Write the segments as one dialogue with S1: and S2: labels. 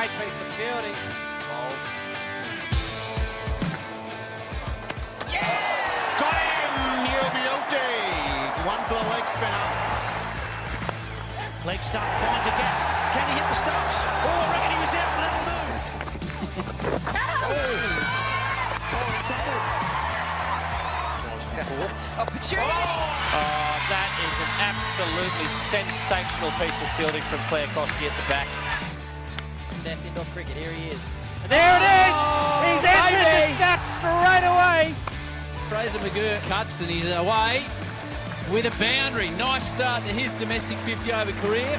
S1: great piece of fielding. Bowls.
S2: Yeah! Got him! Beauty. One for the leg spinner.
S3: Leg stump finds a gap. Can he hit the stumps? Oh, I reckon he was out, but that'll do.
S1: Opportunity! Oh, that is an absolutely sensational piece of fielding from Claire Kosky at the back.
S4: Left indoor cricket, here he is.
S1: And there it is! He's entered the stats straight away!
S5: Fraser McGurk cuts and he's away with a boundary. Nice start to his domestic 50-over career.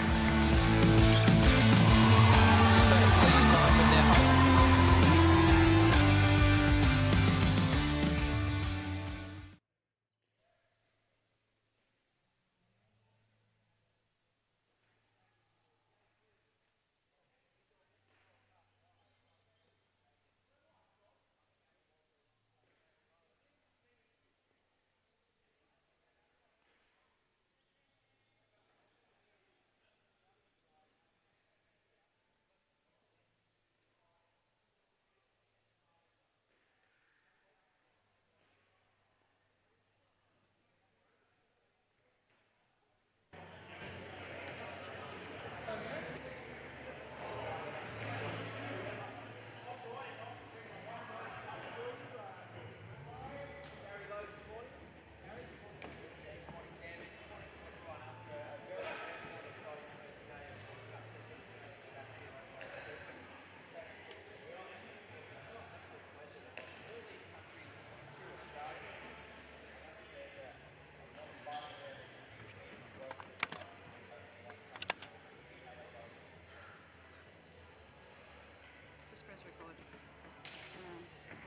S6: Just press record.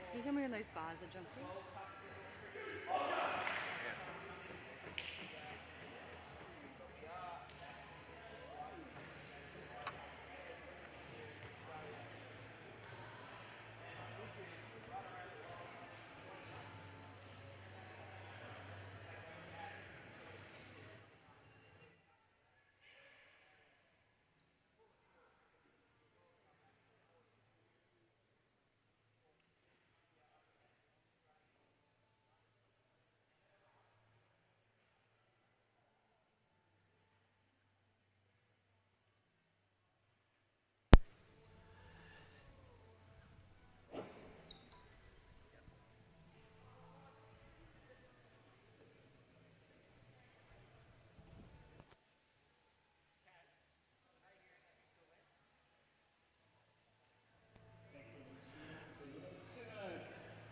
S6: Can you tell me when those bars are jumping?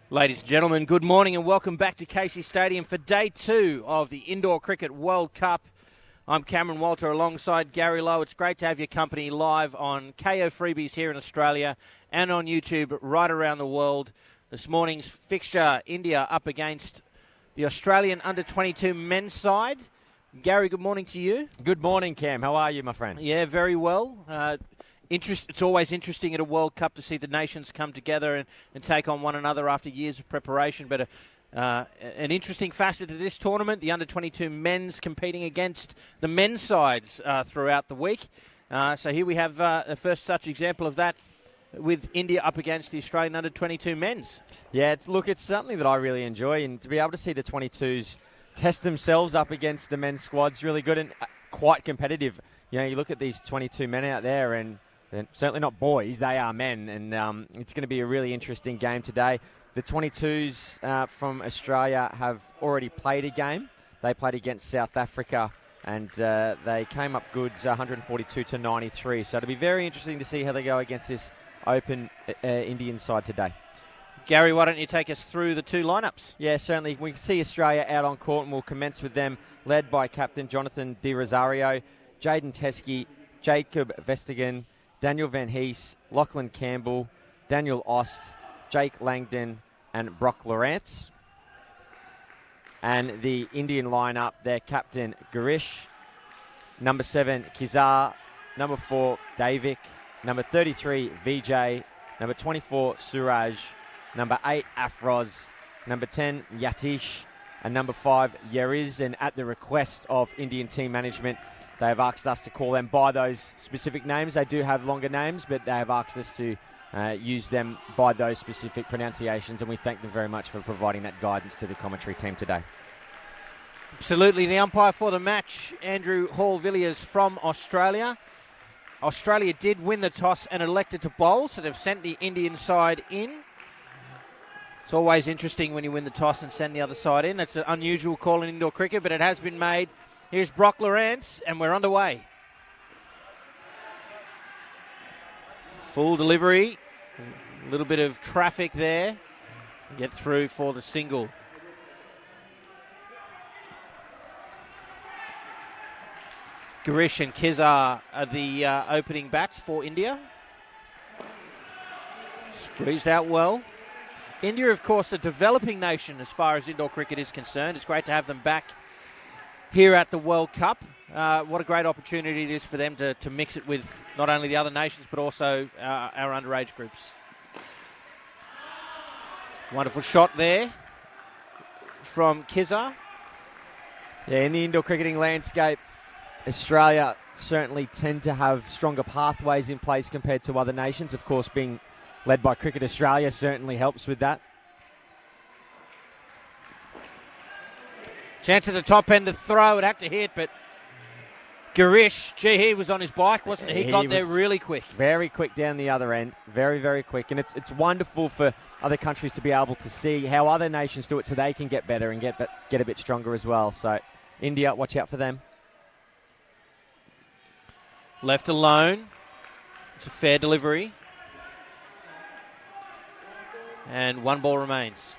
S1: Ladies and gentlemen, good morning and welcome back to Casey Stadium for day 2 of the Indoor Cricket World Cup. I'm Cameron Walter alongside Gary Lowe. It's great to have your company live on KO Freebies here in Australia and on YouTube right around the world. This morning's fixture, India up against the Australian under-22 men's side. Gary, good morning to you.
S7: Good morning, Cam. How are you, my friend?
S1: Yeah, very well. It's always interesting at a World Cup to see the nations come together and take on one another after years of preparation. But an interesting facet to this tournament, the under-22 men's competing against the men's sides throughout the week. So here we have the first such example of that with India up against the Australian under-22 men's.
S7: Yeah, it's something that I really enjoy, and to be able to see the 22s test themselves up against the men's squad's really good and quite competitive. You know, you look at these 22 men out there, and they're certainly not boys, they are men, and it's going to be a really interesting game today. The 22s from Australia have already played a game. They played against South Africa, and they came up goods 142-93. So it'll be very interesting to see how they go against this open Indian side today.
S1: Gary, why don't you take us through the two lineups?
S7: Yeah, certainly. We can see Australia out on court, and we'll commence with them, led by captain Jonathan Di Rosario, Jaden Teskey, Jacob Vestigan, Daniel Van Hees, Lachlan Campbell, Daniel Ost, Jake Langdon, and Brock Lawrence. And the Indian lineup, their captain Girish, number 7 Kizar, number 4 Davik, number 33 Vijay, number 24 Suraj, number 8 Afroz, number 10 Yatish, and number 5 Yeriz. And at the request of Indian team management, They have asked us to call them by those specific names. They do have longer names, but they have asked us to use them by those specific pronunciations, and we thank them very much for providing that guidance to the commentary team today.
S1: Absolutely. The umpire for the match, Andrew Hall-Villiers from Australia. Australia did win the toss and elected to bowl, so they've sent the Indian side in. It's always interesting when you win the toss and send the other side in. That's an unusual call in indoor cricket, but it has been made. Here's Brock Lawrence, and we're underway. Full delivery. A little bit of traffic there. Get through for the single. Girish and Kizar are the opening bats for India. Squeezed out well. India, of course, a developing nation as far as indoor cricket is concerned. It's great to have them back here at the World Cup. What a great opportunity it is for them to mix it with not only the other nations but also our underage groups. Wonderful shot there from Kizar.
S7: Yeah, in the indoor cricketing landscape, Australia certainly tend to have stronger pathways in place compared to other nations. Of course, being led by Cricket Australia certainly helps with that.
S1: Chance at the top end to throw. It had to hit, but Girish, he was on his bike, wasn't he? He got there really quick.
S7: Very quick down the other end. Very, very quick. And it's wonderful for other countries to be able to see how other nations do it so they can get better and get a bit stronger as well. So, India, watch out for them.
S1: Left alone. It's a fair delivery. And one ball remains.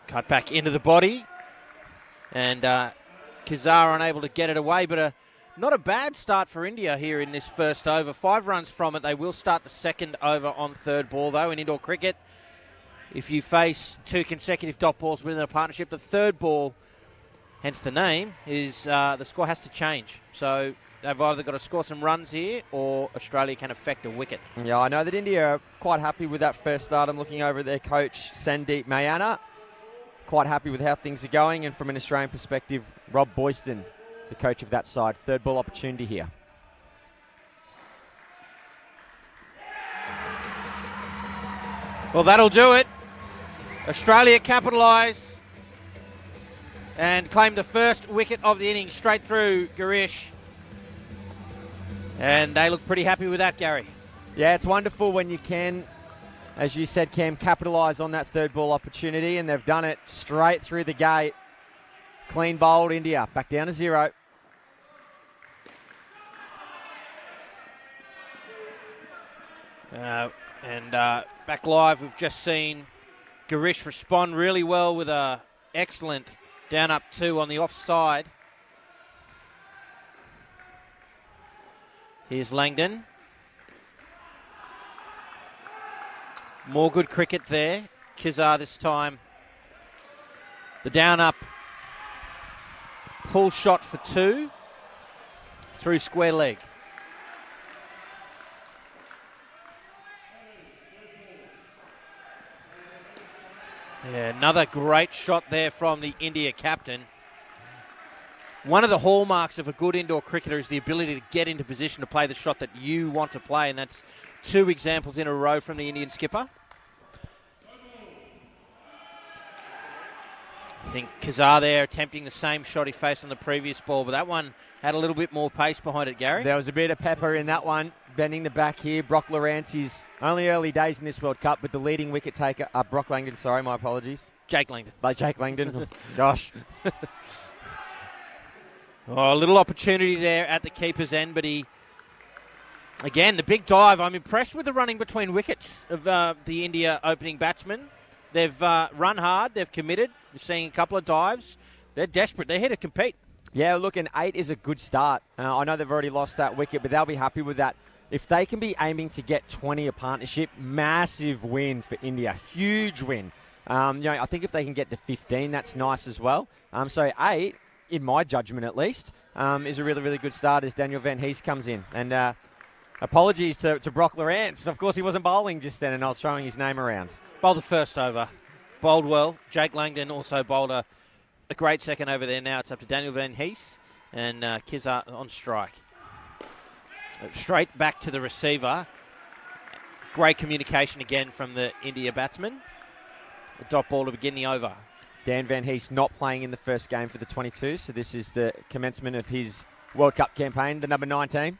S1: Cut back into the body. And Kizar unable to get it away, but not a bad start for India here in this first over. 5 runs from it. They will start the second over on third ball, though, in indoor cricket. If you face 2 consecutive dot balls within a partnership, the third ball, hence the name, is the score has to change. So they've either got to score some runs here or Australia can affect a wicket.
S7: Yeah, I know that India are quite happy with that first start. I'm looking over at their coach, Sandeep Mayana. Quite happy with how things are going. And from an Australian perspective, Rob Boyston, the coach of that side. Third ball opportunity here.
S1: Well, that'll do it. Australia capitalise and claim the first wicket of the innings straight through Girish. And they look pretty happy with that, Gary.
S7: Yeah, it's wonderful when you can, as you said, Cam, capitalise on that third ball opportunity, and they've done it straight through the gate. Clean bowled India, back down to 0.
S1: And back live, we've just seen Girish respond really well with a excellent down up 2 on the offside. Here's Langdon. More good cricket there. Kizar this time. The down up pull shot for 2 through square leg. Yeah, another great shot there from the India captain. One of the hallmarks of a good indoor cricketer is the ability to get into position to play the shot that you want to play, and that's 2 examples in a row from the Indian skipper. I think Kizar there attempting the same shot he faced on the previous ball, but that one had a little bit more pace behind it, Gary.
S7: There was a bit of pepper in that one. Bending the back here. Brock Lawrence is only early days in this World Cup, but the leading wicket taker, Brock Langdon, sorry, my apologies.
S1: Jake Langdon.
S7: Like Jake Langdon. Gosh.
S1: Oh, a little opportunity there at the keeper's end, but again, the big dive. I'm impressed with the running between wickets of the India opening batsmen. They've run hard. They've committed. We're seeing a couple of dives. They're desperate. They're here to compete.
S7: Yeah, look, an 8 is a good start. I know they've already lost that wicket, but they'll be happy with that. If they can be aiming to get 20 a partnership, massive win for India. Huge win. I think if they can get to 15, that's nice as well. So 8, in my judgment at least, is a really, really good start as Daniel Van Hees comes in. And Apologies to Brock Lawrence. Of course, he wasn't bowling just then, and I was throwing his name around.
S1: Bowled the first over. Bowled well. Jake Langdon also bowled a great second over there. Now it's up to Daniel Van Hees and Kizar on strike. Straight back to the receiver. Great communication again from the India batsman. The dot ball to begin the over.
S7: Dan Van Hees not playing in the first game for the 22, so this is the commencement of his World Cup campaign, the number 19.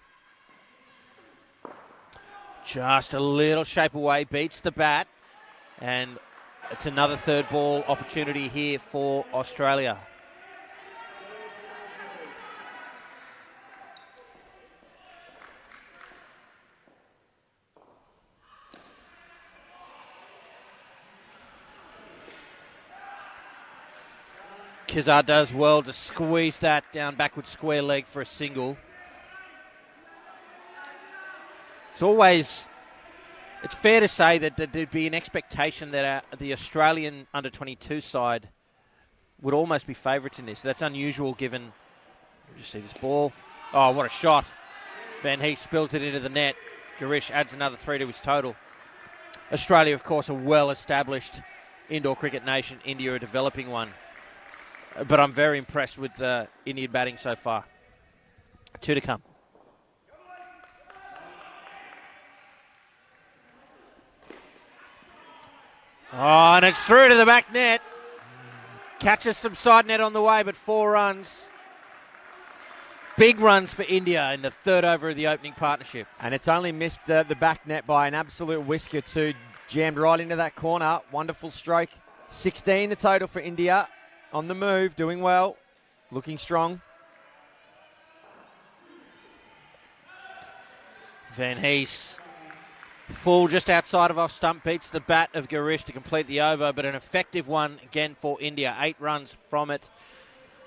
S1: Just a little shape away, beats the bat, and it's another third ball opportunity here for Australia. Kizar does well to squeeze that down backward square leg for a single. It's fair to say that there'd be an expectation that the Australian under-22 side would almost be favourites in this. That's unusual given, just see this ball. Oh, what a shot. Van Hees spills it into the net. Garish adds another 3 to his total. Australia, of course, a well-established indoor cricket nation. India a developing one. But I'm very impressed with the Indian batting so far. 2 to come. Oh, and it's through to the back net. Catches some side net on the way, but 4 runs. Big runs for India in the third over of the opening partnership.
S7: And it's only missed the back net by an absolute whisker too. Jammed right into that corner. Wonderful stroke. 16 the total for India. On the move, doing well. Looking strong.
S1: Van Hees, full just outside of off stump, beats the bat of Garish to complete the over, but an effective one again for India. 8 runs from it.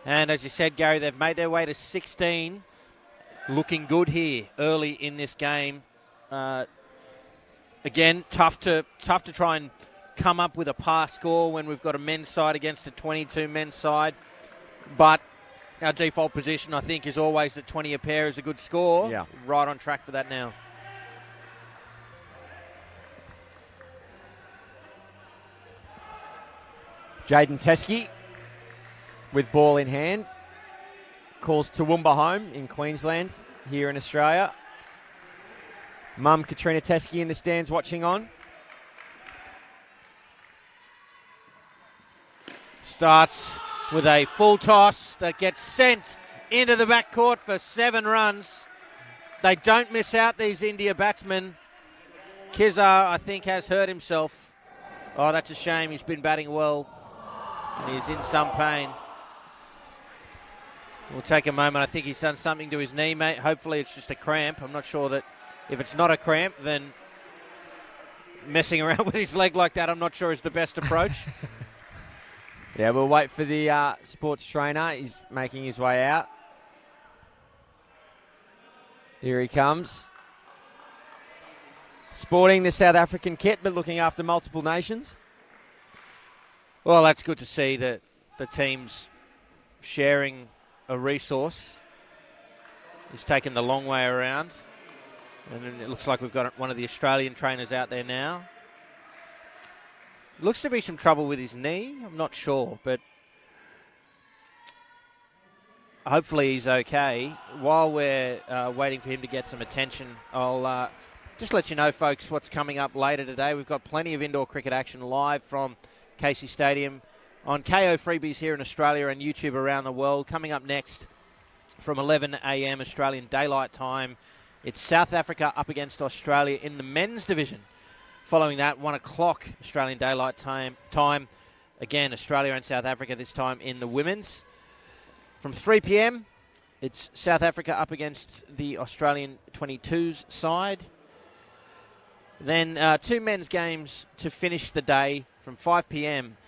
S1: And as you said, Gary, they've made their way to 16. Looking good here early in this game. Again, tough to try and come up with a par score when we've got a men's side against a 22 men's side. But our default position, I think, is always that 20 a pair is a good score.
S7: Yeah.
S1: Right on track for that now.
S7: Jaden Teskey with ball in hand. Calls Toowoomba home in Queensland, here in Australia. Mum Katrina Teskey in the stands watching on.
S1: Starts with a full toss that gets sent into the backcourt for 7 runs. They don't miss out, these India batsmen. Kizar, I think, has hurt himself. Oh, that's a shame. He's been batting well. And he's in some pain. We'll take a moment. I think he's done something to his knee, mate. Hopefully it's just a cramp. I'm not sure that if it's not a cramp, then messing around with his leg like that, I'm not sure is the best approach.
S7: Yeah, we'll wait for the sports trainer. He's making his way out. Here he comes. Sporting the South African kit, but looking after multiple nations.
S1: Well, that's good to see that the team's sharing a resource. He's taken the long way around. And it looks like we've got one of the Australian trainers out there now. Looks to be some trouble with his knee. I'm not sure, but hopefully he's okay. While we're waiting for him to get some attention, I'll just let you know, folks, what's coming up later today. We've got plenty of indoor cricket action live from Casey Stadium on KO Freebies here in Australia and YouTube around the world. Coming up next from 11 a.m. Australian Daylight Time, it's South Africa up against Australia in the men's division. Following that, 1 o'clock Australian Daylight Time. Again, Australia and South Africa, this time in the women's. From 3 p.m, it's South Africa up against the Australian 22s side. Then 2 men's games to finish the day. From 5 p.m,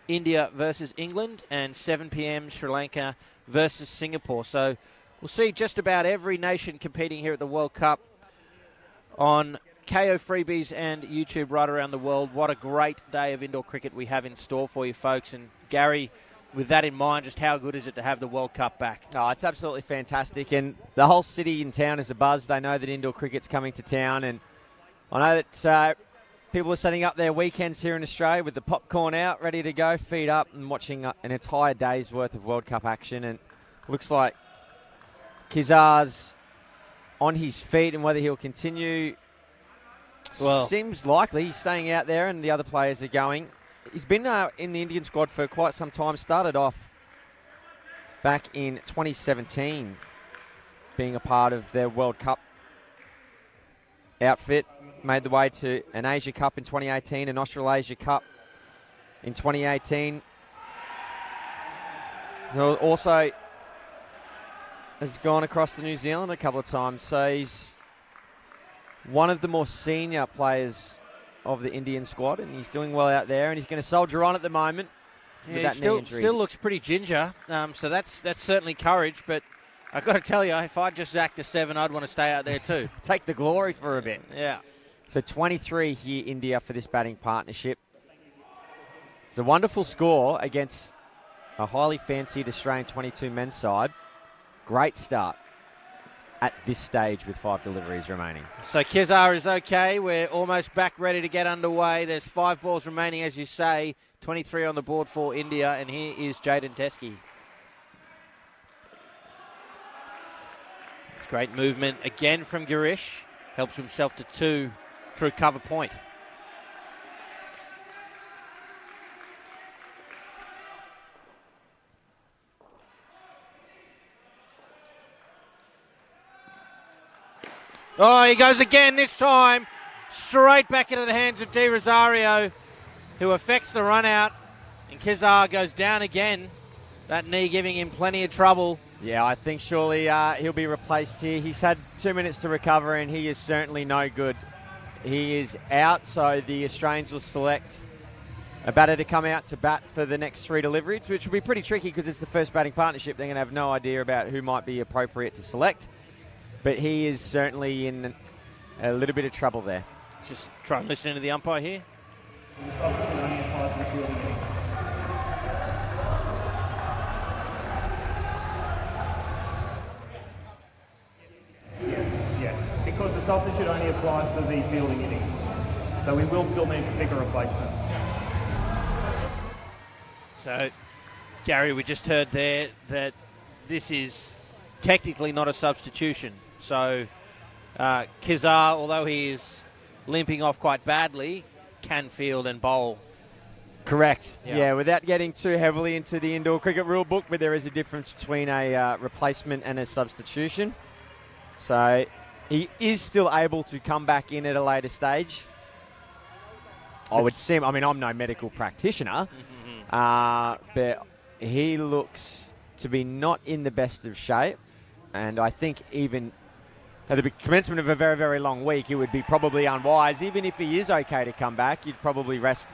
S1: India versus England, and 7 p.m, Sri Lanka versus Singapore. So we'll see just about every nation competing here at the World Cup on KO Freebies and YouTube right around the world. What a great day of indoor cricket we have in store for you folks. And Gary, with that in mind, just how good is it to have the World Cup back?
S7: Oh, it's absolutely fantastic, and the whole city and town is abuzz. They know that indoor cricket's coming to town, and I know that people are setting up their weekends here in Australia with the popcorn out, ready to go, feet up, and watching an entire day's worth of World Cup action. And looks like Kizar's on his feet, and whether he'll continue seems likely. He's staying out there, and the other players are going. He's been in the Indian squad for quite some time. Started off back in 2017, being a part of their World Cup outfit. Made the way to an Asia Cup in 2018, an Australasia Cup in 2018. He also has gone across to New Zealand a couple of times, so he's one of the more senior players of the Indian squad, and he's doing well out there, and he's going to soldier on at the moment.
S1: Yeah, he still looks pretty ginger, so that's certainly courage, but I've got to tell you, if I just zacked a 7, I'd want to stay out there too.
S7: Take the glory for a bit.
S1: Yeah.
S7: So 23 here, India, for this batting partnership. It's a wonderful score against a highly fancied Australian 22 men's side. Great start at this stage with 5 deliveries remaining.
S1: So Kizar is okay. We're almost back ready to get underway. There's 5 balls remaining, as you say. 23 on the board for India, and here is Jaden Teskey. Great movement again from Girish. Helps himself to 2 through cover point. Oh, he goes again this time. Straight back into the hands of Di Rosario, who affects the run out. And Kizar goes down again. That knee giving him plenty of trouble.
S7: Yeah, I think surely he'll be replaced here. He's had 2 minutes to recover, and he is certainly no good. He is out, so the Australians will select a batter to come out to bat for the next 3 deliveries, which will be pretty tricky because it's the first batting partnership. They're going to have no idea about who might be appropriate to select. But he is certainly in a little bit of trouble there.
S1: Just try and listen to the umpire here.
S8: Yes, because the substitute only applies to the fielding innings. So we will still need to pick a replacement.
S1: So, Gary, we just heard there that this is technically not a substitution. So, Kizar, although he is limping off quite badly, can field and bowl.
S7: Correct. Yeah, without getting too heavily into the indoor cricket rule book, but there is a difference between a replacement and a substitution. So he is still able to come back in at a later stage. I would say, I mean, I'm no medical practitioner, but he looks to be not in the best of shape. And I think even at the commencement of a very, very long week, it would be probably unwise. Even if he is okay to come back, you'd probably rest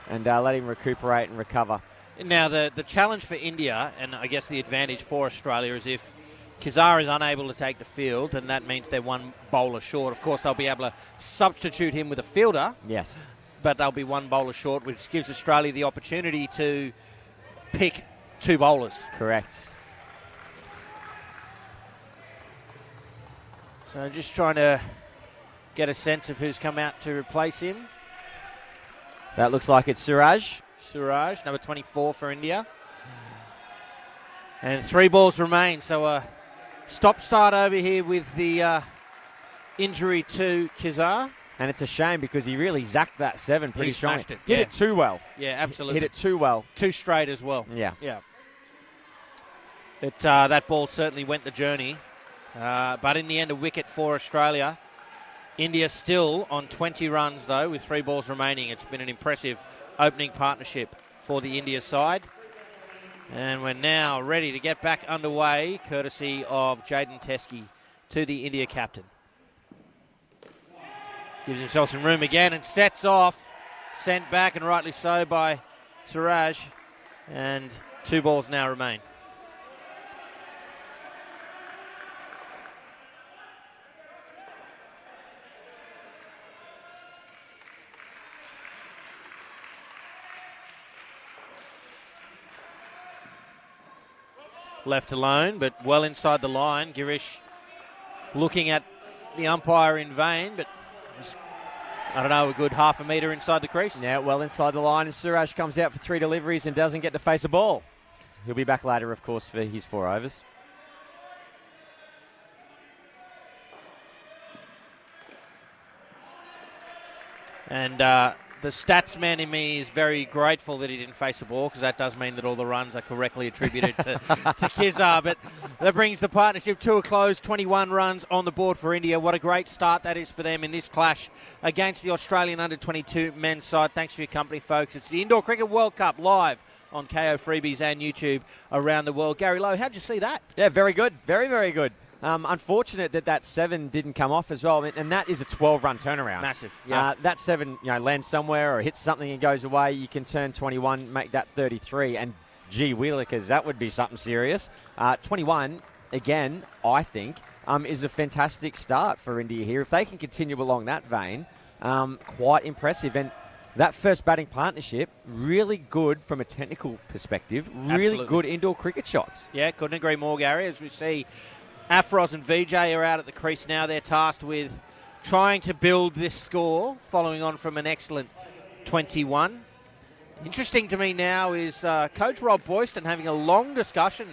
S7: and let him recuperate and recover.
S1: Now, the challenge for India, and I guess the advantage for Australia, is if Kizar is unable to take the field, and that means they're 1 bowler short. Of course, they'll be able to substitute him with a fielder.
S7: Yes.
S1: But they'll be 1 bowler short, which gives Australia the opportunity to pick 2 bowlers.
S7: Correct.
S1: So just trying to get a sense of who's come out to replace him.
S7: That looks like it's Suraj.
S1: Suraj, number 24 for India. And 3 balls remain, so a stop-start over here with the injury to Kizar.
S7: And it's a shame because he really zacked that 7 pretty strongly.
S1: Smashed it.
S7: Hit it too well.
S1: Yeah, absolutely.
S7: Hit it too well.
S1: 2 straight as well.
S7: Yeah.
S1: Yeah. That ball certainly went the journey. But in the end, a wicket for Australia. India still on 20 runs, though, with 3 balls remaining. It's been an impressive opening partnership for the India side. And we're now ready to get back underway, courtesy of Jaden Teskey to the India captain. Gives himself some room again and sets off. Sent back, and rightly so, by Suraj. And 2 balls now remain. left alone, but well inside the line. Girish looking at the umpire in vain, but I don't know, a good half a metre inside the crease.
S7: Yeah, well inside the line, and Suraj comes out for 3 deliveries and doesn't get to face a ball. He'll be back later, of course, for his 4 overs.
S1: And the stats man in me is very grateful that he didn't face the ball, because that does mean that all the runs are correctly attributed to Kizar. But that brings the partnership to a close. 21 runs on the board for India. What a great start that is for them in this clash against the Australian under-22 men's side. Thanks for your company, folks. It's the Indoor Cricket World Cup live on KO Freebies and YouTube around the world. Gary Lowe, how'd you see that?
S7: Yeah, very good. Very, very good. Unfortunate that 7 didn't come off as well, and that is a 12-run turnaround.
S1: Massive, yeah.
S7: That 7, lands somewhere or hits something and goes away. You can turn 21, make that 33, and gee willikers, that would be something serious. 21, again, I think, is a fantastic start for India here. If they can continue along that vein, quite impressive. And that first batting partnership, really good from a technical perspective. Really
S1: Absolutely.
S7: good indoor cricket shots.
S1: Yeah, couldn't agree more, Gary. As we see, Afroz and Vijay are out at the crease now. They're tasked with trying to build this score, following on from an excellent 21. Interesting to me now is Coach Rob Boyston having a long discussion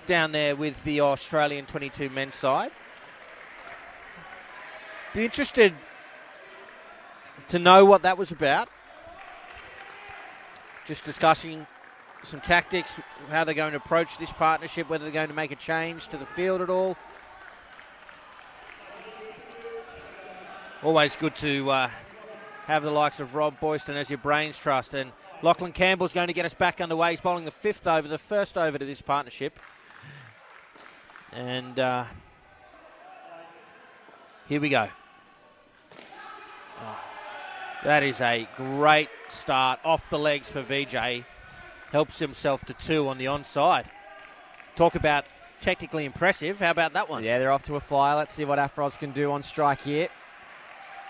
S1: down there with the Australian 22 men's side. Be interested to know what that was about. Just discussing some tactics, how they're going to approach this partnership, whether they're going to make a change to the field at all. Always good to have the likes of Rob Boyston as your brains trust. And Lachlan Campbell's going to get us back underway. He's bowling the 5th over, the first over to this partnership. And here we go. That is a great start off the legs for Vijay. Helps himself to 2 on the onside. Talk about technically impressive. How about that one?
S7: Yeah, they're off to a flyer. Let's see what Afroz can do on strike here.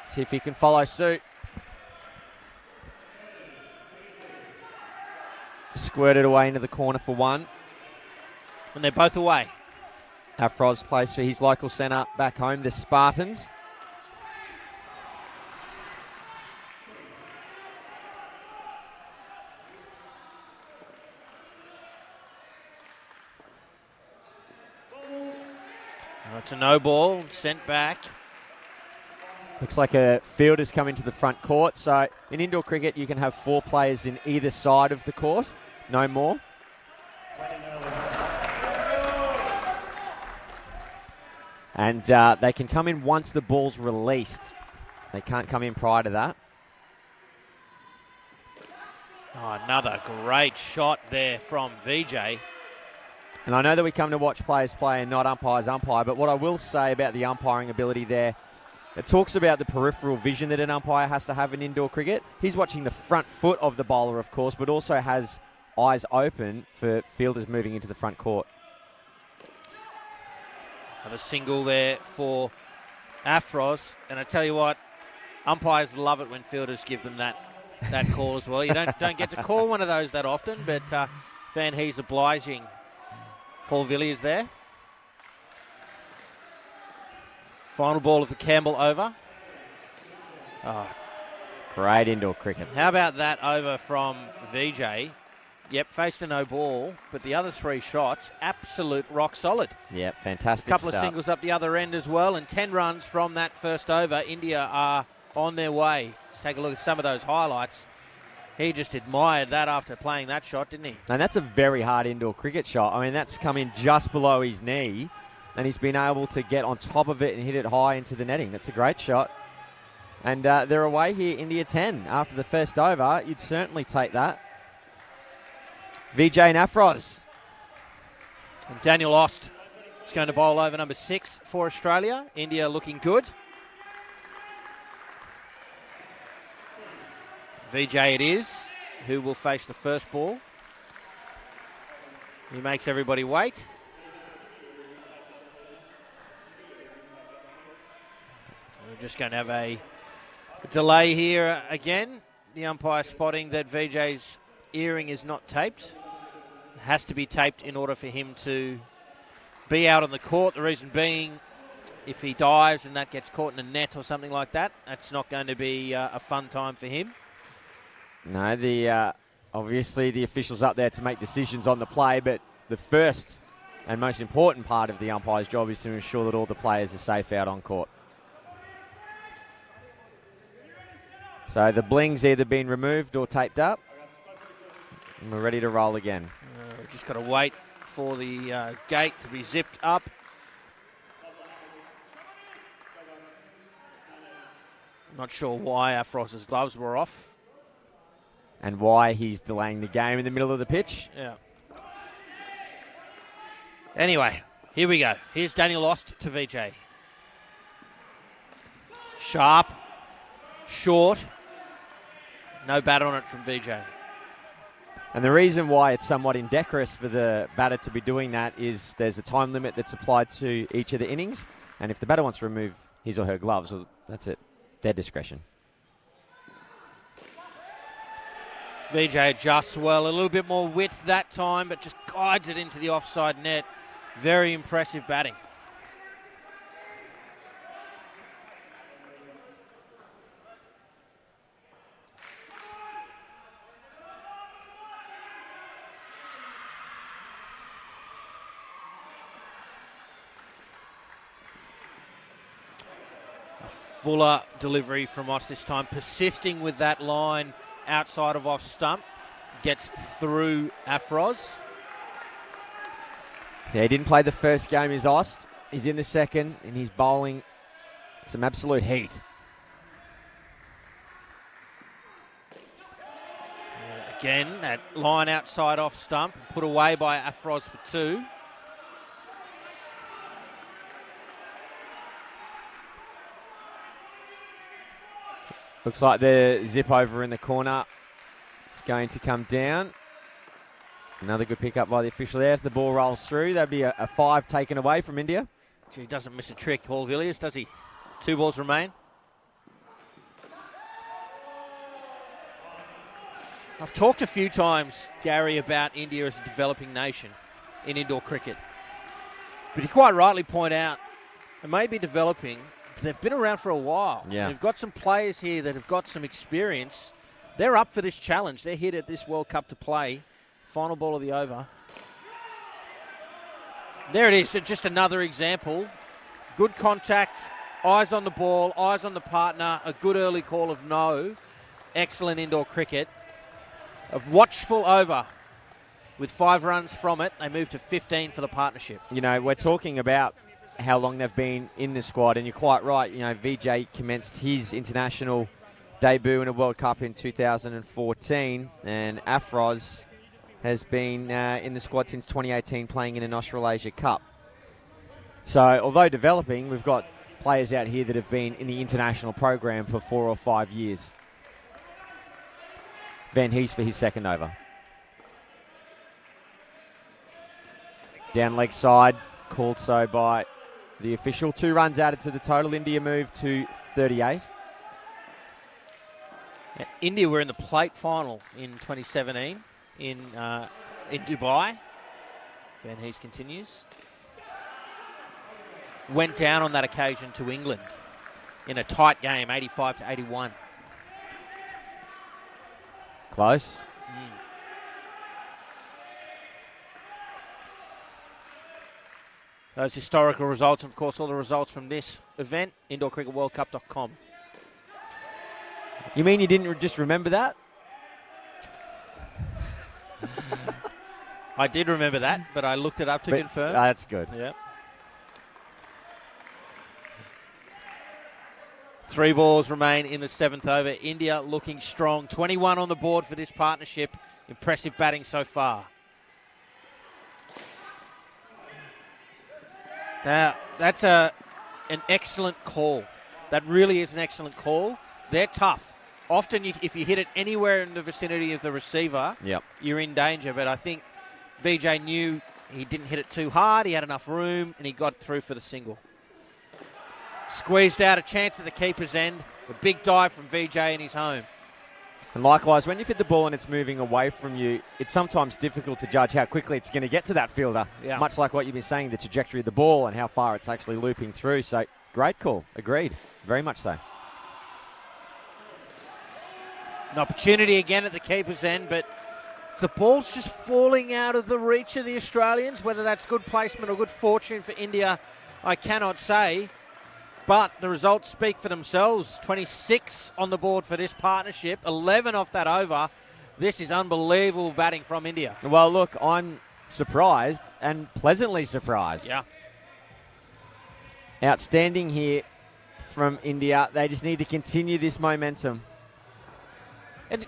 S7: See if he can follow suit. Squirted away into the corner for 1.
S1: And they're both away.
S7: Afroz plays for his local centre back home, the Spartans.
S1: It's a no ball, sent back.
S7: Looks like a fielder's come into the front court. So in indoor cricket, you can have 4 players in either side of the court, no more. And they can come in once the ball's released. They can't come in prior to that.
S1: Oh, another great shot there from Vijay.
S7: And I know that we come to watch players play and not umpires umpire, but what I will say about the umpiring ability there, it talks about the peripheral vision that an umpire has to have in indoor cricket. He's watching the front foot of the bowler, of course, but also has eyes open for fielders moving into the front court.
S1: Have a single there for Afroz. And I tell you what, umpires love it when fielders give them that call as well. You don't get to call one of those that often, but Van Hees obliging Paul Villiers there. Final ball of the Campbell over. Oh,
S7: great indoor cricket.
S1: How about that over from Vijay? Yep, faced a no ball, but the other 3 shots, absolute rock solid.
S7: Yep, fantastic
S1: A couple
S7: start.
S1: of singles up the other end as well, and 10 runs from that first over. India are on their way. Let's take a look at some of those highlights. He just admired that after playing that shot, didn't he?
S7: And that's a very hard indoor cricket shot. I mean, that's come in just below his knee, and he's been able to get on top of it and hit it high into the netting. That's a great shot. And they're away here, India 10. After the first over, you'd certainly take that. Vijay and Afroz.
S1: And Daniel Ost is going to bowl over number 6 for Australia. India looking good. Vijay it is, who will face the first ball. He makes everybody wait. We're just going to have a delay here again. The umpire spotting that Vijay's earring is not taped. has to be taped in order for him to be out on the court. The reason being, if he dives and that gets caught in a net or something like that, that's not going to be a fun time for him.
S7: No, obviously the official's up there to make decisions on the play, but the first and most important part of the umpire's job is to ensure that all the players are safe out on court. So the bling's either been removed or taped up, and we're ready to roll again.
S1: We've just got to wait for the gate to be zipped up. Not sure why Afros's gloves were off.
S7: And why he's delaying the game in the middle of the pitch.
S1: Yeah. Anyway, here we go. Here's Daniel Ost to VJ. Sharp. Short. No bat on it from VJ.
S7: And the reason why it's somewhat indecorous for the batter to be doing that is there's a time limit that's applied to each of the innings. And if the batter wants to remove his or her gloves, well, that's it. Their discretion.
S1: VJ adjusts well. A little bit more width that time, but just guides it into the offside net. Very impressive batting. Fuller delivery from Ost this time, persisting with that line outside of off stump. Gets through Afros.
S7: Yeah, he didn't play the first game as Ost. He's in the second, and he's bowling some absolute heat.
S1: Again, that line outside off stump, put away by Afros for two.
S7: Looks like the zip over in the corner is going to come down. Another good pick up by the official there. If the ball rolls through, that'd be a 5 taken away from India.
S1: Gee, he doesn't miss a trick, Paul Villiers, does he? 2 balls remain. I've talked a few times, Gary, about India as a developing nation in indoor cricket. But you quite rightly point out, it may be developing, but they've been around for a while.
S7: Yeah.
S1: They've got some players here that have got some experience. They're up for this challenge. They're here at this World Cup to play. Final ball of the over. There it is, just another example. Good contact, eyes on the ball, eyes on the partner, a good early call of no. Excellent indoor cricket. A watchful over with 5 runs from it. They move to 15 for the partnership.
S7: You know, we're talking about how long they've been in the squad, and you're quite right. You know, VJ commenced his international debut in a World Cup in 2014, and Afros has been in the squad since 2018, playing in an Australasia Cup. So, although developing, we've got players out here that have been in the international program for 4 or 5 years. Van Hees for his second over. Down leg side, called so by the official. 2 runs added to the total. India moved to 38.
S1: Yeah, India were in the plate final in 2017 in Dubai. Van Hees continues. Went down on that occasion to England in a tight game, 85-81.
S7: Close.
S1: Those historical results, and of course all the results from this event, indoorcricketworldcup.com.
S7: You mean you didn't just remember that?
S1: I did remember that, but I looked it up to confirm.
S7: That's good.
S1: Yep. 3 balls remain in the 7th over. India looking strong. 21 on the board for this partnership. Impressive batting so far. Now, that's an excellent call. That really is an excellent call. They're tough. Often, if you hit it anywhere in the vicinity of the receiver, you're in danger. But I think VJ knew he didn't hit it too hard. He had enough room, and he got through for the single. Squeezed out a chance at the keeper's end. A big dive from VJ, and he's home.
S7: And likewise, when you've hit the ball and it's moving away from you, it's sometimes difficult to judge how quickly it's going to get to that fielder.
S1: Yeah.
S7: Much like what you've been saying, the trajectory of the ball and how far it's actually looping through. So, great call. Agreed. Very much so.
S1: An opportunity again at the keeper's end, but the ball's just falling out of the reach of the Australians. Whether that's good placement or good fortune for India, I cannot say. But the results speak for themselves. 26 on the board for this partnership, 11 off that over. This is unbelievable batting from India.
S7: Well, look, I'm surprised and pleasantly surprised.
S1: Yeah.
S7: Outstanding here from India. They just need to continue this momentum.
S1: And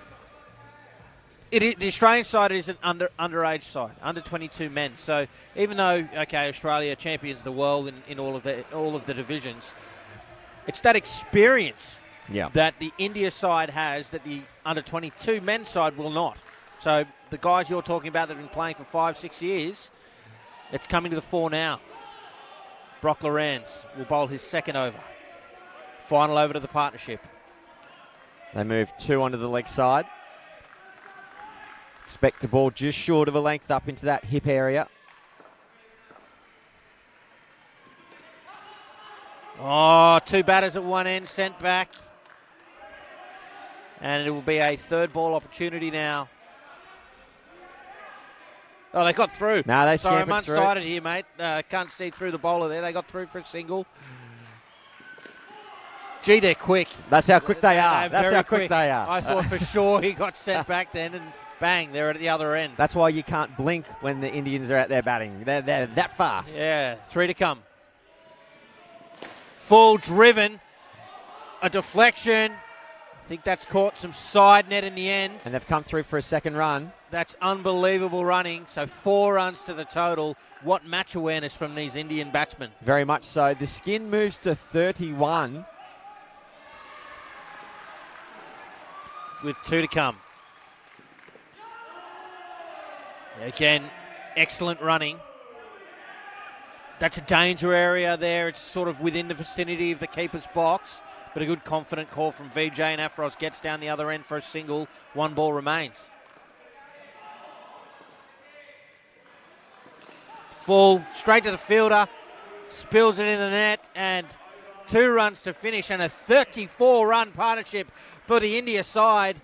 S1: the Australian side is an underage side, under 22 men. So even though, okay, Australia are champions of the world in all of the divisions, it's that experience that the India side has that the under 22 men's side will not. So the guys you're talking about that have been playing for 5-6 years, it's coming to the fore now. Brock Lorenz will bowl his second over. Final over to the partnership.
S7: They move 2 onto the leg side. Expect the ball just short of a length up into that hip area.
S1: Oh, 2 batters at one end sent back. And it will be a third ball opportunity now. Oh, they got through.
S7: No, they
S1: Sorry, I'm
S7: scampered through.
S1: unsighted here, mate. Can't see through the bowler there. They got through for a single. Gee, they're quick.
S7: That's how quick they are.
S1: They're
S7: That's
S1: very
S7: how quick they are.
S1: I thought for sure he got sent back then, and bang, they're at the other end.
S7: That's why you can't blink when the Indians are out there batting. They're that fast.
S1: Yeah, 3 to come. Full driven. A deflection. I think that's caught some side net in the end.
S7: And they've come through for a second run.
S1: That's unbelievable running. So 4 runs to the total. What match awareness from these Indian batsmen.
S7: Very much so. The skin moves to 31.
S1: With 2 to come. Again, excellent running. That's a danger area there. It's sort of within the vicinity of the keeper's box. But a good confident call from VJ, and Afros gets down the other end for a single. 1 ball remains. Full, straight to the fielder. Spills it in the net, and 2 runs to finish, and a 34-run partnership for the India side.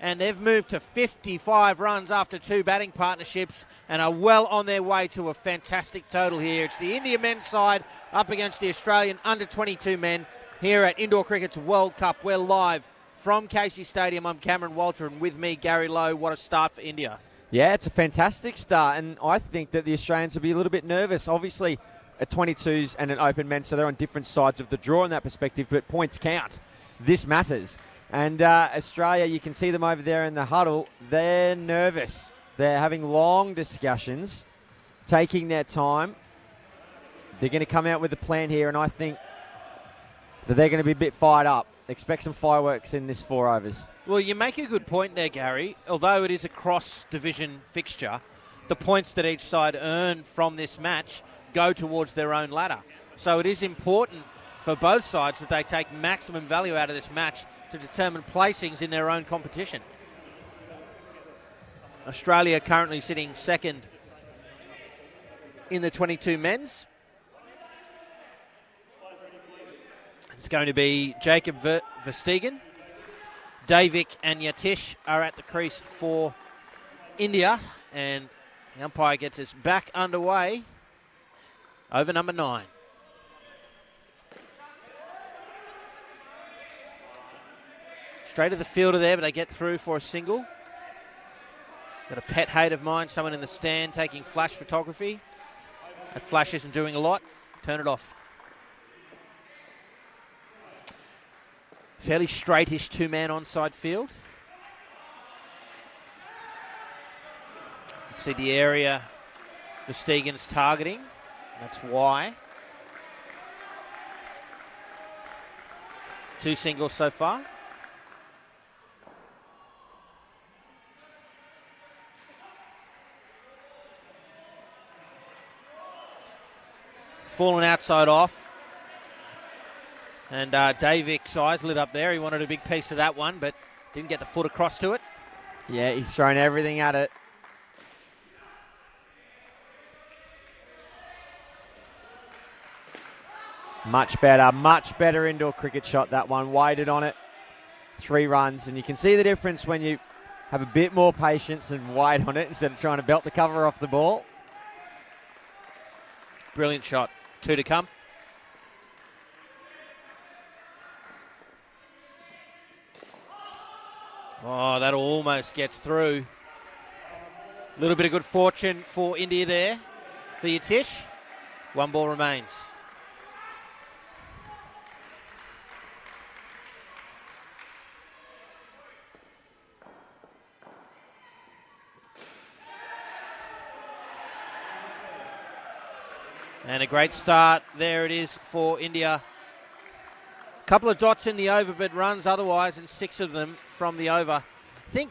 S1: And they've moved to 55 runs after 2 batting partnerships and are well on their way to a fantastic total here. It's the India men's side up against the Australian under-22 men here at Indoor Cricket's World Cup. We're live from Casey Stadium. I'm Cameron Walter, and with me, Gary Lowe. What a start for India.
S7: Yeah, it's a fantastic start, and I think that the Australians will be a little bit nervous. Obviously, a 22s and an open men, so they're on different sides of the draw in that perspective, but points count. This matters. And Australia, you can see them over there in the huddle. They're nervous. They're having long discussions, taking their time. They're going to come out with a plan here, and I think that they're going to be a bit fired up. Expect some fireworks in this 4 overs.
S1: Well, you make a good point there, Gary. Although it is a cross-division fixture, the points that each side earn from this match go towards their own ladder. So it is important for both sides that they take maximum value out of this match to determine placings in their own competition. Australia currently sitting second in the 22 men's. It's going to be Jacob Verstegen. Davik and Yatish are at the crease for India, and the umpire gets us back underway over number 9. Straight to the fielder there, but they get through for a single. Got a pet hate of mine, someone in the stand taking flash photography. That flash isn't doing a lot. Turn it off. Fairly straightish 2-man onside field. See the area Verstegen's targeting. That's why. 2 singles so far. Fallen outside off. And Davik's eyes lit up there. He wanted a big piece of that one, but Didn't get the foot across to it.
S7: Yeah, he's thrown everything at it. Much better indoor cricket shot, that one. Weighted on it. 3 runs, and you can see the difference when you have a bit more patience and wait on it instead of trying to belt the cover off the ball.
S1: Brilliant shot. 2 to come. Oh, that almost gets through. A little bit of good fortune for India there for your Tish. 1 ball remains. And a great start. There it is for India. Couple of dots in the over, but runs otherwise, and 6 of them from the over. I think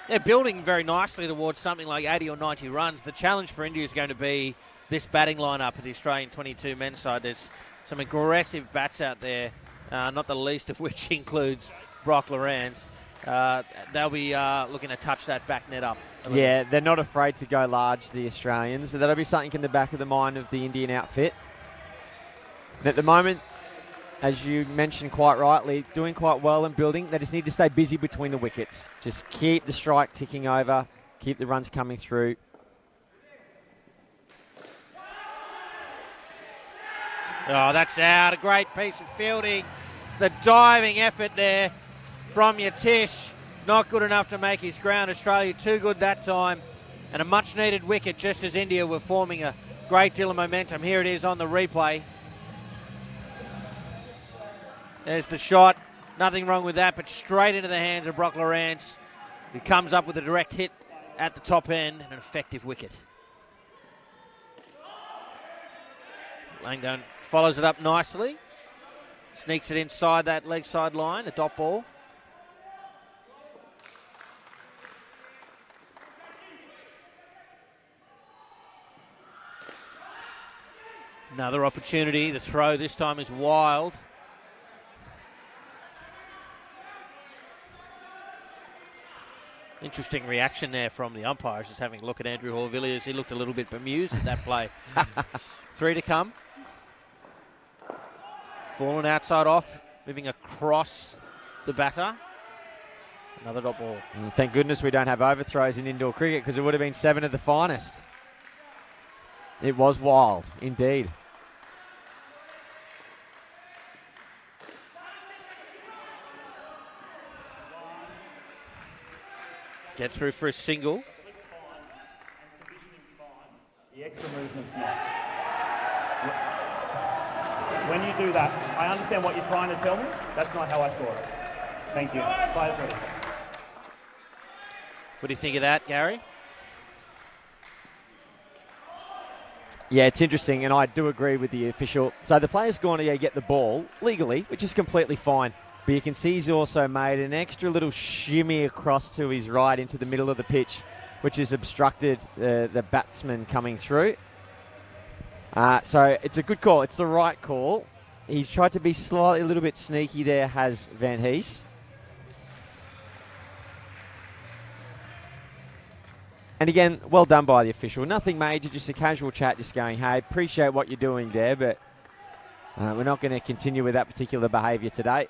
S1: they're building very nicely towards something like 80 or 90 runs. The challenge for India is going to be this batting lineup of the Australian 22 men's side. There's some aggressive bats out there, not the least of which includes Brock Lawrence. They'll be looking to touch that back net up.
S7: Yeah, they're not afraid to go large, the Australians. So that'll be something in the back of the mind of the Indian outfit. And at the moment, as you mentioned quite rightly, doing quite well and building. They just need to stay busy between the wickets. Just keep the strike ticking over, keep the runs coming through.
S1: Oh, that's out. A great piece of fielding. The diving effort there from Yatish. Not good enough to make his ground. Australia too good that time. And a much needed wicket just as India were forming a great deal of momentum. Here it is on the replay. There's the shot. Nothing wrong with that, but straight into the hands of Brock Lawrence, who comes up with a direct hit at the top end and an effective wicket. Langdon follows it up nicely. Sneaks it inside that leg side line, a dot ball. Another opportunity. The throw this time is wild. Interesting reaction there from the umpires, just having a look at Andrew Hall-Villiers. He looked a little bit bemused at that play. 3 to come. Fallen outside off, moving across the batter. Another dot ball.
S7: And thank goodness we don't have overthrows in indoor cricket, because it would have been 7 of the finest. It was wild, indeed.
S1: Get through for a single.
S8: The extra movement's not. When you do that, I understand what you're trying to tell me. That's not how I saw it. Thank you. Players ready.
S1: What do you think of that, Gary?
S7: Yeah, it's interesting, and I do agree with the official. So the player's gone to get the ball legally, which is completely fine. But you can see he's also made an extra little shimmy across to his right into the middle of the pitch, which has obstructed the batsman coming through. So it's a good call. It's the right call. He's tried to be slightly a little bit sneaky there, has Van Hees. And again, well done by the official. Nothing major, just a casual chat, just going, hey, appreciate what you're doing there, but we're not going to continue with that particular behaviour today.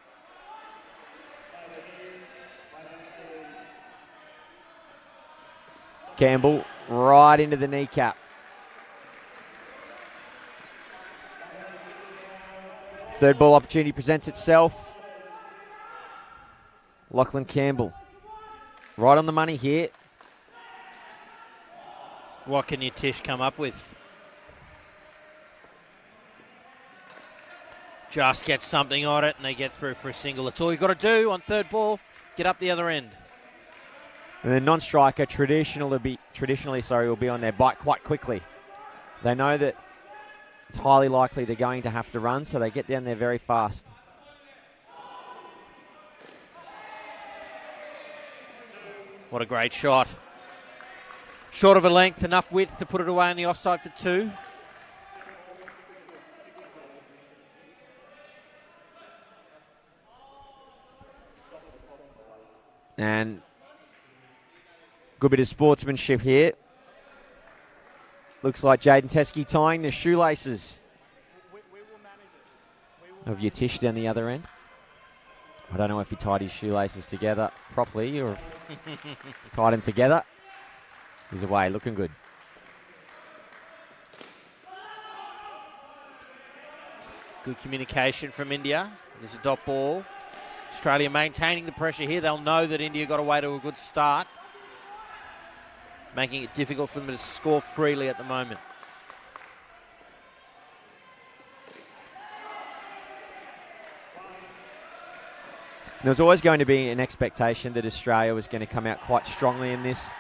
S7: Campbell right into the kneecap. Third ball opportunity presents itself. Lachlan Campbell right on the money here.
S1: What can your Tish come up with? Just get something on it and they get through for a single. That's all you've got to do on third ball. Get up the other end.
S7: And the non-striker traditionally will be on their bike quite quickly. They know that it's highly likely they're going to have to run, so they get down there very fast.
S1: What a great shot. Short of a length, enough width to put it away on the offside for 2.
S7: And good bit of sportsmanship here. Looks like Jaden Teskey tying the shoelaces of Yatish down the other end. I don't know if he tied his shoelaces together properly or tied them together. He's away, looking good.
S1: Good communication from India. There's a dot ball. Australia maintaining the pressure here. They'll know that India got away to a good start, making it difficult for them to score freely at the moment.
S7: There was always going to be an expectation that Australia was going to come out quite strongly in this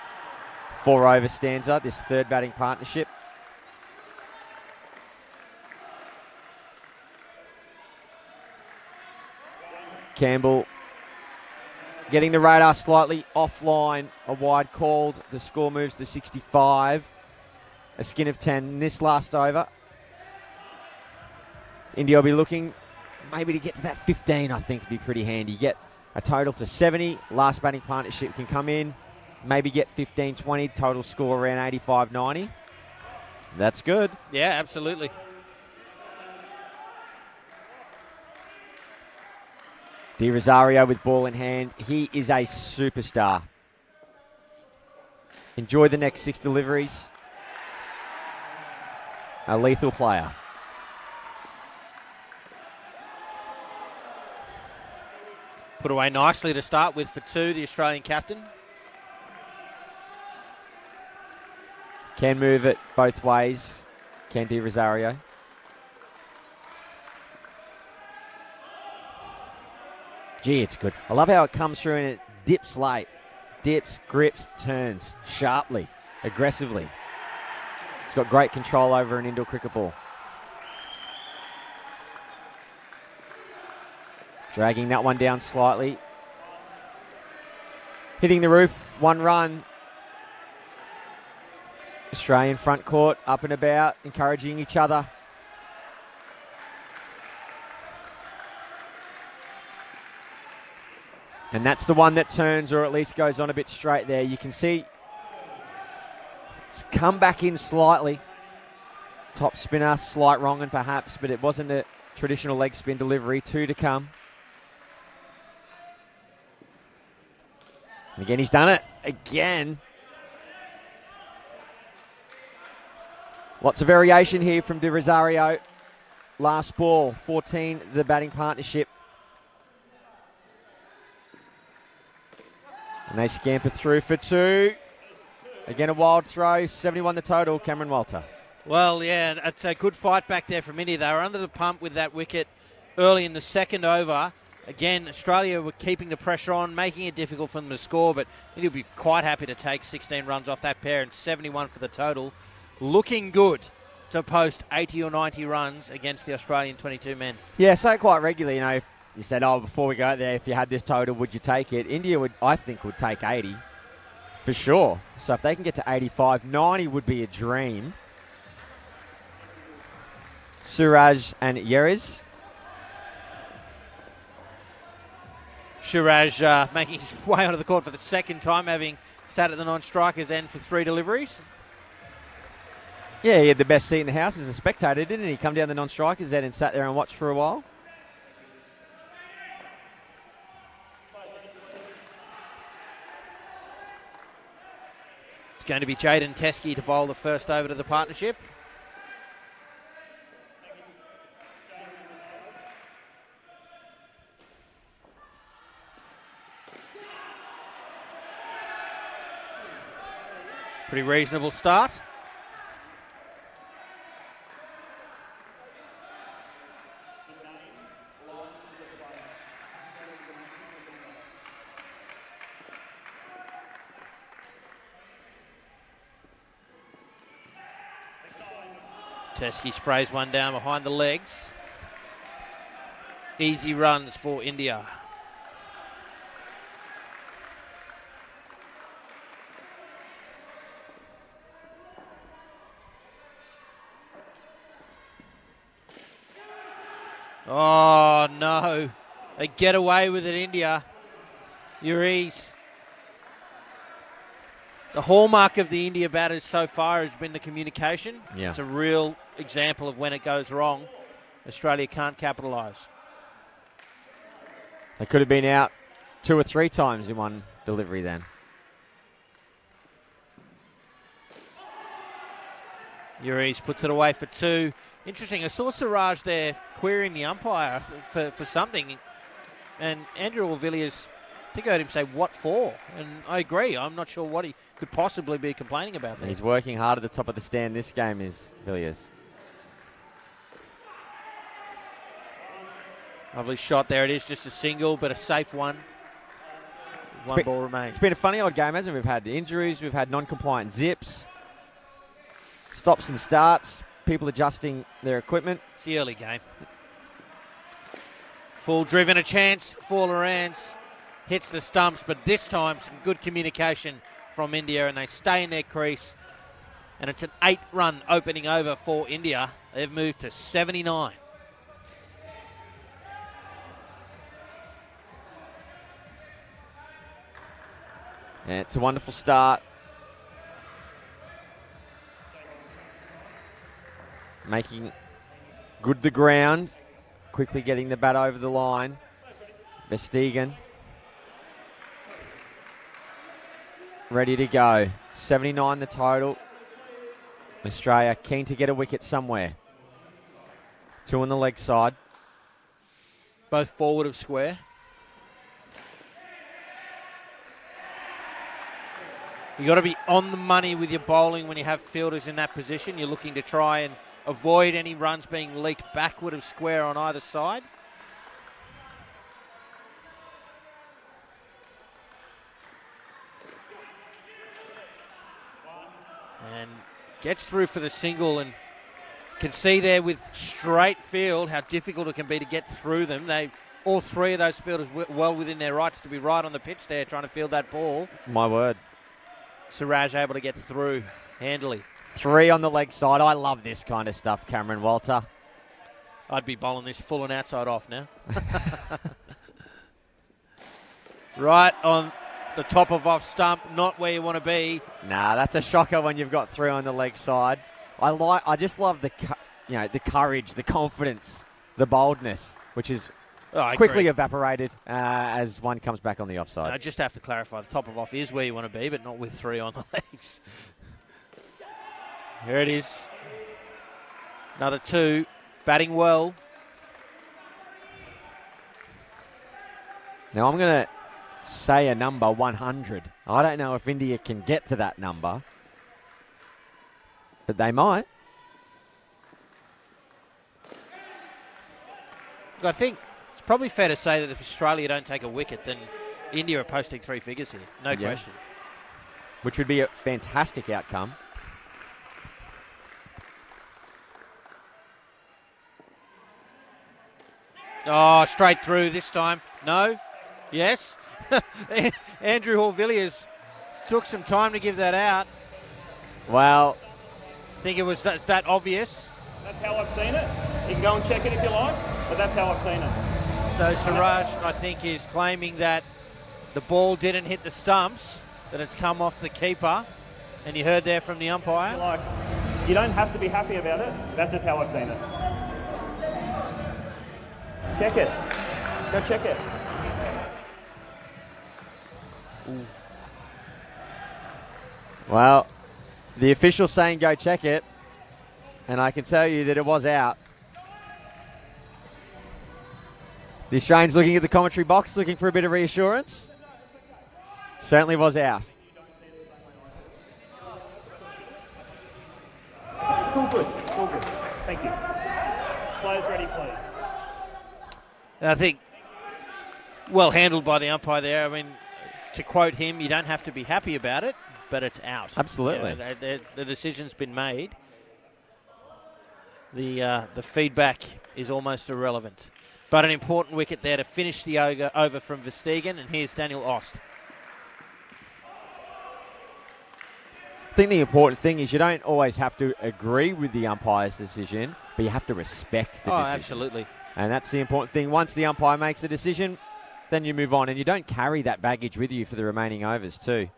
S7: 4-over stanza, this third batting partnership. Campbell getting the radar slightly offline. A wide called. The score moves to 65. A skin of 10 in this last over. India will be looking maybe to get to that 15, I think would be pretty handy. Get a total to 70. Last batting partnership can come in. Maybe get 15, 20. Total score around 85, 90. That's good.
S1: Yeah, absolutely.
S7: De Rosario with ball in hand. He is a superstar. Enjoy the next 6 deliveries. A lethal player.
S1: Put away nicely to start with for 2, the Australian captain.
S7: Can move it both ways. Can De Rosario. Gee, it's good. I love how it comes through and it dips late. Dips, grips, turns sharply, aggressively. It's got great control over an indoor cricket ball. Dragging that one down slightly. Hitting the roof, 1 run. Australian front court, up and about, encouraging each other. And that's the one that turns, or at least goes on a bit straight there. You can see it's come back in slightly. Top spinner, slight wrong and perhaps, but it wasn't a traditional leg spin delivery. 2 to come. And again, he's done it again. Lots of variation here from De Rosario. Last ball, 14, the batting partnership. And they scamper through for 2. Again, a wild throw, 71 the total, Cameron Walter.
S1: Well, yeah, it's a good fight back there from India. They were under the pump with that wicket early in the second over. Again, Australia were keeping the pressure on, making it difficult for them to score, but India would be quite happy to take 16 runs off that pair and 71 for the total. Looking good to post 80 or 90 runs against the Australian 22 men.
S7: Yeah, I say it quite regularly. You know, if you said, before we go there, if you had this total, would you take it? India I think, would take 80 for sure. So if they can get to 85, 90 would be a dream. Suraj and Yeres.
S1: Suraj making his way onto the court for the second time, having sat at the non-strikers end for 3 deliveries.
S7: Yeah, he had the best seat in the house as a spectator, didn't he? Come down the non-strikers end and sat there and watched for a while.
S1: It's going to be Jaden Teskey to bowl the first over to the partnership. Pretty reasonable start. Teskey sprays one down behind the legs. Easy runs for India. Oh, no. They get away with it, India. Uriz The hallmark of the India batters so far has been the communication.
S7: Yeah.
S1: It's a real example of when it goes wrong, Australia can't capitalise.
S7: They could have been out 2 or 3 times in one delivery then.
S1: Uriz puts it away for 2. Interesting, I saw Siraj there querying the umpire for something, and Andrew Villiers, I think I heard him say, what for? And I agree, I'm not sure what he could possibly be complaining about there.
S7: He's working hard at the top of the stand this game, is Villiers.
S1: Lovely shot there. It is just a single, but a safe one. One ball remains.
S7: It's been a funny old game, hasn't it? We've had injuries, we've had non-compliant zips, stops and starts, people adjusting their equipment.
S1: It's the early game. Full driven, a chance for Lawrence. Hits the stumps, but this time some good communication from India, and they stay in their crease. And it's an 8-run opening over for India. They've moved to 79.
S7: Yeah, it's a wonderful start. Making good the ground. Quickly getting the bat over the line. Verstegen. Ready to go. 79 the total. Australia keen to get a wicket somewhere. 2 on the leg side.
S1: Both forward of square. You've got to be on the money with your bowling when you have fielders in that position. You're looking to try and avoid any runs being leaked backward of square on either side. And gets through for the single, and can see there with straight field how difficult it can be to get through them. All 3 of those fielders well within their rights to be right on the pitch there trying to field that ball.
S7: My word.
S1: Siraj able to get through handily.
S7: 3 on the leg side. I love this kind of stuff, Cameron Walter.
S1: I'd be bowling this full and outside off now. Right on the top of off stump, not where you want to be.
S7: Nah, that's a shocker when you've got 3 on the leg side. I just love the courage, the confidence, the boldness, which is quickly evaporated as one comes back on the offside.
S1: I just have to clarify, the top of off is where you want to be, but not with 3 on the legs. Here it is. Another 2. Batting well.
S7: Now I'm going to say a number 100. I don't know if India can get to that number, but they might.
S1: I think it's probably fair to say that if Australia don't take a wicket, then India are posting 3 figures here. No question.
S7: Which would be a fantastic outcome.
S1: Oh, straight through this time. No? Yes? Andrew Villiers took some time to give that out.
S7: Well,
S1: I think it was that obvious.
S8: That's how I've seen it. You can go and check it if you like, but that's how I've seen it.
S1: So Siraj, I think, is claiming that the ball didn't hit the stumps, that it's come off the keeper. And you heard there from the umpire.
S8: You don't have to be happy about it. That's just how I've seen it. Check it. Go check it.
S1: Ooh.
S7: Well, the official's saying go check it, and I can tell you that it was out. The Australians looking at the commentary box, looking for a bit of reassurance. Certainly was out.
S8: All good. All good. Thank you. Players ready, please.
S1: I think well handled by the umpire there. I mean, to quote him, you don't have to be happy about it, but it's out.
S7: Absolutely.
S1: You know, the decision's been made. The feedback is almost irrelevant. But an important wicket there to finish the over from Verstegen, and here's Daniel Ost.
S7: I think the important thing is you don't always have to agree with the umpire's decision, but you have to respect the decision.
S1: Absolutely.
S7: And that's the important thing. Once the umpire makes a decision, then you move on, and you don't carry that baggage with you for the remaining overs too.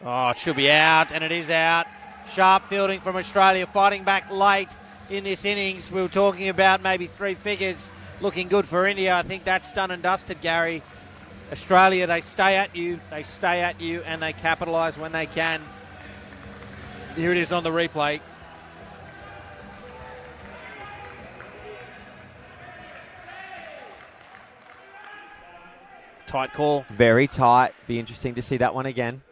S1: Oh, it should be out, and it is out. Sharp fielding from Australia, fighting back late in this innings. We were talking about maybe 3 figures looking good for India. I think that's done and dusted, Gary. Australia, they stay at you, and they capitalise when they can. Here it is on the replay. Tight call.
S7: Very tight. Be interesting to see that one again.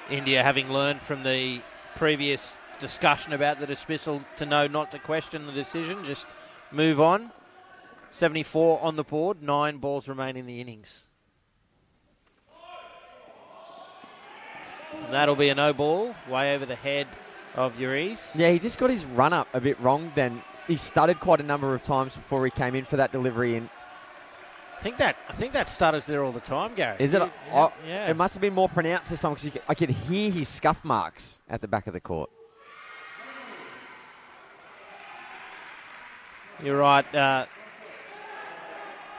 S1: India, having learned from the previous discussion about the dismissal, to know not to question the decision, just move on. 74 on the board, 9 balls remain in the innings. And that'll be a no ball, way over the head of Uriz.
S7: Yeah, he just got his run up a bit wrong then. He stuttered quite a number of times before he came in for that delivery. And
S1: I think that stutters there all the time, Gary.
S7: is it?
S1: Yeah.
S7: It must have been more pronounced this time because I could hear his scuff marks at the back of the court.
S1: You're right. The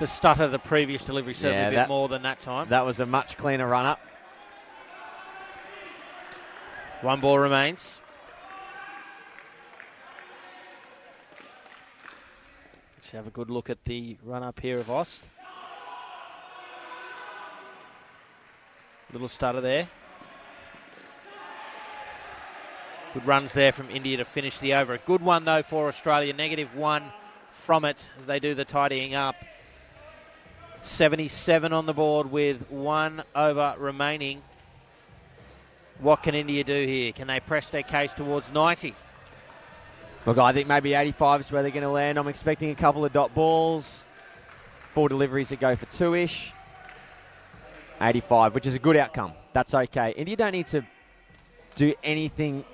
S1: stutter, the previous delivery, certainly a bit more than that time.
S7: That was a much cleaner run up.
S1: 1 ball remains. Let's have a good look at the run up here of Ost. Little stutter there. Good runs there from India to finish the over. A good one though for Australia. -1 from it as they do the tidying up. 77 on the board with 1 over remaining. What can India do here? Can they press their case towards 90?
S7: Look, I think maybe 85 is where they're going to land. I'm expecting a couple of dot balls. 4 deliveries that go for 2-ish. 85, which is a good outcome. That's okay. India don't need to do anything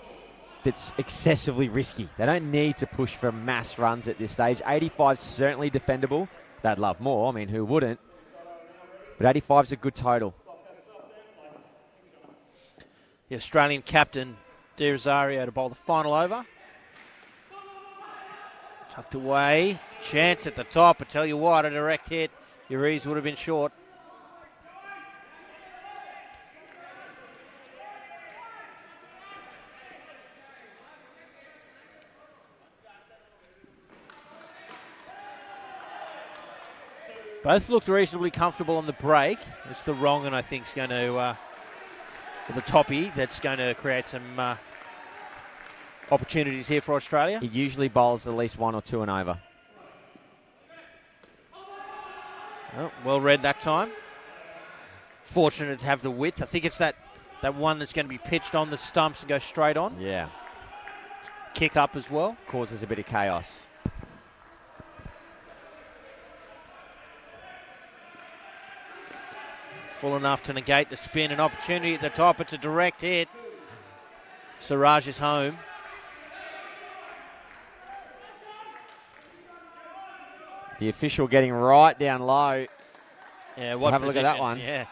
S7: that's excessively risky. They don't need to push for mass runs at this stage. 85 is certainly defendable. They'd love more. I mean, who wouldn't? But 85 is a good total.
S1: The Australian captain, De Rosario, to bowl the final over. Tucked away. Chance at the top. I tell you what, a direct hit. Uriz would have been short. Both looked reasonably comfortable on the break. It's the wrong, and I think is going to, the toppy, that's going to create some opportunities here for Australia.
S7: He usually bowls at least 1 or 2 and over.
S1: Oh, well read that time. Fortunate to have the width. I think it's that one that's going to be pitched on the stumps and go straight on.
S7: Yeah.
S1: Kick up as well.
S7: Causes a bit of chaos.
S1: Full enough to negate the spin. An opportunity at the top. It's a direct hit. Siraj is home.
S7: The official getting right down low.
S1: Yeah,
S7: what have a look at that one.
S1: Yeah.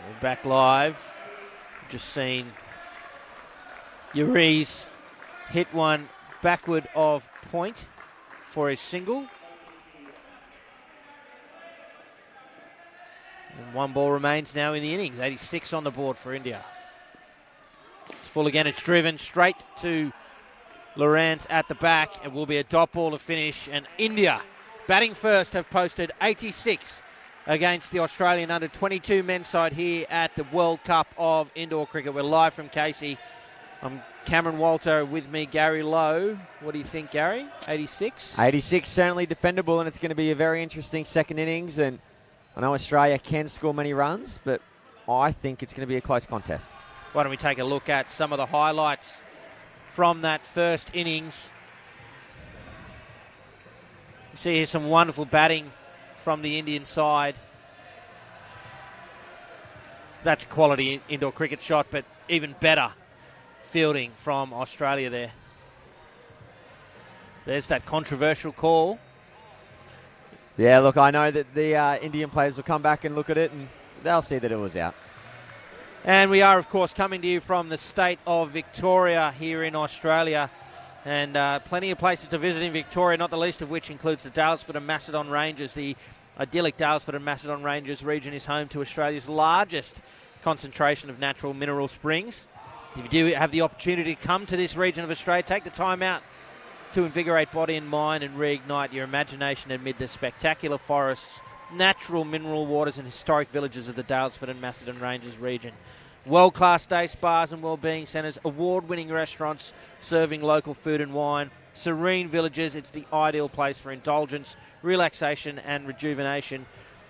S1: We're back live. Just seen Uriz hit one backward of point for his single. And 1 ball remains now in the innings. 86 on the board for India. It's full again. It's driven straight to Lawrence at the back. It will be a dot ball to finish. And India, batting first, have posted 86 against the Australian under-22 men's side here at the World Cup of Indoor Cricket. We're live from Casey. I'm Cameron Walter, with me, Gary Lowe. What do you think, Gary? 86?
S7: 86, certainly defendable, and it's going to be a very interesting second innings. And I know Australia can score many runs, but I think it's going to be a close contest.
S1: Why don't we take a look at some of the highlights from that first innings. You see here some wonderful batting from the Indian side. That's a quality indoor cricket shot, but even better fielding from Australia there. There's that controversial call.
S7: Yeah, look, I know that the Indian players will come back and look at it, and they'll see that it was out.
S1: And we are, of course, coming to you from the state of Victoria here in Australia. And plenty of places to visit in Victoria, not the least of which includes the Daylesford and Macedon Ranges. The idyllic Daylesford and Macedon Ranges region is home to Australia's largest concentration of natural mineral springs. If you do have the opportunity to come to this region of Australia, take the time out to invigorate body and mind and reignite your imagination amid the spectacular forests, natural mineral waters and historic villages of the Daylesford and Macedon Ranges region. World-class day spas and wellbeing centres, award-winning restaurants serving local food and wine, serene villages. It's the ideal place for indulgence, relaxation and rejuvenation.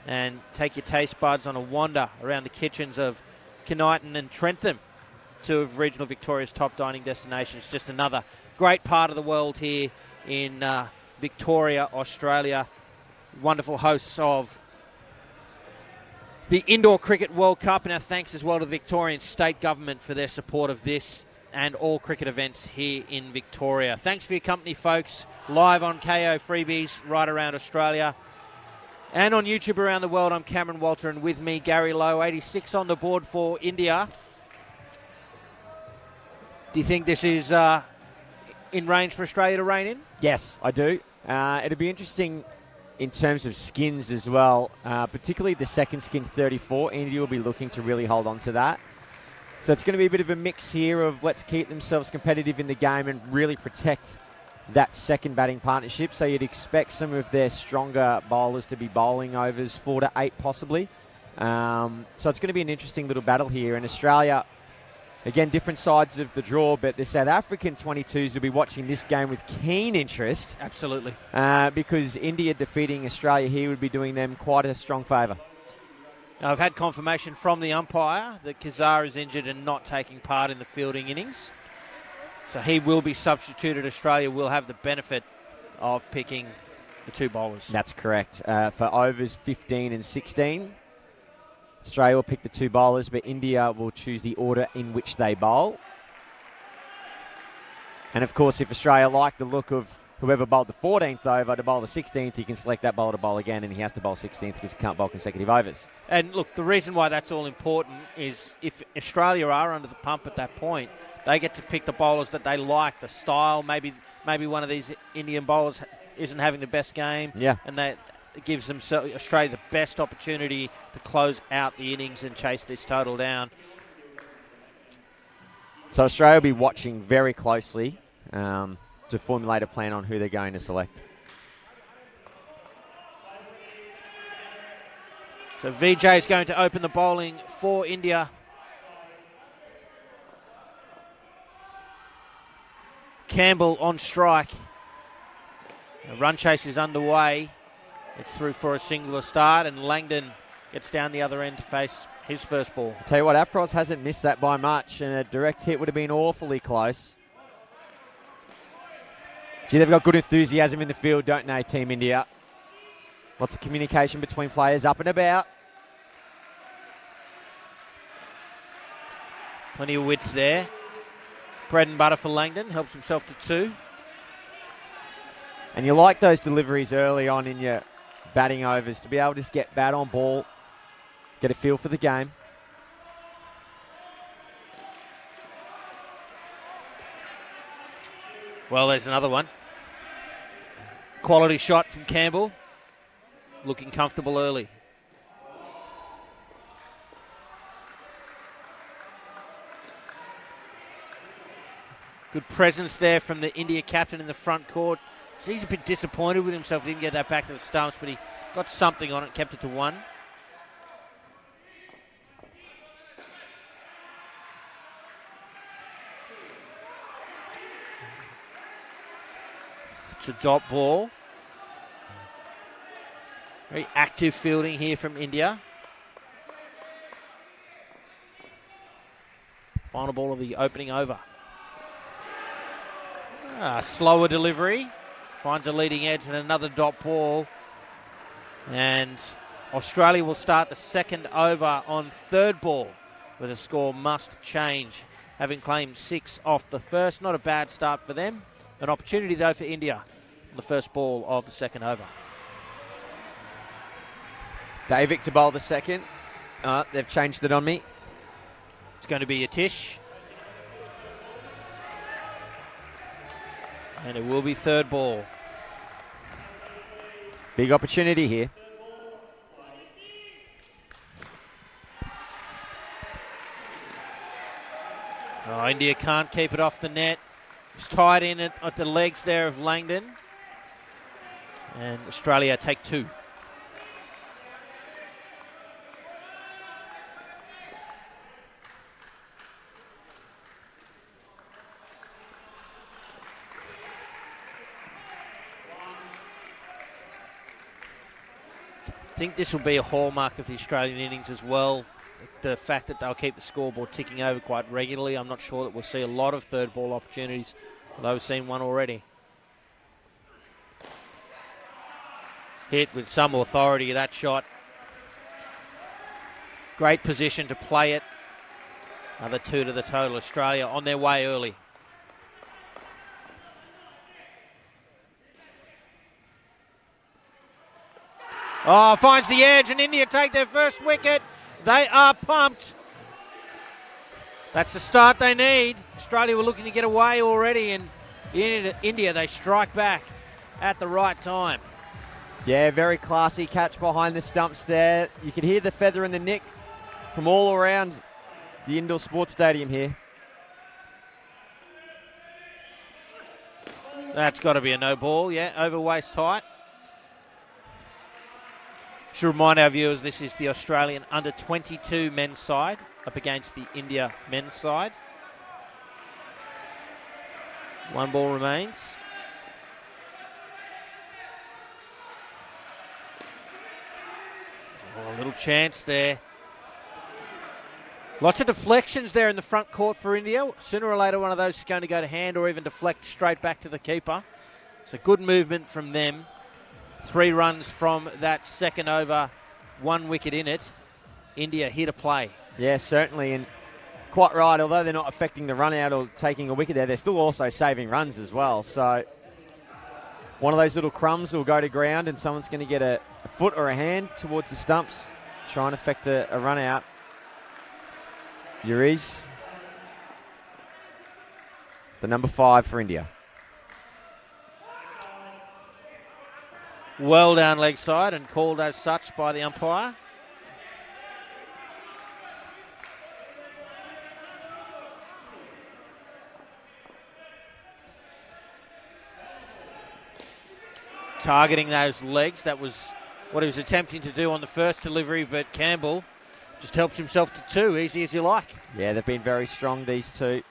S1: And take your taste buds on a wander around the kitchens of Knighton and Trentham, two of regional Victoria's top dining destinations. Just another great part of the world here in Victoria, Australia. Wonderful hosts of the Indoor Cricket World Cup, and our thanks as well to the Victorian State Government for their support of this and all cricket events here in Victoria. Thanks for your company, folks. Live on KO Freebies right around Australia and on YouTube around the world. I'm Cameron Walter, and with me, Gary Lowe. 86 on the board for India. Do you think this is in range for Australia to rein in?
S7: Yes, I do. It'll be interesting in terms of skins as well, particularly the second skin 34. India will be looking to really hold on to that. So it's going to be a bit of a mix here of let's keep themselves competitive in the game and really protect that second batting partnership. So you'd expect some of their stronger bowlers to be bowling overs 4 to 8 possibly. So it's going to be an interesting little battle here. And Australia, again, different sides of the draw, but the South African 22s will be watching this game with keen interest.
S1: Absolutely.
S7: Because India defeating Australia here would be doing them quite a strong favour.
S1: Now, I've had confirmation from the umpire that Kazar is injured and not taking part in the fielding innings. So he will be substituted. Australia will have the benefit of picking the two bowlers.
S7: That's correct. For overs 15 and 16. Australia will pick the two bowlers, but India will choose the order in which they bowl. And, of course, if Australia like the look of whoever bowled the 14th over to bowl the 16th, he can select that bowler to bowl again, and he has to bowl 16th because he can't bowl consecutive overs. And,
S1: look, the reason why that's all important is if Australia are under the pump at that point, they get to pick the bowlers that they like, the style. Maybe one of these Indian bowlers isn't having the best game.
S7: Yeah.
S1: And that gives them Australia the best opportunity to close out the innings and chase this total down.
S7: So Australia will be watching very closely to formulate a plan on who they're going to select.
S1: So Vijay is going to open the bowling for India. Campbell on strike. The run chase is underway. It's through for a singular start, and Langdon gets down the other end to face his first ball.
S7: I'll tell you what, Afros hasn't missed that by much, and a direct hit would have been awfully close. Gee, they've got good enthusiasm in the field, don't they, Team India? Lots of communication between players up and about.
S1: Plenty of width there. Bread and butter for Langdon, helps himself to 2.
S7: And you like those deliveries early on in your batting overs to be able to just get bat on ball, get a feel for the game.
S1: Well, there's another one. Quality shot from Campbell. Looking comfortable early. Good presence there from the India captain in the front court. So he's a bit disappointed with himself. He didn't get that back to the stumps, but he got something on it, kept it to 1. It's a dot ball. Very active fielding here from India. Final ball of the opening over. Slower delivery. Finds a leading edge and another dot ball. And Australia will start the second over on third ball with a score must change, having claimed 6 off the first. Not a bad start for them. An opportunity, though, for India on the first ball of the second over.
S7: Davick to bowl the second. They've changed it on me.
S1: It's going to be Atish. And it will be third ball.
S7: Big opportunity here.
S1: Oh, India can't keep it off the net. It's tied in at the legs there of Langdon. And Australia take 2. I think this will be a hallmark of the Australian innings as well. The fact that they'll keep the scoreboard ticking over quite regularly. I'm not sure that we'll see a lot of third ball opportunities, although we've seen one already. Hit with some authority, that shot. Great position to play it. Another 2 to the total. Australia on their way early. Oh, finds the edge, and India take their first wicket. They are pumped. That's the start they need. Australia were looking to get away already, and India, they strike back at the right time.
S7: Yeah, very classy catch behind the stumps there. You could hear the feather and the nick from all around the indoor sports stadium here.
S1: That's got to be a no ball, yeah, over waist height. Should remind our viewers this is the Australian under-22 men's side up against the India men's side. 1 ball remains. Oh, a little chance there. Lots of deflections there in the front court for India. Sooner or later one of those is going to go to hand or even deflect straight back to the keeper. It's a good movement from them. 3 runs from that second over, 1 wicket in it. India here to play.
S7: Yeah, certainly, and quite right. Although they're not affecting the run out or taking a wicket there, they're still also saving runs as well. So one of those little crumbs will go to ground and someone's going to get a foot or a hand towards the stumps, try and affect a run out. Uriz, the number 5 for India.
S1: Well down leg side and called as such by the umpire. Targeting those legs. That was what he was attempting to do on the first delivery, but Campbell just helps himself to 2, easy as you like.
S7: Yeah, they've been very strong, these two.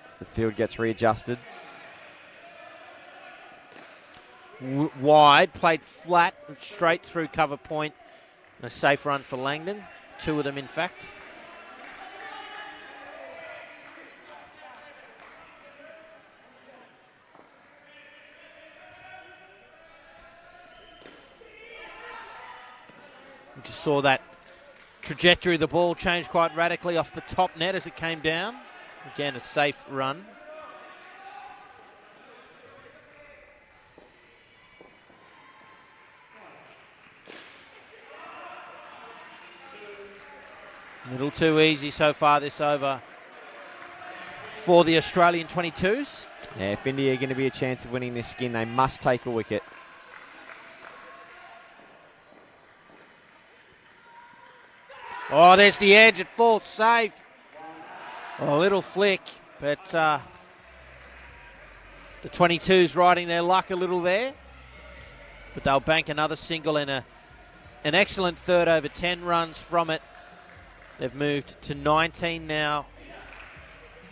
S7: As the field gets readjusted.
S1: Wide, played flat, straight through cover point. And a safe run for Langdon. 2 of them, in fact. We just saw that trajectory of the ball change quite radically off the top net as it came down. Again, a safe run. A little too easy so far this over for the Australian 22s.
S7: Yeah, if India are going to be a chance of winning this skin, they must take a wicket.
S1: Oh, there's the edge. It falls safe. Oh, a little flick, but the 22s riding their luck a little there. But they'll bank another single and an excellent third over, 10 runs from it. They've moved to 19 now.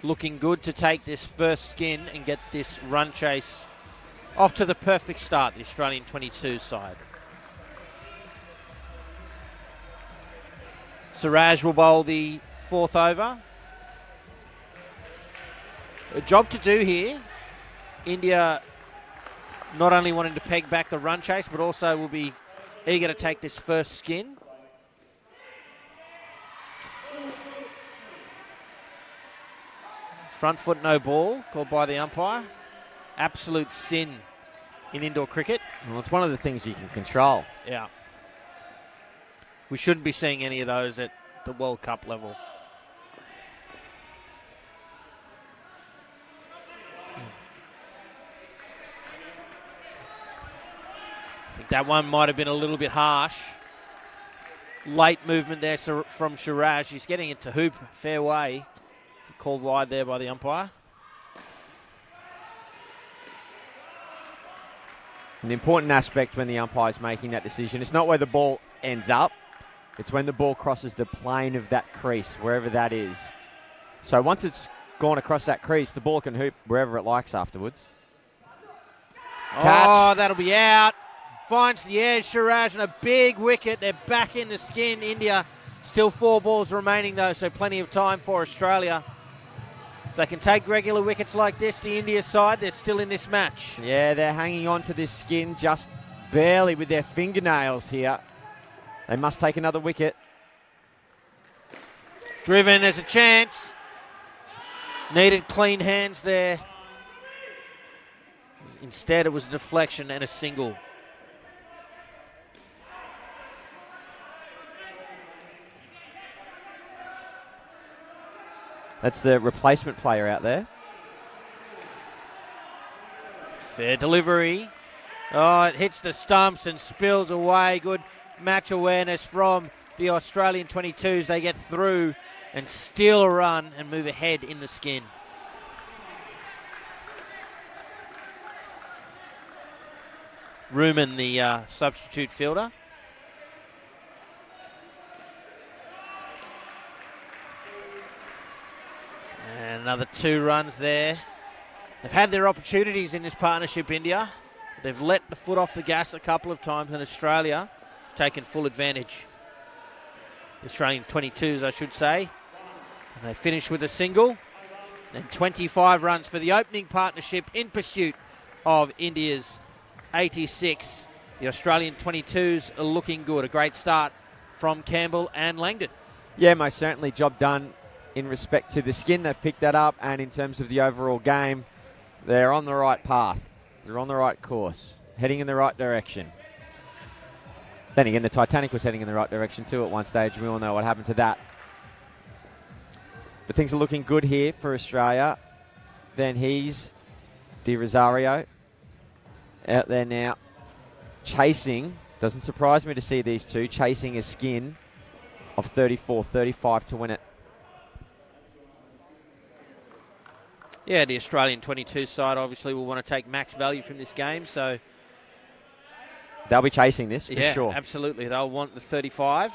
S1: Looking good to take this first skin and get this run chase off to the perfect start, the Australian 22 side. Siraj will bowl the 4th over. A job to do here. India not only wanting to peg back the run chase, but also will be eager to take this first skin. Front foot no ball, called by the umpire. Absolute sin in indoor cricket.
S7: Well, it's one of the things you can control.
S1: Yeah. We shouldn't be seeing any of those at the World Cup level. I think that one might have been a little bit harsh. Late movement there from Siraj. He's getting it to hoop, fair way. Called wide there by the umpire.
S7: An important aspect when the umpire's making that decision, it's not where the ball ends up, it's when the ball crosses the plane of that crease, wherever that is. So once it's gone across that crease, the ball can hoop wherever it likes afterwards. Catch.
S1: Oh, that'll be out. Finds the edge, Siraj, and a big wicket. They're back in the skin, India. Still 4 balls remaining, though, so plenty of time for Australia. If they can take regular wickets like this, the India side, they're still in this match.
S7: Yeah, they're hanging on to this skin just barely with their fingernails here. They must take another wicket.
S1: Driven, there's a chance. Needed clean hands there. Instead, it was a deflection and a single.
S7: That's the replacement player out there.
S1: Fair delivery. Oh, it hits the stumps and spills away. Good match awareness from the Australian 22s. They get through and steal a run and move ahead in the skin. Ruman, the substitute fielder. And another 2 runs there. They've had their opportunities in this partnership, India. They've let the foot off the gas a couple of times, and Australia taken full advantage. The Australian 22s, I should say. And they finish with a single. And 25 runs for the opening partnership in pursuit of India's 86. The Australian 22s are looking good. A great start from Campbell and Langdon.
S7: Yeah, most certainly. Job done in respect to the skin. They've picked that up, and in terms of the overall game, they're on the right path. They're on the right course, heading in the right direction. Then again, the Titanic was heading in the right direction too at one stage. We all know what happened to that. But things are looking good here for Australia. Van Hees, De Rosario out there now chasing. Doesn't surprise me to see these two chasing a skin of 34-35 to win it.
S1: Yeah, the Australian 22 side obviously will want to take max value from this game, so
S7: they'll be chasing this for
S1: yeah,
S7: sure.
S1: Absolutely. They'll want the 35.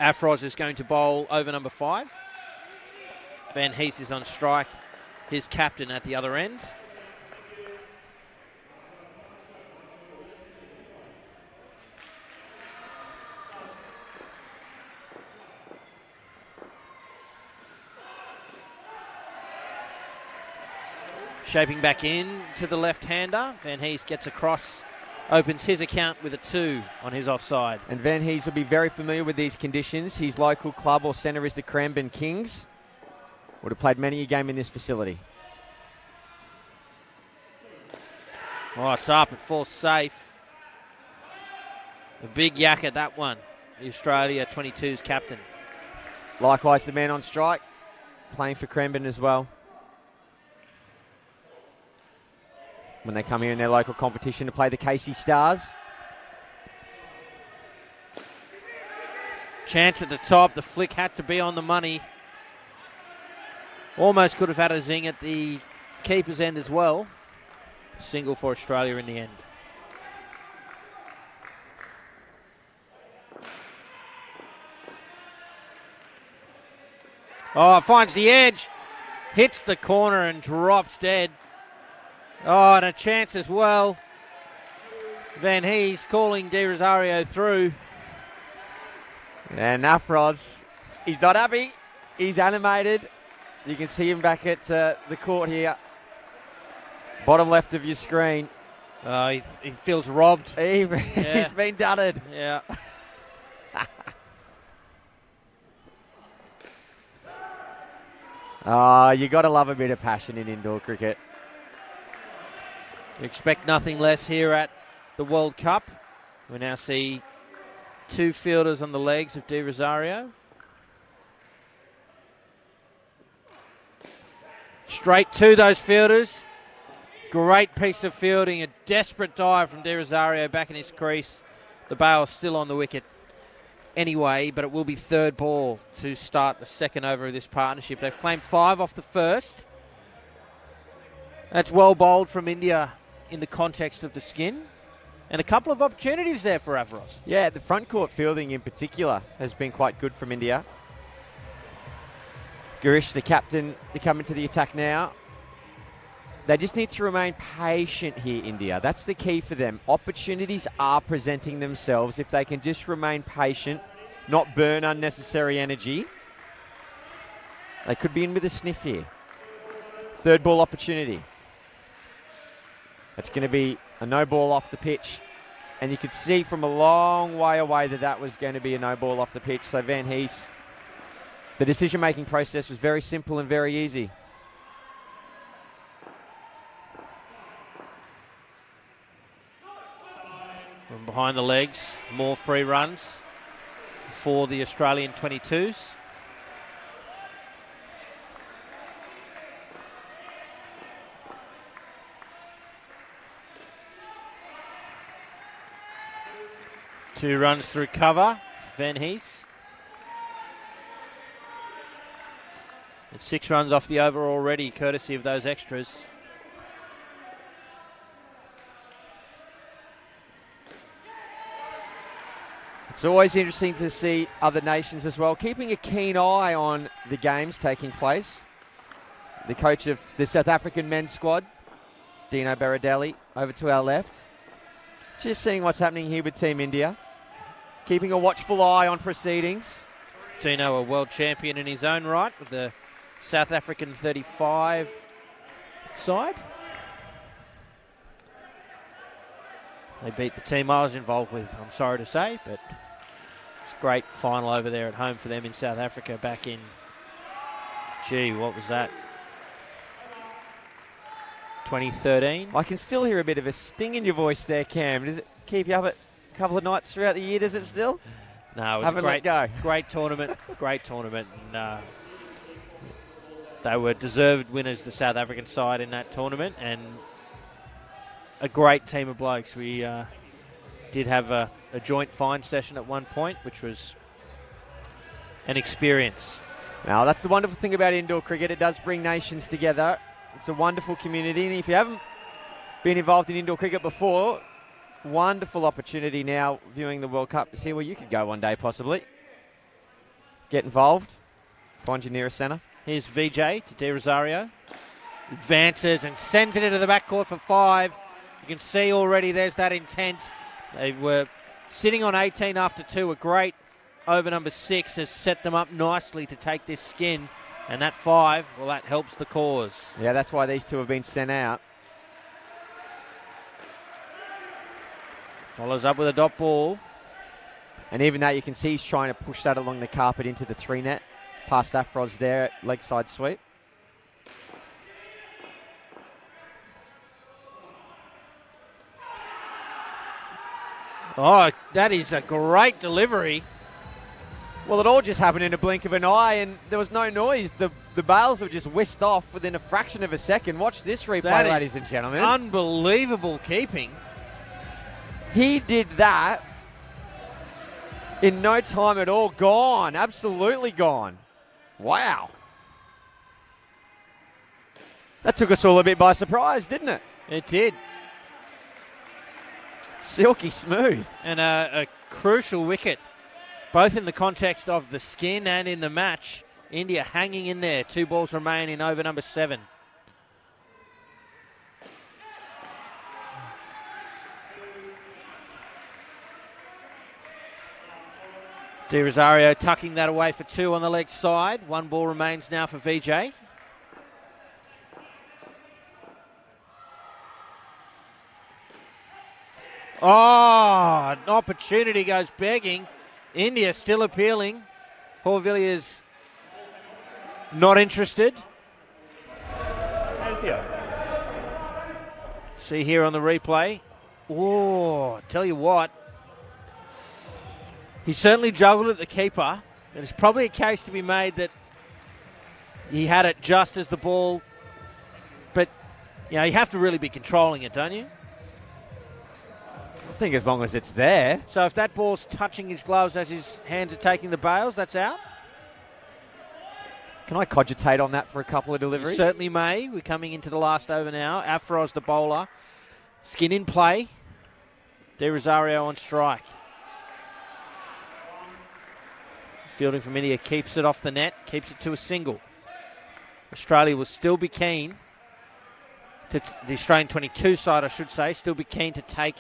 S1: Afroz is going to bowl over number 5. Van Hees is on strike, his captain at the other end. Shaping back in to the left-hander. Van Hees gets across, opens his account with a 2 on his offside.
S7: And Van Hees will be very familiar with these conditions. His local club or centre is the Cranbourne Kings. Would have played many a game in this facility.
S1: Oh, it's up. It falls safe. A big yak at that one. The Australia 22's captain.
S7: Likewise, the man on strike, playing for Cranbourne as well. When they come here in their local competition to play the Casey Stars.
S1: Chance at the top. The flick had to be on the money. Almost could have had a zing at the keeper's end as well. Single for Australia in the end. Oh, finds the edge. Hits the corner and drops dead. Oh, and a chance as well. Van Hees calling De Rosario through.
S7: And Afroz, he's not happy. He's animated. You can see him back at the court here. Bottom left of your screen.
S1: He feels robbed.
S7: He's been dudded.
S1: Yeah.
S7: You got to love a bit of passion in indoor cricket.
S1: We expect nothing less here at the World Cup. We now see 2 fielders on the legs of De Rosario. Straight to those fielders. Great piece of fielding. A desperate dive from De Rosario back in his crease. The bail's still on the wicket anyway, but it will be third ball to start the second over of this partnership. They've claimed 5 off the first. That's well bowled from India in the context of the skin. And a couple of opportunities there for Avaros.
S7: Yeah, the front court fielding in particular has been quite good from India. Girish, the captain, they're coming to the attack now. They just need to remain patient here, India. That's the key for them. Opportunities are presenting themselves. If they can just remain patient, not burn unnecessary energy, they could be in with a sniff here. Third ball opportunity. It's going to be a no ball off the pitch. And you could see from a long way away that was going to be a no ball off the pitch. So Van Hees, the decision-making process was very simple and very easy.
S1: From behind the legs, more free runs for the Australian 22s. Two runs through cover, Van Hees. And 6 runs off the over already, courtesy of those extras.
S7: It's always interesting to see other nations as well, keeping a keen eye on the games taking place. The coach of the South African men's squad, Dino Baradelli, over to our left. Just seeing what's happening here with Team India. Keeping a watchful eye on proceedings.
S1: Dino, a world champion in his own right with the South African 35 side. They beat the team I was involved with, I'm sorry to say, but it's a great final over there at home for them in South Africa back in, what was that? 2013.
S7: I can still hear a bit of a sting in your voice there, Cam. Does it keep you up a couple of nights throughout the year, does it still?
S1: No, it was
S7: Haven't let go.
S1: Great tournament, great tournament. And, they were deserved winners, the South African side, in that tournament, and a great team of blokes. We did have a joint fine session at one point, which was an experience.
S7: Now, that's the wonderful thing about indoor cricket. It does bring nations together. It's a wonderful community, and if you haven't been involved in indoor cricket before, wonderful opportunity now viewing the World Cup to see where you could go one day, possibly. Get involved. Find your nearest centre.
S1: Here's VJ to De Rosario. Advances and sends it into the backcourt for 5. You can see already there's that intent. They were sitting on 18 after 2. A great over number 6 has set them up nicely to take this skin. And that 5, well, that helps the cause.
S7: Yeah, that's why these two have been sent out.
S1: Follows up with a dot ball.
S7: And even that, you can see he's trying to push that along the carpet into the 3 net. Past Afros there at leg side sweep.
S1: Oh, that is a great delivery.
S7: Well, it all just happened in a blink of an eye, and there was no noise. The bails were just whisked off within a fraction of a second. Watch this replay, ladies and gentlemen.
S1: Unbelievable keeping.
S7: He did that in no time at all. Gone. Absolutely gone. Wow. That took us all a bit by surprise, didn't it?
S1: It did.
S7: Silky smooth.
S1: And a crucial wicket, both in the context of the skin and in the match. India hanging in there. 2 balls remain in over number 7. De Rosario tucking that away for 2 on the leg side. 1 ball remains now for VJ. Oh, an opportunity goes begging. India still appealing. Paul Villiers not interested. See here on the replay. Oh, tell you what. He certainly juggled at the keeper. And it's probably a case to be made that he had it just as the ball. But, you know, you have to really be controlling it, don't you?
S7: I think as long as it's there.
S1: So if that ball's touching his gloves as his hands are taking the bails, that's out?
S7: Can I cogitate on that for a couple of
S1: You
S7: deliveries?
S1: certainly may. We're coming into the last over now. Afros, the bowler. Skin in play. De Rosario on strike. Fielding from India keeps it off the net, keeps it to a single. Australia will still be keen, the Australian 22 side I should say, still be keen to take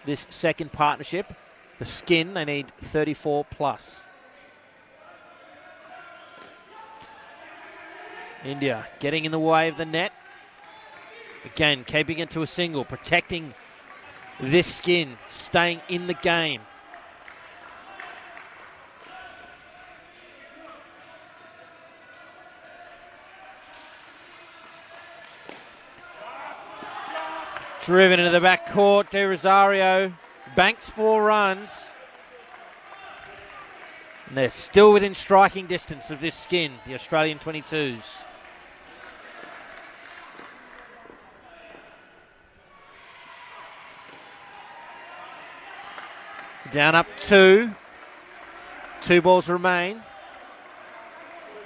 S1: this second partnership. The Skin, they need 34 plus. India getting in the way of the net. Again, keeping it to a single, protecting this Skin, staying in the game. Driven into the back court, De Rosario banks 4 runs. And they're still within striking distance of this Skin, the Australian 22s. Down up 2. 2 balls remain.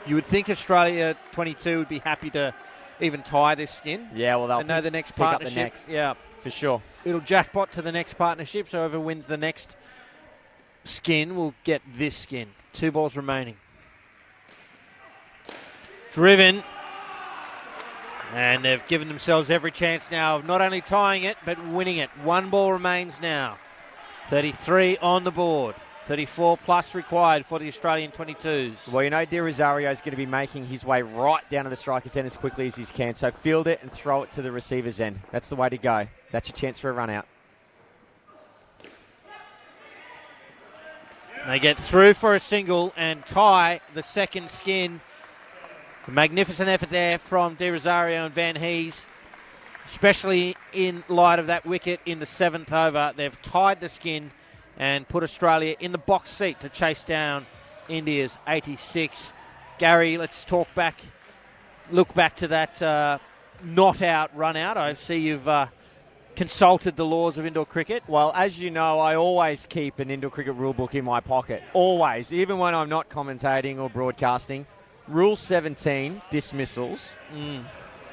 S1: You would think Australia 22 would be happy to even tie this Skin.
S7: Yeah, well, they'll
S1: They know the next
S7: pick up
S1: partnership.
S7: the next.
S1: Yeah,
S7: For sure.
S1: it'll jackpot to the next partnership. So whoever wins the next Skin will get this Skin. 2 balls remaining. Driven. And they've given themselves every chance now of not only tying it, but winning it. 1 ball remains now. 33 on the board. 34 plus required for the Australian 22s.
S7: Well, you know, De Rosario is going to be making his way right down to the striker's end as quickly as he can. So field it and throw it to the receiver's end. That's the way to go. That's your chance for a run out.
S1: They get through for a single and tie the second Skin. A magnificent effort there from De Rosario and Van Hees, especially in light of that wicket in the 7th over. They've tied the Skin and put Australia in the box seat to chase down India's 86. Gary, let's look back to that not out, run out. I see you've consulted the laws of indoor cricket.
S7: Well, as you know, I always keep an indoor cricket rule book in my pocket. Always, even when I'm not commentating or broadcasting. Rule 17, dismissals.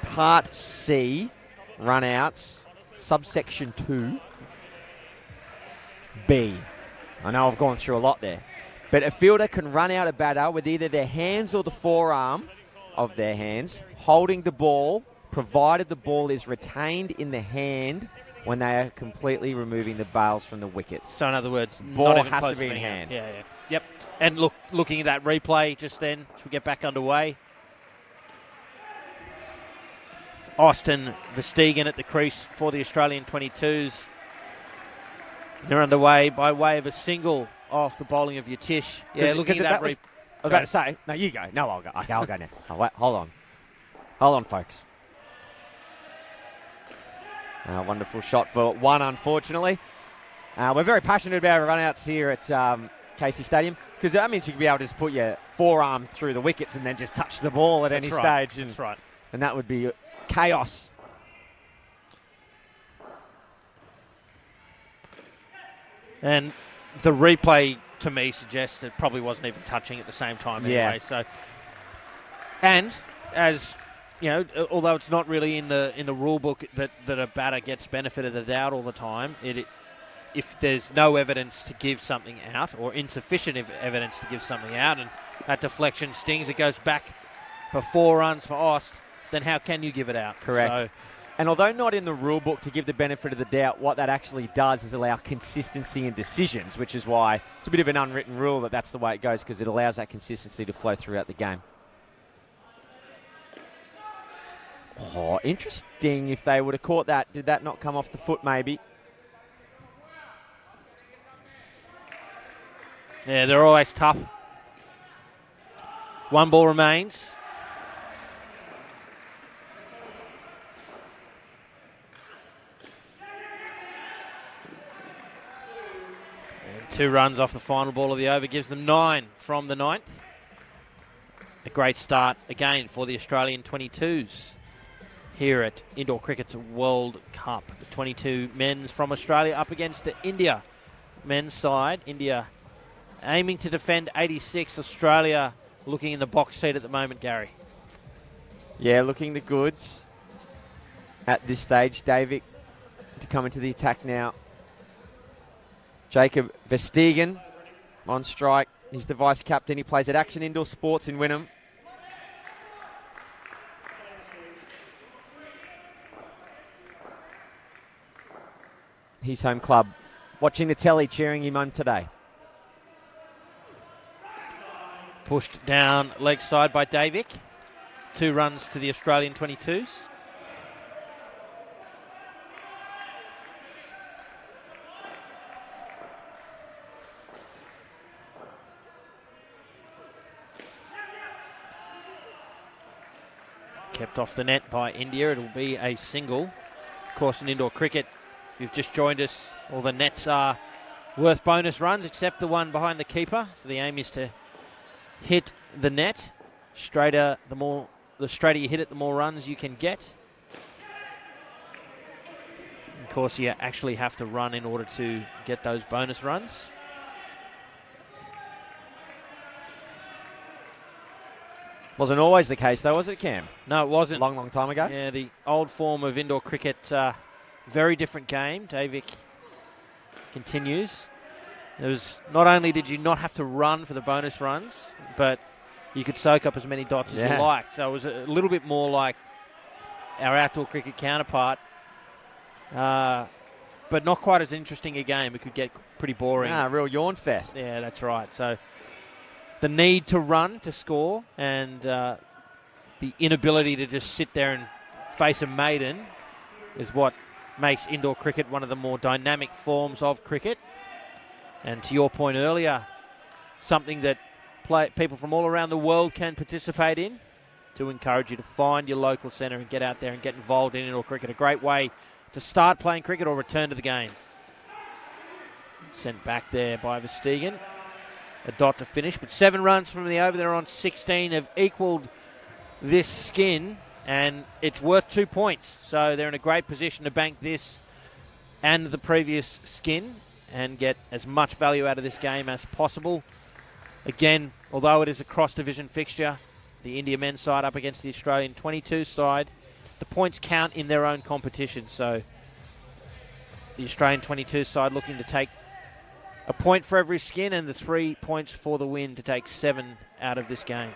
S7: Part C, run-outs. Subsection 2. B. I know I've gone through a lot there. But a fielder can run out a batter with either their hands or the forearm of their hands, holding the ball, provided the ball is retained in the hand when they are completely removing the bails from the wickets.
S1: So in other words,
S7: Ball
S1: not even
S7: has
S1: close
S7: to be in
S1: being
S7: hand.
S1: out. Yeah. Yep. And looking at that replay just then, as we get back underway. Austin Verstegen at the crease for the Australian 22s. They're underway by way of a single off the bowling of Yatish. Yeah, looking at that.
S7: I was about to say, no, you go. No, I'll go. Okay, I'll go next. Oh, wait, hold on, folks. Wonderful shot for 1, unfortunately. We're very passionate about run-outs here at Casey Stadium because that means you can be able to just put your forearm through the wickets and then just touch the ball at any stage. And,
S1: That's right.
S7: And that would be chaos.
S1: And the replay, to me, suggests it probably wasn't even touching at the same time anyway.
S7: Yeah.
S1: So, and as you know, although it's not really in the rule book that a batter gets benefit of the doubt all the time, if there's no evidence to give something out or insufficient evidence to give something out, and that deflection stings, it goes back for 4 runs for Aust, then how can you give it out?
S7: Correct.
S1: So,
S7: and although not in the rule book to give the benefit of the doubt, what that actually does is allow consistency in decisions, which is why it's a bit of an unwritten rule that that's the way it goes, because it allows that consistency to flow throughout the game. Oh, interesting if they would have caught that. Did that not come off the foot maybe?
S1: yeah, they're always tough. 1 ball remains. 2 runs off the final ball of the over gives them 9 from the 9th. A great start again for the Australian 22s here at Indoor Cricket's World Cup. The 22 men's from Australia up against the India men's side. India aiming to defend 86. Australia looking in the box seat at the moment, Gary.
S7: Yeah, looking the goods at this stage. Davic to come into the attack now. Jacob Verstegen on strike. He's the vice captain. He plays at Action Indoor Sports in Wynnum. His home club watching the telly, cheering him on today.
S1: Pushed down leg side by Davic. 2 runs to the Australian 22s. Kept off the net by India. It'll be a single. Of course, in indoor cricket, if you've just joined us, all the nets are worth bonus runs except the one behind the keeper. So the aim is to hit the net. The straighter you hit it, the more runs you can get. Of course, you actually have to run in order to get those bonus runs.
S7: Wasn't always the case, though, was it, Cam?
S1: No, it wasn't.
S7: Long, long time ago.
S1: Yeah, the old form of indoor cricket, very different game. Davic continues. There was, not only did you not have to run for the bonus runs, but you could soak up as many dots as you liked. So it was a little bit more like our outdoor cricket counterpart, but not quite as interesting a game. It could get pretty boring.
S7: Real yawn fest.
S1: Yeah, that's right. So the need to run to score and the inability to just sit there and face a maiden is what makes indoor cricket one of the more dynamic forms of cricket. And to your point earlier, something that people from all around the world can participate in, to encourage you to find your local centre and get out there and get involved in indoor cricket. A great way to start playing cricket or return to the game. Sent back there by Verstegen. A dot to finish, but 7 runs from the over. They're on 16, have equalled this skin, and it's worth 2 points. So they're in a great position to bank this and the previous skin and get as much value out of this game as possible. Again, although it is a cross-division fixture, the India men's side up against the Australian 22 side, the points count in their own competition. So the Australian 22 side looking to take a point for every skin and the 3 points for the win to take 7 out of this game.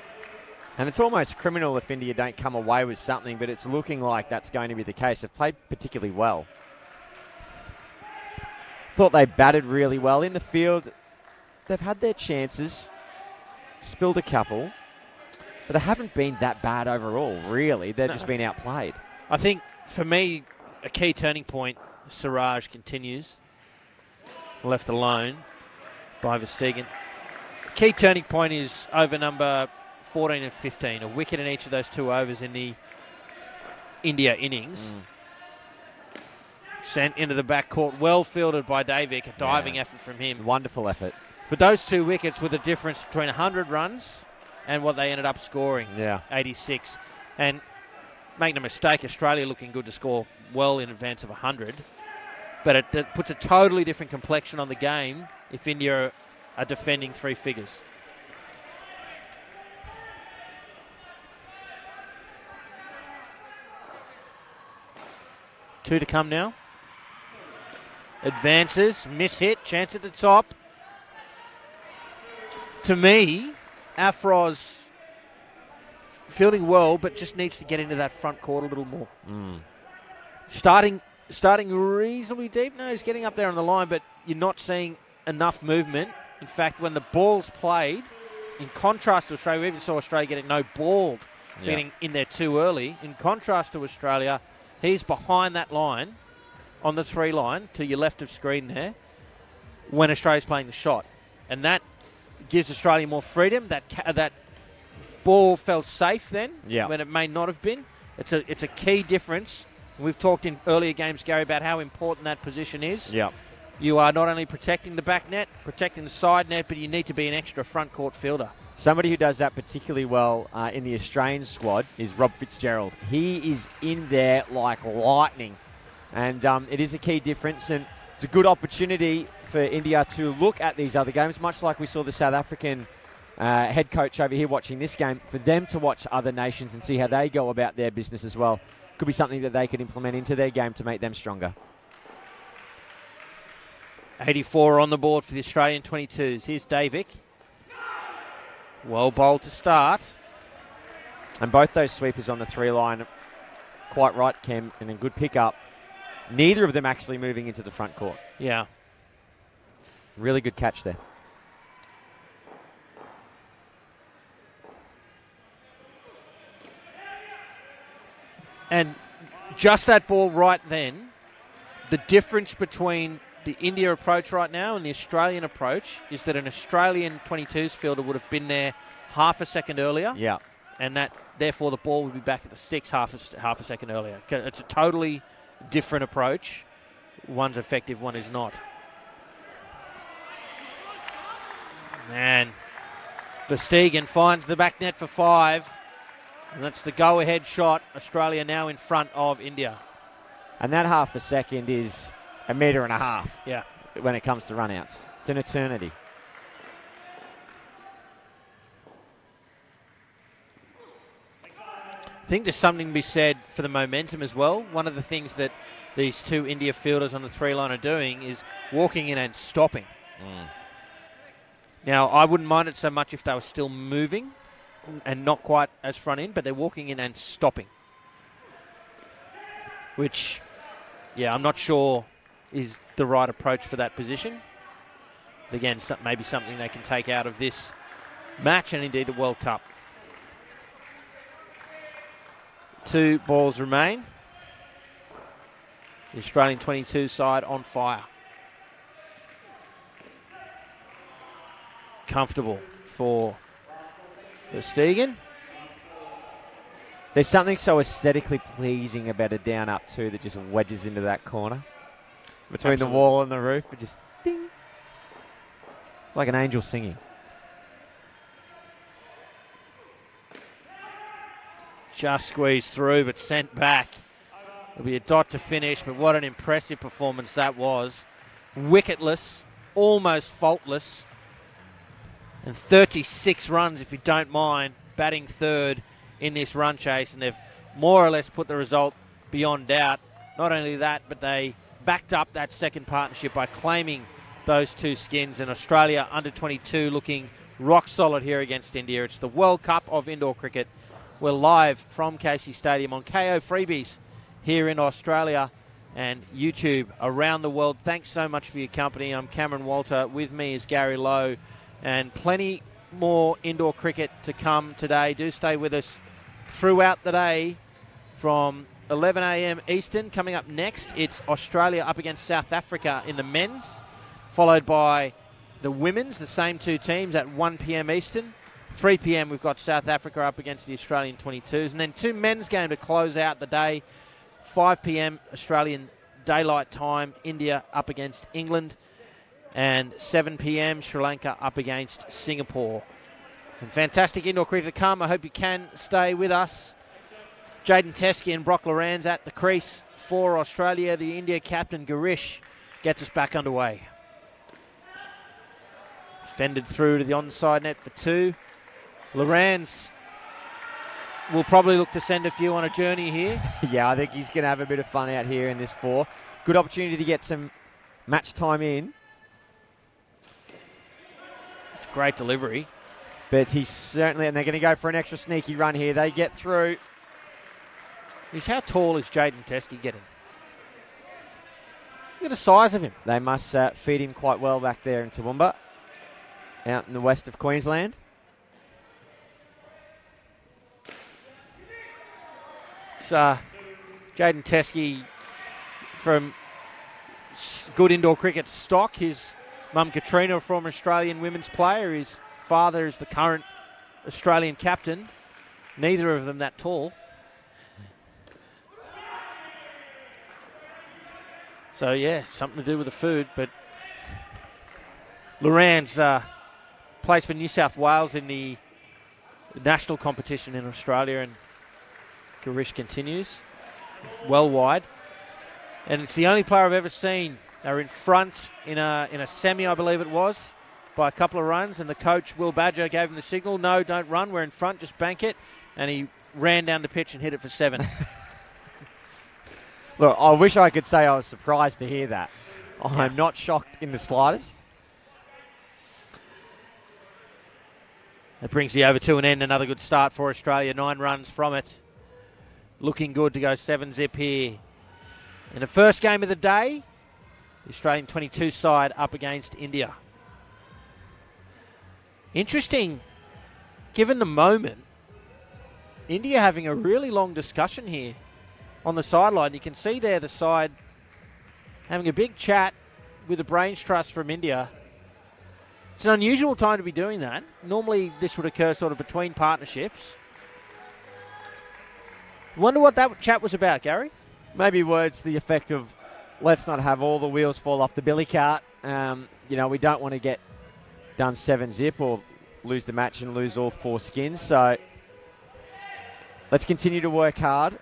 S7: And it's almost criminal if India don't come away with something, but it's looking like that's going to be the case. They've played particularly well. Thought they batted really well in the field. They've had their chances, spilled a couple, but they haven't been that bad overall, really. They've just been outplayed.
S1: I think, for me, a key turning point, Siraj continues, left alone by Verstegen. The key turning point is over number 14 and 15, a wicket in each of those 2 overs in the India innings. Sent into the backcourt, well fielded by Davic, a diving effort from him.
S7: Wonderful effort.
S1: But those 2 wickets were the difference between 100 runs and what they ended up scoring, 86. And make no mistake, Australia looking good to score well in advance of 100. But it puts a totally different complexion on the game if India are defending 3 figures. Two to come now. Advances, miss-hit, chance at the top. To me, Afroz fielding well, but just needs to get into that front court a little more. Starting reasonably deep. No, he's getting up there on the line, but you're not seeing enough movement. In fact, when the ball's played, in contrast to Australia, we even saw Australia getting no ball, getting in there too early. In contrast to Australia, he's behind that line, on the 3 line, to your left of screen there, when Australia's playing the shot. And that gives Australia more freedom. That ball felt safe then, when it may not have been. It's a key difference. We've talked in earlier games, Gary, about how important that position is. you are not only protecting the back net, protecting the side net, but you need to be an extra front court fielder.
S7: Somebody who does that particularly well in the Australian squad is Rob Fitzgerald. He is in there like lightning, and it is a key difference, and it's a good opportunity for India to look at these other games, much like we saw the South African head coach over here watching this game, for them to watch other nations and see how they go about their business as well. Could be something that they could implement into their game to make them stronger.
S1: 84 on the board for the Australian 22s. Here's Davick. Well bowled to start.
S7: And both those sweepers on the 3 line, quite right, Kem, and a good pickup. Neither of them actually moving into the front court.
S1: Yeah.
S7: Really good catch there.
S1: And just that ball right then, the difference between the India approach right now and the Australian approach is that an Australian 22s fielder would have been there half a second earlier.
S7: Yeah.
S1: And that, therefore, the ball would be back at the sticks half a second earlier. It's a totally different approach. One's effective, one is not. Man, Verstegen finds the back net for 5. And that's the go-ahead shot. Australia now in front of India.
S7: And that half a second is a metre and a half.
S1: Yeah.
S7: When it comes to run-outs. It's an eternity.
S1: I think there's something to be said for the momentum as well. One of the things that these two India fielders on the 3 line are doing is walking in and stopping. Now, I wouldn't mind it so much if they were still moving and not quite as front end, but they're walking in and stopping. Which, yeah, I'm not sure is the right approach for that position. But again, maybe something they can take out of this match and indeed the World Cup. 2 balls remain. The Australian 22 side on fire. Comfortable for Verstegen.
S7: There's something so aesthetically pleasing about a down up 2 that just wedges into that corner. Between the wall and the roof. It just ding. It's like an angel singing.
S1: Just squeezed through, but sent back. It'll be a dot to finish, but what an impressive performance that was. Wicketless, almost faultless. And 36 runs, if you don't mind, batting third in this run chase. And they've more or less put the result beyond doubt. Not only that, but they backed up that second partnership by claiming those 2 skins. And Australia under 22 looking rock solid here against India. It's the World Cup of indoor cricket. We're live from Casey Stadium on KO Freebies here in Australia and YouTube around the world. Thanks so much for your company. I'm Cameron Walter. With me is Gary Lowe. And plenty more indoor cricket to come today. Do stay with us throughout the day from 11 a.m. Eastern. Coming up next, it's Australia up against South Africa in the men's, followed by the women's, the same 2 teams at 1 p.m. Eastern. 3 p.m. we've got South Africa up against the Australian 22s. And then 2 men's games to close out the day. 5 p.m. Australian Daylight Time, India up against England. And 7 p.m. Sri Lanka up against Singapore. Some fantastic indoor cricket to come. I hope you can stay with us. Jaden Teskey and Brock Loranz at the crease for Australia. The India captain Girish gets us back underway. Fended through to the onside net for 2. Loranz will probably look to send a few on a journey here.
S7: Yeah, I think he's going to have a bit of fun out here in this 4. Good opportunity to get some match time in.
S1: It's a great delivery.
S7: But he's certainly, and they're going to go for an extra sneaky run here. They get through.
S1: How tall is Jaden Teskey getting? Look at the size of him.
S7: They must feed him quite well back there in Toowoomba, out in the west of Queensland.
S1: It's Jaden Teskey from good indoor cricket stock. His mum Katrina, a former Australian women's player. His father is the current Australian captain. Neither of them that tall. So, yeah, something to do with the food, but Loran's plays for New South Wales in the national competition in Australia, and Garish continues well wide. And it's the only player I've ever seen. They're in front in a semi, I believe it was, by a couple of runs, and the coach, Will Badger, gave him the signal, no, don't run, we're in front, just bank it. And he ran down the pitch and hit it for 7.
S7: Look, I wish I could say I was surprised to hear that. I'm not shocked in the slightest.
S1: That brings the over to an end. Another good start for Australia. 9 runs from it. Looking good to go 7-zip here. In the first game of the day, the Australian 22 side up against India. Interesting, given the moment, India having a really long discussion here on the sideline. You can see there the side having a big chat with the brains trust from India. It's an unusual time to be doing that. Normally this would occur sort of between partnerships. Wonder what that chat was about, Gary?
S7: Maybe words to the effect of, let's not have all the wheels fall off the billy cart. We don't want to get done 7-zip or lose the match and lose all 4 skins. So let's continue to work hard.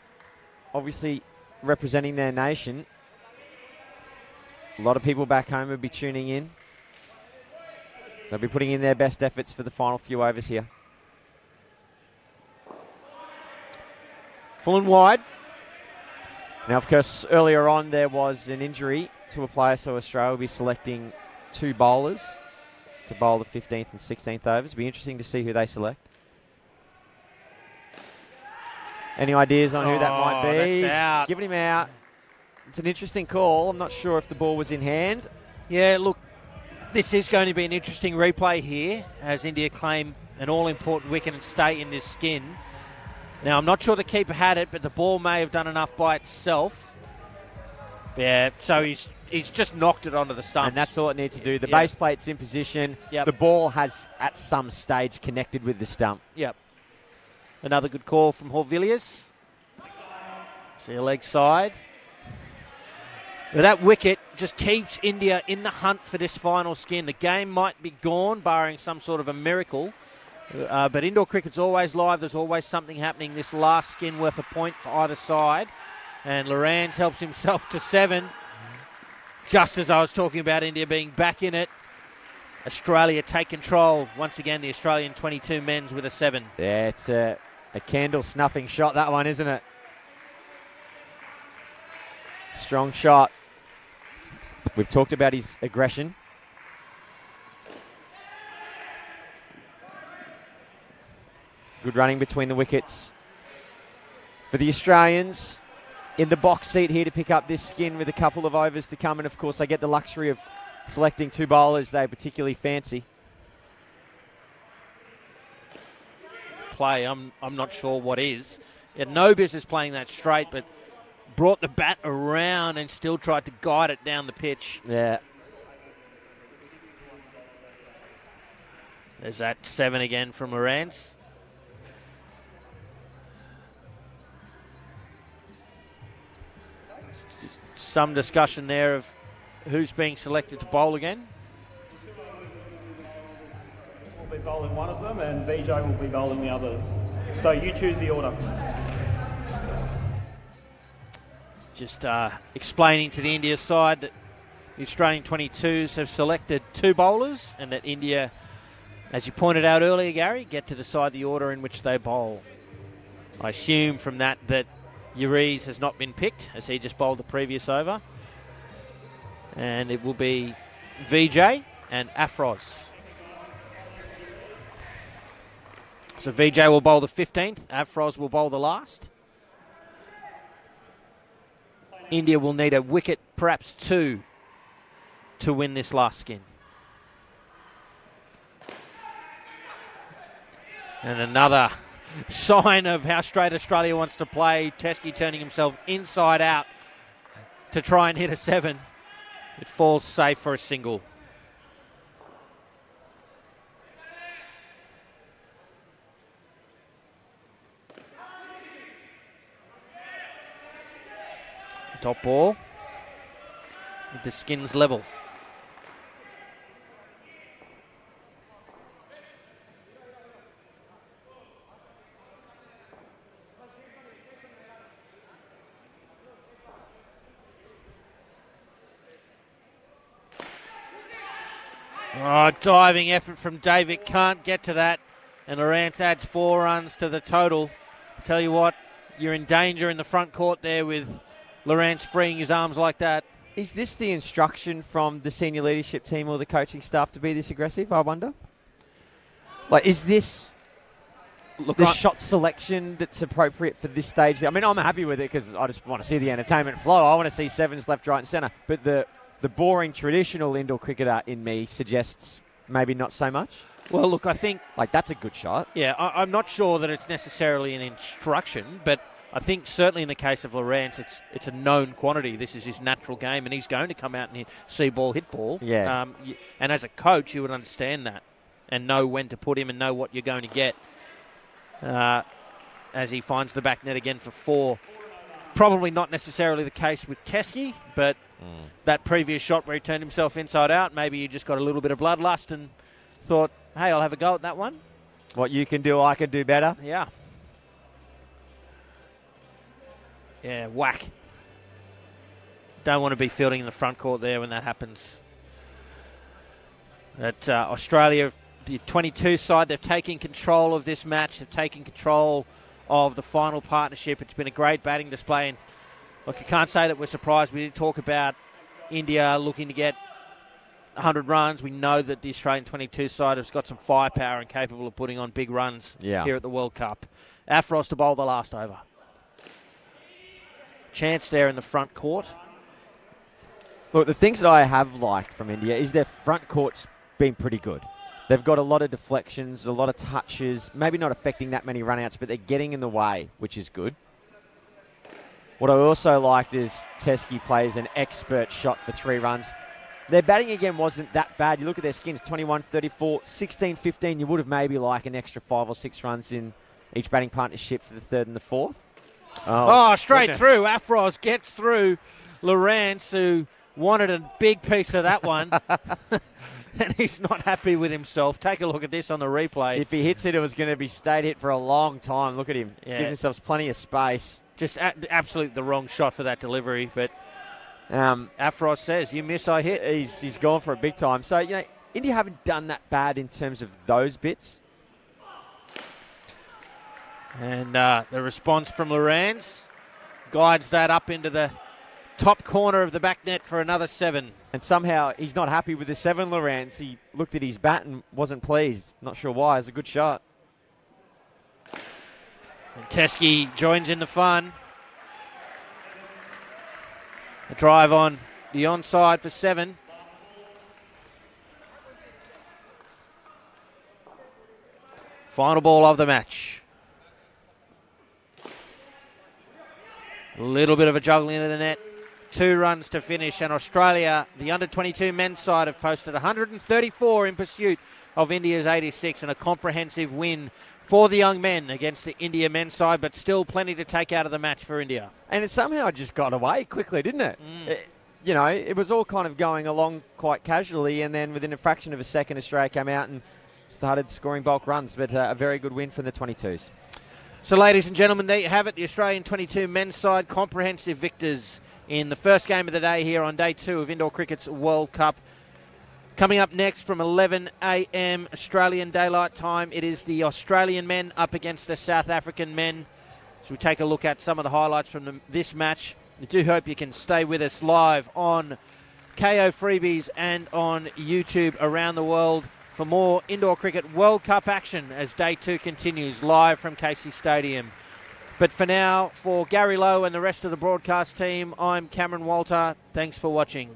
S7: Obviously representing their nation. A lot of people back home will be tuning in. They'll be putting in their best efforts for the final few overs here.
S1: Full and wide.
S7: Now, of course, earlier on there was an injury to a player, so Australia will be selecting 2 bowlers to bowl the 15th and 16th overs. It'll be interesting to see who they select. Any ideas on who that might be?
S1: That's out.
S7: Giving him out. It's an interesting call. I'm not sure if the ball was in hand.
S1: Yeah, look, this is going to be an interesting replay here as India claim an all-important wicket and stay in this skin. Now, I'm not sure the keeper had it, but the ball may have done enough by itself. Yeah, so he's just knocked it onto the stumps.
S7: And that's all it needs to do. The base plate's in position.
S1: Yep.
S7: The ball has, at some stage, connected with the stump.
S1: Yep. Another good call from Horvilius. See a leg side. But that wicket just keeps India in the hunt for this final skin. The game might be gone, barring some sort of a miracle. But indoor cricket's always live. There's always something happening. This last skin worth a point for either side. And Loran's helps himself to 7. Just as I was talking about India being back in it. Australia take control. Once again, the Australian 22 men's with a 7.
S7: Yeah, it's a candle snuffing shot, that one, isn't it? Strong shot. We've talked about his aggression. Good running between the wickets for the Australians. In the box seat here to pick up this skin with a couple of overs to come. And, of course, they get the luxury of selecting 2 bowlers they particularly fancy.
S1: Play, I'm not sure what is. He had no business playing that straight, but brought the bat around and still tried to guide it down the pitch.
S7: Yeah.
S1: There's that 7 again from Loran's. Some discussion there of who's being selected to bowl again.
S8: We'll be bowling one of them and Vijay will be bowling the others. So you choose the order.
S1: Just explaining to the India side that the Australian 22s have selected 2 bowlers and that India, as you pointed out earlier, Gary, get to decide the order in which they bowl. I assume from that Uriz has not been picked as he just bowled the previous over. And it will be Vijay and Afroz. So Vijay will bowl the 15th, Afroz will bowl the last. India will need a wicket, perhaps 2, to win this last skin. And another sign of how straight Australia wants to play. Teskey turning himself inside out to try and hit a 7. It falls safe for a single. Top ball with the skins level. Oh, diving effort from David. Can't get to that. And Lawrence adds 4 runs to the total. I tell you what, you're in danger in the front court there with Lawrence freeing his arms like that.
S7: Is this the instruction from the senior leadership team or the coaching staff to be this aggressive, I wonder? Like, is this the shot selection that's appropriate for this stage? I mean, I'm happy with it because I just want to see the entertainment flow. I want to see sevens left, right and centre. But the boring traditional indoor cricketer in me suggests maybe not so much.
S1: Well, look, I think...
S7: Like, that's a good shot.
S1: Yeah, I'm not sure that it's necessarily an instruction, but I think certainly in the case of Lawrence, it's a known quantity. This is his natural game, and he's going to come out and see ball, hit ball.
S7: Yeah.
S1: And as a coach, you would understand that and know when to put him and know what you're going to get as he finds the back net again for 4. Probably not necessarily the case with Teskey, but that previous shot where he turned himself inside out, maybe you just got a little bit of bloodlust and thought, hey, I'll have a go at that one.
S7: What you can do, I can do better.
S1: Yeah. Yeah, whack. Don't want to be fielding in the front court there when that happens. At Australia, the 22 side, they've taken control of this match. They've taken control of the final partnership. It's been a great batting display. And look, I can't say that we're surprised. We did talk about India looking to get 100 runs. We know that the Australian 22 side has got some firepower and capable of putting on big runs here at the World Cup. Afros to bowl the last over. Chance there in the front court.
S7: Look, the things that I have liked from India is their front court's been pretty good. They've got a lot of deflections, a lot of touches, maybe not affecting that many run-outs, but they're getting in the way, which is good. What I also liked is Teskey plays an expert shot for 3 runs. Their batting again wasn't that bad. You look at their skins, 21, 34, 16, 15. You would have maybe like an extra 5 or 6 runs in each batting partnership for the 3rd and the 4th.
S1: Oh, straight through. Afros gets through Lawrence, who wanted a big piece of that one. And he's not happy with himself. Take a look at this on the replay.
S7: If he hits it, it was going to be stayed hit for a long time. Look at him.
S1: Yeah.
S7: Gives himself plenty of space.
S1: Just absolutely the wrong shot for that delivery. But Afros says, you miss, I hit.
S7: He's gone for a big time. So, you know, India haven't done that bad in terms of those bits.
S1: And the response from Lawrence guides that up into the top corner of the back net for another 7.
S7: And somehow he's not happy with the 7, Lawrence. He looked at his bat and wasn't pleased. Not sure why. It's a good shot.
S1: And Teskey joins in the fun. A drive on the onside for 7. Final ball of the match. A little bit of a juggling into the net. 2 runs to finish, and Australia, the under-22 men's side, have posted 134 in pursuit of India's 86, and a comprehensive win for the young men against the India men's side, but still plenty to take out of the match for India.
S7: And it somehow just got away quickly, didn't it? You know, it was all kind of going along quite casually, and then within a fraction of a second, Australia came out and started scoring bulk runs, but a very good win from the 22s.
S1: So, ladies and gentlemen, there you have it, the Australian 22 men's side comprehensive victors in the first game of the day here on day 2 of Indoor Cricket's World Cup. Coming up next from 11 a.m. Australian Daylight Time, it is the Australian men up against the South African men. So we take a look at some of the highlights from this match. I do hope you can stay with us live on KO Freebies and on YouTube around the world for more Indoor Cricket World Cup action as day 2 continues live from Casey Stadium. But for now, for Gary Lowe and the rest of the broadcast team, I'm Cameron Walter. Thanks for watching.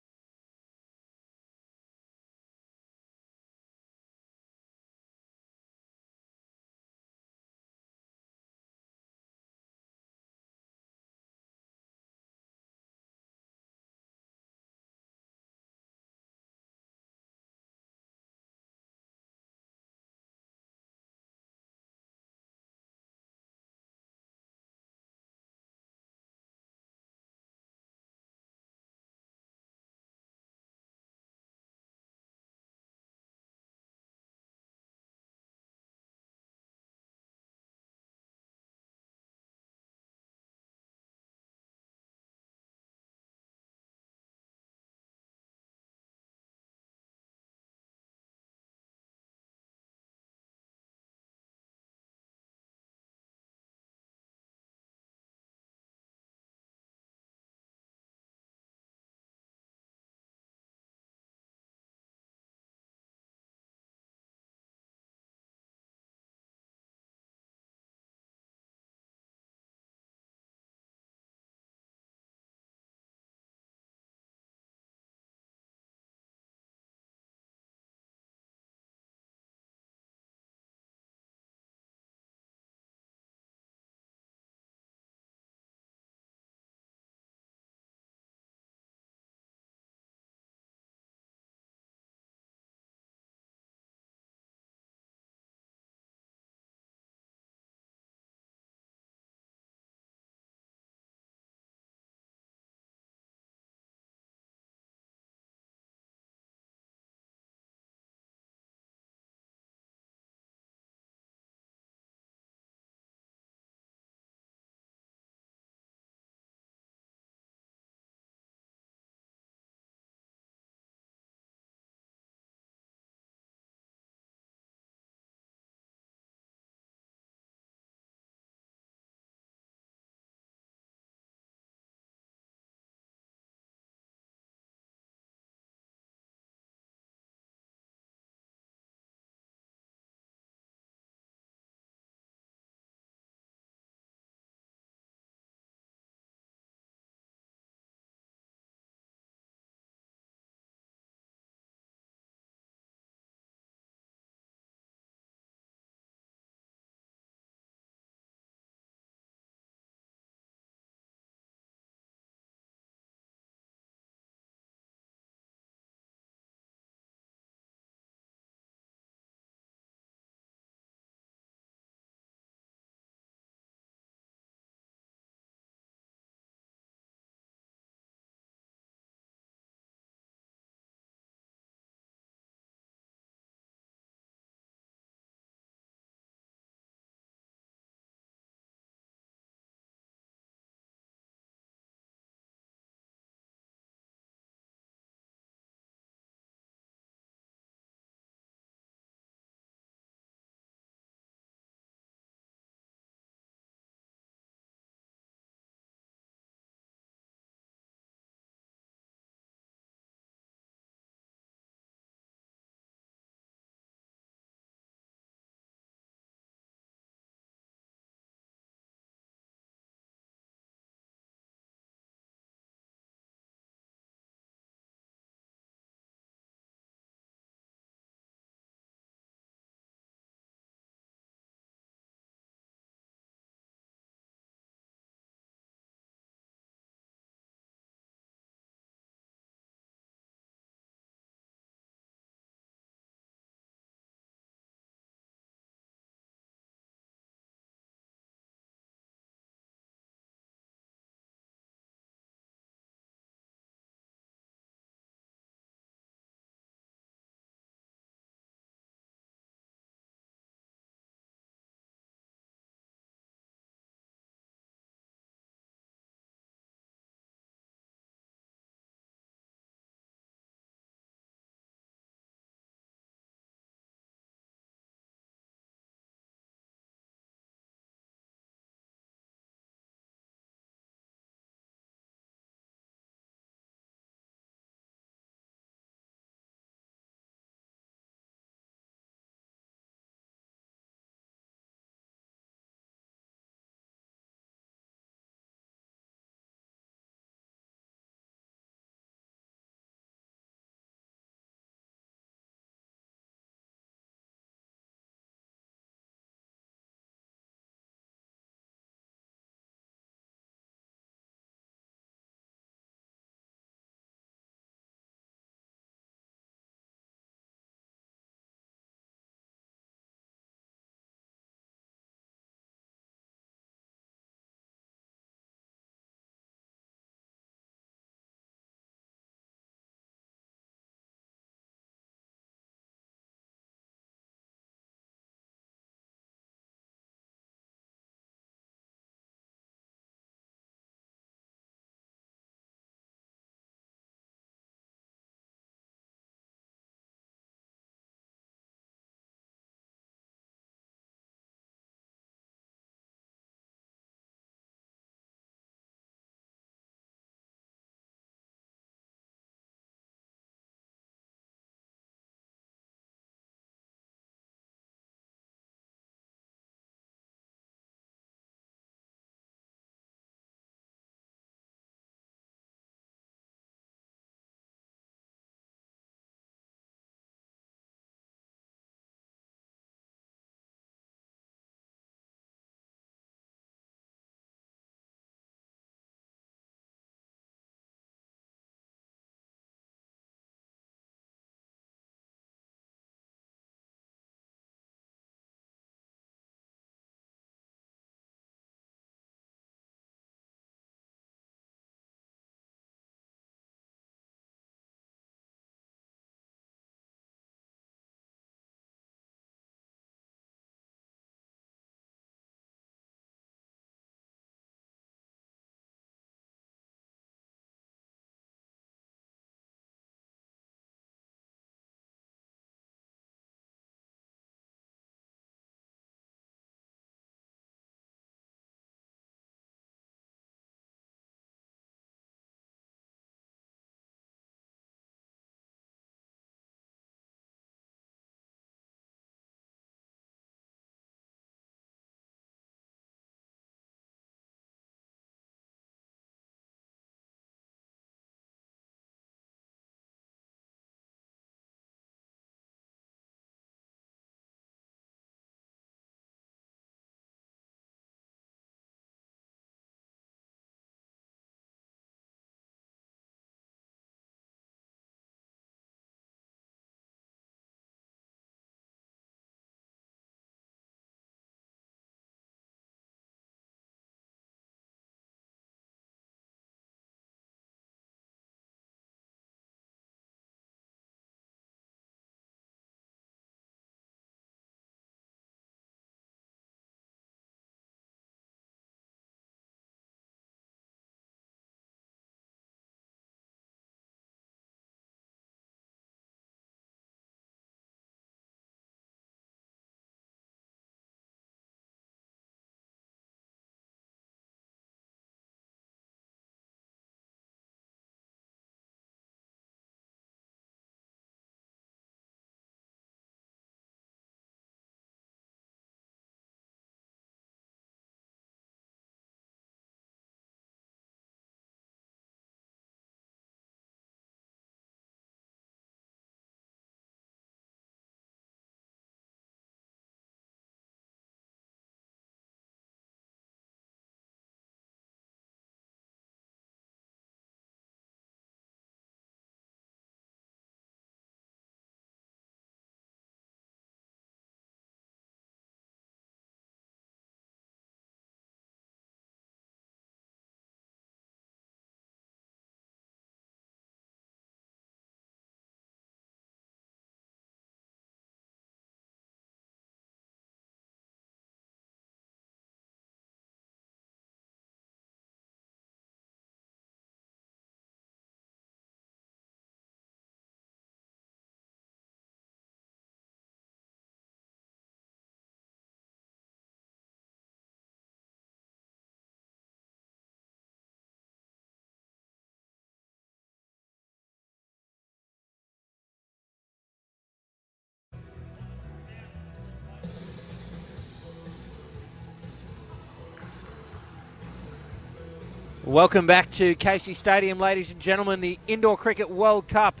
S1: Welcome back to Casey Stadium, ladies and gentlemen. The Indoor Cricket World Cup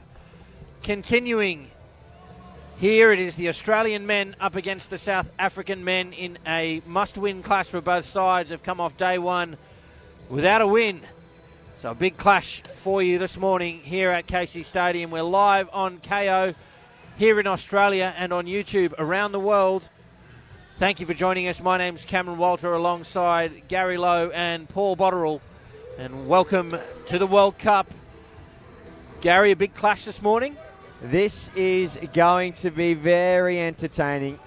S1: continuing. Here it is the Australian men up against the South African men in a must-win clash for both sides. Have come off day one without a win. So a big clash for you this morning here at Casey Stadium. We're live on KO here in Australia and on YouTube around the world. Thank you for joining us. My name's Cameron Walter alongside Gary Lowe and Paul Botterill. And welcome to the World Cup. Gary, a big clash this morning?
S7: This is going to be very entertaining.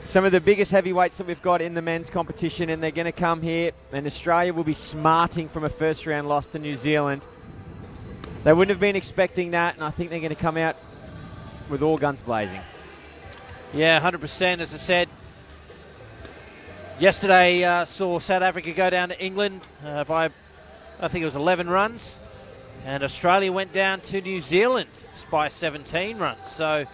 S7: Some of the biggest heavyweights that we've got in the men's competition, and they're going to come here, and Australia will be smarting from a first-round loss to New Zealand. They wouldn't have been expecting that, and I think they're going to come out with all guns blazing.
S1: Yeah, 100%, as I said. Yesterday saw South Africa go down to England by, I think it was 11 runs. And Australia went down to New Zealand by 17 runs. So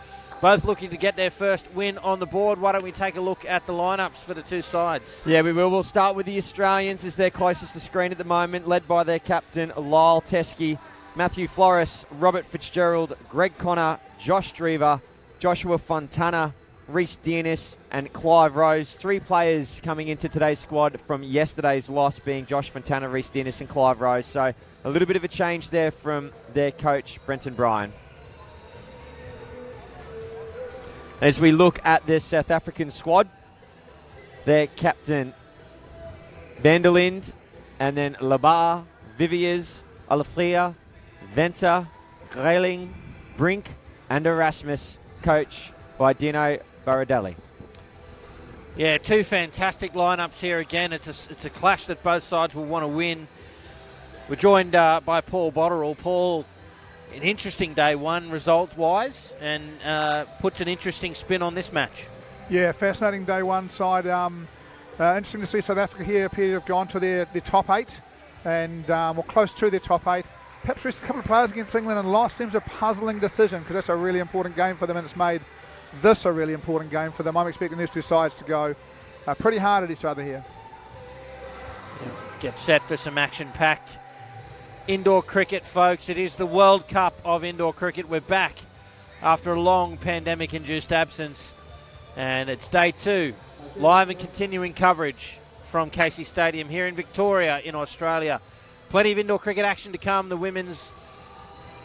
S1: both looking to get their first win on the board. Why don't we take a look at the lineups for the two sides?
S7: Yeah, we will. We'll start with the Australians as they're closest to screen at the moment, led by their captain, Lyle Teskey, Matthew Flores, Robert Fitzgerald, Greg Connor, Josh Drever, Joshua Fontana, Reece Dearness and Clive Rose. Three players coming into today's squad from yesterday's loss, being Josh Fontana, Reece Dearness and Clive Rose. So a little bit of a change there from their coach, Brenton Bryan. As we look at this South African squad, their captain, Van der Linde, and then Labar, Viviers, Alafria, Venter, Grayling, Brink and Erasmus, coach by Dino Baradelli.
S1: Yeah, two fantastic lineups here again. It's a clash that both sides will want to win. We're joined by Paul Botterill. Paul, an interesting day one result-wise, and puts an interesting spin on this match.
S9: Yeah, fascinating day one side. Interesting to see South Africa here appear to have gone to their top eight, and well, close to their top eight. Perhaps just a couple of players against England and lost. Seems a puzzling decision because that's a really important game for them, and it's made this a really important game for them. I'm expecting these two sides to go pretty hard at each other here.
S1: Get set for some action-packed indoor cricket, folks. It is the World Cup of indoor cricket. We're back after a long pandemic-induced absence, and it's day two. Live and continuing coverage from Casey Stadium here in Victoria in Australia. Plenty of indoor cricket action to come. The women's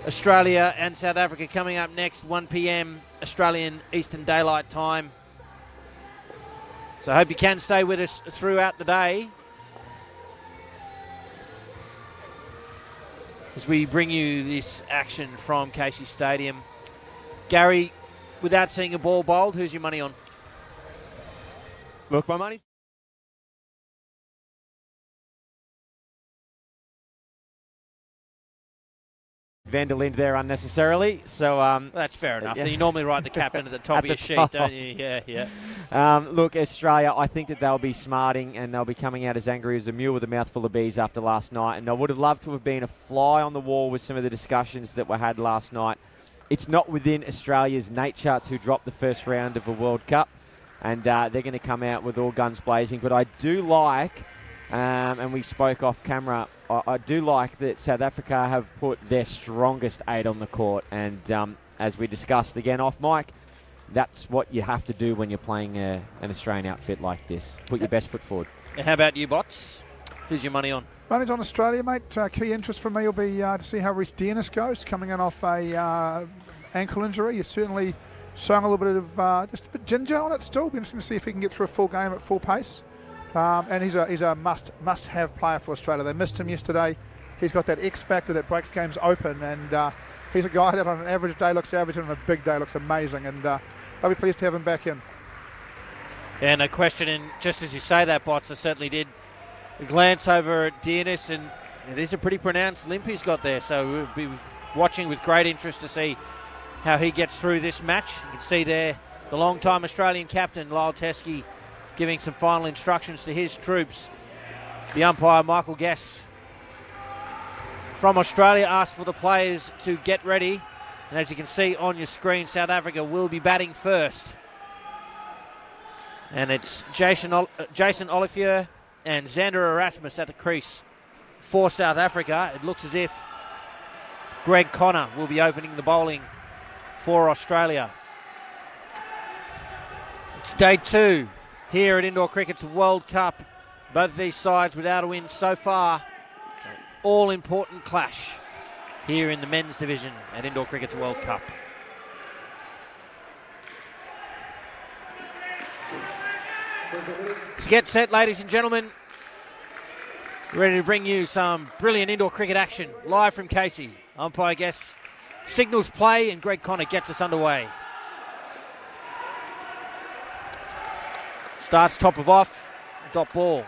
S1: Australia and South Africa coming up next, 1 p.m. Australian Eastern Daylight Time. So I hope you can stay with us throughout the day as we bring you this action from Casey Stadium. Gary, without seeing a ball bowled, who's your money on?
S7: Look, my money's Van der Linde there unnecessarily, so
S1: that's fair enough.
S7: Yeah.
S1: You normally write the captain at the top of your sheet, don't you? Yeah.
S7: Look, Australia, I think that they'll be smarting and they'll be coming out as angry as a mule with a mouthful of bees after last night. And I would have loved to have been a fly on the wall with some of the discussions that were had last night. It's not within Australia's nature to drop the first round of a World Cup, and they're going to come out with all guns blazing. But I do like, and we spoke off camera, I do like that South Africa have put their strongest 8 on the court. And as we discussed again off mic, that's what you have to do when you're playing an Australian outfit like this. Put your best foot forward.
S1: How about you, Bots? Who's your money on?
S9: Money's on Australia, mate. Key interest for me will be to see how Reece Dearness goes, coming in off a ankle injury. He's certainly showing a little bit of just a bit ginger on it still. Be interesting to see if he can get through a full game at full pace. And he's a must-have player for Australia. They missed him yesterday. He's got that X factor that breaks games open, and he's a guy that on an average day looks average and on a big day looks amazing, and they'll be pleased to have him back in.
S1: Yeah, no question, and just as you say that, Bots, I certainly did a glance over at Dearness, and it is a pretty pronounced limp he's got there, so we'll be watching with great interest to see how he gets through this match. You can see there the long-time Australian captain, Lyle Teskey, giving some final instructions to his troops. The umpire, Michael Guess, from Australia, asked for the players to get ready. And as you can see on your screen, South Africa will be batting first. And it's Jason Olivier and Xander Erasmus at the crease for South Africa. It looks as if Greg Connor will be opening the bowling for Australia. It's day 2 here at Indoor Cricket's World Cup. Both of these sides without a win so far. All-important clash here in the men's division at Indoor Cricket's World Cup. Let's get set, ladies and gentlemen. Ready to bring you some brilliant indoor cricket action live from Casey. Umpire guest signals play and Greg Connor gets us underway. Starts top of off, dot ball.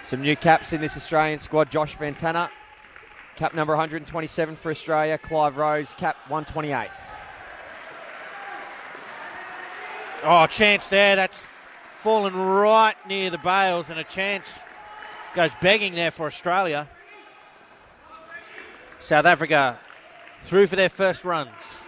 S7: Some new caps in this Australian squad. Josh Vantana, cap number 127 for Australia. Clive Rose, cap 128.
S1: Oh, chance there. That's fallen right near the bails, and a chance goes begging there for Australia. South Africa through for their first runs.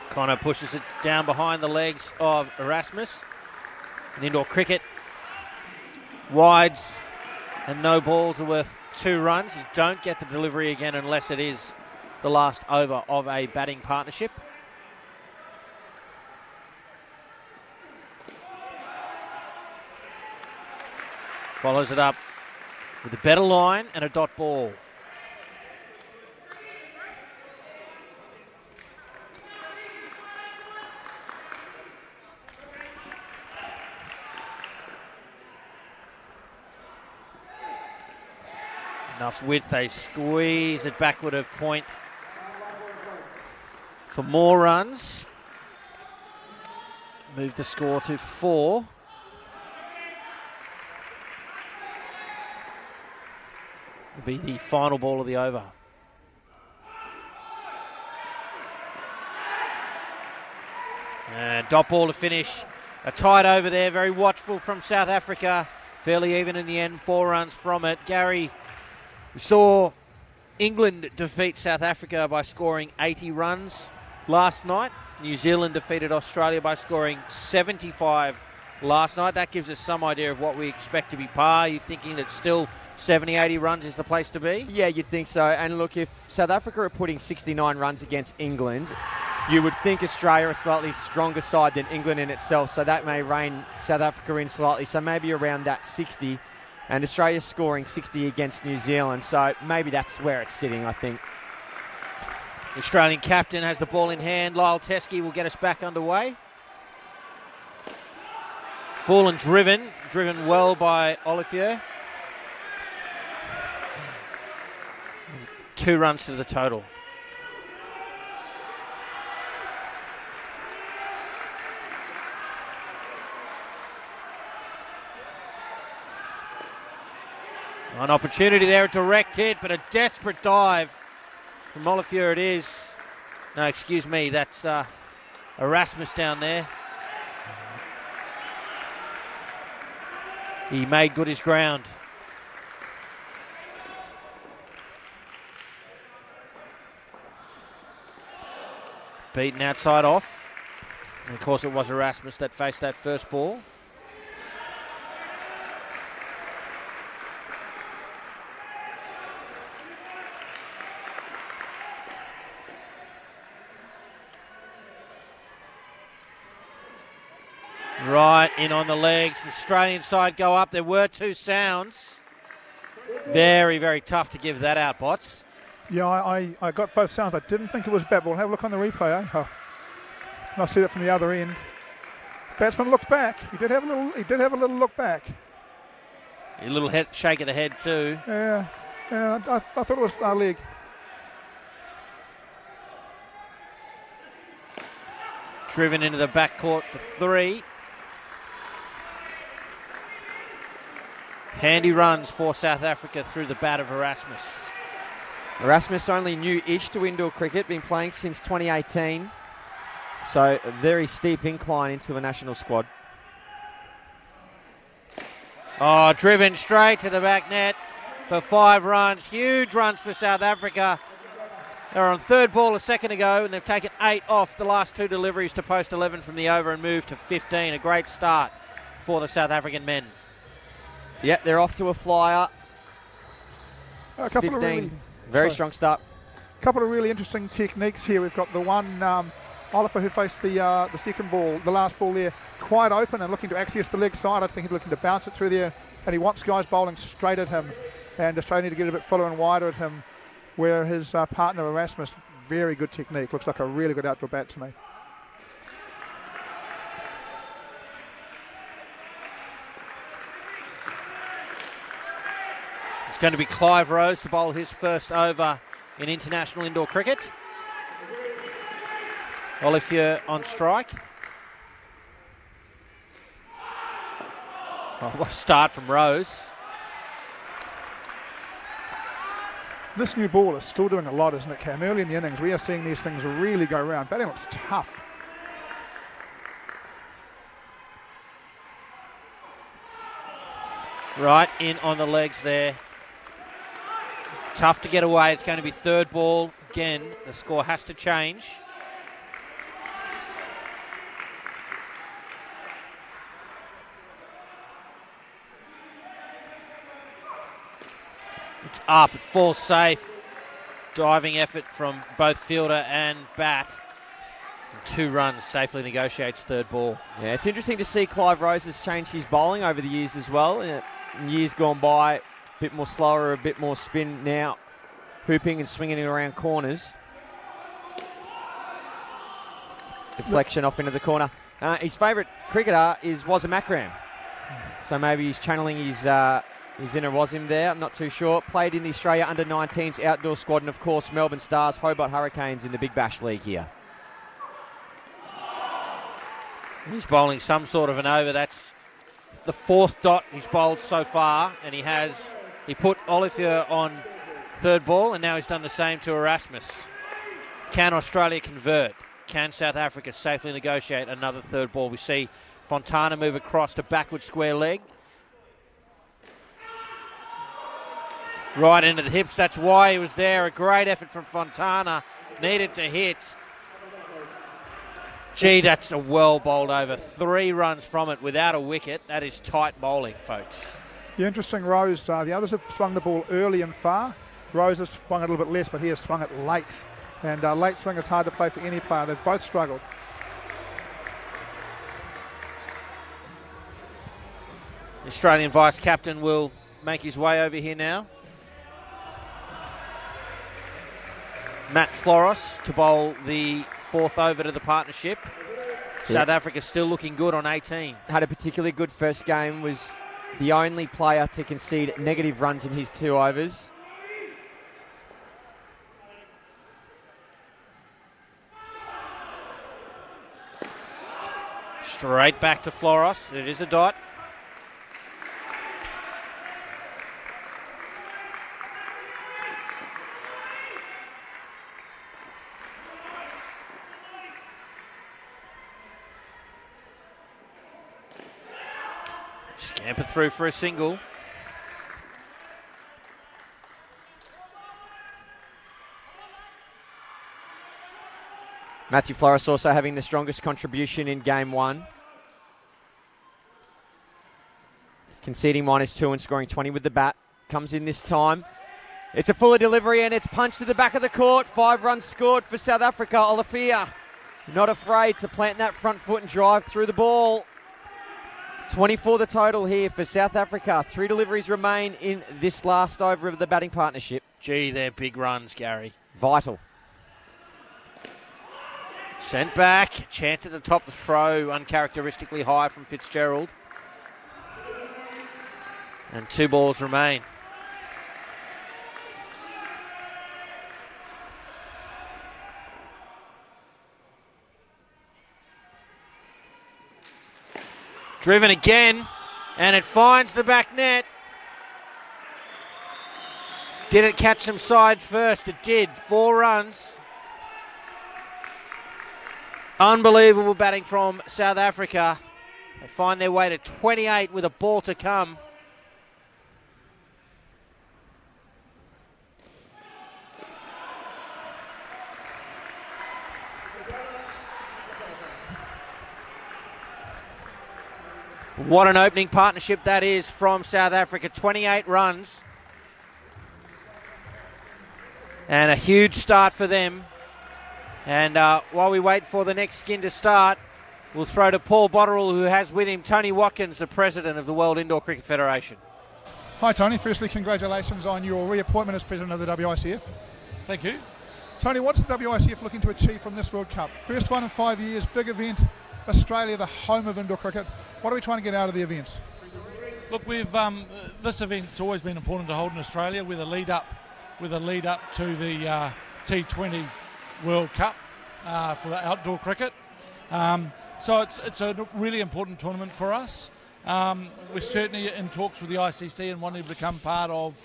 S1: Connor pushes it down behind the legs of Erasmus. In indoor cricket, wides and no balls are worth 2 runs. You don't get the delivery again unless it is the last over of a batting partnership. Follows it up with a better line and a dot ball. Enough width, they squeeze it backward of point for more runs. Move the score to 4. Will be the final ball of the over. And dot ball to finish. A tight over there, very watchful from South Africa. Fairly even in the end, 4 runs from it. Gary, we saw England defeat South Africa by scoring 80 runs last night. New Zealand defeated Australia by scoring 75 last night. That gives us some idea of what we expect to be par. You thinking that still 70, 80 runs is the place to be?
S7: Yeah, you'd think so. And look, if South Africa are putting 69 runs against England, you would think Australia are a slightly stronger side than England in itself, so that may rein South Africa in slightly. So maybe around that 60. And Australia's scoring 60 against New Zealand, so maybe that's where it's sitting, I think.
S1: The Australian captain has the ball in hand. Lyle Teskey will get us back underway. Full and driven well by Olivier. 2 runs to the total. An opportunity there, a direct hit, but a desperate dive from Olivier it is. No, excuse me, that's Erasmus down there. He made good his ground. Beaten outside off. And of course it was Erasmus that faced that first ball. Right in on the legs. The Australian side go up. There were 2 sounds. Very, very tough to give that out, Bots.
S9: Yeah, I got both sounds. I didn't think it was bat ball. Have a look on the replay, eh? Oh. And I see it from the other end. Batsman looked back. He did have a little look back.
S1: A little head shake of the head too.
S9: Yeah. I thought it was our leg.
S1: Driven into the backcourt for 3. Handy runs for South Africa through the bat of Erasmus.
S7: Erasmus only new-ish to indoor cricket, been playing since 2018. So a very steep incline into the national squad.
S1: Oh, driven straight to the back net. for 5 runs. Huge runs for South Africa. They were on third ball a second ago, and they've taken 8 off the last 2 deliveries to post 11 from the over and move to 15. A great start for the South African men.
S7: Yep, they're off to a flyer.
S9: A couple
S7: 15.
S9: of really,
S7: Very strong start.
S9: couple of really interesting techniques here. We've got the one, Oliver, who faced the second ball, the last ball there, quite open and looking to access the leg side. I think he's looking to bounce it through there, and he wants guys bowling straight at him, and Australia need to get a bit fuller and wider at him, where his partner Erasmus, very good technique, looks like a really good outdoor bat to me.
S1: It's going to be Clive Rose to bowl his first over in international indoor cricket. Olivier on strike. Oh, what a start from Rose.
S9: This new ball is still doing a lot, isn't it, Cam? Early in the innings, we are seeing these things really go round. Batting looks tough.
S1: Right in on the legs there. Tough to get away. It's going to be third ball. Again, the score has to change. It's up. It falls safe. Diving effort from both fielder and bat. And 2 runs safely negotiates third ball.
S7: Yeah, it's interesting to see Clive Rose has changed his bowling over the years as well. In years gone by, a bit more slower, a bit more spin. Now hooping and swinging it around corners. Deflection off into the corner. His favourite cricketer is Wasim Akram. So maybe he's channeling his inner Wasim there. I'm not too sure. Played in the Australia under-19s outdoor squad, and of course Melbourne Stars, Hobart Hurricanes in the Big Bash League here.
S1: He's bowling some sort of an over. That's the 4th dot he's bowled so far, and he put Olivier on third ball, and now he's done the same to Erasmus. Can Australia convert? Can South Africa safely negotiate another third ball? We see Fontana move across to backward square leg. Right into the hips. That's why he was there. A great effort from Fontana. Needed to hit. Gee, that's a well bowled over. 3 runs from it without a wicket. That is tight bowling, folks.
S9: Yeah, interesting, Rose. The others have swung the ball early and far. Rose has swung it a little bit less, but he has swung it late. And late swing is hard to play for any player. They've both struggled.
S1: The Australian vice-captain will make his way over here now. Matt Floros to bowl the 4th over to the partnership. South Africa still looking good on 18.
S7: Had a particularly good first game, was the only player to concede negative runs in his 2 overs.
S1: Straight back to Floros. It is a dot. Scamper through for a single.
S7: Matthew Floris also having the strongest contribution in game 1. Conceding -2 and scoring 20 with the bat. Comes in this time. It's a fuller delivery and it's punched to the back of the court. 5 runs scored for South Africa. Olivier not afraid to plant that front foot and drive through the ball. 24 the total here for South Africa. 3 deliveries remain in this last over of the batting partnership.
S1: Gee, they're big runs, Gary.
S7: Vital.
S1: Sent back. Chance at the top. The throw uncharacteristically high from Fitzgerald. And 2 balls remain. Driven again, and it finds the back net. Did it catch some side first? It did. 4 runs. Unbelievable batting from South Africa. They find their way to 28 with a ball to come. What an opening partnership that is from South Africa. 28 runs. And a huge start for them. And while we wait for the next skin to start, we'll throw to Paul Botterill, who has with him Tony Watkins, the president of the World Indoor Cricket Federation.
S9: Hi, Tony. Firstly, congratulations on your reappointment as president of the WICF.
S10: Thank you.
S9: Tony, what's the WICF looking to achieve from this World Cup? First one in 5 years, big event. Australia, the home of indoor cricket. What are we trying to get out of the event?
S10: Look, we've this event's always been important to hold in Australia with a lead up to the T20 World Cup for the outdoor cricket. So it's a really important tournament for us. We're certainly in talks with the ICC and wanting to become part of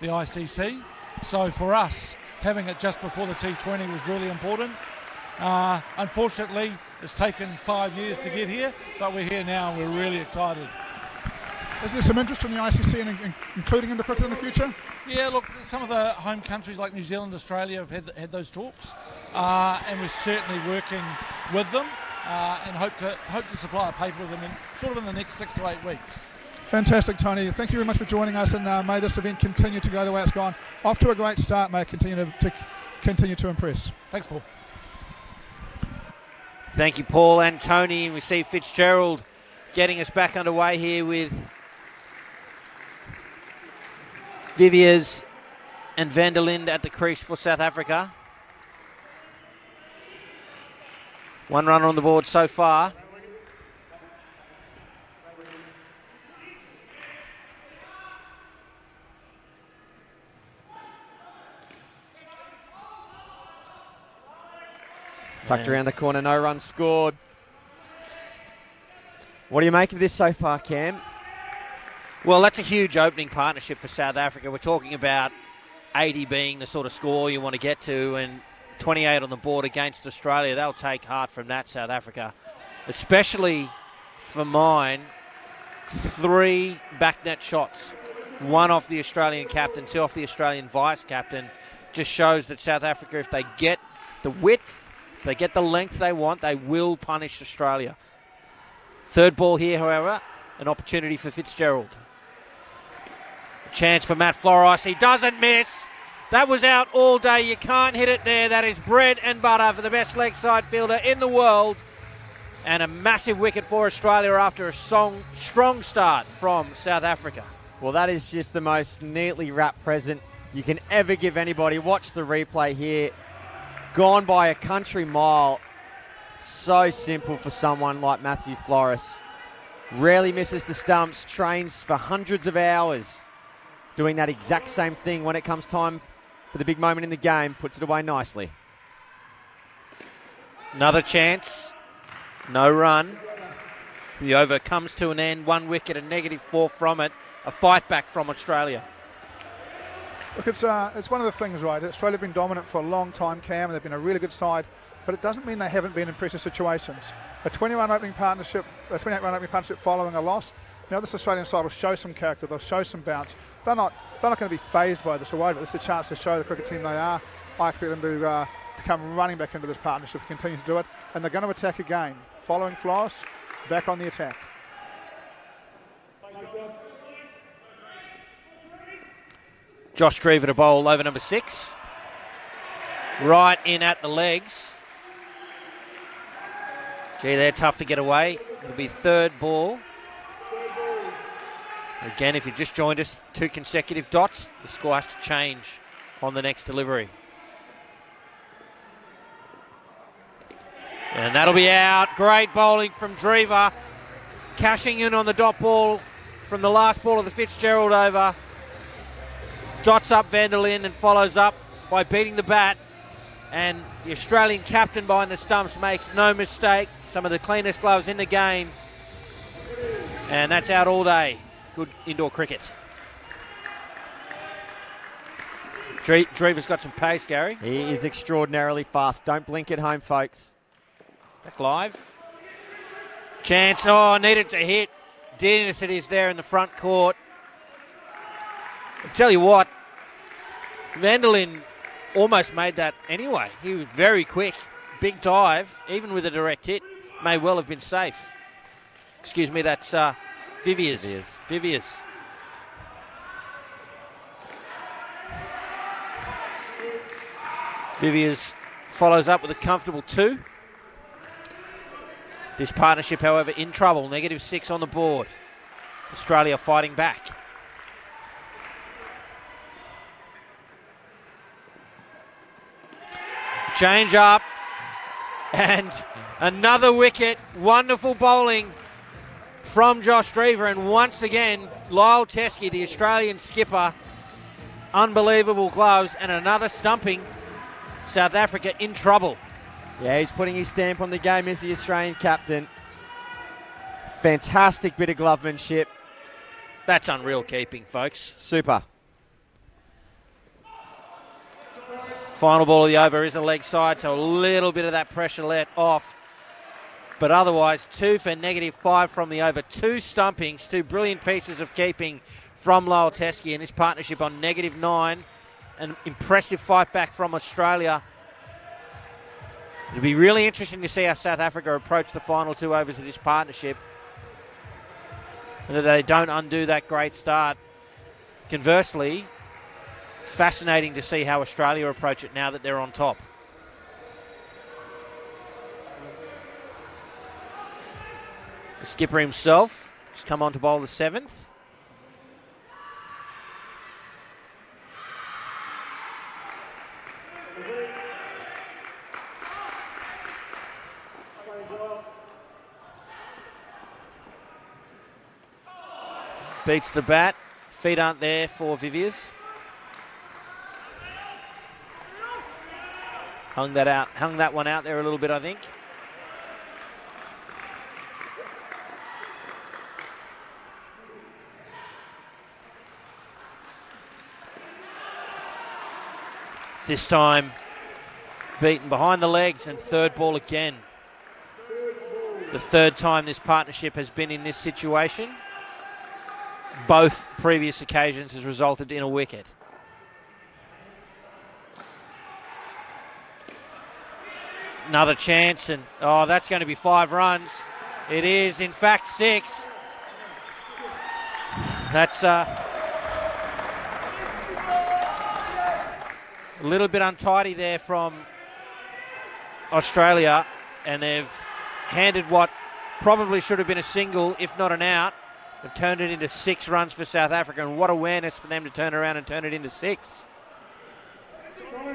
S10: the ICC. So for us, having it just before the T20 was really important. Unfortunately, it's taken 5 years to get here, but we're here now and we're really excited.
S9: Is there some interest from the ICC in including indoor cricket in the future?
S10: Yeah, look, some of the home countries like New Zealand, Australia have had those talks, and we're certainly working with them and hope to supply a paper with them in the next 6 to 8 weeks.
S9: Fantastic, Tony. Thank you very much for joining us, and may this event continue to go the way it's gone. Off to a great start, may it continue to impress.
S10: Thanks, Paul.
S1: Thank you, Paul and Tony. And we see Fitzgerald getting us back underway here with Viviers and Van der Linde at the crease for South Africa. 1 runner on the board so far.
S7: Tucked around the corner, no runs scored. What do you make of this so far, Cam?
S1: Well, that's a huge opening partnership for South Africa. We're talking about 80 being the sort of score you want to get to, and 28 on the board against Australia. They'll take heart from that, South Africa. Especially for mine, 3 back net shots. 1 off the Australian captain, 2 off the Australian vice captain. Just shows that South Africa, if they get the width, if they get the length they want, they will punish Australia. Third ball here, however, an opportunity for Fitzgerald. A chance for Matt Floris. He doesn't miss. That was out all day. You can't hit it there. That is bread and butter for the best leg side fielder in the world. And a massive wicket for Australia after a strong start from South Africa.
S7: Well, that is just the most neatly wrapped present you can ever give anybody. Watch the replay here. Gone by a country mile. So simple for someone like Matthew Floris. Rarely misses the stumps, trains for hundreds of hours doing that exact same thing when it comes time for the big moment in the game. Puts it away nicely.
S1: Another chance. No run. The over comes to an end. 1 wicket, a -4 from it. A fight back from Australia.
S9: Look, it's one of the things, right? Australia have been dominant for a long time, Cam, and they've been a really good side, but it doesn't mean they haven't been in pressure situations. A 28-run opening partnership following a loss. Now this Australian side will show some character. They'll show some bounce. They're not going to be phased by this or worried, but this is a chance to show the cricket team they are. I expect them to come running back into this partnership, continue to do it, and they're going to attack again. Following Floris, back on the attack.
S1: Josh Drever to bowl over number 6. Right in at the legs. Gee, they're tough to get away. It'll be third ball. Again, if you just joined us, 2 consecutive dots. The score has to change on the next delivery. And that'll be out. Great bowling from Drever. Cashing in on the dot ball from the last ball of the Fitzgerald over. Dots up Van der Linde and follows up by beating the bat. And the Australian captain behind the stumps makes no mistake. Some of the cleanest gloves in the game. And that's out all day. Good indoor cricket. Drever's got some pace, Gary.
S7: He is extraordinarily fast. Don't blink at home, folks.
S1: Back live. Chance. Needed to hit. Dennis it is there in the front court. I tell you what, Van der Linde almost made that anyway. He was very quick. big dive, even with a direct hit, may well have been safe. Excuse me, that's Viviers. Viviers. Viviers follows up with a comfortable 2. This partnership, however, in trouble. -6 on the board. Australia fighting back. Change up. And another wicket. Wonderful bowling from Josh Drever. And once again, Lyle Teskey, the Australian skipper, unbelievable gloves and another stumping. South Africa in trouble.
S7: Yeah, he's putting his stamp on the game as the Australian captain. Fantastic bit of glovemanship.
S1: That's unreal keeping, folks.
S7: Super.
S1: Final ball of the over is a leg side, so a little bit of that pressure let off. But otherwise, 2 for -5 from the over. 2 stumpings, 2 brilliant pieces of keeping from Lyle Teskey in this partnership on -9. An impressive fight back from Australia. It'll be really interesting to see how South Africa approach the final 2 overs of this partnership. Whether they don't undo that great start. Conversely, fascinating to see how Australia approach it now that they're on top. The skipper himself has come on to bowl the 7th. Beats the bat. Feet aren't there for Viviers. Hung that one out there a little bit, I think. This time beaten behind the legs and third ball again. The third time this partnership has been in this situation. Both previous occasions has resulted in a wicket. Another chance, and that's going to be 5 runs. It is, in fact, 6. That's a little bit untidy there from Australia, and they've handed what probably should have been a single, if not an out. They've turned it into 6 runs for South Africa, and what awareness for them to turn around and turn it into 6.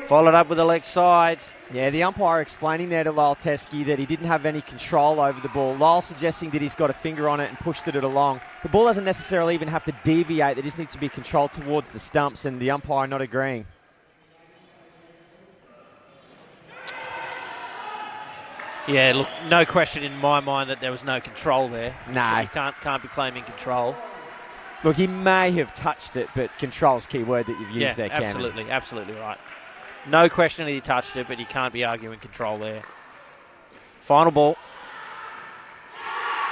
S1: Followed up with the leg side.
S7: Yeah, the umpire explaining there to Lyle Teskey that he didn't have any control over the ball. Lyle suggesting that he's got a finger on it and pushed it along. The ball doesn't necessarily even have to deviate. It just needs to be controlled towards the stumps, and the umpire not agreeing.
S1: Yeah, look, no question in my mind that there was no control there.
S7: No.
S1: So you can't be claiming control.
S7: Look, he may have touched it, but control's key word that you've used there, Cameron.
S1: Absolutely right. No question that he touched it, but you can't be arguing control there. Final ball.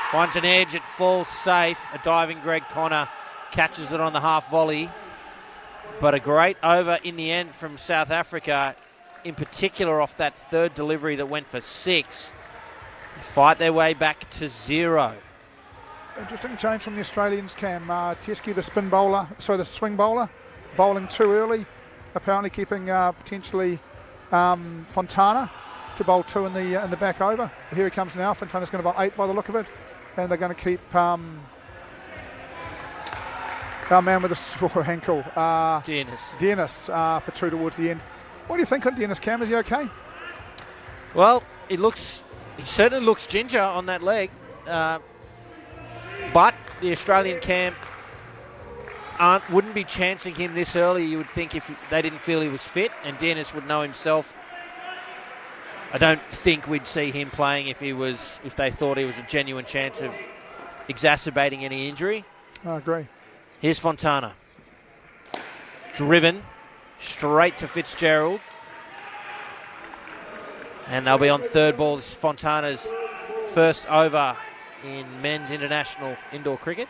S1: Finds an edge, it falls safe. A diving Greg Connor catches it on the half volley. But a great over in the end from South Africa, in particular off that third delivery that went for 6. They fight their way back to 0.
S9: Interesting change from the Australians, Cam. Teskey, the swing bowler, bowling too early. Apparently keeping potentially Fontana to bowl 2 in the back over. Here he comes now. Fontana's going to bowl 8 by the look of it. And they're going to keep our man with a sore ankle, Dennis, for 2 towards the end. What do you think on Dennis, Cam? Is he okay?
S1: Well, he certainly looks ginger on that leg. But the Australian camp wouldn't be chancing him this early, you would think, if they didn't feel he was fit, and Dennis would know himself. I don't think we'd see him playing if they thought he was a genuine chance of exacerbating any injury.
S9: I agree.
S1: Here's Fontana. Driven straight to Fitzgerald. And they'll be on third ball. This is Fontana's first over in men's international indoor cricket.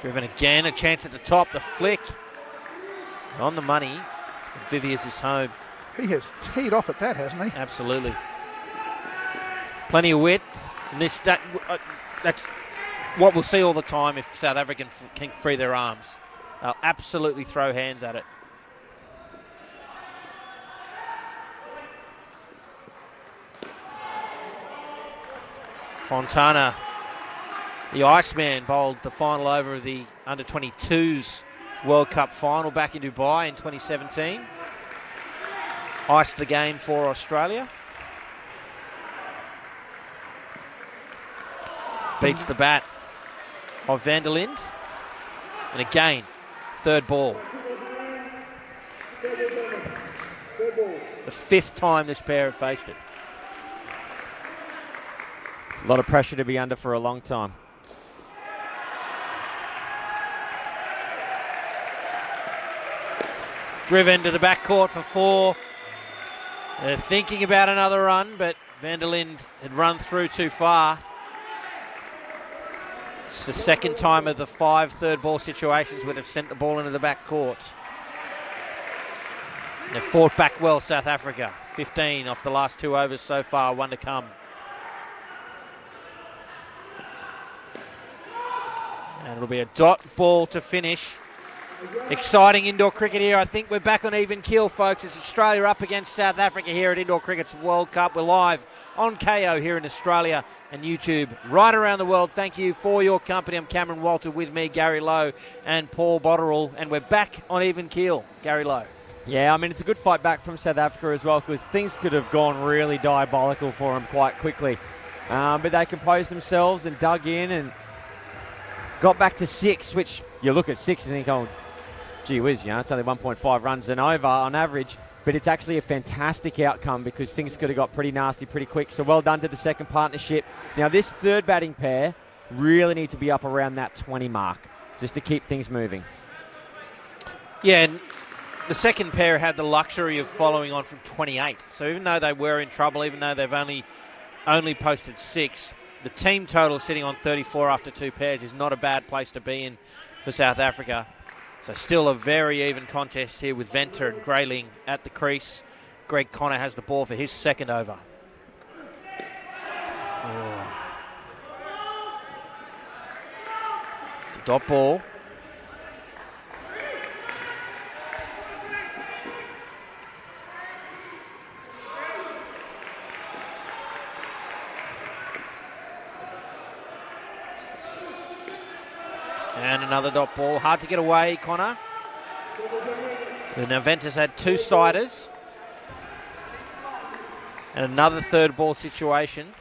S1: Driven again, a chance at the top, the flick. On the money, Viviers is home.
S9: He has teed off at that, hasn't he?
S1: Absolutely. Plenty of width. And that's what we'll see all the time if South Africa can free their arms. They'll absolutely throw hands at it. Fontana, the Iceman, bowled the final over of the Under-22s World Cup final back in Dubai in 2017. Iced the game for Australia. Beats the bat of Van der Linde. And again, third ball. The fifth time this pair have faced it.
S7: It's a lot of pressure to be under for a long time.
S1: Driven to the backcourt for 4. They're thinking about another run, but Van der Linde had run through too far. It's the second time of the 5 third ball situations where they've sent the ball into the backcourt. They've fought back well, South Africa. 15 off the last 2 overs so far, 1 to come. And it'll be a dot ball to finish. Exciting indoor cricket here. I think we're back on even keel, folks. It's Australia up against South Africa here at Indoor Cricket's World Cup. We're live on KO here in Australia and YouTube right around the world. Thank you for your company. I'm Cameron Walter, with me, Gary Lowe and Paul Botterill. And we're back on even keel. Gary Lowe.
S7: Yeah, I mean, it's a good fight back from South Africa as well, because things could have gone really diabolical for them quite quickly. But they composed themselves and dug in and got back to 6, which you look at 6 and think, oh, gee whiz, it's only 1.5 runs and over on average, but it's actually a fantastic outcome because things could have got pretty nasty pretty quick. So well done to the second partnership. Now, this third batting pair really need to be up around that 20 mark just to keep things moving.
S1: Yeah, and the second pair had the luxury of following on from 28. So even though they were in trouble, even though they've only posted 6, the team total sitting on 34 after 2 pairs is not a bad place to be in for South Africa. So still a very even contest here with Venter and Grayling at the crease. Greg Connor has the ball for his second over. Oh. It's a dot ball. And another dot ball. Hard to get away, Connor. Now Ventus had 2 siders. And another third ball situation.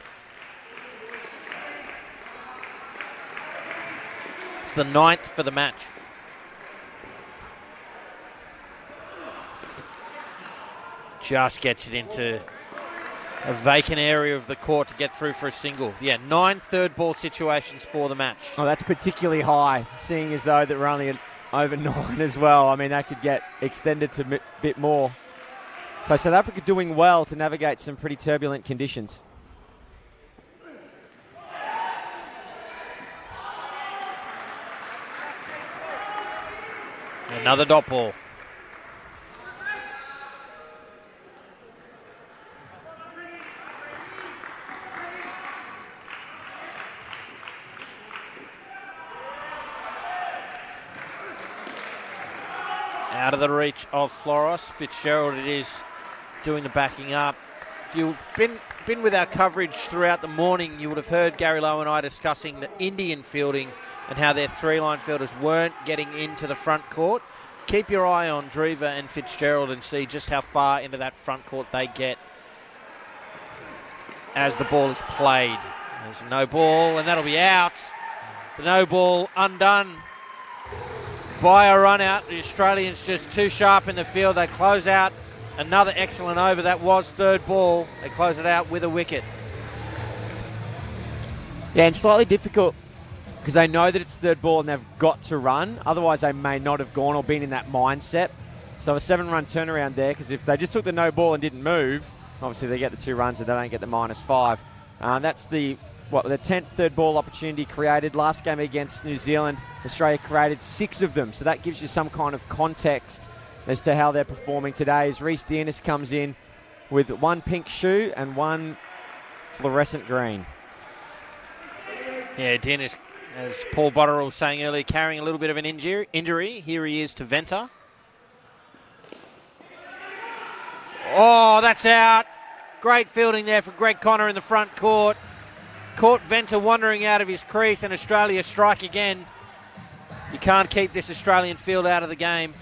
S1: It's the 9th for the match. Just gets it into a vacant area of the court to get through for a single. Yeah, 9 third ball situations for the match.
S7: Oh, that's particularly high, seeing as though that we're only over 9 as well. I mean, that could get extended to a bit more. So South Africa doing well to navigate some pretty turbulent conditions.
S1: Another dot ball. Out of the reach of Floros. Fitzgerald it is doing the backing up. If you've been with our coverage throughout the morning, you would have heard Gary Lowe and I discussing the Indian fielding and how their 3-line fielders weren't getting into the front court. Keep your eye on Drever and Fitzgerald and see just how far into that front court they get as the ball is played. There's a no ball, and that'll be out. The no ball undone by a run out. The Australians just too sharp in the field. They close out another excellent over. That was third ball. They close it out with a wicket.
S7: Yeah, and slightly difficult because they know that it's third ball and they've got to run. Otherwise, they may not have gone or been in that mindset. So a 7-run turnaround there, because if they just took the no ball and didn't move, obviously they get the 2 runs and they don't get the -5. That's the the 10th third ball opportunity created. Last game against New Zealand, Australia created 6 of them. So that gives you some kind of context as to how they're performing today. As Reece Dearness comes in with 1 pink shoe and 1 fluorescent green.
S1: Yeah, Dearness, as Paul Botterill was saying earlier, carrying a little bit of an injury. Here he is to Venter. Oh, that's out. Great fielding there for Greg Connor in the front court. Caught Venter wandering out of his crease, and Australia strike again. You can't keep this Australian field out of the game.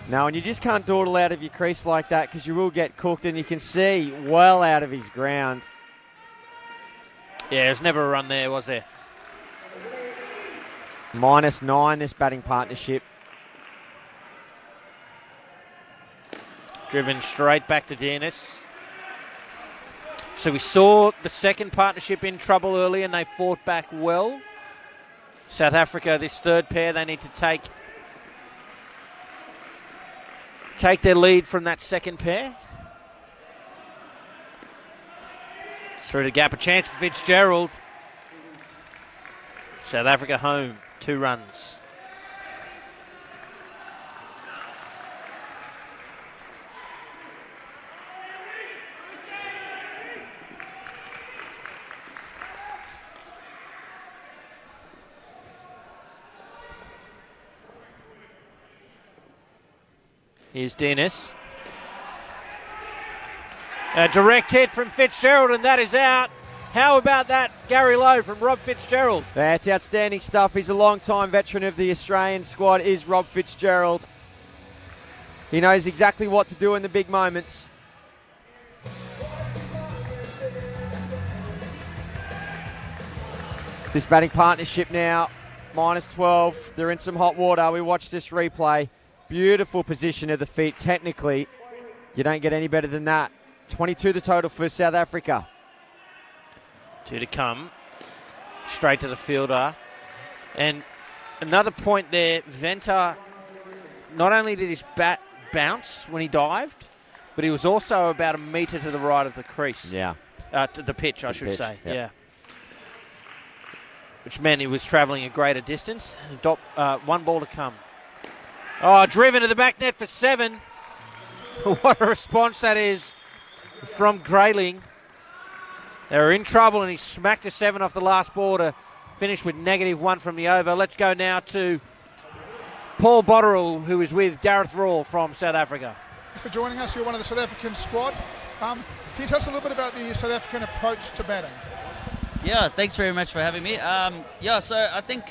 S7: No, and you just can't dawdle out of your crease like that because you will get cooked, and you can see well out of his ground.
S1: Yeah, there's never a run there, was there?
S7: -9 this batting partnership.
S1: Driven straight back to Dearness. So we saw the second partnership in trouble early and they fought back well. South Africa, this third pair, they need to take their lead from that second pair. Through the gap, a chance for Fitzgerald. South Africa home, 2 runs. Here's Dearness. A direct hit from Fitzgerald, and that is out. How about that, Gary Lowe, from Rob Fitzgerald?
S7: That's outstanding stuff. He's a long-time veteran of the Australian squad, is Rob Fitzgerald. He knows exactly what to do in the big moments. This batting partnership now, -12. They're in some hot water. We watch this replay. Beautiful position of the feet. Technically, you don't get any better than that. 22 the total for South Africa.
S1: 2 to come. Straight to the fielder. And another point there, Venter, not only did his bat bounce when he dived, but he was also about 1 metre to the right of the crease.
S7: Yeah.
S1: To the pitch, I should say.
S7: Yep.
S1: Yeah. Which meant he was travelling a greater distance. 1 ball to come. Oh, driven to the back net for 7. What a response that is from Grayling. They were in trouble and he smacked a 7 off the last ball to finish with -1 from the over. Let's go now to Paul Botterill, who is with Gareth Rawle from South Africa.
S9: Thanks for joining us. You're one of the South African squad. Can you tell us a little bit about the South African approach to batting?
S11: Yeah, thanks very much for having me. So I think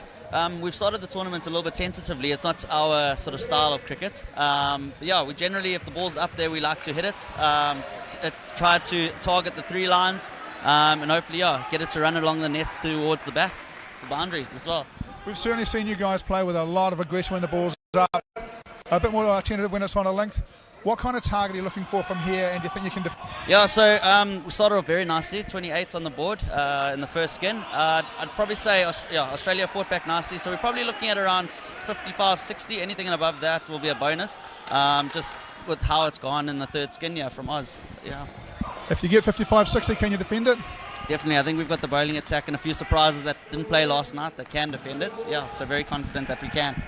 S11: we've started the tournament a little bit tentatively. It's not our sort of style of cricket. We generally, if the ball's up there, we like to hit it. Try to target the 3 lines and hopefully, get it to run along the nets towards the back, the boundaries as well.
S9: We've certainly seen you guys play with a lot of aggression when the ball's up, a bit more tentative when it's on a length. What kind of target are you looking for from here, and do you think you can
S11: we started off very nicely, 28 on the board in the first skin. I'd probably say Australia fought back nicely, so we're probably looking at around 55, 60. Anything above that will be a bonus, just with how it's gone in the third skin from Oz. Yeah.
S9: If you get 55, 60, can you defend it?
S11: Definitely. I think we've got the bowling attack and a few surprises that didn't play last night that can defend it. Yeah, so very confident that we can.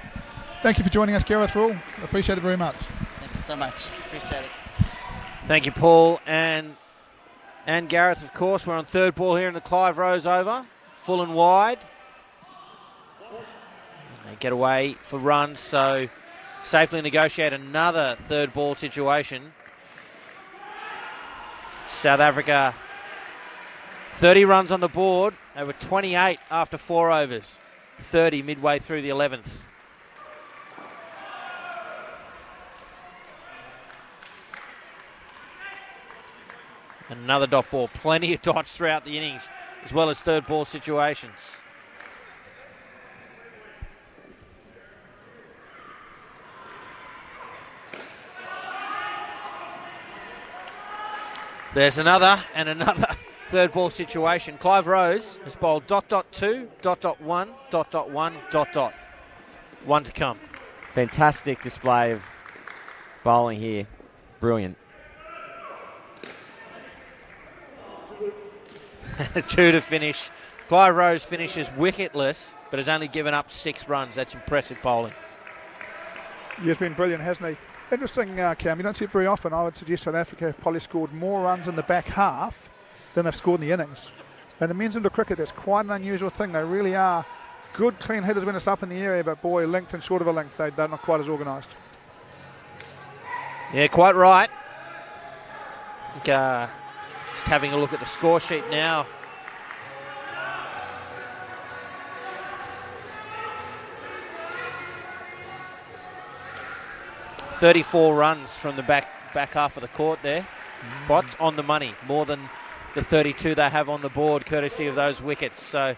S9: Thank you for joining us, Gareth Rawle. Appreciate it very much.
S11: Thank you so much. Appreciate it.
S1: Thank you, Paul and Gareth, of course. We're on third ball here in the Clive Rose over. Full and wide. And they get away for runs, so safely negotiate another third ball situation. South Africa, 30 runs on the board. They were 28 after 4 overs. 30 midway through the 11th. Another dot ball. Plenty of dots throughout the innings, as well as third ball situations. There's another and another third ball situation. Clive Rose has bowled ... 2, ... 1, ... 1, ... 1 to come.
S7: Fantastic display of bowling here. Brilliant.
S1: 2 to finish Clive Rose finishes wicketless, but has only given up 6 runs. That's impressive bowling.
S9: He's been brilliant, hasn't he? Interesting, Cam. You don't see it very often. I would suggest South Africa have probably scored more runs in the back half than they've scored in the innings. And in men's indoor cricket, that's quite an unusual thing. They really are good, clean hitters when it's up in the area, but boy, length and short of a length, they're not quite as organised.
S1: Yeah, quite right. I think, just having a look at the score sheet now. ...34 runs from the back half of the court there. Bots on the money, more than the 32 they have on the board, courtesy of those wickets. So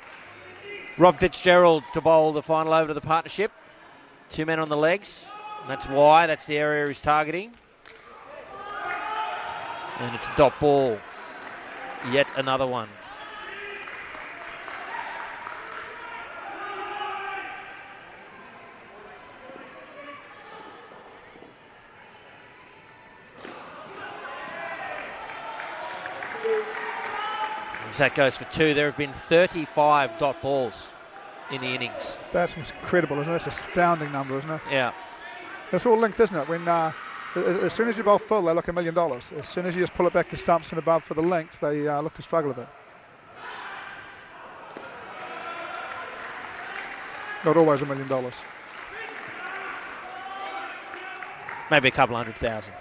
S1: Rob Fitzgerald to bowl the final over to the partnership. 2 men on the legs. And that's why, that's the area he's targeting. And it's a dot ball. Yet another one. As that goes for 2, there have been 35 dot balls in the innings.
S9: That's incredible, isn't it? That's an astounding number, isn't it?
S1: Yeah.
S9: It's all length, isn't it? When as soon as you bowl full, they look $1 million. As soon as you just pull it back to stumps and above for the length, they look to struggle a bit. Not always $1 million.
S1: Maybe a couple 100,000.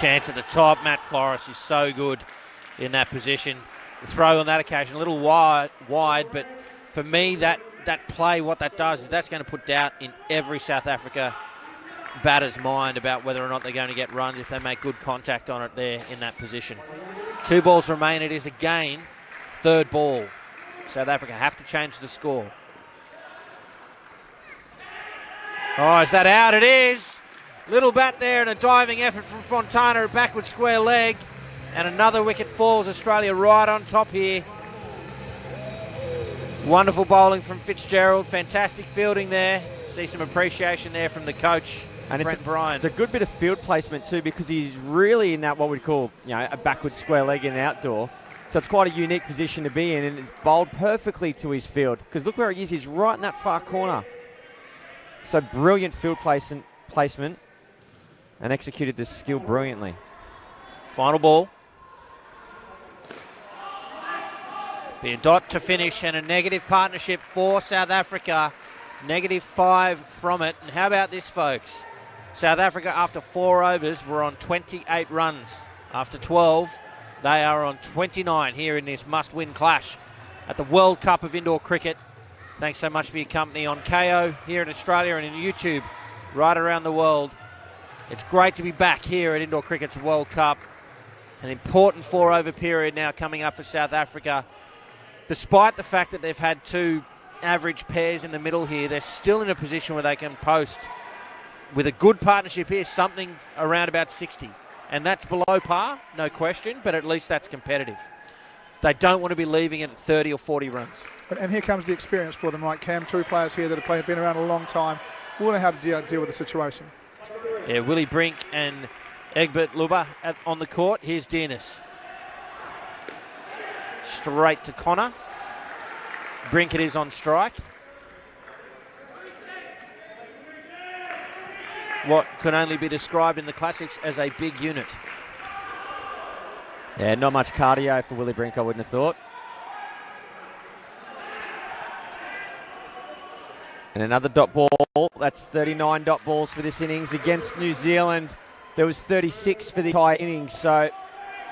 S1: Chance at the top. Matt Flores is so good in that position. The throw on that occasion, a little wide, but for me, that play, what that does is that's going to put doubt in every South Africa batter's mind about whether or not they're going to get runs if they make good contact on it there in that position. 2 balls remain. It is again 3rd ball. South Africa have to change the score. Oh, is that out? It is. Little bat there and a diving effort from Fontana, a backward square leg. And another wicket falls. Australia right on top here. Wonderful bowling from Fitzgerald. Fantastic fielding there. See some appreciation there from the coach, and Brent Bryan.
S7: It's a good bit of field placement too, because he's really in that what we'd call, a backward square leg in outdoor. So it's quite a unique position to be in, and it's bowled perfectly to his field. Because look where he is. He's right in that far corner. So brilliant field placement. And executed this skill brilliantly.
S1: Final ball. Be a dot to finish and a negative partnership for South Africa. -5 from it. And how about this, folks? South Africa, after 4 overs, were on 28 runs. After 12, they are on 29 here in this must-win clash at the World Cup of Indoor Cricket. Thanks so much for your company on KO here in Australia and in YouTube right around the world. It's great to be back here at Indoor Cricket's World Cup. An important 4-over period now coming up for South Africa. Despite the fact that they've had 2 average pairs in the middle here, they're still in a position where they can post, with a good partnership here, something around about 60. And that's below par, no question, but at least that's competitive. They don't want to be leaving it at 30 or 40 runs.
S9: And here comes the experience for them, right, Cam? 2 players here that have been around a long time, will know how to deal with the situation.
S1: Yeah, Willie Brink and Egbert Luba on the court. Here's Dearness. Straight to Connor. Brink it is on strike. What could only be described in the classics as a big unit.
S7: Yeah, not much cardio for Willie Brink, I wouldn't have thought. And another dot ball. That's 39 dot balls for this innings against New Zealand. There was 36 for the entire innings. So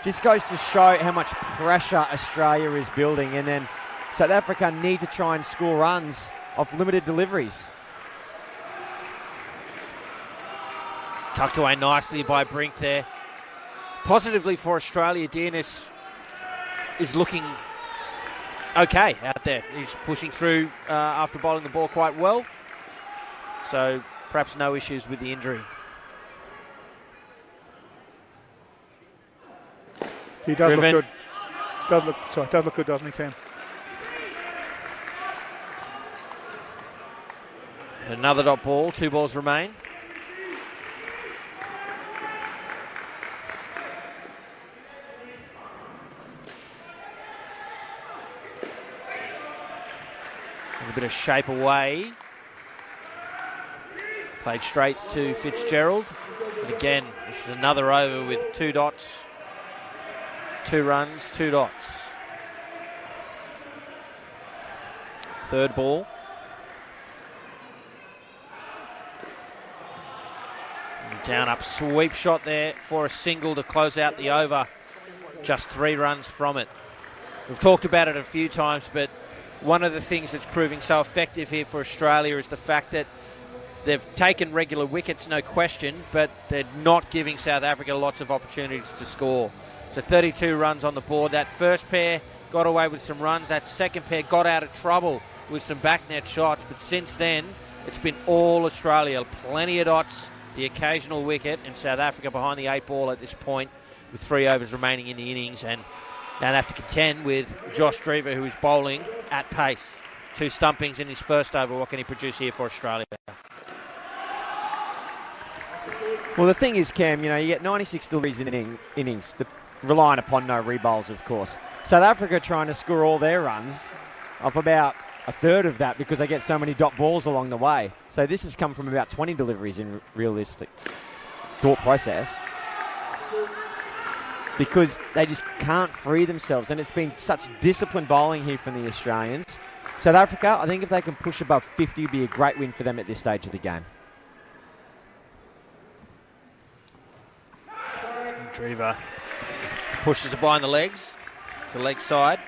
S7: just goes to show how much pressure Australia is building. And then South Africa need to try and score runs off limited deliveries.
S1: Tucked away nicely by Brink there. Positively for Australia, Dearness is looking okay out there. He's pushing through after bowling the ball quite well. So perhaps no issues with the injury.
S9: He does look good. Does look good, doesn't he, Cam?
S1: Another dot ball, 2 balls remain. A bit of shape away. Played straight to Fitzgerald. And again, this is another over with 2 dots. 2 runs, 2 dots. Third ball. Down up, sweep shot there for a single to close out the over. Just 3 runs from it. We've talked about it a few times, but one of the things that's proving so effective here for Australia is the fact that they've taken regular wickets, no question, but they're not giving South Africa lots of opportunities to score. So 32 runs on the board. That first pair got away with some runs. That second pair got out of trouble with some back net shots. But since then, it's been all Australia. Plenty of dots, the occasional wicket, and South Africa behind the 8 ball at this point with 3 overs remaining in the innings. And they'll have to contend with Josh Drever, who is bowling at pace. 2 stumpings in his first over. What can he produce here for Australia?
S7: Well, the thing is, Cam, you get 96 deliveries in innings, relying upon no rebowls, of course. South Africa trying to score all their runs off about a third of that because they get so many dot balls along the way. So this has come from about 20 deliveries in realistic thought process because they just can't free themselves. And it's been such disciplined bowling here from the Australians. South Africa, I think if they can push above 50, would be a great win for them at this stage of the game.
S1: Drever pushes it behind the legs to leg side.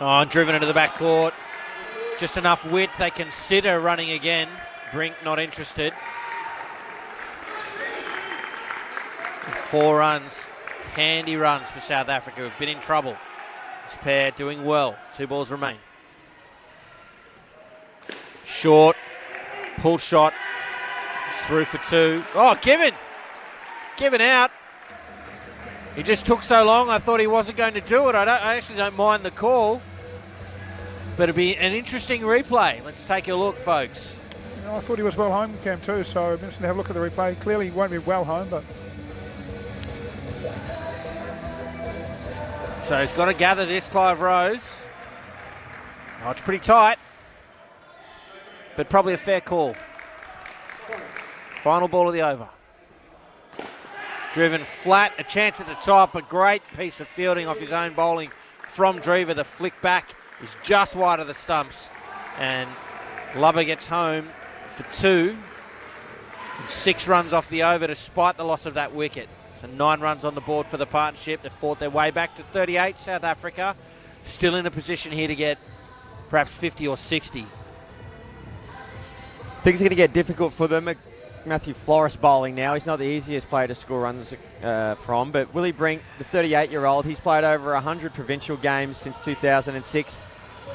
S1: Oh, driven into the back court. Just enough width. They consider running again. Brink not interested. 4 runs. Handy runs for South Africa, who've been in trouble. This pair doing well. 2 balls remain. Short. Pull shot. It's through for 2. Oh, Given out. He just took so long, I thought he wasn't going to do it. I actually don't mind the call. But it'll be an interesting replay. Let's take a look, folks.
S9: I thought he was well home, Cam, too, so I'm interested to have a look at the replay. Clearly, he won't be well home, but...
S1: So he's got to gather this, Clive Rose. Oh, it's pretty tight, but probably a fair call. Final ball of the over. Driven flat, a chance at the top, a great piece of fielding off his own bowling from Drever. The flick back is just wide of the stumps, and Lubber gets home for 2. And 6 runs off the over despite the loss of that wicket. So 9 runs on the board for the partnership. They fought their way back to 38. South Africa still in a position here to get perhaps 50 or 60.
S7: Things are going to get difficult for them. Matthew Flores bowling now. He's not the easiest player to score runs from, but Willie Brink, the 38-year-old, he's played over 100 provincial games since 2006.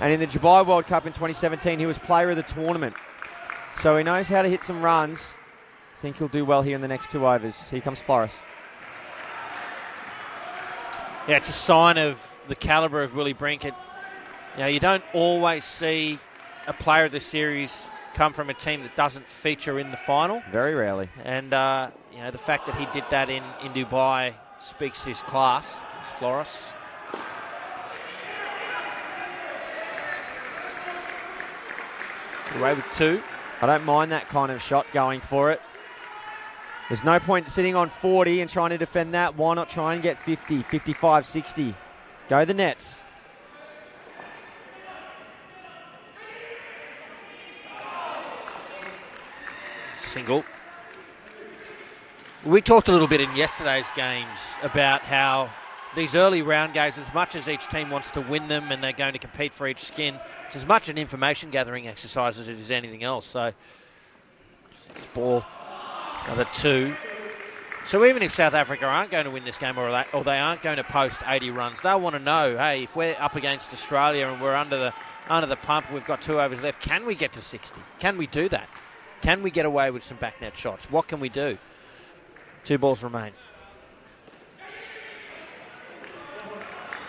S7: And in the Dubai World Cup in 2017, he was player of the tournament. So he knows how to hit some runs. I think he'll do well here in the next 2 overs. Here comes Flores.
S1: Yeah, it's a sign of the calibre of Willie Brink. You don't always see a player of the series come from a team that doesn't feature in the final.
S7: Very rarely.
S1: And, the fact that he did that in Dubai speaks to his class. It's Flores. Away with 2.
S7: I don't mind that kind of shot going for it. There's no point sitting on 40 and trying to defend that. Why not try and get 50, 55, 60? Go the Nets.
S1: Single. We talked a little bit in yesterday's games about how these early round games, as much as each team wants to win them and they're going to compete for each skin, it's as much an information gathering exercise as it is anything else. So, ball, another 2. So even if South Africa aren't going to win this game or they aren't going to post 80 runs, they'll want to know, hey, if we're up against Australia and we're under the pump, we've got 2 overs left, can we get to 60? Can we do that? Can we get away with some back net shots? What can we do? 2 balls remain.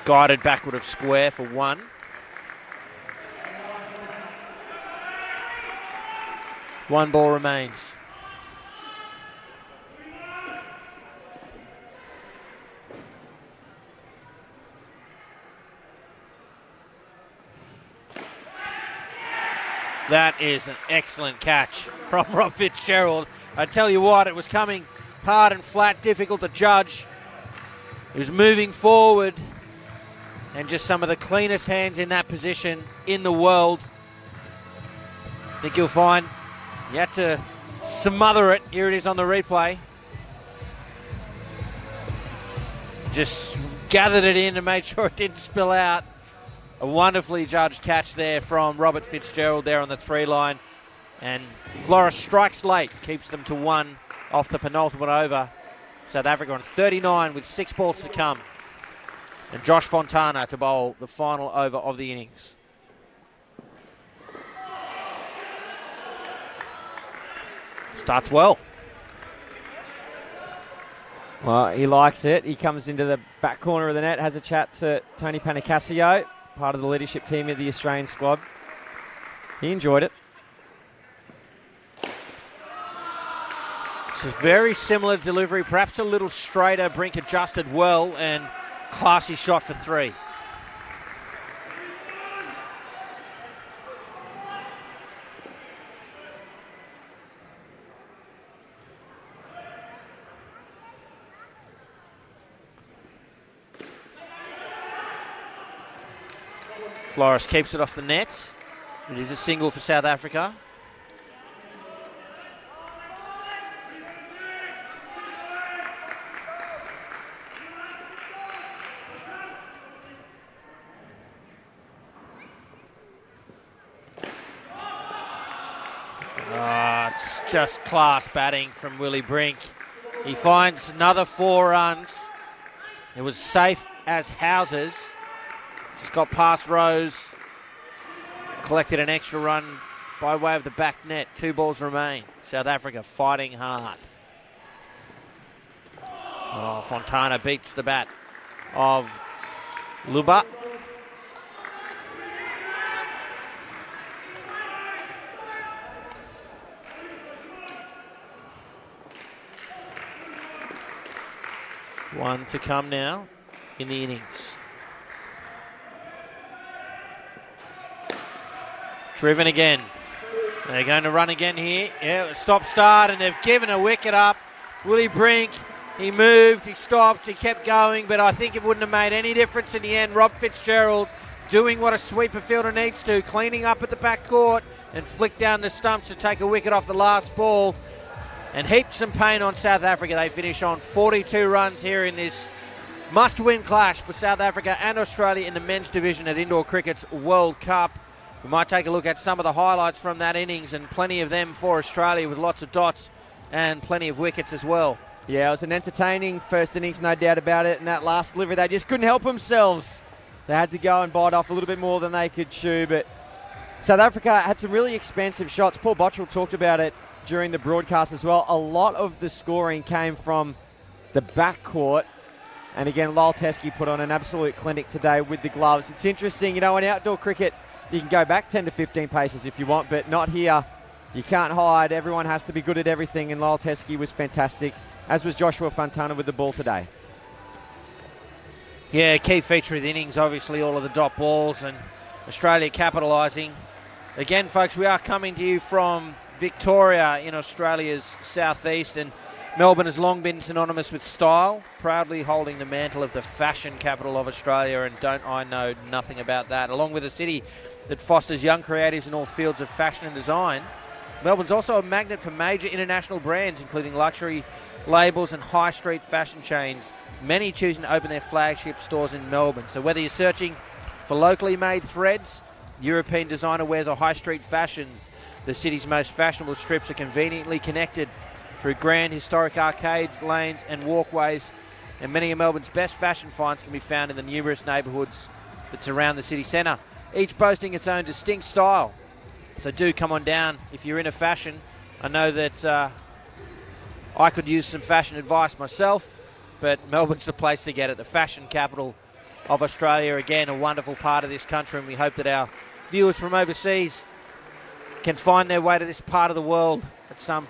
S1: Guided backward of square for 1. One ball remains. That is an excellent catch from Rob Fitzgerald. I tell you what, it was coming hard and flat, difficult to judge. He was moving forward, and just some of the cleanest hands in that position in the world. I think you'll find he had to smother it. Here it is on the replay. Just gathered it in and made sure it didn't spill out. A wonderfully judged catch there from Robert Fitzgerald there on the 3 line. And Flores strikes late, keeps them to 1 off the penultimate over. South Africa on 39 with 6 balls to come. And Josh Fontana to bowl the final over of the innings. Starts well.
S7: Well, he likes it. He comes into the back corner of the net, has a chat to Tony Panicasio, part of the leadership team of the Australian squad. He enjoyed it.
S1: It's a very similar delivery, perhaps a little straighter. Brink adjusted well, and classy shot for 3. Flores keeps it off the net. It is a single for South Africa. It's just class batting from Willie Brink. He finds another 4 runs. It was safe as houses. Just got past Rose. Collected an extra run by way of the back net. 2 balls remain. South Africa fighting hard. Oh, Fontana beats the bat of Luba. One to come now in the innings. Driven again. They're going to run again here. Yeah, stop start, and they've given a wicket up. Willie Brink, he moved, he stopped, he kept going, but I think it wouldn't have made any difference in the end. Rob Fitzgerald doing what a sweeper fielder needs to, cleaning up at the back court and flick down the stumps to take a wicket off the last ball. And heaped some pain on South Africa. They finish on 42 runs here in this must-win clash for South Africa and Australia in the men's division at Indoor Cricket's World Cup. We might take a look at some of the highlights from that innings, and plenty of them for Australia with lots of dots and plenty of wickets as well.
S7: Yeah, it was an entertaining first innings, no doubt about it. And that last delivery, they just couldn't help themselves. They had to go and bite off a little bit more than they could chew. But South Africa had some really expensive shots. Paul Bottrell talked about it during the broadcast as well. A lot of the scoring came from the backcourt. And again, Lyle Teskey put on an absolute clinic today with the gloves. It's interesting, in outdoor cricket, you can go back 10 to 15 paces if you want, but not here. You can't hide. Everyone has to be good at everything, and Lyle Teskey was fantastic, as was Joshua Fontana with the ball today.
S1: Yeah, key feature of the innings, obviously, all of the dot balls, and Australia capitalising. Again, folks, we are coming to you from Victoria in Australia's southeast, and Melbourne has long been synonymous with style, proudly holding the mantle of the fashion capital of Australia, and don't I know nothing about that. Along with a city that fosters young creatives in all fields of fashion and design, Melbourne's also a magnet for major international brands, including luxury labels and high street fashion chains, many choosing to open their flagship stores in Melbourne. So whether you're searching for locally made threads, European designer wears, or high street fashion, the city's most fashionable strips are conveniently connected through grand historic arcades, lanes and walkways, and many of Melbourne's best fashion finds can be found in the numerous neighbourhoods that surround the city centre, each boasting its own distinct style. So do come on down if you're into fashion. I know that I could use some fashion advice myself, but Melbourne's the place to get it, the fashion capital of Australia. Again, a wonderful part of this country, and we hope that our viewers from overseas can find their way to this part of the world at some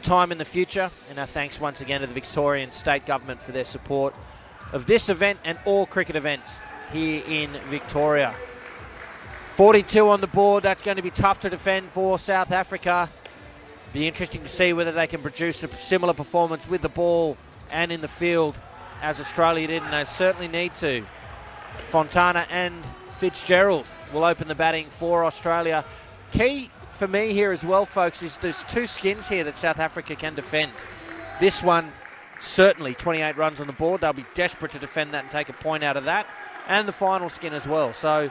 S1: time in the future. And our thanks once again to the Victorian State Government for their support of this event and all cricket events here in Victoria. 42 on the board. That's going to be tough to defend for South Africa. Be interesting to see whether they can produce a similar performance with the ball and in the field as Australia did, and they certainly need to. Fontana and Fitzgerald will open the batting for Australia. Key for me here as well, folks, is there's two skins here that South Africa can defend. This one, certainly 28 runs on the board. They'll be desperate to defend that and take a point out of that. And the final skin as well. So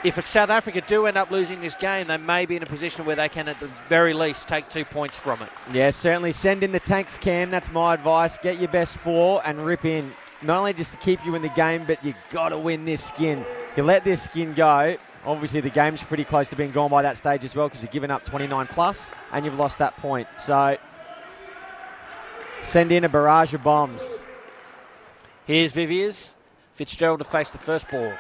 S1: if South Africa do end up losing this game, they may be in a position where they can at the very least take 2 points from it.
S7: Yeah, certainly send in the tanks, Cam. That's my advice. Get your best 4 and rip in. Not only just to keep you in the game, but you got to win this skin. You let this skin go, obviously the game's pretty close to being gone by that stage as well, because you've given up 29 plus and you've lost that point. So send in a barrage of bombs.
S1: Here's Viviers. Fitzgerald to face the first ball.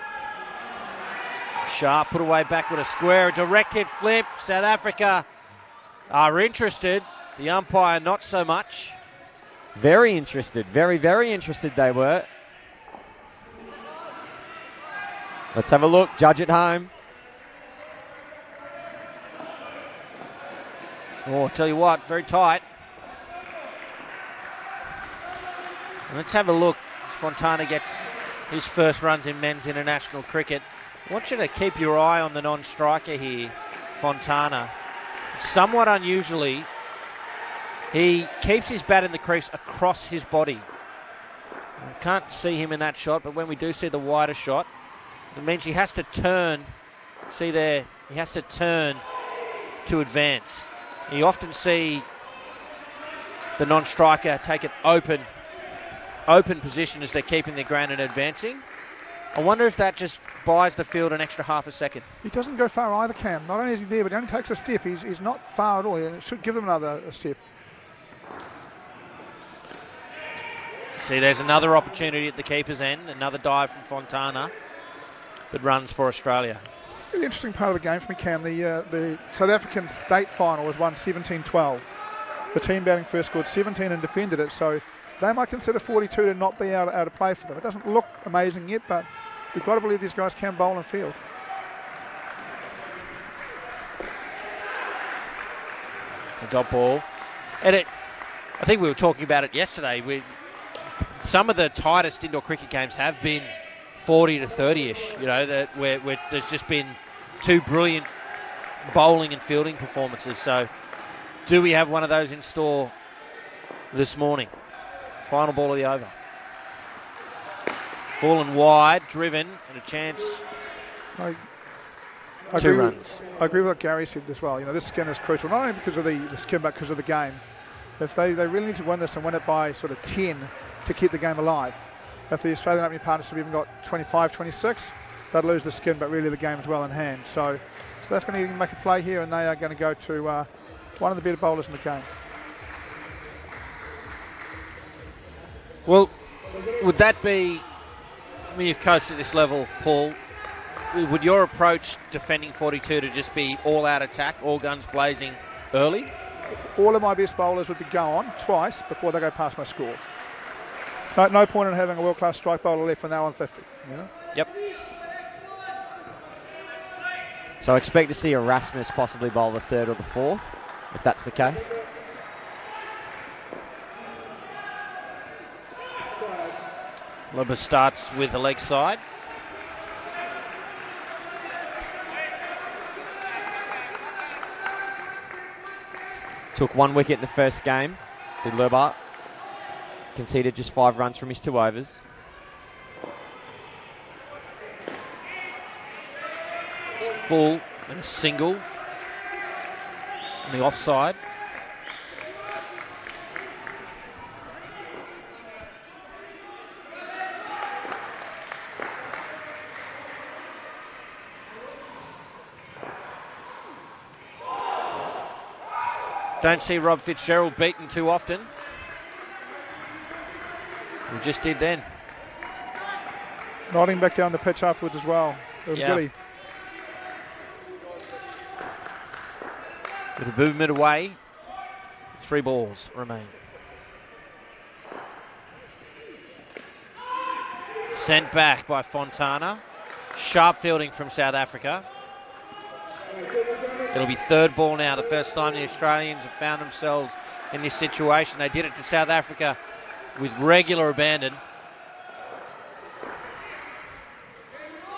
S1: Sharp put away back with a square, a direct hit flip. South Africa are interested. The umpire not so much.
S7: Very interested. Very, very interested they were. Let's have a look. Judge at home.
S1: Oh, I'll tell you what, very tight. Let's have a look. Fontana gets his first runs in men's international cricket. I want you to keep your eye on the non-striker here, Fontana. Somewhat unusually, he keeps his bat in the crease across his body. I can't see him in that shot, but when we do see the wider shot, it means he has to turn. See there, he has to turn to advance. You often see the non-striker take an open position as they're keeping their ground and advancing. I wonder if that just buys the field an extra half a second.
S9: He doesn't go far either, Cam. Not only is he there, but he only takes a step. He's not far at all. It should give them another step.
S1: See, there's another opportunity at the keeper's end. Another dive from Fontana that runs for Australia.
S9: Really interesting part of the game for me, Cam. The South African state final was won 17-12. The team batting first scored 17 and defended it, so they might consider 42 to not be out of play for them. It doesn't look amazing yet, but we've got to believe these guys can bowl and field.
S1: A dot ball. And I think we were talking about it yesterday. Some of the tightest indoor cricket games have been 40 to 30-ish, where there's just been two brilliant bowling and fielding performances. So do we have one of those in store this morning? Final ball of the over. Full and wide, driven, and a chance. Two runs.
S9: I agree with what Gary said as well. This skin is crucial, not only because of the skin, but because of the game. If they really need to win this and win it by sort of 10 to keep the game alive. If the Australian Opening Partnership even got 25, 26, they'd lose the skin, but really the game's well in hand. So that's going to make a play here, and they are going to go to one of the better bowlers in the game.
S1: Well, would that be, you've coached at this level, Paul, would your approach defending 42 to just be all-out attack, all guns blazing early?
S9: All of my best bowlers would be go on twice before they go past my score. No point in having a world-class strike bowler left when they're on 50.
S1: Yep.
S7: So expect to see Erasmus possibly bowl the third or the fourth, if that's the case.
S1: Libba starts with the leg side.
S7: Took 1 wicket in the first game, did Libba. Conceded just 5 runs from his 2 overs.
S1: Full and a single on the offside. Don't see Rob Fitzgerald beaten too often. We just did then.
S9: Nodding back down the pitch afterwards as well. It was goody.
S1: Bit of movement away. 3 balls remain. Sent back by Fontana. Sharp fielding from South Africa. It'll be 3rd ball now. The first time the Australians have found themselves in this situation. They did it to South Africa with regular abandon.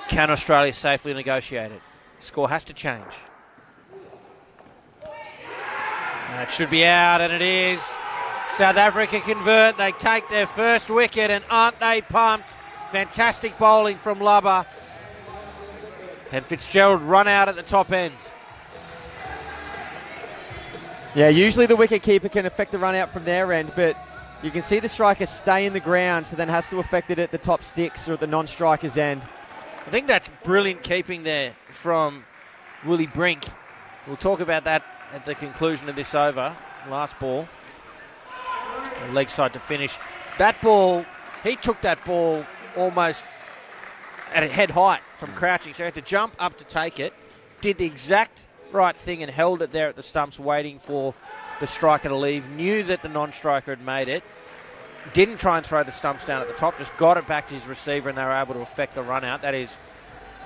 S1: Can Australia safely negotiate it? The score has to change. It should be out, and it is. South Africa convert. They take their first wicket, and aren't they pumped? Fantastic bowling from Lubber. And Fitzgerald run out at the top end.
S7: Yeah, usually the wicket keeper can affect the run out from their end, but you can see the striker stay in the ground, so then has to affect it at the top sticks or at the non-striker's end.
S1: I think that's brilliant keeping there from Willie Brink. We'll talk about that at the conclusion of this over. Last ball. Leg side to finish. That ball, he took that ball almost at a head height from crouching, so he had to jump up to take it. Did the exact right thing and held it there at the stumps waiting for the striker to leave. Knew that the non-striker had made it. Didn't try and throw the stumps down at the top, just got it back to his receiver and they were able to affect the run out. That is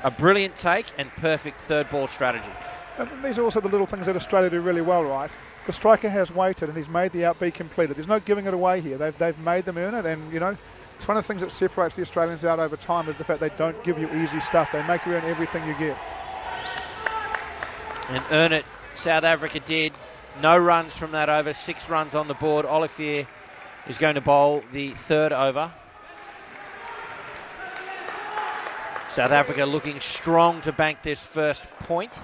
S1: a brilliant take and perfect 3rd ball strategy.
S9: And these are also the little things that Australia do really well, right? The striker has waited and he's made the out be completed. There's no giving it away here. They've made them earn it, and you know, it's one of the things that separates the Australians out over time is the fact they don't give you easy stuff. They make you earn everything you get.
S1: And earn it, South Africa did. No runs from that over, 6 runs on the board. Olivier is going to bowl the 3rd over. South Africa looking strong to bank this first point.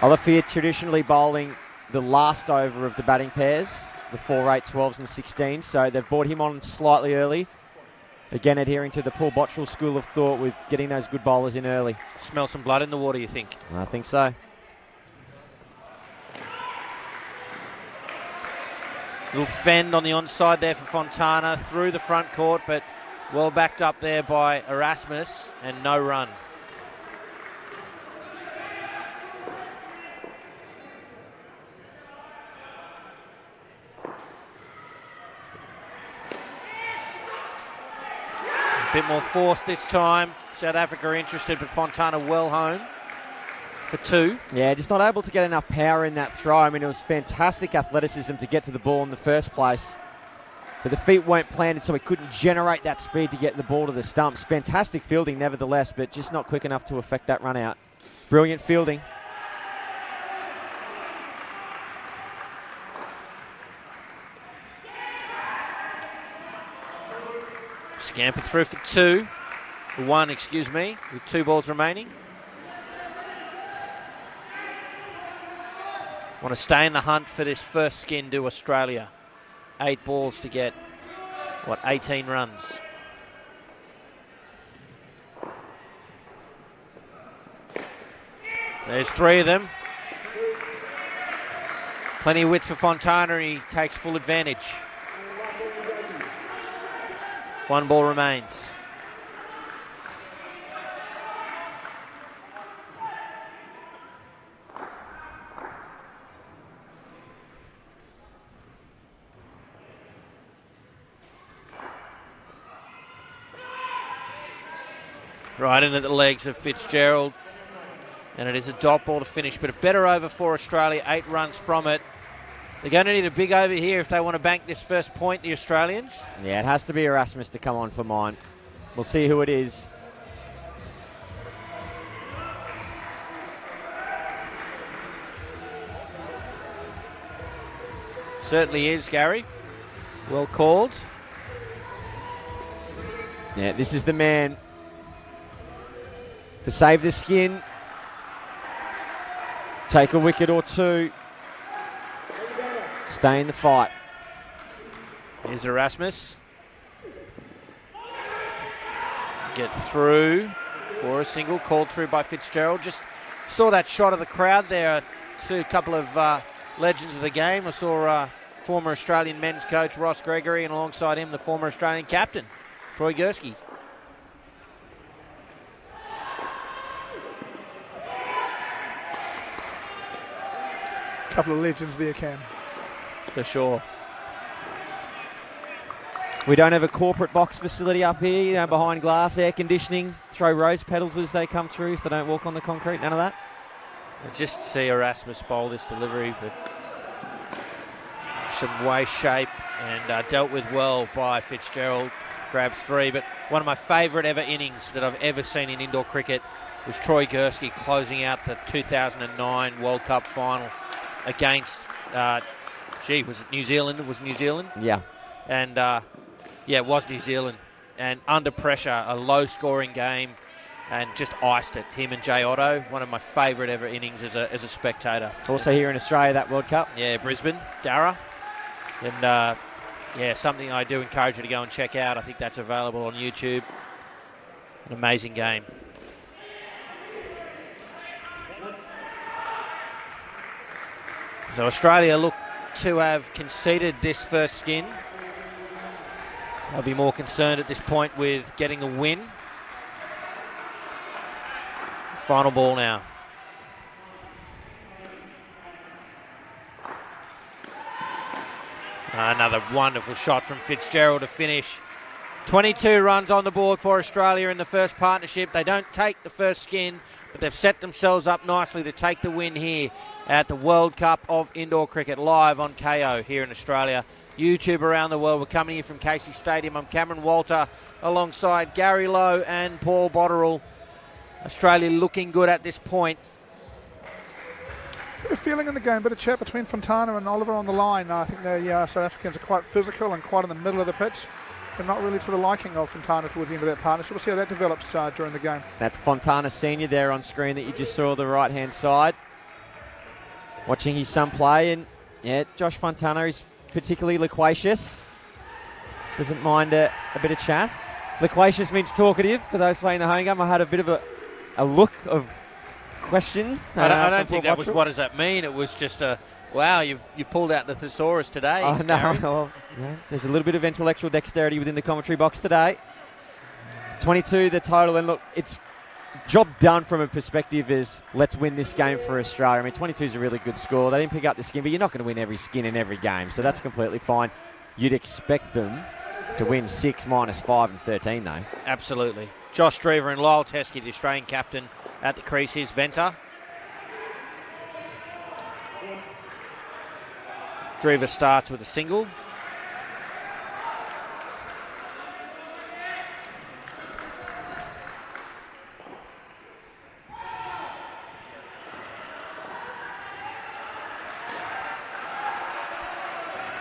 S7: Olivier traditionally bowling the last over of the batting pairs, the 4, 8, 12s and 16s, so they've brought him on slightly early. Again, adhering to the Paul Bottrell school of thought with getting those good bowlers in early.
S1: Smell some blood in the water, you think?
S7: I think so.
S1: Little fend on the onside there for Fontana through the front court, but well backed up there by Erasmus and no run. Bit more force this time. South Africa are interested, but Fontana well home for 2.
S7: Yeah, just not able to get enough power in that throw. I mean, it was fantastic athleticism to get to the ball in the first place, but the feet weren't planted, so he couldn't generate that speed to get the ball to the stumps. Fantastic fielding, nevertheless, but just not quick enough to affect that run out. Brilliant fielding.
S1: Scamper through for 2. 1, excuse me, with 2 balls remaining. Want to stay in the hunt for this first skin to Australia. 8 balls to get, 18 runs. There's 3 of them. Plenty of width for Fontana, he takes full advantage. 1 ball remains. Right in at the legs of Fitzgerald. And it is a dot ball to finish, but a better over for Australia, 8 runs from it. They're going to need a big over here if they want to bank this first point, the Australians.
S7: Yeah, it has to be Erasmus to come on for mine. We'll see who it is.
S1: Certainly is, Gary. Well called.
S7: Yeah, this is the man to save the skin. Take a wicket or 2. Stay in the fight.
S1: Here's Erasmus. get through for a single, called through by Fitzgerald. Just saw that shot of the crowd there. See a couple of legends of the game. I saw former Australian men's coach Ross Gregory, and alongside him the former Australian captain Troy Gursky.
S9: Couple of legends there, Cam.
S1: For sure.
S7: We don't have a corporate box facility up here, you know, behind glass, air conditioning. Throw rose petals as they come through so they don't walk on the concrete. None of that.
S1: Just see Erasmus bowl this delivery, but some waist shape and dealt with well by Fitzgerald. Grabs 3, but one of my favourite ever innings that I've ever seen in indoor cricket was Troy Gursky closing out the 2009 World Cup final against, was it New Zealand? It was New Zealand?
S7: Yeah.
S1: And, it was New Zealand. And under pressure, a low-scoring game, and just iced it. Him and Jay Otto, one of my favourite ever innings as a spectator.
S7: Also here in Australia, that World Cup.
S1: Yeah, Brisbane, Darra. And, something I do encourage you to go and check out. I think that's available on YouTube. An amazing game. So Australia look to have conceded this first skin. They'll be more concerned at this point with getting a win. Final ball now. Another wonderful shot from Fitzgerald to finish. 22 runs on the board for Australia in the first partnership. They don't take the first skin, but they've set themselves up nicely to take the win here at the World Cup of Indoor Cricket, live on KO here in Australia. YouTube around the world. We're coming here from Casey Stadium. I'm Cameron Walter alongside Gary Lowe and Paul Botterill. Australia looking good at this point.
S9: Bit of feeling in the game, bit of chat between Fontana and Oliver on the line. I think the South Africans are quite physical and quite in the middle of the pitch, but not really to the liking of Fontana towards the end of that partnership. We'll see how that develops during the game.
S7: That's Fontana Senior there on screen that you just saw the right-hand side. Watching his son play, and Josh Fontana is particularly loquacious. Doesn't mind a bit of chat. Loquacious means talkative. For those playing the home game, I had a bit of a look of question.
S1: I don't think that was what does that mean. It was just wow, you pulled out the thesaurus today.
S7: Oh, no. Well, there's a little bit of intellectual dexterity within the commentary box today. 22 the total, and look, it's job done from a perspective is let's win this game for Australia. I mean, 22 is a really good score. They didn't pick up the skin, but you're not going to win every skin in every game, so that's completely fine. You'd expect them to win 6, -5 and 13, though.
S1: Absolutely. Josh Drever and Lyle Teskey, the Australian captain, at the crease. Here's Venter. Drever starts with a single.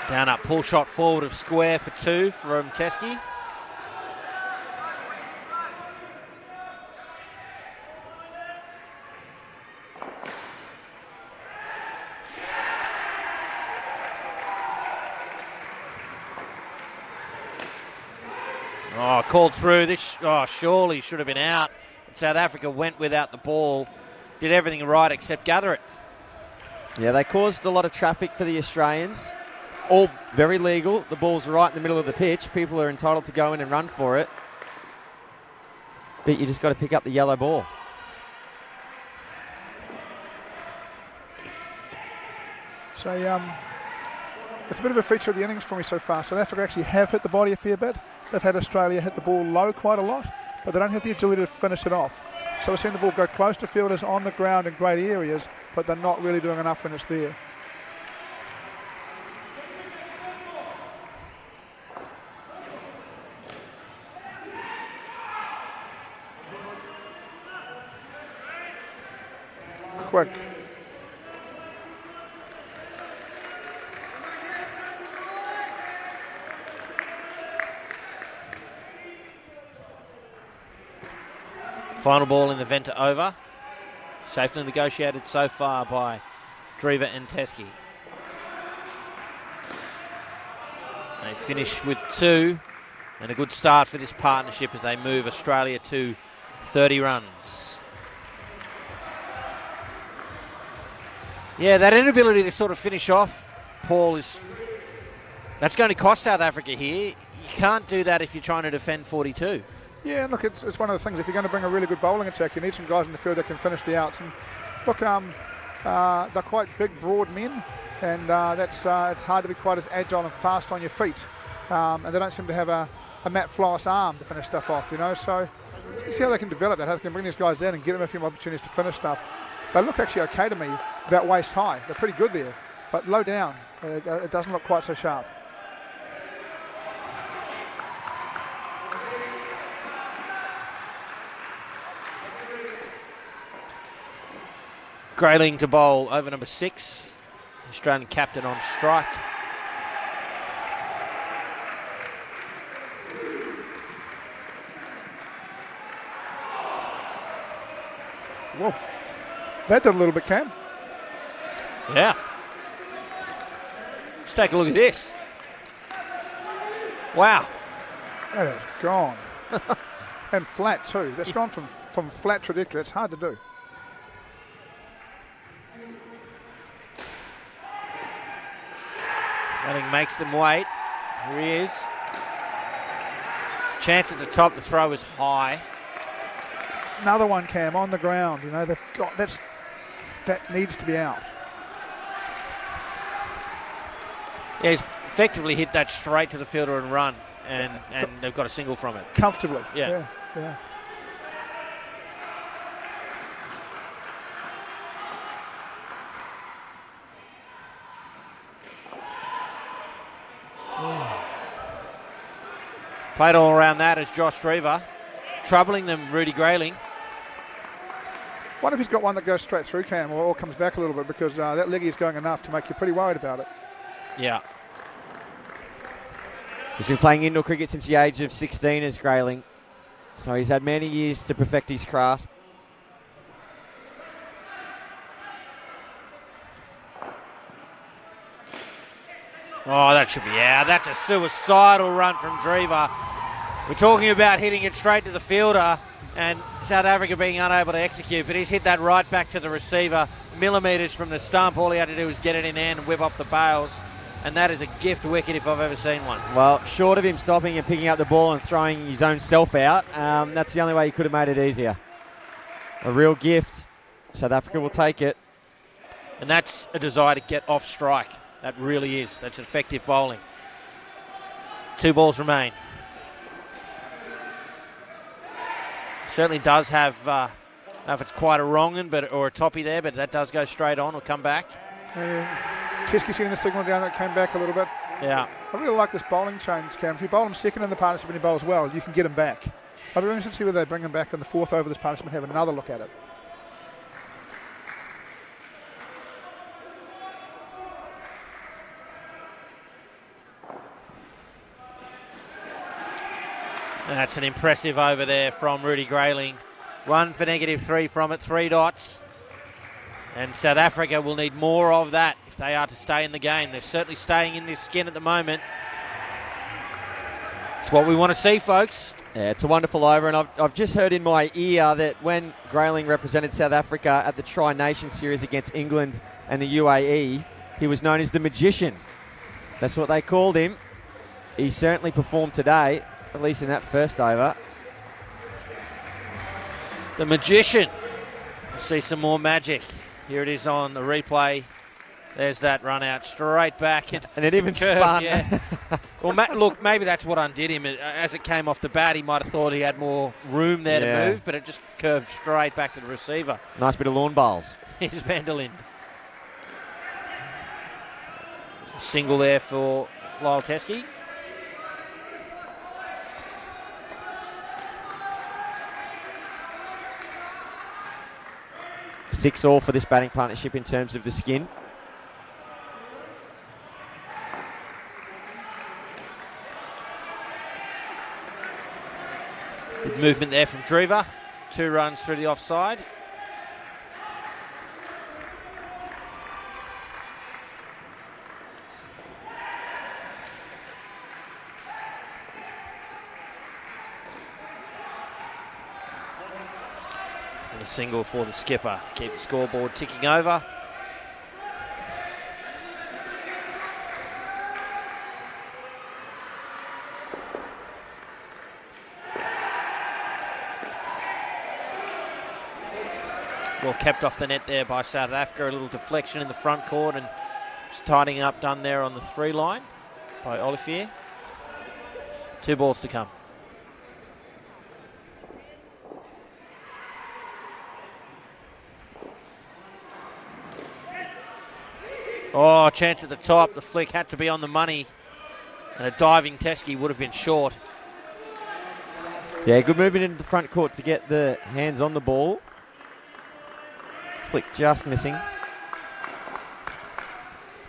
S1: Down up, pull shot forward of square for 2 from Teskey. Oh, called through. This surely should have been out. South Africa went without the ball, did everything right except gather it.
S7: Yeah, they caused a lot of traffic for the Australians. All very legal. The ball's right in the middle of the pitch. People are entitled to go in and run for it. But you just got to pick up the yellow ball.
S9: So it's a bit of a feature of the innings for me so far. South Africa actually have hit the body a fair bit. They've had Australia hit the ball low quite a lot, but they don't have the agility to finish it off. So we're seeing the ball go close to fielders on the ground in great areas, but they're not really doing enough when it's there. Quick.
S1: Final ball in the Venter over. Safely negotiated so far by Drever and Teskey. They finish with 2 And a good start for this partnership as they move Australia to 30 runs. Yeah, that inability to sort of finish off, Paul, that's going to cost South Africa here. You can't do that if you're trying to defend 42.
S9: Yeah, look, it's one of the things. If you're going to bring a really good bowling attack, you need some guys in the field that can finish the outs. And look, they're quite big, broad men, and it's hard to be quite as agile and fast on your feet. And they don't seem to have a Matt Floss arm to finish stuff off, So let's see how they can develop that, how they can bring these guys in and give them a few more opportunities to finish stuff. They look actually okay to me, about waist high. They're pretty good there, but low down, it doesn't look quite so sharp.
S1: Grayling to bowl over number 6. Australian captain on strike.
S9: Whoa. That did a little bit, Cam.
S1: Yeah. Let's take a look at this. Wow.
S9: That is gone. And flat too. That's gone from flat to ridiculous. It's hard to do.
S1: Grayling makes them wait. Here he is. Chance at the top. The throw is high.
S9: Another one, Cam, on the ground. They've got that needs to be out.
S1: Yeah, he's effectively hit that straight to the fielder and run, and they've got a single from it.
S9: Comfortably.
S1: Yeah. Played all around that as Josh Drever, troubling them, Rudy Grayling.
S9: Wonder if he's got one that goes straight through, Cam, or comes back a little bit, because that leggy is going enough to make you pretty worried about it.
S1: Yeah.
S7: He's been playing indoor cricket since the age of 16 as Grayling, so he's had many years to perfect his craft.
S1: Oh, that should be out. That's a suicidal run from Drever. We're talking about hitting it straight to the fielder and South Africa being unable to execute, but he's hit that right back to the receiver, millimetres from the stump. All he had to do was get it in hand and whip off the bails, and that is a gift wicket if I've ever seen one.
S7: Well, short of him stopping and picking up the ball and throwing his own self out, that's the only way he could have made it easier. A real gift. South Africa will take it.
S1: And that's a desire to get off strike. That really is. That's effective bowling. 2 balls remain. Certainly does have, I don't know if it's quite a wrong one or a toppy there, but that does go straight on or come back.
S9: Chesky seeing the signal down that came back a little bit.
S1: Yeah.
S9: I really like this bowling change, Cam. If you bowl him second in the partnership and he bowls well, you can get him back. I'll be interested to see whether they bring him back in the 4th over of this partnership and have another look at it.
S1: And that's an impressive over there from Rudy Grayling. 1 for -3 from it, 3 dots. And South Africa will need more of that if they are to stay in the game. They're certainly staying in this skin at the moment. It's what we want to see, folks.
S7: Yeah, it's a wonderful over, and I've just heard in my ear that when Grayling represented South Africa at the Tri-Nation Series against England and the UAE, he was known as the Magician. That's what they called him. He certainly performed today, at least in that first over.
S1: The Magician. We'll see some more magic. Here it is on the replay. There's that run out straight back. And
S7: it even
S1: curved,
S7: spun.
S1: Yeah. Well, look, maybe that's what undid him. As it came off the bat, he might have thought he had more room there to move, but it just curved straight back to the receiver.
S7: Nice bit of lawn bowls.
S1: Here's Van der Lind. Single there for Lyle Teskey.
S7: Six all for this batting partnership in terms of the skin.
S1: Good movement there from Drever. 2 runs through the offside. Another single for the skipper. Keep the scoreboard ticking over. Well kept off the net there by South Africa. A little deflection in the front court and just tidying up done there on the 3 line by Olivier. 2 balls to come. Oh, chance at the top. The flick had to be on the money. And a diving Teskey would have been short.
S7: Yeah, good movement into the front court to get the hands on the ball. Flick just missing.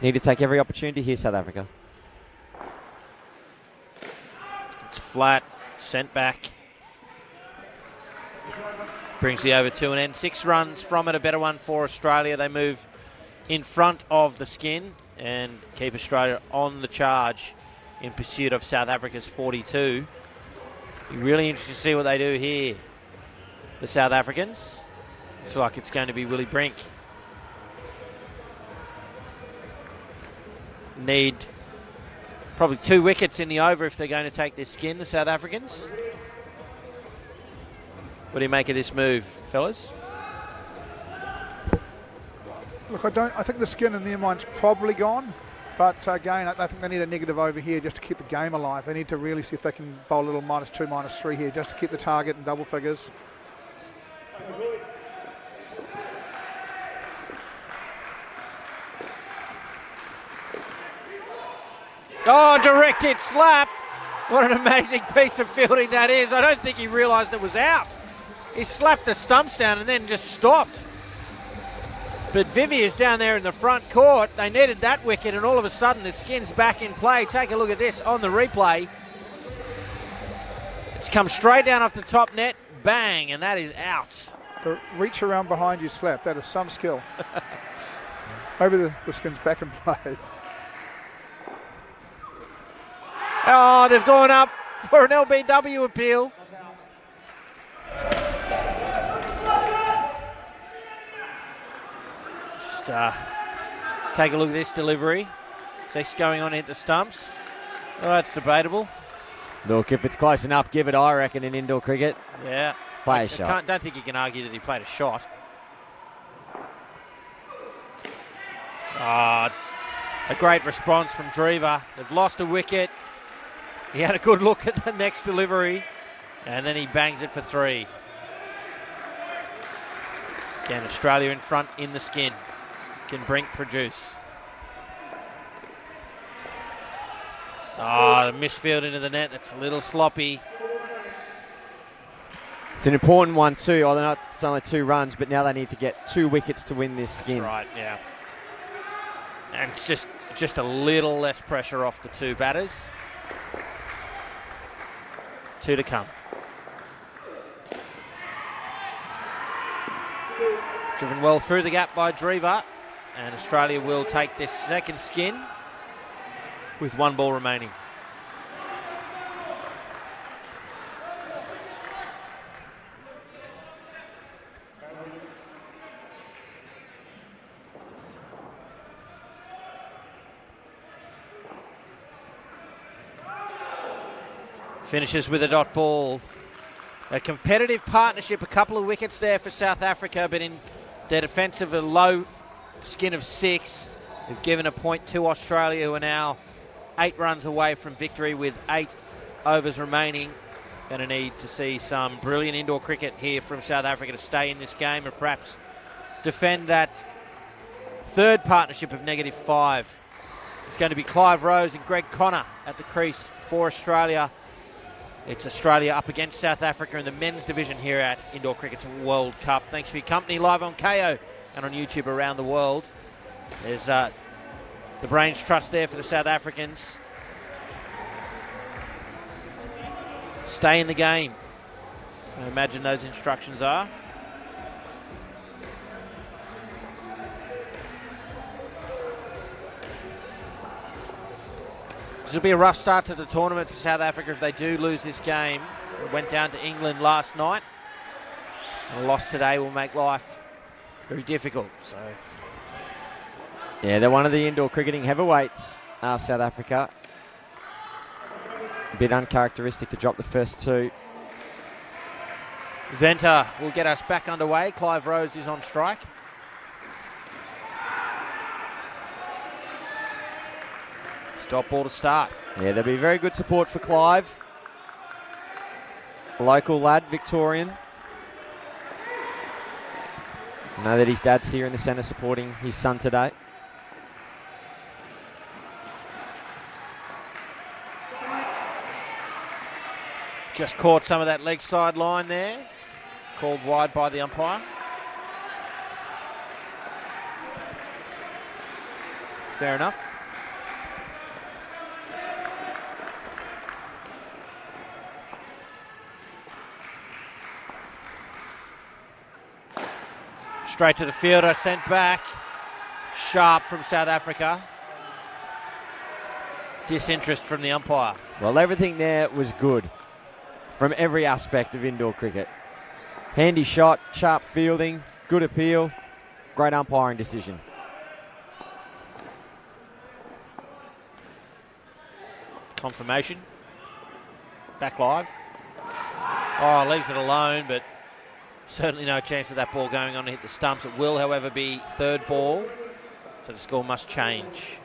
S7: Need to take every opportunity here, South Africa.
S1: It's flat, sent back. Brings the over to an end. 6 runs from it, a better one for Australia. They move in front of the skin and keep Australia on the charge in pursuit of South Africa's 42. Be really interesting to see what they do here. The South Africans. Looks like it's going to be Willie Brink. Need probably 2 wickets in the over if they're going to take this skin, the South Africans. What do you make of this move, fellas?
S9: Look, I think the skin in their mind's probably gone. But again, I think they need a negative over here just to keep the game alive. They need to really see if they can bowl a little -2, -3 here just to keep the target in double figures.
S1: Oh, directed slap. What an amazing piece of fielding that is. I don't think he realised it was out. He slapped the stumps down and then just stopped. But Vivier's down there in the front court. They needed that wicket and all of a sudden the skin's back in play. Take a look at this on the replay. It's come straight down off the top net. Bang, and that is out.
S9: The reach around behind you slap. That is some skill. Maybe the skin's back in play.
S1: Oh, they've gone up for an LBW appeal. Just take a look at this delivery. 6 going on at the stumps. Oh, that's debatable.
S7: Look, if it's close enough, give it, I reckon, in indoor cricket.
S1: Yeah.
S7: Play a shot.
S1: Don't think you can argue that he played a shot. Oh, it's a great response from Drever. They've lost a wicket. He had a good look at the next delivery, and then he bangs it for 3. Again, Australia in front in the skin. Can Brink produce? Oh, the misfield into the net. That's a little sloppy.
S7: It's an important one too. Although it's only 2 runs, but now they need to get 2 wickets to win this skin.
S1: That's right, yeah. And it's just a little less pressure off the 2 batters. 2 to come. Driven well through the gap by Drever, and Australia will take this second skin with 1 ball remaining. Finishes with a dot ball. A competitive partnership, a couple of wickets there for South Africa, but in their defensive, a low skin of 6. They've given a point to Australia, who are now 8 runs away from victory with 8 overs remaining. Going to need to see some brilliant indoor cricket here from South Africa to stay in this game and perhaps defend that 3rd partnership of -5. It's going to be Clive Rose and Greg Connor at the crease for Australia. It's Australia up against South Africa in the men's division here at Indoor Cricket's World Cup. Thanks for your company live on KO and on YouTube around the world. There's the Brains Trust there for the South Africans. Stay in the game, I imagine those instructions are. This will be a rough start to the tournament for South Africa if they do lose this game. It went down to England last night. A loss today will make life very difficult. So,
S7: yeah, they're one of the indoor cricketing heavyweights, South Africa. A bit uncharacteristic to drop the first two.
S1: Venter will get us back underway. Clive Rose is on strike. Stop ball to start.
S7: Yeah, there'll be very good support for Clive. Local lad, Victorian. I know that his dad's here in the centre supporting his son today.
S1: Just caught some of that leg side line there. Called wide by the umpire. Fair enough. Straight to the fielder, sent back. Sharp from South Africa. Disinterest from the umpire.
S7: Well, everything there was good from every aspect of indoor cricket. Handy shot, sharp fielding, good appeal, great umpiring decision.
S1: Confirmation. Back live. Oh, leaves it alone, but certainly no chance of that ball going on to hit the stumps. It will, however, be third ball, so the score must change.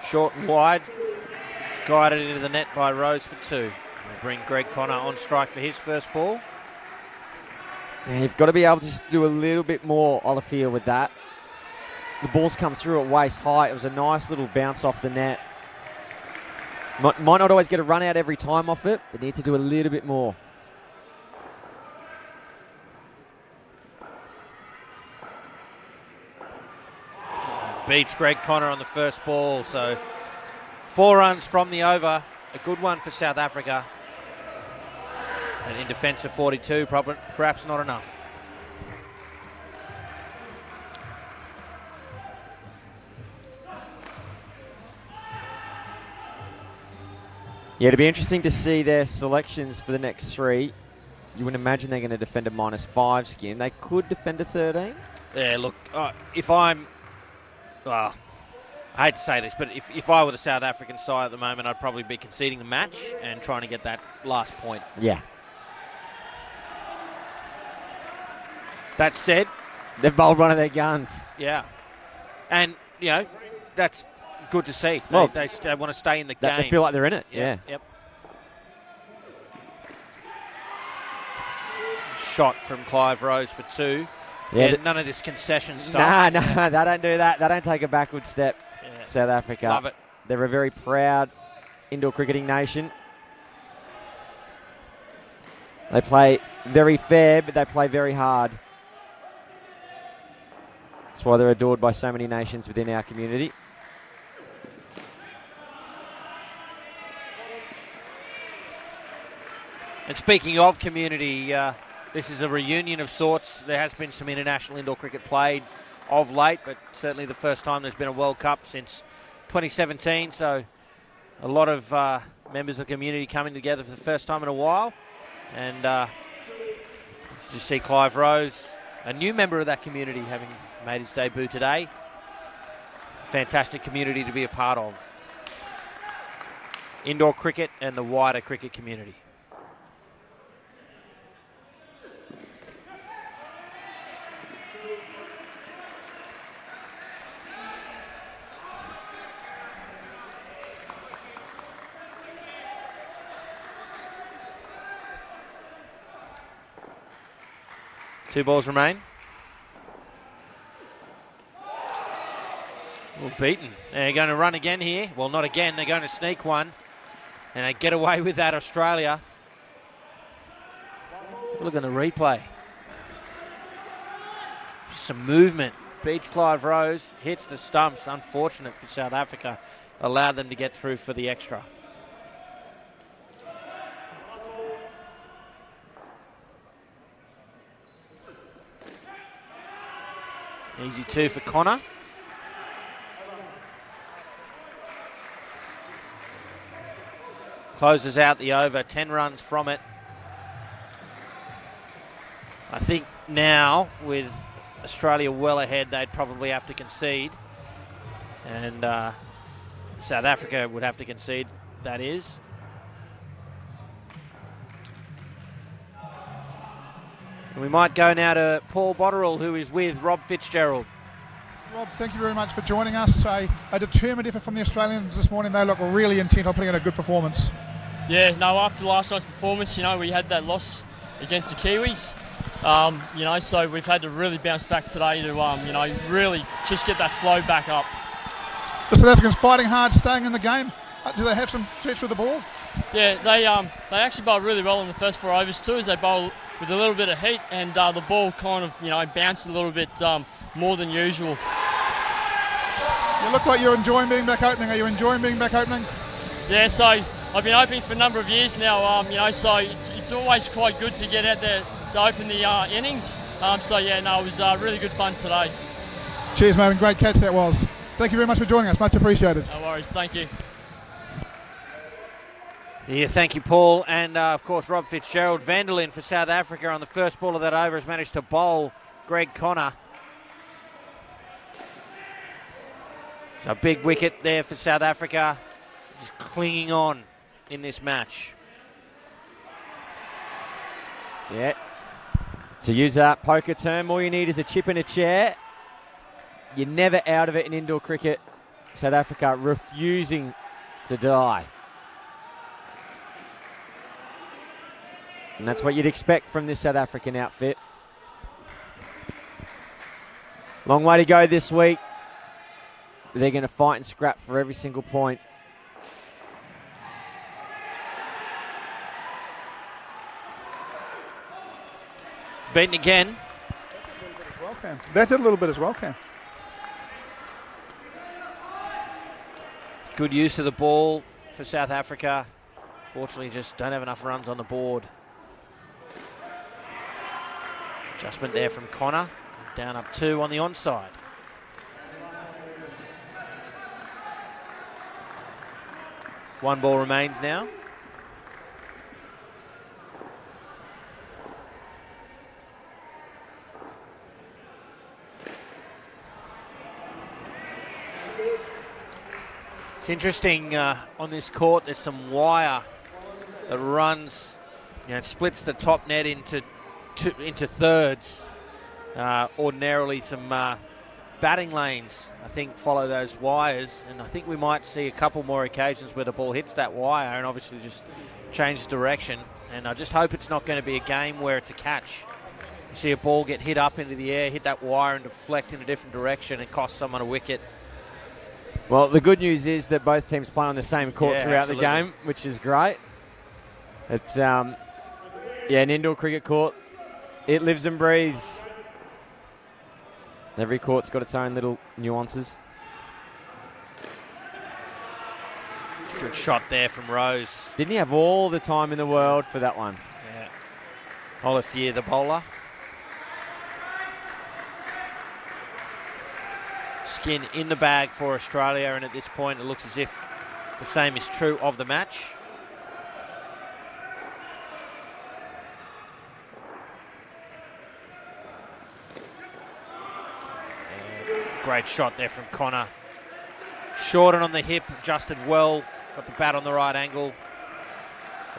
S1: Short and wide, guided into the net by Rose for two. We'll bring Greg Connor on strike for his first ball.
S7: Yeah, you've got to be able to just do a little bit more, Olafia, with that. The ball's come through at waist height. It was a nice little bounce off the net. Might not always get a run out every time off it, but need to do a little bit more.
S1: Beats Greg Connor on the first ball, so 4 runs from the over. A good one for South Africa. And in defence of 42, perhaps not enough.
S7: Yeah, it'll be interesting to see their selections for the next 3. You wouldn't imagine they're going to defend a -5 skin. They could defend a 13.
S1: Yeah, look, if I'm... Well, I hate to say this, but if I were the South African side at the moment, I'd probably be conceding the match and trying to get that last point.
S7: Yeah.
S1: That said...
S7: They've bowled one of their guns.
S1: Yeah. And, you know, that's good to see.
S7: Well,
S1: they want to stay in the game.
S7: They feel like they're in it, yeah.
S1: Yep. Shot from Clive Rose for 2. Yeah, none of this concession stuff.
S7: No, they don't do that. They don't take a backward step, South Africa.
S1: Love it.
S7: They're a very proud indoor cricketing nation. They play very fair, but they play very hard. That's why they're adored by so many nations within our community.
S1: And speaking of community, this is a reunion of sorts. There has been some international indoor cricket played of late, but certainly the first time there's been a World Cup since 2017. So a lot of members of the community coming together for the first time in a while. And to see Clive Rose, a new member of that community, having made his debut today. Fantastic community to be a part of. Indoor cricket and the wider cricket community. Two balls remain. Well, beaten. They're going to run again here. Well, not again. They're going to sneak one. And they get away with that, Australia. Look at the replay. Some movement. Beats Clive Rose. Hits the stumps. Unfortunate for South Africa. Allowed them to get through for the extra. Easy 2 for Connor. Closes out the over, 10 runs from it. I think now, with Australia well ahead, they'd probably have to concede. And South Africa would have to concede, that is. And we might go now to Paul Botterill, who is with Rob Fitzgerald.
S9: Rob, thank you very much for joining us. A determined effort from the Australians this morning. They look really intent on putting in a good performance.
S12: Yeah, no, after last night's performance, we had that loss against the Kiwis. So we've had to really bounce back today to, really just get that flow back up.
S9: The South Africans fighting hard, staying in the game. Do they have some threats with the ball?
S12: Yeah, they actually bowled really well in the first 4 overs too, as they bowled with a little bit of heat, and the ball kind of, bounced a little bit more than usual.
S9: You look like you're enjoying being back opening. Are you enjoying being back opening?
S12: Yeah, so I've been opening for a number of years now, so it's always quite good to get out there to open the innings. It was really good fun today.
S9: Cheers, mate, and great catch that was. Thank you very much for joining us. Much appreciated.
S12: No worries, thank you.
S1: Yeah, thank you, Paul. And, of course, Rob Fitzgerald. Vanderlyn for South Africa on the first ball of that over has managed to bowl Greg Connor. So a big wicket there for South Africa. Just clinging on in this match.
S7: Yeah. To use that poker term, all you need is a chip in a chair. You're never out of it in indoor cricket. South Africa refusing to die. And that's what you'd expect from this South African outfit. Long way to go this week. They're going to fight and scrap for every single point.
S1: Beaten again.
S9: That did a little bit as well, Cam.
S1: Good use of the ball for South Africa. Fortunately, just don't have enough runs on the board. Adjustment there from Connor. Down up 2 on the onside. One ball remains now. It's interesting on this court, there's some wire that runs, splits the top net into thirds. Ordinarily some batting lanes, I think, follow those wires, and I think we might see a couple more occasions where the ball hits that wire and obviously just changes direction. And I just hope it's not going to be a game where it's a catch. You see a ball get hit up into the air, hit that wire and deflect in a different direction and cost someone a wicket.
S7: Well, the good news is that both teams play on the same court throughout
S1: absolutely.
S7: the game, which is great. It's an indoor cricket court. It lives and breathes. Every court's got its own little nuances.
S1: It's a good shot there from Rose.
S7: Didn't he have all the time in the world for that one?
S1: Yeah. Olivier, the bowler. Skin in the bag for Australia, and at this point it looks as if the same is true of the match. Great shot there from Connor. Short and on the hip, adjusted well, got the bat on the right angle.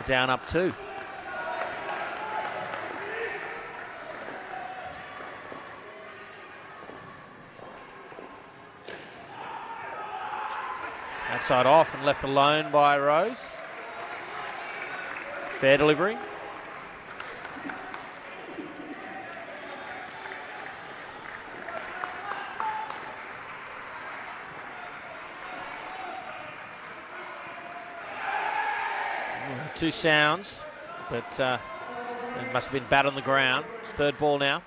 S1: Down up 2. Outside off and left alone by Rose. Fair delivery. Two sounds, but it must have been bat on the ground. It's third ball now.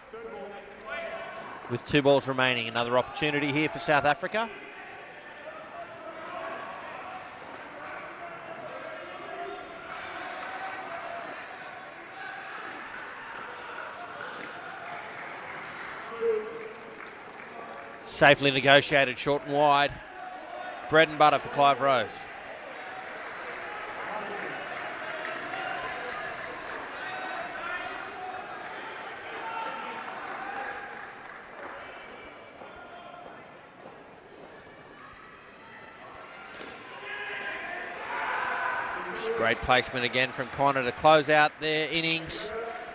S1: With 2 balls remaining. Another opportunity here for South Africa. Safely negotiated short and wide. Bread and butter for Clive Rose. Great placement again from Connor to close out their innings.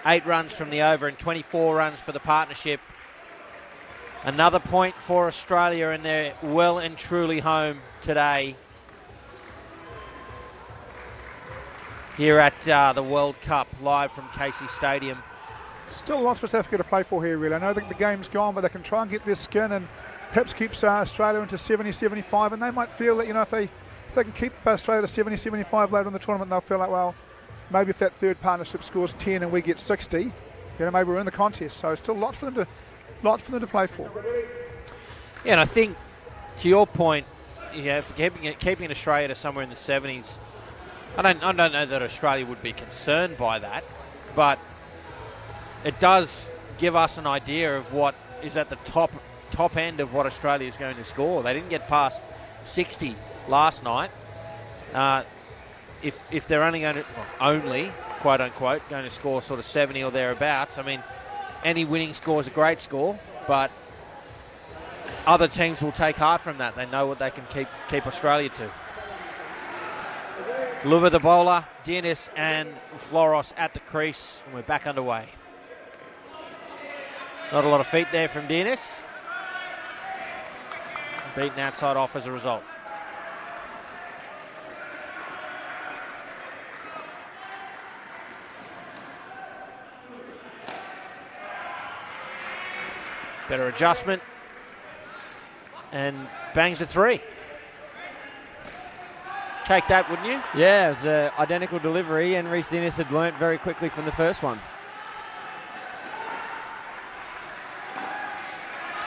S1: 8 runs from the over and 24 runs for the partnership. Another point for Australia, and they're well and truly home today here at the World Cup, live from Casey Stadium.
S9: Still lots for South Africa to play for here, really. I know that the game's gone, but they can try and get their skin and perhaps keeps Australia into 70-75, and they might feel that, if they can keep Australia to 70-75 later in the tournament, they'll feel like, well, maybe if that third partnership scores 10 and we get 60, maybe we're in the contest. So still lots for them to play for.
S1: Yeah, and I think, to your point, for keeping Australia to somewhere in the 70s, I don't know that Australia would be concerned by that, but it does give us an idea of what is at the top end of what Australia is going to score. They didn't get past 60 last night. If they're only quote unquote going to score sort of 70 or thereabouts, I mean, any winning score is a great score, but other teams will take heart from that. They know what they can keep Australia to. Luba the bowler, Dennis and Floros at the crease, and we're back underway. Not a lot of feet there from Dennis. Beaten outside off as a result. Better adjustment. And bangs a 3. Take that, wouldn't you?
S7: Yeah, it was an identical delivery, and Reece Dennis had learnt very quickly from the first one.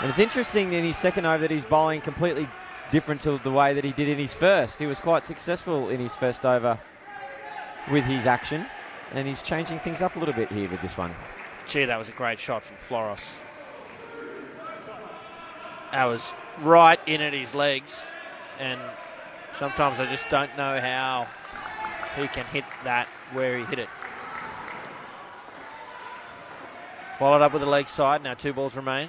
S7: And it's interesting in his second over that he's bowling completely different to the way that he did in his first. He was quite successful in his first over with his action, and he's changing things up a little bit here with this one.
S1: Gee, that was a great shot from Floros. That was right in at his legs, and sometimes I just don't know how he can hit that where he hit it. Followed up with the leg side. Now 2 balls remain.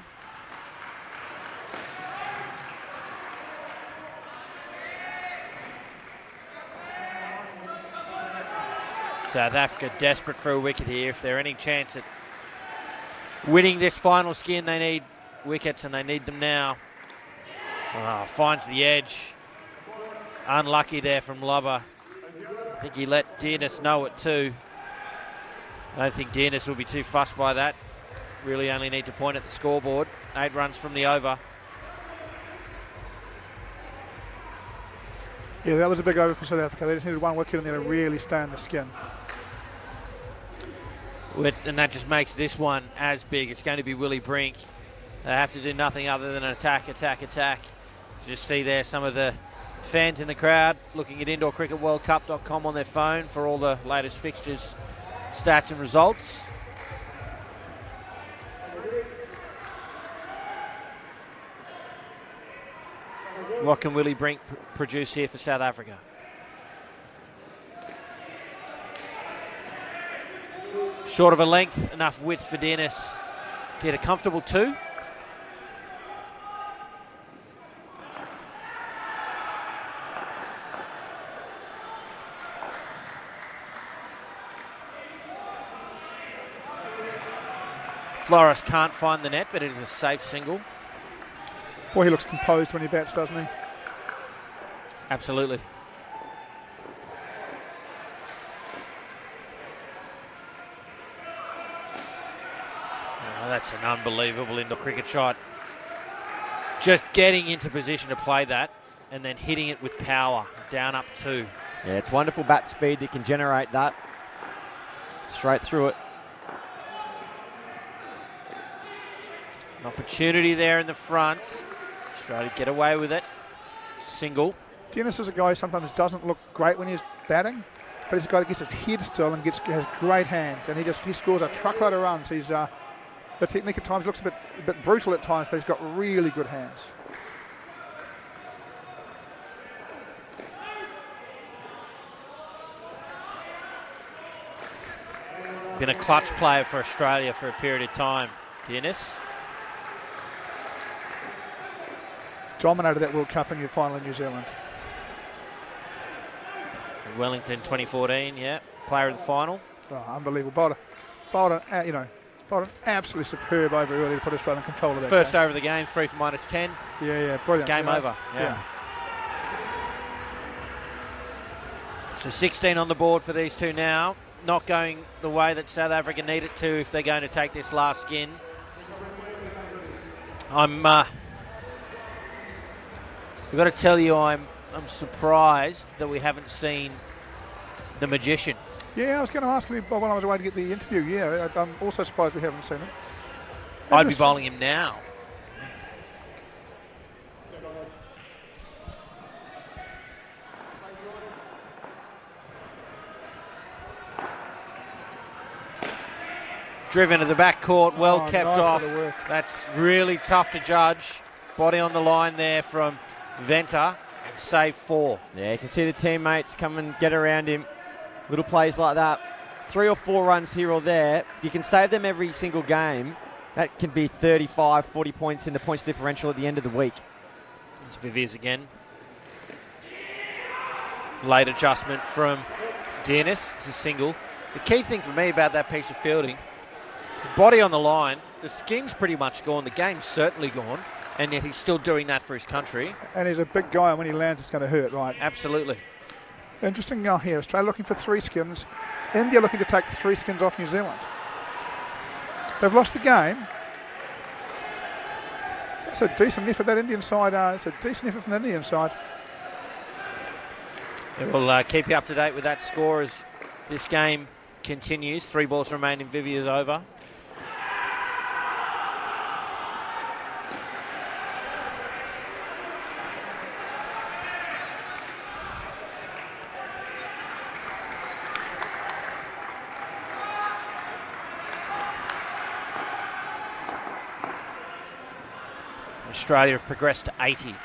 S1: South Africa desperate for a wicket here. If they're any chance at winning this final skin, they need wickets, and they need them now. Finds the edge. Unlucky there from Lubber. I think he let Dearness know it too. I don't think Dearness will be too fussed by that. Really only need to point at the scoreboard. 8 runs from the over.
S9: Yeah, that was a big over for South Africa. They just needed 1 wicket and then to really stay in the skin.
S1: And that just makes this one as big. It's going to be Willie Brink. They have to do nothing other than attack, attack, attack. Just see there some of the fans in the crowd looking at indoorcricketworldcup.com on their phone for all the latest fixtures, stats and results. What can Willie Brink produce here for South Africa? Short of a length, enough width for Dennis. Get a comfortable 2. Floris can't find the net, but it is a safe single.
S9: Boy, he looks composed when he bats, doesn't he?
S1: Absolutely. Oh, that's an unbelievable indoor cricket shot. Just getting into position to play that and then hitting it with power, down up 2.
S7: Yeah, it's wonderful bat speed that can generate that. Straight through it.
S1: An opportunity there in the front. Australia get away with it. Single.
S9: Dennis is a guy who sometimes doesn't look great when he's batting, but he's a guy that gets his head still and has great hands, and he scores a truckload of runs. He's the technique at times looks a bit brutal at times, but he's got really good hands.
S1: Been a clutch player for Australia for a period of time. Dearness.
S9: Dominated that World Cup in your final in New Zealand.
S1: Wellington 2014, yeah. Player of the final.
S9: Oh, unbelievable. Bowled an absolutely superb over early to put Australia in control of that
S1: First
S9: game.
S1: over the game, 3 for -10.
S9: Yeah, brilliant.
S1: Game over. Yeah. So 16 on the board for these two now. Not going the way that South Africa need it to if they're going to take this last skin. I've got to tell you, I'm surprised that we haven't seen the Magician.
S9: Yeah, I was going to ask you when I was away to get the interview. Yeah, I'm also surprised we haven't seen him.
S1: I'd be bowling him now. Driven to the back court, well kept
S9: nice
S1: off.
S9: bit of work.
S1: That's really tough to judge. Body on the line there from Venter. Save 4.
S7: Yeah, you can see the teammates come and get around him. Little plays like that. 3 or 4 runs here or there. If you can save them every single game, that can be 35, 40 points in the points differential at the end of the week.
S1: It's Viviers again. Late adjustment from Dearness. It's a single. The key thing for me about that piece of fielding, the body on the line, the skin's pretty much gone, the game's certainly gone, and yet he's still doing that for his country.
S9: And he's a big guy, and when he lands, it's going to hurt, right?
S1: Absolutely.
S9: Interesting now here. Australia looking for 3 skins. India looking to take 3 skins off New Zealand. They've lost the game. It's a decent effort, that Indian side. It's a decent effort from the Indian side.
S1: We'll keep you up to date with that score as this game continues. 3 balls remain in Viviers over. Australia have progressed to 80.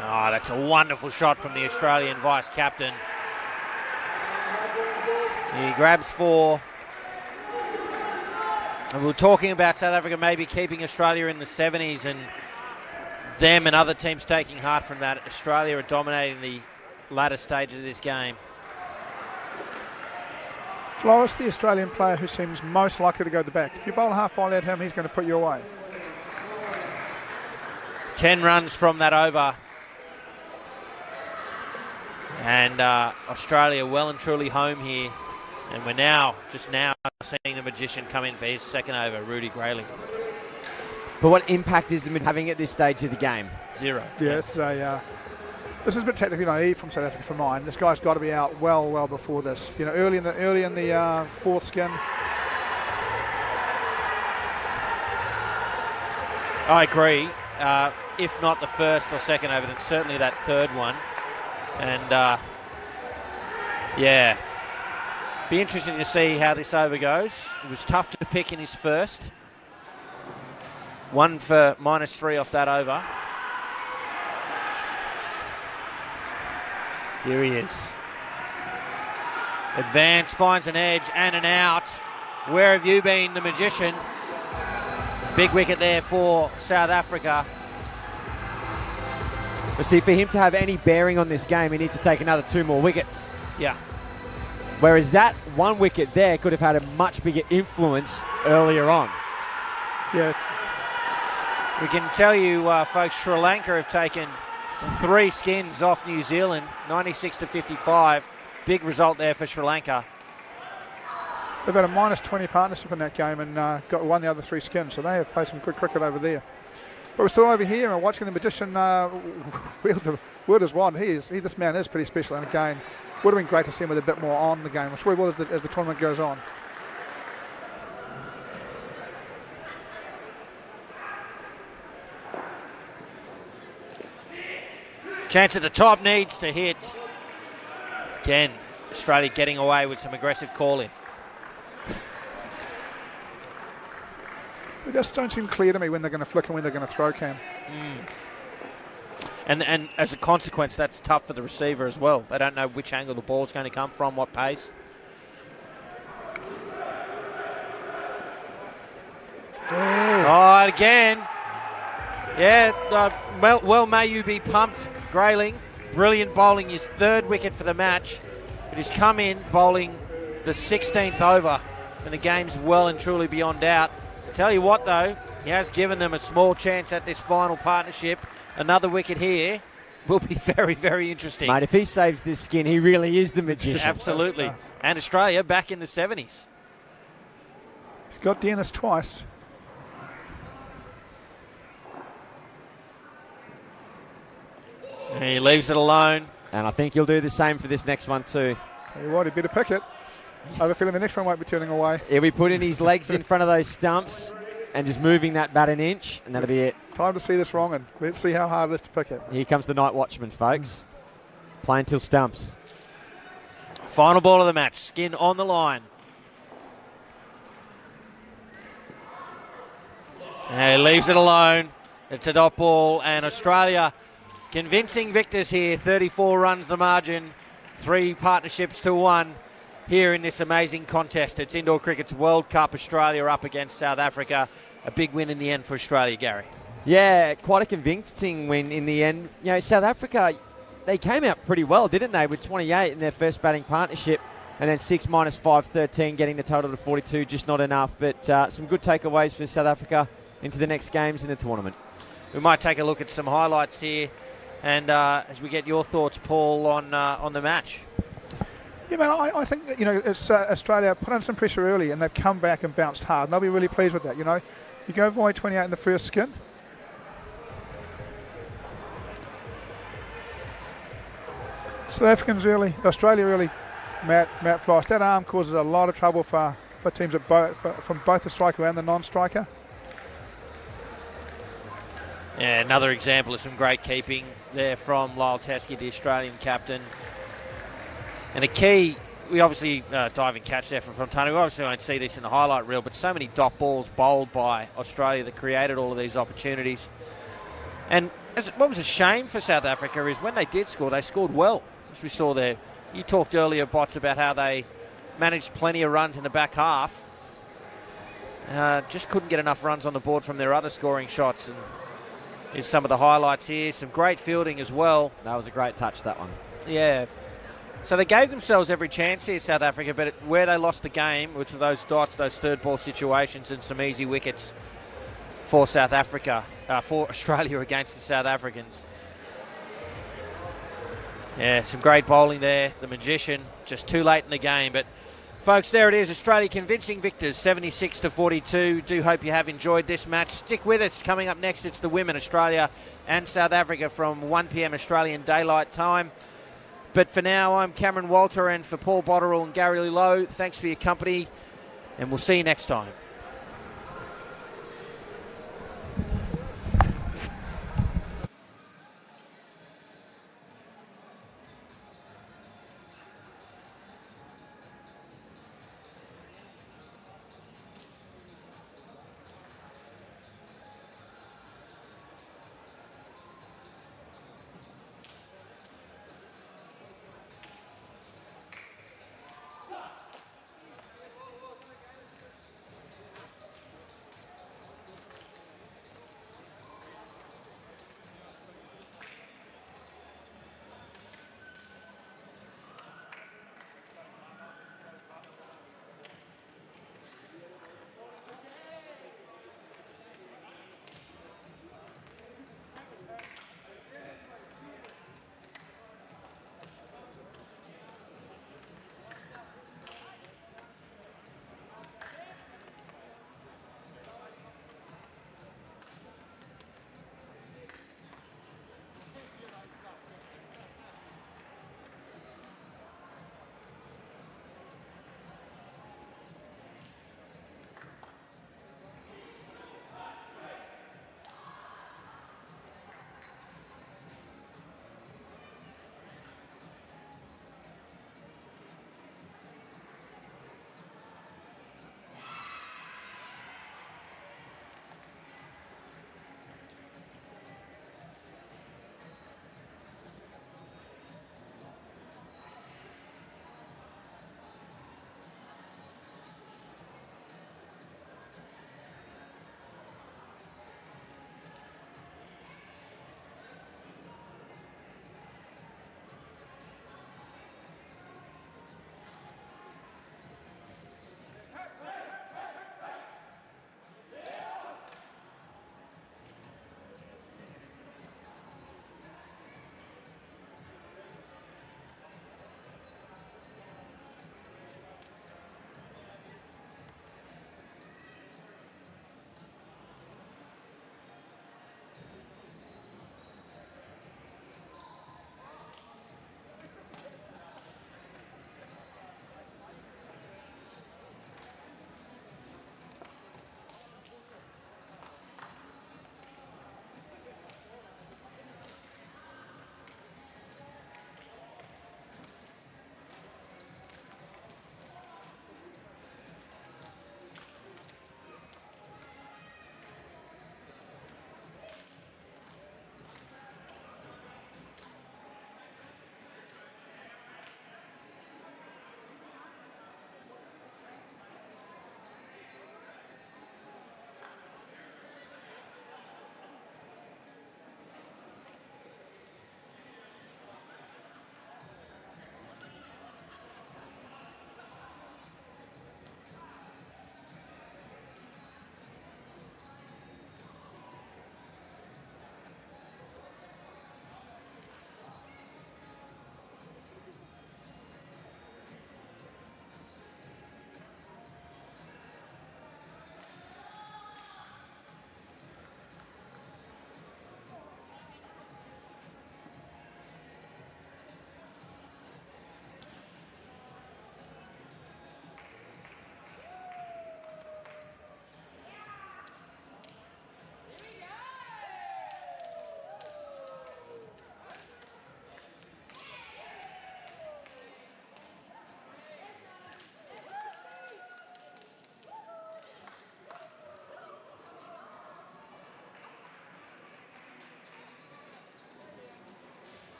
S1: Oh, that's a wonderful shot from the Australian vice-captain. He grabs 4. And we were talking about South Africa maybe keeping Australia in the 70s and them and other teams taking heart from that. Australia are dominating the latter stages of this game.
S9: Flores, the Australian player who seems most likely to go to the back. If you bowl a half volley at him, he's going to put you away.
S1: 10 runs from that over. And Australia well and truly home here. And we're just now seeing the Magician come in for his second over, Rudy Grayling.
S7: But what impact is the having at this stage of the game?
S1: 0.
S9: Yeah, this is a bit technically naive from South Africa for mine. This guy's got to be out well before this. You know, early in the 4th skin.
S1: I agree. If not the first or second over, then certainly that 3rd one. And yeah, be interesting to see how this over goes. It was tough to pick in his first. 1 for -3 off that over. Here he is. Advance, finds an edge and an out. Where have you been, the Magician? Big wicket there for South Africa.
S7: But see, for him to have any bearing on this game, he needs to take another 2 more wickets.
S1: Yeah.
S7: Whereas that 1 wicket there could have had a much bigger influence earlier on.
S9: Yeah.
S1: We can tell you, folks, Sri Lanka have taken 3 skins off New Zealand, 96 to 55. Big result there for Sri Lanka.
S9: They've had a -20 partnership in that game and won the other 3 skins, so they have played some good cricket over there. But we're still over here and watching the Magician wield the word as one. This man is pretty special, and again, would have been great to see him with a bit more on the game. I'm sure he will as the tournament goes on.
S1: Chance at the top, needs to hit. Again, Australia getting away with some aggressive calling.
S9: They just don't seem clear to me when they're going to flick and when they're going to throw, Cam.
S1: And as a consequence, that's tough for the receiver as well. They don't know which angle the ball's going to come from, what pace. Oh, again. Yeah, well may you be pumped, Grayling. Brilliant bowling, his third wicket for the match. But he's come in bowling the 16th over, and the game's well and truly beyond doubt. Tell you what, though, he has given them a small chance at this final partnership. Another wicket here will be very, very interesting.
S7: Mate, if he saves this skin, he really is the magician.
S1: Absolutely. And Australia back in the 70s.
S9: He's got Dennis twice.
S1: He leaves it alone.
S7: And I think he'll do the same for this next one too.
S9: Tell you what, he'd better pick it. I have a feeling the next one won't be turning away.
S7: He'll be putting his legs in front of those stumps and just moving that bat an inch, and that'll be it.
S9: Time to see this wrong, and let's see how hard it is to pick it.
S7: Here comes the night watchman, folks. Playing till stumps.
S1: Final ball of the match. Skin on the line. And he leaves it alone. It's a dot ball, and Australia convincing victors here. 34 runs the margin. 3 partnerships to 1 here in this amazing contest. It's Indoor Cricket's World Cup. Australia up against South Africa. A big win in the end for Australia, Gary.
S7: Yeah, quite a convincing win in the end. You know, South Africa, they came out pretty well, didn't they, with 28 in their first batting partnership, and then 6 minus 5, 13, getting the total to 42, just not enough. But some good takeaways for South Africa into the next games in the tournament.
S1: We might take a look at some highlights here, and as we get your thoughts, Paul, on the match.
S9: Yeah, man, I think that, it's Australia put on some pressure early, and they've come back and bounced hard, and they'll be really pleased with that. You go void 28 in the first skin. South Africans early, Australia early. Matt Floss. That arm causes a lot of trouble for teams from both the striker and the non-striker.
S1: Yeah, another example of some great keeping there from Lyle Teskey, the Australian captain. And a key, we obviously dive and catch there from Fontana. We obviously won't see this in the highlight reel, but so many dot balls bowled by Australia that created all of these opportunities. And what was a shame for South Africa is when they did score, they scored well, as we saw there. You talked earlier, Bots, about how they managed plenty of runs in the back half. Just couldn't get enough runs on the board from their other scoring shots. And here's some of the highlights here. Some great fielding as well.
S7: That was a great touch, that one.
S1: Yeah. So they gave themselves every chance here, South Africa, but where they lost the game was those dots, those third ball situations, and some easy wickets for South Africa, for Australia against the South Africans. Yeah, some great bowling there. The magician, just too late in the game. But, folks, there it is. Australia convincing victors, 76-42. Do hope you have enjoyed this match. Stick with us. Coming up next, it's the women, Australia and South Africa from 1 p.m. Australian Daylight Time. But for now, I'm Cameron Walter, and for Paul Botterill and Gary Lowe, thanks for your company, and we'll see you next time.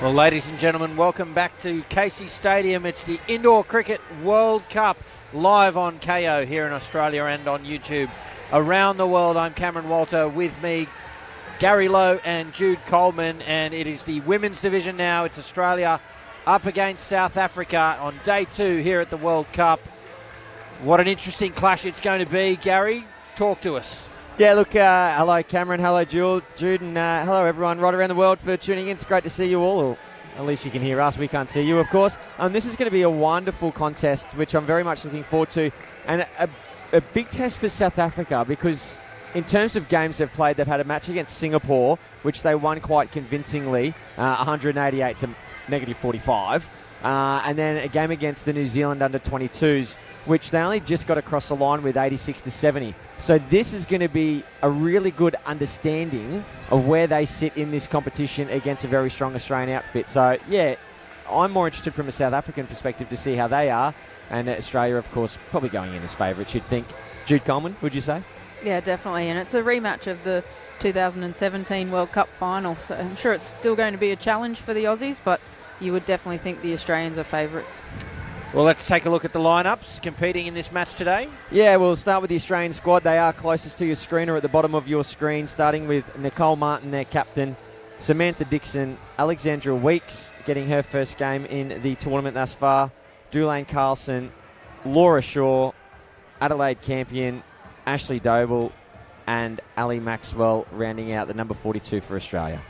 S1: Well, ladies and gentlemen, welcome back to Casey Stadium. It's the Indoor Cricket World Cup live on KO here in Australia and on YouTube around the world. I'm Cameron Walter, with me Gary Lowe and Jude Coleman, and it is the women's division now. It's Australia up against South Africa on day 2 here at the World Cup. What an interesting clash it's going to be. Gary, talk to us.
S7: Yeah, look, hello Cameron, hello Jude, and hello everyone right around the world for tuning in. It's great to see you all, or at least you can hear us. We can't see you, of course. This is going to be a wonderful contest, which I'm very much looking forward to, and a big test for South Africa, because in terms of games they've played, they've had a match against Singapore, which they won quite convincingly, 188 to -45, and then a game against the New Zealand under-22s, which they only just got across the line with 86 to 70. So this is going to be a really good understanding of where they sit in this competition against a very strong Australian outfit. So, yeah, I'm more interested from a South African perspective to see how they are. And Australia, of course, probably going in as favourites, you'd think. Jude Coleman, would you say?
S6: Yeah, definitely. And it's a rematch of the 2017 World Cup final. So I'm sure it's still going to be a challenge for the Aussies, but you would definitely think the Australians are favourites.
S1: Well, let's take a look at the lineups competing in this match today.
S7: Yeah, we'll start with the Australian squad. They are closest to your screen or at the bottom of your screen, starting with Nicole Martin, their captain, Samantha Dixon, Alexandra Weeks, getting her first game in the tournament thus far, Dulaine Carlson, Laura Shaw, Adelaide Campion, Ashley Doble, and Ali Maxwell, rounding out the number 42 for Australia.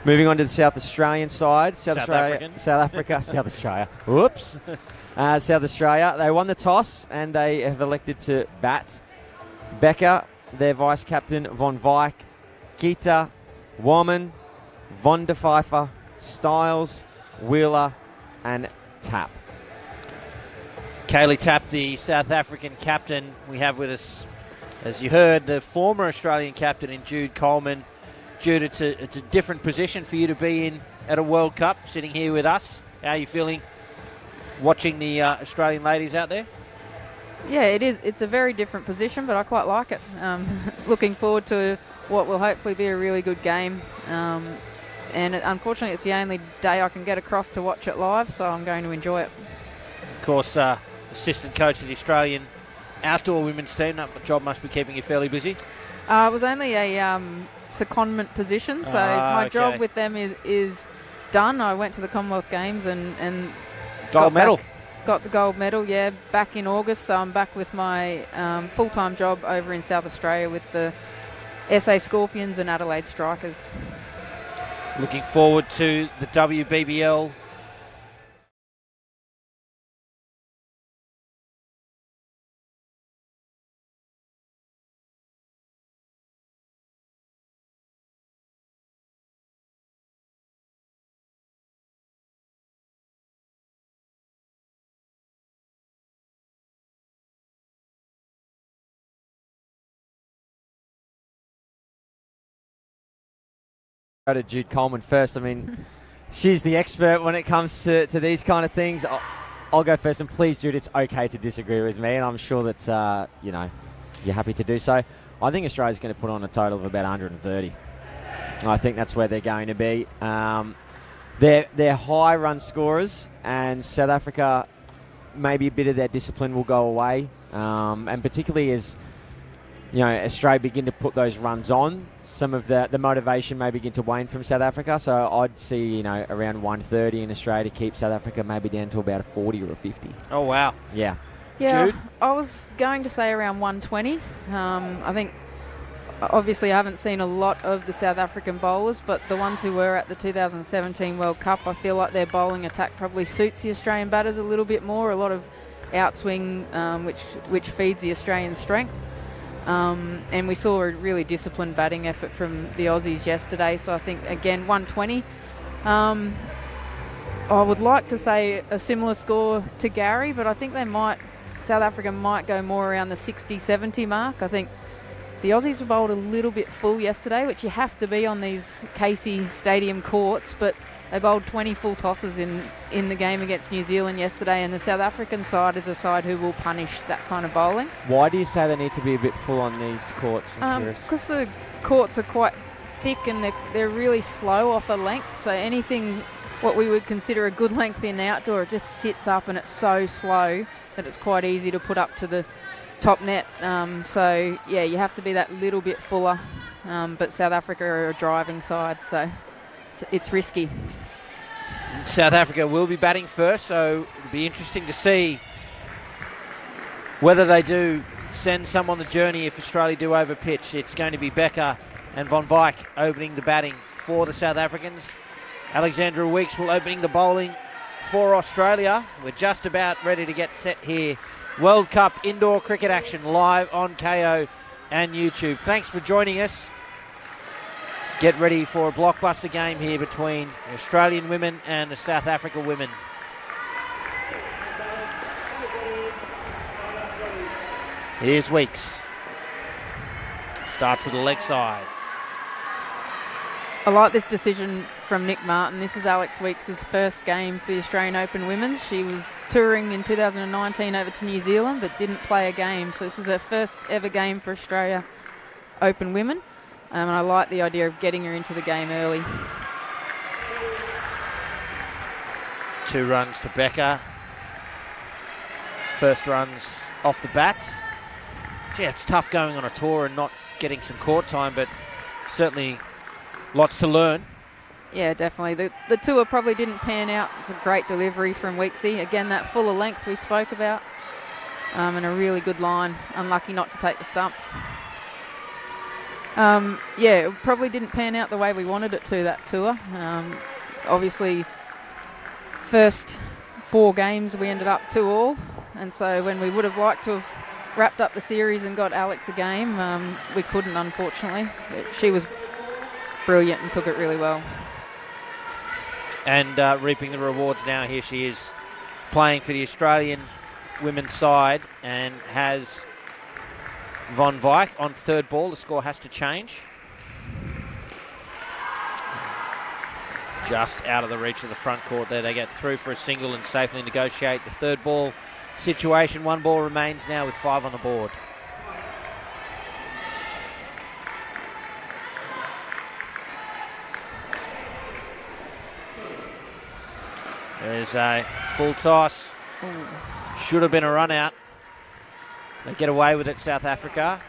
S7: Moving on to the South Australian side. South Australia. Whoops. South Australia. They won the toss and they have elected to bat. Becker, their vice-captain, Von Wyk, Gita, Woman, Von de Pfeiffer, Styles, Wheeler, and Tapp.
S1: Kaylee Tapp, the South African captain. We have with us, as you heard, the former Australian captain in Jude Coleman. Jude, it's a different position for you to be in at a World Cup, sitting here with us. How are you feeling watching the Australian ladies out there?
S6: Yeah, it is. It's a very different position, but I quite like it. Looking forward to what will hopefully be a really good game. Unfortunately, it's the only day I can get across to watch it live, so I'm going to enjoy it.
S1: Of course, assistant coach of the Australian outdoor women's team. That job must be keeping you fairly busy.
S6: It was only a secondment position, so my job with them is done. I went to the Commonwealth Games and
S1: gold medal.
S6: Got the gold medal, yeah, back in August. So I'm back with my full-time job over in South Australia with the SA Scorpions and Adelaide Strikers.
S1: Looking forward to the WBBL.
S7: Go to Jude Coleman first. I mean, she's the expert when it comes to these kind of things. I'll go first, and please, Jude, it's okay to disagree with me, and I'm sure that you're happy to do so. I think Australia's going to put on a total of about 130. I think that's where they're going to be. They're high run scorers, and South Africa, maybe a bit of their discipline will go away, and particularly as Australia begin to put those runs on, some of the motivation may begin to wane from South Africa. So I'd see, around 130 in Australia to keep South Africa maybe down to about a 40 or a 50.
S1: Oh, wow.
S7: Yeah.
S6: Yeah,
S1: Jude?
S6: I was going to say around 120. I think, obviously, I haven't seen a lot of the South African bowlers, but the ones who were at the 2017 World Cup, I feel like their bowling attack probably suits the Australian batters a little bit more. A lot of outswing, which feeds the Australian strength. And we saw a really disciplined batting effort from the Aussies yesterday. So I think, again, 120. I would like to say a similar score to Gary, but I think South Africa might go more around the 60-70 mark. I think the Aussies were bowled a little bit full yesterday, which you have to be on these Casey Stadium courts, but they bowled 20 full tosses in the game against New Zealand yesterday, and the South African side is a side who will punish that kind of bowling.
S7: Why do you say they need to be a bit full on these courts? I'm curious.
S6: Because the courts are quite thick and they're really slow off a length. So anything what we would consider a good length in outdoor, it just sits up and it's so slow that it's quite easy to put up to the top net. So yeah, you have to be that little bit fuller. But South Africa are a driving side, so it's risky.
S1: South Africa will be batting first, so it'll be interesting to see whether they do send some on the journey if Australia do overpitch. It's going to be Becker and Von Wyk opening the batting for the South Africans. Alexandra Weeks will opening the bowling for Australia. We're just about ready to get set here. World Cup indoor cricket action live on KO and YouTube. Thanks for joining us. Get ready for a blockbuster game here between the Australian women and the South Africa women. Here's Weeks. Starts with the leg side.
S6: I like this decision from Nick Martin. This is Alex Weeks' first game for the Australian Open Women's. She was touring in 2019 over to New Zealand but didn't play a game. So this is her first ever game for Australia Open Women. And I like the idea of getting her into the game early.
S1: 2 runs to Becker. First runs off the bat. Yeah, it's tough going on a tour and not getting some court time, but certainly lots to learn.
S6: Yeah, definitely. The tour probably didn't pan out. It's a great delivery from Weeksy. Again, that fuller length we spoke about. And a really good line. Unlucky not to take the stumps. Yeah, it probably didn't pan out the way we wanted it to, that tour. Obviously, first 4 games we ended up 2-all. And so when we would have liked to have wrapped up the series and got Alex a game, we couldn't, unfortunately. But she was brilliant and took it really well.
S1: And reaping the rewards now. Here she is playing for the Australian women's side and has Von Wyk on third ball. The score has to change. Just out of the reach of the front court there. They get through for a single and safely negotiate the third ball situation. 1 ball remains now with 5 on the board. There's a full toss.
S6: Ooh.
S1: Should have been a run out. They get away with it, South Africa.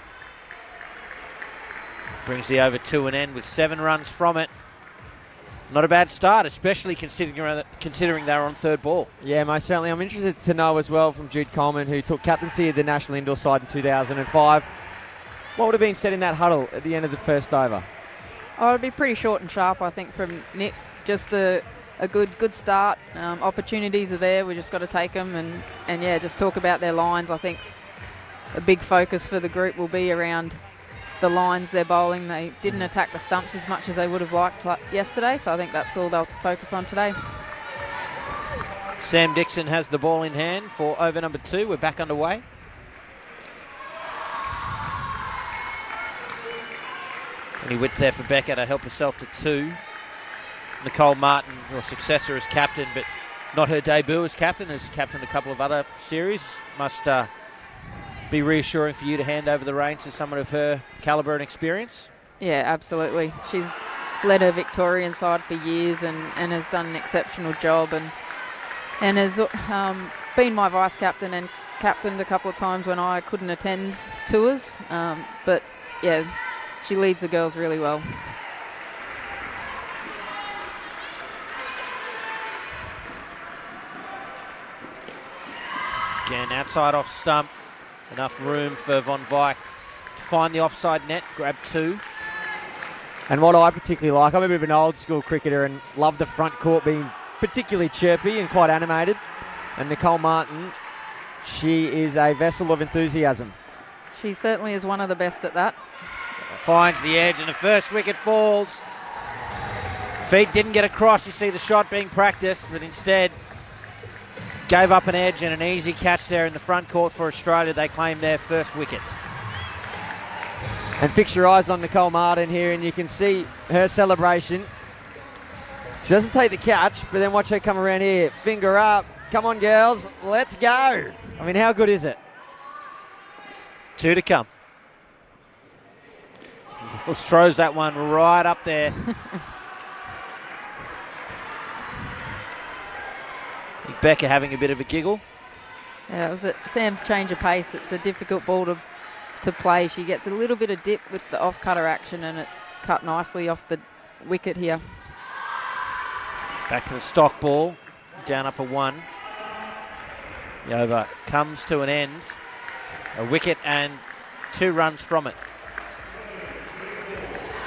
S1: Brings the over to an end with 7 runs from it. Not a bad start, especially considering they were on third ball.
S7: Yeah, most certainly. I'm interested to know as well from Jude Coleman, who took captaincy of the national indoor side in 2005. What would have been said in that huddle at the end of the first over?
S6: Oh, it'd be pretty short and sharp, I think, from Nick. Just a good start. Opportunities are there. We just got to take them and yeah, just talk about their lines. I think a big focus for the group will be around the lines they're bowling. They didn't attack the stumps as much as they would have liked yesterday, so I think that's all they'll focus on today.
S1: Sam Dixon has the ball in hand for over number 2. We're back underway. Any width there for Becker to help herself to 2. Nicole Martin, your successor as captain, but not her debut as captain, has captained a couple of other series. Must be reassuring for you to hand over the reins to someone of her calibre and experience.
S6: Yeah, absolutely. She's led her Victorian side for years and has done an exceptional job and has been my vice captain and captained a couple of times when I couldn't attend tours. But yeah, she leads the girls really well.
S1: Again, outside off stump. Enough room for Von Wyk to find the offside net, grab 2.
S7: And what I particularly like, I'm a bit of an old school cricketer and love the front court being particularly chirpy and quite animated. And Nicole Martin, she is a vessel of enthusiasm.
S6: She certainly is one of the best at that.
S1: Finds the edge and the first wicket falls. Feet didn't get across. You see the shot being practiced, but instead gave up an edge and an easy catch there in the front court for Australia. They claim their first wicket.
S7: And fix your eyes on Nicole Martin here and you can see her celebration. She doesn't take the catch, but then watch her come around here. Finger up. Come on, girls. Let's go. I mean, how good is it?
S1: 2 to come. throws that one right up there. Becker having a bit of a giggle.
S6: Yeah, it was Sam's change of pace. It's a difficult ball to play. She gets a little bit of dip with the off-cutter action, and it's cut nicely off the wicket here.
S1: Back to the stock ball, down up a 1. The over comes to an end. A wicket and 2 runs from it.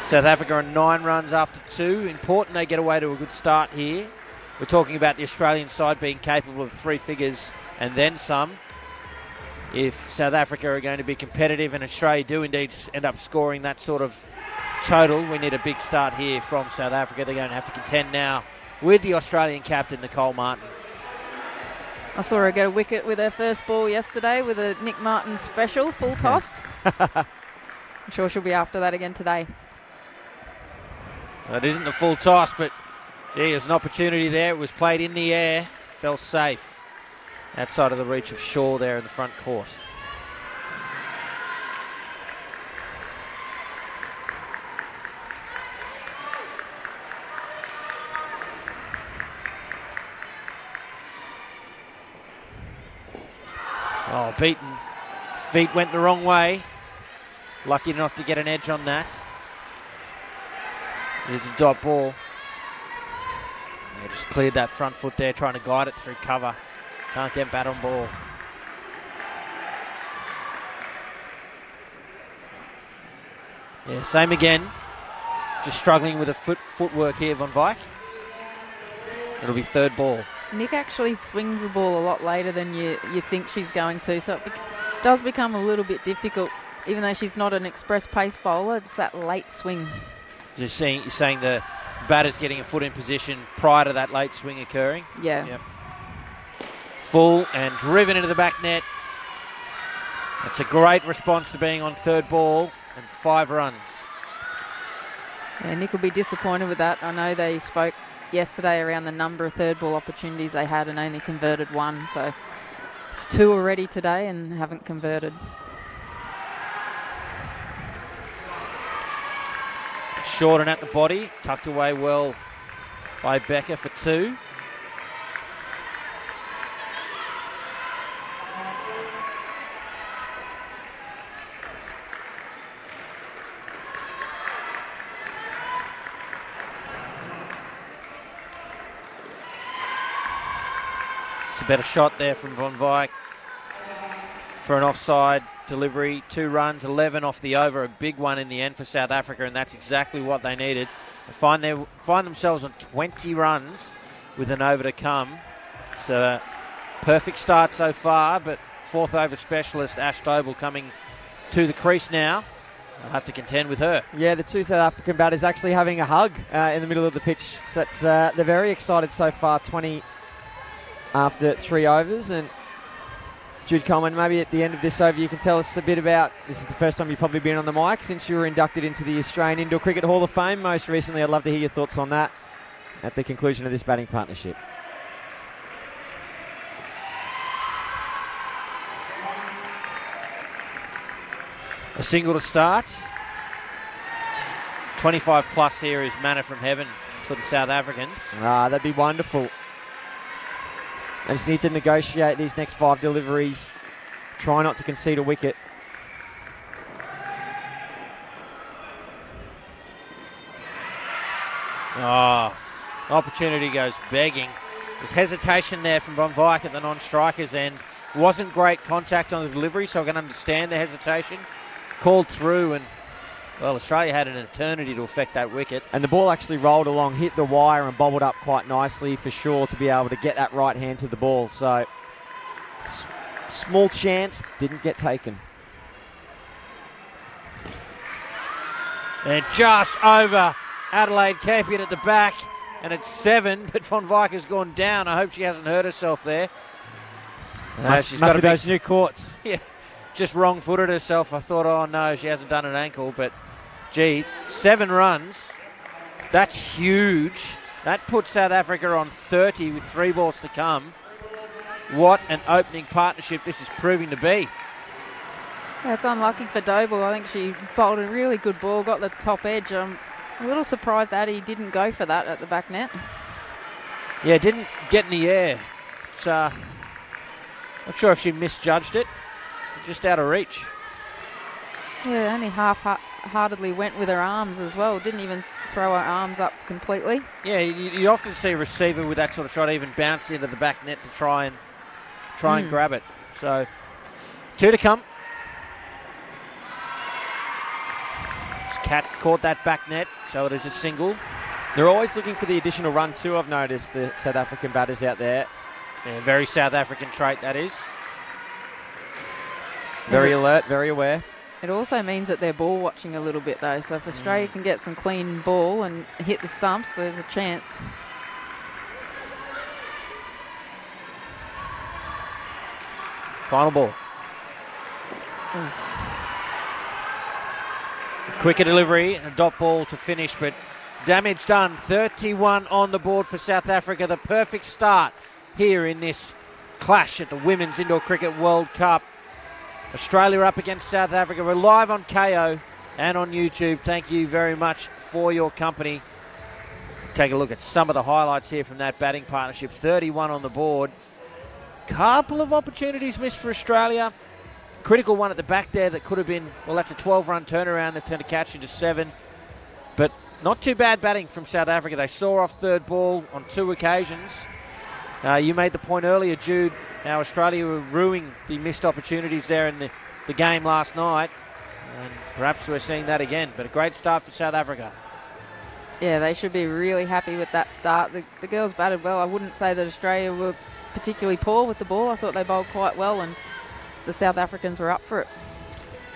S1: South Africa are 9 runs after 2. Important they get away to a good start here. We're talking about the Australian side being capable of 3 figures and then some. If South Africa are going to be competitive and Australia do indeed end up scoring that sort of total, we need a big start here from South Africa. They're going to have to contend now with the Australian captain, Nicole Martin.
S6: I saw her get a wicket with her first ball yesterday with a Nick Martin special, full toss. I'm sure she'll be after that again today.
S1: Well, it isn't the full toss, but gee, there's an opportunity there. It was played in the air, fell safe outside of the reach of Shaw there in the front court. Oh, beaten. Feet went the wrong way. Lucky not to get an edge on that. Here's a dot ball. Yeah, just cleared that front foot there, trying to guide it through cover. Can't get bat on ball. Yeah, same again. Just struggling with the footwork here, Von Wyk. It'll be 3rd ball.
S6: Nick actually swings the ball a lot later than you think she's going to, so it does become a little bit difficult, even though she's not an express pace bowler. It's that late swing.
S1: You're saying the batter's getting a foot in position prior to that late swing occurring?
S6: Yeah.
S1: Yep. Full and driven into the back net. It's a great response to being on 3rd ball and 5 runs.
S6: Yeah, Nick will be disappointed with that. I know they spoke yesterday around the number of 3rd ball opportunities they had and only converted 1, so it's 2 already today and haven't converted.
S1: Short and at the body, tucked away well by Becker for 2. It's a better shot there from Von Wyk for an offside delivery. 2 runs, 11 off the over, a big one in the end for South Africa, and that's exactly what they needed. They find themselves on 20 runs with an over to come. It's a perfect start so far, but 4th over specialist Ash Doble coming to the crease now. They'll have to contend with her.
S7: Yeah, the 2 South African batters actually having a hug in the middle of the pitch. So that's they're very excited so far, 20 after 3 overs, and Jude Coleman, maybe at the end of this over you can tell us a bit about, this is the first time you've probably been on the mic since you were inducted into the Australian Indoor Cricket Hall of Fame most recently. I'd love to hear your thoughts on that at the conclusion of this batting partnership.
S1: A single to start. 25 plus here is manna from heaven for the South Africans.
S7: That'd be wonderful. They just need to negotiate these next 5 deliveries. Try not to concede a wicket.
S1: Opportunity goes begging. There's hesitation there from Von Wyk at the non-strikers end. Wasn't great contact on the delivery, so I can understand the hesitation. Called through, and well, Australia had an eternity to affect that wicket.
S7: And the ball actually rolled along, hit the wire and bobbled up quite nicely for sure to be able to get that right hand to the ball. So, small chance, didn't get taken.
S1: And just over Adelaide Campion at the back, and it's 7, but Von Wyk has gone down. I hope she hasn't hurt herself there.
S7: Must be those new courts.
S1: Yeah, just wrong-footed herself. I thought, oh no, she hasn't done an ankle, but gee, 7 runs. That's huge. That puts South Africa on 30 with 3 balls to come. What an opening partnership this is proving to be.
S6: Yeah, it's unlucky for Doble. I think she bowled a really good ball, got the top edge. I'm a little surprised Addie didn't go for that at the back net.
S1: Yeah, didn't get in the air. It's, not sure if she misjudged it. Just out of reach.
S6: Yeah, only half-heartedly went with her arms as well. Didn't even throw her arms up completely.
S1: Yeah, you often see a receiver with that sort of shot even bounce into the back net to try and grab it. So, 2 to come. Cat caught that back net, so it is a single.
S7: They're always looking for the additional run too, I've noticed, the South African batters out there.
S1: Yeah, very South African trait, that is.
S7: Very alert, very aware.
S6: It also means that they're ball watching a little bit though, so if Australia can get some clean ball and hit the stumps, there's a chance.
S1: Final ball.
S6: Oof.
S1: Quicker delivery and a dot ball to finish, but damage done. 31 on the board for South Africa. The perfect start here in this clash at the Women's Indoor Cricket World Cup. Australia up against South Africa. We're live on KO and on YouTube. Thank you very much for your company. Take a look at some of the highlights here from that batting partnership. 31 on the board. Couple of opportunities missed for Australia. Critical one at the back there that could have been, well, that's a 12-run turnaround. They've turned a catch into 7. But not too bad batting from South Africa. They saw off third ball on 2 occasions. You made the point earlier, Jude, how Australia were ruining the missed opportunities there in the game last night. And perhaps we're seeing that again. But a great start for South Africa.
S6: Yeah, they should be really happy with that start. The girls batted well. I wouldn't say that Australia were particularly poor with the ball. I thought they bowled quite well, and the South Africans were up for it.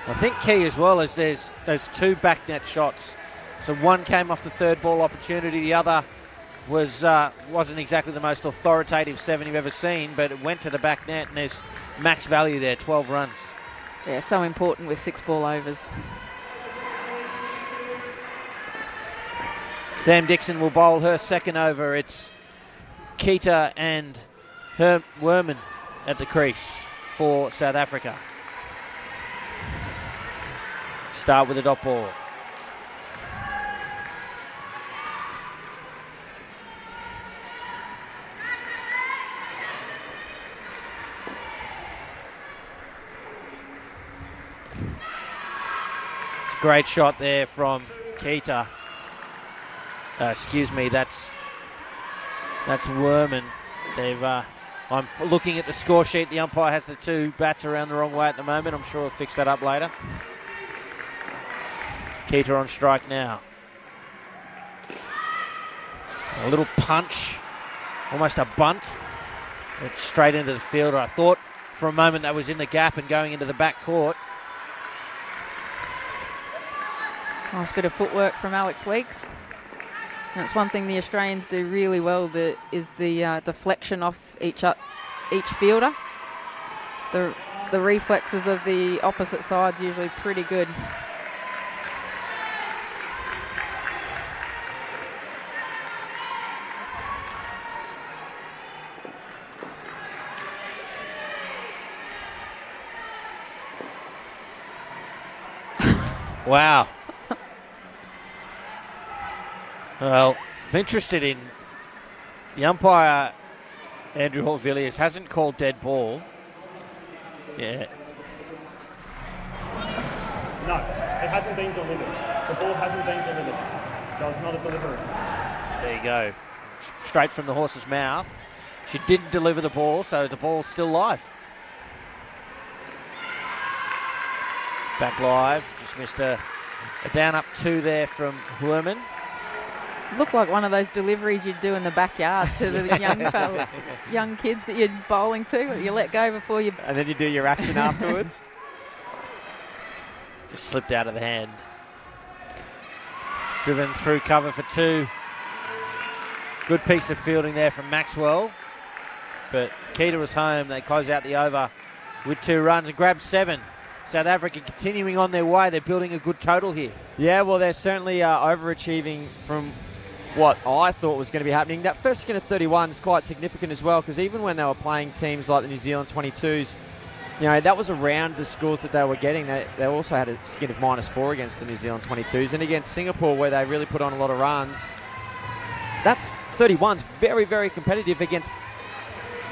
S1: I think key as well is there's those 2 back net shots. So one came off the third ball opportunity. The other wasn't exactly the most authoritative 7 you've ever seen, but it went to the back net, and there's max value there, 12 runs.
S6: Yeah, so important with 6 ball overs.
S1: Sam Dixon will bowl her second over. It's Keita and Werman at the crease for South Africa. Start with a dot ball. It's a great shot there from Keita. Excuse me, that's Werman. I'm looking at the score sheet. The umpire has the 2 bats around the wrong way at the moment. I'm sure we'll fix that up later. Keita on strike now. A little punch, almost a bunt. It's straight into the fielder. I thought for a moment that was in the gap and going into the back court.
S6: Nice bit of footwork from Alex Weeks. That's one thing the Australians do really well, is the deflection off each fielder. The reflexes of the opposite side's usually pretty good.
S1: Wow. Well, I'm interested in the umpire, Andrew Hall-Villiers, hasn't called dead ball. Yeah.
S8: No, it hasn't been delivered. The ball hasn't been delivered. So it's not a delivery.
S1: There you go. Straight from the horse's mouth. She didn't deliver the ball, so the ball's still live. Back live. Just missed a down up 2 there from Werman.
S6: Looked like one of those deliveries you'd do in the backyard to the young kids that you're bowling to. You let go before you...
S7: And then you do your action afterwards.
S1: Just slipped out of the hand. Driven through cover for 2. Good piece of fielding there from Maxwell. But Keita was home. They close out the over with 2 runs and grab 7. South Africa continuing on their way. They're building a good total here.
S7: Yeah, well, they're certainly overachieving from what I thought was going to be happening. That first skin of 31 is quite significant as well, because even when they were playing teams like the New Zealand 22s, that was around the scores that they were getting. They also had a skin of -4 against the New Zealand 22s. And against Singapore, where they really put on a lot of runs, that's 31's very, very competitive against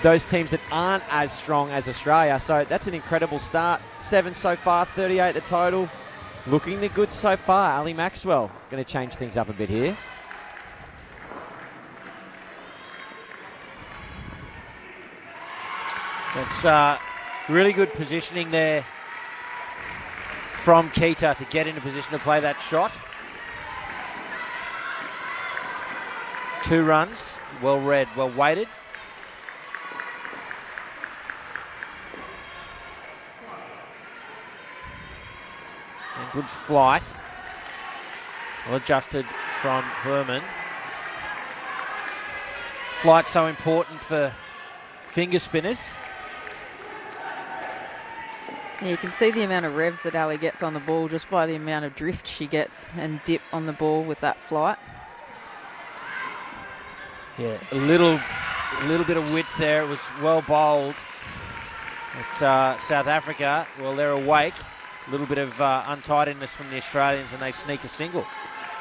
S7: those teams that aren't as strong as Australia. So that's an incredible start. 7 so far, 38 the total. Looking the good so far. Ali Maxwell going to change things up a bit here.
S1: It's really good positioning there from Keita to get into position to play that shot. 2 runs, well read, well weighted. And good flight. Well adjusted from Herman. Flight so important for finger spinners.
S6: Yeah, you can see the amount of revs that Ali gets on the ball just by the amount of drift she gets and dip on the ball with that flight.
S1: Yeah, a little bit of width there. It was well bowled. It's South Africa. Well, they're awake. A little bit of untidiness from the Australians, and they sneak a single.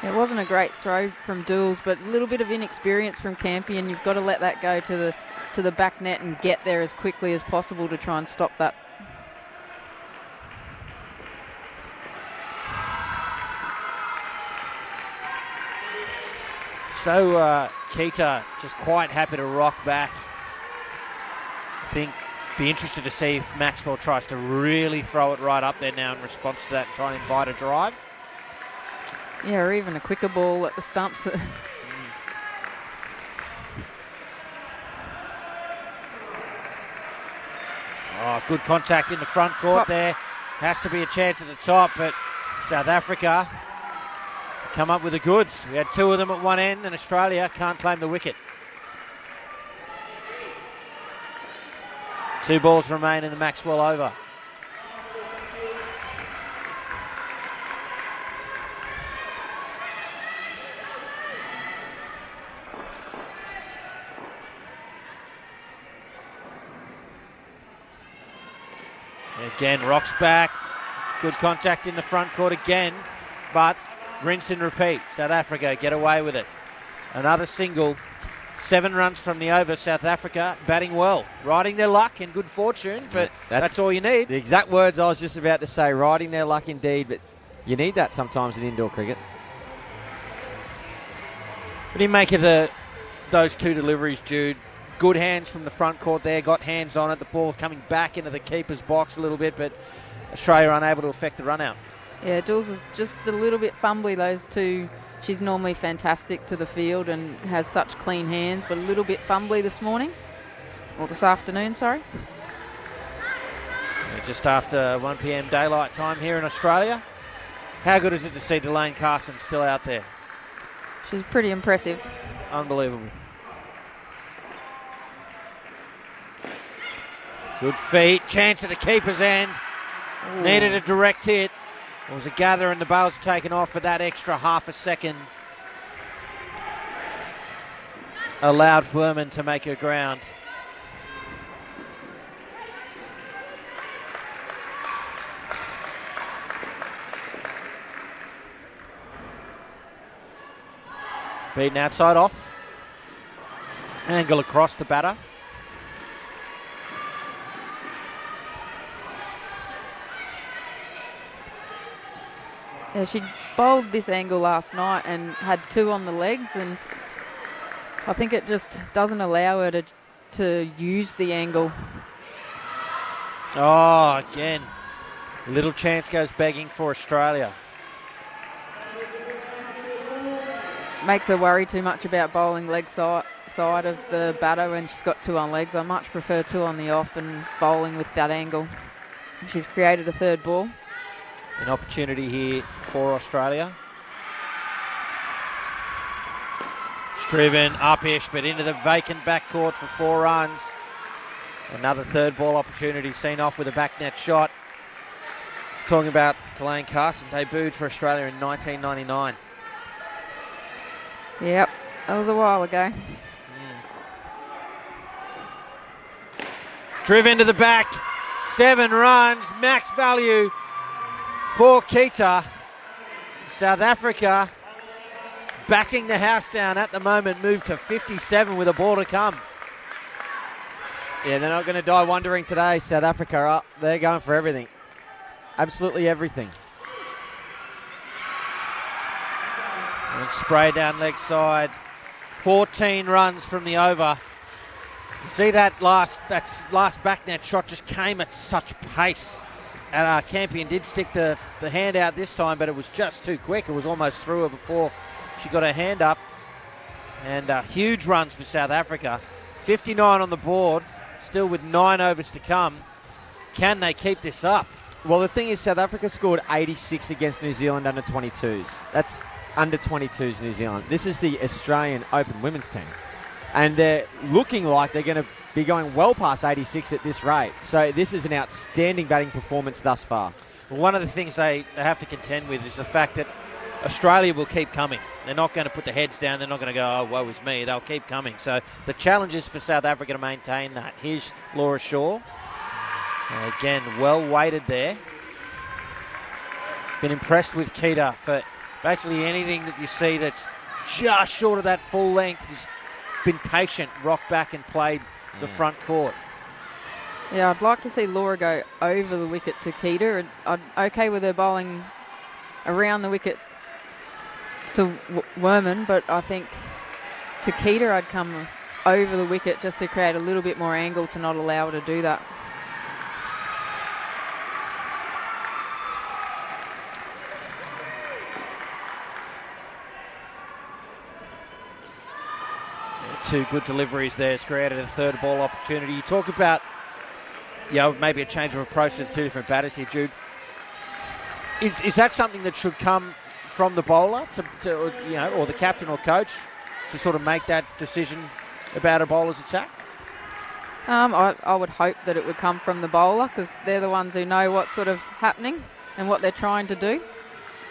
S6: It wasn't a great throw from Dools, but a little bit of inexperience from Campion. You've got to let that go to the back net and get there as quickly as possible to try and stop that.
S1: So Keita just quite happy to rock back. I think be interested to see if Maxwell tries to really throw it right up there now in response to that and try and invite a drive.
S6: Yeah, or even a quicker ball at the stumps.
S1: Oh, good contact in the front court there. Has to be a chance at the top, but South Africa come up with the goods. We had 2 of them at one end, and Australia can't claim the wicket. 2 balls remain in the Maxwell over. Again, rocks back. Good contact in the front court again, but rinse and repeat. South Africa get away with it. Another single. 7 runs from the over. South Africa batting well. Riding their luck and good fortune, but that's all you need.
S7: The exact words I was just about to say. Riding their luck indeed, but you need that sometimes in indoor cricket.
S1: What do you make of those 2 deliveries, Jude? Good hands from the front court there. Got hands on it. The ball coming back into the keeper's box a little bit, but Australia unable to affect the run out.
S6: Yeah, Jules is just a little bit fumbly, those 2. She's normally fantastic to the field and has such clean hands, but a little bit fumbly this morning. Or this afternoon, sorry.
S1: Just after 1 p.m. daylight time here in Australia. How good is it to see Delane Carson still out there?
S6: She's pretty impressive.
S1: Unbelievable. Good feet. Chance at the keeper's end. Ooh. Needed a direct hit. It was a gather and the bails were taken off, but that extra half a second allowed Furman to make her ground. Beaten outside off. Angle across the batter.
S6: Yeah, she bowled this angle last night and had 2 on the legs, and I think it just doesn't allow her to use the angle.
S1: Oh, again, little chance goes begging for Australia.
S6: Makes her worry too much about bowling leg side of the batter when she's got 2 on legs. I much prefer 2 on the off and bowling with that angle. She's created a 3rd ball.
S1: An opportunity here for Australia. Striven upish, but into the vacant backcourt for 4 runs. Another 3rd ball opportunity seen off with a back net shot. Talking about Delane Carson, debuted for Australia in 1999.
S6: Yep, that was a while ago.
S1: Driven to the back. 7 runs, max value for Keita. South Africa batting the house down at the moment, moved to 57 with a ball to come.
S7: Yeah, they're not going to die wondering today. South Africa, they're going for everything. Absolutely everything.
S1: And spray down leg side. 14 runs from the over. You see that last back net shot just came at such pace. And Campion did stick the hand out this time, but it was just too quick. It was almost through her before she got her hand up. And huge runs for South Africa. 59 on the board, still with 9 overs to come. Can they keep this up?
S7: Well, the thing is, South Africa scored 86 against New Zealand under 22s. That's under 22s New Zealand. This is the Australian Open women's team. And they're looking like they're going to be going well past 86 at this rate. So this is an outstanding batting performance thus far.
S1: Well, one of the things they have to contend with is the fact that Australia will keep coming. They're not going to put the heads down. They're not going to go, oh, woe is me. They'll keep coming. So the challenge is for South Africa to maintain that. Here's Laura Shaw. Again, well weighted there. Been impressed with Keita for basically anything that you see that's just short of that full length. He's been patient, rocked back and played the front court.
S6: Yeah, I'd like to see Laura go over the wicket to Keita, and I'm okay with her bowling around the wicket to Werman, but I think to Keita I'd come over the wicket just to create a little bit more angle to not allow her to do that.
S1: Two good deliveries there. It's created a third ball opportunity. You talk about, maybe a change of approach to the two different batters here, Jude. Is that something that should come from the bowler or the captain or coach to sort of make that decision about a bowler's attack?
S6: I would hope that it would come from the bowler, because they're the ones who know what's sort of happening and what they're trying to do.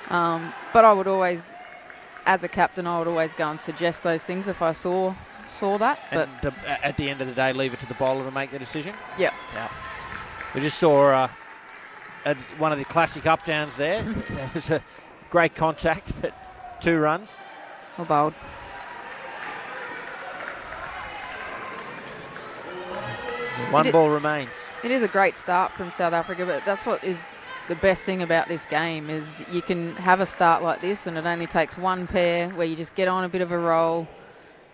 S6: But I would always, as a captain, I would always go and suggest those things if I saw that. But
S1: and at the end of the day, leave it to the bowler to make the decision?
S6: Yeah.
S1: We just saw one of the classic up-downs there. There was a great contact, but 2 runs.
S6: Well bowled.
S1: One ball remains.
S6: It is a great start from South Africa, but that's what is the best thing about this game, is you can have a start like this and it only takes one pair where you just get on a bit of a roll.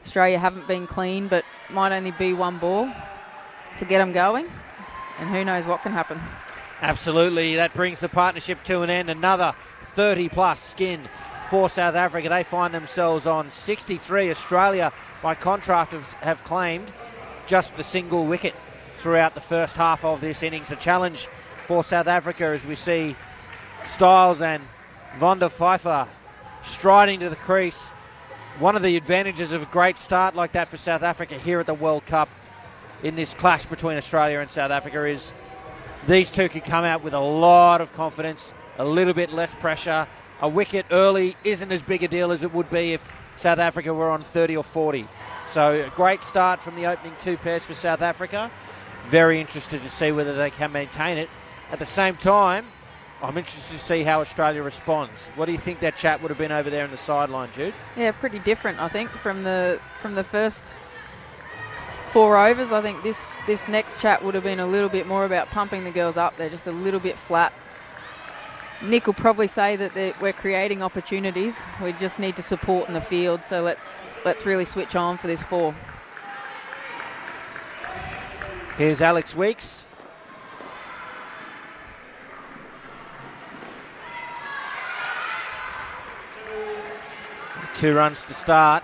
S6: Australia haven't been clean, but might only be one ball to get them going, and who knows what can happen.
S1: Absolutely. That brings the partnership to an end. Another 30-plus skin for South Africa. They find themselves on 63. Australia, by contrast, have claimed just the single wicket throughout the first half of this innings. The challenge for South Africa, as we see Styles and Von der Pfeiffer striding to the crease. One of the advantages of a great start like that for South Africa here at the World Cup in this clash between Australia and South Africa is these two could come out with a lot of confidence, a little bit less pressure. A wicket early isn't as big a deal as it would be if South Africa were on 30 or 40. So a great start from the opening 2 pairs for South Africa. Very interested to see whether they can maintain it. At the same time, I'm interested to see how Australia responds. What do you think that chat would have been over there in the sideline, Jude?
S6: Yeah, pretty different, I think, from the first 4 overs. I think this next chat would have been a little bit more about pumping the girls up. They're just a little bit flat. Nick will probably say that we're creating opportunities. We just need to support in the field. So let's really switch on for this 4.
S1: Here's Alex Weeks. Two runs to start.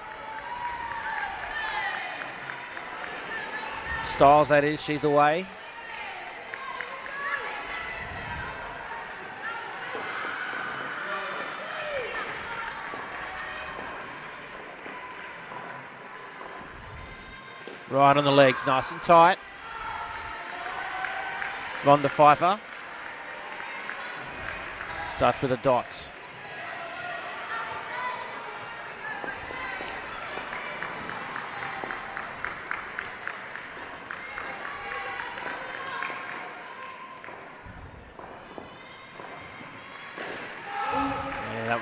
S1: Styles, that is, she's away. Right on the legs, nice and tight. Von der Pfeiffer starts with a dot.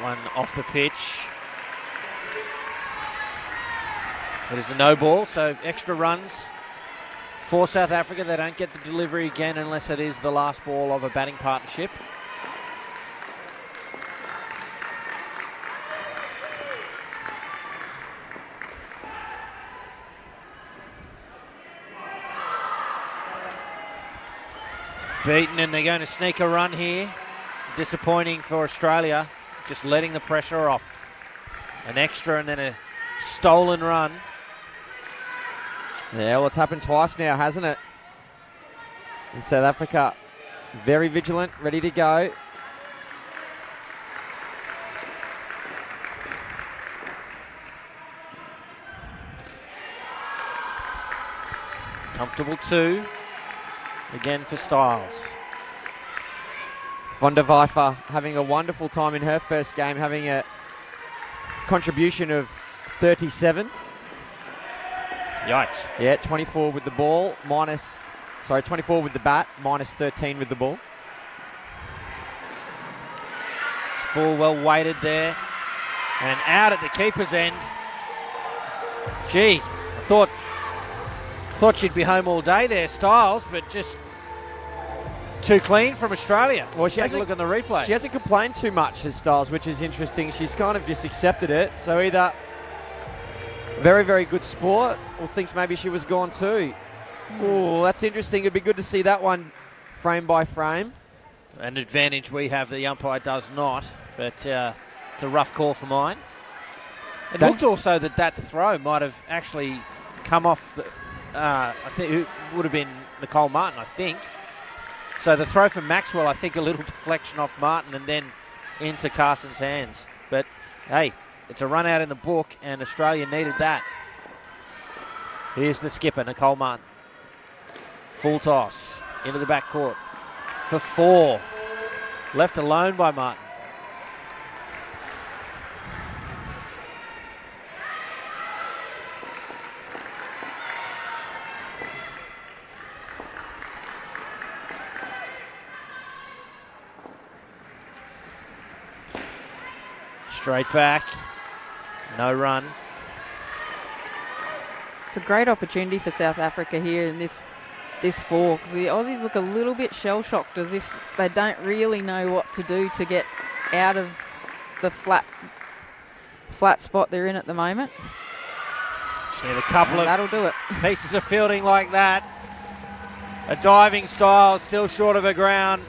S1: that one off the pitch. It is a no ball, so extra runs for South Africa. They don't get the delivery again unless it is the last ball of a batting partnership. Beaten, and they're going to sneak a run here. Disappointing for Australia, just letting the pressure off. An extra and then a stolen run.
S7: Yeah, well, it's happened twice now, hasn't it? In South Africa, very vigilant, ready to go.
S1: Comfortable 2. Again for Styles.
S7: Von der Weifer having a wonderful time in her first game, having a contribution of 37.
S1: Yikes.
S7: Yeah, 24 with the ball, 24 with the bat, minus 13 with the ball.
S1: Full well weighted there. And out at the keeper's end. Gee, I thought she'd be home all day there, Styles, but just too clean from Australia.
S7: Well,
S1: Take a look on the replay.
S7: She hasn't complained too much as Styles, which is interesting. She's kind of just accepted it. So either very, very good sport or thinks maybe she was gone too. Oh, that's interesting. It'd be good to see that one frame by frame.
S1: An advantage we have, the umpire does not, but it's a rough call for mine. It looked also that throw might have actually come off the, I think it would have been Nicole Martin, I think. So the throw from Maxwell, I think a little deflection off Martin and then into Carson's hands. But hey, it's a run out in the book and Australia needed that. Here's the skipper, Nicole Martin. Full toss into the back court for 4. Left alone by Martin. Straight back, no run.
S6: It's a great opportunity for South Africa here in this 4, because the Aussies look a little bit shell-shocked, as if they don't really know what to do to get out of the flat spot they're in at the moment.
S1: Just need a couple of
S6: that'll do it.
S1: Pieces of fielding like that. A diving style, still short of the ground.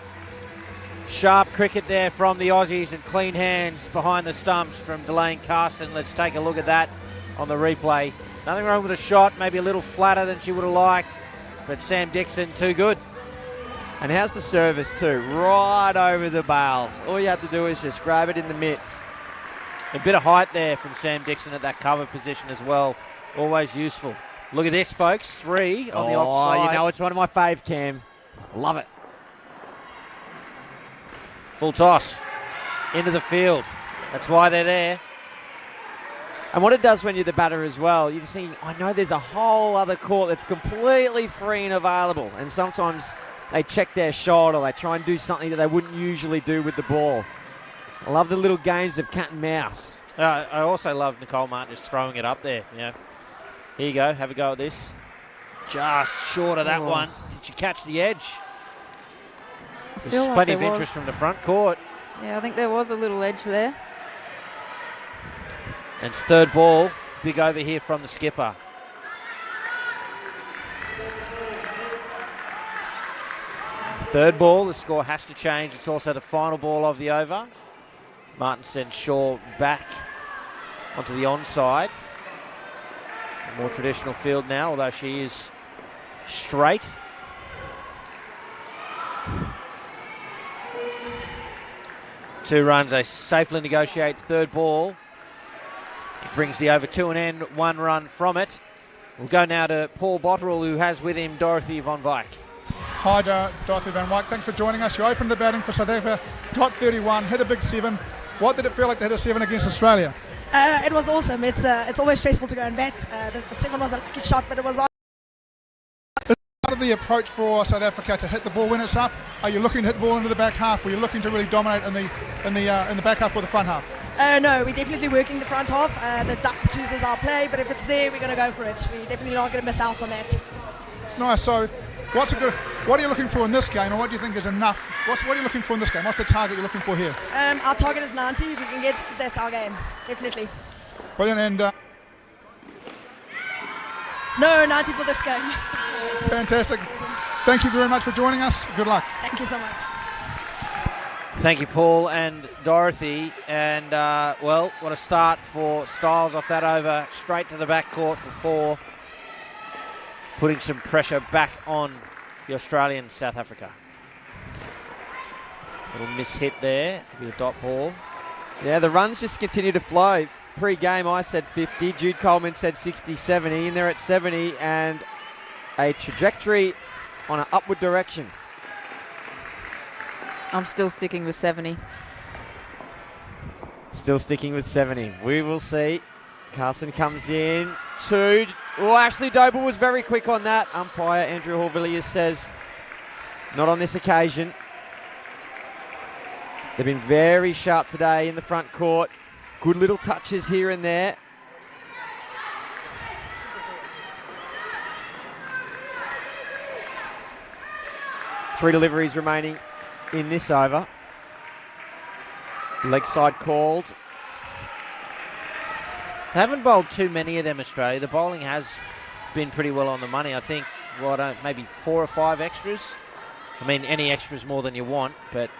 S1: Sharp cricket there from the Aussies and clean hands behind the stumps from Delane Carson. Let's take a look at that on the replay. Nothing wrong with a shot, maybe a little flatter than she would have liked, but Sam Dixon too good.
S7: And how's the service too? Right over the bails. All you have to do is just grab it in the mitts.
S1: A bit of height there from Sam Dixon at that cover position as well. Always useful. Look at this, folks. 3 on the offside.
S7: Oh, you know, it's one of my fave, Cam. Love it.
S1: Full toss into the field. That's why they're there.
S7: And what it does when you're the batter as well, you're just thinking, I know there's a whole other court that's completely free and available. And sometimes they check their shot or they try and do something that they wouldn't usually do with the ball. I love the little games of cat and mouse.
S1: I also love Nicole Martin just throwing it up there. You know, here you go, have a go at this. Just short of that one. Did she catch the edge? There's plenty of interest from the front court.
S6: Yeah, I think there was a little edge there.
S1: And it's 3rd ball. Big over here from the skipper. Third ball, the score has to change. It's also the final ball of the over. Martin sends Shaw back onto the onside. A more traditional field now, although she is straight. Two runs, they safely negotiate 3rd ball. It brings the over to an end, 1 run from it. We'll go now to Paul Botterill, who has with him Dorothy van Wyk.
S9: Hi, Dorothy van Wyk. Thanks for joining us. You opened the batting for South Africa, got 31, hit a big 7. What did it feel like to hit a 7 against Australia?
S13: It was awesome. It's always stressful to go and bat. The 7 was a lucky shot, but it was on.
S9: Part of the approach for South Africa to hit the ball when it's up. Are you looking to hit the ball into the back half? Or are you looking to really dominate in the back half or the front half?
S13: No, we're definitely working the front half. The duck chooses our play, but if it's there, we're going to go for it. We're definitely not going to miss out on that.
S9: Nice. So, what are you looking for in this game, or what do you think is enough? What are you looking for in this game? What's the target you're looking for here?
S13: Our target is 90. If we can get, that's our game. Definitely.
S9: Brilliant. And
S13: no, 90 for this game.
S9: Fantastic. Thank you very much for joining us. Good luck.
S13: Thank you so much.
S1: Thank you, Paul and Dorothy. And, well, what a start for Styles off that over. Straight to the backcourt for 4. Putting some pressure back on the Australian South Africa. Little miss-hit there with a dot ball.
S7: Yeah, the runs just continue to flow. Pre-game, I said 50. Jude Coleman said 60, 70. And they're at 70 and a trajectory on an upward direction.
S6: I'm still sticking with 70.
S7: Still sticking with 70. We will see. Carson comes in. 2. Oh, Ashley Doble was very quick on that. Umpire Andrew Hall-Villiers says not on this occasion. They've been very sharp today in the front court. Good little touches here and there. Three deliveries remaining in this over. Leg side called.
S1: They haven't bowled too many of them, Australia. The bowling has been pretty well on the money. I think, maybe 4 or 5 extras. I mean, any extras more than you want, but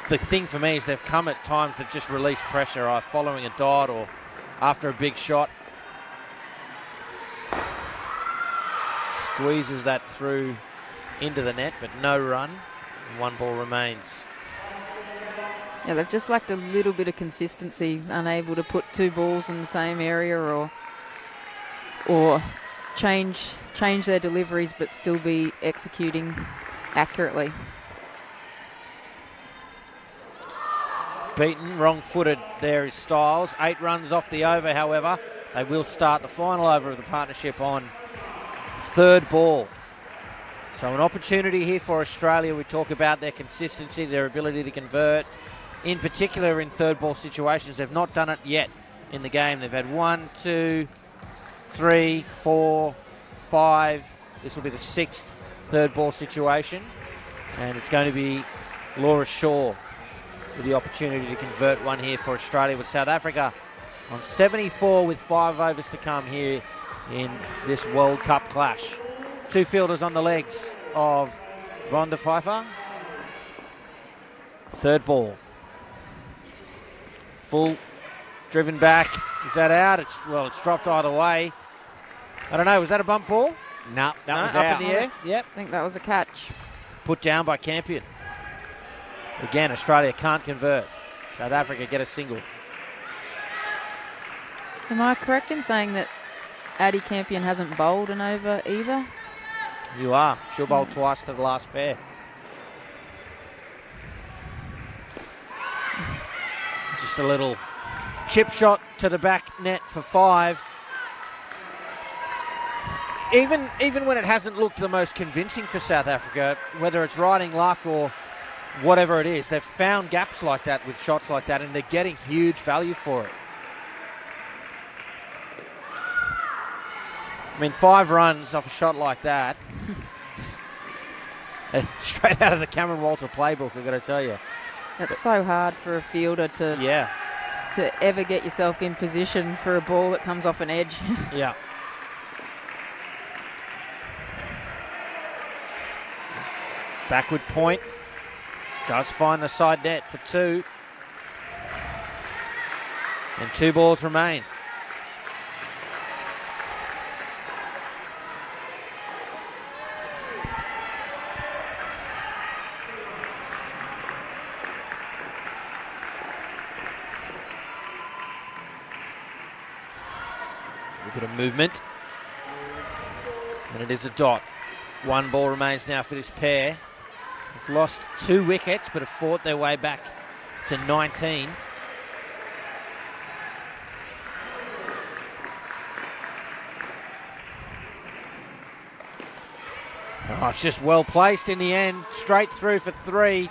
S1: the thing for me is they've come at times that just release pressure, either following a dot or after a big shot. Squeezes that through into the net, but no run. 1 ball remains.
S6: Yeah, they've just lacked a little bit of consistency, unable to put 2 balls in the same area or change their deliveries but still be executing accurately.
S1: Beaten, wrong-footed there is Styles. 8 runs off the over, however. They will start the final over of the partnership on 3rd ball. So an opportunity here for Australia. We talk about their consistency, their ability to convert. In particular in 3rd ball situations, they've not done it yet in the game. They've had 1, 2, 3, 4, 5. This will be the 6th 3rd ball situation. And it's going to be Laura Shaw with the opportunity to convert one here for Australia, with South Africa on 74 with 5 overs to come here in this World Cup clash. 2 fielders on the legs of Von der Pfeiffer. 3rd ball. Full driven back. Is that out? It's dropped either way. I don't know. Was that a bump ball?
S7: No, that was
S1: up
S7: out.
S1: in the air. Yep.
S6: I think that was a catch.
S1: Put down by Campion. Again, Australia can't convert. South Africa get a single.
S6: Am I correct in saying that Addie Campion hasn't bowled an over either?
S1: You are. She'll bowl twice to the last pair. Just a little chip shot to the back net for 5. Even when it hasn't looked the most convincing for South Africa, whether it's riding luck or whatever it is, they've found gaps like that with shots like that, and they're getting huge value for it. I mean, 5 runs off a shot like that, straight out of the Cameron Walter playbook, I've got to tell you.
S6: It's so hard for a fielder to ever get yourself in position for a ball that comes off an edge.
S1: Yeah. Backward point. Does find the side net for 2. And 2 balls remain. A bit of movement. And it is a dot. 1 ball remains now for this pair. They've lost 2 wickets, but have fought their way back to 19. Oh, it's just well placed in the end. Straight through for 3.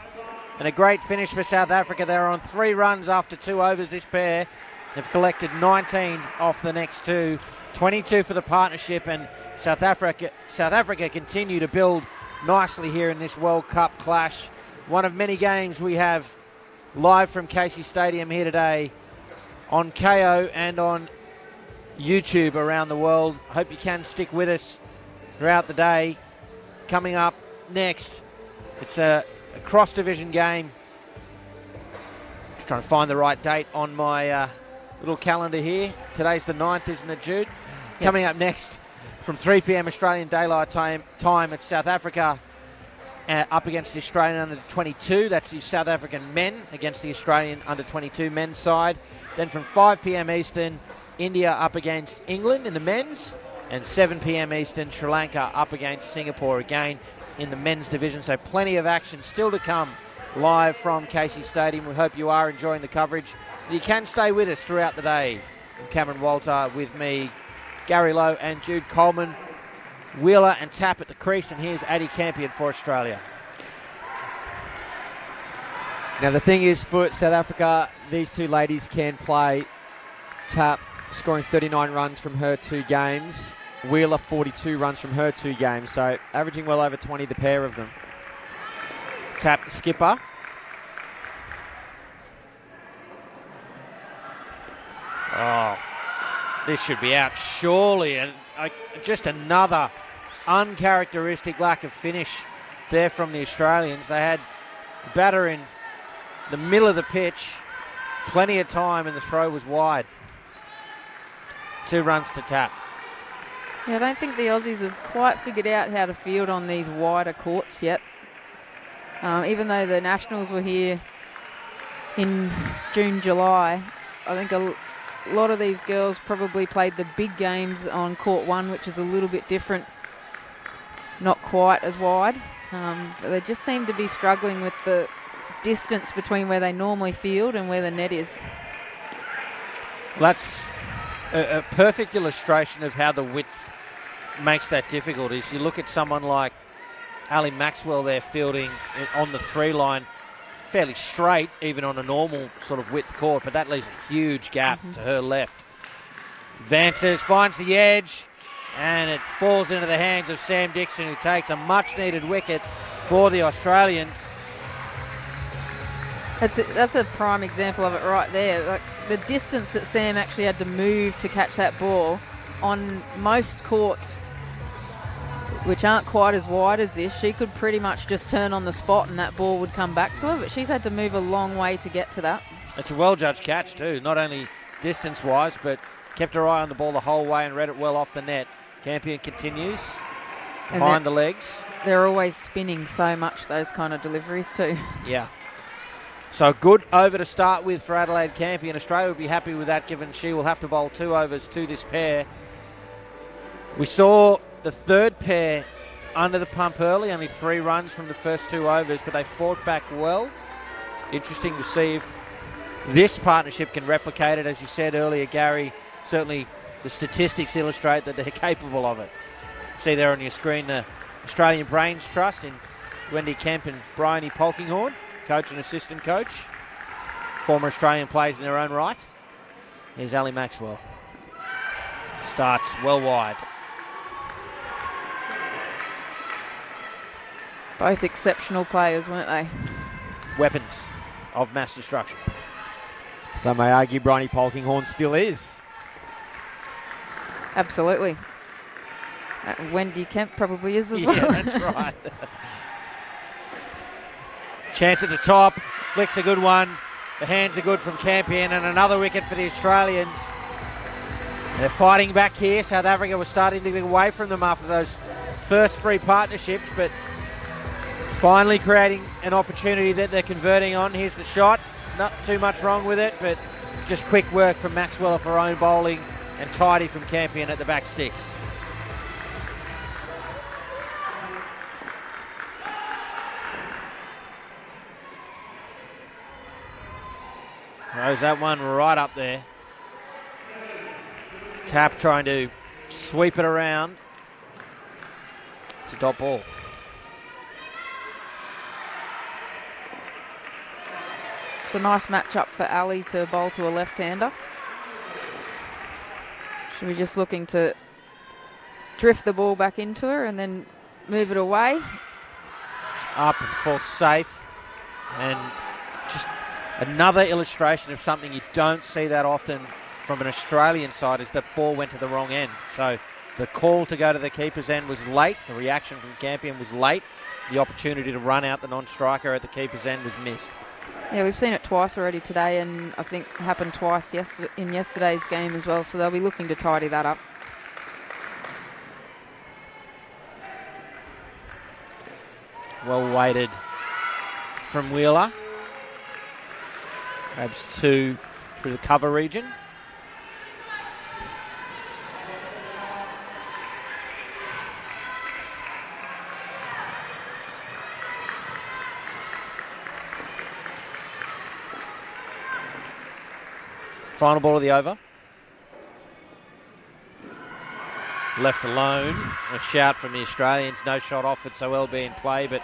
S1: And a great finish for South Africa. They're on 3 runs after 2 overs, this pair. They've collected 19 off the next 2, 22 for the partnership, and South Africa continue to build nicely here in this World Cup clash. One of many games we have live from Casey Stadium here today on KO and on YouTube around the world. Hope you can stick with us throughout the day. Coming up next, it's a cross-division game. Just trying to find the right date on my little calendar here. Today's the 9th, isn't it, Jude? Yes. Coming up next from 3 p.m. Australian Daylight Time, it's South Africa up against the Australian under-22. That's the South African men against the Australian under-22 men's side. Then from 5 p.m. Eastern, India up against England in the men's. And 7 p.m. Eastern, Sri Lanka up against Singapore again in the men's division. So plenty of action still to come live from Casey Stadium. We hope you are enjoying the coverage. You can stay with us throughout the day. I'm Cameron Walter with me, Gary Lowe and Jude Coleman. Wheeler and Tap at the crease, and here's Addie Campion for Australia.
S7: Now the thing is, for South Africa, these two ladies can play. Tap scoring 39 runs from her 2 games. Wheeler 42 runs from her 2 games, so averaging well over 20, the pair of them.
S1: Tap the skipper. Oh, this should be out surely, and just another uncharacteristic lack of finish there from the Australians. They had the batter in the middle of the pitch, plenty of time, and the throw was wide. 2 runs to Tap.
S6: Yeah, I don't think the Aussies have quite figured out how to field on these wider courts yet. Even though the Nationals were here in June, July, I think a lot of these girls probably played the big games on court 1, which is a little bit different, not quite as wide. But they just seem to be struggling with the distance between where they normally field and where the net is.
S1: That's a perfect illustration of how the width makes that difficult. Is you look at someone like Ali Maxwell there fielding on the 3 line, fairly straight even on a normal sort of width court, but that leaves a huge gap to her left. Advances, finds the edge, and it falls into the hands of Sam Dixon, who takes a much needed wicket for the Australians.
S6: That's a prime example of it right there. Like the distance that Sam actually had to move to catch that ball on most courts, which aren't quite as wide as this, she could pretty much just turn on the spot and that ball would come back to her, but she's had to move a long way to get to that.
S1: It's a well-judged catch too, not only distance-wise, but kept her eye on the ball the whole way and read it well off the net. Campion continues behind the legs.
S6: They're always spinning so much, those kind of deliveries too.
S1: Yeah. So good over to start with for Adelaide Campion. Australia will be happy with that, given she will have to bowl 2 overs to this pair. We saw the third pair under the pump early, only 3 runs from the first 2 overs, but they fought back well. Interesting to see if this partnership can replicate it. As you said earlier, Gary, certainly the statistics illustrate that they're capable of it. See there on your screen the Australian Brains Trust in Wendy Kemp and Bryony Polkinghorn, coach and assistant coach. Former Australian players in their own right. Here's Ali Maxwell. Starts well wide.
S6: Both exceptional players, weren't they?
S1: Weapons of mass destruction.
S7: Some may argue Bryony Polkinghorn still is.
S6: Absolutely. Wendy Kemp probably is as well.
S1: Yeah, that's right. Chance at the top. Flicks a good one. The hands are good from Campion, and another wicket for the Australians. They're fighting back here. South Africa was starting to get away from them after those first 3 partnerships, but finally creating an opportunity that they're converting on. Here's the shot. Not too much wrong with it, but just quick work from Maxwell of her own bowling and tidy from Campion at the back sticks. Throws that one right up there. Tap trying to sweep it around. It's a dot ball.
S6: It's a nice matchup for Ali to bowl to a left-hander. She'll be just looking to drift the ball back into her and then move it away.
S1: Up and full safe. And just another illustration of something you don't see that often from an Australian side is that ball went to the wrong end. So the call to go to the keeper's end was late. The reaction from Campion was late. The opportunity to run out the non-striker at the keeper's end was missed.
S6: Yeah, we've seen it twice already today, and I think it happened twice in yesterday's game as well, so they'll be looking to tidy that up.
S1: Well weighted from Wheeler. Grabs 2 through the cover region. Final ball of the over. Left alone. A shout from the Australians. No shot offered, so well be in play, but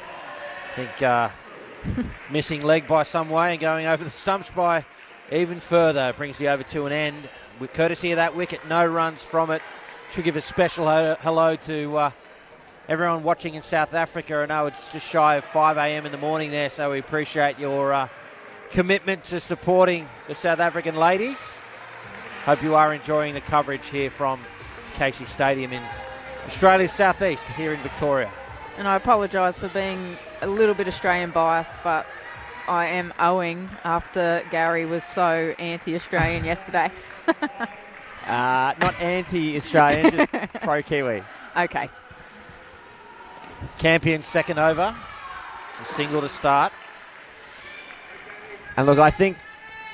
S1: I think missing leg by some way and going over the stumps by even further. Brings the over to an end. With courtesy of that wicket, no runs from it. Should give a special hello to everyone watching in South Africa. I know it's just shy of 5 a.m. in the morning there, so we appreciate your commitment to supporting the South African ladies. Hope you are enjoying the coverage here from Casey Stadium in Australia's southeast here in Victoria.
S6: And I apologise for being a little bit Australian biased, but I am owing after Gary was so anti-Australian yesterday.
S7: Not anti-Australian, just pro-Kiwi.
S6: Okay.
S1: Campion's second over. It's a single to start.
S7: And look, I think,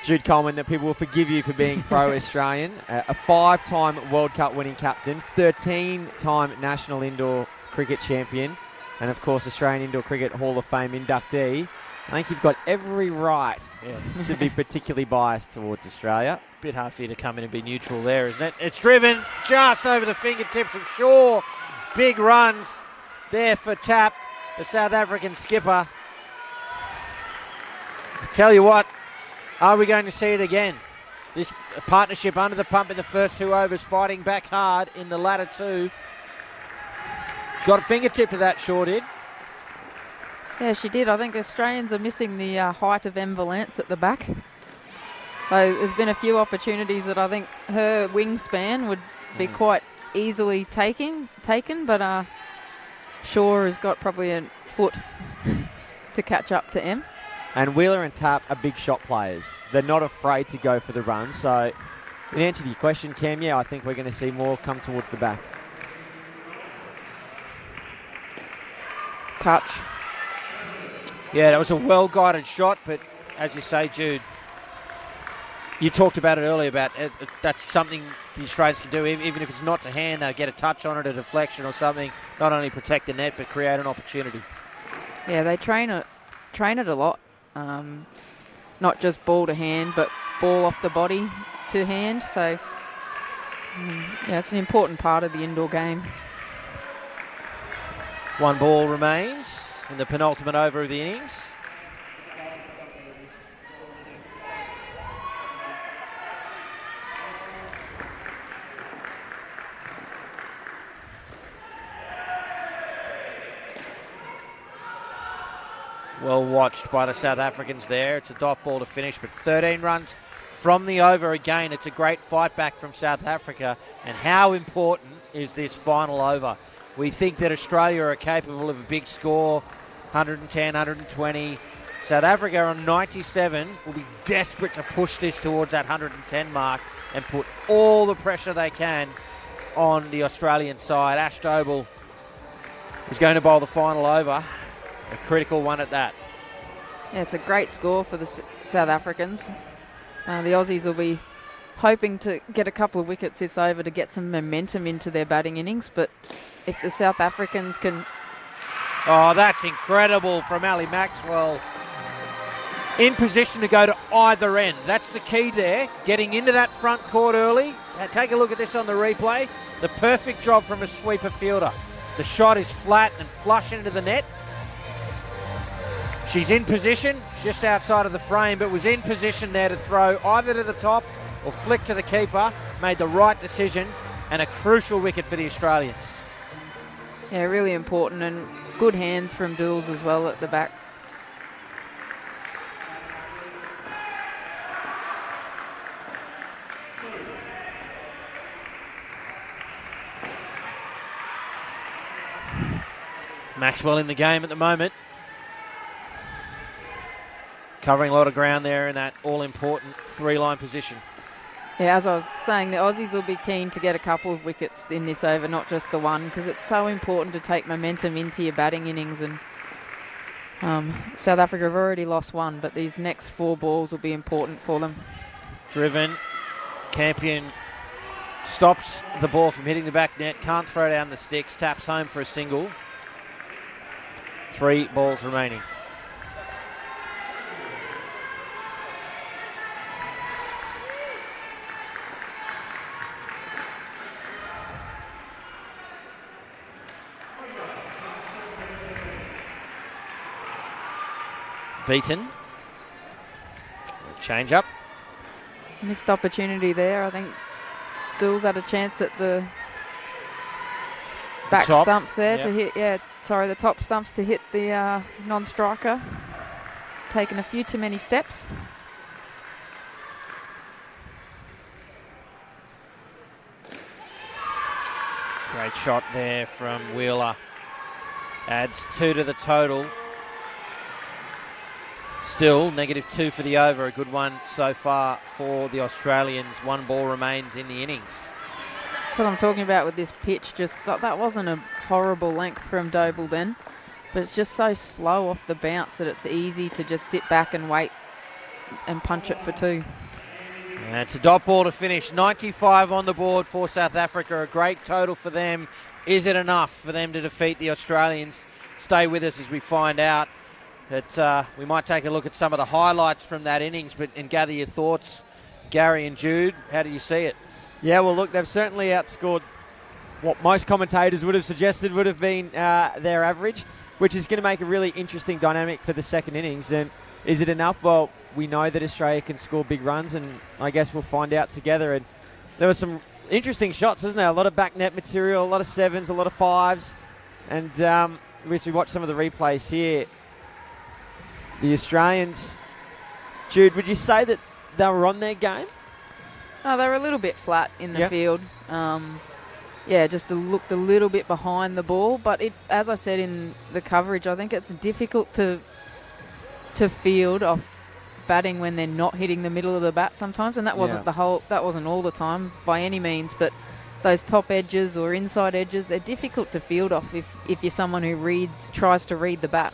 S7: Jude Coleman, that people will forgive you for being pro-Australian. A 5-time World Cup winning captain, 13-time National Indoor Cricket champion, and of course Australian Indoor Cricket Hall of Fame inductee. I think you've got every right to be particularly biased towards Australia.
S1: Bit hard for you to come in and be neutral there, isn't it? It's driven just over the fingertips of Shaw. Big runs there for Tap, the South African skipper. I tell you what, are we going to see it again? This partnership under the pump in the first 2 overs, fighting back hard in the latter 2. Got a fingertip to that, Shaw did.
S6: Yeah, she did. I think Australians are missing the height of Em Valance at the back. So there's been a few opportunities that I think her wingspan would be quite easily taken, but Shaw has got probably a foot to catch up to Em.
S7: And Wheeler and Tap are big shot players. They're not afraid to go for the run. So in answer to your question, Cam, I think we're going to see more come towards the back.
S6: Touch.
S1: Yeah, that was a well-guided shot, but as you say, Jude, you talked about it earlier, about that's something the Australians can do, even if it's not to hand, they'll get a touch on it, a deflection or something, not only protect the net, but create an opportunity.
S6: Yeah, they train it a lot. Not just ball to hand, but ball off the body to hand. So, yeah, it's an important part of the indoor game.
S1: 1 ball remains in the penultimate over of the innings. Well watched by the South Africans there. It's a dot ball to finish, but 13 runs from the over again. It's a great fight back from South Africa. And how important is this final over? We think that Australia are capable of a big score, 110, 120. South Africa on 97 will be desperate to push this towards that 110 mark and put all the pressure they can on the Australian side. Ash Doble is going to bowl the final over. A critical one at that.
S6: Yeah, it's a great score for the South Africans. The Aussies will be hoping to get a couple of wickets this over to get some momentum into their batting innings, but if the South Africans can...
S1: Oh, that's incredible from Ali Maxwell. In position to go to either end. That's the key there. Getting into that front court early. Now take a look at this on the replay. The perfect job from a sweeper fielder. The shot is flat and flush into the net. She's in position, just outside of the frame, but was in position there to throw either to the top or flick to the keeper. Made the right decision and a crucial wicket for the Australians.
S6: Yeah, really important, and good hands from Dools as well at the back.
S1: Maxwell in the game at the moment. Covering a lot of ground there in that all-important three-line position.
S6: Yeah, as I was saying, the Aussies will be keen to get a couple of wickets in this over, not just the one, because it's so important to take momentum into your batting innings. And South Africa have already lost one, but these next 4 balls will be important for them.
S1: Driven. Campion stops the ball from hitting the back net, can't throw down the sticks, taps home for a single. 3 balls remaining. Beaton. Change up.
S6: Missed opportunity there. I think Dools had a chance at the back
S1: top
S6: stumps there to hit, the top stumps to hit the non-striker. Taken a few too many steps.
S1: Great shot there from Wheeler. Adds 2 to the total. Still, -2 for the over. A good one so far for the Australians. 1 ball remains in the innings.
S6: That's what I'm talking about with this pitch. Just thought that wasn't a horrible length from Doble then, but it's just so slow off the bounce that it's easy to just sit back and wait and punch it for 2.
S1: And it's a dot ball to finish. 95 on the board for South Africa. A great total for them. Is it enough for them to defeat the Australians? Stay with us as we find out. But we might take a look at some of the highlights from that innings and gather your thoughts. Gary and Jude, how do you see it?
S7: Yeah, well, look, they've certainly outscored what most commentators would have suggested would have been their average, which is going to make a really interesting dynamic for the second innings. And is it enough? Well, we know that Australia can score big runs, and I guess we'll find out together. And there were some interesting shots, wasn't there? A lot of back net material, a lot of 7s, a lot of 5s. And as we watch some of the replays here, the Australians, Jude, would you say that they were on their game?
S6: No, they were a little bit flat in the field. Just looked a little bit behind the ball. But as I said in the coverage, I think it's difficult to field off batting when they're not hitting the middle of the bat sometimes. And that wasn't that wasn't all the time by any means. But those top edges or inside edges, they're difficult to field off if you're someone who tries to read the bat.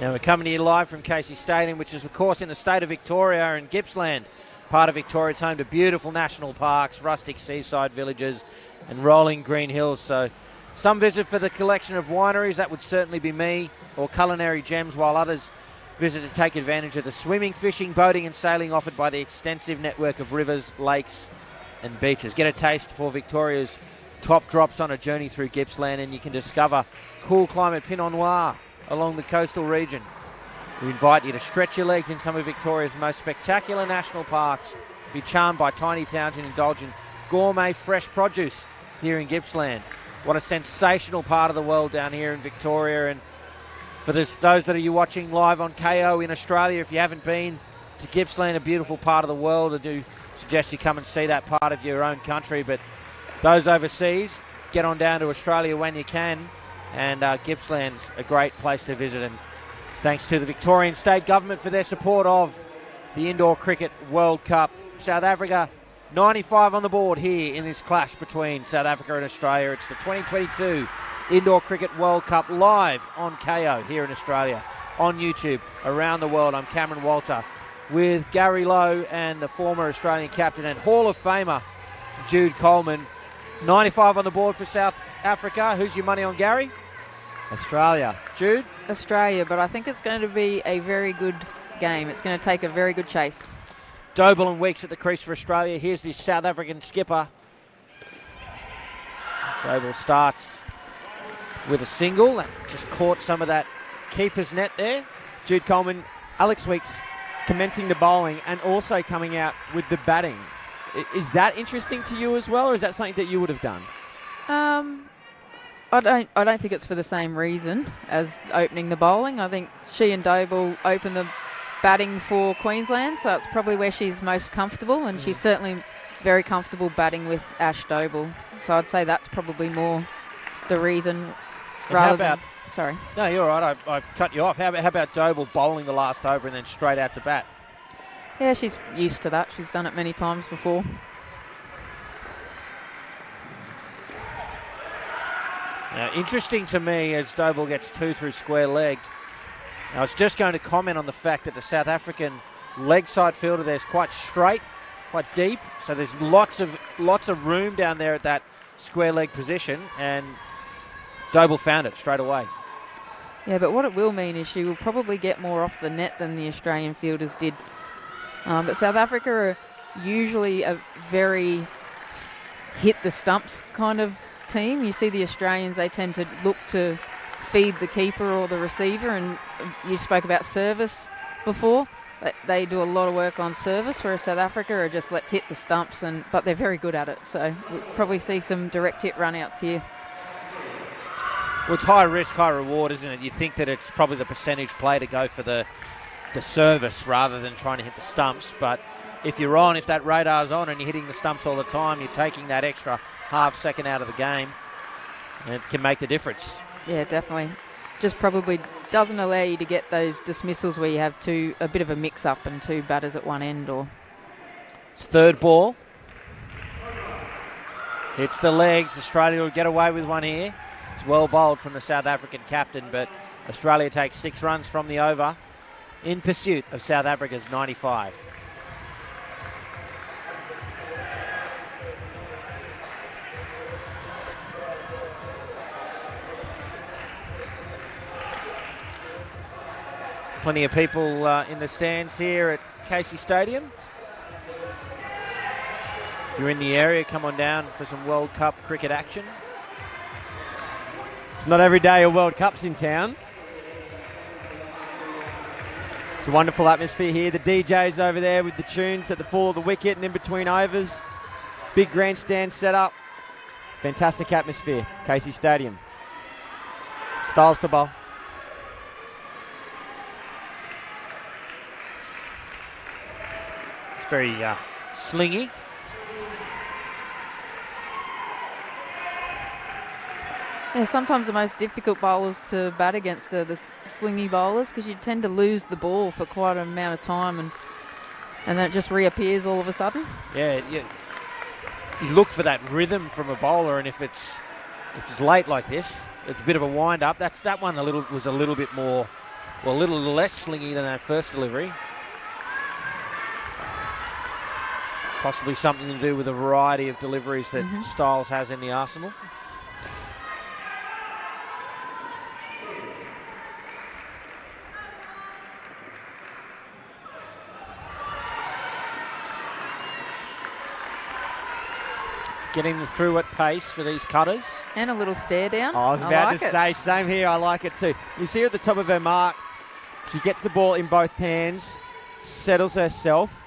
S1: Now we're coming to you live from Casey Stadium, which is of course in the state of Victoria and Gippsland. Part of Victoria. It's home to beautiful national parks, rustic seaside villages and rolling green hills. So some visit for the collection of wineries, that would certainly be me, or culinary gems, while others visit to take advantage of the swimming, fishing, boating and sailing offered by the extensive network of rivers, lakes and beaches. Get a taste for Victoria's top drops on a journey through Gippsland, and you can discover cool climate Pinot Noir along the coastal region. We invite you to stretch your legs in some of Victoria's most spectacular national parks. Be charmed by tiny towns and indulge in gourmet fresh produce here in Gippsland. What a sensational part of the world down here in Victoria. And for those that are you watching live on KO in Australia, if you haven't been to Gippsland, a beautiful part of the world, I do suggest you come and see that part of your own country. But those overseas, get on down to Australia when you can. And Gippsland's a great place to visit. And thanks to the Victorian State Government for their support of the Indoor Cricket World Cup. South Africa, 95 on the board here in this clash between South Africa and Australia. It's the 2022 Indoor Cricket World Cup live on KO here in Australia, on YouTube, around the world. I'm Cameron Walter with Gary Lowe and the former Australian captain and Hall of Famer Jude Coleman. 95 on the board for South Africa. Who's your money on, Gary?
S7: Australia.
S1: Jude?
S6: Australia, but I think it's going to be a very good game. It's going to take a very good chase.
S1: Doble and Weeks at the crease for Australia. Here's the South African skipper. Doble starts with a single and just caught some of that keeper's net there.
S7: Jude Coleman, Alex Weeks commencing the bowling and also coming out with the batting. Is that interesting to you as well, or is that something that you would have done?
S6: I don't think it's for the same reason as opening the bowling. I think she and Doble open the batting for Queensland, so it's probably where she's most comfortable, and she's certainly very comfortable batting with Ash Doble. So I'd say that's probably more the reason. Sorry.
S1: No, you're all right. I cut you off. How about Doble bowling the last over and then straight out to bat?
S6: Yeah, she's used to that. She's done it many times before.
S1: Now, interesting to me as Doble gets 2 through square leg. I was just going to comment on the fact that the South African leg side fielder there's quite straight, quite deep, so there's lots of room down there at that square leg position, and Doble found it straight away.
S6: Yeah, but what it will mean is she will probably get more off the net than the Australian fielders did. But South Africa are usually a very hit the stumps kind of team. You see the Australians, they tend to look to feed the keeper or the receiver, and you spoke about service before. They do a lot of work on service, whereas South Africa are just let's hit the stumps, but they're very good at it. So we'll probably see some direct hit run-outs here.
S1: Well, it's high risk, high reward, isn't it? You think that it's probably the percentage play to go for the service rather than trying to hit the stumps, but if that radar's on and you're hitting the stumps all the time, you're taking that extra half second out of the game, and it can make the difference.
S6: Yeah, definitely. Just probably doesn't allow you to get those dismissals where you have a bit of a mix-up and 2 batters at one end.
S1: It's third ball. Hits the legs. Australia will get away with one here. It's well bowled from the South African captain, but Australia takes 6 runs from the over in pursuit of South Africa's 95. Plenty of people in the stands here at Casey Stadium. If you're in the area, come on down for some World Cup cricket action.
S7: It's not every day a World Cup's in town. It's a wonderful atmosphere here. The DJ's over there with the tunes at the fall of the wicket and in between overs. Big grandstand set up. Fantastic atmosphere, Casey Stadium. Styles to bowl.
S1: It's very slingy.
S6: Yeah, sometimes the most difficult bowlers to bat against are the slingy bowlers, because you tend to lose the ball for quite an amount of time, and then it just reappears all of a sudden.
S1: Yeah, you look for that rhythm from a bowler, and if it's late like this, it's a bit of a wind up. That one was a little bit more, well, a little less slingy than that first delivery. Possibly something to do with the variety of deliveries that Styles has in the arsenal. Getting through at pace for these cutters.
S6: And a little stare down.
S7: I was about to say, same here, I like it too. You see her at the top of her mark, she gets the ball in both hands, settles herself,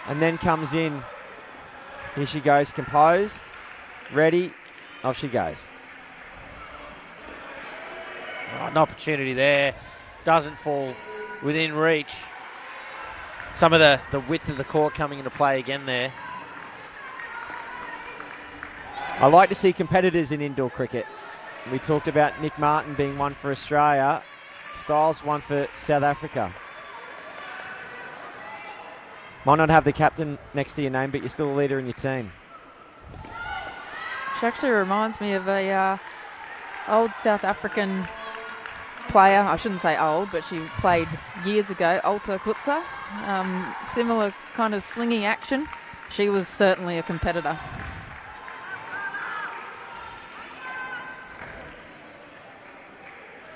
S7: and then comes in. Here she goes, composed, ready, off she goes.
S1: Oh, an opportunity there. Doesn't fall within reach. Some of the width of the court coming into play again there.
S7: I like to see competitors in indoor cricket. We talked about Nick Martin being one for Australia. Styles one for South Africa. Might not have the captain next to your name, but you're still a leader in your team.
S6: She actually reminds me of a old South African player. I shouldn't say old, but she played years ago, Alta Kutsa. Similar kind of slinging action. She was certainly a competitor.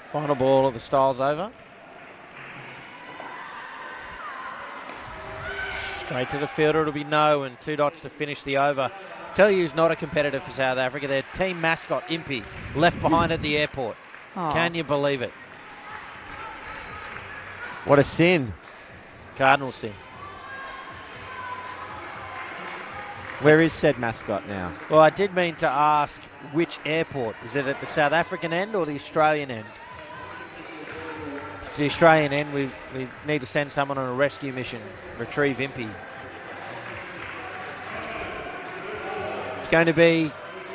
S1: Final ball of the Styles over. Straight to the fielder, it'll be no, and 2 dots to finish the over. Tell you who's not a competitor for South Africa, their team mascot, Impey, left behind at the airport.
S6: Oh.
S1: Can you believe it?
S7: What a sin.
S1: Cardinal sin.
S7: Where is said mascot now?
S1: Well, I did mean to ask which airport. Is it at the South African end or the Australian end? It's the Australian end. We need to send someone on a rescue mission, retrieve Impey. It's going to be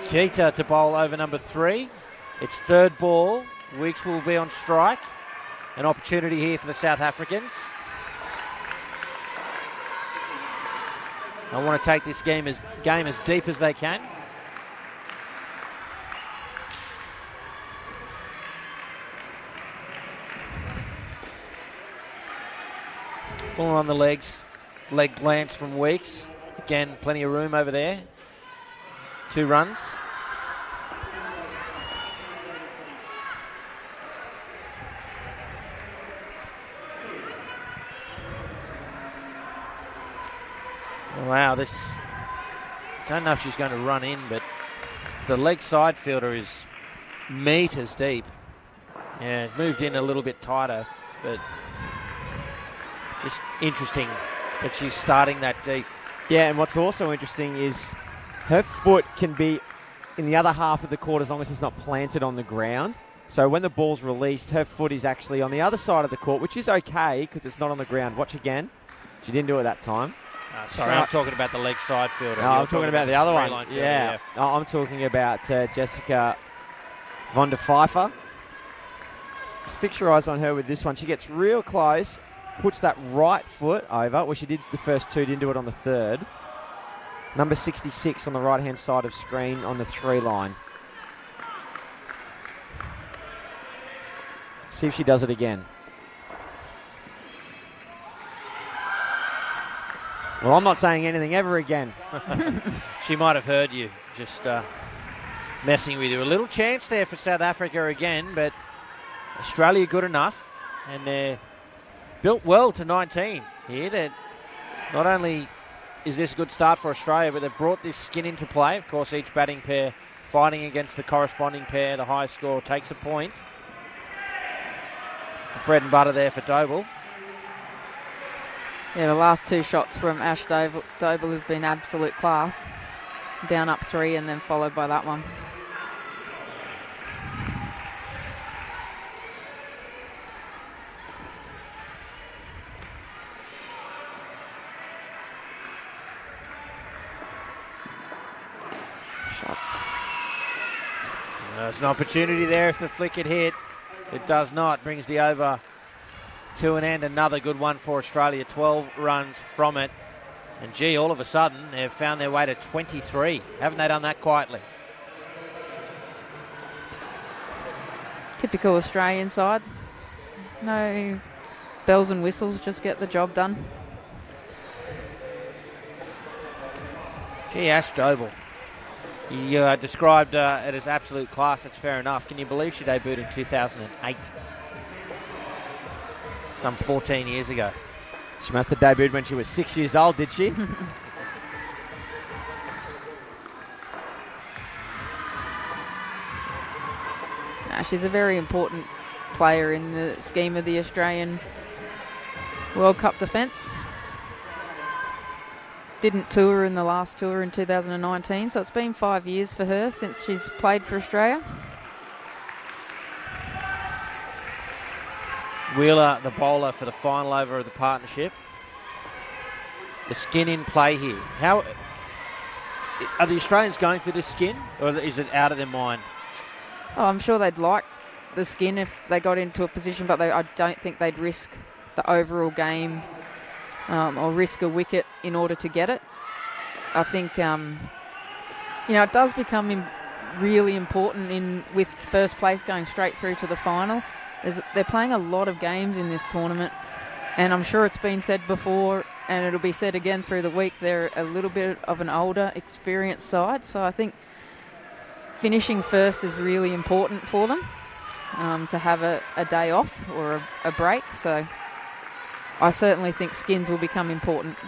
S1: Keita to bowl over number 3. It's third ball. Weeks will be on strike. An opportunity here for the South Africans. I want to take this game as deep as they can. Full on the legs. Leg glance from Weeks. Again, plenty of room over there. 2 runs. Wow, this, don't know if she's going to run in, but the leg side fielder is meters deep. Yeah, moved in a little bit tighter, but just interesting that she's starting that deep.
S7: Yeah, and what's also interesting is her foot can be in the other half of the court as long as it's not planted on the ground. So when the ball's released, her foot is actually on the other side of the court, which is okay because it's not on the ground. Watch again. She didn't do it that time.
S1: Sorry, I'm talking about the leg side fielder.
S7: No, I'm talking about the other one.
S1: Fielder,
S7: yeah. No, I'm talking about Jessica von der Pfeiffer. Just fix your eyes on her with this one. She gets real close, puts that right foot over. Well, she did the first 2, didn't do it on the third. Number 66 on the right-hand side of screen on the 3 line. See if she does it again. Well, I'm not saying anything ever again.
S1: She might have heard you, just messing with you. A little chance there for South Africa again, but Australia good enough, and they're built well to 19 here. That not only is this a good start for Australia, but they've brought this skin into play. Of course, each batting pair fighting against the corresponding pair. The high score takes a point. The bread and butter there for Doble.
S6: Yeah, the last 2 shots from Ash Doble have been absolute class. Down up 3 and then followed by that one. Shot.
S1: There's an opportunity there if the flick had hit. It does not. Brings the over to an end. Another good one for Australia. 12 runs from it. And gee, all of a sudden, they've found their way to 23. Haven't they done that quietly?
S6: Typical Australian side. No bells and whistles, just get the job done.
S1: Gee, Ash Doble. You described it as absolute class. That's fair enough. Can you believe she debuted in 2008? Some 14 years ago.
S7: She must have debuted when she was 6 years old, did she?
S6: She's a very important player in the scheme of the Australian World Cup defence. Didn't tour in the last tour in 2019, so it's been 5 years for her since she's played for Australia.
S1: Wheeler, the bowler for the final over of the partnership. The skin in play here. How are the Australians going for this skin, or is it out of their mind?
S6: Oh, I'm sure they'd like the skin if they got into a position, but I don't think they'd risk the overall game or risk a wicket in order to get it. I think, it does become really important with first place going straight through to the final. They're playing a lot of games in this tournament, and I'm sure it's been said before, and it'll be said again through the week, they're a little bit of an older, experienced side, so I think finishing first is really important for them, to have a day off or a break, so I certainly think skins will become important.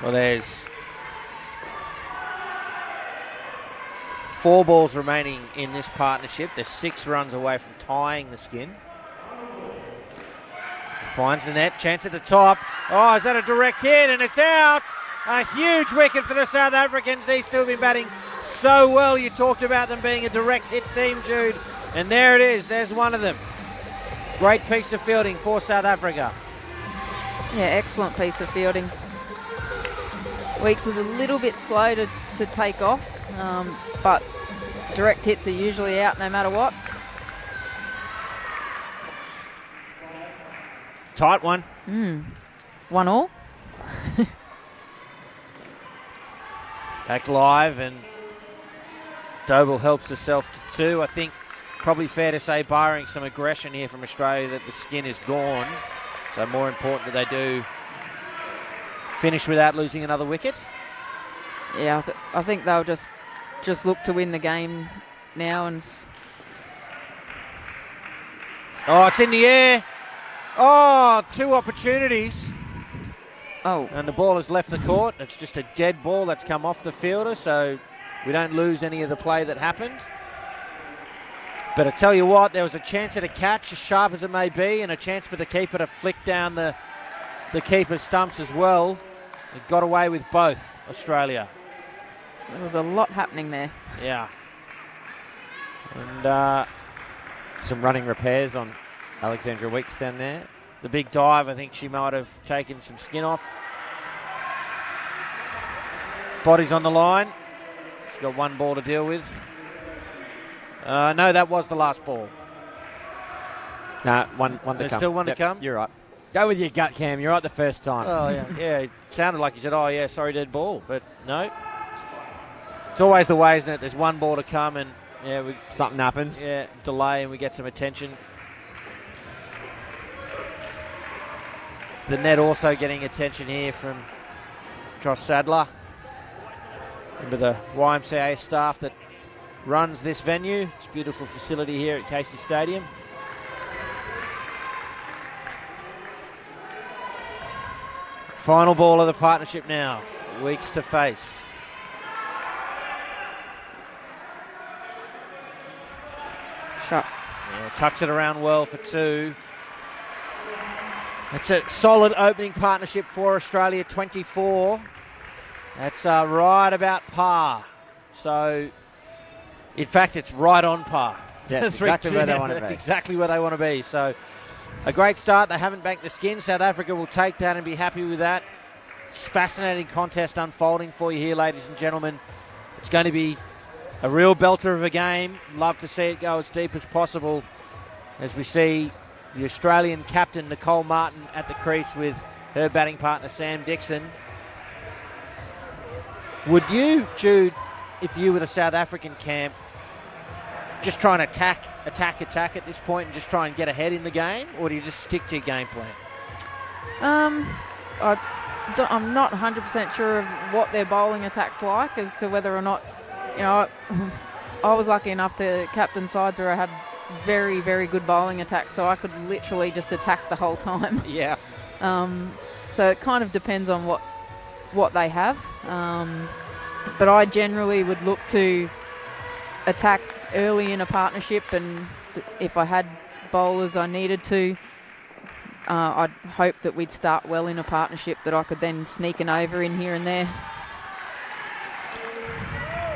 S1: Well, there's 4 balls remaining in this partnership. They're 6 runs away from tying the skin. Finds the net, chance at the top. Oh, is that a direct hit? And it's out. A huge wicket for the South Africans. They've still been batting so well. You talked about them being a direct hit team, Jude. And there it is. There's one of them. Great piece of fielding for South Africa.
S6: Yeah, excellent piece of fielding. Weeks was a little bit slow to take off, but direct hits are usually out no matter what.
S1: Tight one.
S6: 1-1.
S1: Back live, and Doble helps herself to 2. I think probably fair to say, barring some aggression here from Australia, that the skin is gone. So more important that they do finish without losing another wicket.
S6: Yeah, I think they'll just look to win the game now. And
S1: oh, it's in the air. Oh, 2 opportunities.
S6: Oh.
S1: And the ball has left the court. It's just a dead ball that's come off the fielder, so we don't lose any of the play that happened. But I tell you what, there was a chance at a catch, as sharp as it may be, and a chance for the keeper to flick down the keeper's stumps as well. It got away with both, Australia.
S6: There was a lot happening there.
S1: Yeah. And
S7: some running repairs on Alexandra Weeks down there.
S1: The big dive, I think she might have taken some skin off. Body's on the line. She's got 1 ball to deal with. No, that was the last ball.
S7: No, one to come.
S1: There's still one to come?
S7: You're right. Go with your gut, Cam. You're right the first time.
S1: Oh, yeah. Yeah, it sounded like you said, oh, yeah, sorry, dead ball. But no. It's always the way, isn't it? There's 1 ball to come and, yeah,
S7: something happens.
S1: Yeah, delay and we get some attention. The net also getting attention here from Josh Sadler. Under the YMCA staff that runs this venue. It's a beautiful facility here at Casey Stadium. Final ball of the partnership now. Weeks to face.
S6: Shot.
S1: Yeah, tucks it around well for 2. It's a solid opening partnership for Australia, 24. That's right about par. So, in fact, it's right on par.
S7: Yeah, that's exactly where they want to be.
S1: That's exactly where they want to be. So, a great start. They haven't banked the skin. South Africa will take that and be happy with that. It's a fascinating contest unfolding for you here, ladies and gentlemen. It's going to be a real belter of a game. Love to see it go as deep as possible as we see the Australian captain, Nicole Martin, at the crease with her batting partner, Sam Dixon. Would you, Jude, if you were the South African camp, just try and attack at this point and just try and get ahead in the game, or do you just stick to your game plan?
S6: I'm not 100% sure of what their bowling attack's like as to whether or not, I was lucky enough to captain sides where I had very, very good bowling attacks, so I could literally just attack the whole time.
S1: Yeah.
S6: So it kind of depends on what they have. But I generally would look to attack early in a partnership, and if I had bowlers I needed to, I'd hope that we'd start well in a partnership that I could then sneak an over in here and there.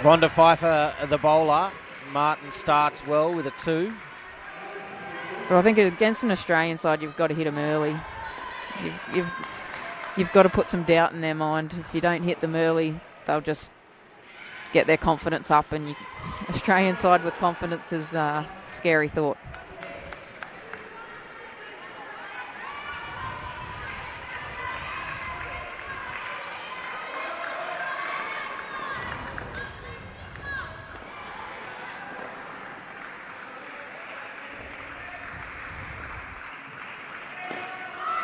S1: Rhonda Pfeiffer, the bowler. Martin starts well with a 2.
S6: But I think against an Australian side, you've got to hit them early. You've got to put some doubt in their mind. If you don't hit them early, they'll just get their confidence up, and Australian side with confidence is a scary thought.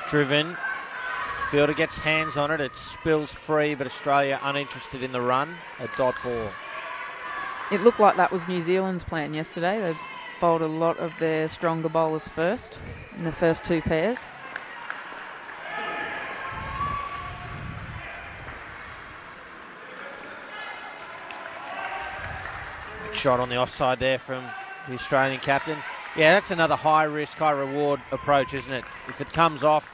S1: Driven. Fielder gets hands on it. It spills free, but Australia uninterested in the run. A dot ball.
S6: It looked like that was New Zealand's plan yesterday. They bowled a lot of their stronger bowlers first in the first 2 pairs.
S1: Shot on the offside there from the Australian captain. Yeah, that's another high risk, high reward approach, isn't it? If it comes off,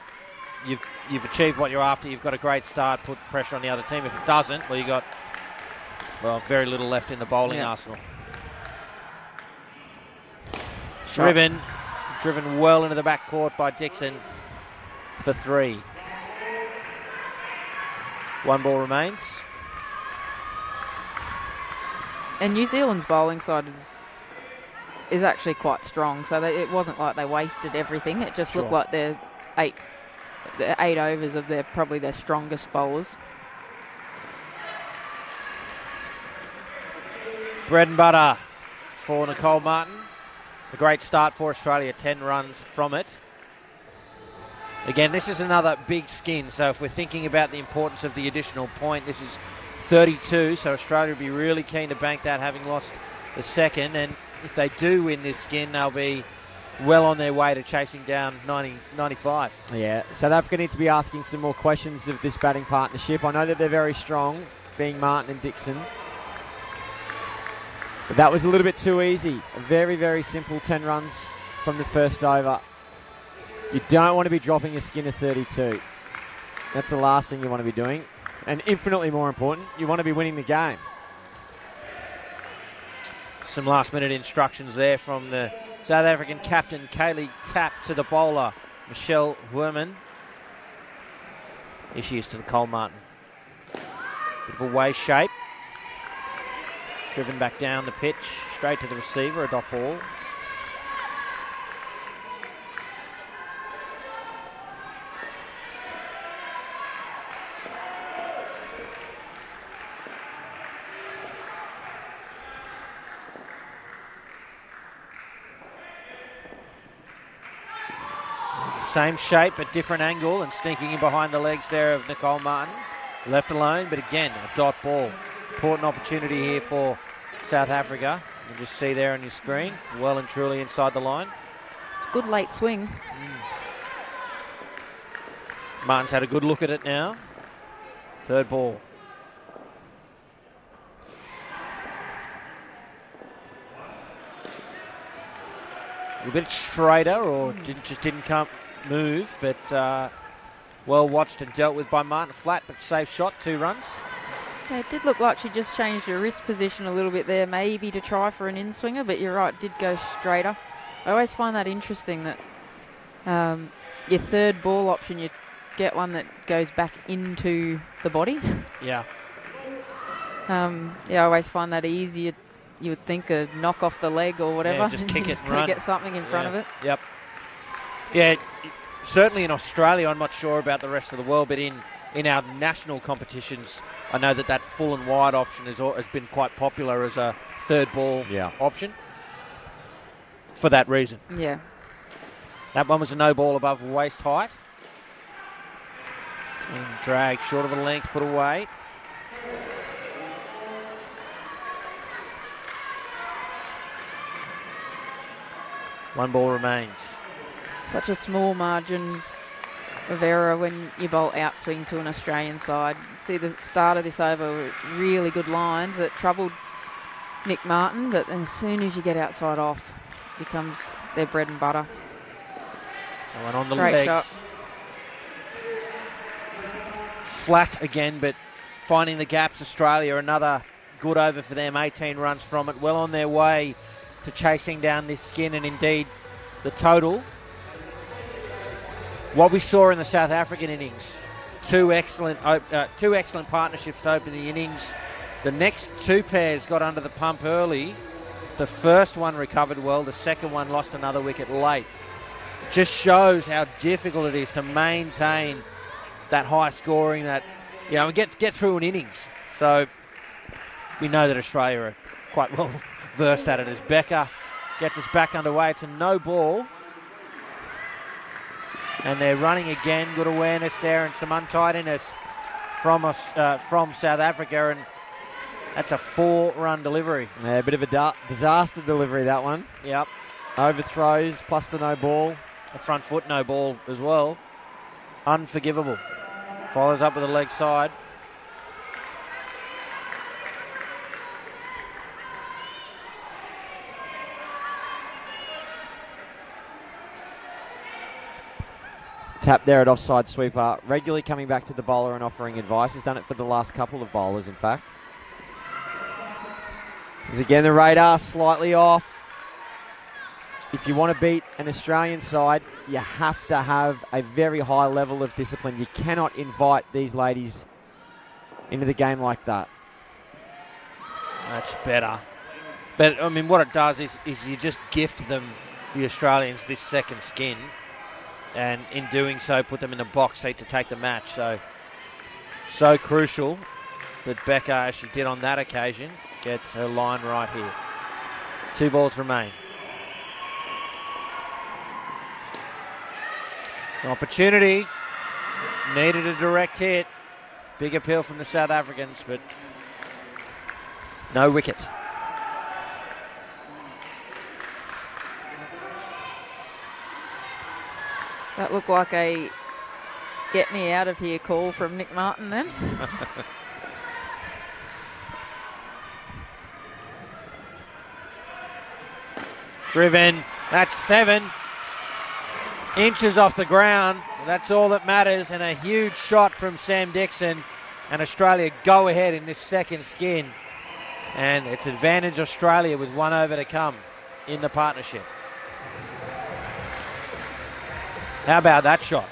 S1: you've achieved what you're after. You've got a great start, put pressure on the other team. If it doesn't, well, you got very little left in the bowling arsenal. Driven well into the back court by Dixon for 3. 1 ball remains.
S6: And New Zealand's bowling side is actually quite strong, so it wasn't like they wasted everything. It just looked like the 8 overs of probably their strongest bowlers.
S1: Bread and butter for Nicole Martin. A great start for Australia, 10 runs from it. Again, this is another big skin, so if we're thinking about the importance of the additional point, this is 32, so Australia will be really keen to bank that, having lost the second, and if they do win this skin, they'll be well on their way to chasing down 95.
S7: Yeah, South Africa need to be asking some more questions of this batting partnership. I know that they're very strong, being Martin and Dixon. But that was a little bit too easy. A very, very simple 10 runs from the first over. You don't want to be dropping a skin of 32. That's the last thing you want to be doing. And infinitely more important, you want to be winning the game.
S1: Some last-minute instructions there from the South African captain, Kaylee Tapp, to the bowler, Michelle Werman. Here she is to Nicole Martin. Bit of a way shape. Driven back down the pitch, straight to the receiver, a dot ball. Same shape but different angle, and sneaking in behind the legs there of Nicole Martin. Left alone, but again, a dot ball. Important opportunity here for South Africa. You can just see there on your screen, well and truly inside the line.
S6: It's a good late swing.
S1: Martin's had a good look at it now. Third ball. A bit straighter, or just didn't move, but well watched and dealt with by Martin. Flat but safe shot, 2 runs.
S6: Yeah, it did look like she just changed her wrist position a little bit there, maybe to try for an in-swinger, but you're right, did go straighter. I always find that interesting that your third ball option, you get one that goes back into the body.
S1: Yeah.
S6: I always find that easier. You would think a knock off the leg or whatever.
S1: Yeah, just kick it and run.
S6: Get something in front of it.
S1: Yep. Yeah, certainly in Australia, I'm not sure about the rest of the world, but in our national competitions, I know that full and wide option has been quite popular as a third ball option for that reason.
S6: Yeah.
S1: That one was a no ball above waist height. And drag short of a length, put away. One ball remains.
S6: Such a small margin of error when you bowl outswing to an Australian side. See the start of this over, really good lines that troubled Nick Martin, but as soon as you get outside off, it becomes their bread and butter.
S1: One on the
S6: Great
S1: legs.
S6: shot.
S1: Flat again, but finding the gaps. Australia, another good over for them, 18 runs from it. Well on their way to chasing down this skin, and indeed the total. What we saw in the South African innings, two excellent partnerships to open the innings. The next 2 pairs got under the pump early. The first one recovered well. The second one lost another wicket late. Just shows how difficult it is to maintain that high scoring, that and get through an innings. So we know that Australia are quite well versed at it, as Becker gets us back underway. It's a no ball. And they're running again. Good awareness there and some untidiness from South Africa, and that's a 4-run delivery.
S7: Yeah, a bit of a disaster delivery, that one.
S1: Yep.
S7: Overthrows plus the no ball.
S1: A front foot no ball as well. Unforgivable. Follows up with the leg side.
S7: tap there at offside sweeper. Regularly coming back to the bowler and offering advice. He's done it for the last couple of bowlers, in fact. As again, the radar slightly off. If you want to beat an Australian side, you have to have a very high level of discipline. You cannot invite these ladies into the game like that.
S1: That's better. But, I mean, what it does is you just gift them, the Australians, this second skin. And in doing so, put them in the box seat to take the match. So crucial that Becca, as she did on that occasion, gets her line right here. 2 balls remain. An opportunity. Needed a direct hit. Big appeal from the South Africans, but no wicket.
S6: That looked like a get me out of here call from Nick Martin then.
S1: Driven. That's 7 inches off the ground. That's all that matters. And a huge shot from Sam Dixon. And Australia go ahead in this second skin. And it's advantage Australia with 1 over to come in the partnership. How about that shot?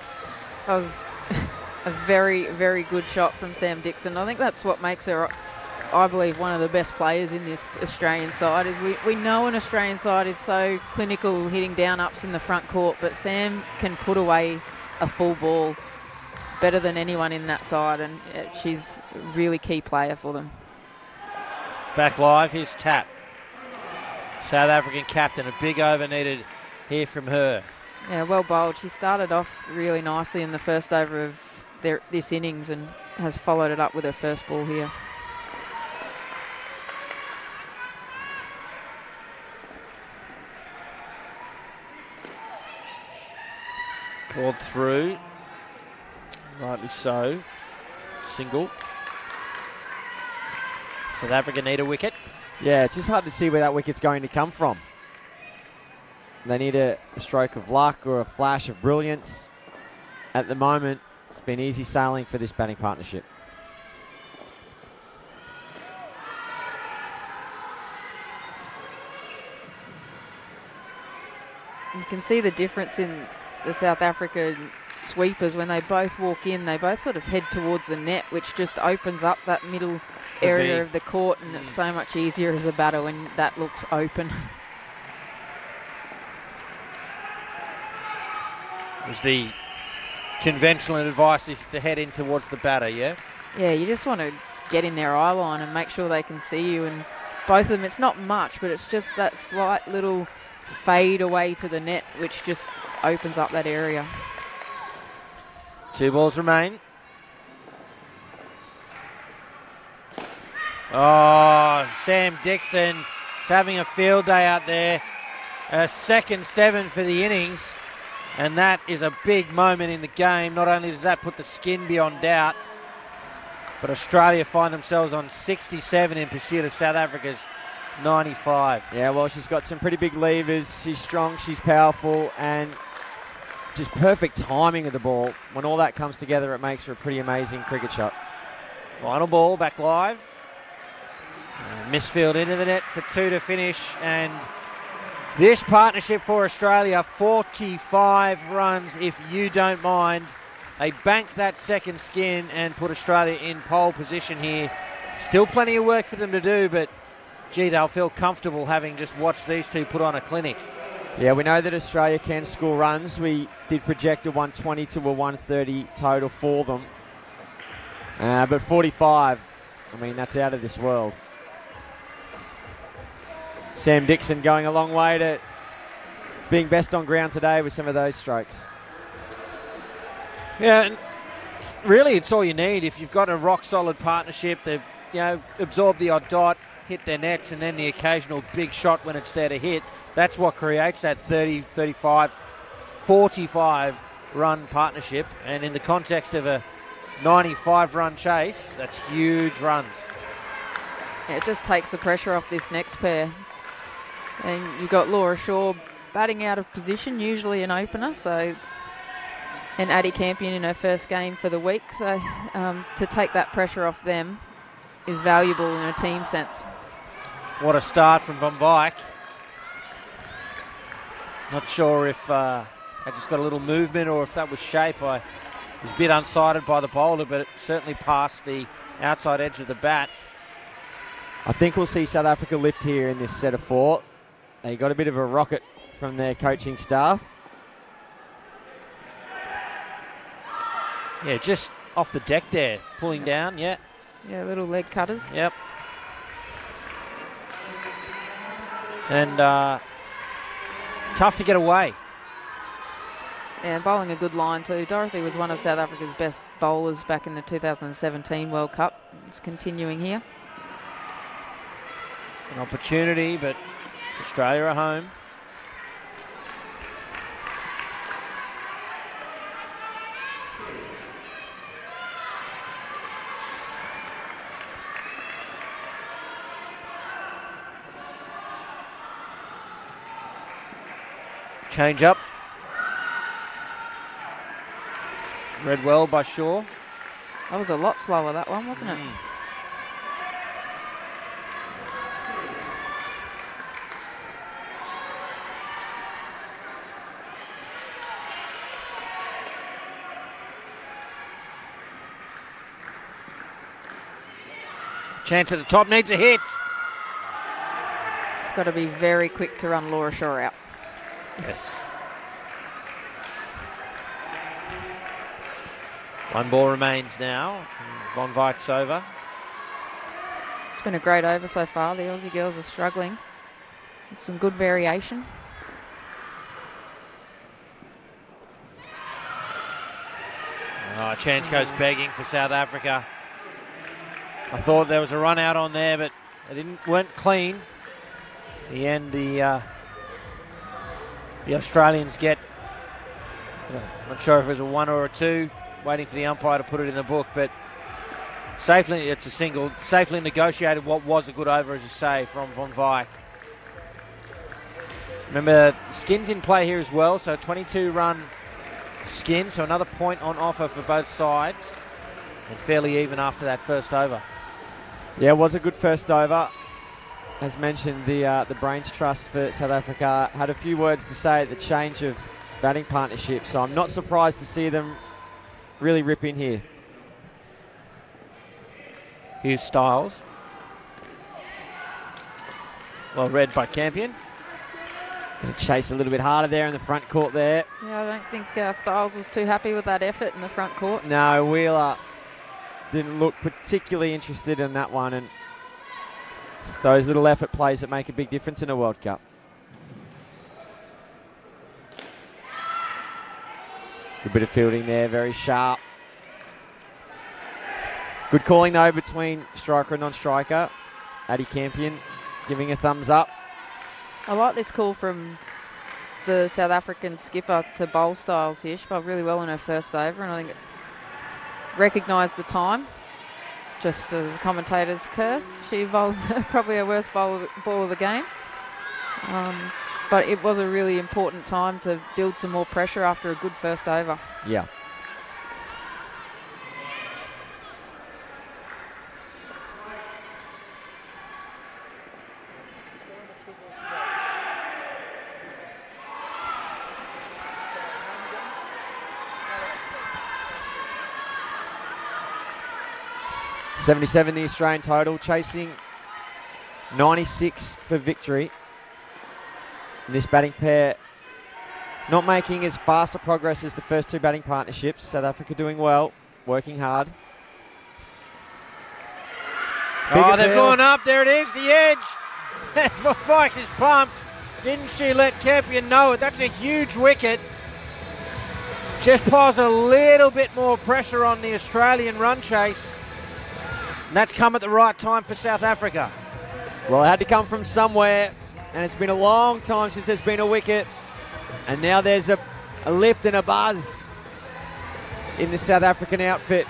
S6: That was a very, very good shot from Sam Dixon. I think that's what makes her, I believe, one of the best players in this Australian side. Is we know an Australian side is so clinical, hitting down ups in the front court, but Sam can put away a full ball better than anyone in that side, and she's a really key player for them.
S1: Back live, here's Tap. South African captain, a big over needed here from her.
S6: Yeah, well bowled. She started off really nicely in the first over of this innings and has followed it up with her first ball here.
S1: Called through. Rightly so. Single. South Africa need a wicket.
S7: Yeah, it's just hard to see where that wicket's going to come from. They need a stroke of luck or a flash of brilliance. At the moment, it's been easy sailing for this batting partnership.
S6: You can see the difference in the South African sweepers. When they both walk in, they both sort of head towards the net, which just opens up that middle area of the court, and it's so much easier as a batter when that looks open.
S1: Was the conventional advice is to head in towards the batter, yeah?
S6: Yeah, you just want to get in their eye line and make sure they can see you. And both of them, it's not much, but it's just that slight little fade away to the net, which just opens up that area.
S1: 2 balls remain. Oh, Sam Dixon is having a field day out there. A second 7 for the innings. And that is a big moment in the game. Not only does that put the skin beyond doubt, but Australia find themselves on 67 in pursuit of South Africa's 95.
S7: Yeah, well, she's got some pretty big levers. She's strong, she's powerful, and just perfect timing of the ball. When all that comes together, it makes for a pretty amazing cricket shot.
S1: Final ball, back live. Misfield into the net for 2 to finish, and this partnership for Australia, 45 runs, if you don't mind. They bank that second skin and put Australia in pole position here. Still plenty of work for them to do, but, gee, they'll feel comfortable having just watched these two put on a clinic.
S7: Yeah, we know that Australia can score runs. We did project a 120 to a 130 total for them. But 45, I mean, that's out of this world. Sam Dixon going a long way to being best on ground today with some of those strokes.
S1: Yeah, and really it's all you need. If you've got a rock-solid partnership, they've absorbed the odd dot, hit their nets, and then the occasional big shot when it's there to hit. That's what creates that 30, 35, 45-run partnership. And in the context of a 95-run chase, that's huge runs.
S6: Yeah, it just takes the pressure off this next pair. And you've got Laura Shaw batting out of position, usually an opener, so and Addie Campion in her first game for the week. So to take that pressure off them is valuable in a team sense.
S1: What a start from Von Wyk. Not sure if I just got a little movement or if that was shape. I was a bit unsighted by the bowler, but it certainly passed the outside edge of the bat.
S7: I think we'll see South Africa lift here in this set of 4. They got a bit of a rocket from their coaching staff.
S1: Yeah, just off the deck there, pulling down, yeah.
S6: Yeah, little leg cutters.
S1: Yep. And tough to get away.
S6: Yeah, bowling a good line too. Dorothy was one of South Africa's best bowlers back in the 2017 World Cup. It's continuing here.
S1: An opportunity, but Australia are home. Change up. Read well by Shaw.
S6: That was a lot slower, that one, wasn't it?
S1: Chance at the top, needs a hit.
S6: It's got to be very quick to run Laura Shaw out.
S1: Yes. One ball remains now. Von Wyk's over.
S6: It's been a great over so far. The Aussie girls are struggling. It's some good variation.
S1: Oh, chance goes begging for South Africa. I thought there was a run out on there, but they weren't clean. In the end, the Australians get, I'm not sure if it was a 1 or a 2, waiting for the umpire to put it in the book, but safely, it's a single, safely negotiated what was a good over, as you say, from Von Wyk. Remember, Skin's in play here as well, so 22-run Skin, so another point on offer for both sides, and fairly even after that first over.
S7: Yeah, it was a good first over. As mentioned, the Brains Trust for South Africa had a few words to say at the change of batting partnership, so I'm not surprised to see them really rip in here.
S1: Here's Styles. Well read by Campion.
S7: Going to chase a little bit harder there in the front court there.
S6: Yeah, I don't think Styles was too happy with that effort in the front court.
S7: No, Wheeler didn't look particularly interested in that one, and it's those little effort plays that make a big difference in a World Cup. Good bit of fielding there, very sharp. Good calling though between striker and non-striker. Addie Campion giving a thumbs up.
S6: I like this call from the South African skipper to bowl Styles here. She bowled really well in her first over, and I think it recognised the time. Just as commentators curse, she bowls probably her worst ball of the game. But it was a really important time to build some more pressure after a good first over.
S7: Yeah. .77 the Australian total, chasing 96 for victory. And this batting pair not making as fast a progress as the first two batting partnerships. South Africa doing well, working hard.
S1: They've gone up. There it is, the edge. Von Wyk is pumped. Didn't she let Campion know it? That's a huge wicket. Just piles a little bit more pressure on the Australian run chase. And that's come at the right time for South Africa.
S7: Well, it had to come from somewhere, and it's been a long time since there's been a wicket. And now there's a lift and a buzz in the South African outfit.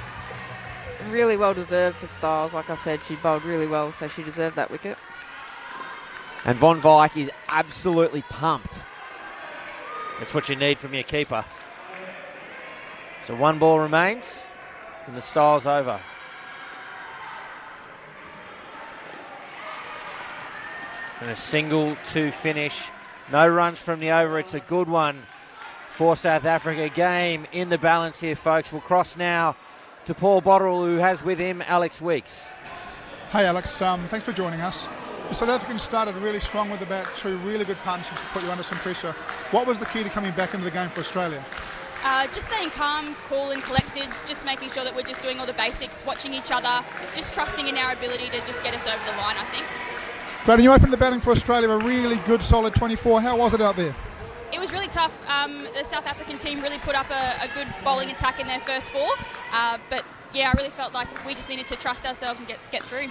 S6: Really well deserved for Styles. Like I said, she bowled really well, so she deserved that wicket.
S7: And Von Wyk is absolutely pumped.
S1: That's what you need from your keeper. So 1 ball remains and the style's over. And a single to finish. No runs from the over. It's a good one for South Africa. Game in the balance here, folks. We'll cross now to Paul Botterill, who has with him Alex Weeks.
S9: Hey Alex, thanks for joining us. The South Africans started really strong with about 2 really good partnerships to put you under some pressure. What was the key to coming back into the game for Australia?
S14: Just staying calm, cool and collected, just making sure that we're just doing all the basics, watching each other, just trusting in our ability to just get us over the line, I think.
S9: Braden, you opened the batting for Australia, a really good solid 24. How was it out there?
S14: It was really tough. The South African team really put up a good bowling attack in their first 4. But yeah, I really felt like we just needed to trust ourselves and get through.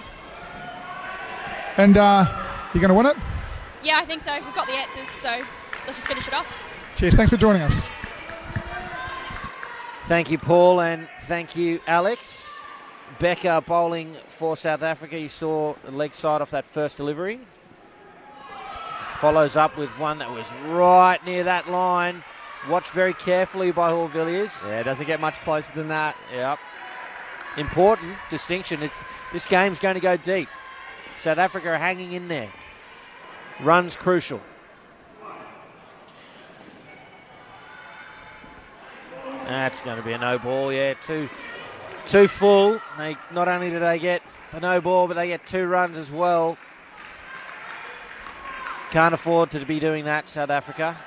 S9: And you're going to win it?
S14: Yeah, I think so. We've got the answers, so let's just finish it off.
S9: Cheers, thanks for joining us.
S1: Thank you, Paul, and thank you, Alex. Becker bowling for South Africa. You saw the leg side off that first delivery. Follows up with one that was right near that line. Watched very carefully by Hall-Villiers.
S7: Yeah, doesn't get much closer than that.
S1: Yep. Important distinction. This game's going to go deep. South Africa are hanging in there. Runs crucial. That's going to be a no ball, yeah. Too full. Not only do they get the no ball, but they get 2 runs as well. Can't afford to be doing that, South Africa.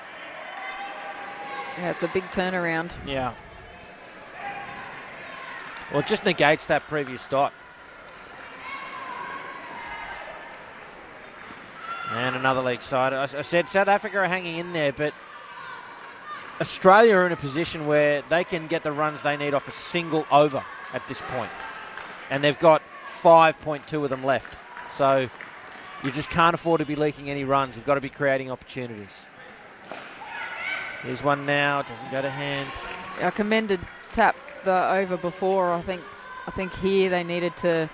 S6: Yeah, it's a big turnaround.
S1: Yeah. Well, it just negates that previous dot. And another leg side. I said South Africa are hanging in there, but Australia are in a position where they can get the runs they need off a single over at this point. And they've got 5.2 of them left. So you just can't afford to be leaking any runs. You've got to be creating opportunities. Here's one now. Doesn't go to hand.
S6: I commended Tap the over before. I think here they needed to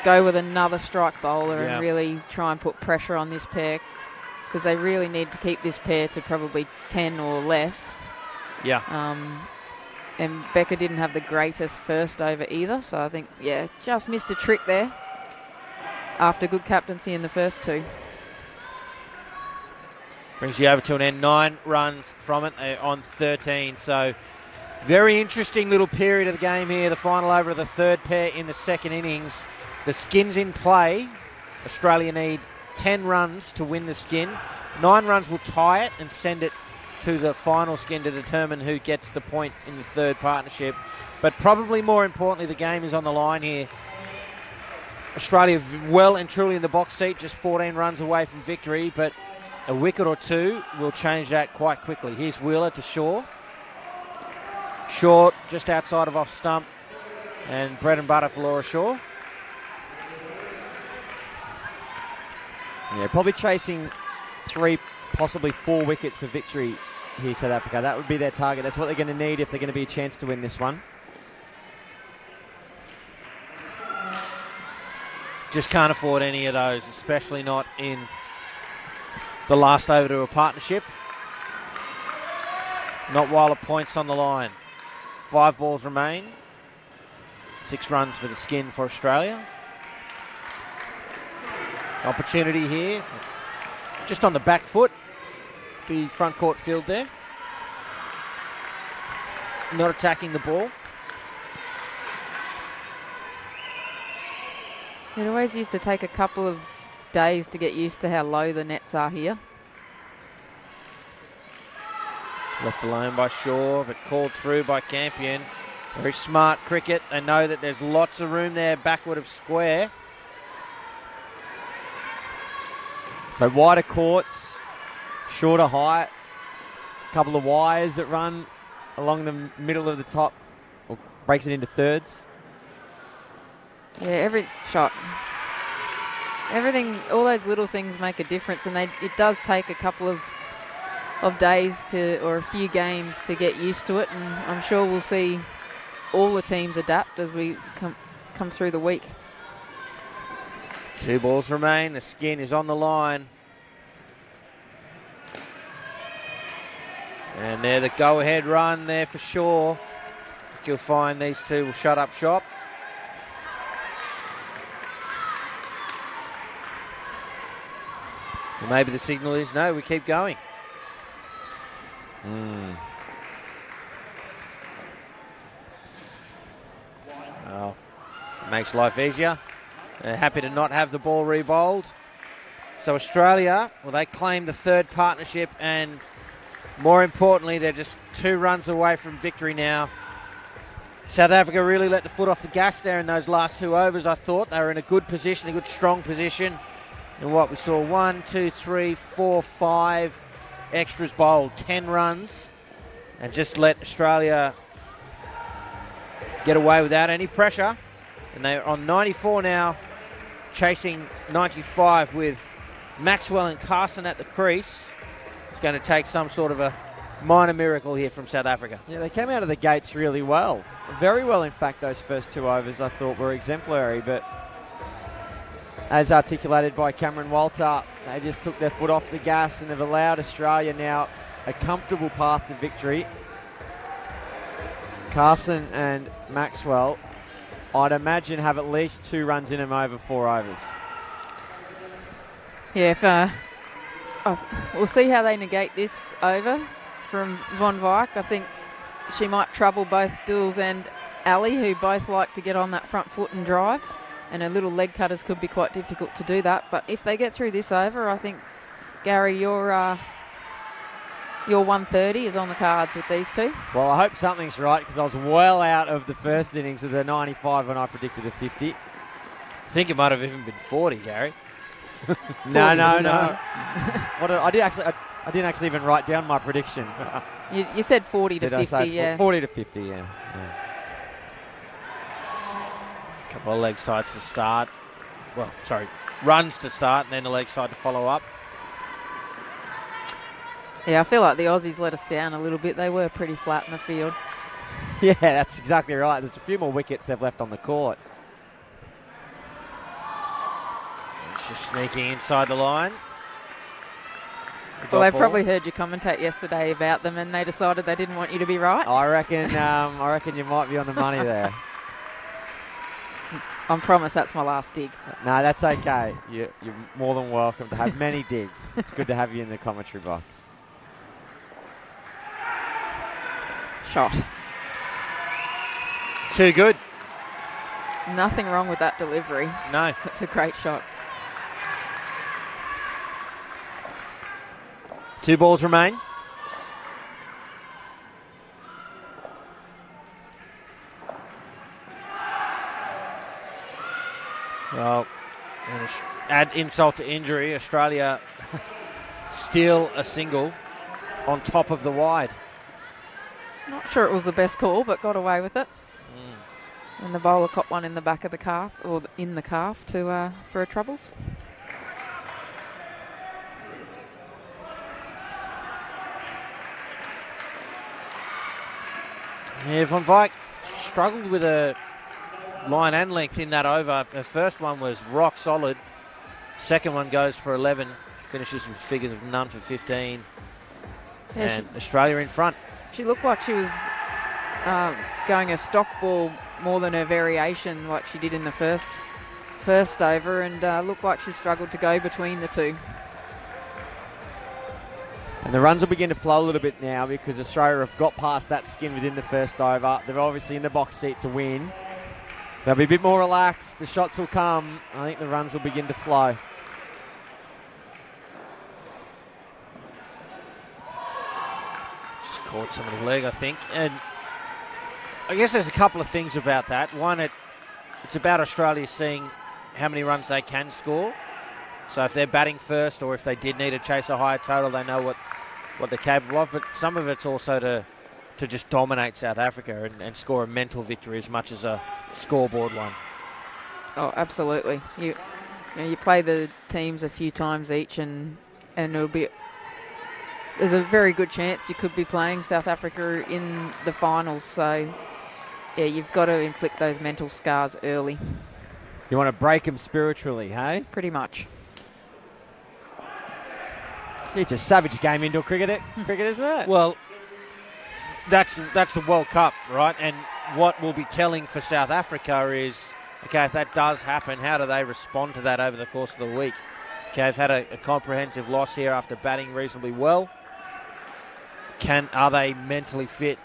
S6: go with another strike bowler and really try and put pressure on this pair, because they really need to keep this pair to probably 10 or less.
S1: Yeah.
S6: And Becker didn't have the greatest first over either, so I think, yeah, just missed a trick there after good captaincy in the first 2.
S1: Brings you over to an end. 9 runs from it on 13. So very interesting little period of the game here. The final over of the 3rd pair in the 2nd innings. The skin's in play. Australia need 10 runs to win the skin. 9 runs will tie it and send it to the final skin to determine who gets the point in the 3rd partnership. But probably more importantly, the game is on the line here. Australia well and truly in the box seat, just 14 runs away from victory, but a wicket or 2 will change that quite quickly. Here's Wheeler to Shaw. Short, just outside of off stump, and bread and butter for Laura Shaw.
S7: Yeah, probably chasing 3, possibly 4 wickets for victory here, South Africa. That would be their target. That's what they're going to need if they're going to be a chance to win this one.
S1: Just can't afford any of those, especially not in the last over to a partnership. Not while a point's on the line. 5 balls remain. 6 runs for the skin for Australia. Opportunity here. Just on the back foot. The front court field there. Not attacking the ball.
S6: It always used to take a couple of days to get used to how low the nets are here.
S1: Left alone by Shaw, but called through by Campion. Very smart cricket. They know that there's lots of room there backward of square.
S7: So wider courts, shorter height, a couple of wires that run along the middle of the top, or breaks it into thirds.
S6: Yeah, every shot. Everything, all those little things make a difference, and it does take a couple of days or a few games to get used to it, and I'm sure we'll see all the teams adapt as we come through the week.
S1: 2 balls remain. The skin is on the line. And there, the go-ahead run there for Shaw. you'll find these two will shut up shop. Well, maybe the signal is no, we keep going. Well, it makes life easier. They're happy to not have the ball re-bowled. So Australia, well, they claim the third partnership, and more importantly, they're just 2 runs away from victory now. South Africa really let the foot off the gas there in those last 2 overs, I thought. They were in a good position, a good strong position. And what we saw, 1, 2, 3, 4, 5 extras bowled, 10 runs, and just let Australia get away without any pressure. And they're on 94 now, chasing 95 with Maxwell and Carson at the crease. It's going to take some sort of a minor miracle here from South Africa.
S7: Yeah, they came out of the gates really well. Very well, in fact, those first 2 overs I thought were exemplary, but as articulated by Cameron Walter, they just took their foot off the gas and they've allowed Australia now a comfortable path to victory. Carson and Maxwell, I'd imagine, have at least 2 runs in them over 4 overs.
S6: Yeah, we'll see how they negate this over from Von Wyk. I think she might trouble both Dools and Ali, who both like to get on that front foot and drive, and her little leg cutters could be quite difficult to do that. But if they get through this over, I think, Gary, your 130 is on the cards with these two.
S7: Well, I hope something's right, because I was well out of the first innings with a 95 when I predicted a 50.
S1: I think it might have even been 40, Gary.
S7: No. I didn't actually even write down my prediction.
S6: You said 40 to
S7: Did
S6: 50,
S7: I say
S6: yeah.
S7: 40 to 50, yeah.
S1: A couple of leg sides to start. Well, sorry, runs to start, and then the leg side to follow up.
S6: Yeah, I feel like the Aussies let us down a little bit. They were pretty flat in the field.
S7: Yeah, that's exactly right. There's a few more wickets they've left on the court.
S1: It's just sneaking inside the line.
S6: Well, they probably heard you commentate yesterday about them, and they decided they didn't want you to be right.
S7: I reckon you might be on the money there.
S6: I promise that's my last dig.
S7: No, that's okay. You're more than welcome to have many digs. It's good to have you in the commentary box.
S6: Shot.
S1: Too good.
S6: Nothing wrong with that delivery.
S1: No.
S6: That's a great shot.
S1: 2 balls remain. Well, and add insult to injury, Australia steal a single on top of the wide.
S6: Not sure it was the best call, but got away with it. And the bowler caught one in the back of the calf, or in the calf, to for troubles.
S1: Yeah, Von Wyk struggled with a line and length in that over. The first one was rock solid. Second one goes for 11, finishes with figures of none for 15.
S6: Yeah,
S1: and Australia in front.
S6: She looked like she was going a stock ball more than her variation like she did in the first over, and looked like she struggled to go between the two.
S7: And the runs will begin to flow a little bit now because Australia have got past that skin within the first over. They're obviously in the box seat to win. They'll be a bit more relaxed. The shots will come. I think the runs will begin to flow.
S1: Just caught some of the leg, I think. And I guess there's a couple of things about that. One, it's about Australia seeing how many runs they can score. So if they're batting first, or if they did need to chase a higher total, they know what they're capable of. But some of it's also to just dominate South Africa and score a mental victory as much as a scoreboard one.
S6: Oh, absolutely. You play the teams a few times each, and there's a very good chance you could be playing South Africa in the finals. So yeah, you've got to inflict those mental scars early.
S7: You want to break them spiritually, hey?
S6: Pretty much.
S7: It's a savage game, indoor cricket, isn't it?
S1: Well, that's the World Cup, right? And what will be telling for South Africa is, okay, if that does happen, how do they respond to that over the course of the week? Okay, they've had a comprehensive loss here after batting reasonably well. Are they mentally fit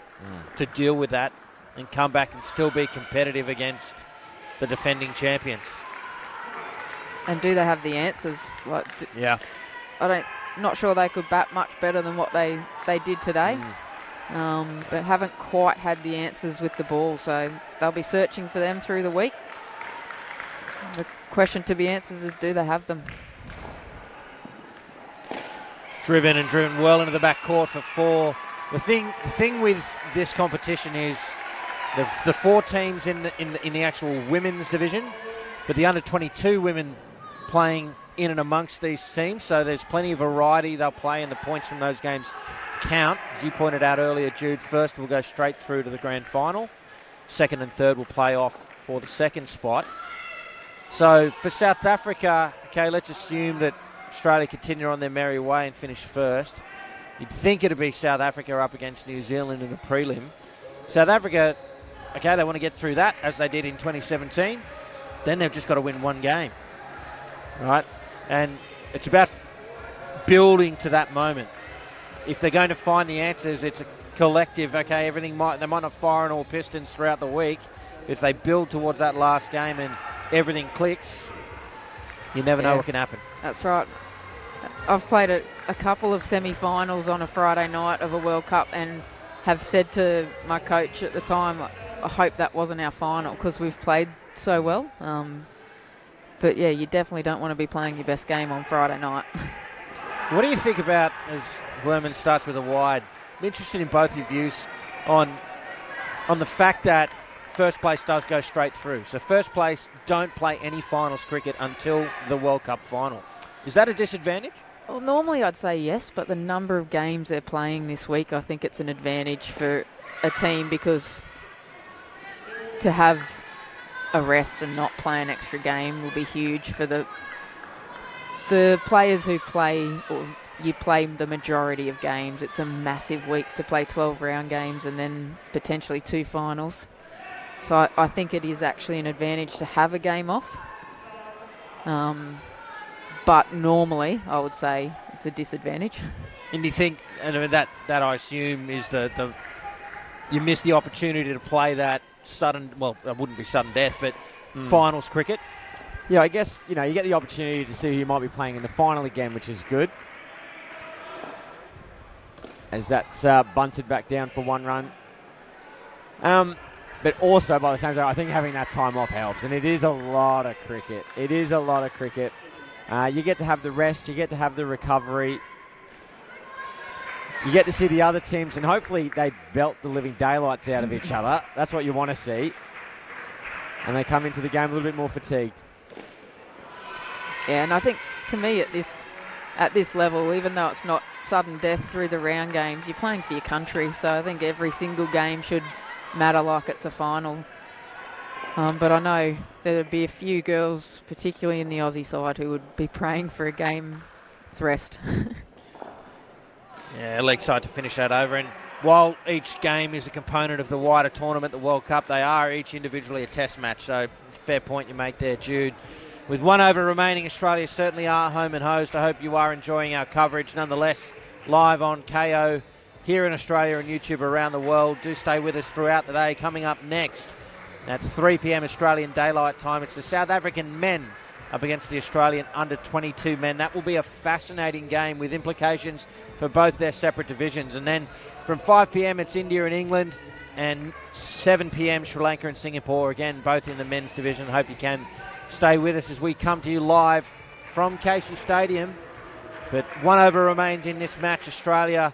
S1: to deal with that and come back and still be competitive against the defending champions?
S6: And do they have the answers?
S1: Yeah.
S6: Not sure they could bat much better than what they did today. But haven't quite had the answers with the ball, so they'll be searching for them through the week. The question to be answered is, do they have them?
S1: Driven well into the back court for 4. The thing with this competition is the 4 teams in the actual women's division, but the under-22 women playing in and amongst these teams, so there's plenty of variety they'll play, and the points from those games count. As you pointed out earlier, Jude, first will go straight through to the grand final. Second and third will play off for the second spot. So for South Africa, okay, let's assume that Australia continue on their merry way and finish first. You'd think it'd be South Africa up against New Zealand in a prelim. South Africa, okay, they want to get through that as they did in 2017. Then they've just got to win one game, right? And it's about building to that moment. If they're going to find the answers, it's a collective, okay, they might not fire on all pistons throughout the week. If they build towards that last game and everything clicks, you never know what can happen.
S6: That's right. I've played a couple of semi-finals on a Friday night of a World Cup and have said to my coach at the time, I hope that wasn't our final because we've played so well. But yeah, you definitely don't want to be playing your best game on Friday night.
S1: What do you think about, as Werman starts with a wide, I'm interested in both your views on the fact that first place does go straight through. So first place don't play any finals cricket until the World Cup final. Is that a disadvantage?
S6: Well, normally I'd say yes, but the number of games they're playing this week, I think it's an advantage for a team because to have a rest and not play an extra game will be huge for the players who play, or you play the majority of games. It's a massive week to play 12 round games and then potentially 2 finals. So I think it is actually an advantage to have a game off. But normally I would say it's a disadvantage.
S1: And do you think, and that I assume is the you miss the opportunity to play that sudden, well, it wouldn't be sudden death, but finals cricket?
S7: Yeah, I guess, you get the opportunity to see who you might be playing in the final again, which is good. As that's bunted back down for 1 run. But also, by the same time, I think having that time off helps. And it is a lot of cricket. You get to have the rest. You get to have the recovery. You get to see the other teams, and hopefully they belt the living daylights out of each other. That's what you want to see. And they come into the game a little bit more fatigued.
S6: Yeah, and I think, to me, at this level, even though it's not sudden death through the round games, you're playing for your country. So I think every single game should matter like it's a final. But I know there'd be a few girls, particularly in the Aussie side, who would be praying for a game's rest.
S1: Yeah, league side to finish that over. And while each game is a component of the wider tournament, the World Cup, they are each individually a test match. So fair point you make there, Jude. With 1 over remaining, Australia certainly are home and hosed. I hope you are enjoying our coverage. Nonetheless, live on KO here in Australia and YouTube around the world. Do stay with us throughout the day. Coming up next at 3 p.m. Australian Daylight Time, it's the South African men up against the Australian under-22 men. That will be a fascinating game with implications for both their separate divisions. And then from 5 p.m. it's India and England, and 7 p.m. Sri Lanka and Singapore, again both in the men's division. I hope you can stay with us as we come to you live from Casey Stadium. But 1 over remains in this match. Australia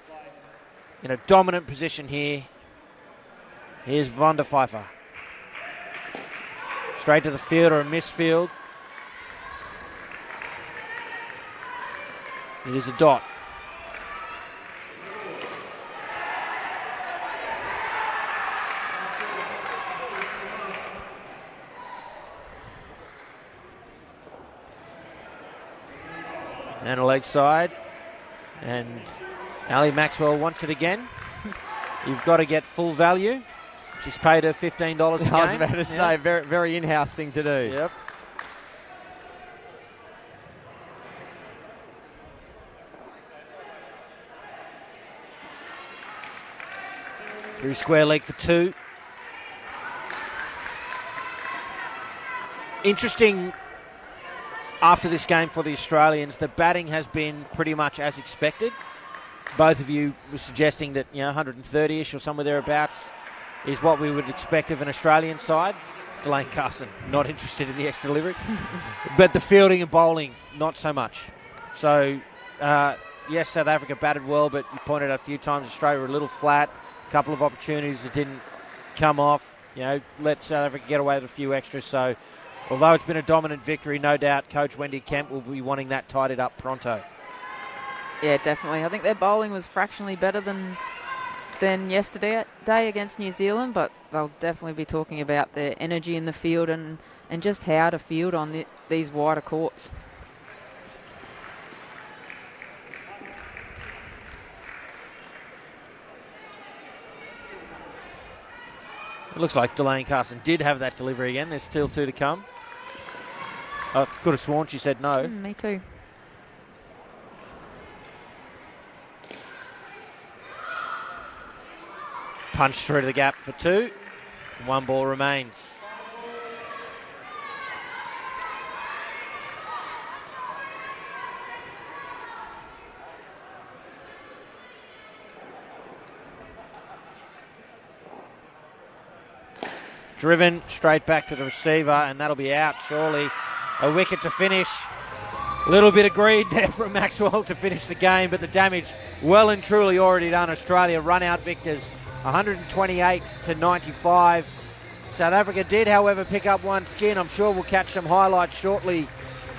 S1: in a dominant position here. Here's Van der Pfeiffer. Straight to the field or a misfield. It is a dot. And a leg side. And Ali Maxwell wants it again. You've got to get full value. She's paid her $15 a game.
S7: I was about to say, very, very in-house thing to do.
S1: Yep. Through square leg for 2. Interesting after this game for the Australians, the batting has been pretty much as expected. Both of you were suggesting that 130-ish or somewhere thereabouts is what we would expect of an Australian side. Delane Carson, not interested in the extra delivery. But the fielding and bowling, not so much. So, yes, South Africa batted well, but you pointed out a few times Australia were a little flat. A couple of opportunities that didn't come off. Let South Africa get away with a few extras. So, although it's been a dominant victory, no doubt Coach Wendy Kemp will be wanting that tidied up pronto.
S6: Yeah, definitely. I think their bowling was fractionally better than yesterday against New Zealand, but they'll definitely be talking about their energy in the field and just how to field on these wider courts.
S1: It looks like Delane Carson did have that delivery again. There's still 2 to come. I could have sworn she said no.
S6: Me too.
S1: Punch through the gap for 2. 1 ball remains. Driven straight back to the receiver, and that'll be out, surely. A wicket to finish. A little bit of greed there from Maxwell to finish the game, but the damage well and truly already done. Australia run out victors, 128 to 95. South Africa did, however, pick up one skin. I'm sure we'll catch some highlights shortly.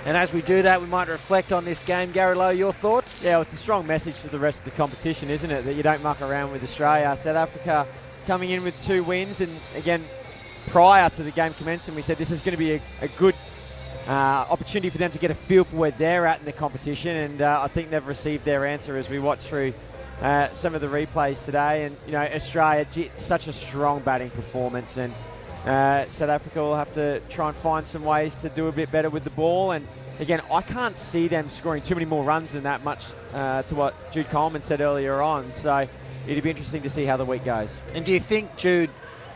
S1: And as we do that, we might reflect on this game. Gary Lowe, your thoughts?
S7: Yeah, well, it's a strong message to the rest of the competition, isn't it? That you don't muck around with Australia. South Africa coming in with 2 wins, and again, prior to the game commencing, we said this is going to be a good opportunity for them to get a feel for where they're at in the competition, and I think they've received their answer as we watch through some of the replays today. And Australia, such a strong batting performance, and South Africa will have to try and find some ways to do a bit better with the ball. And again, I can't see them scoring too many more runs than that, much to what Jude Coleman said earlier on. So it'd be interesting to see how the week goes.
S1: And do you think, Jude,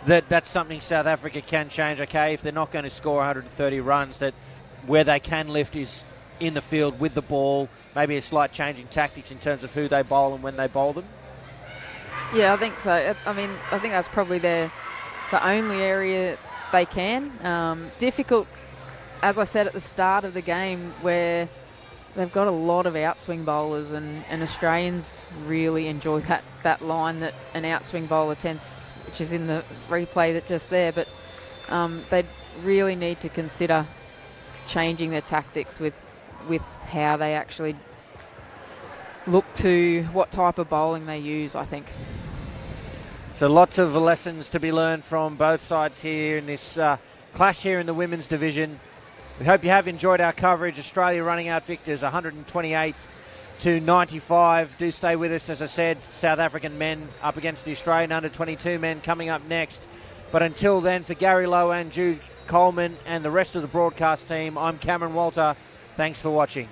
S1: that's something South Africa can change? Okay, if they're not going to score 130 runs, that where they can lift is in the field with the ball, maybe a slight change in tactics in terms of who they bowl and when they bowl them?
S6: Yeah, I think so. I mean, I think that's probably the only area they can. Difficult, as I said at the start of the game, where they've got a lot of outswing bowlers, and Australians really enjoy that line that an outswing bowler tends, which is in the replay that just there. But they really need to consider changing their tactics with how they actually look to what type of bowling they use, I think.
S1: So lots of lessons to be learned from both sides here in this clash here in the women's division. We hope you have enjoyed our coverage. Australia running out victors 128 to 95. Do stay with us. As I said, South African men up against the Australian under-22 men coming up next. But until then, for Gary Lowe and Jude Coleman and the rest of the broadcast team, I'm Cameron Walter. Thanks for watching.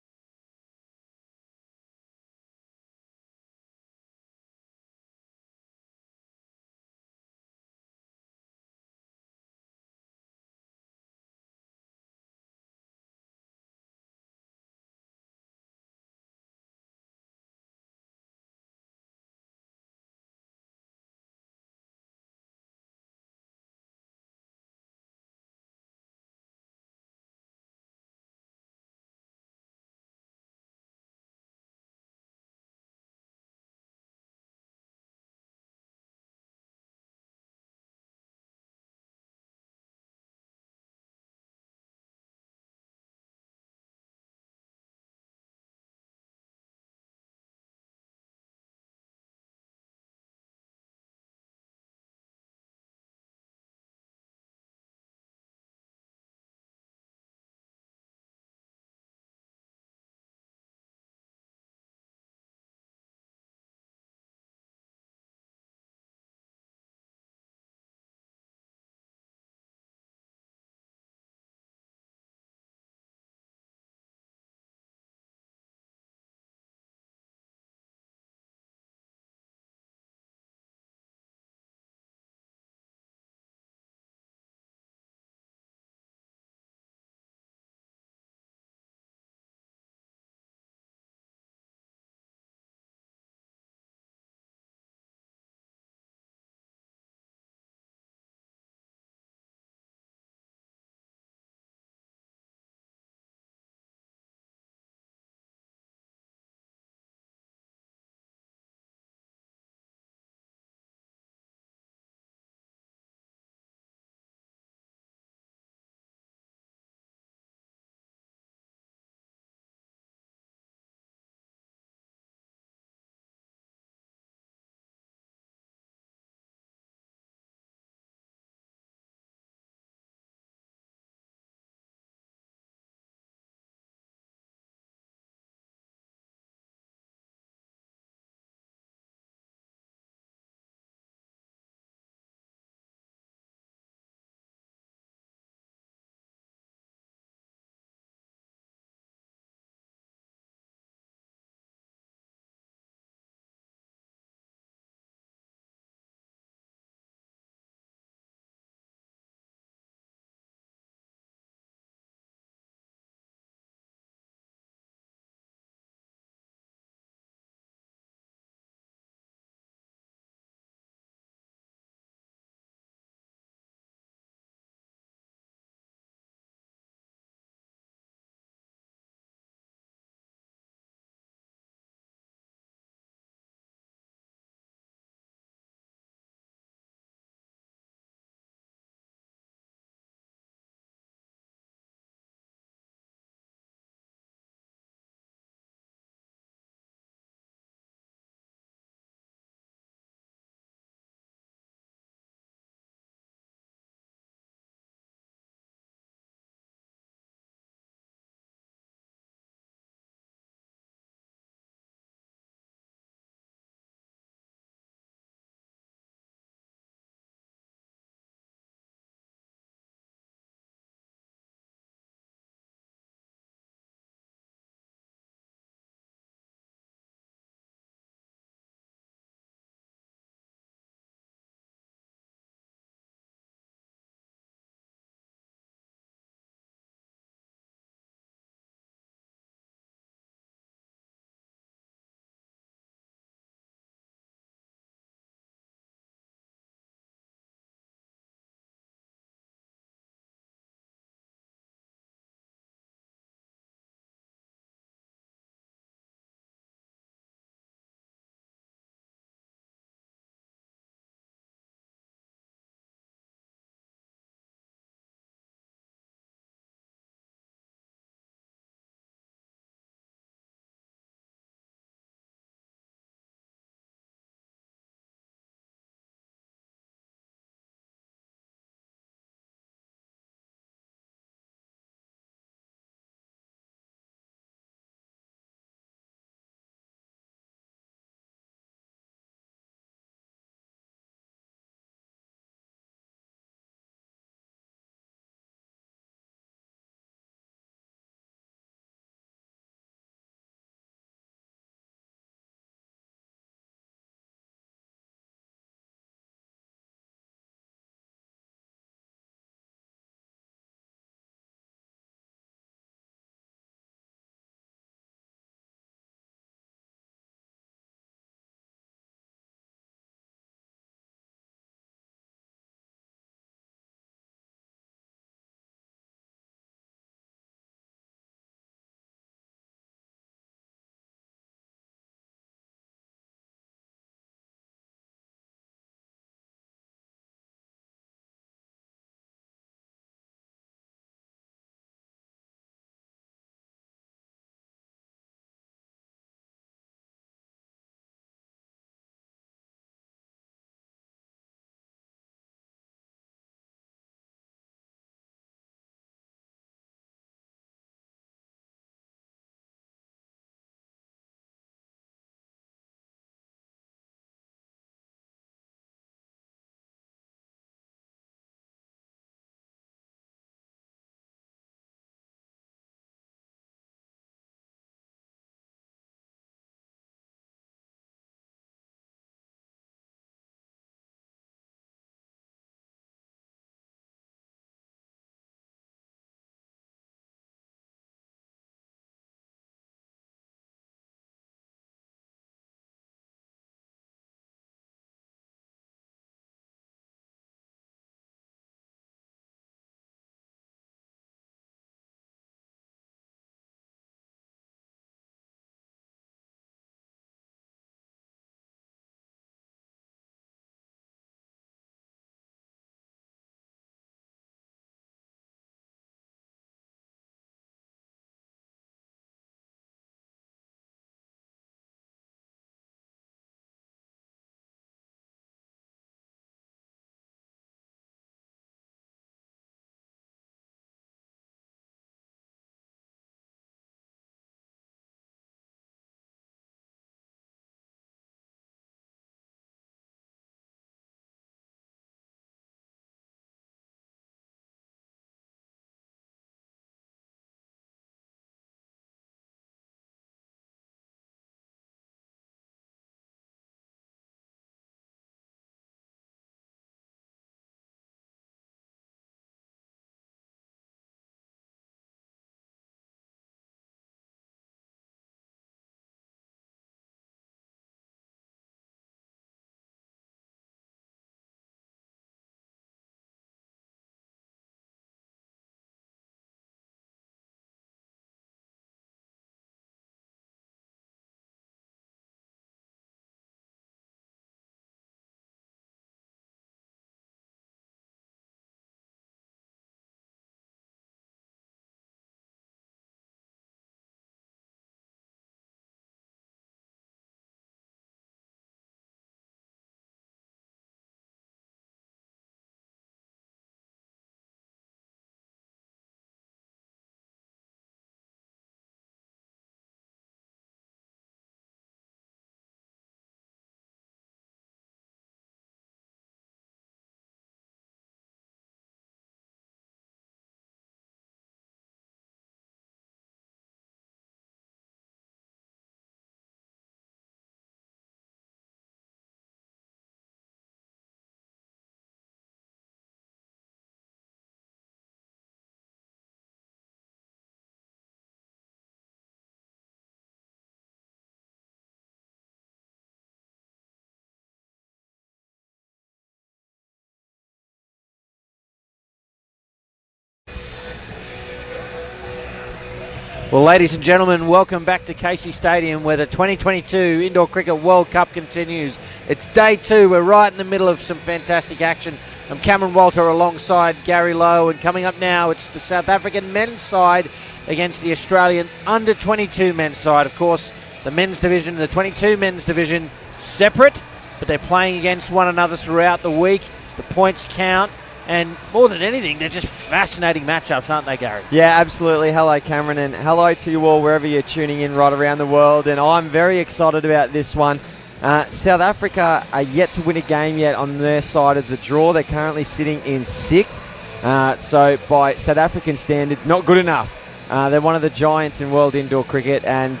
S1: Well, ladies and gentlemen, welcome back to Casey Stadium where the 2022 Indoor Cricket World Cup continues. It's day 2. We're right in the middle of some fantastic action. I'm Cameron Walter alongside Gary Lowe, and coming up now it's the South African men's side against the Australian under-22 men's side. Of course, the men's division and the 22 men's division separate, but they're playing against one another throughout the week. The points count. And more than anything, they're just fascinating matchups, aren't they, Gary?
S7: Yeah, absolutely. Hello, Cameron, and hello to you all wherever you're tuning in right around the world. And I'm very excited about this one. South Africa are yet to win a game yet on their side of the draw. They're currently sitting in 6th. So by South African standards, not good enough. They're one of the giants in world indoor cricket, and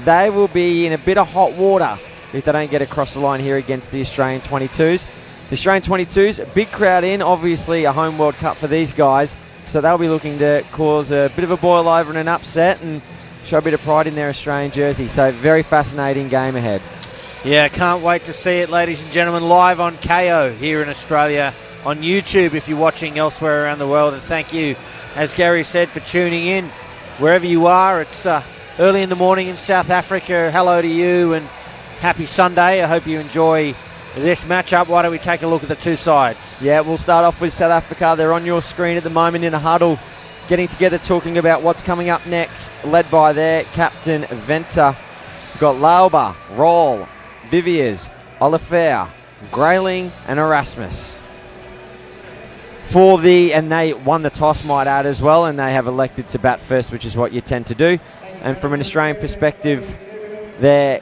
S7: they will be in a bit of hot water if they don't get across the line here against the Australian 22s. The Australian 22s, a big crowd in, obviously a home World Cup for these guys, so they'll be looking to cause a bit of a boil over and an upset and show a bit of pride in their Australian jersey. So very fascinating game ahead.
S1: Yeah, can't wait to see it, ladies and gentlemen, live on KO here in Australia, on YouTube if you're watching elsewhere around the world. And thank you, as Gary said, for tuning in wherever you are. It's early in the morning in South Africa. Hello to you and happy Sunday. I hope you enjoy this matchup. Why don't we take a look at the two sides?
S7: Yeah, we'll start off with South Africa. They're on your screen at the moment in a huddle, getting together, talking about what's coming up next, led by their captain, Venter. We've got Lauber, Roll, Viviers, Oliver, Grayling and Erasmus. And they won the toss, might add, as well, and they have elected to bat first, which is what you tend to do. And from an Australian perspective, their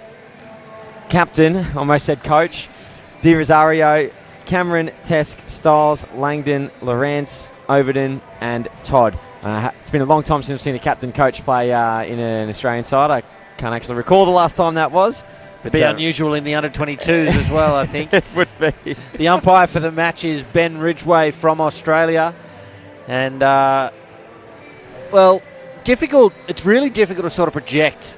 S7: captain, almost said coach, Di Rosario, Cameron, Tesk, Stiles, Langdon, Lawrence, Overton and Todd. It's been a long time since I've seen a captain coach play in an Australian side. I can't actually recall the last time that was.
S1: It'd be unusual in the under-22s as well, I think.
S7: It would be.
S1: The umpire for the match is Ben Ridgway from Australia. And, difficult. It's really difficult to sort of project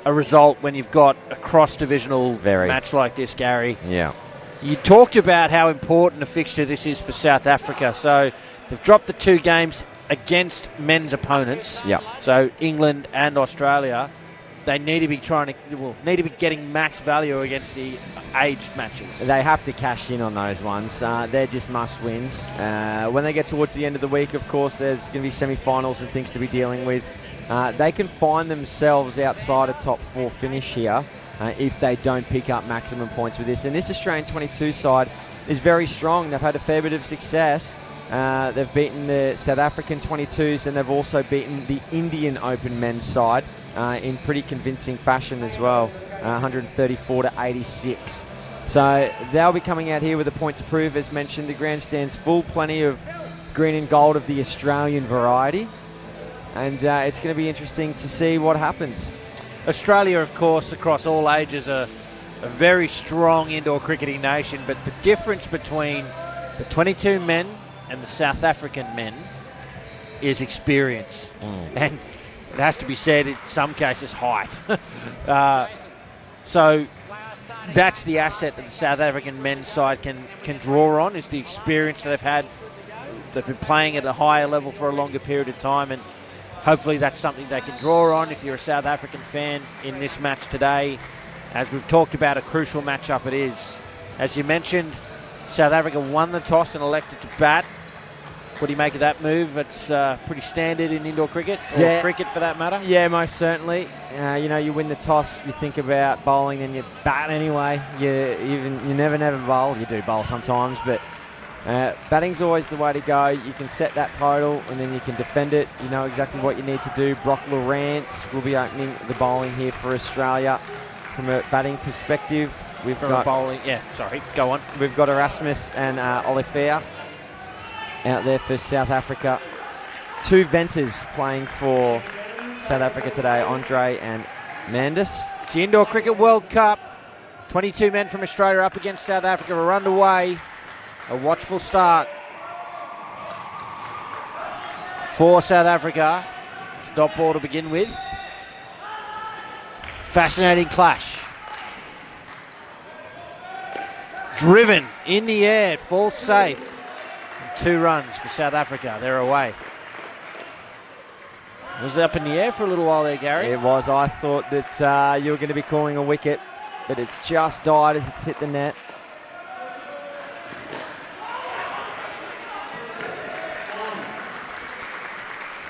S1: a result when you've got a cross-divisional match like this, Gary.
S7: Yeah.
S1: You talked about how important a fixture this is for South Africa. So they've dropped the 2 games against men's opponents.
S7: Yeah.
S1: So England and Australia. They need to be getting max value against the aged matches.
S7: They have to cash in on those ones. They're just must-wins. When they get towards the end of the week, of course, there's going to be semi-finals and things to be dealing with. They can find themselves outside a top 4 finish here if they don't pick up maximum points with this. And this Australian 22 side is very strong. They've had a fair bit of success. They've beaten the South African 22s and they've also beaten the Indian Open men's side in pretty convincing fashion as well, 134 to 86. So they'll be coming out here with a point to prove. As mentioned, the grandstand's full, plenty of green and gold of the Australian variety. And it's going to be interesting to see what happens.
S1: Australia, of course, across all ages, are a very strong indoor cricketing nation, but the difference between the 22 men and the South African men is experience. And it has to be said, in some cases, height. So that's the asset that the South African men's side can draw on, is the experience that they've had. They've been playing at a higher level for a longer period of time, and hopefully that's something they can draw on if you're a South African fan in this match today. As we've talked about, a crucial matchup it is. As you mentioned, South Africa won the toss and elected to bat. What do you make of that move? It's pretty standard in indoor cricket, or cricket for that matter.
S7: Yeah, most certainly. You win the toss, you think about bowling, then you bat anyway. You never bowl. You do bowl sometimes, but batting's always the way to go. You can set that total and then you can defend it. You know exactly what you need to do. Brock Lawrence will be opening the bowling here for Australia. From a batting perspective, we've got
S1: bowling. Go on.
S7: We've got Erasmus and Oliver out there for South Africa. 2 Venters playing for South Africa today, Andre and Mandis.
S1: It's the Indoor Cricket World Cup. 22 men from Australia up against South Africa are underway. A watchful start for South Africa. Stop ball to begin with. Fascinating clash. Driven in the air, it falls safe. 2 runs for South Africa, they're away. It was up in the air for a little while there, Gary.
S7: It was. I thought that you were going to be calling a wicket, but it's just died as it's hit the net.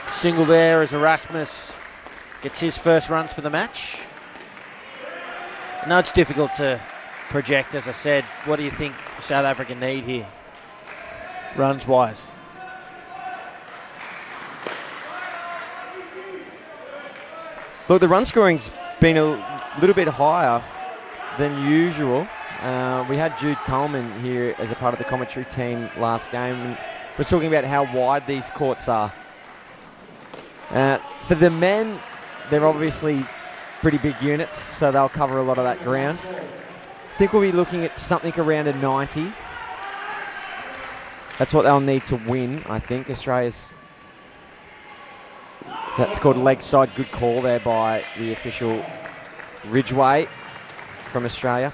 S1: Single there as Erasmus gets his first runs for the match. No, it's difficult to project, as I said. What do you think South Africa need here, runs-wise?
S7: Look, the run scoring's been a little bit higher than usual. We had Jude Coleman here as a part of the commentary team last game, and we're talking about how wide these courts are. For the men, they're obviously pretty big units, so they'll cover a lot of that ground. I think we'll be looking at something around a 90. That's what they'll need to win, I think. Australia's... That's called leg side. Good call there by the official Ridgeway from Australia.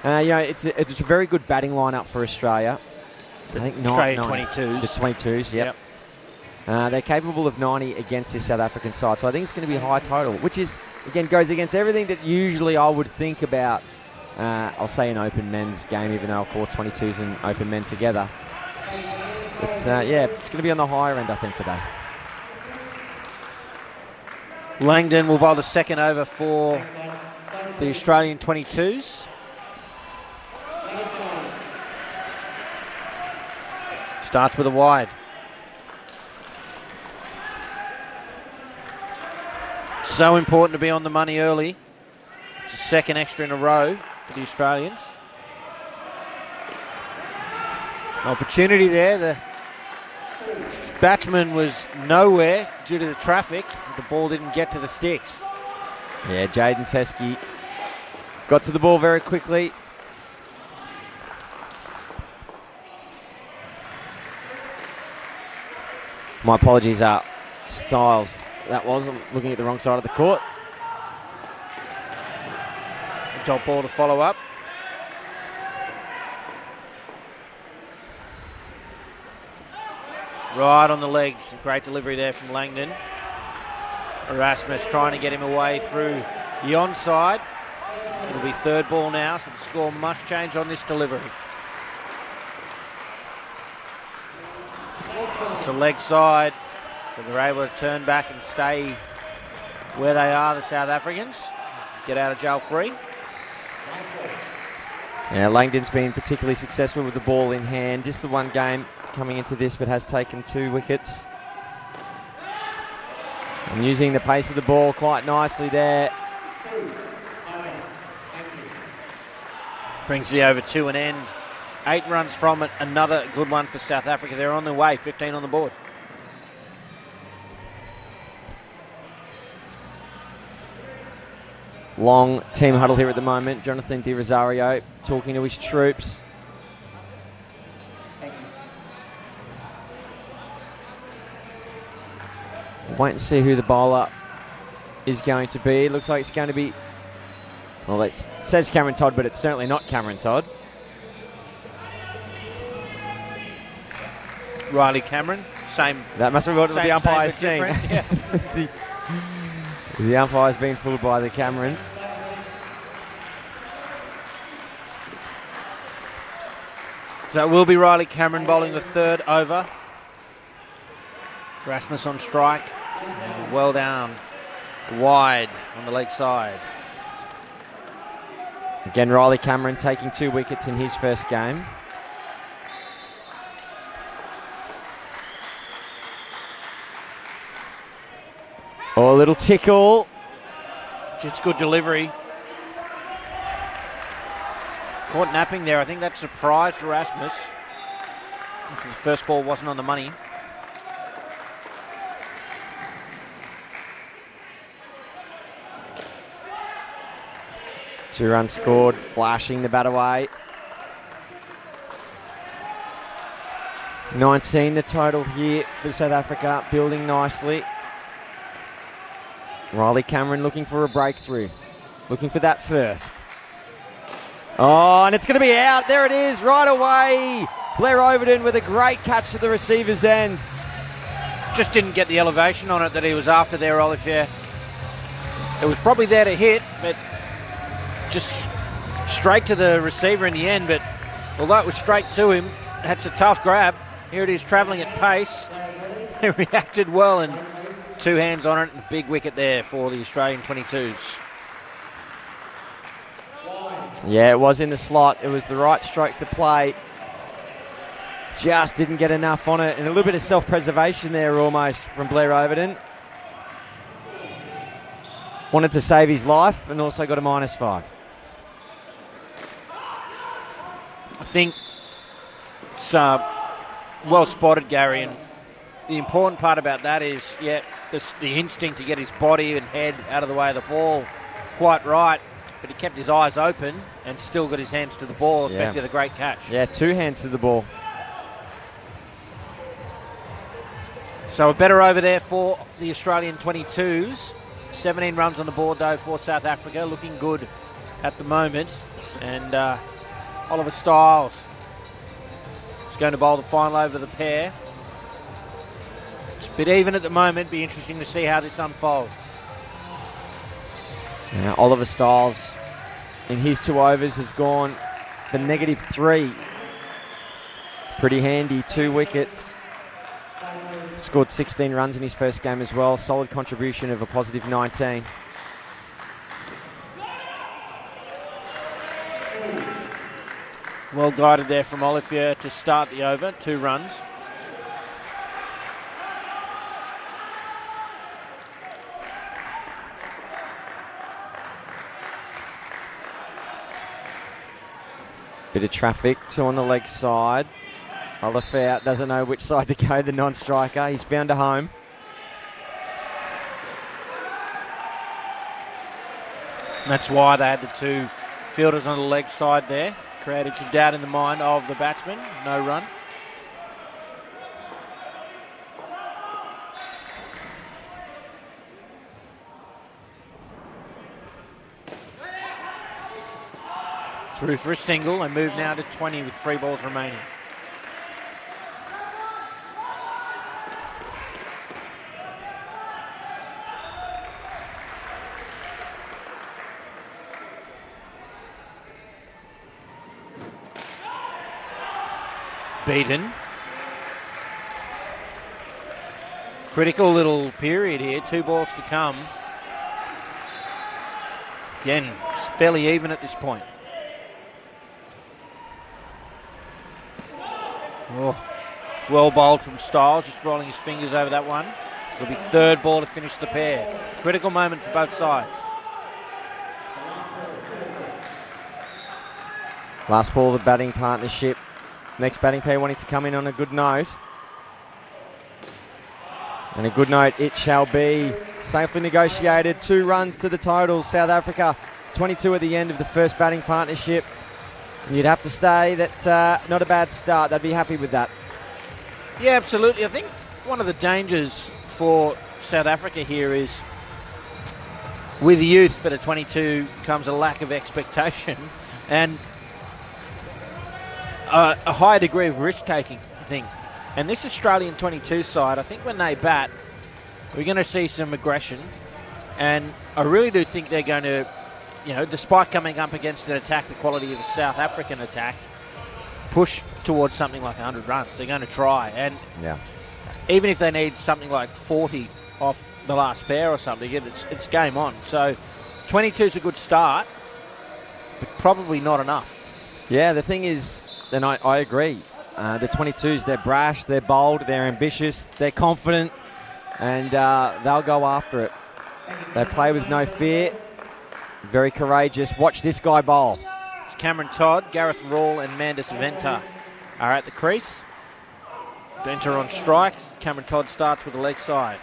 S7: It's a very good batting lineup for Australia. I think
S1: Australia 22s.
S7: The 22s, yep. They're capable of 90 against this South African side, so I think it's going to be a high total, which is, again, goes against everything that usually I would think about, I'll say an open men's game, even though, of course, 22s and open men together. But, it's going to be on the higher end, I think, today.
S1: Langdon will bowl the second over for the Australian 22s. Starts with a wide. So important to be on the money early. It's a second extra in a row for the Australians. An opportunity there. The batsman was nowhere due to the traffic. The ball didn't get to the sticks.
S7: Yeah, Jaden Teskey got to the ball very quickly. My apologies, Styles. That was, I'm looking at the wrong side of the court.
S1: A dot ball to follow up. Right on the legs. Great delivery there from Langdon. Erasmus trying to get him away through the onside. It'll be third ball now, so the score must change on this delivery. It's a leg side, so they're able to turn back and stay where they are, the South Africans. Get out of jail free.
S7: Yeah, Langdon's been particularly successful with the ball in hand. Just the one game coming into this, but has taken 2 wickets. And using the pace of the ball quite nicely there.
S1: Brings the over to an end. 8 runs from it. Another good one for South Africa. They're on their way. 15 on the board.
S7: Long team huddle here at the moment. Jonathan Di Rosario talking to his troops. We'll wait and see who the bowler is going to be. It looks like it's going to be... Well, it says Cameron Todd, but it's certainly not Cameron Todd.
S1: Riley Cameron, same.
S7: That must be what the umpire's seen.
S1: Yeah.
S7: The umpire's been fooled by the Cameron.
S1: So it will be Riley Cameron bowling the third over. Erasmus on strike. And well down, wide on the leg side.
S7: Again, Riley Cameron taking 2 wickets in his first game. Oh, a little tickle.
S1: It's good delivery. Caught napping there. I think that surprised Erasmus. The first ball wasn't on the money.
S7: Two runs scored, flashing the bat away. 19 the total here for South Africa, building nicely. Riley Cameron looking for a breakthrough, looking for that first. Oh, and it's going to be out. There it is, right away. Blair Overton with a great catch to the receiver's end.
S1: just didn't get the elevation on it that he was after there, Olivier. It was probably there to hit, but just straight to the receiver in the end. But although it was straight to him, that's a tough grab. Here it is travelling at pace. He reacted well and 2 hands on it and a big wicket there for the Australian 22s.
S7: Yeah, it was in the slot. It was the right stroke to play. Just didn't get enough on it. And a little bit of self-preservation there almost from Blair Overton. Wanted to save his life and also got a -5.
S1: I think it's well spotted, Gary, and the important part about that is, the instinct to get his body and head out of the way of the ball quite right, but he kept his eyes open and still got his hands to the ball, effected a great catch.
S7: Yeah, 2 hands to the ball.
S1: So a better over there for the Australian 22s. 17 runs on the board, though, for South Africa. Looking good at the moment. And Oliver Styles is going to bowl the final over to the pair. It's a bit even at the moment. Be interesting to see how this unfolds.
S7: Yeah, Oliver Styles in his 2 overs has gone the -3. Pretty handy, 2 wickets. Scored 16 runs in his first game as well. Solid contribution of a +19.
S1: Well guided there from Olivier to start the over, 2 runs.
S7: Bit of traffic, 2 on the leg side. Olivier doesn't know which side to go, the non-striker. He's found a home.
S1: And that's why they had the 2 fielders on the leg side there. Created some doubt in the mind of the batsman. No run. Through for a single and move now to 20 with 3 balls remaining. Beaten. Critical little period here, 2 balls to come. Again, it's fairly even at this point. Oh, well bowled from Styles, just rolling his fingers over that one. It'll be 3rd ball to finish the pair. Critical moment for both sides.
S7: Last ball of the batting partnership. Next batting pair wanting to come in on a good note. And a good note it shall be. Safely negotiated, 2 runs to the total. South Africa 22 at the end of the first batting partnership. You'd have to say that not a bad start. They'd be happy with that.
S1: Yeah, absolutely. I think one of the dangers for South Africa here is with youth for the 22 comes a lack of expectation and a high degree of risk-taking, I think. And this Australian 22 side, I think when they bat, we're going to see some aggression. And I really do think they're going to, despite coming up against an attack, the quality of the South African attack, push towards something like 100 runs. They're going to try. And even if they need something like 40 off the last pair or something, it's game on. So 22 is a good start, but probably not enough.
S7: Yeah, the thing is, and I agree, the 22s, they're brash, they're bold, they're ambitious, they're confident, and they'll go after it. They play with no fear, very courageous. Watch this guy bowl.
S1: It's Cameron Todd, Gareth Rawle and Mandis Venter are at the crease. Venter on strikes. Cameron Todd starts with the leg side.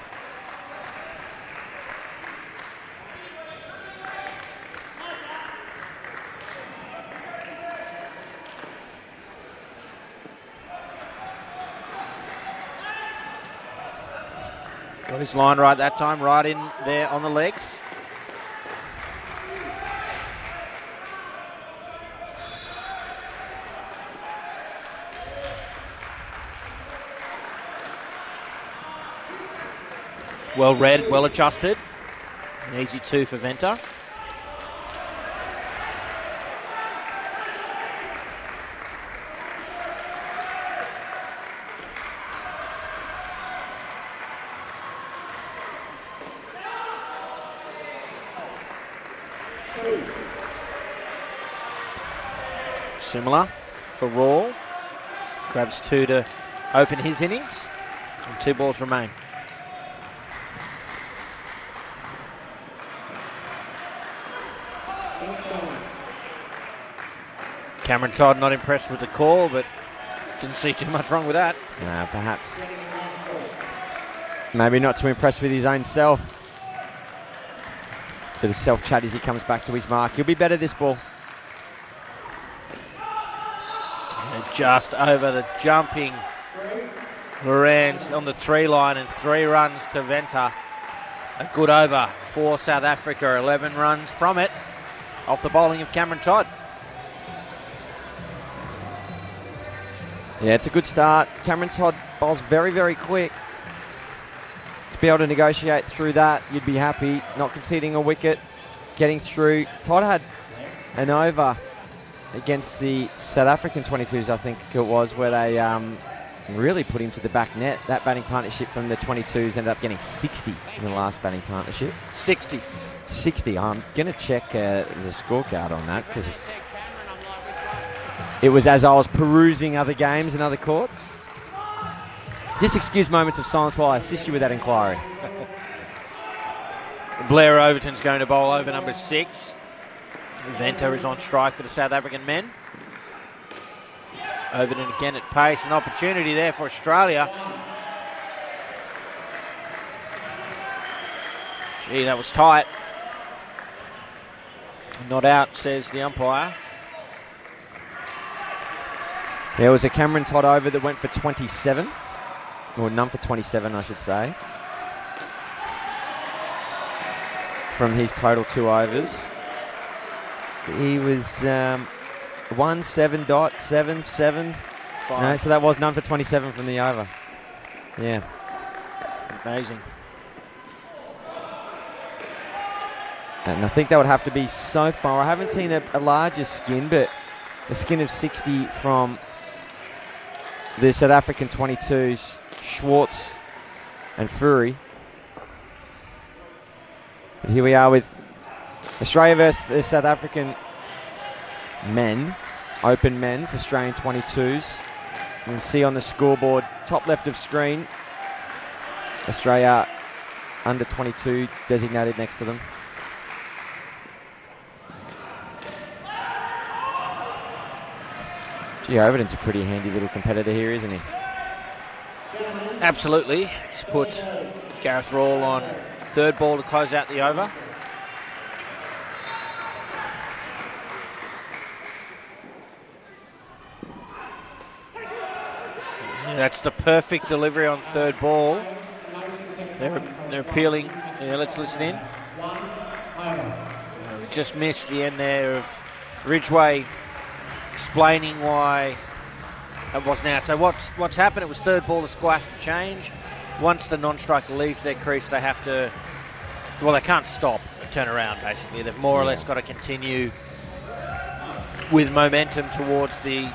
S1: Got his line right that time, right in there on the legs. Well read, well adjusted. An easy 2 for Venter. Similar for Raw. Grabs 2 to open his innings. And 2 balls remain. Cameron Todd not impressed with the call, but didn't see too much wrong with that.
S7: Perhaps. Maybe not too impressed with his own self. Bit of self-chat as he comes back to his mark. He'll be better this ball.
S1: And just over the jumping Lorenz on the 3 line and 3 runs to Venter. A good over for South Africa. 11 runs from it off the bowling of Cameron Todd.
S7: Yeah, it's a good start. Cameron Todd bowls very, very quick. To be able to negotiate through that, you'd be happy. Not conceding a wicket, getting through. Todd had an over against the South African 22s, I think it was, where they really put him to the back net. That batting partnership from the 22s ended up getting 60 in the last batting partnership.
S1: 60.
S7: 60. I'm going to check the scorecard on that because it was as I was perusing other games and other courts. Just excuse moments of silence while I assist you with that inquiry.
S1: Blair Overton's going to bowl over number 6. Venter is on strike for the South African men. Overton again at pace. An opportunity there for Australia. Gee, that was tight. Not out, says the umpire.
S7: There was a Cameron Todd over that went for 27. Or none for 27, I should say. From his total 2 overs. He was 17.77. No, so that was none for 27 from the over. Yeah.
S1: Amazing.
S7: And I think that would have to be so far. I haven't seen a larger skin, but a skin of 60 from the South African 22s, Schwartz and Fury. But here we are with Australia versus the South African men, open men's, Australian 22s. You can see on the scoreboard, top left of screen, Australia under 22 designated next to them. Gee, Overton's a pretty handy little competitor here, isn't he?
S1: Absolutely. He's put Gareth Rawle on 3rd ball to close out the over. Yeah, that's the perfect delivery on 3rd ball. They're appealing. Yeah, let's listen in. We just missed the end there of Ridgeway explaining why it wasn't out. So what's happened? It was 3rd ball to squash to change. Once the non-striker leaves their crease, they have to, well, they can't stop and turn around, basically. They've more or less got to continue with momentum towards the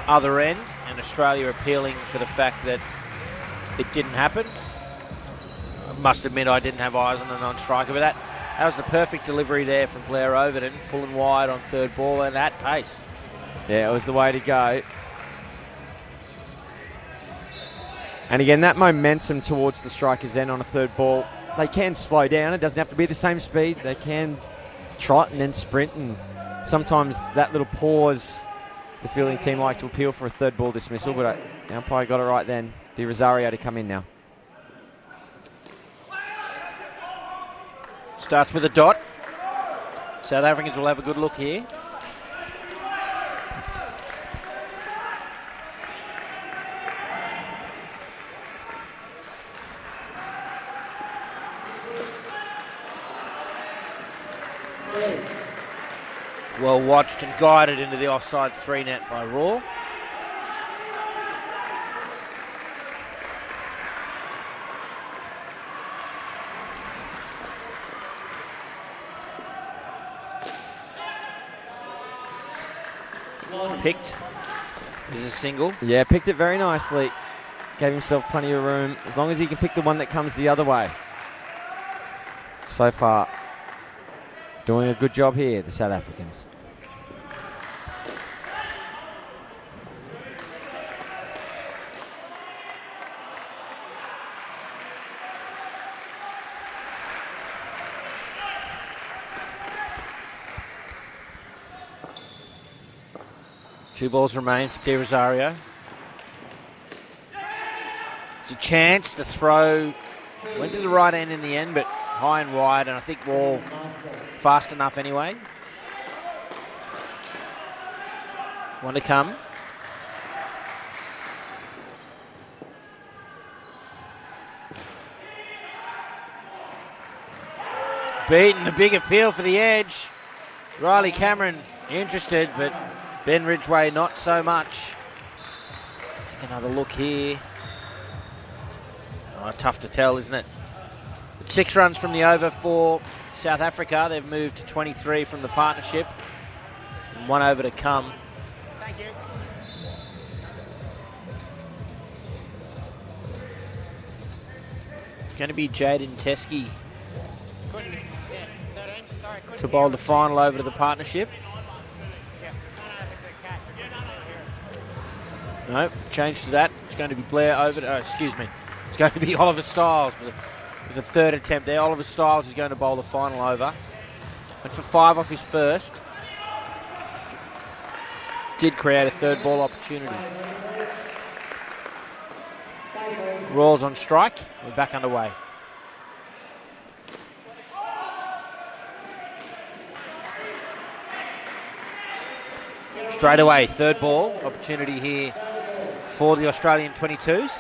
S1: other end, and Australia appealing for the fact that it didn't happen. I must admit I didn't have eyes on the non-striker, but that was the perfect delivery there from Blair Overton, full and wide on 3rd ball and at pace.
S7: Yeah, it was the way to go. And again, that momentum towards the strikers end on a 3rd ball, they can slow down. It doesn't have to be the same speed. They can trot and then sprint, and sometimes that little pause, the fielding team like to appeal for a 3rd ball dismissal, but the umpire got it right then. De Rosario to come in now.
S1: Starts with a dot. South Africans will have a good look here. Well watched and guided into the offside 3 net by Raw. Picked. There's a single.
S7: Yeah, picked it very nicely. Gave himself plenty of room, as long as he can pick the one that comes the other way. So far, doing a good job here, the South Africans.
S1: Two balls remain for De Rosario. It's a chance. The throw went to the right end in the end, but high and wide, and I think Wall fast enough anyway. One to come. Beaten, the big appeal for the edge. Riley Cameron interested, but Ben Ridgway not so much. Another look here. Oh, tough to tell, isn't it? But 6 runs from the over for South Africa. They've moved to 23 from the partnership. And 1 over to come.
S3: Thank you.
S1: It's going to be Jaden Teskey to bowl the final over to the partnership. No, change to that. It's going to be Blair over to, excuse me. It's going to be Oliver Styles for the third attempt there. Oliver Styles is going to bowl the final over. Went for 5 off his first. Did create a third ball opportunity. Royals on strike. We're back underway. Straight away, third ball opportunity here for the Australian 22s.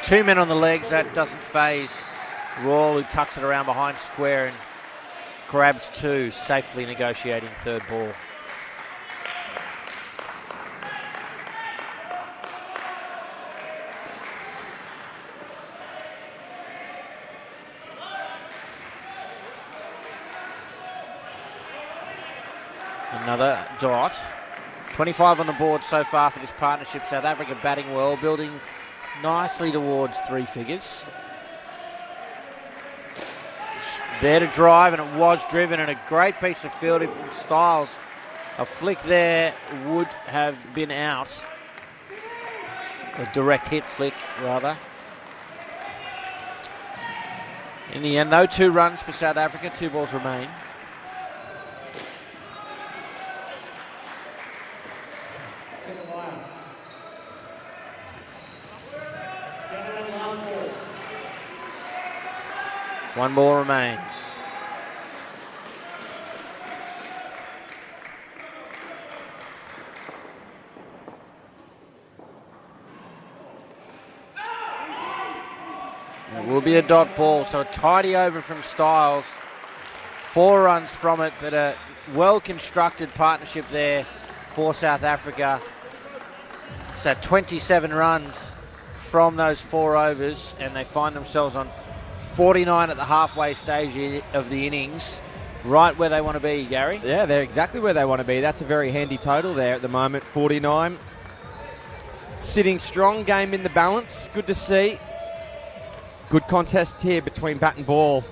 S1: Two men on the legs, that doesn't faze Rawle, who tucks it around behind square and grabs 2, safely negotiating third ball. Another dot. 25 on the board so far for this partnership. South Africa batting well, building nicely towards 3 figures. There to drive, and it was driven, and a great piece of fielding from Styles. A flick there would have been out. A direct hit flick, rather. In the end, though, 2 runs for South Africa, 2 balls remain. One ball remains. It will be a dot ball, so a tidy over from Styles. 4 runs from it, but a well-constructed partnership there for South Africa. So 27 runs from those 4 overs, and they find themselves on 49 at the halfway stage of the innings, right where they want to be, Gary.
S7: Yeah, they're exactly where they want to be. That's a very handy total there at the moment, 49. Sitting strong, game in the balance. Good to see. Good contest here between bat and ball.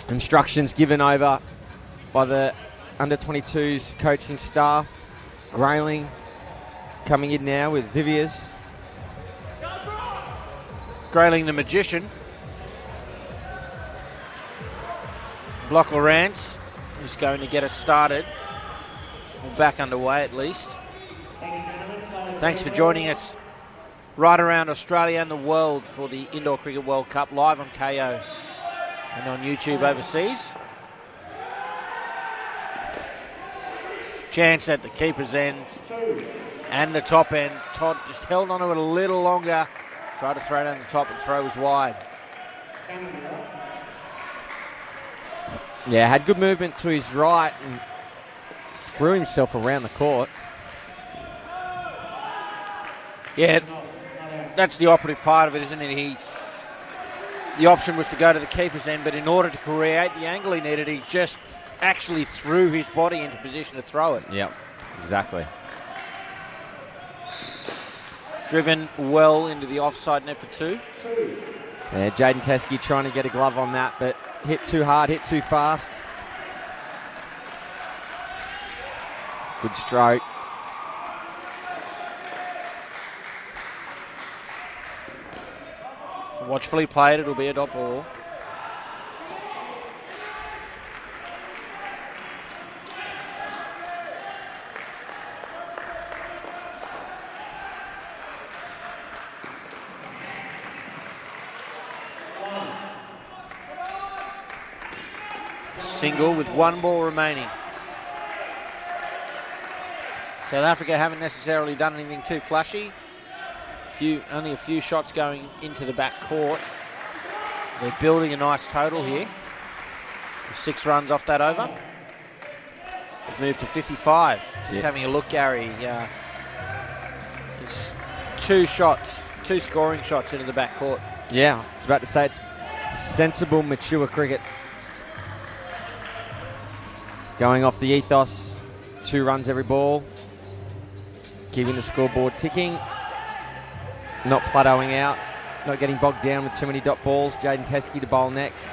S7: Instructions given over by the under-22s coaching staff. Grayling coming in now with Viviers.
S1: Grayling the magician. Block Lawrence is going to get us started. We're back underway at least. Thanks for joining us right around Australia and the world for the Indoor Cricket World Cup, live on KO and on YouTube overseas. Chance at the keeper's end and the top end. Todd just held on to it a little longer. Tried to throw it on the top, but the throw was wide.
S7: Yeah, had good movement to his right and threw himself around the court.
S1: Yeah, that's the operative part of it, isn't it? The option was to go to the keeper's end, but in order to create the angle he needed, he just actually threw his body into position to throw it.
S7: Yep, exactly.
S1: Driven well into the offside net for 2.
S7: Yeah, Jaden Teskey trying to get a glove on that, but hit too hard, hit too fast. Good stroke.
S1: Watchfully played, it'll be a dot ball. Single with 1 ball remaining. South Africa haven't necessarily done anything too flashy. Only a few shots going into the back court. They're building a nice total here. 6 runs off that over. They've moved to 55. Just having a look, Gary. It's 2 scoring shots into the back court.
S7: Yeah, I was about to say it's sensible, mature cricket. Going off the ethos, 2 runs every ball. Keeping the scoreboard ticking. Not plateauing out. Not getting bogged down with too many dot balls. Jaden Teskey to bowl next.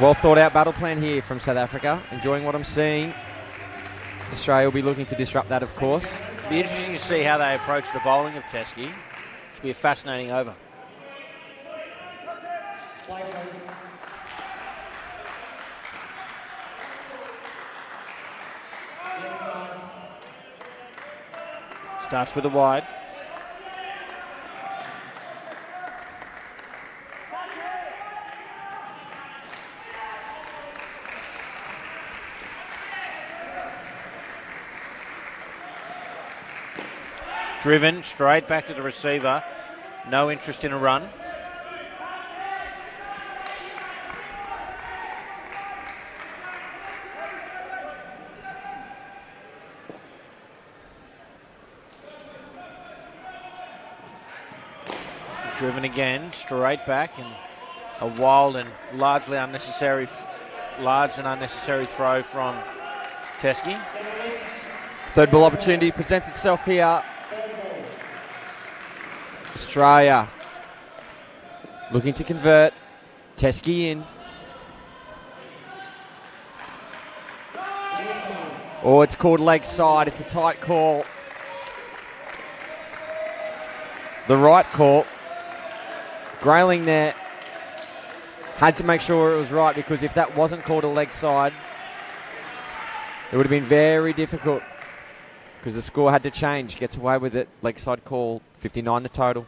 S7: Well thought out battle plan here from South Africa. Enjoying what I'm seeing. Australia will be looking to disrupt that, of course.
S1: It'll be interesting to see how they approach the bowling of Teskey. It'll be a fascinating over. Starts with a wide. Driven straight back to the receiver. No interest in a run. Driven again, straight back, and a wild and large and unnecessary throw from Teskey.
S7: Third ball opportunity presents itself here. Australia looking to convert. Teskey in. Oh, it's called leg side. It's a tight call. The right call. Grayling there had to make sure it was right, because if that wasn't called a leg side, it would have been very difficult, because the score had to change. Gets away with it. Leg side call, 59 the total.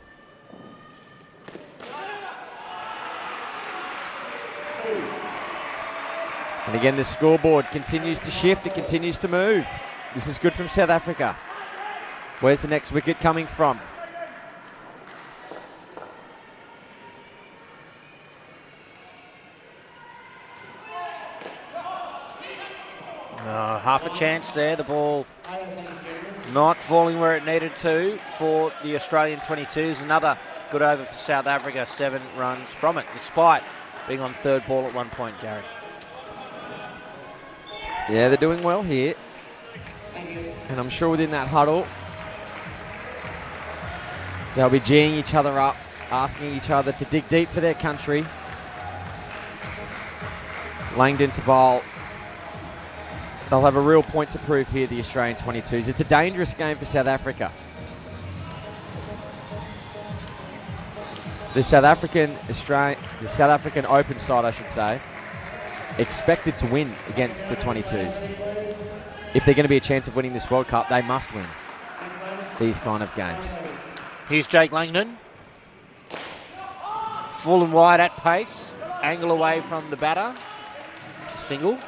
S7: And again, the scoreboard continues to shift. It continues to move. This is good from South Africa. Where's the next wicket coming from?
S1: Half a chance there. The ball not falling where it needed to for the Australian 22s. Another good over for South Africa. 7 runs from it, despite being on third ball at one point, Gary.
S7: Yeah, they're doing well here. And I'm sure within that huddle, they'll be geeing each other up, asking each other to dig deep for their country. Langdon to bowl. They'll have a real point to prove here, the Australian 22s. It's a dangerous game for South Africa. The South African Open side, I should say, expected to win against the 22s. If they're going to be a chance of winning this World Cup, they must win these kind of games.
S1: Here's Jake Langdon. Full and wide at pace. Angle away from the batter. It's a single.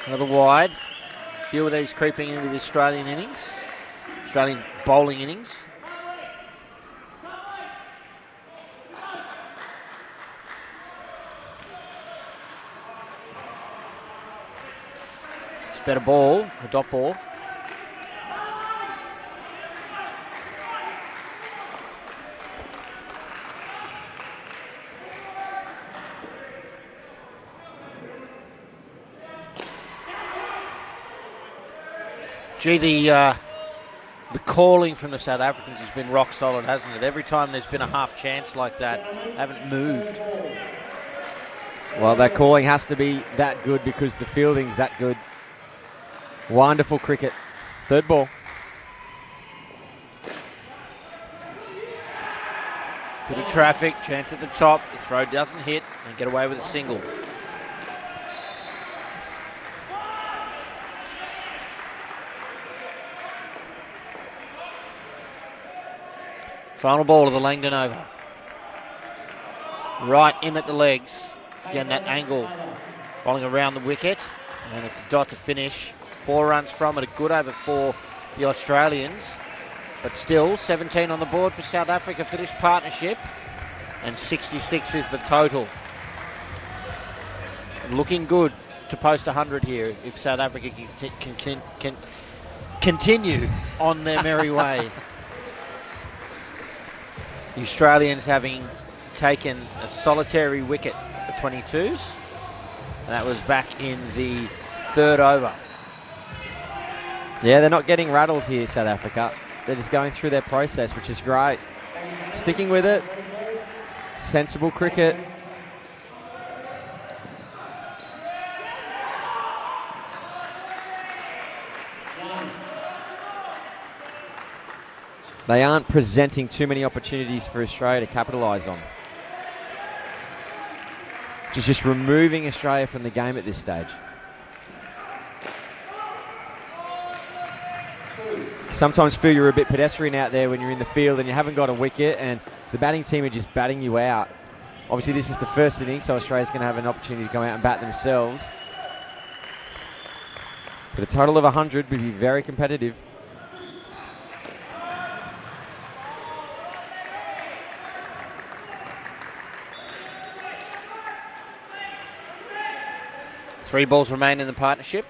S1: Another wide. A few of these creeping into the Australian innings. Australian bowling innings. better ball, a dot ball. Gee, the calling from the South Africans has been rock solid, hasn't it? Every time there's been a half chance like that, haven't moved.
S7: Well, that calling has to be that good because the fielding's that good. Wonderful cricket. Third ball.
S1: Bit of traffic, chance at the top. The throw doesn't hit and get away with a single. Final ball of the Langdon over. Right in at the legs. Again, that angle bowling around the wicket. And it's a dot to finish. 4 runs from it. A good over for the Australians. But still, 17 on the board for South Africa for this partnership. And 66 is the total. Looking good to post 100 here if South Africa can continue on their merry way. The Australians having taken a solitary wicket for 22s. And that was back in the 3rd over.
S7: Yeah, they're not getting rattled here, South Africa. They're just going through their process, which is great. Sticking with it. Sensible cricket. They aren't presenting too many opportunities for Australia to capitalise on. Just removing Australia from the game at this stage. Sometimes feel you're a bit pedestrian out there when you're in the field and you haven't got a wicket and the batting team are just batting you out. Obviously this is the first innings, so Australia's going to have an opportunity to come out and bat themselves. But a total of 100 would be very competitive.
S1: Three balls remain in the partnership.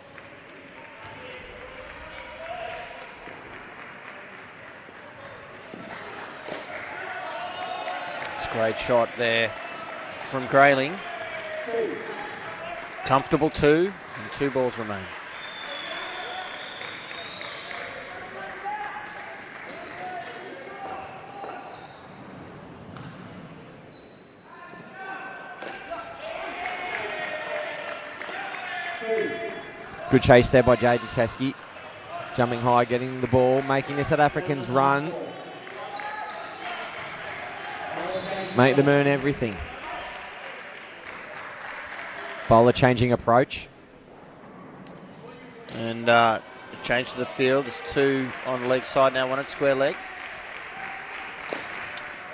S1: It's a great shot there from Grayling. Comfortable 2, and 2 balls remain.
S7: Good chase there by Jaden Teskey. Jumping high, getting the ball, making the South Africans run. Make them earn everything. Bowler changing approach.
S1: And change to the field. There's 2 on the leg side now, 1 at square leg.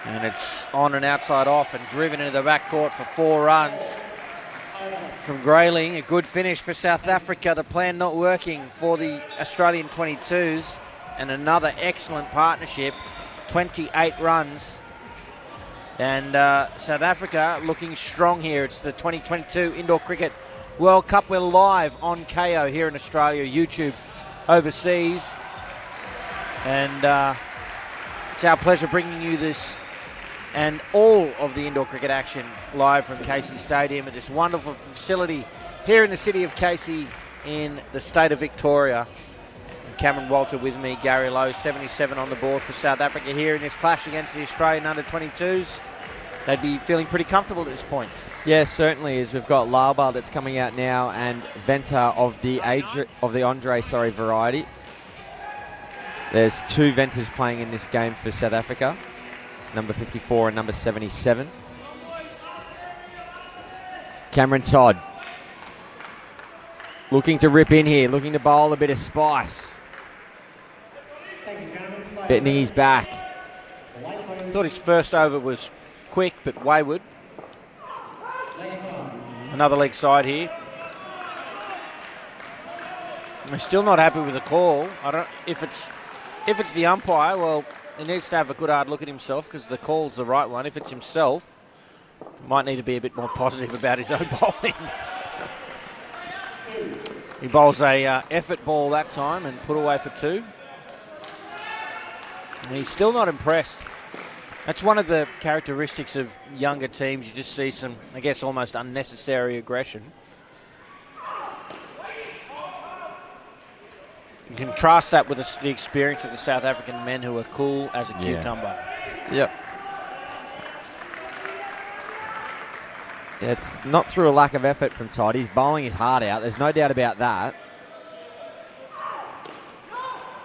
S1: And it's on and outside off and driven into the back court for 4 runs. From Grayling, a good finish for South Africa. The plan not working for the Australian 22s. And another excellent partnership. 28 runs. And South Africa looking strong here. It's the 2022 Indoor Cricket World Cup. We're live on KO here in Australia, YouTube overseas. And it's our pleasure bringing you this and all of the indoor cricket action live from Casey Stadium at this wonderful facility here in the city of Casey in the state of Victoria. And Cameron Walter with me, Gary Lowe, 77 on the board for South Africa here in this clash against the Australian under-22s. They'd be feeling pretty comfortable at this point.
S7: Yeah, certainly, as we've got Laba that's coming out now and Venter of the Andre variety. There's 2 Venters playing in this game for South Africa. Number 54 and number 77. Cameron Todd looking to rip in here, looking to bowl a bit of spice. Bending his back.
S1: Thought his first over was quick but wayward. Another leg side here. I'm still not happy with the call. I don't if it's the umpire, well, he needs to have a good hard look at himself because the call's the right one. If it's himself, he might need to be a bit more positive about his own bowling. He bowls a effort ball that time and put away for 2. And he's still not impressed. That's one of the characteristics of younger teams. You just see some, I guess, almost unnecessary aggression. You contrast that with the experience of the South African men who are cool as a cucumber.
S7: Yep. It's not through a lack of effort from Todd. He's bowling his heart out. There's no doubt about that.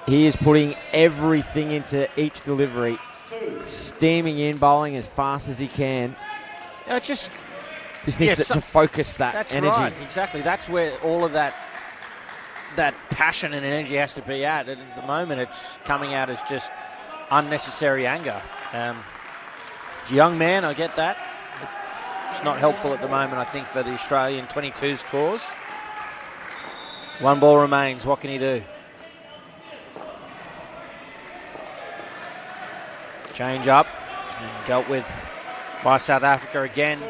S7: He is putting everything into each delivery, steaming in, bowling as fast as he can.
S1: Just
S7: needs to focus that
S1: that's
S7: energy.
S1: Right, exactly. That's where all of that passion and energy has to be at. And at the moment, it's coming out as just unnecessary anger. He's a young man, I get that. It's not helpful at the moment, I think, for the Australian 22's cause. 1 ball remains. What can he do? Change up and dealt with by South Africa again.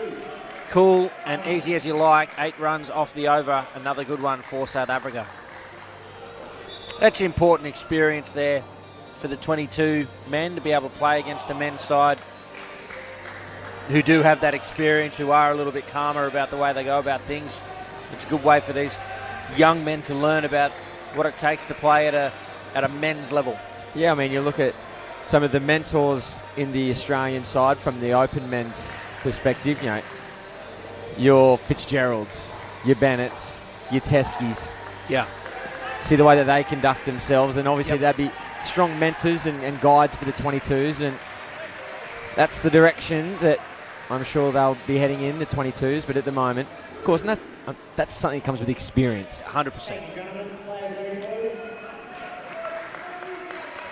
S1: Cool and easy as you like. 8 runs off the over. Another good one for South Africa. That's important experience there for the 22 men to be able to play against the men's side who do have that experience, who are a little bit calmer about the way they go about things. It's a good way for these young men to learn about what it takes to play at a men's level.
S7: Yeah, I mean, you look at some of the mentors in the Australian side from the open men's perspective, you know, your Fitzgeralds, your Bennetts, your Teskis.
S1: Yeah.
S7: See the way that they conduct themselves, and obviously they'd be strong mentors and guides for the 22s, and that's the direction that I'm sure they'll be heading in, the 22s, but at the moment, of course, and that's something that comes with experience.
S1: 100%.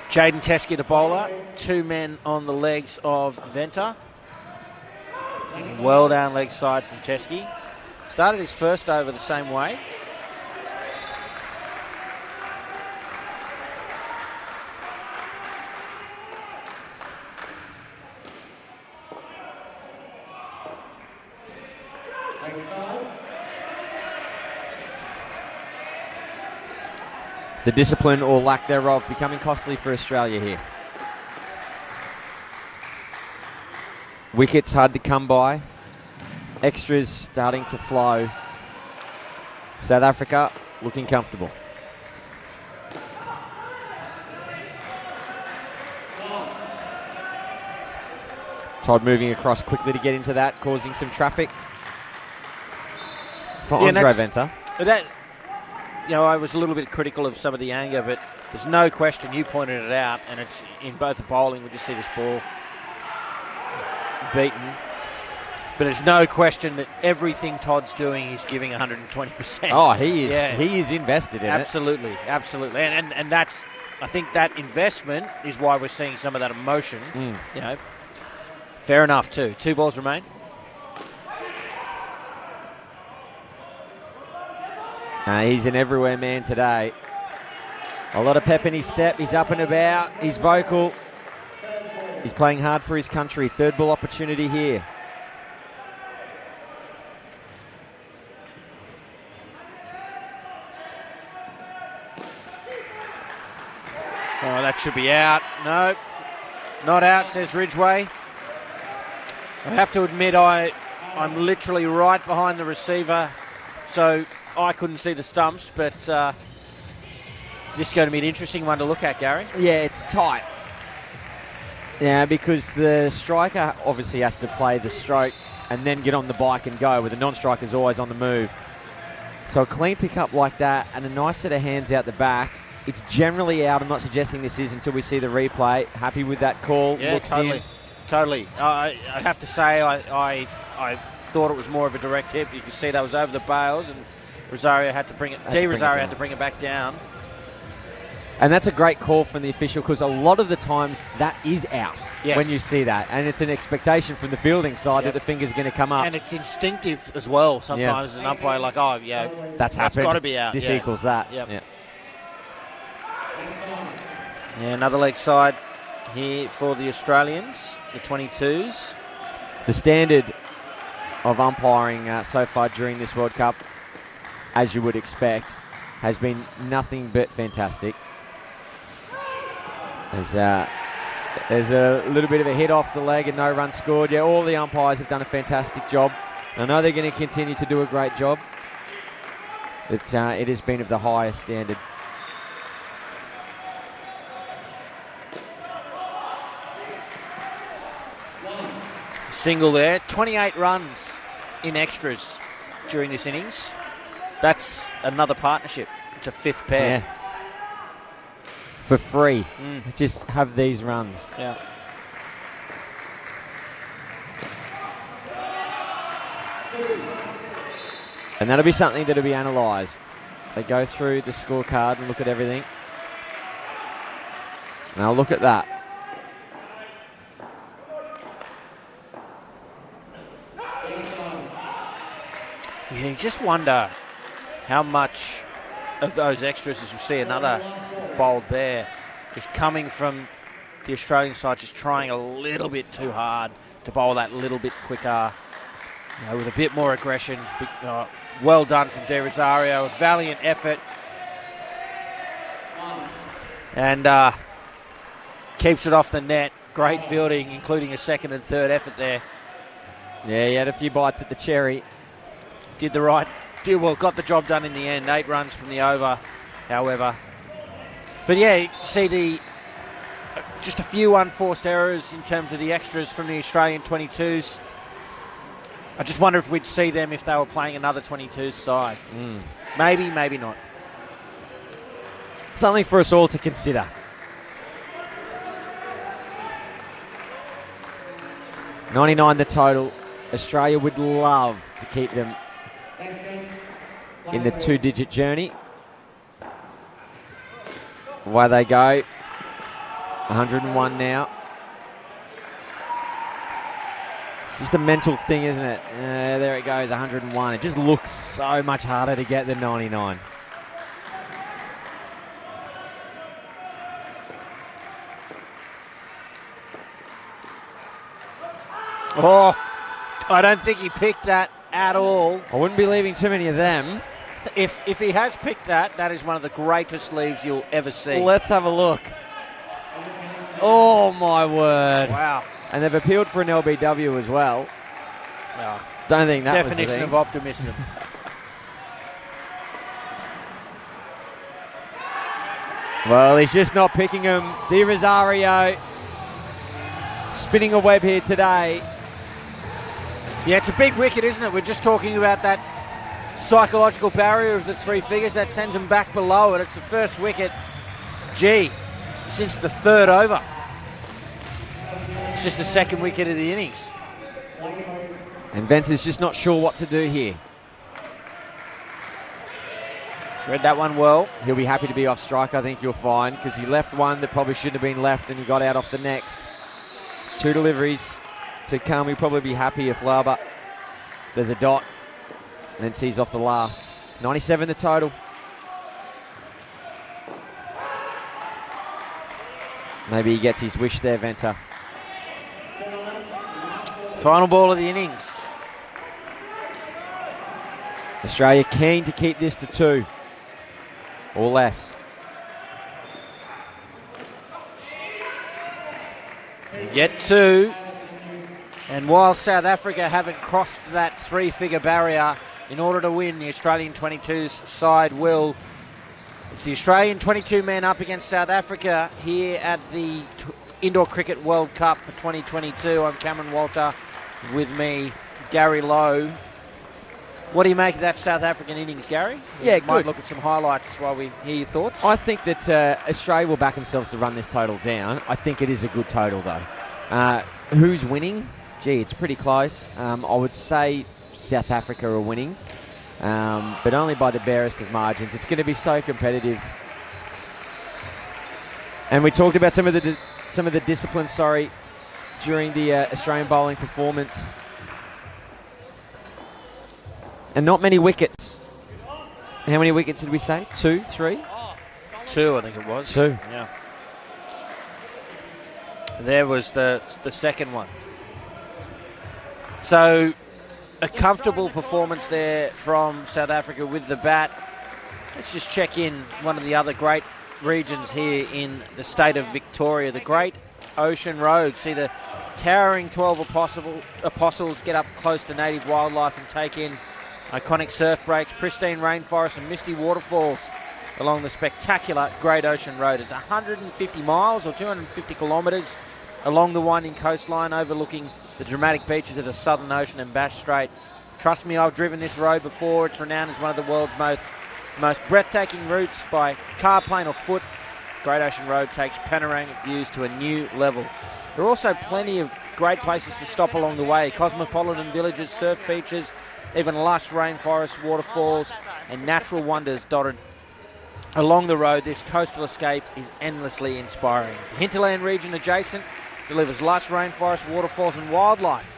S1: Jaden Teskey, the bowler. 2 men on the legs of Venter. Well down leg side from Teskey. Started his first over the same way.
S7: The discipline or lack thereof becoming costly for Australia here. Wickets hard to come by. Extras starting to flow. South Africa looking comfortable. Todd moving across quickly to get into that, causing some traffic for Andre Venter.
S1: I was a little bit critical of some of the anger, but there's no question, you pointed it out, and it's in both the bowling, we just see this ball beaten. But there's no question that everything Todd's doing, he's giving 120%.
S7: Oh, he is. Yeah. He is invested in
S1: absolutely, it. Absolutely. And that's, I think that investment is why we're seeing some of that emotion. You know, fair enough too. 2 balls remain.
S7: He's an everywhere man today. A lot of pep in his step. He's up and about. He's vocal. He's playing hard for his country. 3rd ball opportunity here.
S1: Oh, that should be out. No, not out, says Ridgeway. I have to admit, I'm literally right behind the receiver, so I couldn't see the stumps, but this is going to be an interesting one to look at, Gary.
S7: Yeah, it's tight. Yeah, because the striker obviously has to play the stroke and then get on the bike and go, where the non-striker's always on the move. So a clean pick-up like that and a nice set of hands out the back. It's generally out. I'm not suggesting this is until we see the replay. Happy with that call.
S1: Yeah,
S7: looks
S1: totally.
S7: in.
S1: Totally. I have to say I thought it was more of a direct hit. You can see that was over the bails, and Rosario had to bring it. Rosario had to bring it back down.
S7: And that's a great call from the official, because a lot of the times that is out when you see that. And it's an expectation from the fielding side that the finger's going to come up.
S1: And it's instinctive as well. Sometimes as an umpire, like, oh, yeah,
S7: that's happened.
S1: Got to be out.
S7: This equals that.
S1: Yep. Yeah. Another leg side here for the Australians, the 22s.
S7: The standard of umpiring so far during this World Cup, as you would expect, has been nothing but fantastic. There's a little bit of a hit off the leg and no run scored. Yeah, all the umpires have done a fantastic job. I know they're going to continue to do a great job. But it has been of the highest standard.
S1: Single there. 28 runs in extras during this innings. That's another partnership. It's a fifth pair.
S7: Yeah. For free. Just have these runs.
S1: Yeah.
S7: And that'll be something that'll be analysed. They go through the scorecard and look at everything. Now look at that.
S1: Yeah, you just wonder how much of those extras, as you see another bowled there, is coming from the Australian side just trying a little bit too hard to bowl that little bit quicker, with a bit more aggression. Well done from De Rosario, a valiant effort. And keeps it off the net. Great fielding, including a second and third effort there.
S7: Yeah, he had a few bites at the cherry.
S1: Got the job done in the end. 8 runs from the over, however. But yeah, you see just a few unforced errors in terms of the extras from the Australian 22s. I just wonder if we'd see them if they were playing another 22s side. Maybe, maybe not.
S7: Something for us all to consider. $99 the total. Australia would love to keep them in the 2-digit journey. Away they go. 101 now. Just a mental thing, isn't it? There it goes, 101. It just looks so much harder to get than 99.
S1: Oh, I don't think he picked that at all.
S7: I wouldn't be leaving too many of them.
S1: If he has picked that, that is one of the greatest leaves you'll ever see.
S7: Let's have a look. Oh, my word.
S1: Wow.
S7: And they've appealed for an LBW as well.
S1: Wow.
S7: Don't think that
S1: Definition
S7: was the thing.
S1: of optimism.
S7: Well, he's just not picking him. De Rosario spinning a web here today.
S1: Yeah, it's a big wicket, isn't it? We're just talking about that psychological barrier of the 3 figures. That sends him back below it. It's the first wicket, since the 3rd over. It's just the 2nd wicket of the innings.
S7: And Venter's just not sure what to do here.
S1: He's read that one well.
S7: He'll be happy to be off strike, I think you'll find, because he left one that probably shouldn't have been left and he got out off the next. 2 deliveries to come. He'll probably be happy if Laba does a dot and then sees off the last. 97 the total. Maybe he gets his wish there, Venter.
S1: Final ball of the innings.
S7: Australia keen to keep this to 2 or less.
S1: Yet 2. And while South Africa haven't crossed that 3-figure barrier, in order to win, the Australian 22s side will. It's the Australian 22 men up against South Africa here at the Indoor Cricket World Cup for 2022. I'm Cameron Walter, with me, Gary Lowe. What do you make of that South African innings, Gary?
S7: Yeah,
S1: we might
S7: good.
S1: look at some highlights while we hear your thoughts.
S7: I think that Australia will back themselves to run this total down. I think it is a good total, though. Who's winning? Gee, it's pretty close. I would say South Africa are winning, but only by the barest of margins. It's going to be so competitive. And we talked about some of the discipline, during the Australian bowling performance. And not many wickets. How many wickets did we say? 2, 3?
S1: 2, I think it was.
S7: 2.
S1: Yeah. There was the second one. So a comfortable performance there from South Africa with the bat. Let's just check in one of the other great regions here in the state of Victoria, the Great Ocean Road. See the towering 12 apostles get up close to native wildlife and take in iconic surf breaks, pristine rainforests and misty waterfalls along the spectacular Great Ocean Road. It's 150 miles or 250 kilometres along the winding coastline overlooking the dramatic beaches of the Southern Ocean and Bass Strait. Trust me, I've driven this road before. It's renowned as one of the world's most breathtaking routes by car, plane or foot. Great Ocean Road takes panoramic views to a new level. There are also plenty of great places to stop along the way. Cosmopolitan villages, surf beaches, even lush rainforests, waterfalls and natural wonders dotted along the road. This coastal escape is endlessly inspiring. The hinterland region adjacent delivers lush rainforest, waterfalls and wildlife.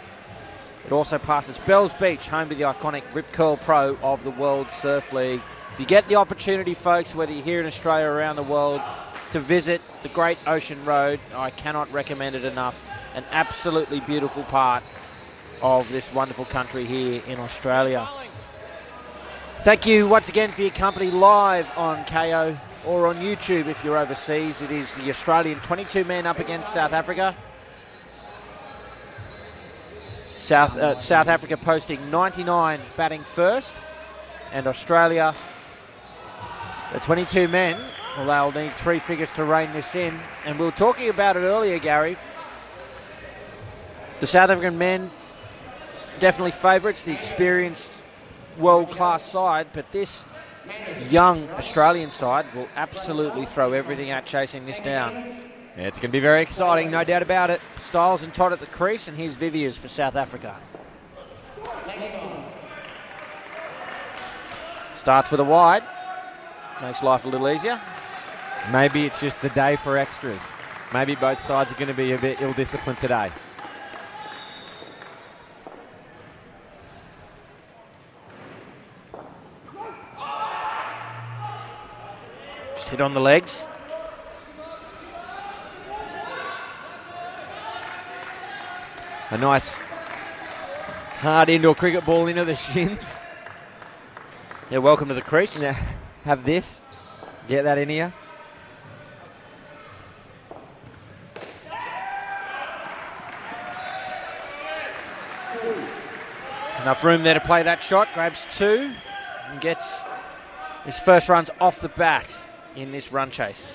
S1: It also passes Bells Beach, home to the iconic Rip Curl Pro of the World Surf League. If you get the opportunity, folks, whether you're here in Australia or around the world, to visit the Great Ocean Road, I cannot recommend it enough. An absolutely beautiful part of this wonderful country here in Australia. Thank you once again for your company live on KO or on YouTube if you're overseas. It is the Australian 22 men up against South Africa. South Africa posting 99 batting first, and Australia, the 22 men, well, they'll need three figures to rein this in. And we were talking about it earlier, Gary. The South African men, definitely favourites, the experienced world-class side, but this young Australian side will absolutely throw everything at chasing this down.
S7: Yeah, it's going to be very exciting, no doubt about it.
S1: Styles and Todd at the crease, and here's Viviers for South Africa. Starts with a wide. Makes life a little easier.
S7: Maybe it's just the day for extras. Maybe both sides are going to be a bit ill-disciplined today.
S1: Just hit on the legs.
S7: A nice hard indoor cricket ball into the shins.
S1: Yeah, welcome to the crease.
S7: Now, have this. Get that in here.
S1: Enough room there to play that shot. Grabs two and gets his first runs off the bat in this run chase.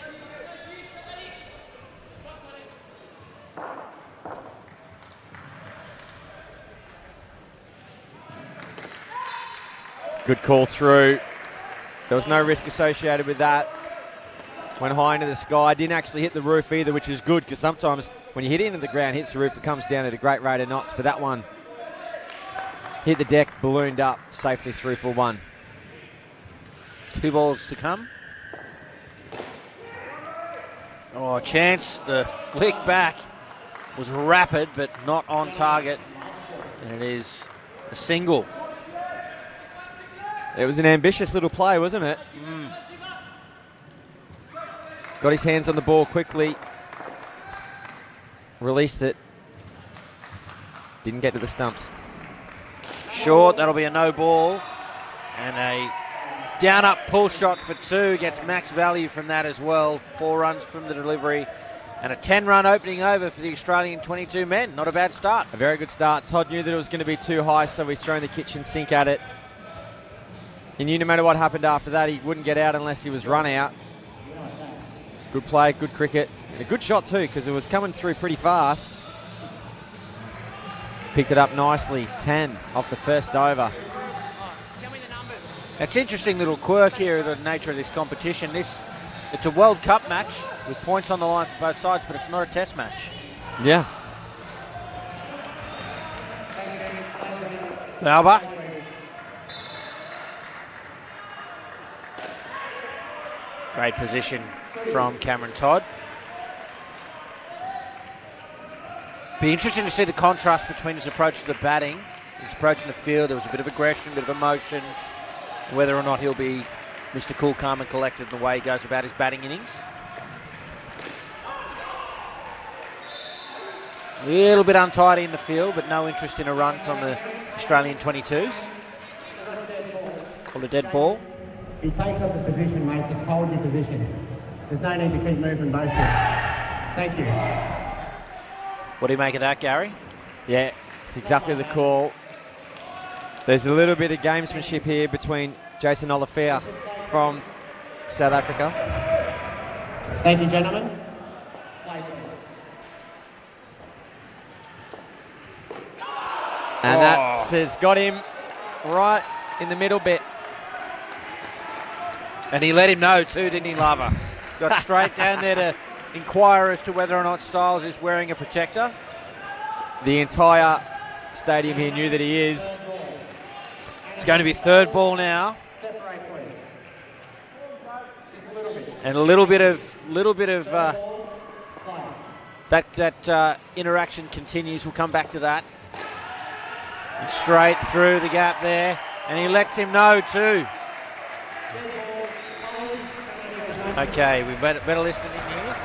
S7: Good call through. There was no risk associated with that. Went high into the sky. Didn't actually hit the roof either, which is good because sometimes when you hit into the ground, hits the roof, it comes down at a great rate of knots. But that one hit the deck, ballooned up safely through for one.
S1: 2 balls to come. Oh, chance. The flick back was rapid but not on target. And it is a single.
S7: It was an ambitious little play, wasn't it? Got his hands on the ball quickly. Released it. Didn't get to the stumps.
S1: Short, that'll be a no ball. And a down-up pull shot for 2. Gets max value from that as well. 4 runs from the delivery. And a 10-run opening over for the Australian 22 men. Not a bad start.
S7: A very good start. Todd knew that it was going to be too high, so he's thrown the kitchen sink at it. He knew no matter what happened after that, he wouldn't get out unless he was run out. Good play, good cricket. And a good shot too, because it was coming through pretty fast. Picked it up nicely. 10 off the first over.
S1: That's interesting little quirk here of the nature of this competition. It's a World Cup match with points on the line for both sides, but it's not a test match.
S7: Yeah.
S1: Alba. Great position from Cameron Todd. Be interesting to see the contrast between his approach to the batting, his approach in the field. There was a bit of aggression, a bit of emotion, whether or not he'll be Mr. Cool, Calm and Collected in the way he goes about his batting innings. A little bit untidy in the field, but no interest in a run from the Australian 22s. Called a dead ball.
S15: he takes up the position, mate, just hold your position. There's no need to keep moving both of you. Thank you.
S1: What do you make of that, Gary?
S7: Yeah, it's exactly the call. There's a little bit of gamesmanship here between Jason Olafia from South Africa.
S15: Thank you, gentlemen.
S7: And that has got him right in the middle bit.
S1: And he let him know too, didn't he, Lava? Got straight down there to inquire as to whether or not Styles is wearing a protector.
S7: The entire stadium here knew that he is.
S1: It's going to be third ball now. And a little bit of that interaction continues. We'll come back to that. And straight through the gap there, and he lets him know too. Okay, we better listen in here.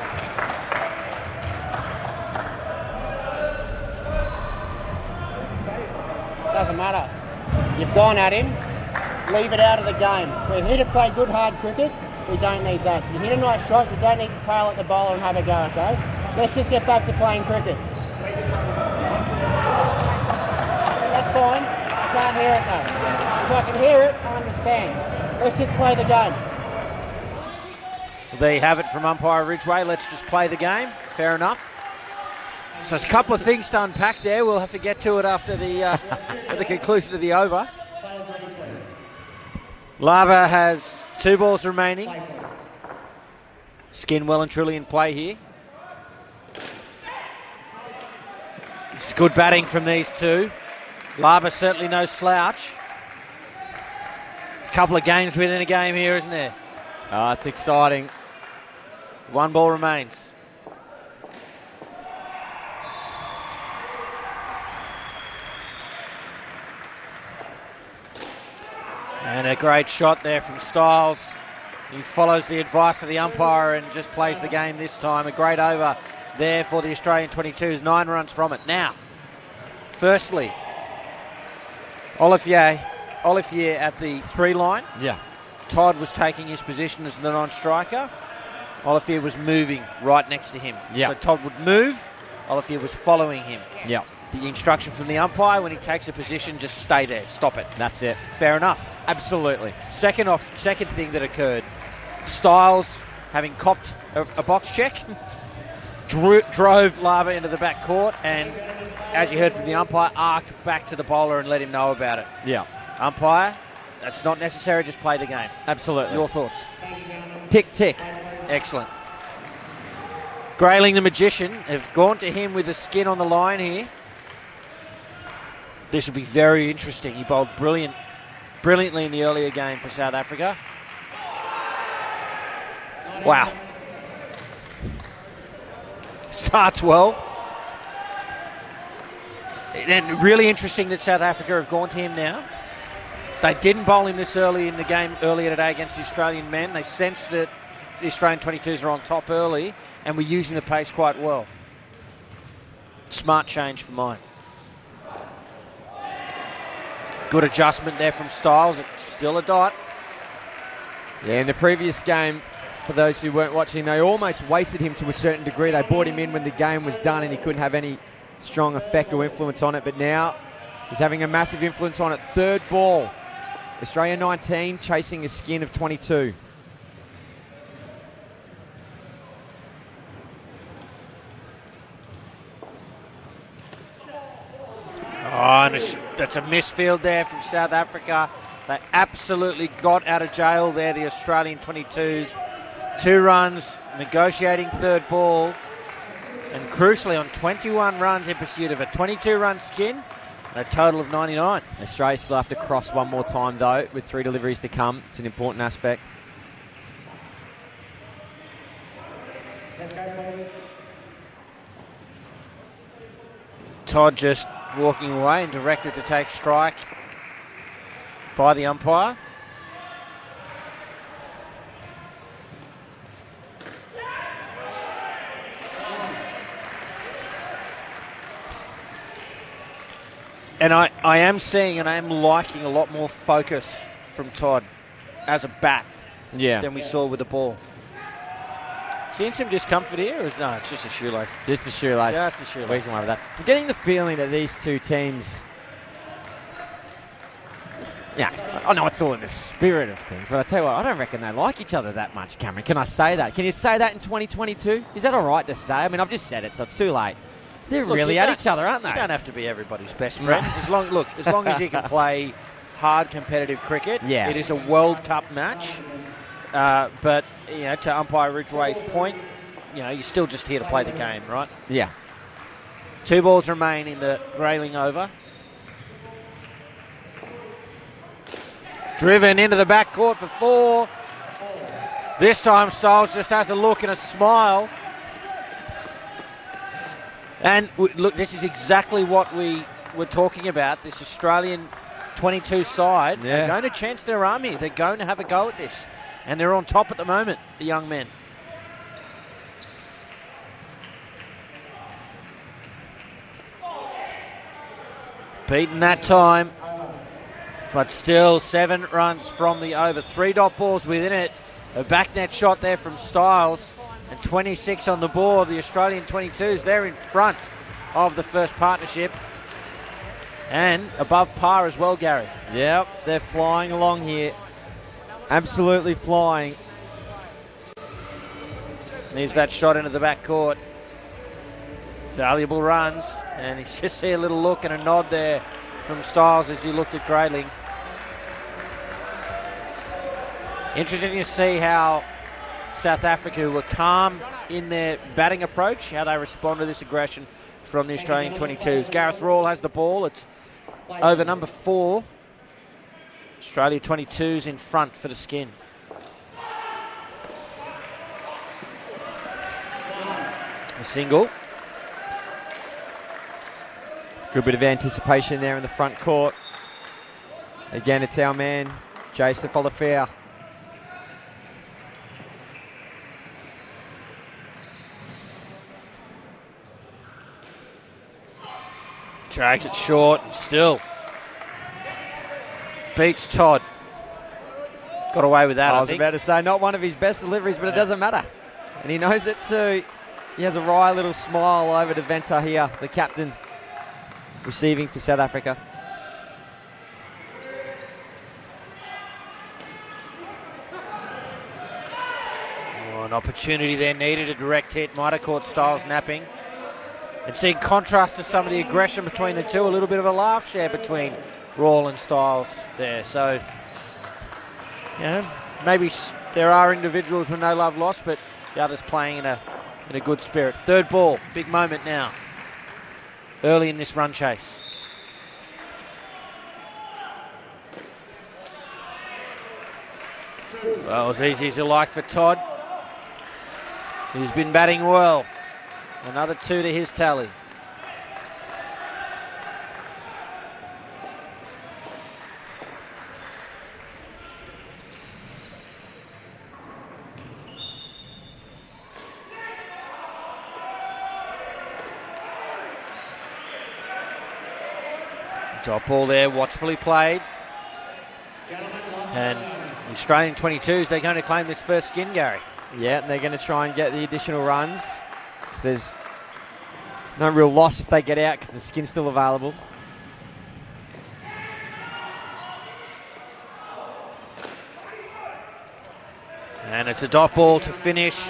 S15: Doesn't matter. You've gone at him. Leave it out of the game. We're here to play good, hard cricket. We don't need that. You hit a nice shot, you don't need to tail at the bowler and have a go, okay? Let's just get back to playing cricket. That's fine. I can't hear it though. If I can hear it, I understand. Let's just play the game.
S1: Well, there you have it from umpire Ridgway. Let's just play the game. Fair enough. So there's a couple of things to unpack there. We'll have to get to it after the at the conclusion of the over. Lava has 2 balls remaining. Skin well and truly in play here. It's good batting from these two. Lava certainly no slouch. There's a couple of games within a game here, isn't there?
S7: Oh, it's exciting.
S1: 1 ball remains. And a great shot there from Styles. He follows the advice of the umpire and just plays the game this time. A great over there for the Australian 22s. 9 runs from it. Now, firstly, Olivier at the 3 line.
S7: Yeah.
S1: Todd was taking his position as the non-striker. Olivier was moving right next to him.
S7: Yeah.
S1: So Todd would move. Olivier was following him.
S7: Yeah.
S1: The instruction from the umpire, when he takes a position, just stay there, stop it.
S7: That's it.
S1: Fair enough.
S7: Absolutely.
S1: Second thing that occurred, Styles, having copped a box check, drove Lava into the back court, and as you heard from the umpire, arced back to the bowler and let him know about it.
S7: Yeah.
S1: Umpire, that's not necessary, just play the game.
S7: Absolutely.
S1: Your thoughts?
S7: Tick, tick.
S1: Excellent. Grayling the Magician have gone to him with the skin on the line here. This will be very interesting. He bowled brilliantly in the earlier game for South Africa. Wow. Starts well. And really interesting that South Africa have gone to him now. They didn't bowl him this early in the game earlier today against the Australian men. They sensed that the Australian 22s are on top early and were using the pace quite well. Smart change for mine. Good adjustment there from Styles. It's still a dot.
S7: Yeah, in the previous game, for those who weren't watching, they almost wasted him to a certain degree. They brought him in when the game was done and he couldn't have any strong effect or influence on it. But now he's having a massive influence on it. 3rd ball. Australia 19 chasing a skin of 22.
S1: Oh, and that's a misfield there from South Africa. They absolutely got out of jail there, the Australian 22s. 2 runs, negotiating 3rd ball. And crucially on 21 runs in pursuit of a 22-run skin and a total of 99.
S7: Australia still have to cross one more time, though, with 3 deliveries to come. It's an important aspect.
S1: Todd just walking away and directed to take strike by the umpire. And I am seeing and I am liking a lot more focus from Todd. as a bat
S7: Yeah.
S1: than we saw with the ball. Seeing some discomfort here? Or no, it's just a shoelace.
S7: Just a shoelace.
S1: Just a shoelace.
S7: We can worry about that. I'm getting the feeling that these two teams... Yeah, I know it's all in the spirit of things, but I tell you what, I don't reckon they like each other that much, Cameron. Can I say that? Can you say that in 2022? Is that all right to say? I mean, I've just said it, so it's too late. They're really at each other, aren't they?
S1: You don't have to be everybody's best friend. As long as you can play hard competitive cricket,
S7: Yeah.
S1: it is a World Cup match. But, to umpire Ridgway's point, you're still just here to play the game, right?
S7: Yeah.
S1: 2 balls remain in the Grayling over. Driven into the backcourt for 4. This time Styles just has a look and a smile. And look, this is exactly what we were talking about. This Australian 22 side, They're going to chance their arm here. They're going to have a go at this. And they're on top at the moment, the young men. Beaten that time. But still 7 runs from the over. 3 dot balls within it. A back net shot there from Styles. And 26 on the board. The Australian 22s, they're in front of the first partnership. And above par as well, Gary.
S7: Yep, they're flying along here. Absolutely flying.
S1: There's that shot into the backcourt. Valuable runs. And you just see a little look and a nod there from Styles as he looked at Grayling. Interesting to see how South Africa were calm in their batting approach, how they respond to this aggression from the Australian 22s. Gareth Rawle has the ball. It's over number 4. Australia 22s in front for the skin. A single.
S7: Good bit of anticipation there in the front court. Again, it's our man, Joseph Olafia.
S1: Drags it short and still beats Todd. Got away with that,
S7: I was about to say, not one of his best deliveries, but it doesn't matter. And he knows it too. He has a wry little smile over to Venter here, the captain, receiving for South Africa.
S1: An opportunity there needed, a direct hit. Might have caught Styles napping. And seeing contrast to some of the aggression between the two, a little bit of a laugh share between Rawle and Styles there. So, maybe there are individuals with no love lost, but the others playing in a good spirit. 3rd ball, big moment now. Early in this run chase. Well, as easy as you like for Todd. He's been batting well. Another 2 to his tally. Top ball there, watchfully played. And the Australian 22s, they're going to claim this first skin, Gary.
S7: Yeah, and they're going to try and get the additional runs. There's no real loss if they get out because the skin's still available.
S1: And it's a dot ball to finish.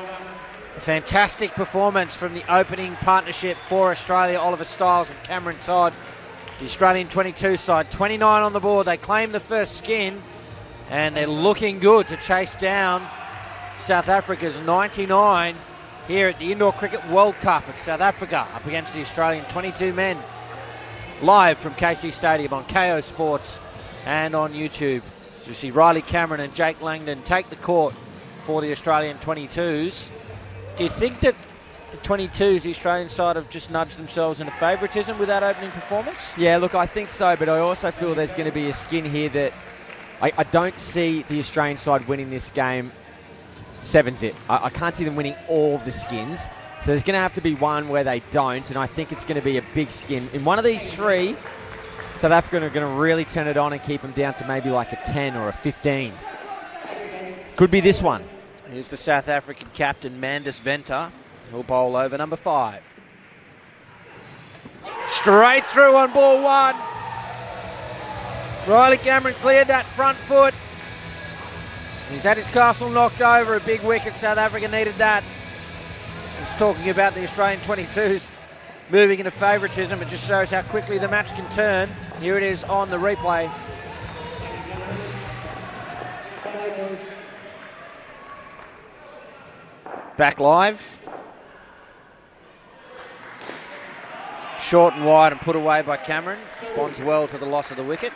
S1: A fantastic performance from the opening partnership for Australia, Oliver Styles and Cameron Todd. The Australian 22 side, 29 on the board. They claim the first skin, and they're looking good to chase down South Africa's 99 here at the Indoor Cricket World Cup. It's South Africa up against the Australian 22 men. Live from KC Stadium on KO Sports and on YouTube. You see Riley Cameron and Jake Langdon take the court for the Australian 22s. Do you think that the 22s, the Australian side, have just nudged themselves into favouritism with that opening performance?
S7: Yeah, look, I think so, but I also feel there's going to be a skin here that I don't see the Australian side winning this game 7-zip. I can't see them winning all the skins. So there's going to have to be one where they don't, and I think it's going to be a big skin. In one of these 3, South Africa are going to really turn it on and keep them down to maybe like a 10 or a 15. Could be this one.
S1: Here's the South African captain, Mandus Venter. He'll bowl over number 5. Straight through on ball 1. Riley Cameron cleared that front foot. He's had his castle knocked over. A big wicket. South Africa needed that. He's talking about the Australian 22s moving into favouritism. It just shows how quickly the match can turn. Here it is on the replay. Back live. Short and wide and put away by Cameron. Responds well to the loss of the wicket.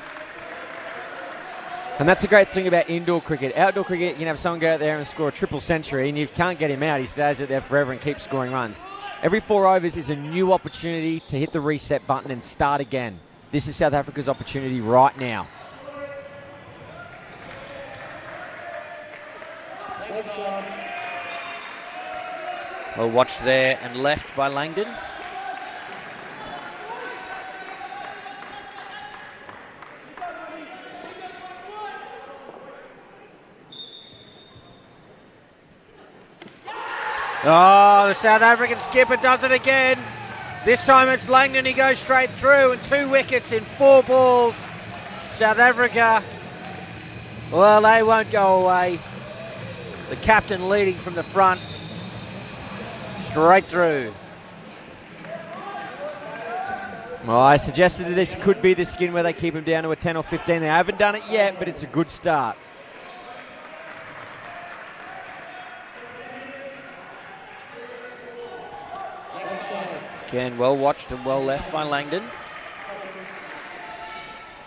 S7: And that's the great thing about indoor cricket. Outdoor cricket, you can have someone go out there and score a triple century and you can't get him out. He stays out there forever and keeps scoring runs. Every 4 overs is a new opportunity to hit the reset button and start again. This is South Africa's opportunity right now.
S1: Well watched there and left by Langdon. Oh, the South African skipper does it again. This time it's Langdon. He goes straight through and 2 wickets in 4 balls. South Africa, well, they won't go away. The captain leading from the front. Straight through.
S7: Well, I suggested that this could be the skin where they keep him down to a 10 or 15. They haven't done it yet, but it's a good start.
S1: Again, well watched and well left by Langdon.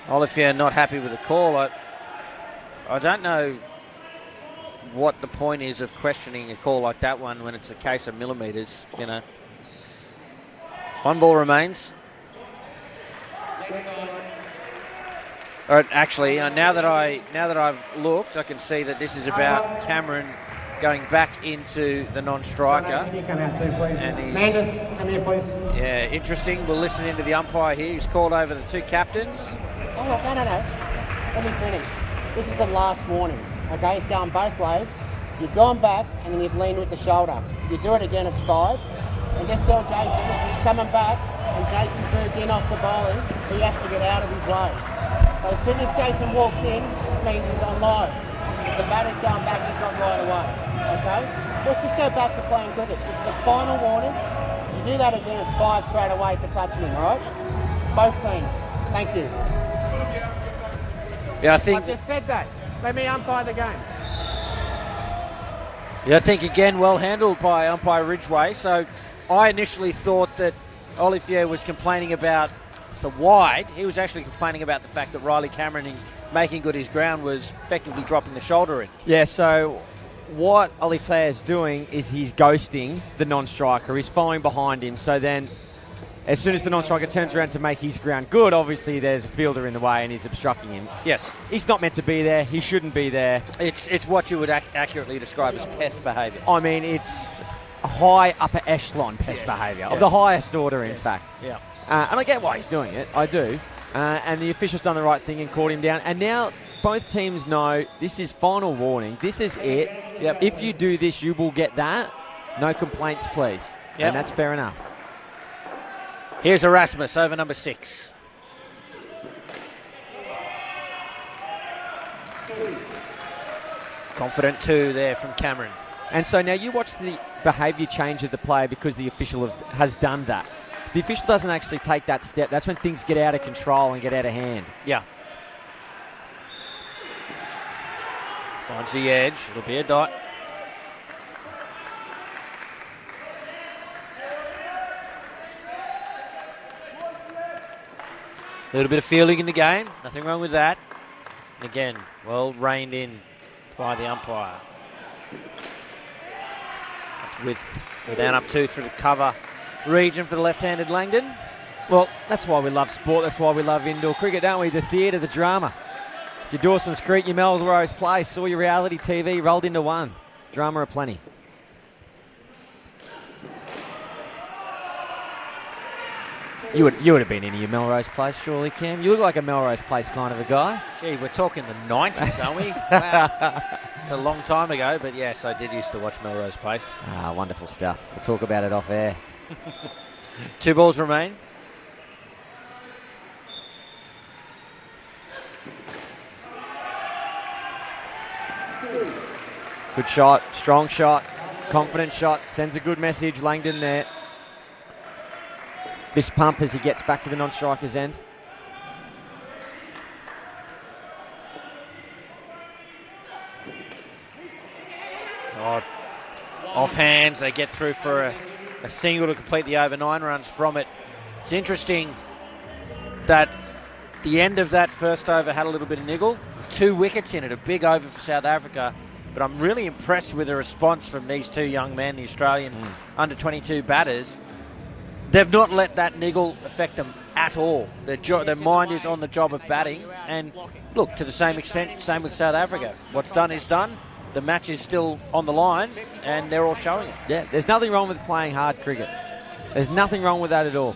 S1: Olivier not happy with the call. I don't know what the point is of questioning a call like that one when it's a case of millimetres, you know. 1 ball remains. Or actually, now that I've looked, I can see that this is about Cameron going back into the non-striker.
S15: Can you come out too, please?
S1: And
S15: Mandus, come here, please.
S1: Yeah, interesting. We'll listen into the umpire here. He's called over the 2 captains.
S15: Oh, no. Let me finish. This is the last warning. Okay, it's going both ways. You've gone back and then you've leaned with the shoulder. If you do it again, it's 5. And just tell Jason if he's coming back and Jason's moved in off the bowling, he has to get out of his way. So as soon as Jason walks in, it means he's on live. If the batter's going back, he's not right away. Okay? Let's just go back to playing cricket. This is the final warning. You do that again, it's 5 straight away for touching him, alright? Both teams. Thank you.
S1: Yeah, I think.
S15: I just said that. Let me umpire the game.
S1: Yeah, I think again well handled by umpire Ridgway. So I initially thought that Olivier was complaining about the wide. He was actually complaining about the fact that Riley Cameron, in making good his ground, was effectively dropping the shoulder in.
S7: Yeah, so what Olivier is doing is he's ghosting the non-striker. He's following behind him. So then as soon as the non-striker turns around to make his ground good, obviously there's a fielder in the way and he's obstructing him.
S1: Yes.
S7: He's not meant to be there. He shouldn't be there.
S1: It's what you would accurately describe as pest behaviour.
S7: I mean, it's high upper echelon pest behaviour, of the highest order, in fact.
S1: Yeah.
S7: And I get why he's doing it. I do. And the official's done the right thing and caught him down. And now both teams know this is final warning. This is it.
S1: Yep.
S7: If you do this, you will get that. No complaints, please.
S1: Yep.
S7: And that's fair enough.
S1: Here's Erasmus over number 6. Confident 2 there from Cameron.
S7: And so now you watch the behaviour change of the player because the official has done that. If the official doesn't actually take that step, that's when things get out of control and get out of hand.
S1: Yeah. Finds the edge. It'll be a dot. A little bit of fielding in the game. Nothing wrong with that. And again, well reined in by the umpire. That's with the down up 2 through the cover region for the left-handed Langdon.
S7: Well, that's why we love sport. That's why we love indoor cricket, don't we? The theatre, the drama. It's your Dawson's Creek, your Melrose Place, all your reality TV rolled into one. Drama aplenty. You would have been into your Melrose Place, surely, Cam. You look like a Melrose Place kind of a guy.
S1: Gee, we're talking the 90s, aren't we? Wow. It's a long time ago, but yes, I did used to watch Melrose Place.
S7: Wonderful stuff. We'll talk about it off air.
S1: 2 balls remain.
S7: Good shot, strong shot, confident shot, sends a good message. Langdon there. Fist pump as he gets back to the non-striker's end.
S1: Off hands, they get through for a single to complete the over 9 runs from it. It's interesting that the end of that first over had a little bit of niggle. 2 wickets in it, a big over for South Africa. But I'm really impressed with the response from these 2 young men, the Australian under-22 batters. They've not let that niggle affect them at all. Their mind is on the job of batting. And look, to the same extent, same with South Africa. What's done is done. The match is still on the line, and they're all showing it.
S7: Yeah, there's nothing wrong with playing hard cricket. There's nothing wrong with that at all.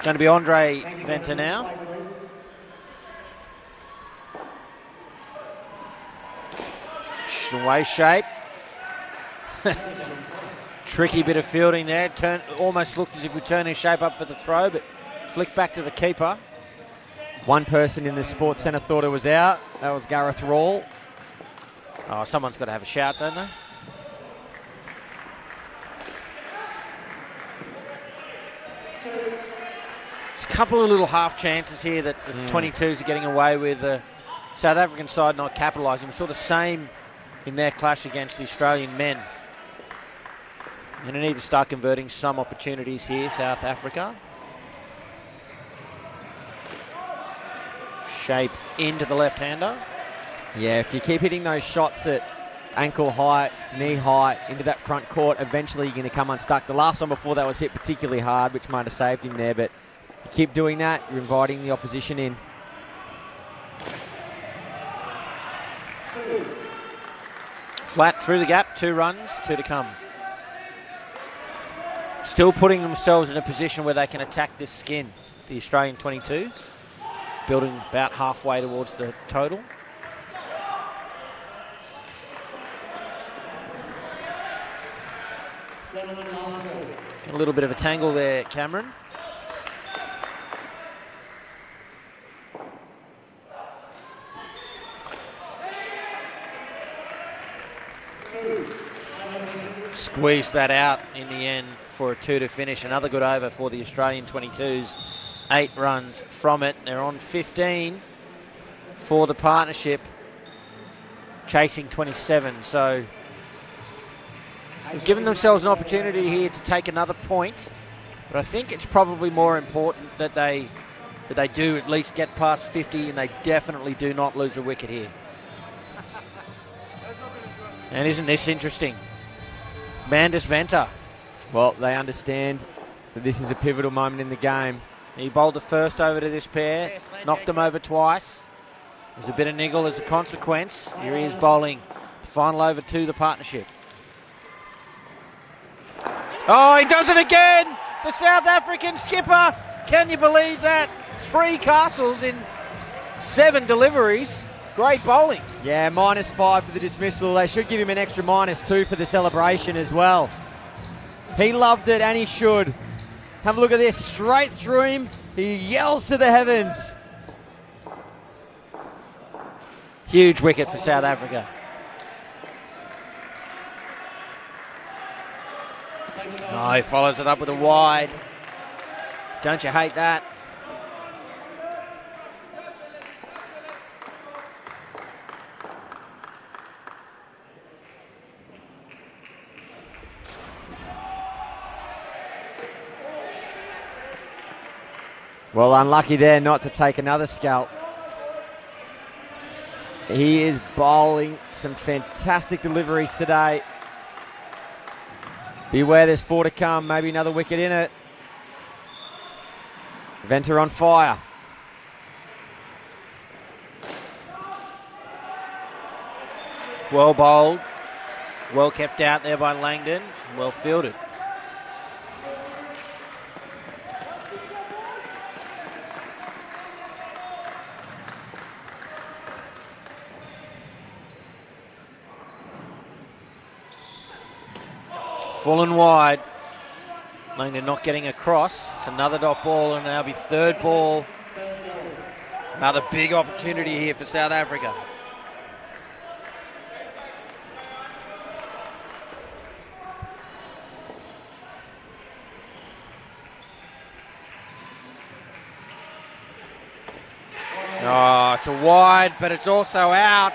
S1: Going to be Andre Venter now. Away shape. Tricky bit of fielding there. Almost looked as if we turned his shape up for the throw, but flicked back to the keeper.
S7: One person in the Sports Centre thought it was out. That was Gareth Rawle.
S1: Oh, someone's got to have a shout, don't they? There's a couple of little half chances here that the 22s are getting away with. The South African side not capitalising. We saw the same in their clash against the Australian men. Going to need to start converting some opportunities here, South Africa. Shape into the left-hander.
S7: Yeah, if you keep hitting those shots at ankle height, knee height, into that front court, eventually you're going to come unstuck. The last one before that was hit particularly hard, which might have saved him there, but you keep doing that, you're inviting the opposition in.
S1: Flat through the gap, 2 runs, 2 to come. Still putting themselves in a position where they can attack this skin, the Australian 22s. Building about halfway towards the total. A little bit of a tangle there, Cameron. Squeezed that out in the end for a 2 to finish. Another good over for the Australian 22s. 8 runs from it. They're on 15 for the partnership, chasing 27. So they've given themselves an opportunity here to take another point, but I think it's probably more important that they do at least get past 50, and they definitely do not lose a wicket here. And isn't this interesting? Mandis Venter.
S7: Well, they understand that this is a pivotal moment in the game.
S1: He bowled the first over to this pair, knocked them over twice. There's a bit of niggle as a consequence. Here he is bowling the final over to the partnership. Oh, he does it again! The South African skipper. Can you believe that? 3 castles in 7 deliveries. Great bowling.
S7: Yeah, -5 for the dismissal. They should give him an extra -2 for the celebration as well. He loved it, and he should. Have a look at this, straight through him. He yells to the heavens.
S1: Huge wicket for South Africa. Oh, he follows it up with a wide. Don't you hate that?
S7: Well, unlucky there not to take another scalp. He is bowling some fantastic deliveries today. Beware, there's 4 to come. Maybe another wicket in it. Venter on fire.
S1: Well bowled. Well kept out there by Langdon. Well fielded. Full and wide. Langdon not getting across. It's another dot ball, and now be third ball. Another big opportunity here for South Africa. Oh, it's a wide, but it's also out.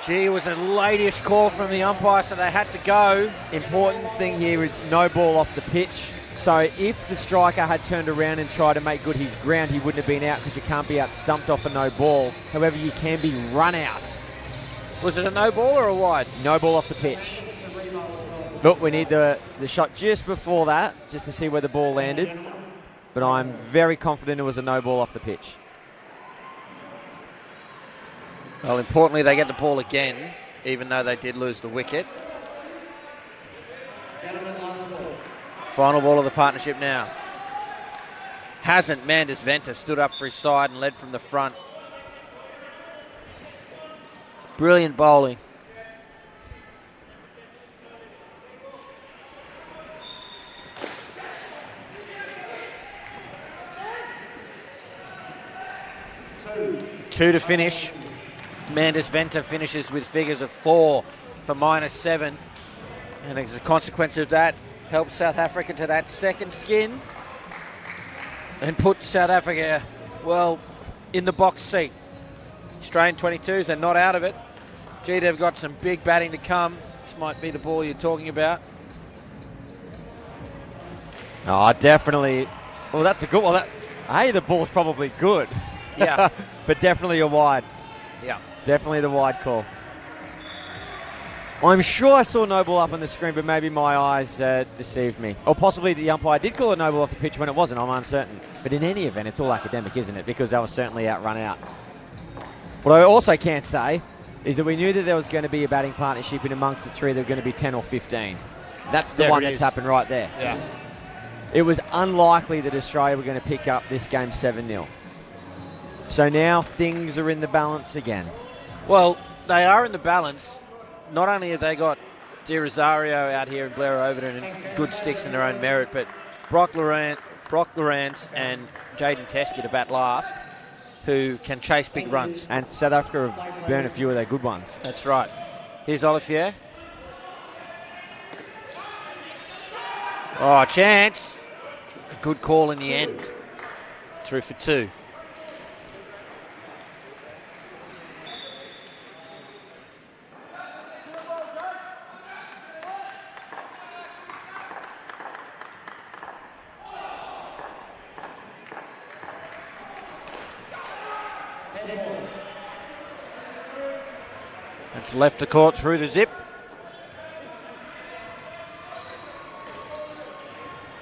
S1: Gee, it was the latest call from the umpire, so they had to go.
S7: Important thing here is no ball off the pitch. So if the striker had turned around and tried to make good his ground, he wouldn't have been out because you can't be out stumped off a no ball. However, you can be run out.
S1: Was it a no ball or a wide?
S7: No ball off the pitch. Look, we need the shot just before that, just to see where the ball landed. But I'm very confident it was a no ball off the pitch.
S1: Well, importantly, they get the ball again, even though they did lose the wicket. Final ball of the partnership now. Hasn't Mandis Venter stood up for his side and led from the front. Brilliant bowling. Two to finish. Mandis Venter finishes with figures of 4 for -7. And as a consequence of that, helps South Africa to that second skin and put South Africa, well, in the box seat. Australian 22s, they're not out of it. Gee, they've got some big batting to come. This might be the ball you're talking about.
S7: Oh, definitely. Well, that's a good one. Hey, the ball's probably good.
S1: Yeah.
S7: But definitely a wide.
S1: Yeah.
S7: Definitely the wide call. I'm sure I saw no ball up on the screen, but maybe my eyes deceived me. Or possibly the umpire did call a no ball off the pitch when it wasn't. I'm uncertain. But in any event, it's all academic, isn't it? Because they were certainly outrun out. What I also can't say is that we knew that there was going to be a batting partnership in amongst the three. There were going to be 10 or 15. That's the one that's happened right there.
S1: Yeah.
S7: It was unlikely that Australia were going to pick up this game 7-0. So now things are in the balance again.
S1: Well, they are in the balance. Not only have they got De Rosario out here and Blair Overton and good sticks in their own merit, but Brock Lawrence and Jaden Teskey to bat last, who can chase big runs.
S7: And South Africa have burned a few of their good ones.
S1: That's right. Here's Olivier. Oh, chance. A good call in the end. Through for 2. It's left the court through the zip.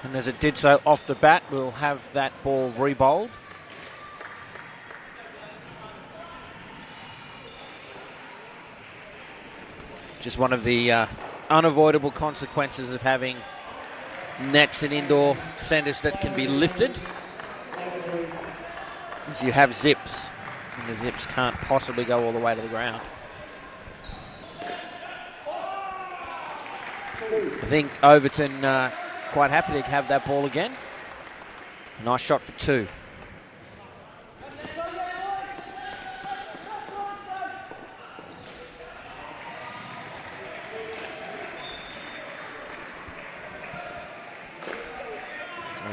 S1: And as it did so off the bat, we'll have that ball re-bowled. Just one of the unavoidable consequences of having nets and indoor centres that can be lifted. Is you have zips, and the zips can't possibly go all the way to the ground. I think Overton quite happy to have that ball again. Nice shot for 2.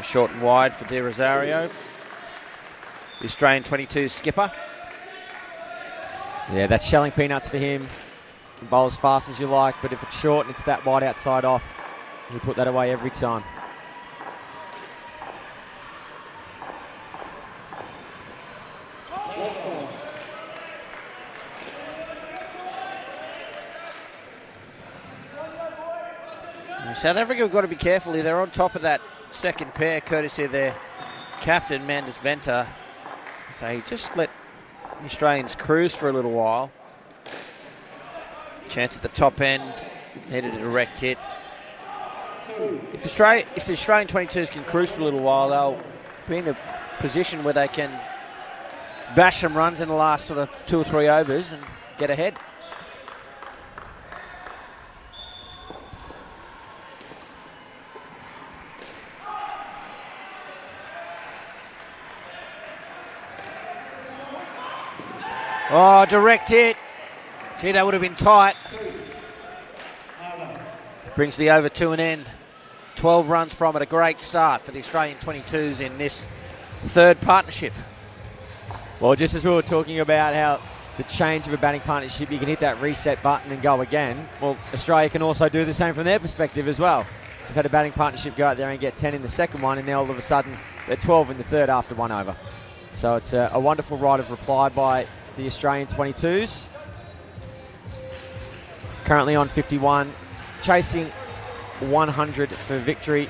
S1: Short and wide for De Rosario, the Australian 22 skipper.
S7: Yeah, that's shelling peanuts for him. You can bowl as fast as you like, but if it's short and it's that wide outside off, you put that away every time.
S1: South Africa have got to be careful here. They're on top of that second pair, courtesy of their captain, Mandis Venter. So he just let the Australians cruise for a little while. Chance at the top end, needed a direct hit. If the Australian 22s can cruise for a little while, they'll be in a position where they can bash some runs in the last sort of 2 or 3 overs and get ahead. Oh, direct hit. Gee, that would have been tight. Brings the over to an end. 12 runs from it. A great start for the Australian 22s in this third partnership.
S7: Well, just as we were talking about how the change of a batting partnership, you can hit that reset button and go again. Well, Australia can also do the same from their perspective as well. They've had a batting partnership go out there and get 10 in the second one, and now all of a sudden they're 12 in the third after one over. So it's a wonderful right of reply by the Australian 22s. Currently on 51, chasing 100 for victory.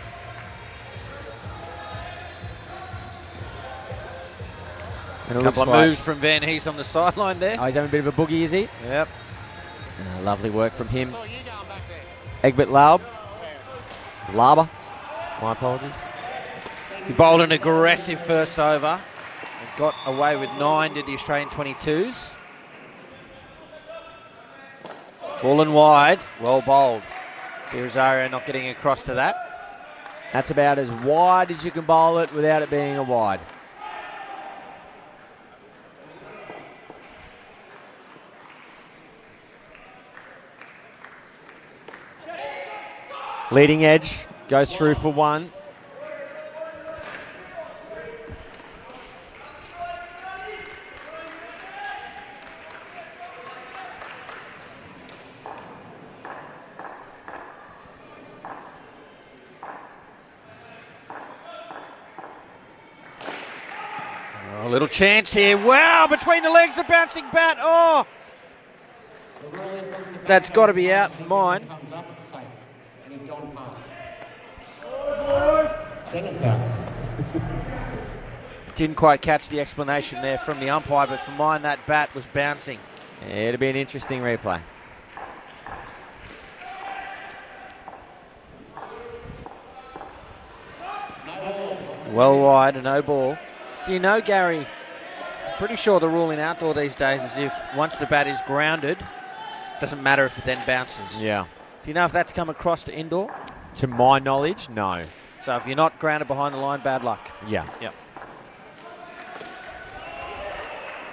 S1: A couple of moves from Van Hees on the sideline there.
S7: Oh, he's having a bit of a boogie, is he?
S1: Yep.
S7: Lovely work from him. Egbert Laub. Laba. My apologies.
S1: He bowled an aggressive first over and got away with 9 to the Australian 22s. Full and wide. Well bowled. De Rosario not getting across to that.
S7: That's about as wide as you can bowl it without it being a wide. Leading edge goes through for one.
S1: A little chance here. Wow, between the legs, a bouncing bat. Oh, that's got to be out for mine. Didn't quite catch the explanation there from the umpire, but for mine, that bat was bouncing.
S7: Yeah, it'll be an interesting replay.
S1: Well wide, a no ball. Do you know, Gary, I'm pretty sure the rule in outdoor these days is if once the bat is grounded, it doesn't matter if it then bounces.
S7: Yeah.
S1: Do you know if that's come across to indoor?
S7: To my knowledge, no.
S1: So if you're not grounded behind the line, bad luck.
S7: Yeah.
S1: Yep.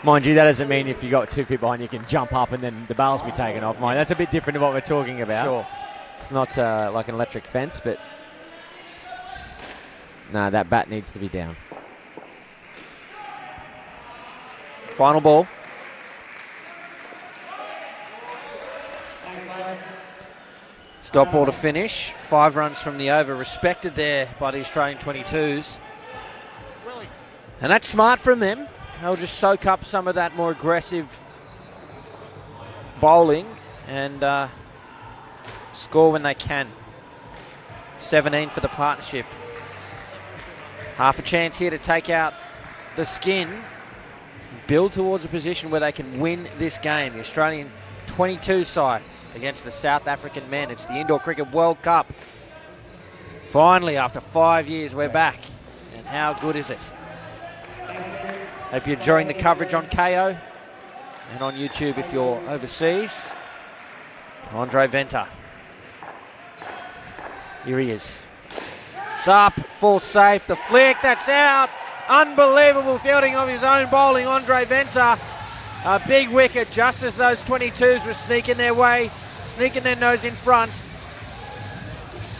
S7: Mind you, that doesn't mean if you got 2 feet behind, you can jump up and then the bail's be taken off. Mind, that's a bit different to what we're talking about.
S1: Sure.
S7: It's not like an electric fence, but no, that bat needs to be down.
S1: Final ball. Stop ball to finish. 5 runs from the over, respected there by the Australian 22s. And that's smart from them. They'll just soak up some of that more aggressive bowling and score when they can. 17 for the partnership. Half a chance here to take out the skin. Build towards a position where they can win this game. The Australian 22 side against the South African men. It's the Indoor Cricket World Cup. Finally, after 5 years, we're back. And how good is it? Hope you're enjoying the coverage on KO and on YouTube if you're overseas. Andre Venter. Here he is. It's up, full safe, the flick, that's out. Unbelievable fielding of his own bowling, Andre Venter. A big wicket just as those 22s were sneaking their way, sneaking their nose in front.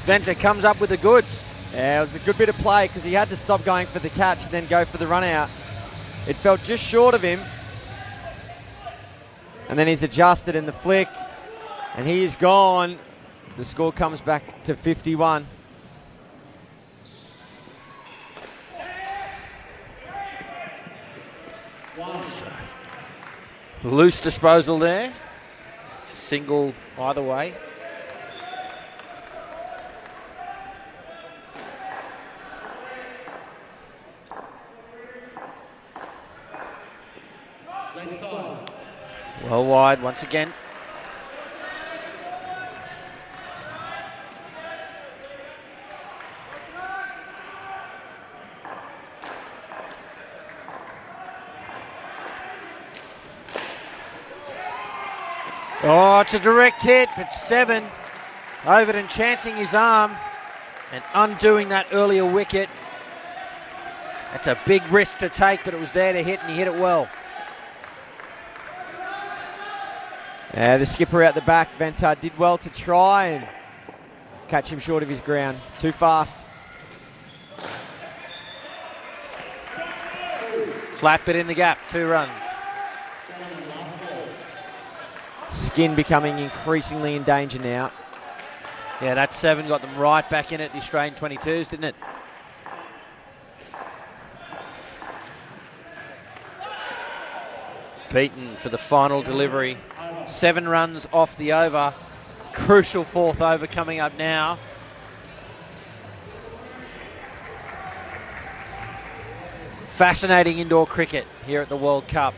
S1: Venter comes up with the goods.
S7: Yeah, it was a good bit of play because he had to stop going for the catch and then go for the run out. It felt just short of him. And then he's adjusted in the flick. And he is gone. The score comes back to 51.
S1: Loose disposal there. It's a single either way. Well wide once again. Oh, it's a direct hit, but 7. Overton chancing his arm and undoing that earlier wicket. That's a big risk to take, but it was there to hit, and he hit it well.
S7: The skipper out the back, Venter, did well to try and catch him short of his ground. Too fast.
S1: Flat bit in the gap, 2 runs.
S7: Skin becoming increasingly in danger now.
S1: Yeah, that 7 got them right back in it, the Australian 22s, didn't it? Beaten for the final delivery. 7 runs off the over. Crucial 4th over coming up now. Fascinating indoor cricket here at the World Cup.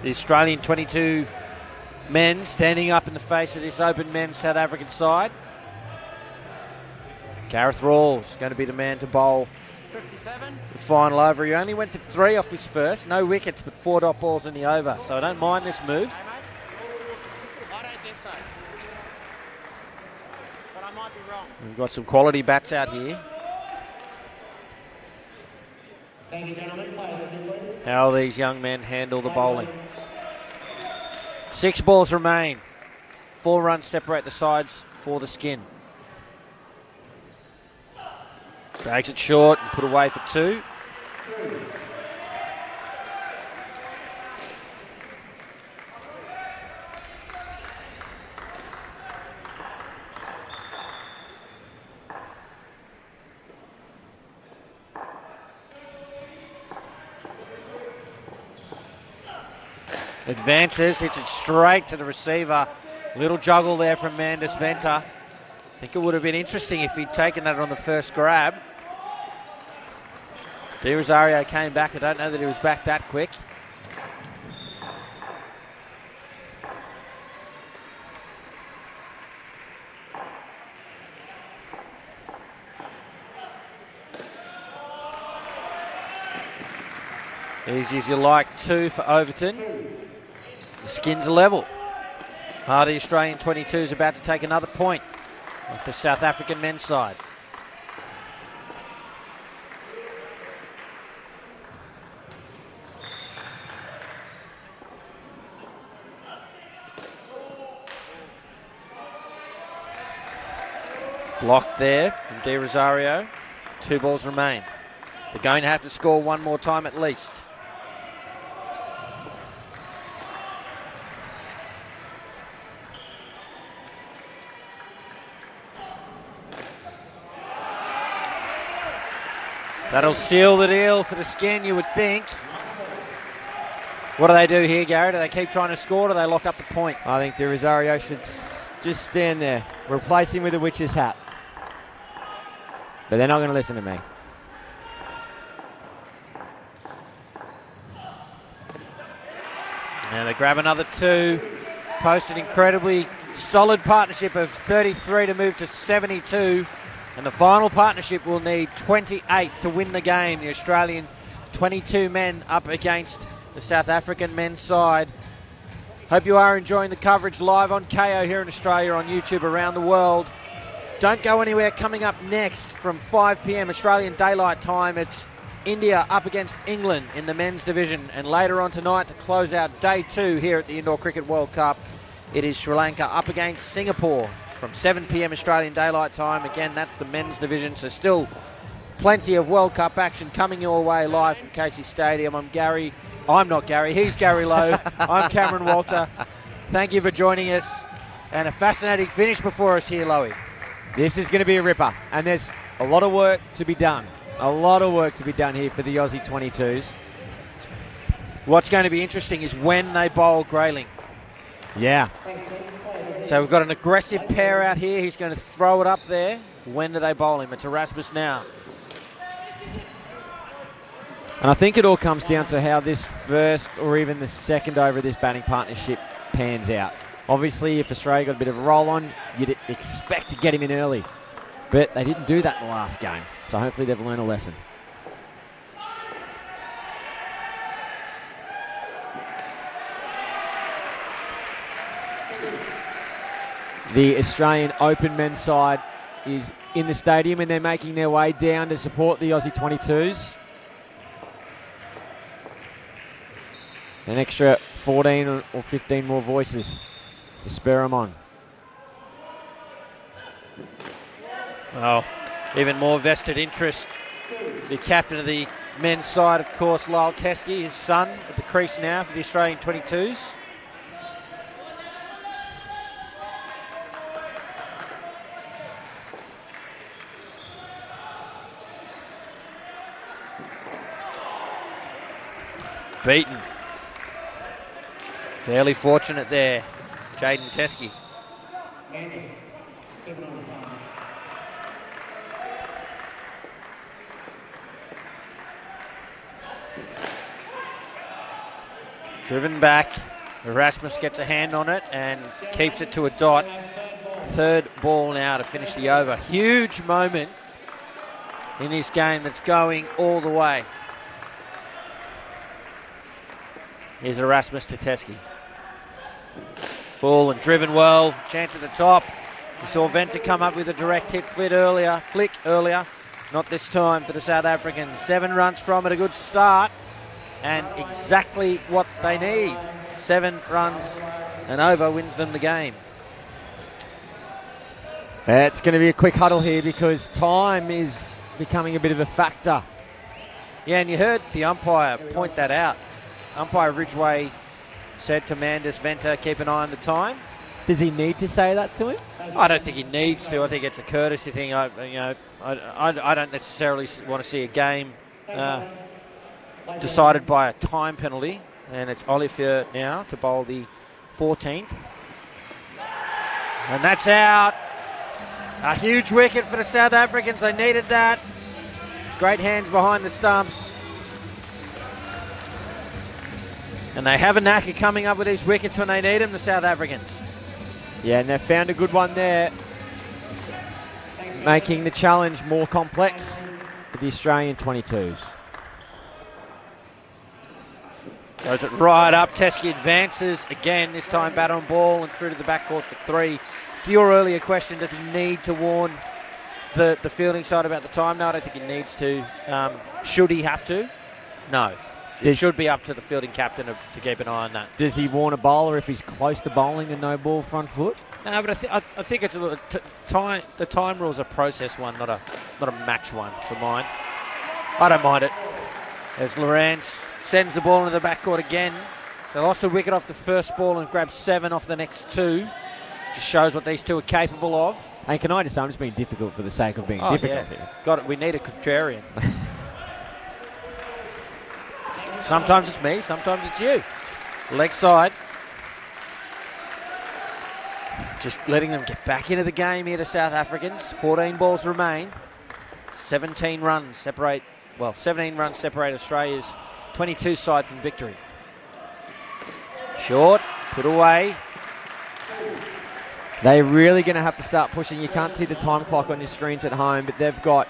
S1: The Australian 22 men standing up in the face of this open men's South African side. Gareth Rawls going to be the man to bowl
S15: 57.
S1: the final over. He only went for 3 off his first. No wickets, but 4 dot balls in the over. So I don't mind this move.
S15: I don't think so. But I might be wrong.
S1: We've got some quality bats out here.
S15: Thank you, gentlemen. Players, please.
S1: How these young men handle the bowling. 6 balls remain. 4 runs separate the sides for the Skin. Drags it short and put away for 2. Advances, hits it straight to the receiver. Little juggle there from Mandis Venter. I think it would have been interesting if he'd taken that on the first grab. De Rosario came back. I don't know that he was back that quick. Easy as you like, 2 for Overton. The Skins are level. Hardy Australian 22 is about to take another point off the South African men's side. Blocked there from De Rosario. 2 balls remain. They're going to have to score 1 more time at least. That'll seal the deal for the Skin, you would think. What do they do here, Gary? Do they keep trying to score, or do they lock up the point?
S7: I think De Rosario should just stand there. Replace him with a witch's hat. But they're not going to listen to me.
S1: And they grab another 2. Post an incredibly solid partnership of 33 to move to 72. And the final partnership will need 28 to win the game. The Australian 22 men up against the South African men's side. Hope you are enjoying the coverage live on KO here in Australia, on YouTube around the world. Don't go anywhere. Coming up next from 5 p.m. Australian Daylight Time, it's India up against England in the men's division. And later on tonight, to close out day 2 here at the Indoor Cricket World Cup, it is Sri Lanka up against Singapore from 7 p.m. Australian Daylight Time. Again, that's the men's division, so still plenty of World Cup action coming your way live from Casey Stadium. I'm not Gary, he's Gary Lowe. I'm Cameron Walter. Thank you for joining us. And a fascinating finish before us here, Lowie.
S7: This is going to be a ripper, and there's a lot of work to be done. A lot of work to be done here for the Aussie 22s.
S1: What's going to be interesting is when they bowl Grayling.
S7: Yeah.
S1: So we've got an aggressive pair out here. He's going to throw it up there. When do they bowl him? It's Erasmus now.
S7: And I think it all comes down to how this first or even the second over of this batting partnership pans out. Obviously, if Australia got a bit of a roll on, you'd expect to get him in early. But they didn't do that in the last game. So hopefully they've learned a lesson. The Australian Open men's side is in the stadium, and they're making their way down to support the Aussie 22s. An extra 14 or 15 more voices to spur them on.
S1: Well, even more vested interest. The captain of the men's side, of course, Lyle Teskey, his son, at the crease now for the Australian 22s. Beaten. Fairly fortunate there, Jaden Teskey. Driven back. Erasmus gets a hand on it and keeps it to a dot. Third ball now to finish the over. Huge moment in this game that's going all the way. Here's Erasmus to Teskey. Full and driven well. Chance at the top. We saw Venter come up with a direct hit flick earlier. Not this time for the South Africans. 7 runs from it, a good start. And exactly what they need. 7 runs and over wins them the game.
S7: It's going to be a quick huddle here because time is becoming a bit of a factor.
S1: Yeah, and you heard the umpire point that out. Umpire Ridgway said to Mandus Venter, keep an eye on the time.
S7: Does he need to say that to him?
S1: I don't think he needs to. I think it's a courtesy thing. I don't necessarily want to see a game decided by a time penalty. And it's Olivier now to bowl the 14th. And that's out. A huge wicket for the South Africans. They needed that. Great hands behind the stumps. And they have a knack of coming up with these wickets when they need them, the South Africans.
S7: Yeah, and they've found a good one there, making the challenge more complex for the Australian 22s.
S1: Goes it right up. Teskey advances again, this time bat on ball and through to the backcourt for 3. To your earlier question, does he need to warn the fielding side about the time? No, I don't think he needs to. Should he have to? No. It should be up to the fielding captain to keep an eye on that.
S7: Does he warn a bowler if he's close to bowling the no ball front foot?
S1: No, but I think it's a little time. The time rule's a process one, not a match one for mine. I don't mind it. As Lawrence sends the ball into the backcourt again. So lost a wicket off the first ball and grabbed 7 off the next 2. Just shows what these two are capable of.
S7: And can I just say, I'm just being difficult for the sake of being difficult here.
S1: Got it. We need a contrarian. Sometimes it's me, sometimes it's you. Leg side. Just letting them get back into the game here, the South Africans. 14 balls remain. 17 runs separate Australia's 22 side from victory. Short, put away.
S7: They're really going to have to start pushing. You can't see the time clock on your screens at home, but they've got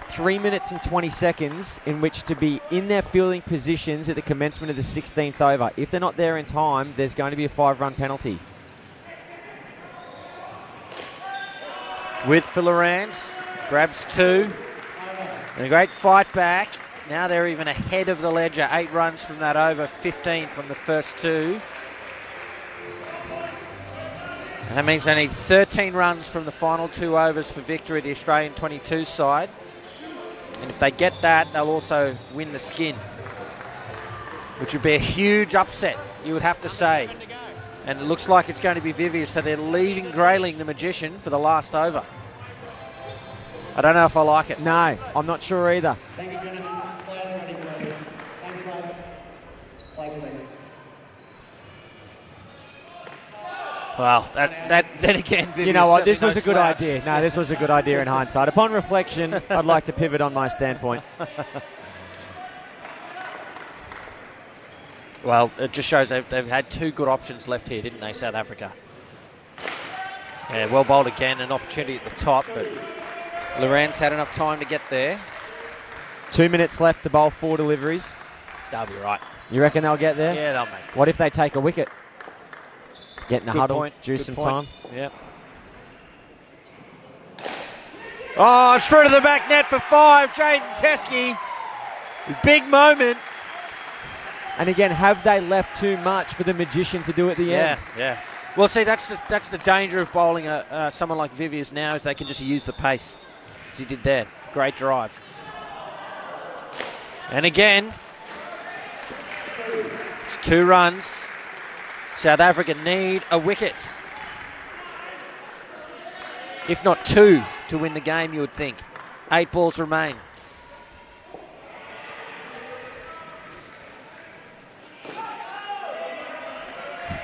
S7: 3 minutes and 20 seconds in which to be in their fielding positions at the commencement of the 16th over. If they're not there in time, there's going to be a 5-run penalty.
S1: With for Lawrence, grabs 2. And a great fight back. Now they're even ahead of the ledger. 8 runs from that over, 15 from the first 2. And that means they need 13 runs from the final 2 overs for victory, the Australian 22 side. And if they get that, they'll also win the skin, which would be a huge upset, you would have to say. And it looks like it's going to be Viviers, so they're leaving Grayling, the magician, for the last over. I don't know if I like it.
S7: No, I'm not sure either.
S15: Thank you, gentlemen. Players ready, please. Thanks, guys. Play, please.
S1: Well, that then again, Viviers,
S7: you know what? This was a good
S1: slouch.
S7: idea. No, this was a good idea in hindsight. Upon reflection, I'd like to pivot on my standpoint.
S1: Well, it just shows they've had 2 good options left here, didn't they, South Africa? Yeah, well bowled again, an opportunity at the top, but Lawrence had enough time to get there.
S7: 2 minutes left to bowl 4 deliveries.
S1: They'll be right.
S7: You reckon they'll get there?
S1: Yeah, they'll make it.
S7: What if they take a wicket? Get in the huddle, juice some time.
S1: Yep. Oh, it's through to the back net for 5. Jaden Teskey. Big moment.
S7: And again, have they left too much for the magician to do at the end?
S1: Yeah. Well, see, that's the danger of bowling someone like Viviers now, is they can just use the pace, as he did there. Great drive. And again, it's 2 runs. South Africa need a wicket. If not 2 to win the game, you would think. 8 balls remain.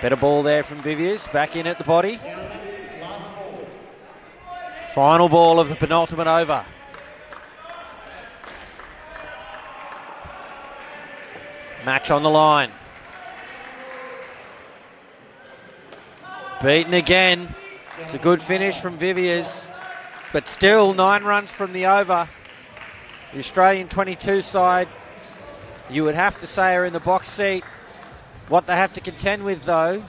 S1: Better ball there from Viviers, back in at the body. Final ball of the penultimate over. Match on the line. Beaten again. It's a good finish from Viviers, but still 9 runs from the over. The Australian 22 side, you would have to say, are in the box seat. What they have to contend with, though,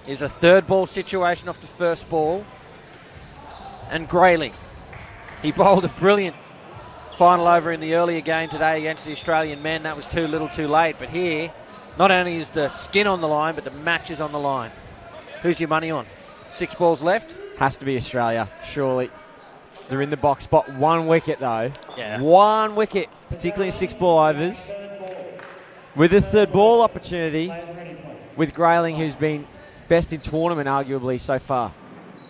S1: is a 3rd ball situation off the 1st ball. And Grayling, he bowled a brilliant final over in the earlier game today against the Australian men. That was too little too late. But here, not only is the skin on the line, but the match is on the line. Who's your money on? 6 balls left?
S7: Has to be Australia, surely. They're in the box spot. 1 wicket, though.
S1: Yeah.
S7: 1 wicket, particularly in 6 ball overs. With a 3rd ball opportunity with Grayling, who's been best in tournament, arguably, so far.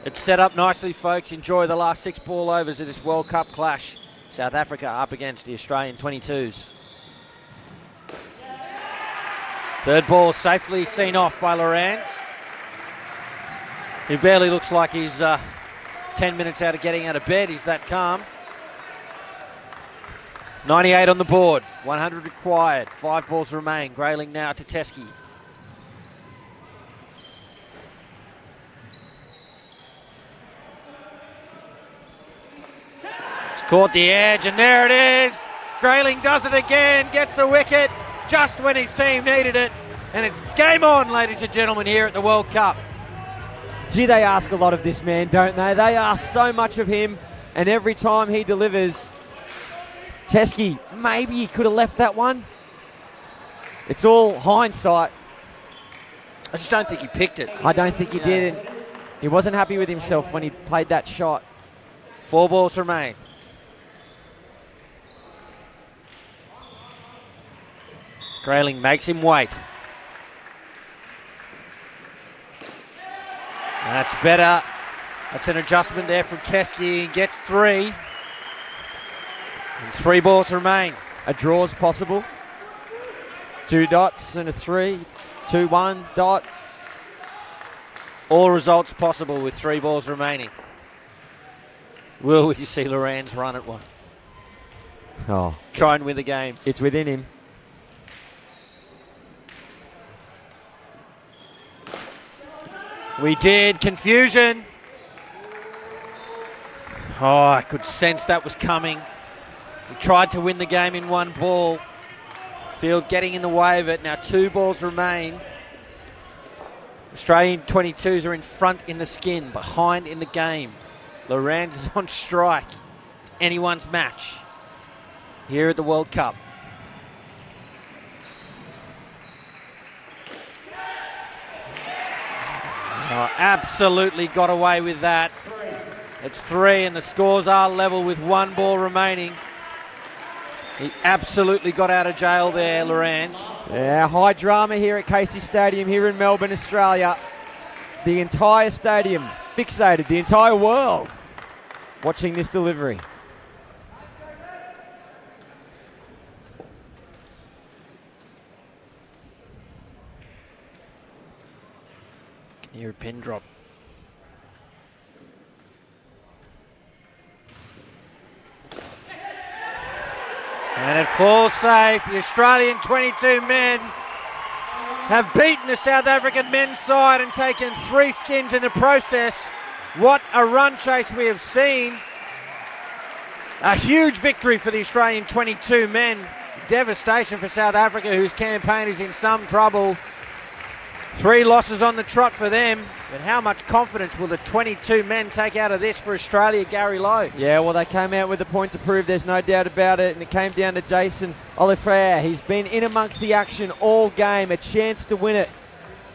S1: It's set up nicely, folks. Enjoy the last 6 ball overs of this World Cup clash. South Africa up against the Australian 22s. 3rd ball safely seen off by Lawrence. He barely looks like he's 10 minutes out of getting out of bed. He's that calm. 98 on the board, 100 required, 5 balls remain. Grayling now to Teskey. It's caught the edge, and there it is. Grayling does it again, gets a wicket just when his team needed it. And it's game on, ladies and gentlemen, here at the World Cup.
S7: Gee, they ask a lot of this man, don't they? They ask so much of him, and every time he delivers, Teskey, maybe he could have left that one. It's all hindsight.
S1: I just don't think he picked it.
S7: I don't think he did. And he wasn't happy with himself when he played that shot.
S1: 4 balls remain. Grayling makes him wait. That's better. That's an adjustment there from Teskey. He gets 3. And 3 balls remain.
S7: A draw's possible. 2 dots and a 3. 2-1 dot.
S1: All results possible with 3 balls remaining. Will you see Lawrence run at one?
S7: Oh,
S1: try and win the game.
S7: It's within him.
S1: We did. Confusion. Oh, I could sense that was coming. We tried to win the game in 1 ball. Field getting in the way of it. Now 2 balls remain. Australian 22s are in front in the skin, behind in the game. Lawrence is on strike. It's anyone's match here at the World Cup. Oh, absolutely got away with that. It's 3 and the scores are level with 1 ball remaining. He absolutely got out of jail there, Lawrence.
S7: Yeah, high drama here at Casey Stadium here in Melbourne, Australia. The entire stadium fixated, the entire world watching this delivery.
S1: Can hear a pin drop. And it falls safe. The Australian 22 men have beaten the South African men's side and taken 3 skins in the process. What a run chase we have seen. A huge victory for the Australian 22 men. Devastation for South Africa, whose campaign is in some trouble. 3 losses on the trot for them. But how much confidence will the 22 men take out of this for Australia, Gary Lowe?
S7: Yeah, well, they came out with the point to prove, there's no doubt about it, and it came down to Jason Oliveira. He's been in amongst the action all game, a chance to win it,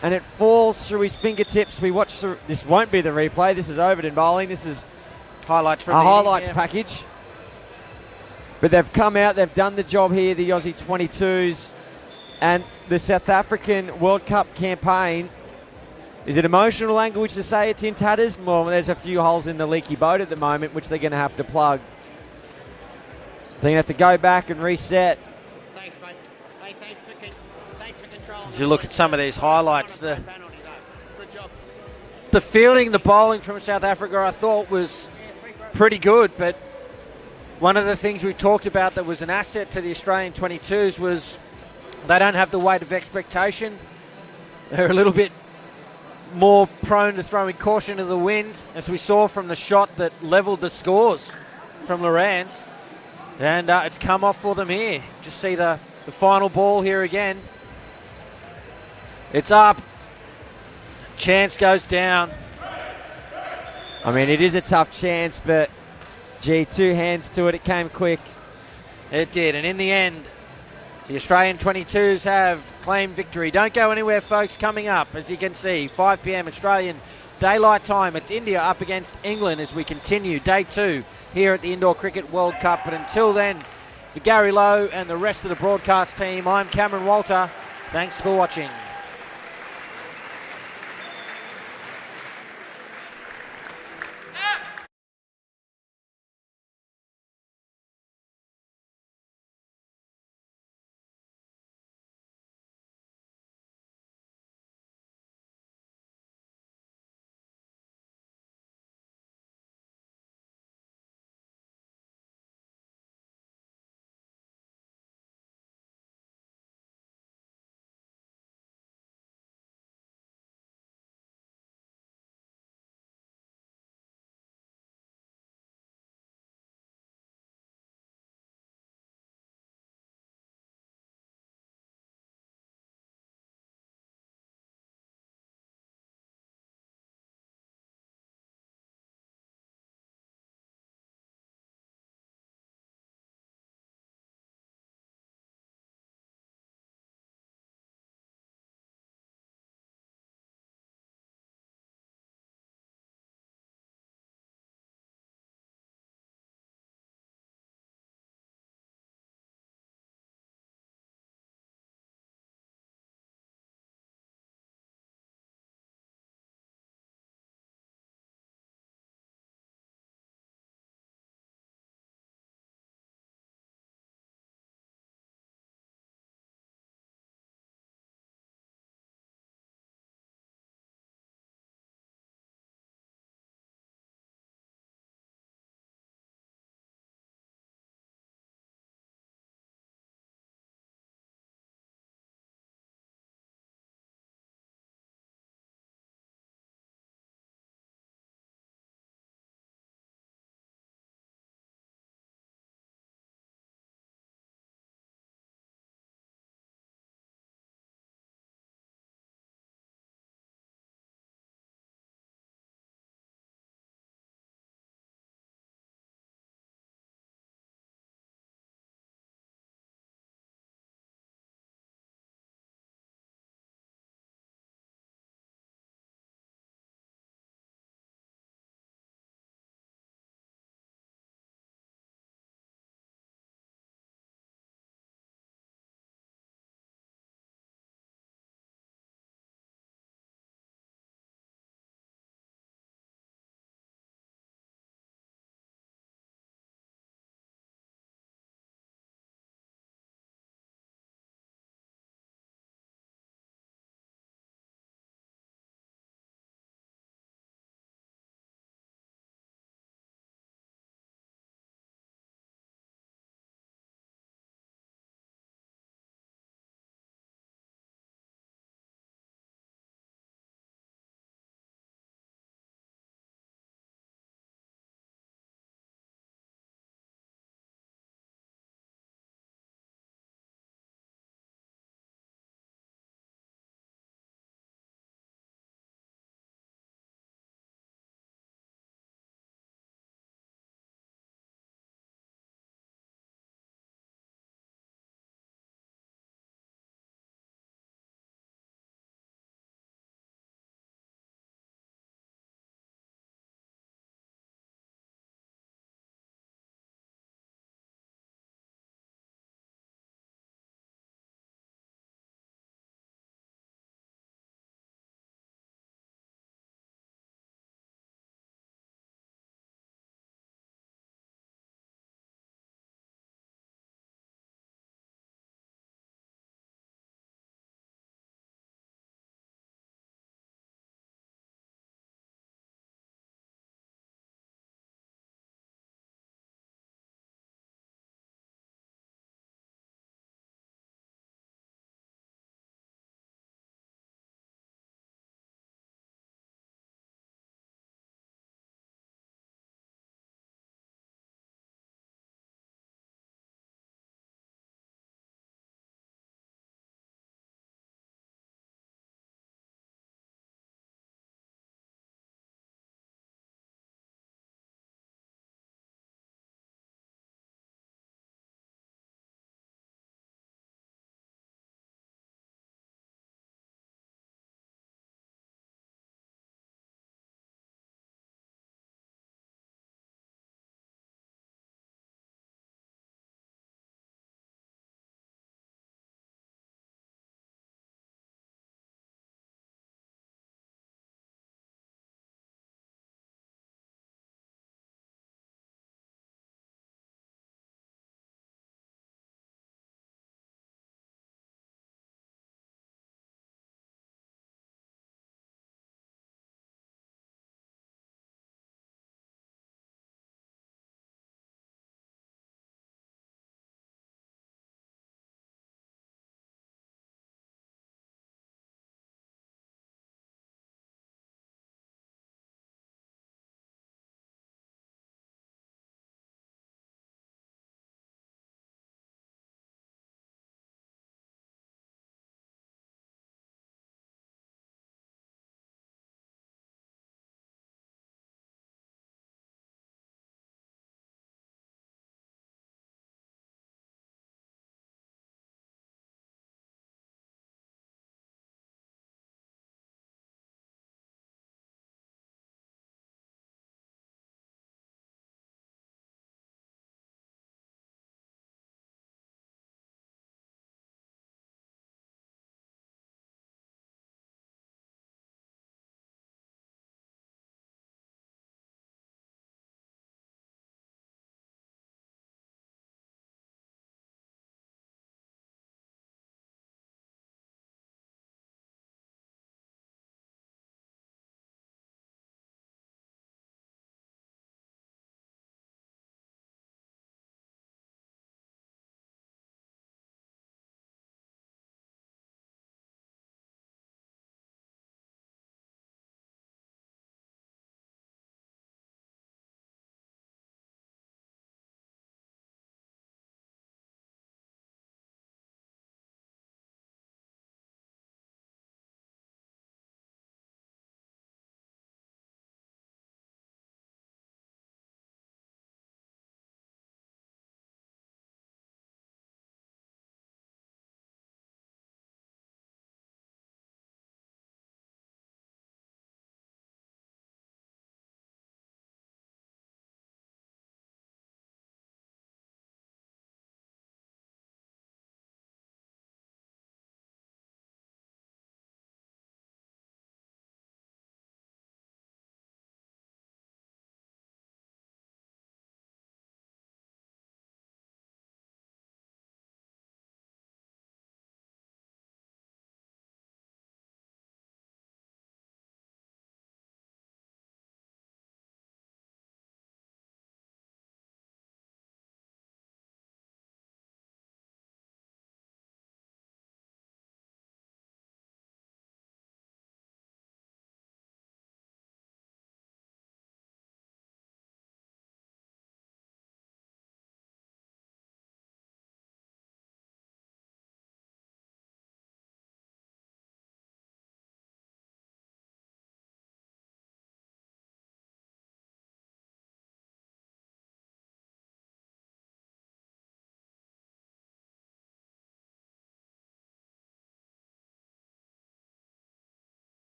S7: and it falls through his fingertips. We watch this won't be the replay. This is Overton bowling. This is
S1: highlights from
S7: a
S1: the
S7: highlights
S1: inning, yeah.
S7: package. But they've come out, they've done the job here, the Aussie 22s, and the South African World Cup campaign. Is it emotional language to say it's in tatters? Well, there's a few holes in the leaky boat at the moment, which they're going to have to plug. They're going to have to go back and reset.
S15: Thanks, mate. Hey, thanks for control.
S1: As you look at some of these highlights,
S15: Good job.
S1: the fielding, the bowling from South Africa, I thought was pretty good. But one of the things we talked about that was an asset to the Australian 22s was they don't have the weight of expectation. They're a little bit more prone to throwing caution to the wind, as we saw from the shot that levelled the scores from Lorans. And it's come off for them here. Just see the final ball here again. It's up. Chance goes down.
S7: I mean, it is a tough chance, but gee, 2 hands to it. It came quick.
S1: It did, and in the end, the Australian 22s have claimed victory. Don't go anywhere, folks. Coming up, as you can see, 5 p.m. Australian Daylight Time. It's India up against England as we continue day 2 here at the Indoor Cricket World Cup. But until then, for Gary Lowe and the rest of the broadcast team, I'm Cameron Walter. Thanks for watching.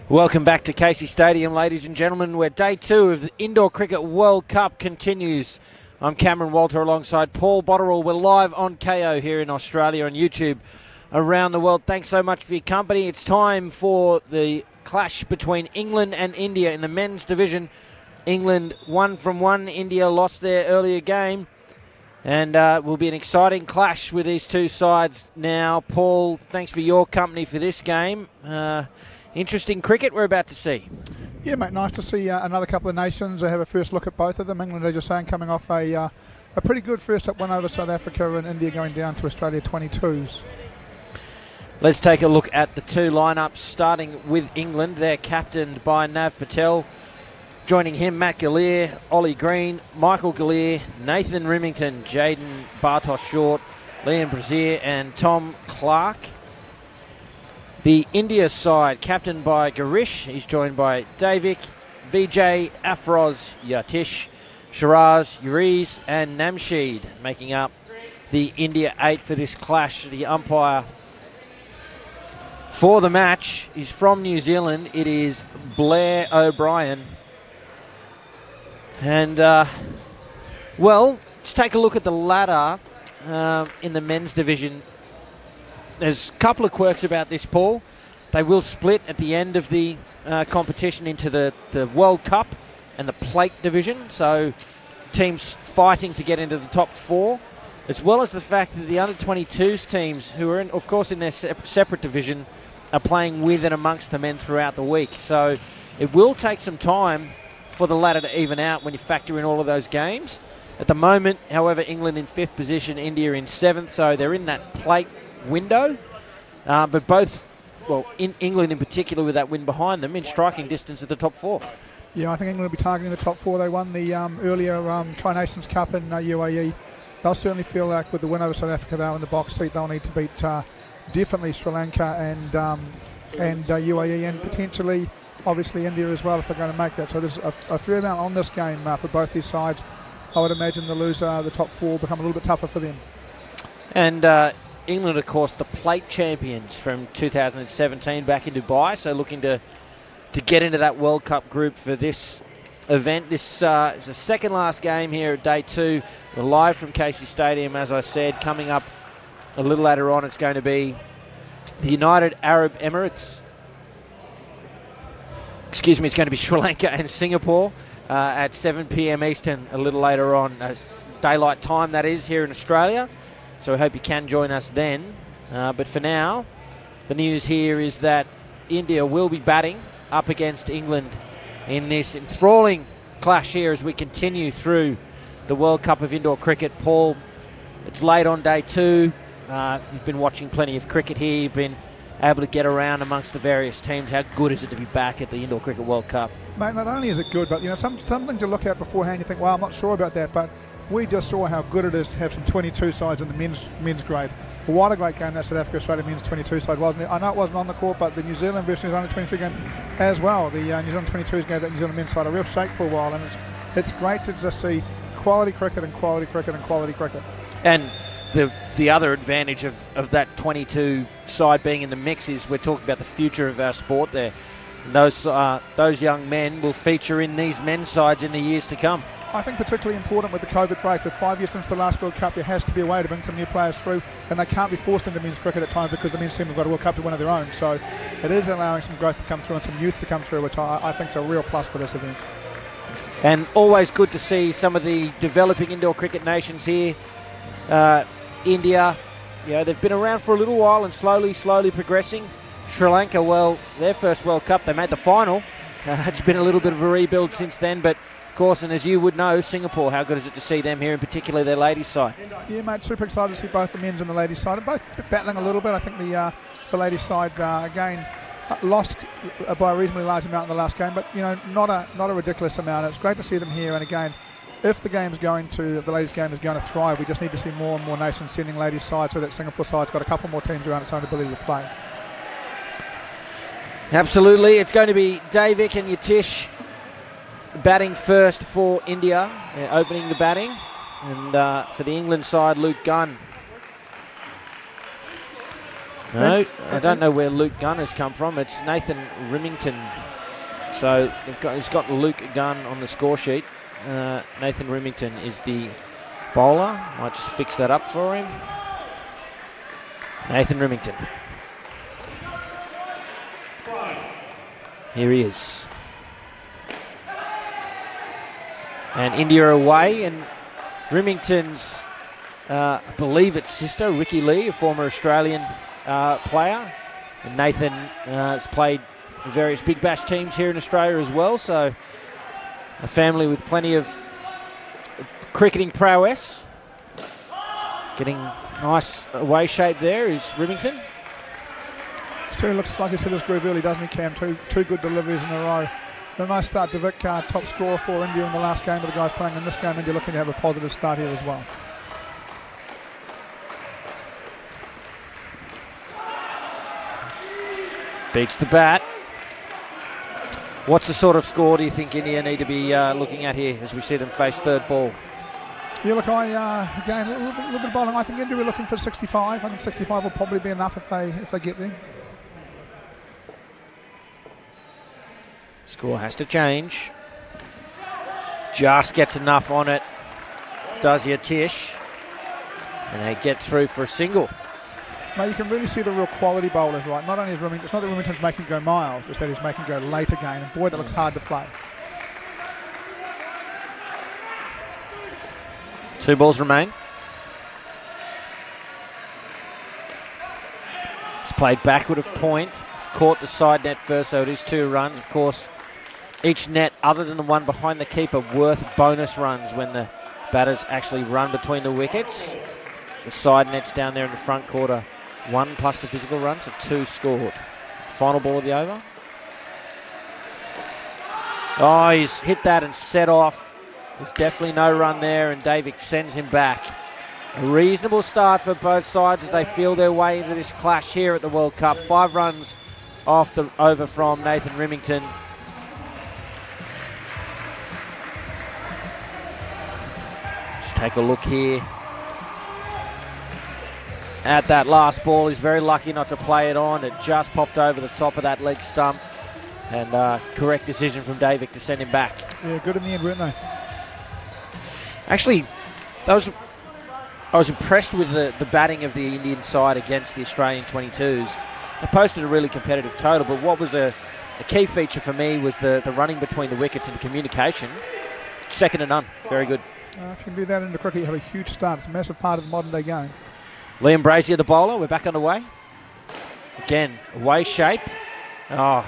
S1: Welcome back to Casey Stadium, ladies and gentlemen, where day 2 of the Indoor Cricket World Cup continues. I'm Cameron Walter alongside Paul Botterill. We're live on KO here in Australia and YouTube around the world. Thanks so much for your company. It's time for the clash between England and India in the men's division. England 1-1. India lost their earlier game. And will be an exciting clash with these two sides now. Paul, thanks for your company for this game. Interesting cricket we're about to see.
S9: Yeah, mate, nice to see another couple of nations have a first look at both of them. England, as you're saying, coming off a pretty good first up win over South Africa, and India going down to Australia 22s.
S1: Let's take a look at the two lineups, starting with England. They're captained by Nav Patel. Joining him, Matt Gallier, Ollie Green, Michael Gallier, Nathan Rimington, Jaden Bartosz-Short, Liam Brazier and Tom Clark. The India side, captained by Garish. He's joined by Davik, Vijay, Afroz, Yatish, Shiraz, Uriz and Namsheed, making up the India 8 for this clash. The umpire for the match is from New Zealand. It is Blair O'Brien. And, well, let's take a look at the ladder in the men's division. There's a couple of quirks about this, Paul. They will split at the end of the competition into the World Cup and the plate division. So teams fighting to get into the top 4, as well as the fact that the under-22s teams, who are, of course, in their separate division, are playing with and amongst the men throughout the week. So it will take some time for the ladder to even out when you factor in all of those games. At the moment, however, England in 5th position, India in 7th, so they're in that plate window. But both, well, in England in particular, with that win behind them, in striking distance of the top 4.
S9: Yeah, I think England will be targeting the top 4. They won the earlier Tri-Nations Cup in UAE. They'll certainly feel like with the win over South Africa, they're in the box seat. They'll need to beat definitely Sri Lanka and UAE, and potentially, obviously, India as well if they're going to make that. So there's a fair amount on this game for both these sides. I would imagine the loser, the top 4, become a little bit tougher for them.
S1: And England, of course, the plate champions from 2017 back in Dubai, so looking to get into that World Cup group for this event. This is the second last game here at day 2. We're live from Casey Stadium, as I said. Coming up a little later on, it's going to be the United Arab Emirates. Excuse me, it's going to be Sri Lanka and Singapore at 7 p.m. Eastern a little later on. Daylight time, that is, here in Australia. So I hope you can join us then. But for now, the news here is that India will be batting up against England in this enthralling clash here as we continue through the World Cup of Indoor Cricket. Paul, it's late on day 2. You've been watching plenty of cricket here. You've been able to get around amongst the various teams. How good is it to be back at the Indoor Cricket World Cup?
S9: Mate, not only is it good, but something to look at beforehand. You think, well, I'm not sure about that, but we just saw how good it is to have some 22 sides in the men's grade. Well, what a great game that South Africa-Australia men's 22 side, wasn't it? I know it wasn't on the court, but the New Zealand versus New Zealand 23 game as well. The New Zealand 22s gave that New Zealand men's side a real shake for a while, and it's great to just see quality cricket and quality cricket and quality cricket.
S1: And the other advantage of that 22 side being in the mix is we're talking about the future of our sport there. And those young men will feature in these men's sides in the years to come.
S9: I think particularly important with the COVID break. With 5 years since the last World Cup, there has to be a way to bring some new players through, and they can't be forced into men's cricket at times because the men's team have got a World Cup to win of their own. So it is allowing some growth to come through and some youth to come through, which I think is a real plus for this event.
S1: And always good to see some of the developing indoor cricket nations here. India, they've been around for a little while and slowly progressing. Sri Lanka, well, their first World Cup, they made the final. It's been a little bit of a rebuild since then, but of course, and as you would know, Singapore, how good is it to see them here, in particular their ladies' side? Yeah,
S9: mate, super excited to see both the men's and the ladies' side. Both battling a little bit. I think the ladies' side, again, lost by a reasonably large amount in the last game, but, not a ridiculous amount. It's great to see them here, and again, if the ladies' game is going to thrive, we just need to see more and more nations sending ladies' sides so that Singapore side's got a couple more teams around its own ability to play.
S1: Absolutely. It's going to be Davik and Yatish batting first for India, opening the batting. And for the England side, Luke Gunn No, I don't know where Luke Gunn has come from. It's Nathan Rimington. So he's got Luke Gunn on the score sheet. Nathan Rimington is the bowler. Might just fix that up for him. Nathan Rimington. Here he is. And India away, and Rimington's, I believe it's sister, Ricky Lee, a former Australian player. And Nathan has played for various Big Bash teams here in Australia as well, so a family with plenty of cricketing prowess. Getting nice away shape there is Rimington.
S9: So it looks like he's hit his groove early, doesn't he, Cam? Two good deliveries in a row. And a nice start to Vic, top scorer for India in the last game of the guys playing in this game. India looking to have a positive start here as well.
S1: Beats the bat. What's the sort of score do you think India need to be looking at here as we see them face third ball?
S9: Yeah, look, again, a little bit of bowling. I think India are looking for 65. I think 65 will probably be enough if they get there.
S1: Score has to change. Just gets enough on it. Does Yatish. And they get through for a single.
S9: Mate, you can really see the real quality bowlers, right? Not only is Remington, it's not that Remington's making go miles, it's that he's making go late again. And boy, that looks hard to play.
S1: 2 balls remain. It's played backward of point. It's caught the side net first, so it is 2 runs. Of course, each net other than the one behind the keeper worth bonus runs when the batters actually run between the wickets. The side net's down there in the front quarter. 1 plus the physical run, so 2 scored. Final ball of the over. Oh, he's hit that and set off. There's definitely no run there, and Davik sends him back. A reasonable start for both sides as they feel their way into this clash here at the World Cup. 5 runs off the over from Nathan Rimington. Just take a look here at that last ball. He's very lucky not to play it on. It just popped over the top of that leg stump. And correct decision from Davik to send him back.
S9: Yeah, good in the end, weren't they?
S1: Actually, I was impressed with the batting of the Indian side against the Australian 22s. They posted a really competitive total, but what was a key feature for me was the running between the wickets and the communication. Second to none. Very good.
S9: If you can do that in the cricket, you have a huge start. It's a massive part of the modern day game.
S1: Liam Brazier, the bowler. We're back underway. Again, away shape. Oh,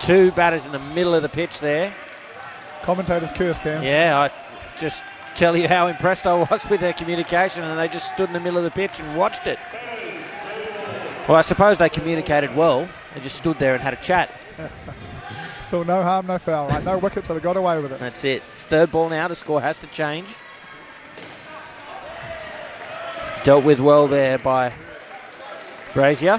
S1: 2 batters in the middle of the pitch there.
S9: Commentator's curse, Cam.
S1: Yeah, I just tell you how impressed I was with their communication, and they just stood in the middle of the pitch and watched it. Well, I suppose they communicated well. They just stood there and had a chat.
S9: Still no harm, no foul, right? No wickets, so they got away with it.
S1: That's it. It's third ball now. The score has to change. Dealt with well there by Brazier.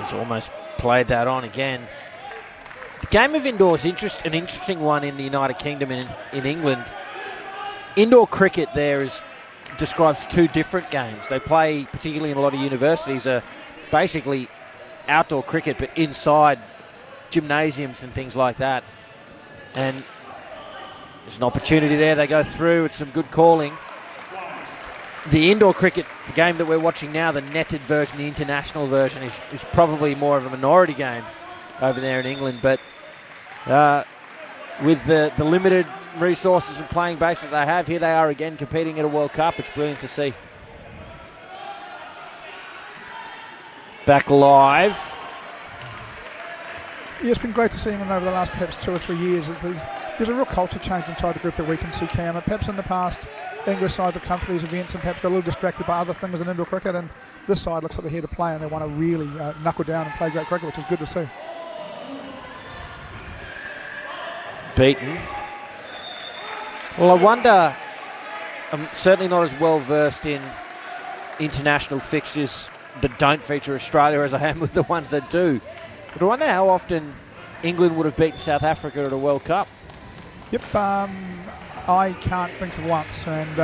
S1: He's almost played that on again. The game of indoor is an interesting one in the United Kingdom and in England. Indoor cricket there describes 2 different games. They play, particularly in a lot of universities, basically outdoor cricket, but inside gymnasiums and things like that. And there's an opportunity there. They go through. It's some good calling. The indoor cricket, the game that we're watching now, the netted version, the international version, is probably more of a minority game over there in England. But with the limited resources and playing base that they have, here they are again competing at a World Cup. It's brilliant to see. Back live.
S9: Yeah, it's been great to see England over the last perhaps 2 or 3 years. There's a real culture change inside the group that we can see, Cam. Perhaps in the past, English sides have come to these events and perhaps got a little distracted by other things in indoor cricket, and this side looks like they're here to play and they want to really knuckle down and play great cricket, which is good to see.
S1: Beaten. Well, I wonder, I'm certainly not as well versed in international fixtures that don't feature Australia as I am with the ones that do. But I wonder how often England would have beaten South Africa at a World Cup.
S9: Yep, I can't think of once, and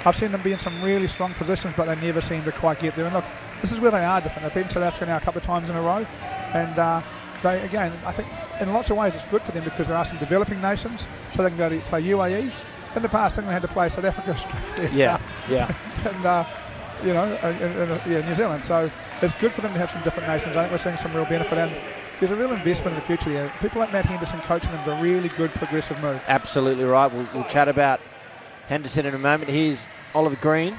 S9: I've seen them be in some really strong positions, but they never seem to quite get there. And look, this is where they are different. They've beaten South Africa now a couple of times in a row, and they, again, I think in lots of ways it's good for them because there are some developing nations, so they can go to play UAE. In the past, I think they had to play South Africa, Australia, and New Zealand. So it's good for them to have some different nations. I think we're seeing some real benefit, and there's a real investment in the future here. People like Matt Henderson coaching them is a really good progressive move.
S1: Absolutely right. We'll chat about Henderson in a moment. Here's Oliver Green.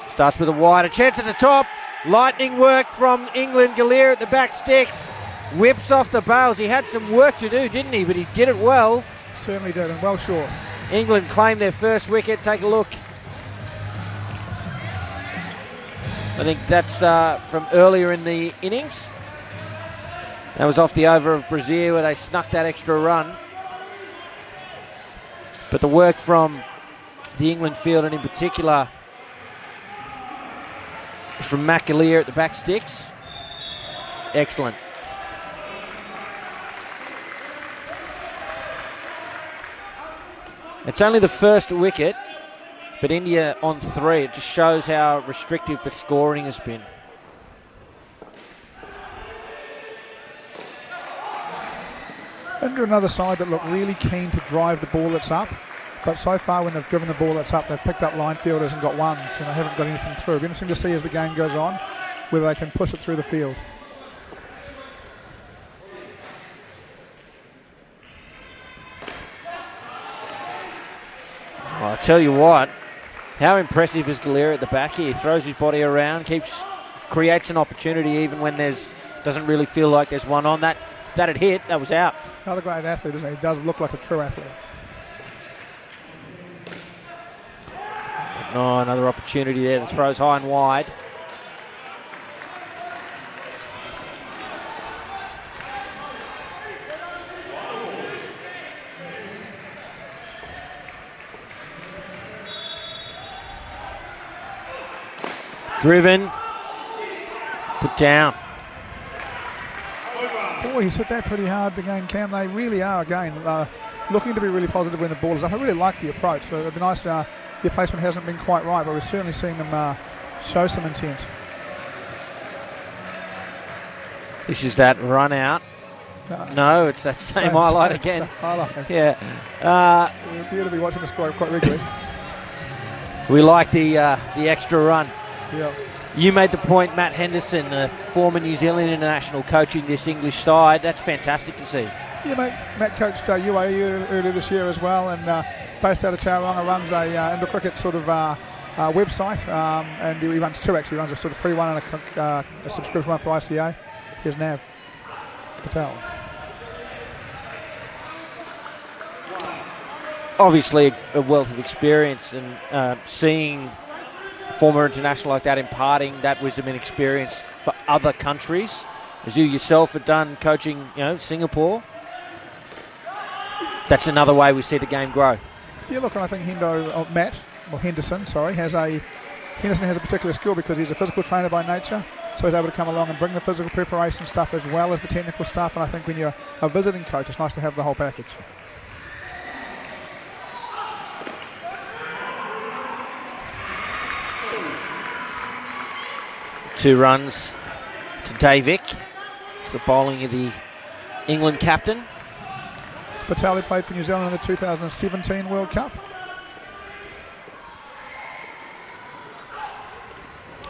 S1: Starts with a wide, a chance at the top. Lightning work from England. Galea at the back sticks. Whips off the bails. He had some work to do, didn't he? But he did it well.
S9: Certainly did, and well short.
S1: England claimed their first wicket. Take a look. I think that's from earlier in the innings. That was off the over of Brazil where they snuck that extra run. But the work from the England field, and in particular from Matt Galea at the back sticks, excellent. It's only the first wicket, but India on 3. It just shows how restrictive the scoring has been.
S9: Under another side that look really keen to drive the ball that's up, but so far when they've driven the ball that's up, they've picked up line fielders and got ones, and they haven't got anything through. It'll be interesting to see as the game goes on whether they can push it through the field.
S1: Well, I'll tell you what, how impressive is Galea at the back here? Throws his body around, creates an opportunity even when doesn't really feel like there's one on. That had hit, that was out.
S9: Another great athlete, isn't he? He does look like a true athlete.
S1: Oh, another opportunity there that throws high and wide. Driven, put down.
S9: Boy, he's hit that pretty hard again, Cam. They really are, again, looking to be really positive when the ball is up. I really like the approach. So it'd be nice, the placement hasn't been quite right, but we're certainly seeing them show some intent.
S1: This is that run out. No, it's that same highlight again.
S9: Highlight.
S1: Yeah.
S9: We appear to be watching the score quite regularly.
S1: We like the extra run.
S9: Yeah.
S1: You made the point, Matt Henderson, the former New Zealand international, coaching this English side. That's fantastic to see.
S9: Yeah, mate. Matt coached UAE earlier this year as well, and based out of Tauranga, runs a indoor cricket sort of website, and he runs two actually. He runs a sort of free one and a subscription one for ICA. Here's Nav Patel.
S1: Obviously a wealth of experience, and seeing former international like that imparting that wisdom and experience for other countries, as you yourself have done coaching, Singapore. That's another way we see the game grow.
S9: Yeah, look, and I think Henderson has a particular skill because he's a physical trainer by nature, so he's able to come along and bring the physical preparation stuff as well as the technical stuff, and I think when you're a visiting coach, it's nice to have the whole package.
S1: Two runs to Davick. It's the bowling of the England captain.
S9: Patel played for New Zealand in the 2017 World Cup.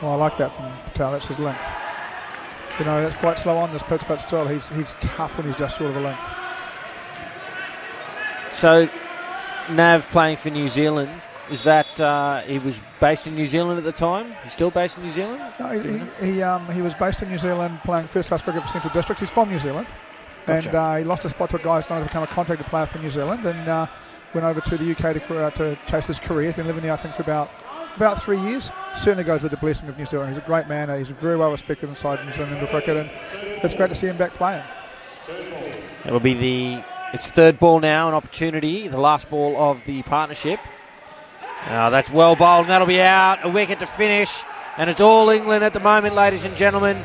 S9: Oh, I like that from Patel. That's his length. That's quite slow on this pitch, but still, he's tough when he's just short of a length.
S1: So, Nav playing for New Zealand. Is that he was based in New Zealand at the time? He's still based in New Zealand?
S9: No, he was based in New Zealand playing first-class cricket for Central Districts. He's from New Zealand.
S1: Gotcha.
S9: And he lost a spot to a guy who's going to become a contracted player for New Zealand, and went over to the UK to chase his career. He's been living there, I think, for about 3 years. Certainly goes with the blessing of New Zealand. He's a great man. He's very well respected inside New Zealand indoor cricket, and it's great to see him back playing.
S1: It will be its third ball now, an opportunity, the last ball of the partnership. Oh, that's well bowled, and that'll be out. A wicket to finish, and it's all England at the moment, ladies and gentlemen.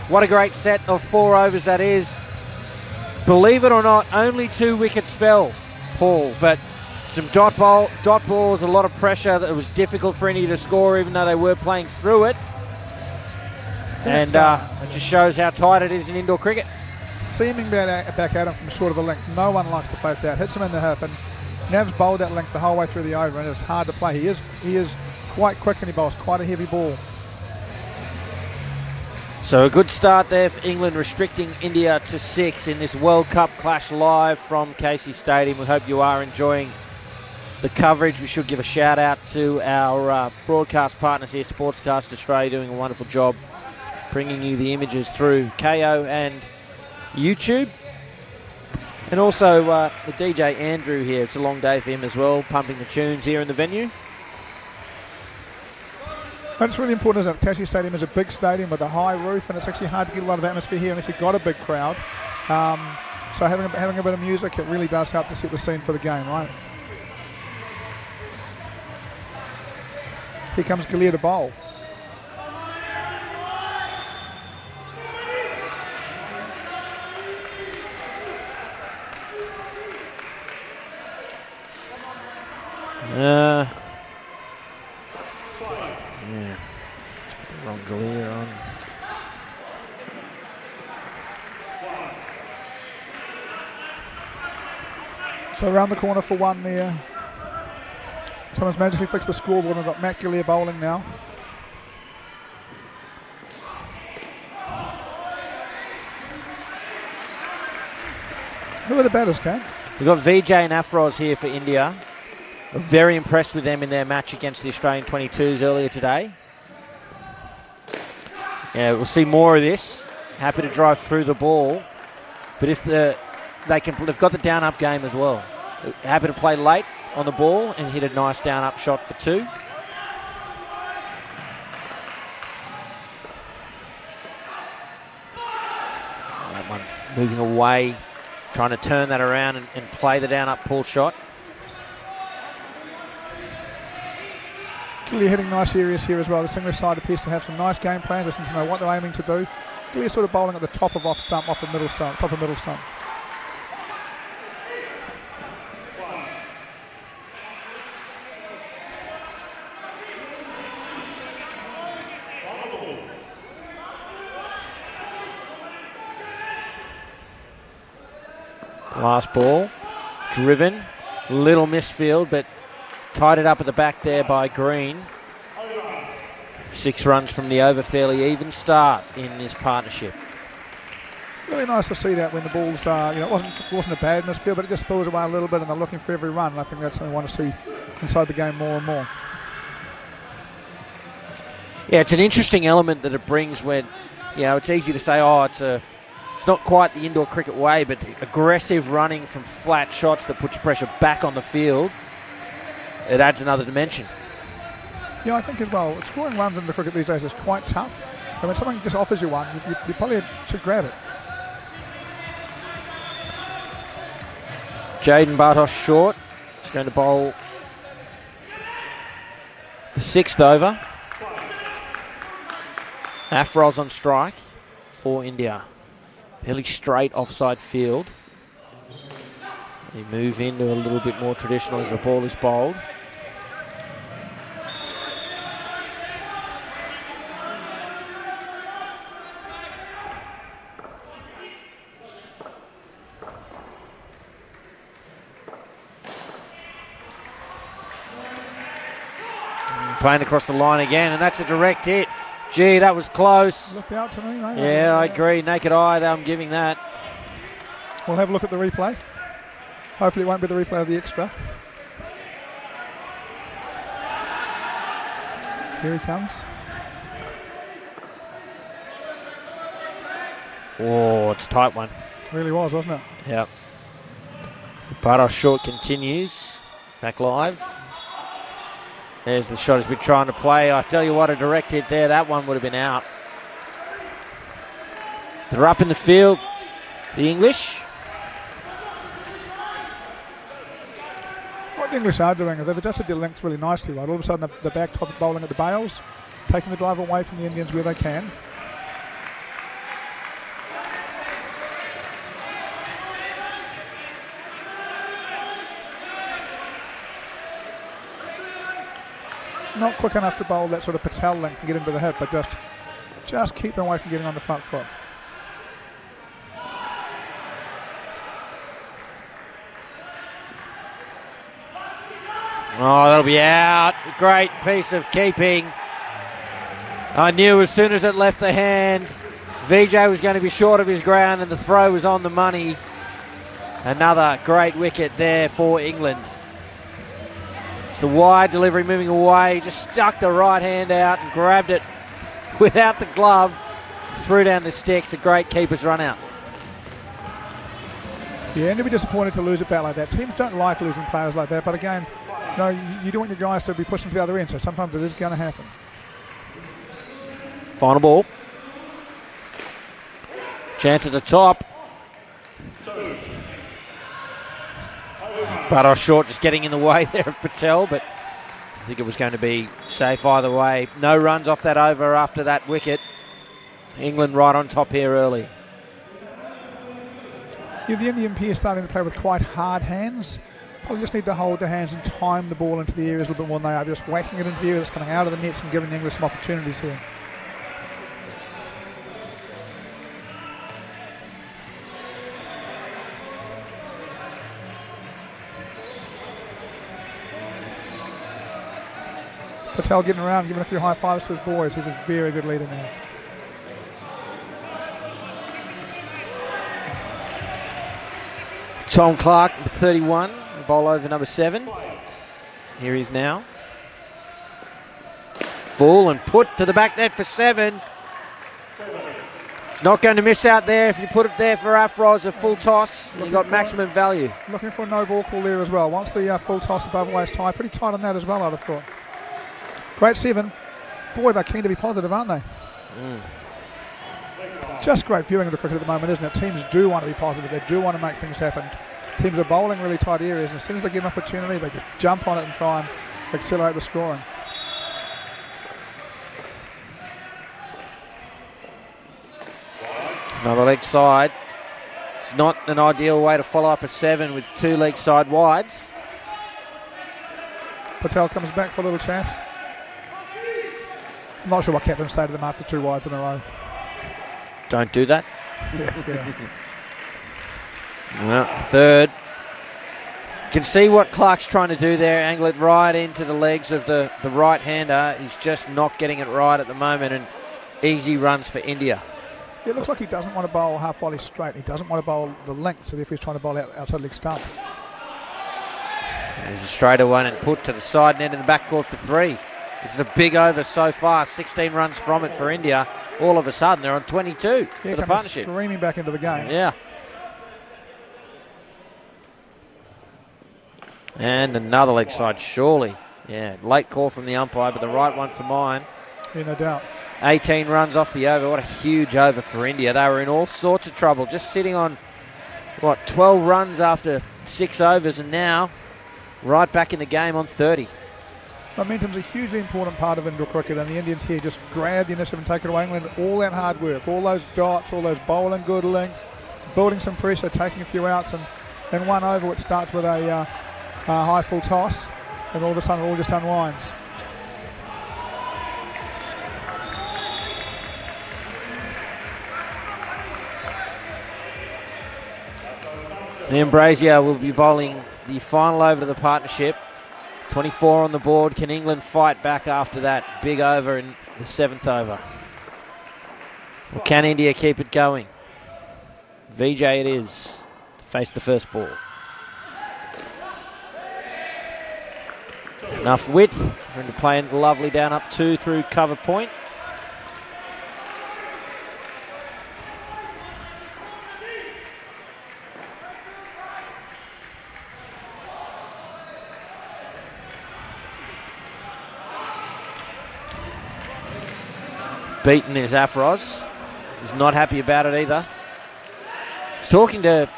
S1: What a great set of 4 overs that is. Believe it or not, only 2 wickets fell, Paul, but some dot balls, a lot of pressure. It was difficult for India to score, even though they were playing through it. And it just shows how tight it is in indoor cricket.
S9: Seaming back at him from short of a length. No one likes to face that. Hits him in the hip, and Nav's bowled that length the whole way through the over, and it's hard to play. He is quite quick, and he bowls quite a heavy ball.
S1: So a good start there for England, restricting India to 6 in this World Cup clash live from Casey Stadium. We hope you are enjoying the coverage. We should give a shout out to our broadcast partners here, Sportscast Australia, doing a wonderful job bringing you the images through KO and YouTube. And also the DJ Andrew here. It's a long day for him as well, pumping the tunes here in the venue.
S9: But it's really important, isn't it? Casey Stadium is a big stadium with a high roof, and it's actually hard to get a lot of atmosphere here unless you've got a big crowd. So having a bit of music, it really does help to set the scene for the game, right? Here comes Galea to bowl.
S1: Yeah. Just put the wrong Galea on.
S9: So around the corner for 1 there. Someone's magically fixed the scoreboard, and we've got Matt Galea bowling now. Who are the batters, Cam?
S1: We've got Vijay and Afroz here for India. We're very impressed with them in their match against the Australian 22s earlier today. Yeah, we'll see more of this. Happy to drive through the ball, but if they've got the down-up game as well. Happy to play late on the ball and hit a nice down-up shot for 2. That one moving away, trying to turn that around and play the down-up pull shot.
S9: Galea hitting nice areas here as well. The English side appears to have some nice game plans. They seem to know what they're aiming to do. Galea sort of bowling at the top of off stump, off the middle stump, top of middle stump.
S1: Last ball, driven, little misfield, but tied it up at the back there by Green. 6 runs from the over, fairly even start in this partnership.
S9: Really nice to see that when the ball's, it wasn't a bad misfield, but it just spills away a little bit, and they're looking for every run. And I think that's something we want to see inside the game more and more.
S1: Yeah, it's an interesting element that it brings when, it's easy to say, it's not quite the indoor cricket way, but aggressive running from flat shots that puts pressure back on the field. It adds another dimension.
S9: Yeah, I think as well, scoring runs in the cricket these days is quite tough. And when someone just offers you one, you probably should grab it.
S1: Jaden Bartosh short. He's going to bowl the 6th over. Afroz on strike for India. Fairly straight offside field. They move into a little bit more traditional as the ball is bowled. Playing across the line again, and that's a direct hit. Gee, that was close.
S9: Look out to me, mate.
S1: Yeah, I agree. Naked eye, I'm giving that.
S9: We'll have a look at the replay. Hopefully it won't be the replay of the extra. Here he comes.
S1: Oh, it's a tight one.
S9: It really was, wasn't it?
S1: Yep. Bartosh short continues. Back live. There's the shot he's been trying to play. I tell you what, a direct hit there. That one would have been out. They're up in the field, the English.
S9: What the English are doing it. They've adjusted their length really nicely, right? All of a sudden, the back top bowling at the bails, taking the drive away from the Indians where they can. Not quick enough to bowl that sort of Patel length and get into the hip, but just keep them away from getting on the front foot.
S1: Oh, that'll be out. Great piece of keeping. I knew as soon as it left the hand, Vijay was going to be short of his ground and the throw was on the money. Another great wicket there for England. It's the wide delivery moving away, just stuck the right hand out and grabbed it without the glove, threw down the sticks. A great keeper's run out.
S9: Yeah, and to be disappointed to lose a bat like that. Teams don't like losing players like that, but again, you know, you don't want your guys to be pushing to the other end, so sometimes it is going to happen.
S1: Final ball. Chance at the top. But short, just getting in the way there of Patel, but I think it was going to be safe either way. No runs off that over after that wicket. England right on top here early.
S9: Yeah, the Indian pair starting to play with quite hard hands. Probably just need to hold their hands and time the ball into the areas a little bit more than they are. Just whacking it into the areas, coming out of the nets and giving the English some opportunities here. Patel getting around, giving a few high fives to his boys. He's a very good leader now.
S1: Tom Clark, 31, bowl over number 7. Here he is now. Full and put to the back net for 7. It's not going to miss out there if you put it there for Afroz, a full toss. You got maximum value.
S9: Looking for a no ball call there as well. Once the full toss above waist high, pretty tight on that as well, I'd have thought. Great 7. Boy, they're keen to be positive, aren't they? Just great viewing of the cricket at the moment, isn't it? Teams do want to be positive. They do want to make things happen. Teams are bowling really tight areas, and as soon as they get an opportunity, they just jump on it and try and accelerate the scoring.
S1: Another leg side. It's not an ideal way to follow up a 7 with 2 leg side wides.
S9: Patel comes back for a little chat. I'm not sure what captain say to them after 2 wides in a row.
S1: Don't do that.
S9: Yeah.
S1: Well, third. You can see what Clark's trying to do there. Angle it right into the legs of the right-hander. He's just not getting it right at the moment, and easy runs for India.
S9: It looks like he doesn't want to bowl half volley straight. He doesn't want to bowl the length, so therefore he's trying to bowl outside leg stump.
S1: There's a straighter one and put to the side net in the backcourt for 3. This is a big over so far. 16 runs from it for India. All of a sudden, they're on 22 for the partnership.
S9: Screaming back into the game.
S1: Yeah. And another leg side, surely. Yeah, late call from the umpire, but the right one for mine.
S9: Yeah, no doubt.
S1: 18 runs off the over. What a huge over for India. They were in all sorts of trouble, just sitting on, 12 runs after 6 overs, and now right back in the game on 30.
S9: Momentum's a hugely important part of indoor cricket, and the Indians here just grab the initiative and take it away. England, all that hard work, all those dots, all those bowling good links, building some pressure, taking a few outs, and 1 over which starts with a high full toss, and all of a sudden it all just unwinds.
S1: Liam Brazier will be bowling the final over to the partnership. 24 on the board. Can England fight back after that big over in the 7th over? Or can India keep it going? Vijay it is. Face the first ball. Enough width for him to play it lovely down up 2 through cover point. Beaten is Afroz. He's not happy about it either. He's talking to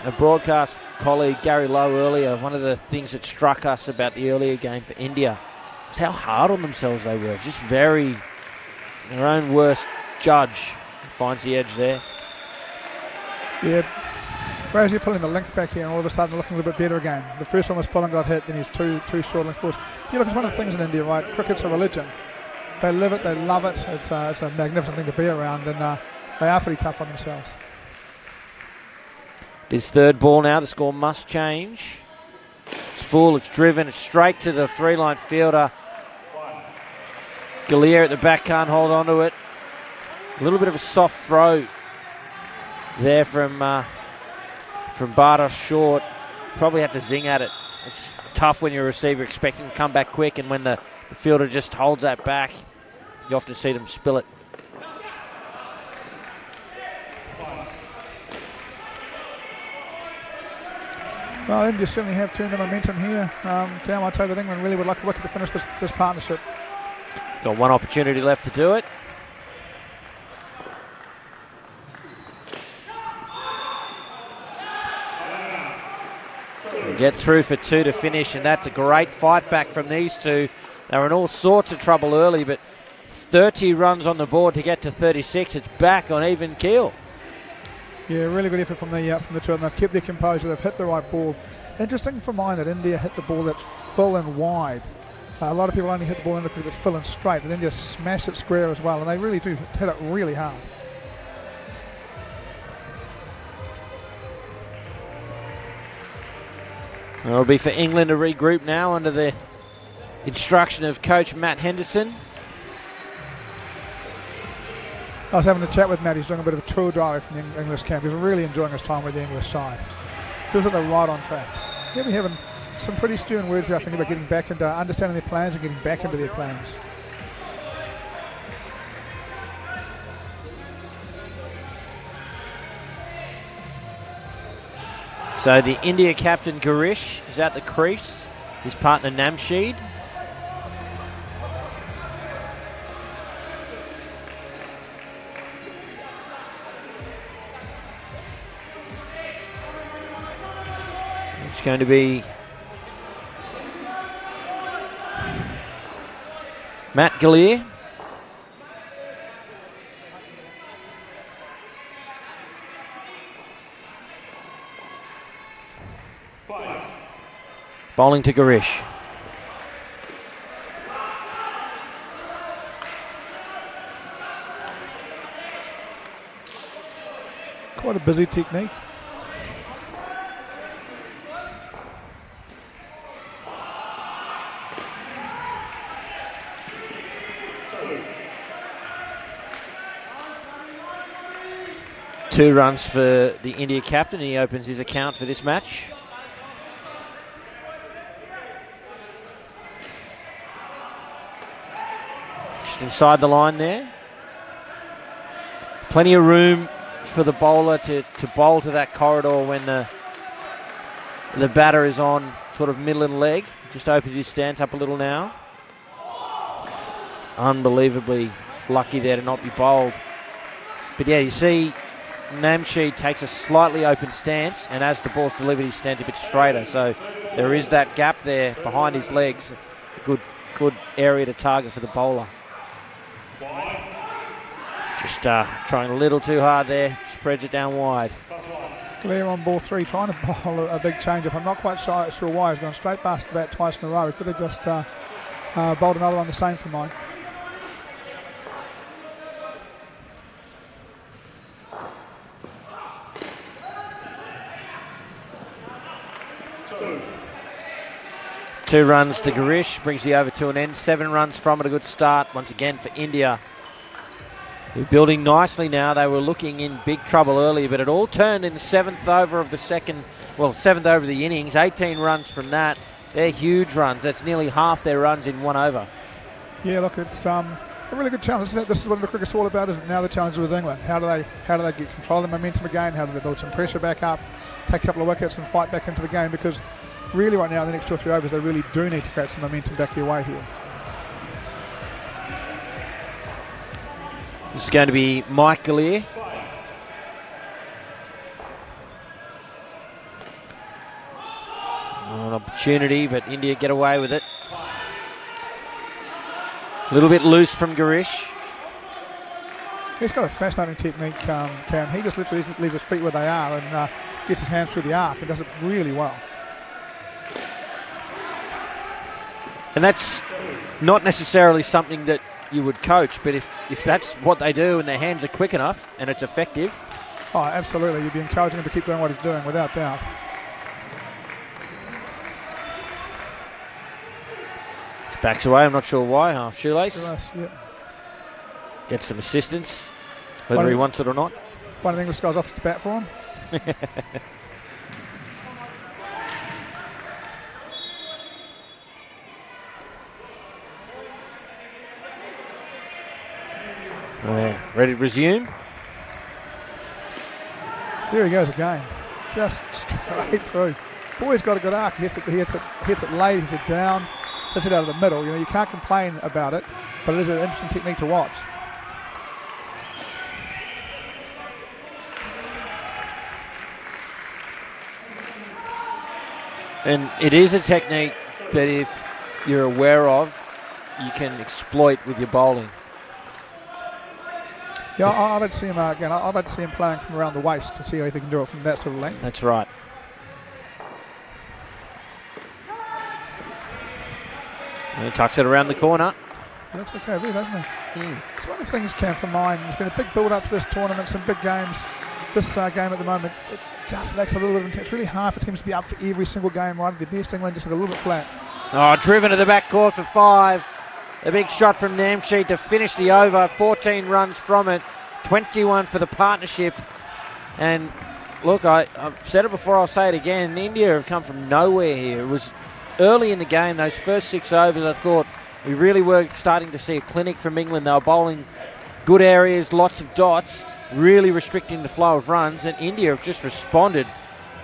S1: a broadcast colleague Gary Lowe earlier, one of the things that struck us about the earlier game for India was how hard on themselves they were. Just very, their own worst judge finds the edge there.
S9: Yeah, whereas you're pulling the length back here and all of a sudden looking a little bit better again. The first one was full and got hit, then he's too short length balls. You look, it's one of the things in India, right? Cricket's a religion. They live it, they love it. It's a magnificent thing to be around, and they are pretty tough on themselves.
S1: His third ball now, the score must change. It's full, it's driven, it's straight to the three-line fielder. Gallier at the back can't hold on to it. A little bit of a soft throw there from Bartos short. Probably had to zing at it. It's tough when you're a receiver expecting to come back quick, and when the fielder just holds that back, you often see them spill it.
S9: Well, India certainly have turned the momentum here. Cam, I'd say that England really would like a wicket to finish this partnership.
S1: Got one opportunity left to do it. We'll get through for 2 to finish, and that's a great fight back from these two. They were in all sorts of trouble early, but 30 runs on the board to get to 36. It's back on even keel. Yeah, really good effort from the two, and they've kept their composure. They've hit the right ball. Interesting for mine that India hit the ball that's full and wide. A lot of people only hit the ball in the cricket that's full and straight, but India smashed it square as well, and they really do hit it really hard. It'll be for England to regroup now under the instruction of coach Matt Henderson. I was having a chat with Matt. He's doing a bit of a tour diary from the English camp. He's really enjoying his time with the English side. Feels like they're right on track. He'll be having some pretty stern words, I think, about getting back into understanding their plans and getting back into their plans. So the India captain Girish is at the crease. His partner Namsheed. It's going to be Matt Gallier. Bowling to Girish. Quite a busy technique. Two runs for the India captain. He opens his account for this match. Just inside the line there. Plenty of room for the bowler to bowl to that corridor when the batter is on sort of middle and leg. Just opens his stance up a little now. Unbelievably lucky there to not be bowled. But yeah, you see Namsheed takes a slightly open stance, and as the ball's delivered, he stands a bit straighter. So there is that gap there behind his legs. A good area to target for the bowler. Just trying a little too hard there, spreads it down wide. Clear on ball 3, trying to bowl a big change-up. I'm not quite sure why. He's gone straight past the bat twice in a row. He could have just bowled another one the same for mine. Two runs to Girish, brings the over to an end. 7 runs from it, a good start once again for India. They're building nicely now. They were looking in big trouble earlier, but it all turned in the 7th over of the 7th over of the innings. 18 runs from that. They're huge runs. That's nearly half their runs in 1 over. Yeah, look, it's a really good challenge, isn't it? This is what the cricket's all about, isn't it? Now the challenge with England. How do they get control of the momentum again? How do they build some pressure back up, take a couple of wickets and fight back into the game? Because really right now, in the next 2 or 3 overs, they really do need to create some momentum back their way here. This is going to be Mike Gallier. opportunity, but India get away with it. A little bit loose from Garish.
S9: He's got a fascinating technique, Cam. He just literally leaves his feet where they are and gets his hands through the arc and does it really well.
S1: And that's not necessarily something that you would coach, but if that's what they do and their hands are quick enough and it's effective.
S9: Oh, absolutely. You'd be encouraging him to keep doing what he's doing, without doubt.
S1: Backs away, I'm not sure why. Half shoelace.
S9: Yep.
S1: Gets some assistance, whether he wants it or not.
S9: One of the English guys offers to bat for him.
S1: Ready to resume?
S9: There he goes again. Just straight through. Boy's got a good arc. He hits it late, hits it down, hits it out of the middle. You can't complain about it, but it is an interesting technique to watch.
S1: And it is a technique that if you're aware of, you can exploit with your bowling.
S9: Yeah, I'd like to see him again. I'd like to see him playing from around the waist to see if he can do it from that sort of length.
S1: That's right. And he tucks it around the corner.
S9: He looks okay there, doesn't he? It's one of the things, Cam, for mine. There's been a big build-up to this tournament, some big games. This game at the moment, it just lacks a little bit of intent. It's really hard for teams to be up for every single game, right? The best England just look a little bit flat.
S1: Oh, driven to the back court for 5. A big shot from Namsheed to finish the over. 14 runs from it. 21 for the partnership. And look, I've said it before, I'll say it again. India have come from nowhere here. It was early in the game, those first 6 overs, I thought we really were starting to see a clinic from England. They were bowling good areas, lots of dots, really restricting the flow of runs. And India have just responded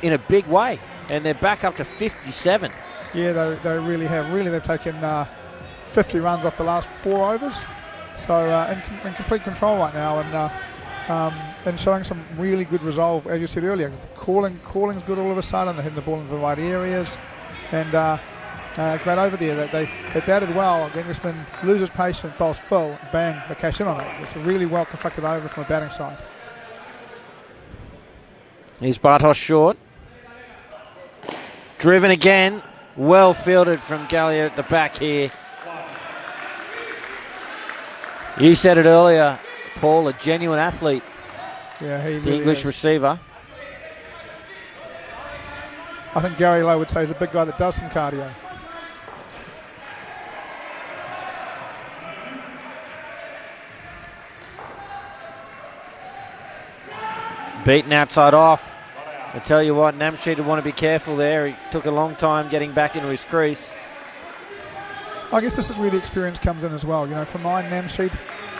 S1: in a big way. And they're back up to 57.
S9: Yeah, they really have. They've taken 50 runs off the last 4 overs. So in complete control right now, and showing some really good resolve, as you said earlier. Calling's good all of a sudden. They're hitting the ball into the right areas, and great over there. They batted well. The Englishman loses patience, bowls full, bang, they cash in on it. It's a really well constructed over from a batting side.
S1: Here's Bartosz short. Driven again. Well fielded from Gallia at the back here. You said it earlier, Paul, a genuine athlete.
S9: Yeah, he
S1: the
S9: really
S1: English
S9: is.
S1: receiver.
S9: I think Gary Lowe would say he's a big guy that does some cardio.
S1: Beaten outside off. I tell you what, Namsheed would want to be careful there. He took a long time getting back into his crease.
S9: I guess this is where the experience comes in as well. For mine, Namsheed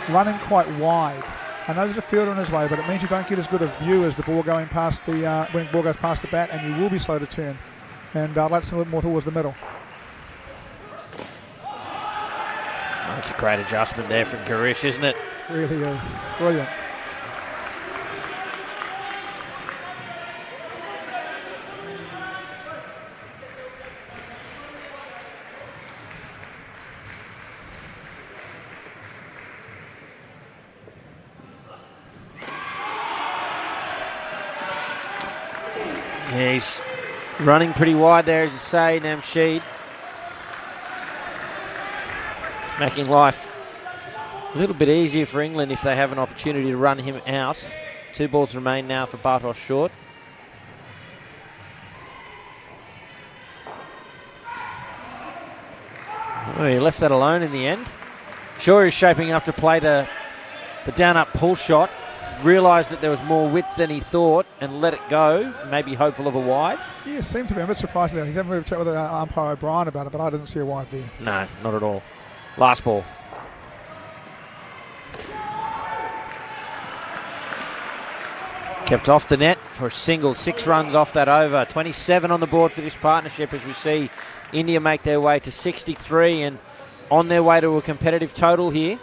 S9: running quite wide. I know there's a fielder in his way, but it means you don't get as good a view as the ball going past when the ball goes past the bat, and you will be slow to turn. And I'd like to see a little more towards the middle.
S1: Oh, it's a great adjustment there from Garish, isn't it?
S9: Really is. Brilliant.
S1: Yeah, he's running pretty wide there, as you say, Namsheed. Making life a little bit easier for England if they have an opportunity to run him out. 2 balls remain now for Bartosz short. Oh, he left that alone in the end. Sure, he's shaping up to play the down-up pull shot. Realised that there was more width than he thought and let it go, maybe hopeful of a wide.
S9: Yeah, seemed to be a bit surprised there. He's having a chat with umpire O'Brien about it, but I didn't see a wide there.
S1: No, not at all. Last ball. Kept off the net for a single, 6 runs off that over. 27 on the board for this partnership as we see India make their way to 63 and on their way to a competitive total here.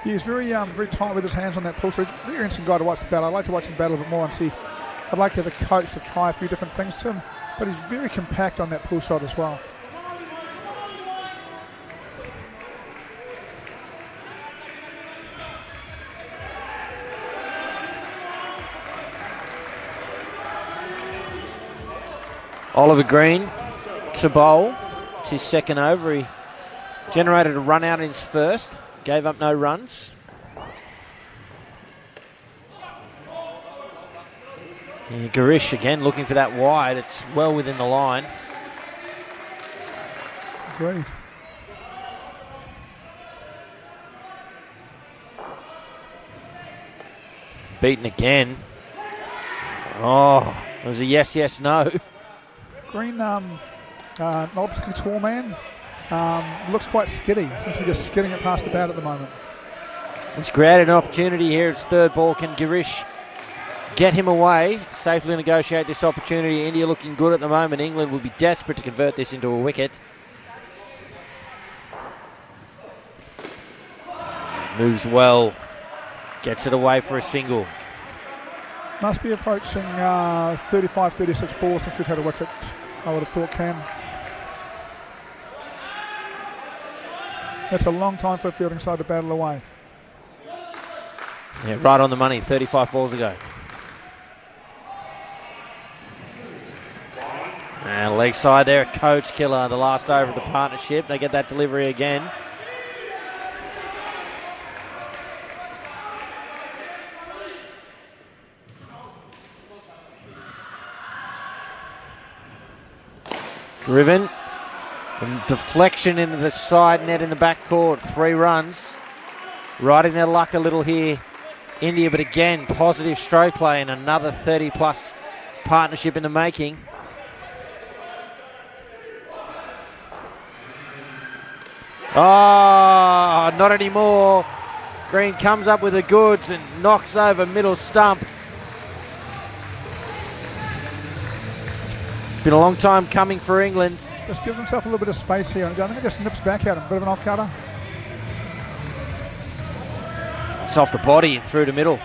S9: He's very tight with his hands on that pull. So he's a very interesting guy to watch the battle. I'd like to watch him battle a bit more and see I'd like as a coach to try a few different things to him, but he's very compact on that pull shot as well.
S1: Oliver Green to bowl. It's his second over. He generated a run out in his first. Gave up no runs. And Garish again looking for that wide. It's well within the line.
S9: Agreed.
S1: Beaten again. Oh, it was a yes, yes, no.
S9: Green, not a particularly tall man. Looks quite skiddy. Seems to be just skidding it past the bat at the moment.
S1: It's created an opportunity here. It's third ball. Can Garish get him away? Safely negotiate this opportunity. India looking good at the moment. England will be desperate to convert this into a wicket. Moves well. Gets it away for a single.
S9: Must be approaching 35, 36 balls since we've had a wicket, I would have thought, Cam. That's a long time for a fielding side to battle away.
S1: Yeah, right on the money, 35 balls ago. And leg side there, Coach Killer, the last over of the partnership. They get that delivery again. Driven. And deflection into the side net in the back court. 3 runs. Riding their luck a little here, India, but again, positive stroke play and another 30-plus partnership in the making. Oh, not anymore. Green comes up with the goods and knocks over middle stump. It's been a long time coming for England.
S9: Just gives himself a little bit of space here. I think it just nips back at him. Bit of an off-cutter.
S1: It's off the body and through the middle.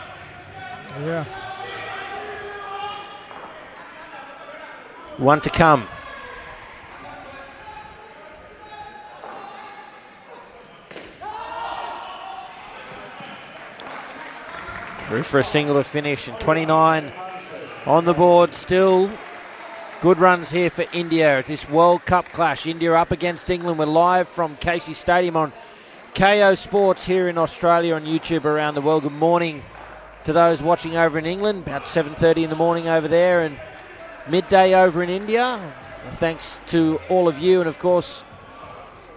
S9: Yeah.
S1: One to come. Through for a single to finish, and 29 on the board still. Good runs here for India at this World Cup clash. India up against England. We're live from Casey Stadium on KO Sports here in Australia, on YouTube around the world. Good morning to those watching over in England, about 7:30 in the morning over there and midday over in India. Thanks to all of you and, of course,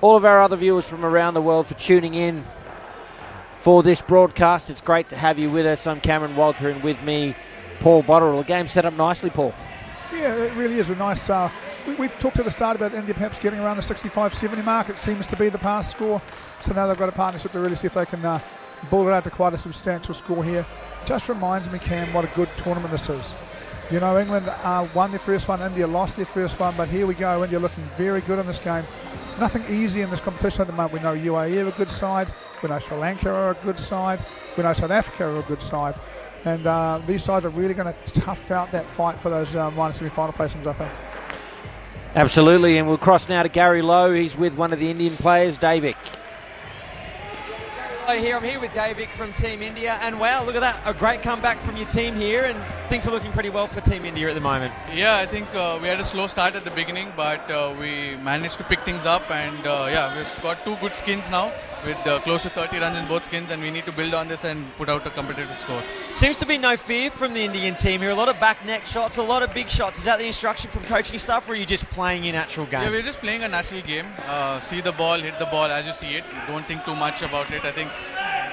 S1: all of our other viewers from around the world for tuning in for this broadcast. It's great to have you with us. I'm Cameron Walter, and with me, Paul Botterill. The game set up nicely, Paul.
S9: Yeah, it really is a nice... We've talked at the start about India perhaps getting around the 65-70 mark. It seems to be the past score. So now they've got a partnership to really see if they can bull it out to quite a substantial score here. Just reminds me, Cam, what a good tournament this is. You know, England won their first one, India lost their first one, but here we go. India looking very good in this game. Nothing easy in this competition at the moment. We know UAE are a good side. We know Sri Lanka are a good side. We know South Africa are a good side. And these sides are really going to tough out that fight for those minor semi-final placements, I think.
S1: Absolutely, and we'll cross now to Gary Lowe. He's with one of the Indian players, Davik.
S7: I'm here with Davik from Team India, and wow, look at that, a great comeback from your team here, and things are looking pretty well for Team India at the moment.
S16: Yeah, I think we had a slow start at the beginning, but we managed to pick things up, and yeah, we've got 2 good skins now with close to 30 runs in both skins, and we need to build on this and put out a competitive score.
S7: Seems to be no fear from the Indian team here. A lot of back neck shots, a lot of big shots. Is that the instruction from coaching staff, or are you just playing your natural game?
S16: Yeah, we're just playing a natural game. See the ball, hit the ball as you see it. Don't think too much about it. I think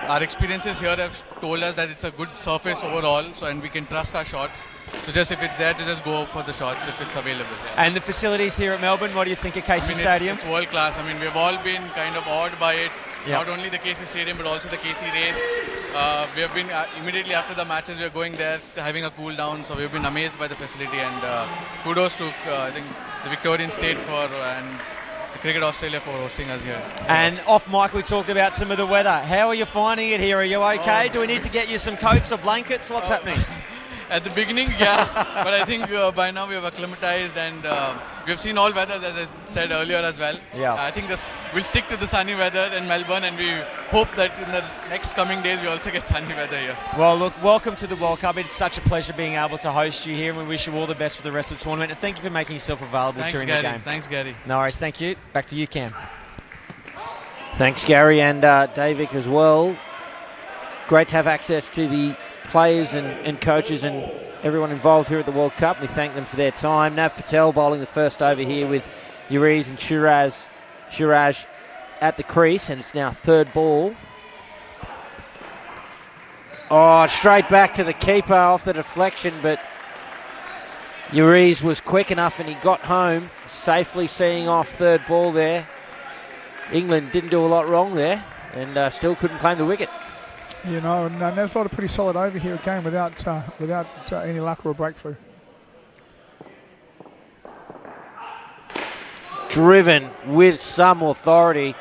S16: our experiences here have told us that it's a good surface overall, so and we can trust our shots. So just if it's there, to just go for the shots if it's available. Yeah.
S7: And the facilities here at Melbourne, what do you think of Casey Stadium?
S16: It's world class. I mean, we've all been kind of awed by it.
S7: Yep.
S16: Not only the Casey Stadium, but also the Casey race. We have been immediately after the matches, we are going there, having a cool down. So we've been amazed by the facility, and kudos to I think the Victorian State and the Cricket Australia for hosting us here.
S7: And off mic, we talked about some of the weather. How are you finding it here? Are you okay? Do we need to get you some coats or blankets? What's happening?
S16: At the beginning, yeah, but I think by now we have acclimatized and we've seen all weathers, as I said earlier as well.
S7: Yeah.
S16: I think we'll stick to the sunny weather in Melbourne, and we hope that in the next coming days we also get sunny weather here.
S7: Well, look, welcome to the World Cup. It's such a pleasure being able to host you here, and we wish you all the best for the rest of the tournament. And thank you for making yourself available during
S16: Gary.
S7: the game.
S16: Thanks, Gary.
S7: No worries. Thank you. Back to you, Cam.
S1: Thanks, Gary, and Davik as well. Great to have access to the players and coaches and everyone involved here at the World Cup. We thank them for their time. Nav Patel bowling the first over here with Uriz and Shiraj at the crease, and it's now third ball. Oh, straight back to the keeper off the deflection, but Uriz was quick enough and he got home, safely seeing off third ball there. England didn't do a lot wrong there and still couldn't claim the wicket.
S9: You know, and Nav's got a pretty solid over here again without any luck or a breakthrough.
S1: Driven with some authority.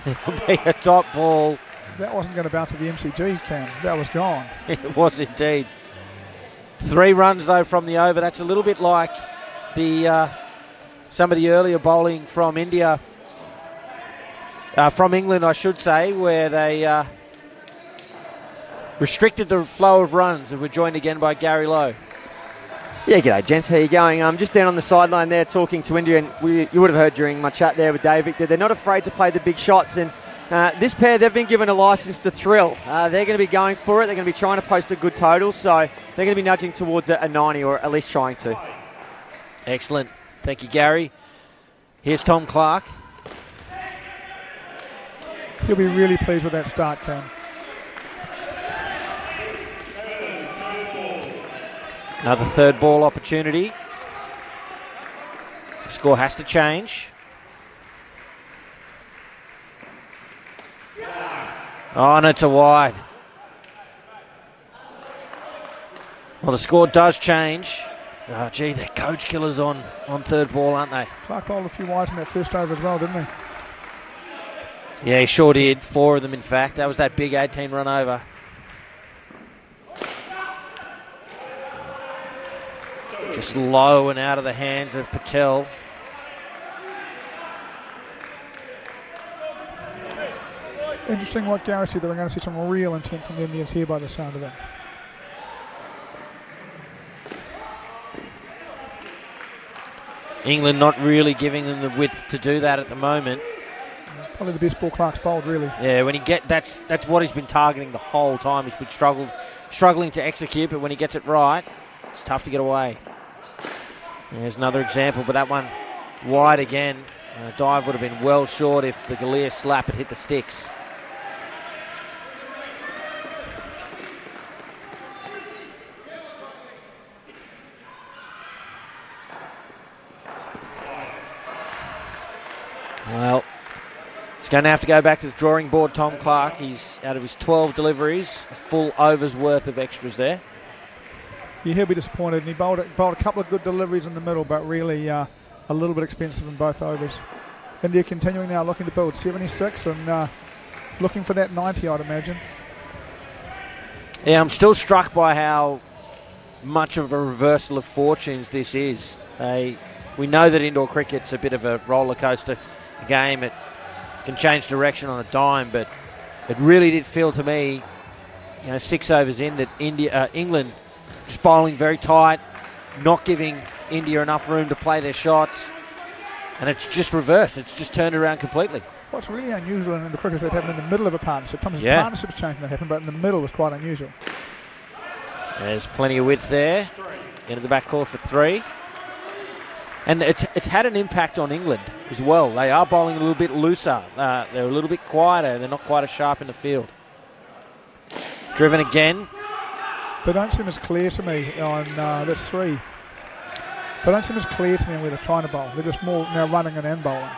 S1: It'll be a top ball.
S9: That wasn't going to bounce to the MCG, Cam. That was gone.
S1: It was indeed. 3 runs though from the over. That's a little bit like the some of the earlier bowling from India, from England, I should say, where they restricted the flow of runs, and we're joined again by Gary Lowe.
S7: Yeah, g'day, gents. How you going? I'm just down on the sideline there talking to India, and you would have heard during my chat there with Dave Victor, they're not afraid to play the big shots, and this pair, they've been given a licence to thrill. They're going to be going for it. They're going to be trying to post a good total, so they're going to be nudging towards a 90, or at least trying to.
S1: Excellent. Thank you, Gary. Here's Tom Clark.
S9: He'll be really pleased with that start, Cam.
S1: Another third ball opportunity. The score has to change. Oh, and it's a wide. Well, the score does change. Oh, gee, they're coach killers on third ball, aren't they?
S9: Clark bowled a few wides in that first over as well, didn't he?
S1: Yeah, he sure did. 4 of them, in fact. That was that big 18 run over. Just low and out of the hands of Patel.
S9: Interesting what Gary said, that we're going to see some real intent from the Indians here by the sound of it.
S1: England not really giving them the width to do that at the moment.
S9: Probably the best ball Clark's bowled, really.
S1: Yeah, when he that's what he's been targeting the whole time. He's been struggling to execute, but when he gets it right, it's tough to get away. There's another example, but that one wide again. Dive would have been well short if the Galea slap had hit the sticks. Well, he's going to have to go back to the drawing board, Tom Clark. He's out of his 12 deliveries, a full over's worth of extras there.
S9: Yeah, he'll be disappointed, and he bowled a couple of good deliveries in the middle, but really a little bit expensive in both overs. India continuing now, looking to build 76 and looking for that 90, I'd imagine.
S1: Yeah, I'm still struck by how much of a reversal of fortunes this is. We know that indoor cricket's a bit of a roller coaster game. It can change direction on a dime, but it really did feel to me, 6 overs in, that England just bowling very tight, not giving India enough room to play their shots, and it's just reversed. It's just turned around completely.
S9: What's really unusual in the cricket is that happened in the middle of a partnership. Sometimes partnerships change that happen, but in the middle was quite unusual.
S1: There's plenty of width there. Into the back court for 3. And it's had an impact on England as well. They are bowling a little bit looser. They're a little bit quieter. They're not quite as sharp in the field. Driven again.
S9: They don't seem as clear to me on that's 3. They don't seem as clear to me on where they're trying to bowl. They're just more now running and then bowling.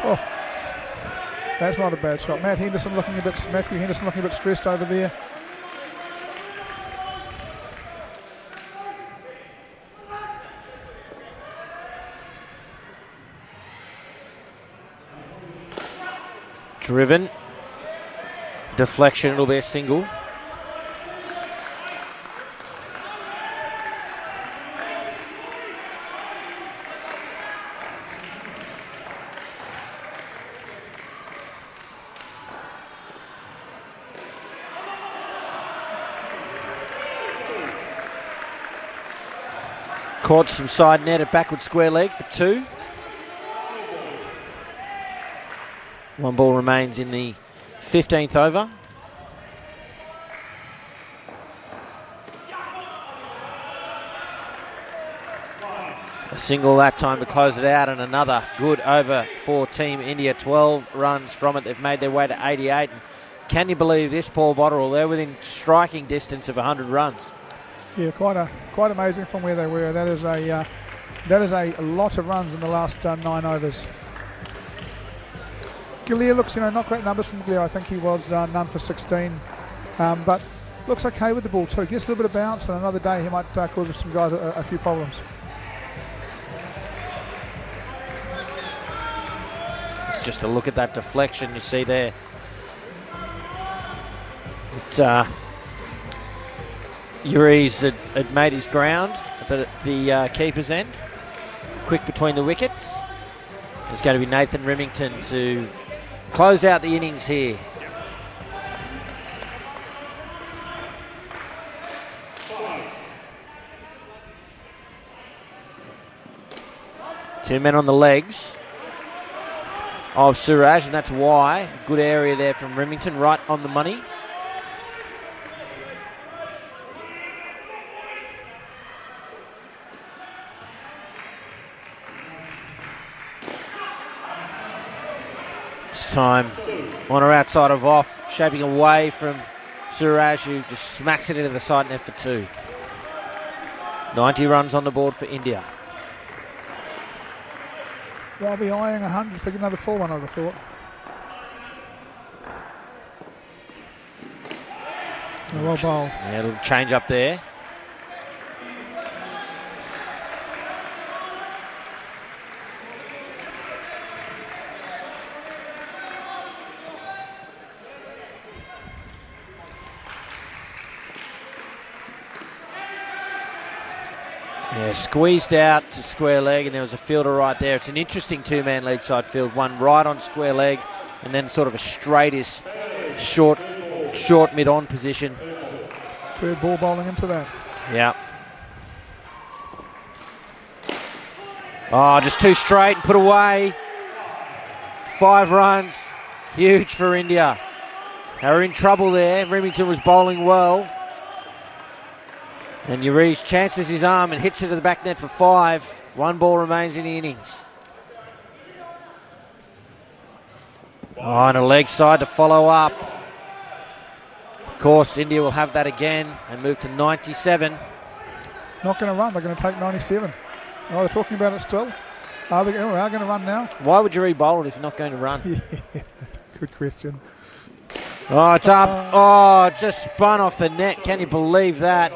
S9: Oh, that's not a bad shot. Matthew Henderson looking a bit stressed over there.
S1: Driven. Deflection, it'll be a single. Caught some side net at backward square leg for 2. 1 ball remains in the 15th over. A single that time to close it out, and another good over for Team India. 12 runs from it. They've made their way to 88. And can you believe this, Paul Botterill? They're within striking distance of 100 runs.
S9: Yeah, quite amazing from where they were. That is a lot of runs in the last 9 overs. Galea looks, not great numbers from Galea. I think he was none for 16, but looks okay with the ball too. Gets a little bit of bounce, and another day he might cause some guys a few problems.
S1: It's just a look at that deflection you see there. Uri's had made his ground at the keeper's end. Quick between the wickets. It's going to be Nathan Remington to close out the innings here. Two men on the legs of Suraj, and that's why. Good area there from Remington, right on the money. Time on her outside of off, shaping away from Suraj, who just smacks it into the side net for 2. 90 runs on the board for India.
S9: They'll be eyeing 100 for another full one, I would have thought. A well bowled.
S1: Yeah, a little change up there. Yeah, squeezed out to square leg, and there was a fielder right there. It's an interesting 2-man leg side field. One right on square leg, and then sort of a straight-ish short mid-on position.
S9: Third ball bowling into that.
S1: Yeah. Oh, just 2 straight and put away. 5 runs. Huge for India. They were in trouble there. Remington was bowling well. And Uri's chances his arm and hits it to the back net for 5. 1 ball remains in the innings. Oh, and a leg side to follow up. Of course, India will have that again and move to 97.
S9: Not going to run. They're going to take 97. Oh, they're talking about it still. We are going to run now.
S1: Why would Uri bowl it if you're not going to run?
S9: Yeah, good question.
S1: Oh, it's up. Oh, just spun off the net. Can you believe that?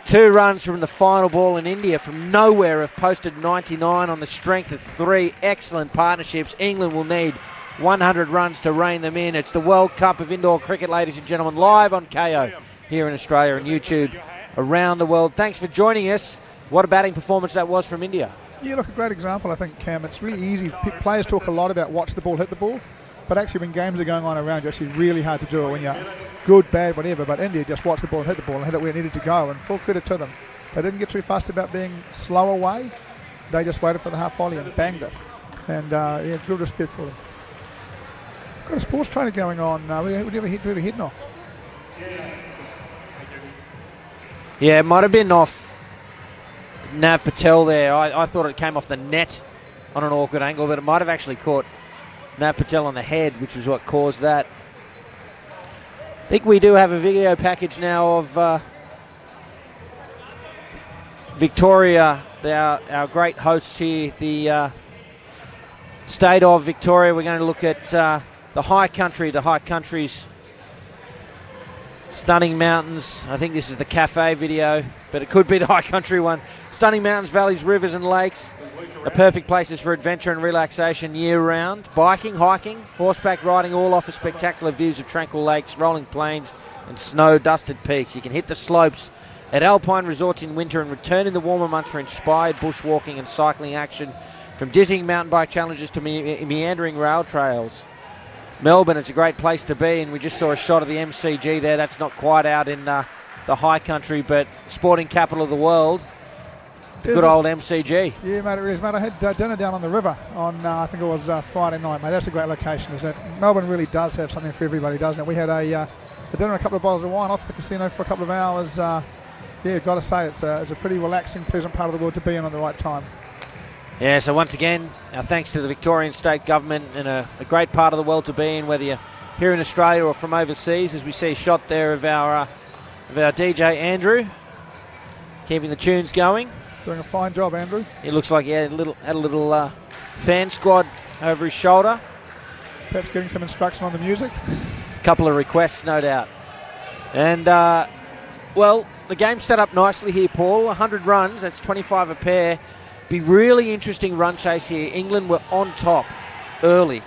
S1: 2 runs from the final ball in India from nowhere have posted 99 on the strength of 3 excellent partnerships. England will need 100 runs to rein them in. It's the World Cup of Indoor Cricket, ladies and gentlemen, live on KO here in Australia and YouTube around the world. Thanks for joining us. What a batting performance that was from India.
S9: Yeah, look, a great example, I think, Cam. It's really easy. Players talk a lot about watch the ball, hit the ball, but actually when games are going on around you, it's actually really hard to do it when you're good, bad, whatever. But India just watched the ball and hit the ball and hit it where it needed to go, and full credit to them. They didn't get too fussed about being slow away. They just waited for the half volley and banged it. And, yeah, good respect for them. Got a sports trainer going on. We have a head knock.
S1: Yeah, it might have been off Nav Patel there. I thought it came off the net on an awkward angle, but it might have actually caught Nav Patel on the head, which was what caused that. I think we do have a video package now of Victoria, our great hosts here, the state of Victoria. We're going to look at the high country's stunning mountains. I think this is the cafe video, but it could be the high country one. Stunning mountains, valleys, rivers and lakes are perfect places for adventure and relaxation year-round. Biking, hiking, horseback riding, all offer spectacular views of tranquil lakes, rolling plains and snow-dusted peaks. You can hit the slopes at Alpine Resorts in winter and return in the warmer months for inspired bushwalking and cycling action, from dizzying mountain bike challenges to meandering rail trails. Melbourne, it's a great place to be, and we just saw a shot of the MCG there. That's not quite out in the high country, but sporting capital of the world. The good old MCG.
S9: Yeah, mate, it is, mate. I had dinner down on the river on, I think it was Friday night, mate. That's a great location, isn't it? Melbourne really does have something for everybody, doesn't it? We had a dinner and a couple of bottles of wine off the casino for a couple of hours. Yeah, got to say, it's a pretty relaxing, pleasant part of the world to be in on the right time.
S1: Yeah, so once again, our thanks to the Victorian State Government, and a great part of the world to be in, whether you're here in Australia or from overseas, as we see a shot there of our DJ Andrew, keeping the tunes going.
S9: Doing a fine job, Andrew.
S1: It looks like he had a little fan squad over his shoulder.
S9: Perhaps getting some instruction on the music.
S1: A couple of requests, no doubt. And, well, the game's set up nicely here, Paul. 100 runs, that's 25 a pair. Be really interesting run chase here. England were on top early.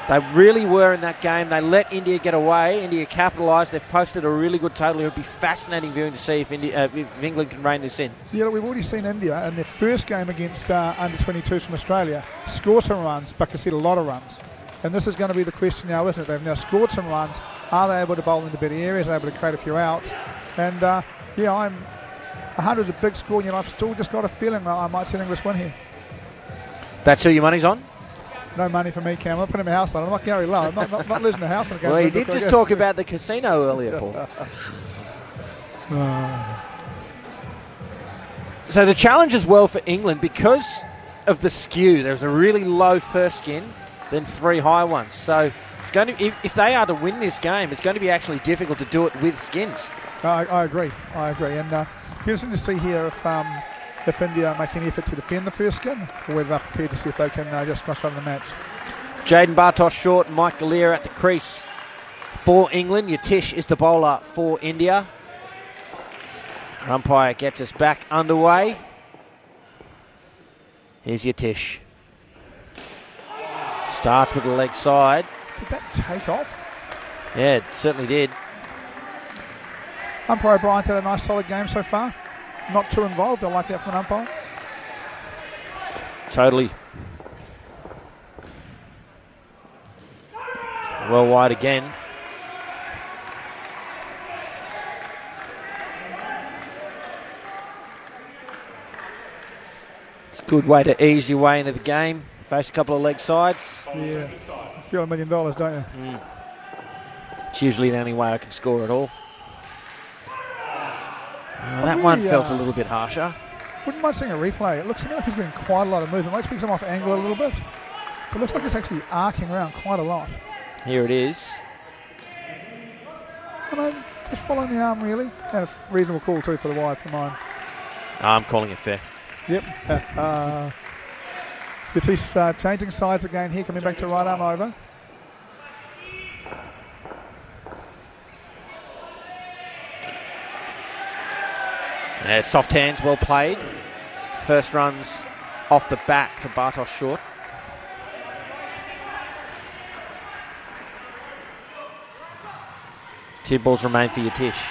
S1: They really were in that game. They let India get away. India capitalised. They've posted a really good total. It would be fascinating viewing to see if England can rein this in. Yeah,
S9: we've already seen India in their first game against under-22s from Australia score some runs, but concede a lot of runs. And this is going to be the question now, isn't it? They've now scored some runs. Are they able to bowl into better areas? Are they able to create a few outs? And, 100 is a big score, and I've still just got a feeling I might see an English win here.
S1: That's who your money's on?
S9: No money for me, Cam. I'm not putting my house on. I'm not Gary Lowe. I'm not losing the house.
S1: Well, you did just talk about the casino earlier, Paul. So the challenge as well for England, because of the skew, there's a really low first skin, then 3 high ones. So it's going to, if they are to win this game, it's going to be actually difficult to do it with skins.
S9: I agree. And interesting to see here if India make any effort to defend the first skin, or whether they're prepared to see if they can just cross-run the match.
S1: Jaden Bartosh short and Mike Galea at the crease for England. Yatish is the bowler for India. Our umpire gets us back underway. Here's Yatish. Starts with the leg side.
S9: Did that take off?
S1: Yeah, it certainly did.
S9: Umpire O'Brien's had a nice solid game so far. Not too involved. I like that from an umpire.
S1: Totally. Well wide again. It's a good way to ease your way into the game. Face a couple of leg sides.
S9: Yeah. You feel $1 million, don't you?
S1: It's usually the only way I can score at all. That one felt a little bit harsher.
S9: Wouldn't mind seeing a replay. It looks to me like he's getting quite a lot of movement. Might speak some off angle a little bit. But it looks like it's actually arcing around quite a lot.
S1: Here it is.
S9: And I'm just following the arm, really. And a reasonable call, too, for the wide for mine.
S1: I'm calling it fair.
S9: Yep. He's changing sides again here, coming back to right arm over.
S1: Yeah, soft hands, well played. First runs off the bat for Bartosh short. Two balls remain for Yatish.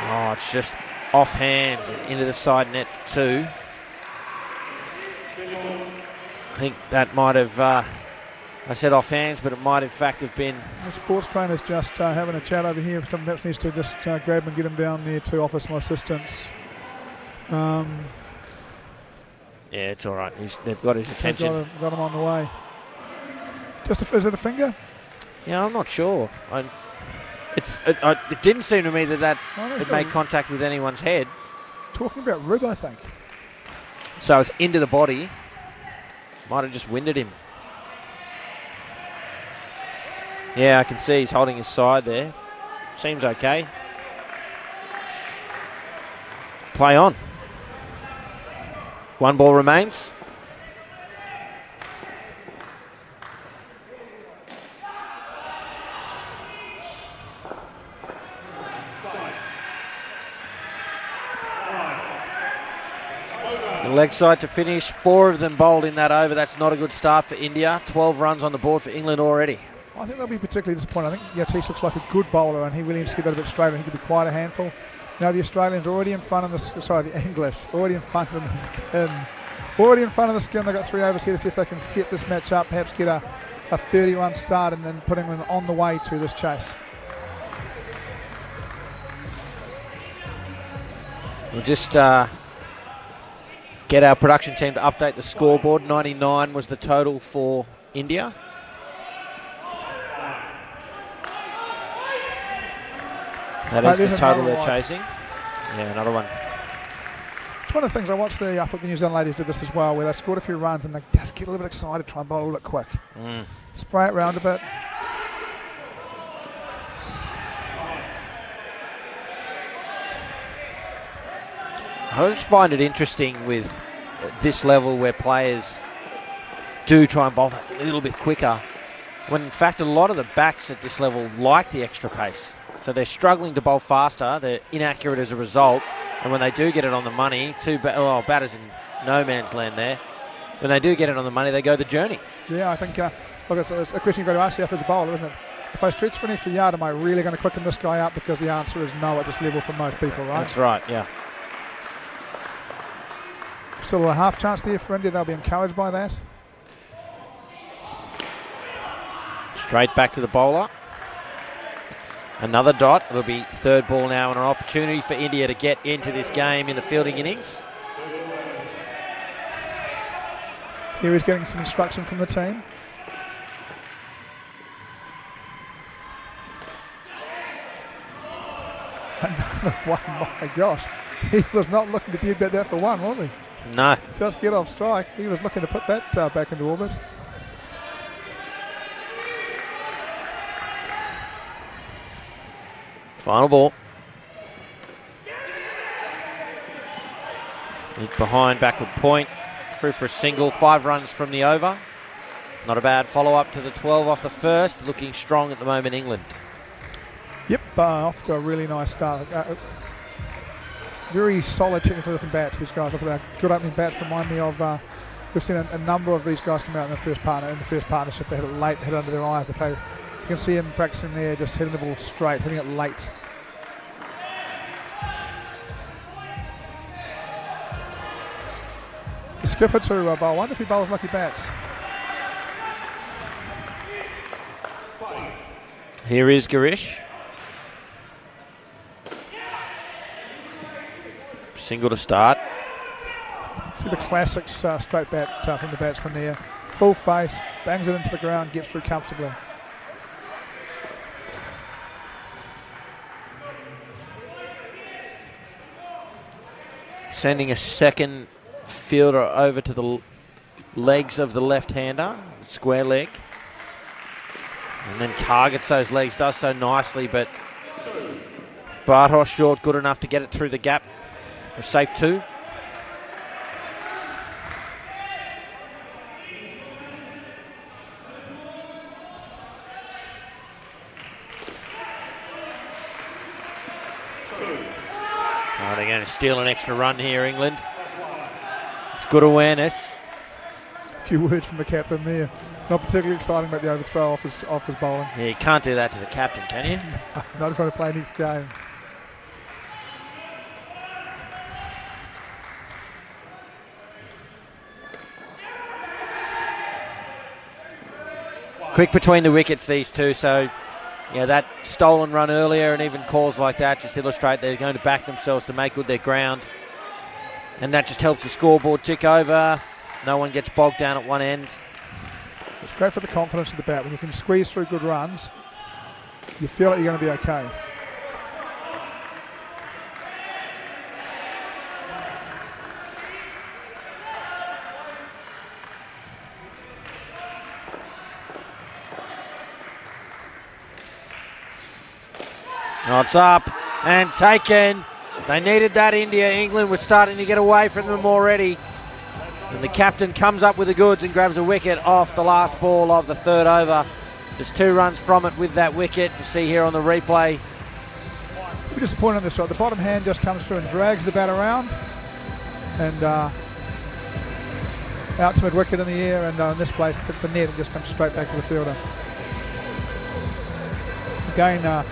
S1: Oh, it's just off hands and into the side net for 2. I think that might have, I said off hands, but it might in fact have been.
S9: The sports trainer's just having a chat over here. Someone perhaps needs to just grab him and get him down there to offer some assistance.
S1: Yeah, it's all right. They've got his attention.
S9: Got him on the way. Is it a finger?
S1: Yeah, I'm not sure. It didn't seem to me that it made contact with anyone's head.
S9: Talking about rib, I think.
S1: So it's into the body. Might have just winded him. Yeah, I can see he's holding his side there. Seems okay. Play on. 1 ball remains. Leg side to finish. 4 of them bowled in that over. That's not a good start for India. 12 runs on the board for England already.
S9: I think they'll be particularly disappointed. I think Yatish looks like a good bowler, and he really needs to get that a bit straighter. He could be quite a handful. Now the Australians are already in front of the English already in front of the skin. Already in front of the skin. They've got 3 overs here to see if they can set this match up, perhaps get a 30-run start, and then putting them on the way to this chase.
S1: We'll just get our production team to update the scoreboard. 99 was the total for India. That is the total they're chasing. Yeah, another one.
S9: It's one of the things I watched. I thought the New Zealand ladies did this as well, where they scored a few runs and they just get a little bit excited, try and bowl a little bit quick. Spray it round a bit.
S1: I just find it interesting with this level where players do try and bowl a little bit quicker, when in fact a lot of the backs at this level like the extra pace. So they're struggling to bowl faster, they're inaccurate as a result, and when they do get it on the money, batters in no man's land there, when they do get it on the money, they go the journey.
S9: Yeah, I think, look, it's a question you've got to ask yourself as a bowler, isn't it? If I stretch for an extra yard, am I really going to quicken this guy up? Because the answer is no at this level for most people, right?
S1: That's right, yeah.
S9: Still a half chance there for India, they'll be encouraged by that.
S1: Straight back to the bowler. Another dot. It'll be 3rd ball now, and an opportunity for India to get into this game in the fielding innings.
S9: Here he's getting some instruction from the team. Another one, my gosh. He was not looking to bet that for one, was he?
S1: No.
S9: Just get off strike. He was looking to put that back into orbit.
S1: Final ball. Hit behind, backward point. Through for a single. 5 runs from the over. Not a bad follow-up to the 12 off the first. Looking strong at the moment, England.
S9: Yep, off to a really nice start. Very solid technically looking bats, these guys. Look at that. Good opening bats remind me of, we've seen a number of these guys come out in the first partnership. They hit it late, hit it under their eyes. They play. You can see him practicing there, just hitting the ball straight, hitting it late. The skipper to bowl. I wonder if he bowls lucky bats.
S1: Here is Garish. Single to start.
S9: See the classics straight bat from the batsman there. Full face, bangs it into the ground, gets through comfortably.
S1: Sending a second fielder over to the legs of the left-hander, square leg. And then targets those legs, does so nicely, but Bartos short, good enough to get it through the gap for safe 2. Oh, they're going to steal an extra run here, England. It's good awareness.
S9: A few words from the captain there. Not particularly exciting about the overthrow off his bowling.
S1: Yeah, you can't do that to the captain, can you?
S9: Not trying to play next game.
S1: Quick between the wickets, these two, so yeah, that stolen run earlier and even calls like that just illustrate they're going to back themselves to make good their ground. And that just helps the scoreboard tick over. No one gets bogged down at one end.
S9: It's great for the confidence of the bat. When you can squeeze through good runs, you feel like you're going to be okay.
S1: Oh, it's up and taken. They needed that, India. England was starting to get away from them already. And the captain comes up with the goods and grabs a wicket off the last ball of the 3rd over. Just 2 runs from it with that wicket. You see here on the replay.
S9: We're disappointed on this shot. The bottom hand just comes through and drags the bat around. And out to mid-wicket in the air, and in this place hits the net and just comes straight back to the fielder. Again,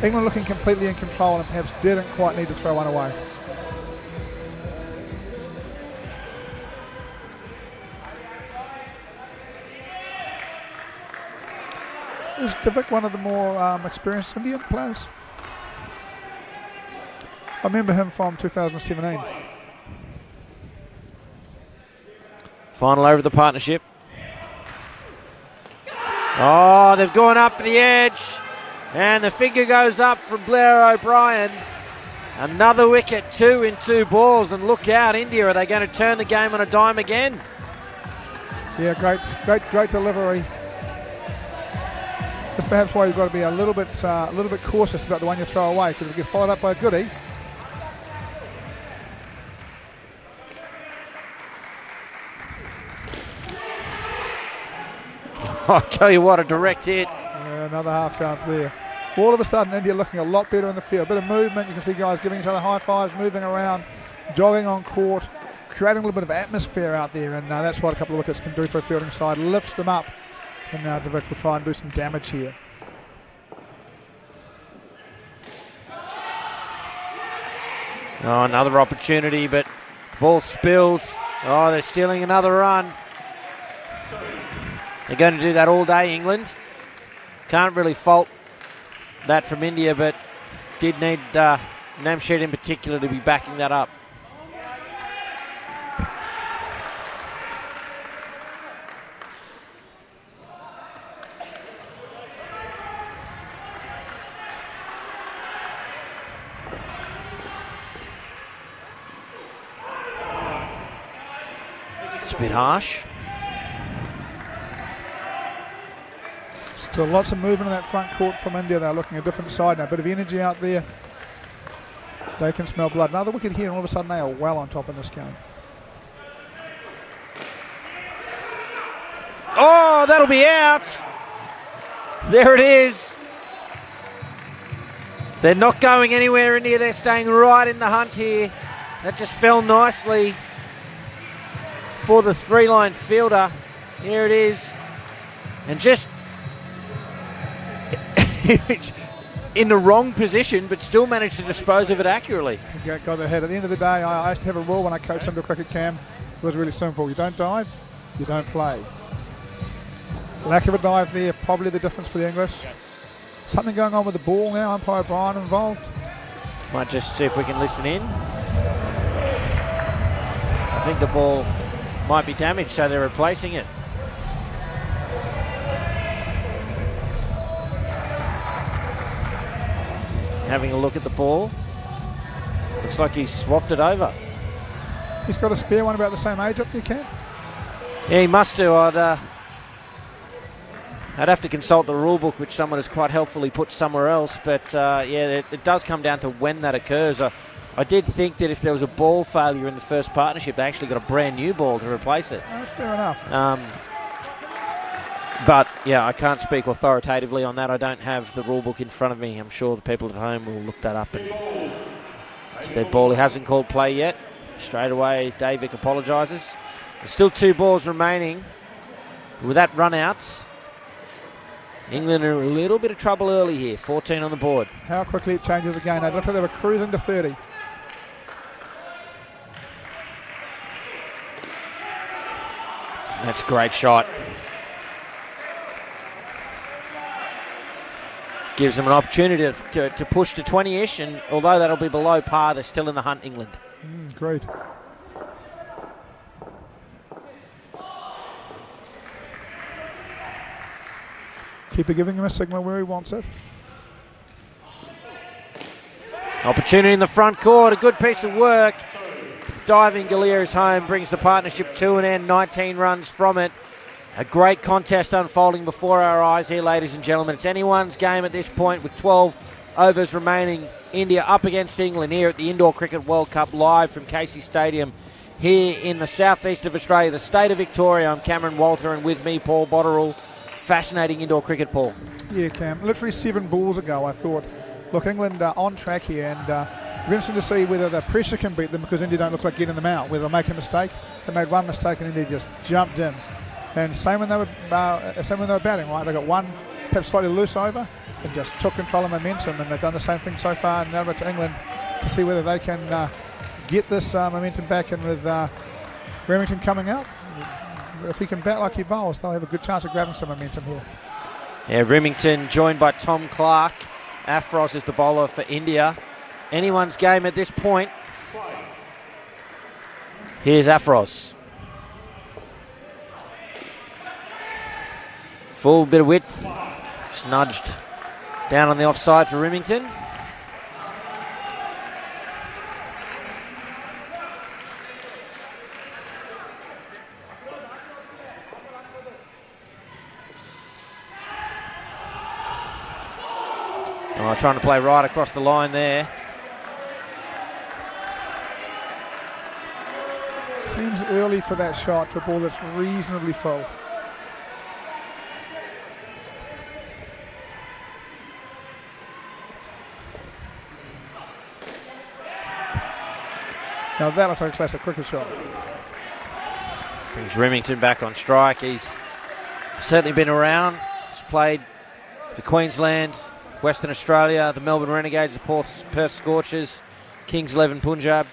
S9: England looking completely in control and perhaps didn't quite need to throw one away. Is De Vic one of the more experienced Indian players? I remember him from 2017.
S1: Final over the partnership. Oh, they've gone up for the edge. And the finger goes up from Blair O'Brien. Another wicket, 2 in 2 balls. And look out, India. Are they going to turn the game on a dime again?
S9: Yeah, great delivery. That's perhaps why you've got to be a little bit cautious about the one you throw away, because if you get followed up by a goodie.
S1: I'll tell you what, a direct hit.
S9: Yeah, another half chance there. All of a sudden, India looking a lot better in the field. A bit of movement. You can see guys giving each other high fives, moving around, jogging on court, creating a little bit of atmosphere out there. And that's what a couple of wickets can do for a fielding side. Lifts them up. And now De Vic will try and do some damage here.
S1: Oh, another opportunity, but the ball spills. Oh, they're stealing another run. They're going to do that all day, England. Can't really fault that from India, but did need Namshed in particular to be backing that up. It's a bit harsh.
S9: So lots of movement in that front court from India. They're looking a different side now. A bit of energy out there. They can smell blood. Another wicket here, and all of a sudden they are well on top in this game.
S1: Oh, that'll be out. There it is. They're not going anywhere, India. They're staying right in the hunt here. That just fell nicely for the three-line fielder. Here it is. And just in the wrong position, but still managed to dispose of it accurately.
S9: Got the head. At the end of the day, I used to have a rule when I coached under cricket cam. It was really simple. You don't dive, you don't play. Lack of a dive there, probably the difference for the English. Something going on with the ball now. Umpire O'Brien involved.
S1: Might just see if we can listen in. I think the ball might be damaged, so they're replacing it. Having a look at the ball. Looks like he's swapped it over.
S9: He's got a spare one about the same age up there, Cam?
S1: Yeah, he must do. I'd have to consult the rule book, which someone has quite helpfully put somewhere else. But yeah, it does come down to when that occurs. I did think that if there was a ball failure in the first partnership, they actually got a brand new ball to replace it.
S9: That's fair enough.
S1: But yeah, I can't speak authoritatively on that. I don't have the rule book in front of me. I'm sure the people at home will look that up. And it's their ball. He hasn't called play yet. Straight away, Davick apologises. There's still 2 balls remaining. With that run-outs, England are in a little bit of trouble early here. 14 on the board.
S9: How quickly it changes again. They look like they were cruising to 30.
S1: That's a great shot. Gives them an opportunity to push to 20-ish, and although that'll be below par, they're still in the hunt, England.
S9: Great. Keeper giving him a signal where he wants it.
S1: Opportunity in the front court, a good piece of work. Diving Galliers home, brings the partnership to an end, 19 runs from it. A great contest unfolding before our eyes here, ladies and gentlemen. It's anyone's game at this point with 12 overs remaining. India up against England here at the Indoor Cricket World Cup, live from Casey Stadium here in the southeast of Australia, the state of Victoria. I'm Cameron Walter, and with me, Paul Botterill. Fascinating indoor cricket, Paul.
S9: Yeah, Cam. Literally 7 balls ago, I thought, look, England on track here, and It'll be interesting to see whether the pressure can beat them, because India don't look like getting them out. Whether they'll make a mistake. They made one mistake and India just jumped in. And same when they were batting, right? They got one perhaps slightly loose over and just took control of momentum, and they've done the same thing so far. And now over to England to see whether they can get this momentum back, and with Remington coming out, if he can bat like he bowls, they'll have a good chance of grabbing some momentum here.
S1: Yeah, Remington joined by Tom Clark. Afros is the bowler for India. Anyone's game at this point. Here's Afros. Full bit of width. Just nudged down on the offside for Remington. Oh, trying to play right across the line there.
S9: Seems early for that shot to a ball that's reasonably full. Now that looks like a classic cricket shot.
S1: Brings Remington back on strike. He's certainly been around. He's played for Queensland, Western Australia, the Melbourne Renegades, the Perth Scorchers, Kings 11 Punjab.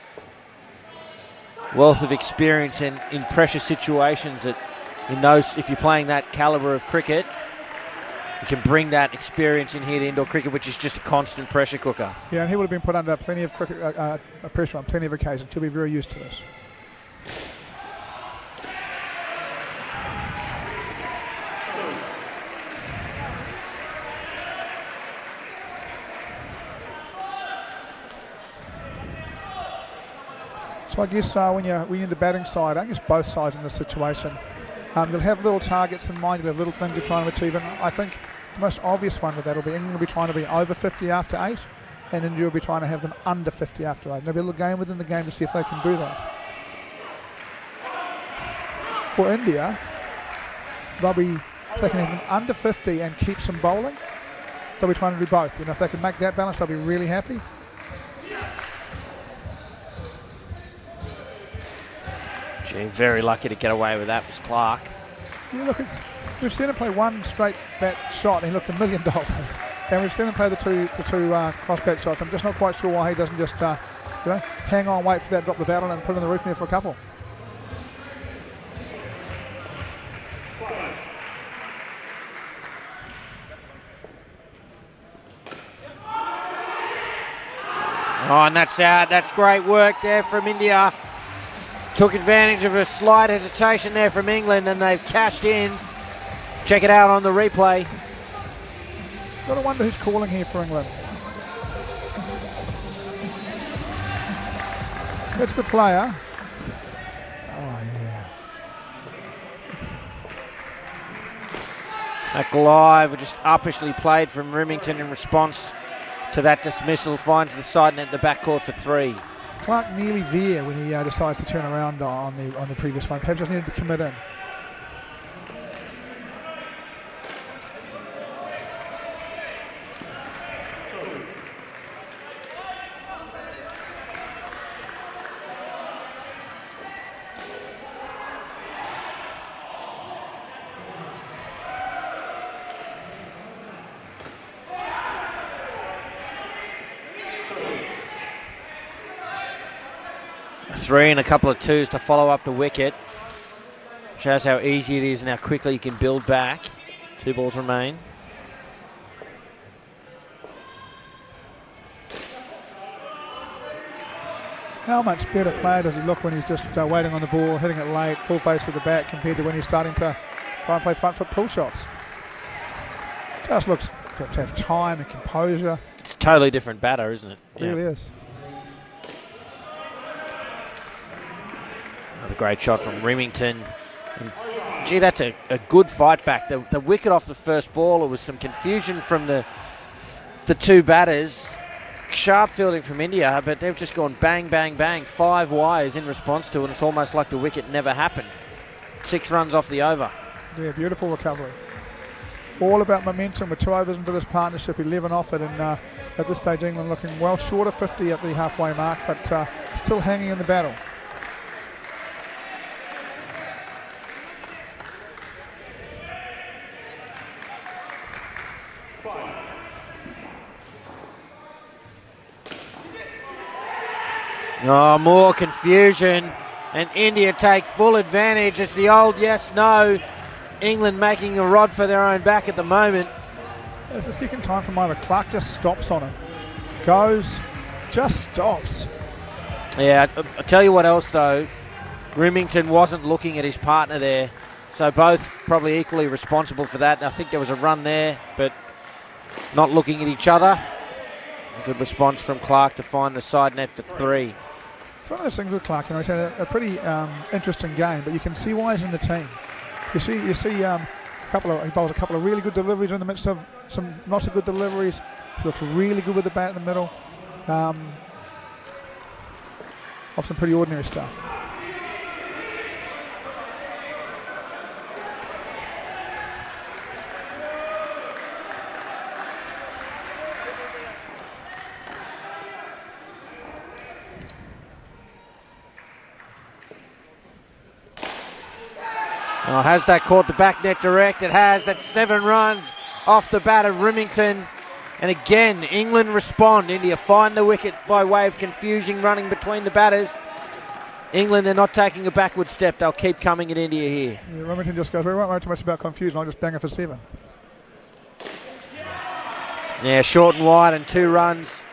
S1: Wealth of experience in pressure situations that in those, if you're playing that calibre of cricket, you can bring that experience in here to indoor cricket, which is just a constant pressure cooker.
S9: Yeah, and he would have been put under plenty of cricket pressure on plenty of occasions. He'll be very used to this. So I guess when you're in the batting side, I guess both sides in this situation, you'll have little targets in mind, you'll have little things you're trying to achieve, and I think the most obvious one with that will be England will be trying to be over 50 after 8, and India will be trying to have them under 50 after 8. There'll be a little game within the game to see if they can do that. For India, they'll be, if they can have them under 50 and keep some bowling, they'll be trying to do both. You know, if they can make that balance, they'll be really happy.
S1: Gee, very lucky to get away with that was Clark.
S9: Yeah, look, we've seen him play one straight bat shot and he looked $1 million. And we've seen him play the two cross bat shots. I'm just not quite sure why he doesn't just hang on, wait for that, drop the battle and put it in the roof there for a couple.
S1: Oh, and that's out. That's great work there from India. Took advantage of a slight hesitation there from England, and they've cashed in. Check it out on the replay.
S9: Got to wonder who's calling here for England. That's the player. Oh, yeah.
S1: That glide just uppishly played from Remington in response to that dismissal. Finds the side net in the backcourt for 3.
S9: Clark nearly there when he decides to turn around on the previous one. Perhaps just needed to commit in.
S1: A 3 and a couple of 2s to follow up the wicket. Shows how easy it is and how quickly you can build back. 2 balls remain.
S9: How much better player does he look when he's just waiting on the ball, hitting it late, full face of the bat, compared to when he's starting to try and play front foot pull shots? Just looks to have time and composure.
S1: It's a totally different batter, isn't it?
S9: It really is.
S1: Another great shot from Remington. And, gee, that's a good fight back. The wicket off the first ball, it was some confusion from the 2 batters. Sharp fielding from India, but they've just gone bang, bang, bang. 5 wires in response to it, and it's almost like the wicket never happened. 6 runs off the over.
S9: Yeah, beautiful recovery. all about momentum with 2 overs into this partnership, 11 off it, and at this stage England looking well short of 50 at the halfway mark, but still hanging in the battle.
S1: Oh, more confusion, and India take full advantage. It's the old yes-no. England making a rod for their own back at the moment.
S9: It's the second time from over. Clark just stops on him. Goes, just stops.
S1: Yeah, I'll tell you what else though. Remington wasn't looking at his partner there, so both probably equally responsible for that. And I think there was a run there, but not looking at each other. A good response from Clark to find the side net for 3.
S9: It's one of those things with Clark, he's had a pretty interesting game, but you can see why he's in the team. You see, he bowls a couple of really good deliveries in the midst of some not so good deliveries. He looks really good with the bat in the middle. Of some pretty ordinary stuff.
S1: Oh, has that caught the back net direct? It has. That's 7 runs off the bat of Remington. And again, England respond. India find the wicket by way of confusion running between the batters. England, they're not taking a backward step. They'll keep coming at India here.
S9: Yeah, Remington just goes, we won't worry too much about confusion. I'll just bang it for 7.
S1: Yeah, short and wide and 2 runs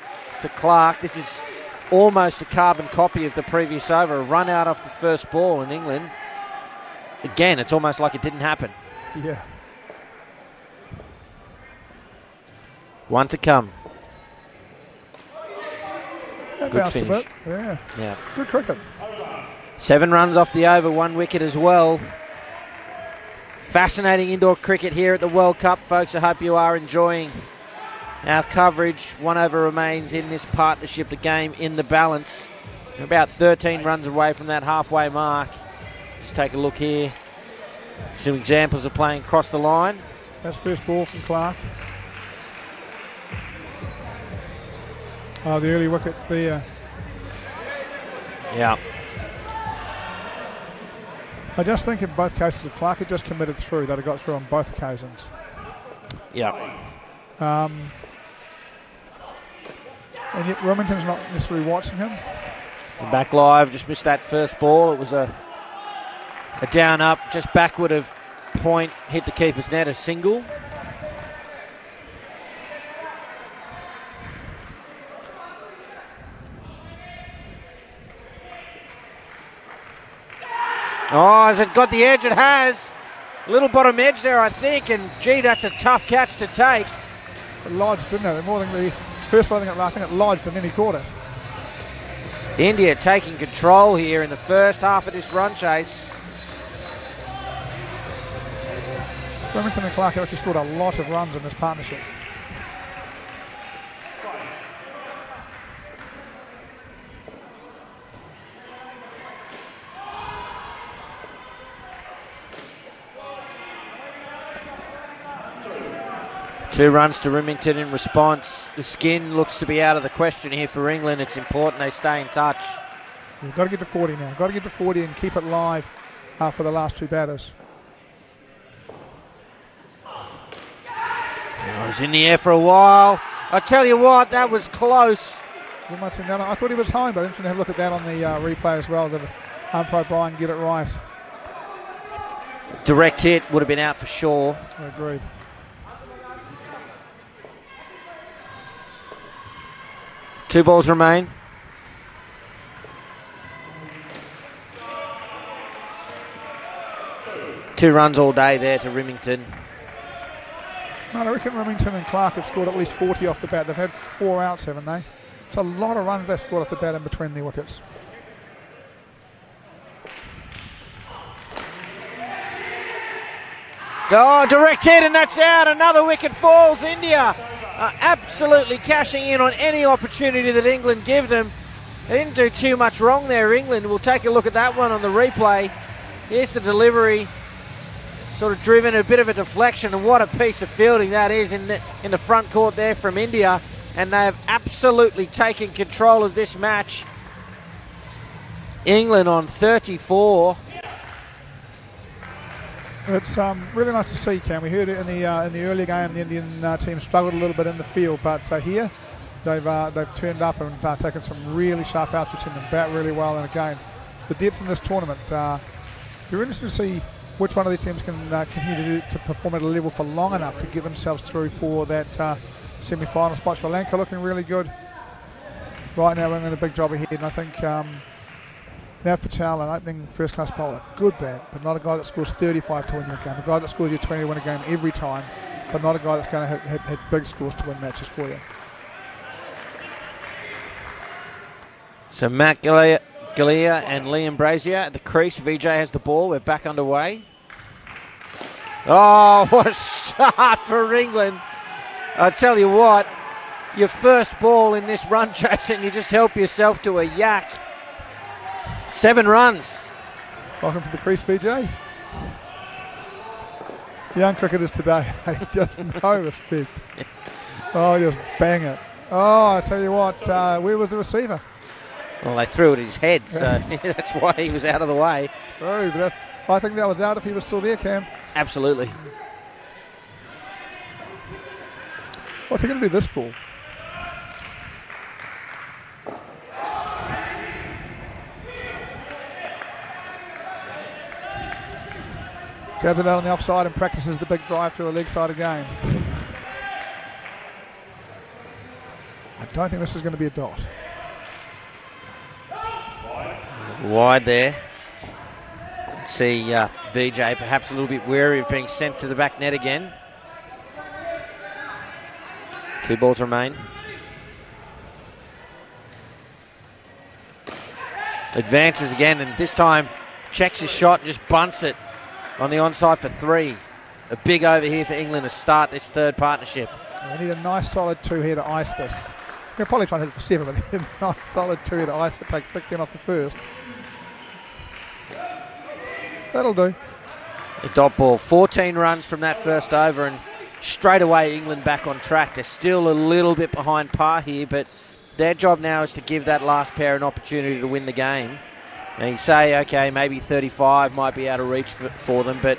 S1: to Clark. This is almost a carbon copy of the previous over. A run out off the first ball in England. Again, it's almost like it didn't happen.
S9: Yeah.
S1: 1 to come.
S9: That
S1: Good
S9: bounced a
S1: finish.
S9: bit. Yeah. Good cricket.
S1: 7 runs off the over, 1 wicket as well. Fascinating indoor cricket here at the World Cup, folks. I hope you are enjoying our coverage. 1 over remains in this partnership, the game in the balance. We're about 13 runs away from that halfway mark. Let's take a look here. Some examples of playing across the line.
S9: That's first ball from Clark. Oh, the early wicket there.
S1: Yeah.
S9: I just think in both cases, if Clark had just committed through, they'd have got through on both occasions.
S1: Yeah.
S9: And yet Remington's not necessarily watching him.
S1: And back live, just missed that first ball. It was a down up, just backward of point, hit the keeper's net, a single. Oh, has it got the edge? It has. A little bottom edge there, I think, and gee, that's a tough catch to take.
S9: It lodged, didn't it? More than the first one, I think it lodged and then he caught it.
S1: India taking control here in the first half of this run chase.
S9: Remington and Clark have actually scored a lot of runs in this partnership.
S1: Two runs to Remington in response. The skin looks to be out of the question here for England. It's important they stay in touch.
S9: You've got to get to 40 now. Got to get to 40 and keep it live for the last 2 batters.
S1: He was in the air for a while. I tell you what, that was close.
S9: You might see that. I thought he was home, but I'm interested to have a look at that on the replay as well. Did umpire Brian get it right?
S1: Direct hit would have been out for sure.
S9: I agreed.
S1: Two balls remain. Two runs all day there to Remington.
S9: No, I reckon Remington and Clark have scored at least 40 off the bat. They've had 4 outs, haven't they? It's a lot of runs they've scored off the bat in between the wickets.
S1: Oh, direct hit and that's out. Another wicket falls. India absolutely cashing in on any opportunity that England give them. They didn't do too much wrong there, England. We'll take a look at that one on the replay. Here's the delivery. sort of driven a bit of a deflection, and what a piece of fielding that is in the front court there from India. And they have absolutely taken control of this match. England on 34.
S9: It's really nice to see, Cam. We heard it in the earlier game. The Indian team struggled a little bit in the field, but here they've turned up and taken some really sharp outs. We've seen them bat really well. And again, the depth in this tournament. We're interested to see which one of these teams can continue to perform at a level for long enough to get themselves through for that semi-final spot. Sri Lanka looking really good right now. We're in a big job ahead, and I think Nav Patel, an opening first-class bowler, good bat, but not a guy that scores 35 to win your game. A guy that scores you 20 to win a game every time, but not a guy that's going to hit big scores to win matches for you.
S1: So Matt Galea and Liam Brazier at the crease. Vijay has the ball. We're back underway. Oh, what a start for England. I tell you what, your first ball in this run chase and you just help yourself to a yak. 7 runs.
S9: Welcome to the crease, Vijay. Young cricketers today, they just no respect. Oh, just bang it. Oh, I tell you what, where was the receiver?
S1: Well, they threw it at his head, so that's why he was out of the way.
S9: Oh, but I think that was out if he was still there, Cam.
S1: Absolutely.
S9: What's he going to do this ball? Grabs it out on the offside and practices the big drive through the leg side again. I don't think this is going to be a dot.
S1: Wide there. See Vijay perhaps a little bit wary of being sent to the back net again. 2 balls remain. Advances again, and this time checks his shot and just bunts it on the onside for 3. A big over here for England to start this third partnership.
S9: They need a nice solid 2 here to ice this. They're probably trying to hit it for 7, but they need a nice solid 2 here to ice it. Take 16 off the first. That'll do.
S1: A dot ball. 14 runs from that first over, and straight away England back on track. They're still a little bit behind par here, but their job now is to give that last pair an opportunity to win the game. And you say, okay, maybe 35 might be out of reach for them, but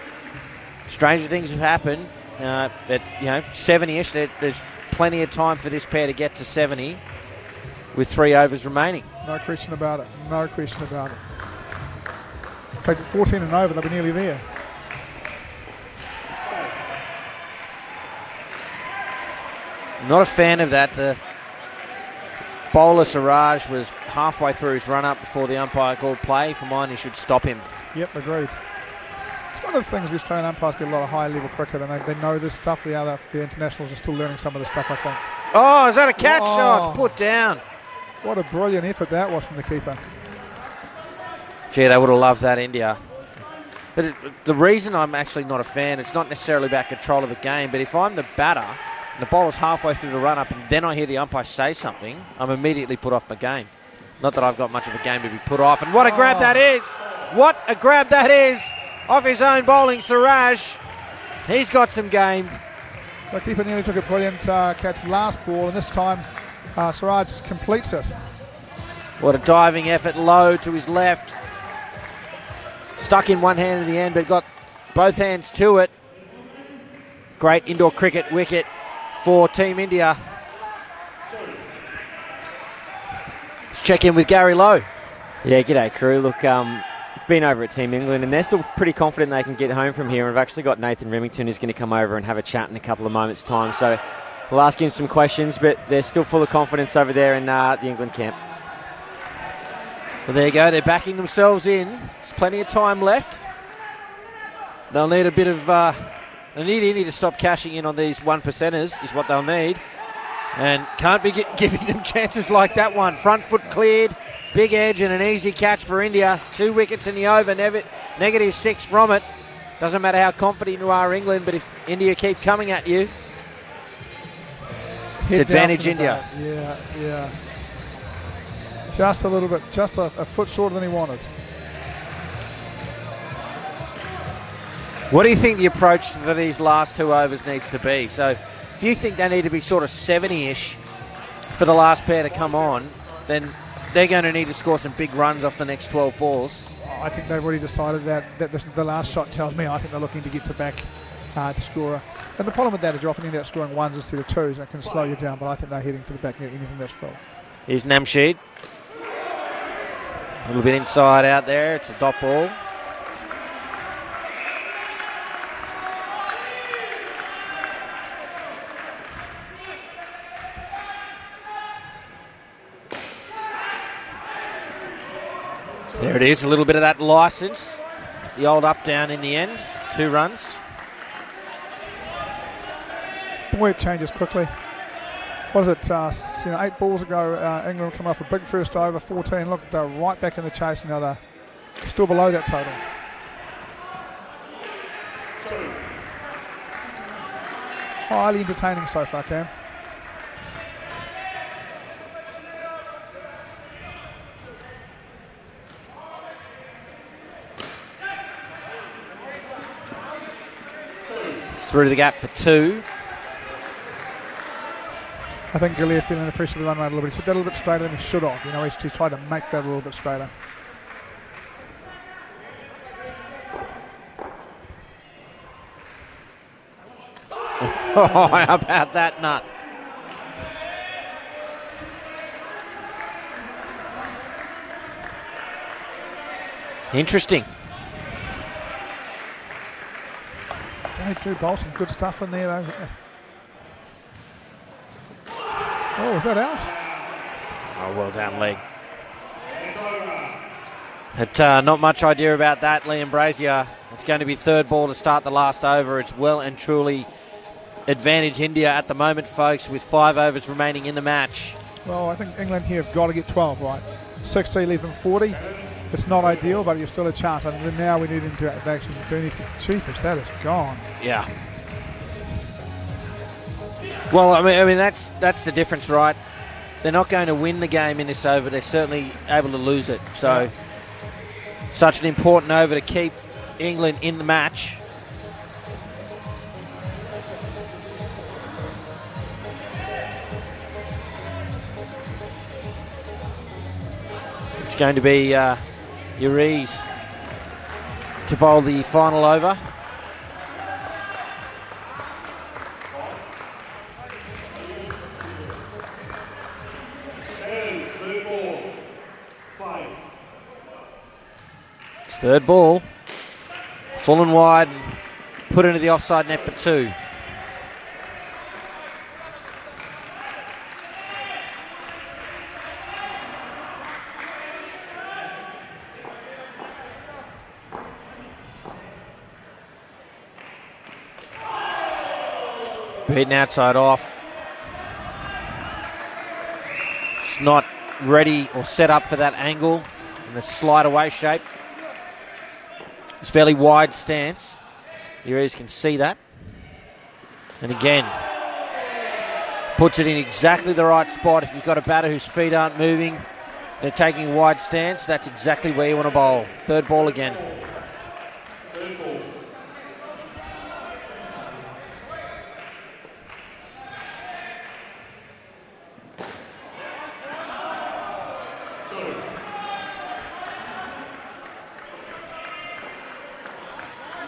S1: stranger things have happened. At 70-ish, there's plenty of time for this pair to get to 70 with 3 overs remaining.
S9: No question about it. No question about it. In fact, 14 and over, they'll be nearly there.
S1: Not a fan of that. The bowler Siraj was halfway through his run-up before the umpire called play. For mine, he should stop him.
S9: Yep, agreed. It's one of the things the Australian umpires get a lot of high-level cricket, and they know this stuff. The internationals are still learning some of the stuff, I think.
S1: Oh, is that a catch? Oh, it's put down.
S9: What a brilliant effort that was from the keeper.
S1: Gee, they would have loved that, India. But the reason I'm actually not a fan, it's not necessarily about control of the game, but if I'm the batter and the bowler's halfway through the run-up and then I hear the umpire say something, I'm immediately put off my game. Not that I've got much of a game to be put off. And what a grab that is! What a grab that is! Off his own bowling, Siraj. He's got some game.
S9: The keeper nearly took a brilliant catch last ball, and this time Siraj completes it.
S1: What a diving effort, low to his left. Stuck in one hand in the end, but got both hands to it. Great indoor cricket wicket for Team India. Let's check in with Gary Lowe.
S7: Yeah, g'day crew. Look, been over at Team England and they're still pretty confident they can get home from here. And we've actually got Nathan Remington who's going to come over and have a chat in a couple of moments' time. So we'll ask him some questions, but they're still full of confidence over there in the England camp.
S1: Well, there you go. They're backing themselves in. There's plenty of time left. They'll need a bit of... they need India to stop cashing in on these 1%ers is what they'll need. And can't be giving them chances like that one. Front foot cleared. Big edge and an easy catch for India. 2 wickets in the over. -6 from it. Doesn't matter how confident you are, England, but if India keep coming at you, it's advantage India.
S9: Yeah. Just a little bit, just a foot shorter than he wanted.
S1: What do you think the approach for these last 2 overs needs to be? So if you think they need to be sort of 70-ish for the last pair to come on, then they're going to need to score some big runs off the next 12 balls.
S9: I think they've already decided that the last shot tells me I think they're looking to get to back to score. And the problem with that is you often end up scoring ones instead of twos. That can slow you down, but I think they're heading to the back net, anything that's full.
S1: Here's Namsheed. A little bit inside out there. It's a dot ball. There it is, a little bit of that licence. The old up-down in the end, 2 runs.
S9: Boy, it changes quickly. What is it, 8 balls ago, England come off a big first over, 14, look, they're right back in the chase now, they're still below that total. Highly entertaining so far, Cam.
S1: Through the gap for 2.
S9: I think Gillier feeling the pressure of the run rate a little bit. He said that a little bit straighter than he should have. You know, he's tried to make that a little bit straighter.
S1: Oh, how about that nut? Interesting.
S9: They do bowl some good stuff in there, though. Oh, is that out?
S1: Oh, well done, leg. But not much idea about that, Liam Brazier. It's going to be 3rd ball to start the last over. It's well and truly advantage India at the moment, folks, with 5 overs remaining in the match.
S9: Well, I think England here have got to get 12 right. 60, leave them 40. It's not ideal, but you've still a chance. And now we need them to actually do anything. Cheapest, that is gone.
S1: Yeah. Well, I mean that's the difference, right? They're not going to win the game in this over. They're certainly able to lose it. So, such an important over to keep England in the match. It's going to be Uriz to bowl the final over. It's 3rd ball. Full and wide and put into the offside net for 2. Beaten outside off. It's not ready or set up for that angle in the slide away shape. It's fairly wide stance. The areas can see that. And again, puts it in exactly the right spot. If you've got a batter whose feet aren't moving, they're taking a wide stance, that's exactly where you want to bowl. 3rd ball again.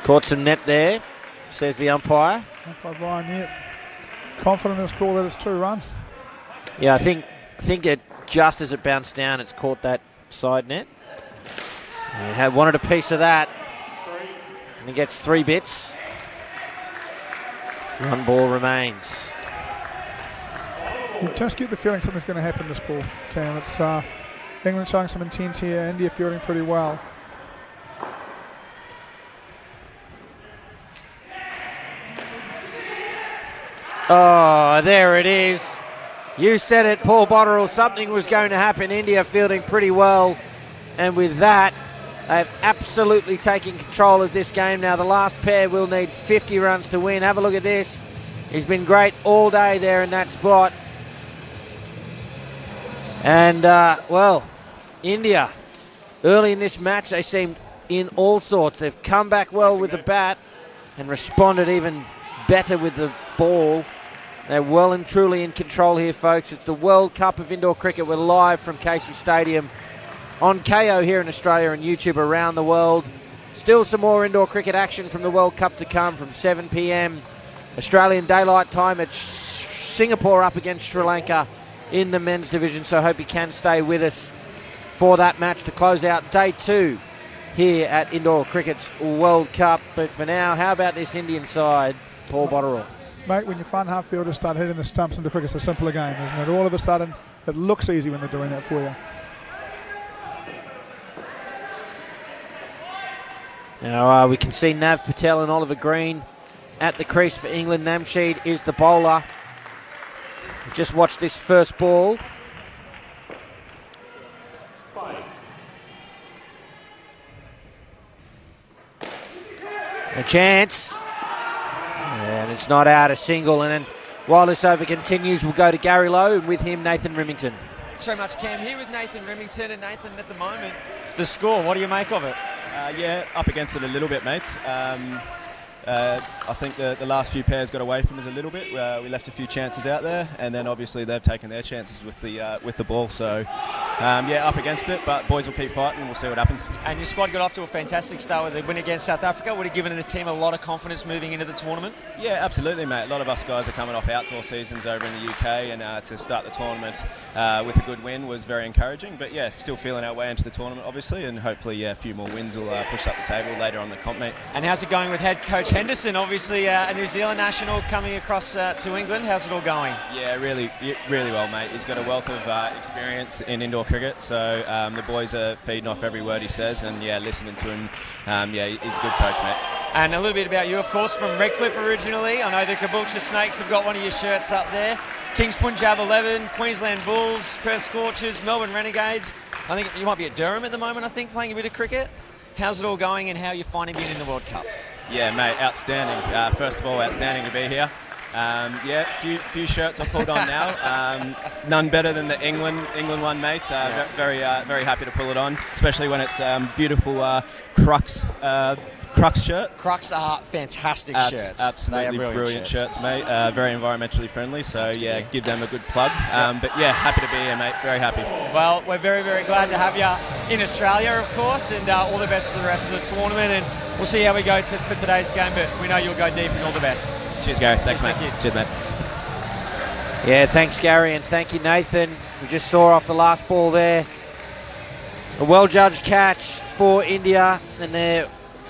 S1: Caught some net there, says the umpire.
S9: Umpire Brian Yett. Confident in his call that it's 2 runs.
S1: Yeah, I think it just as it bounced down, it's caught that side net. Had wanted a piece of that, and he gets 3 bits. 1 ball remains.
S9: You just get the feeling something's going to happen this ball, Cam. It's England showing some intent here. India fielding pretty well.
S1: Oh, there it is. You said it, Paul Botterill. Something was going to happen. India fielding pretty well. And with that, they've absolutely taken control of this game. Now, the last pair will need 50 runs to win. Have a look at this. He's been great all day there in that spot. And, well, India, early in this match, they seemed in all sorts. They've come back well with the bat. and responded even better with the ball. They're well and truly in control here, folks. It's the World Cup of Indoor Cricket. We're live from Casey Stadium on KO here in Australia and YouTube around the world. Still some more indoor cricket action from the World Cup to come from 7 p.m. Australian Daylight Time at Singapore up against Sri Lanka in the men's division. So I hope you can stay with us for that match to close out day 2 here at Indoor Cricket's World Cup. But for now, how about this Indian side, Paul Botterill?
S9: Mate, when your front half fielders start hitting the stumps into cricket, it's a simpler game, isn't it? All of a sudden, it looks easy when they're doing that for you.
S1: Now we can see Nav Patel and Oliver Green at the crease for England. Namsheed is the bowler. Just watch this first ball. A chance. And it's not out, a single. And then while this over continues, we'll go to Gary Lowe, and with him, Nathan Remington.
S7: Thanks so much, Cam. Here with Nathan Remington. And Nathan, at the moment, the score, what do you make of it?
S17: Yeah, up against it a little bit, mate. I think the last few pairs got away from us a little bit. We left a few chances out there, and then obviously they've taken their chances with the ball. So, yeah, up against it, but boys will keep fighting and we'll see what happens.
S7: And your squad got off to a fantastic start with the win against South Africa. Would have given the team a lot of confidence moving into the tournament?
S17: Yeah, absolutely, mate. A lot of us guys are coming off outdoor seasons over in the UK, and to start the tournament with a good win was very encouraging. But yeah, still feeling our way into the tournament, obviously, and hopefully, yeah, a few more wins will push up the table later on the comp, mate.
S7: And how's it going with head coach Henderson? Obviously, a New Zealand national coming across to England. How's it all going?
S17: Yeah, really well, mate. He's got a wealth of experience in indoor cricket, so the boys are feeding off every word he says, and yeah, listening to him. Yeah, he's a good coach, mate.
S7: And a little bit about you, of course, from Redcliffe originally. I know the Caboolture Snakes have got one of your shirts up there. Kings Punjab 11, Queensland Bulls, Perth Scorchers, Melbourne Renegades. I think you might be at Durham at the moment, I think, playing a bit of cricket. How's it all going, and how are you finding being in the World Cup?
S17: Yeah, mate, outstanding. First of all, outstanding to be here. Yeah, few shirts I pulled on now. None better than the England one, mate. Very happy to pull it on, especially when it's beautiful Crux shirt.
S7: Crux are fantastic shirts.
S17: Absolutely brilliant shirts, mate. Very environmentally friendly, so yeah, give them a good plug. But yeah, happy to be here, mate. Very happy.
S7: Well, we're very glad to have you in Australia, of course, and all the best for the rest of the tournament. And we'll see how we go for today's game, but we know you'll go deep, and all the best.
S17: Cheers, Gary. Thanks, mate.
S7: Thank you.
S17: Cheers, mate.
S1: Yeah, thanks, Gary, and thank you, Nathan. We just saw off the last ball there. A well-judged catch for India, and they're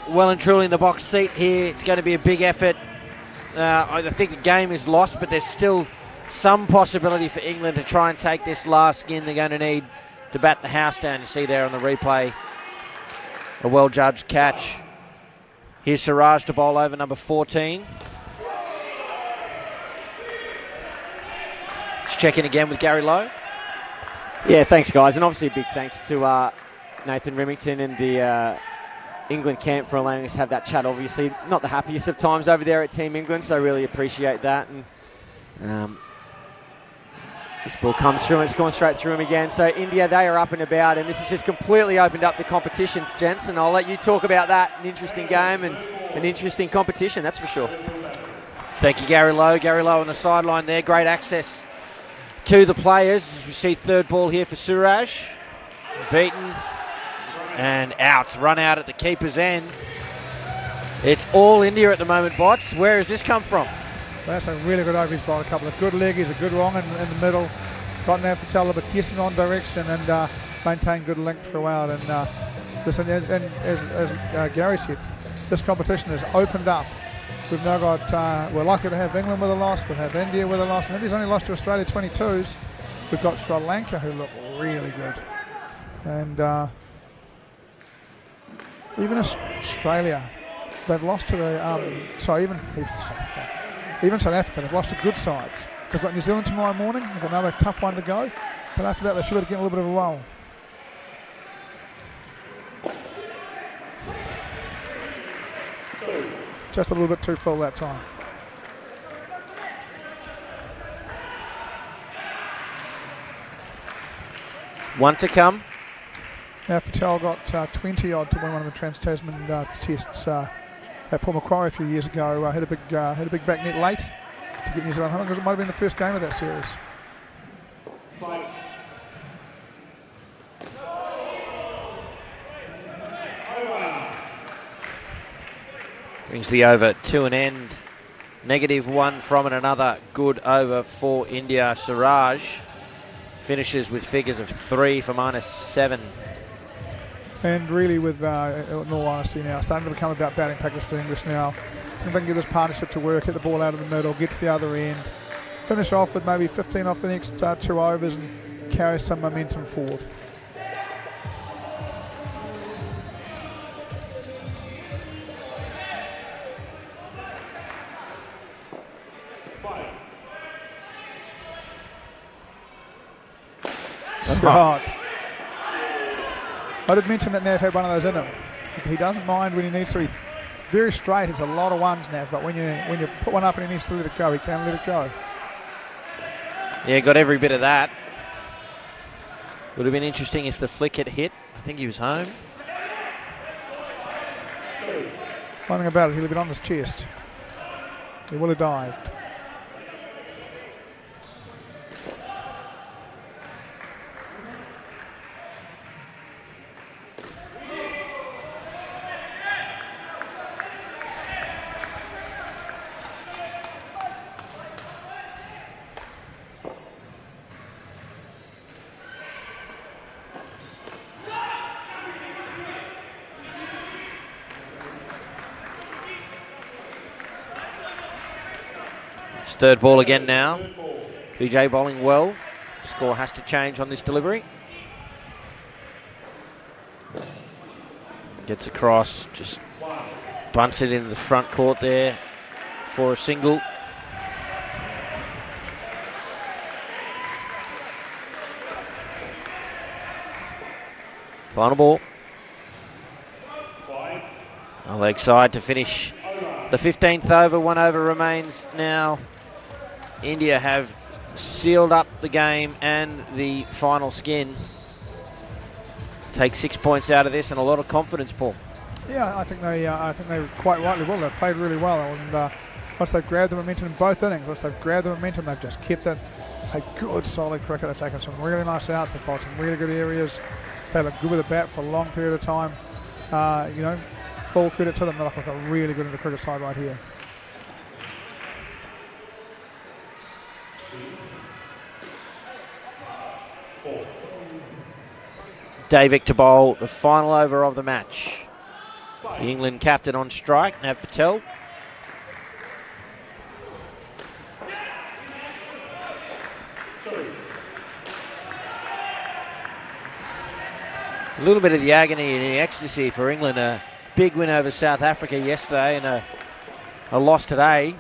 S1: well and truly in the box seat here. It's going to be a big effort. I think the game is lost, but there's still some possibility for England to try and take this last skin. They're going to need to bat the house down. You see there on the replay, a well-judged catch. Here's Siraj to bowl over number 14. Let's check in again with Gary Lowe.
S7: Yeah, thanks, guys. And obviously a big thanks to Nathan Remington and the England camp for allowing us to have that chat. Obviously not the happiest of times over there at Team England, so I really appreciate that. And this ball comes through and it's gone straight through him again. So India, they are up and about, and this has just completely opened up the competition, gents, and I'll let you talk about that. An interesting game and an interesting competition, that's for sure.
S1: Thank you, Gary Lowe. Gary Lowe on the sideline there. Great access to the players. As we see third ball here for Suraj. Beaten and out. Run out at the keeper's end. It's all India at the moment, Bots. Where has this come from?
S9: That's a really good over. He's got a couple of good leggies, a good wrong in the middle. Got Nav Patel, but getting on direction and maintain good length throughout. And as Gary said, this competition has opened up. We've now got, we're lucky to have England with a loss, we'll have India with a loss, and India's only lost to Australia 22s. We've got Sri Lanka, who look really good. And even Australia, they've lost to the, even South Africa, they've lost to good sides. They've got New Zealand tomorrow morning, they've got another tough one to go, but after that they should be getting a little bit of a roll. Just a little bit too full that time.
S1: One to come.
S9: Now Patel got 20 odd to win one of the Trans-Tasman tests Paul Macquarie a few years ago hit a big back net late to get New Zealand home because it might have been the first game of that series.
S1: Brings the over to an end. -1 from it. Another good over for India. Siraj finishes with figures of 3 for -7.
S9: And really, with in all honesty now, starting to become about batting practice for English now. So if they can get this partnership to work, hit the ball out of the middle, get to the other end, finish off with maybe 15 off the next 2 overs and carry some momentum forward. God. I did mention that Nav had one of those in him. He doesn't mind when he needs to. He's very straight. It's a lot of ones, Nav, but when you put one up and he needs to let it go, he can let it go.
S1: Yeah, got every bit of that. Would have been interesting if the flick had hit. I think he was home.
S9: One thing about it, he'll have been on his chest. He will have dived.
S1: Third ball again now. Vijay bowling well. Score has to change on this delivery. Gets across, just bunts it into the front court there for a single. Final ball. A leg side to finish the 15th over. 1 over remains now. India have sealed up the game and the final skin. Take 6 points out of this and a lot of confidence, Paul.
S9: Yeah, I think they quite rightly will. They've played really well, and once they've grabbed the momentum in both innings, once they've grabbed the momentum, they've just kept it. Played good, solid cricket. They've taken some really nice outs. They've bowled some really good areas. They look good with the bat for a long period of time. Full credit to them. They look like a really good in the cricket side right here.
S1: Davik to bowl the final over of the match. The England captain on strike, Nav Patel. A little bit of the agony and the ecstasy for England. A big win over South Africa yesterday and a loss today.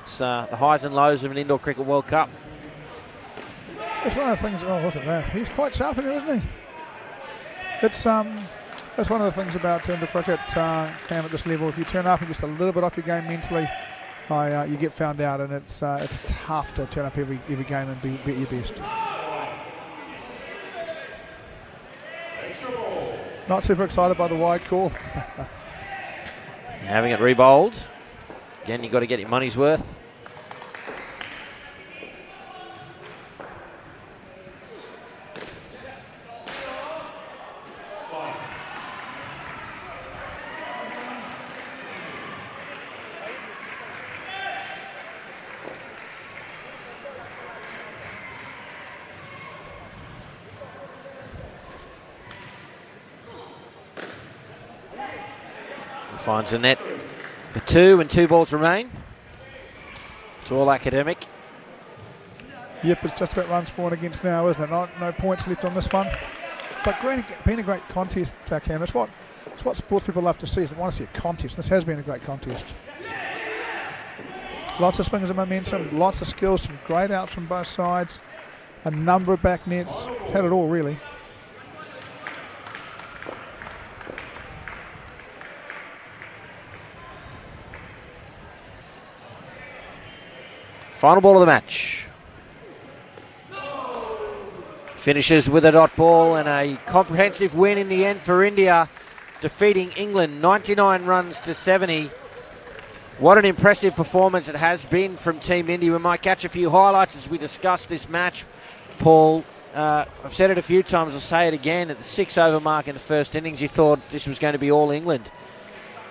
S1: It's the highs and lows of an indoor cricket World Cup.
S9: It's one of the things. Oh, look at that! He's quite sharp in there, isn't he? That's one of the things about indoor cricket, Cam, at this level. If you turn up and just a little bit off your game mentally, you get found out, and it's tough to turn up every game and be at your best. Not super excited by the wide call.
S1: Having it re-bowled. Again, you've got to get your money's worth. Finds the net for 2 and 2 balls remain. It's all academic.
S9: Yep, it's just about runs for and against now, isn't it? No points left on this one. But been a great contest, Cam. It's what sports people love to see. Is they want to see a contest. This has been a great contest. Lots of swings of momentum, lots of skills, some great outs from both sides, a number of back nets. It's had it all, really.
S1: Final ball of the match. Finishes with a dot ball and a comprehensive win in the end for India, defeating England 99 runs to 70 What an impressive performance it has been from Team India. We might catch a few highlights as we discuss this match, Paul. I've said it a few times, I'll say it again. At the 6-over mark in the first innings, you thought this was going to be all England.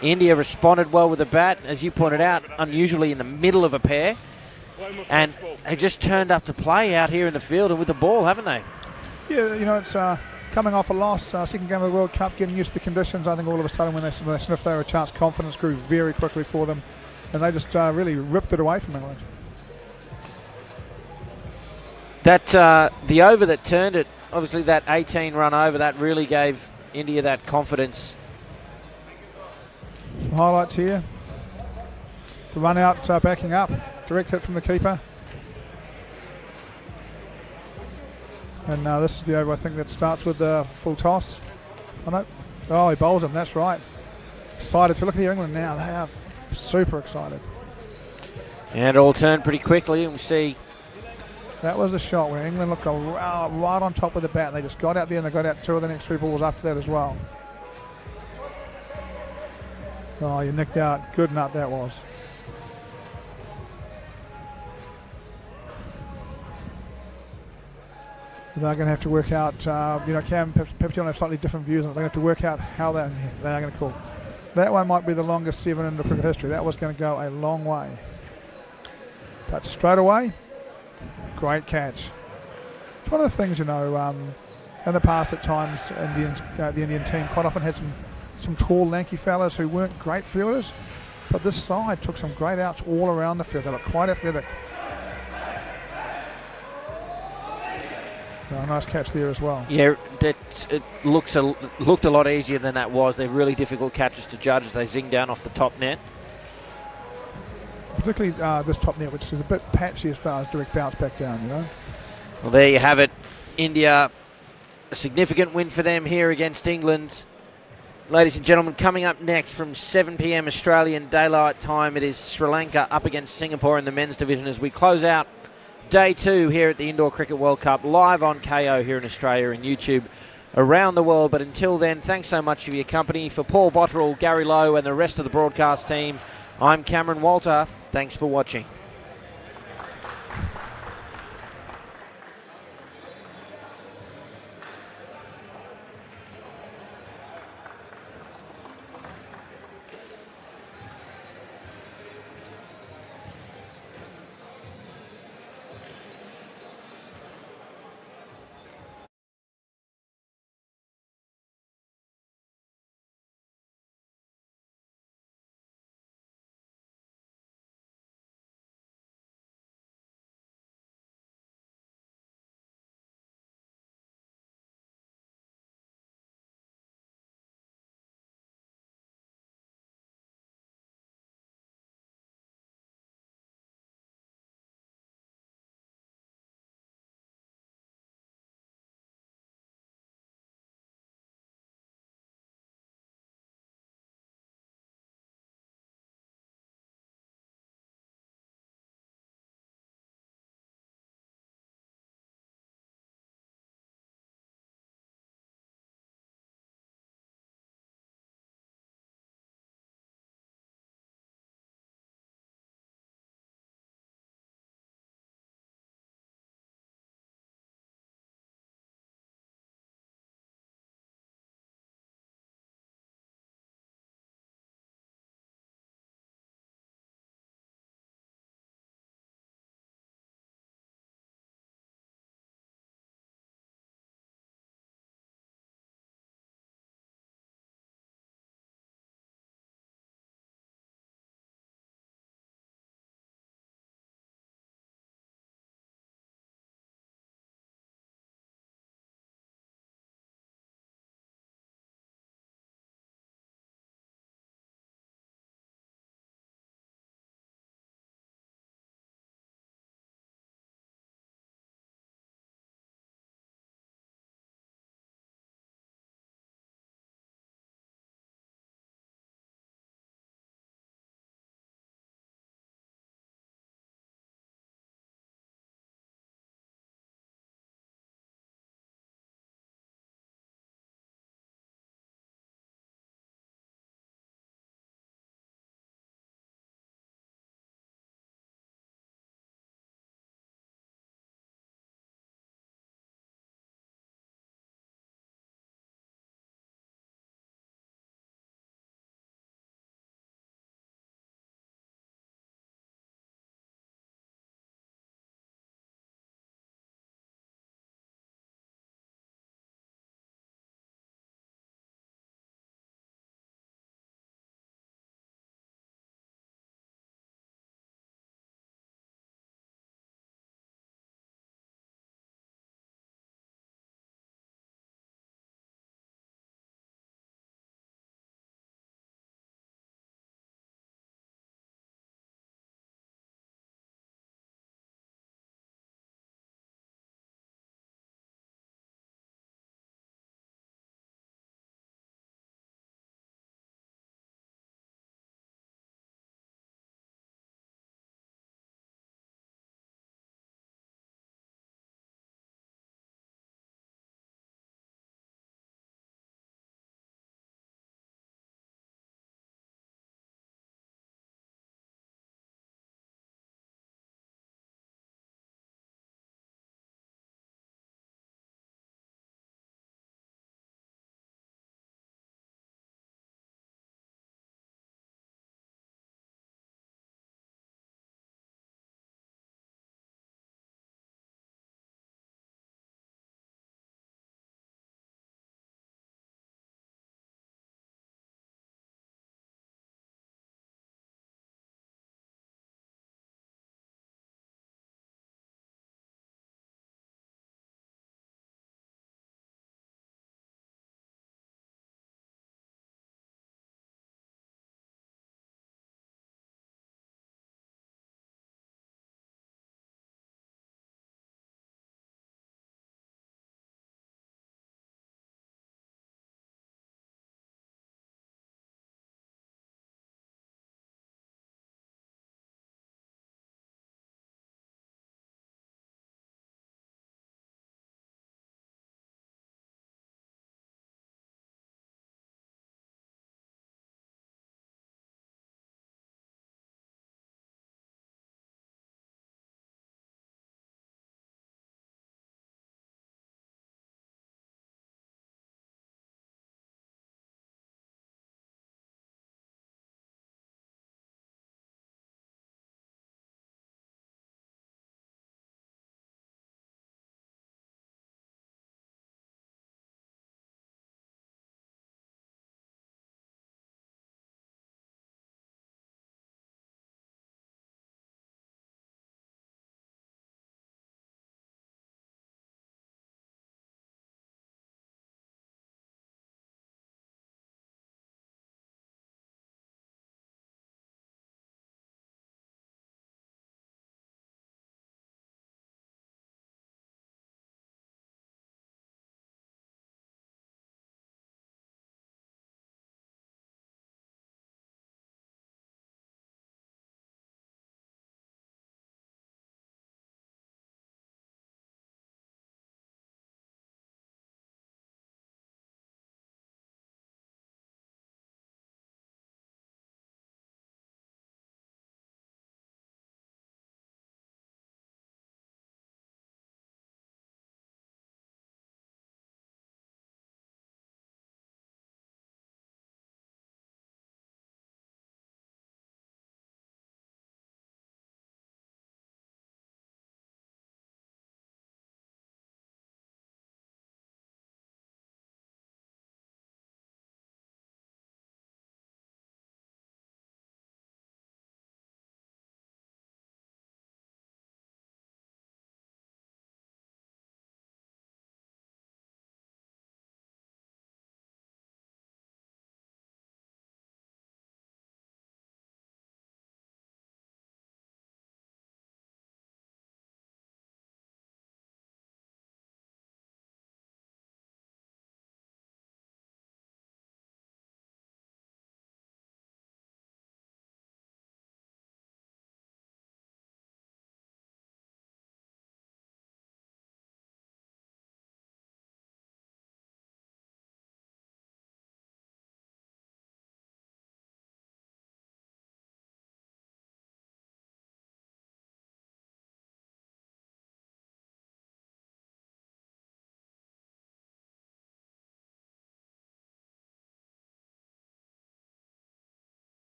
S1: India responded well with the bat, as you pointed out, unusually in the middle of a pair. And they just turned up to play out here in the field and with the ball, haven't they?
S9: Yeah, you know, it's coming off a loss, second game of the World Cup, getting used to the conditions. I think all of a sudden when they sniffed they were a chance, confidence grew very quickly for them. And they just really ripped it away from England.
S1: That the over that turned it, obviously that 18-run over, that really gave India that confidence.
S9: Some highlights here. The run out, backing up. Direct hit from the keeper. And this is the over, I think, that starts with the full toss. Oh, no. Oh, he bowls him, that's right. Excited to look at England now. They are super excited.
S1: And it all turned pretty quickly, and we see.
S9: That was a shot where England looked right on top of the bat. They just got out there and they got out 2 of the next 3 balls after that as well. Oh, you nicked out. Good nut that was. They're going to have to work out, Cam, perhaps you'll have slightly different views on it. They're going to have to work out how they are going to call. That one might be the longest 7 in the cricket history. That was going to go a long way. But straight away, great catch. It's one of the things, in the past at times, the Indian team quite often had some tall, lanky fellas who weren't great fielders. But this side took some great outs all around the field. They looked quite athletic. Oh, nice catch there as well.
S1: Yeah, it looked a lot easier than that was. They're really difficult catches to judge as they zing down off the top net.
S9: Particularly this top net, which is a bit patchy as far as direct bounce back down,
S1: Well, there you have it. India, a significant win for them here against England. Ladies and gentlemen, coming up next from 7 p.m. Australian Daylight Time, it is Sri Lanka up against Singapore in the men's division as we close out Day 2 here at the Indoor Cricket World Cup, live on KO here in Australia and YouTube around the world. But until then, thanks so much for your company. For Paul Botterill, Gary Lowe and the rest of the broadcast team, I'm Cameron Walter. Thanks for watching.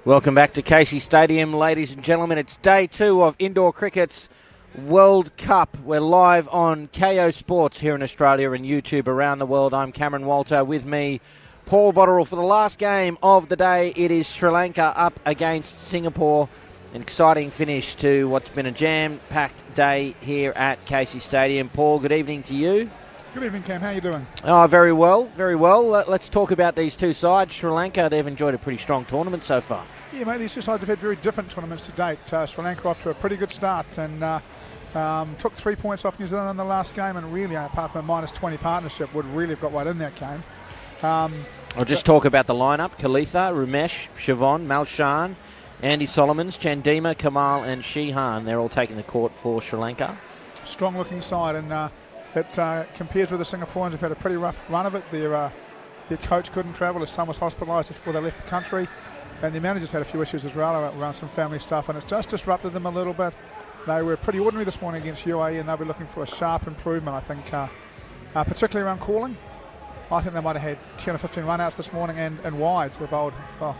S1: Welcome back to Casey Stadium, ladies and gentlemen. It's day 2 of indoor cricket's World Cup. We're live on KO Sports here in Australia and YouTube around the world. I'm Cameron Walter. With me, Paul Botterill. For the last game of the day, it is Sri Lanka up against Singapore. An exciting finish to what's been a jam-packed day here at Casey Stadium. Paul, good evening to you.
S9: Good evening, Cam. How are you doing?
S1: Oh, very well, very well. Let's talk about these two sides. Sri Lanka, they've enjoyed a pretty strong tournament so far.
S9: Yeah, mate, these two sides have had very different tournaments to date. Sri Lanka off to a pretty good start and took 3 points off New Zealand in the last game, and really, apart from a -20 partnership, would really have got right in that game.
S1: I'll just talk about the lineup. Kalitha, Rumesh, Sivan, Malshan, Andy Solomons, Chandima, Kamal and Sheehan. They're all taking the court for Sri Lanka.
S9: Strong looking side, and it compares with the Singaporeans. They've had a pretty rough run of it. Their coach couldn't travel. His son was hospitalised before they left the country, and the managers had a few issues as well around some family stuff, and it's just disrupted them a little bit. They were pretty ordinary this morning against UAE, and they'll be looking for a sharp improvement, I think, particularly around calling. I think they might have had 10 or 15 run-outs this morning and wides. They bowled well.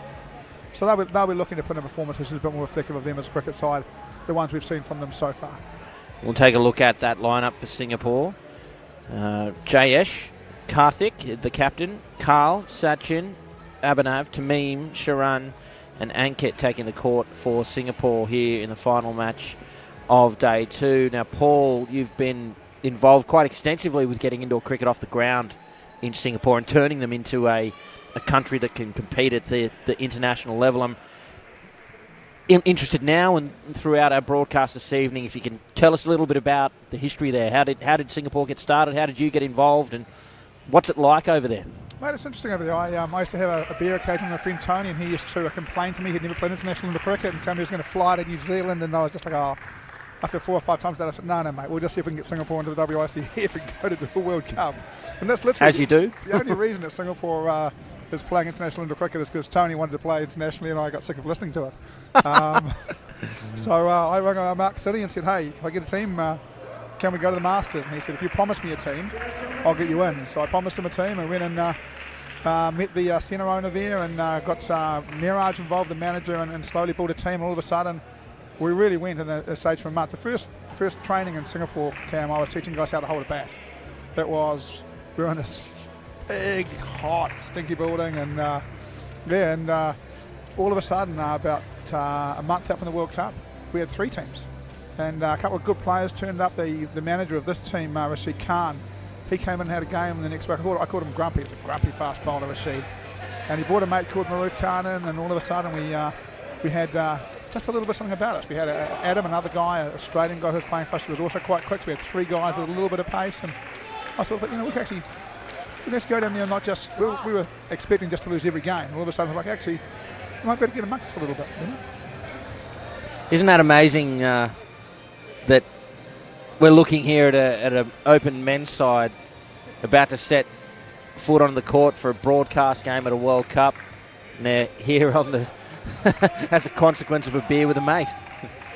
S9: So they'll be looking to put in a performance which is a bit more reflective of them as a cricket side, the ones we've seen from them so far.
S1: We'll take a look at that lineup for Singapore. Jayesh, Karthik, the captain, Karl, Sachin, Abhinav, Tamim, Sharan and Ankit taking the court for Singapore here in the final match of day 2. Now, Paul, you've been involved quite extensively with getting indoor cricket off the ground in Singapore and turning them into a country that can compete at the international level. I'm interested now and throughout our broadcast this evening if you can tell us a little bit about the history there. How did Singapore get started? How did you get involved? And what's it like over there?
S9: Mate, it's interesting over there. I used to have a beer occasion with my friend Tony, and he used to complain to me he'd never played international indoor cricket and tell me he was going to fly to New Zealand, and I was just like, oh, after 4 or 5 times that I said, no, mate, we'll just see if we can get Singapore into the WICF and go to the World Cup. And that's literally
S1: as you do.
S9: The only reason that Singapore is playing international indoor cricket is because Tony wanted to play internationally, and I got sick of listening to it. So I rang Mark City and said, hey, if I get a team, can we go to the Masters? And he said, if you promise me a team, I'll get you in. So I promised him a team and went and met the centre owner there and got Niraj involved, the manager, and slowly built a team. All of a sudden, we really went in the stage for a month. The first training in Singapore, Cam, I was teaching guys how to hold a bat. We were in this big, hot, stinky building, and all of a sudden, about a month out from the World Cup, we had 3 teams. And a couple of good players turned up. The manager of this team, Rashid Khan, he came in and had a game, and the next week I called him Grumpy, the grumpy fast bowler, Rashid. And he brought a mate called Maroof Khan in, and all of a sudden we had just a little bit something about us. We had Adam, another guy, an Australian guy who was playing for us, who was also quite quick. So we had 3 guys with a little bit of pace, and I thought that, we could actually, let's go down there and not just, we were expecting just to lose every game. All of a sudden, I was like, actually, we might better get amongst us a little bit.
S1: Isn't that amazing that we're looking here at an open men's side about to set foot on the court for a broadcast game at a World Cup, and they're here on the as a consequence of a beer with a mate.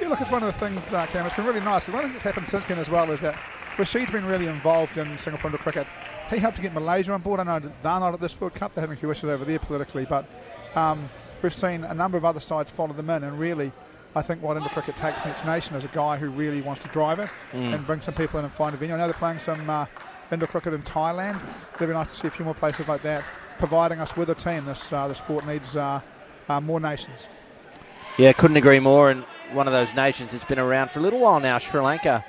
S9: Yeah, look, it's one of the things, Cam, it's been really nice. One thing that's happened since then as well is that Rashid's been really involved in Singapore indoor cricket. He helped to get Malaysia on board. I know they're not at this World Cup. They're having a few issues over there politically, but we've seen a number of other sides follow them in, and really I think what indoor cricket takes from each nation is a guy who really wants to drive it and bring some people in and find a venue. I know they're playing some indoor cricket in Thailand. It'd be nice to see a few more places like that, providing us with a team. The sport needs more nations.
S1: Yeah, couldn't agree more. And one of those nations that's been around for a little while now, Sri Lanka.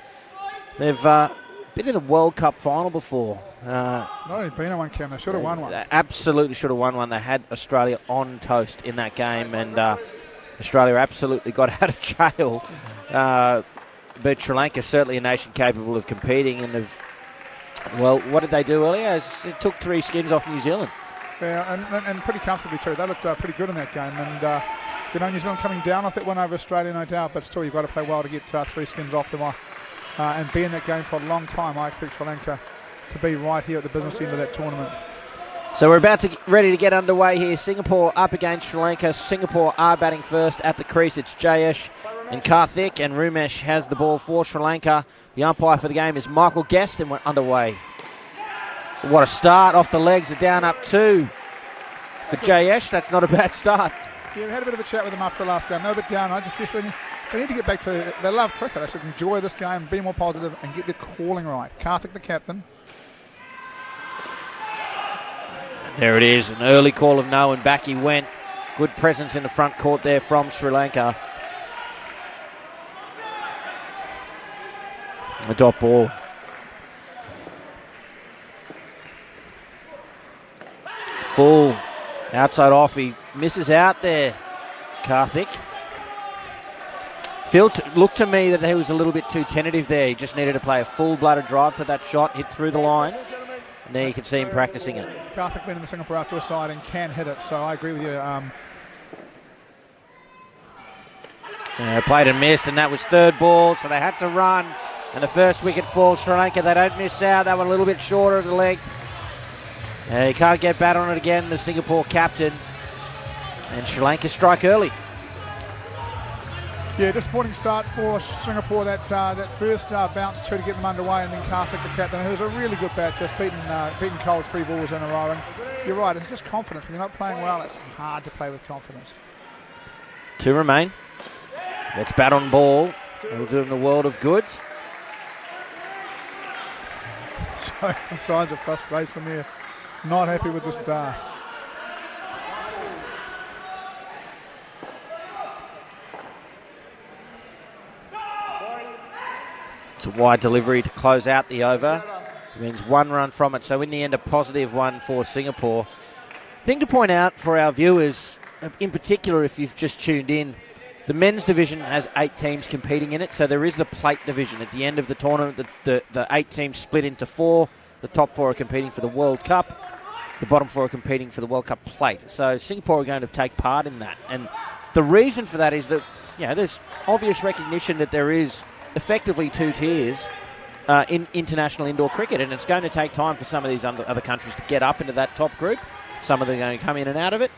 S1: They've been in the World Cup final before.
S9: Not only been in one, Cam, they should have won one.
S1: Absolutely should have won one. They had Australia on toast in that game, and Australia absolutely got out of jail. But Sri Lanka certainly a nation capable of competing, and what did they do earlier? It took 3 skins off New Zealand.
S9: Yeah, and pretty comfortably too. They looked pretty good in that game, and New Zealand coming down off that one over Australia, no doubt, but still you've got to play well to get 3 skins off them and be in that game for a long time. I expect Sri Lanka to be right here at the business end of that tournament.
S1: So we're ready to get underway here. Singapore up against Sri Lanka. Singapore are batting first at the crease. It's Jayesh and Karthik, and Rumesh has the ball for Sri Lanka. The umpire for the game is Michael Guest, and we're underway. What a start off the legs. They're down up 2 for Jayesh. That's not a bad start.
S9: Yeah, we had a bit of a chat with them after the last game. They were a bit down. I just they need to get back to. They love cricket. They should enjoy this game, be more positive, and get their calling right. Karthik, the captain.
S1: There it is, an early call of no, and back he went. Good presence in the front court there from Sri Lanka. A dot ball. Full outside off. He misses out there, Karthik. Looked to me that he was a little bit too tentative there. He just needed to play a full-blooded drive to that shot, hit through the line. And there you can see him practicing it.
S9: Karthik been in the Singapore outdoor side and can hit it, so I agree with you.
S1: Played and missed, and that was third ball, so they had to run. And the first wicket falls Sri Lanka. They don't miss out. That one a little bit shorter of the length. He can't get back on it again, the Singapore captain. And Sri Lanka strike early.
S9: Yeah, disappointing start for Singapore. That first bounce to get them underway, and then Karthik, the captain, who was a really good bat, just beating Cole 3 balls in a row. And you're right, it's just confidence. When you're not playing well, it's hard to play with confidence.
S1: 2 remain. Let's bat on ball. It'll do them the world of good.
S9: So some signs of frustration there. Not happy with the start.
S1: It's a wide delivery to close out the over. It means 1 run from it. So in the end, a positive 1 for Singapore. Thing to point out for our viewers, in particular if you've just tuned in, the men's division has 8 teams competing in it. So there is the plate division. At the end of the tournament, the 8 teams split into 4. The top 4 are competing for the World Cup. The bottom 4 are competing for the World Cup plate. So Singapore are going to take part in that. And the reason for that is that, there's obvious recognition that there is effectively 2 tiers in international indoor cricket, and it's going to take time for some of these other countries to get up into that top group. Some of them are going to come in and out of it.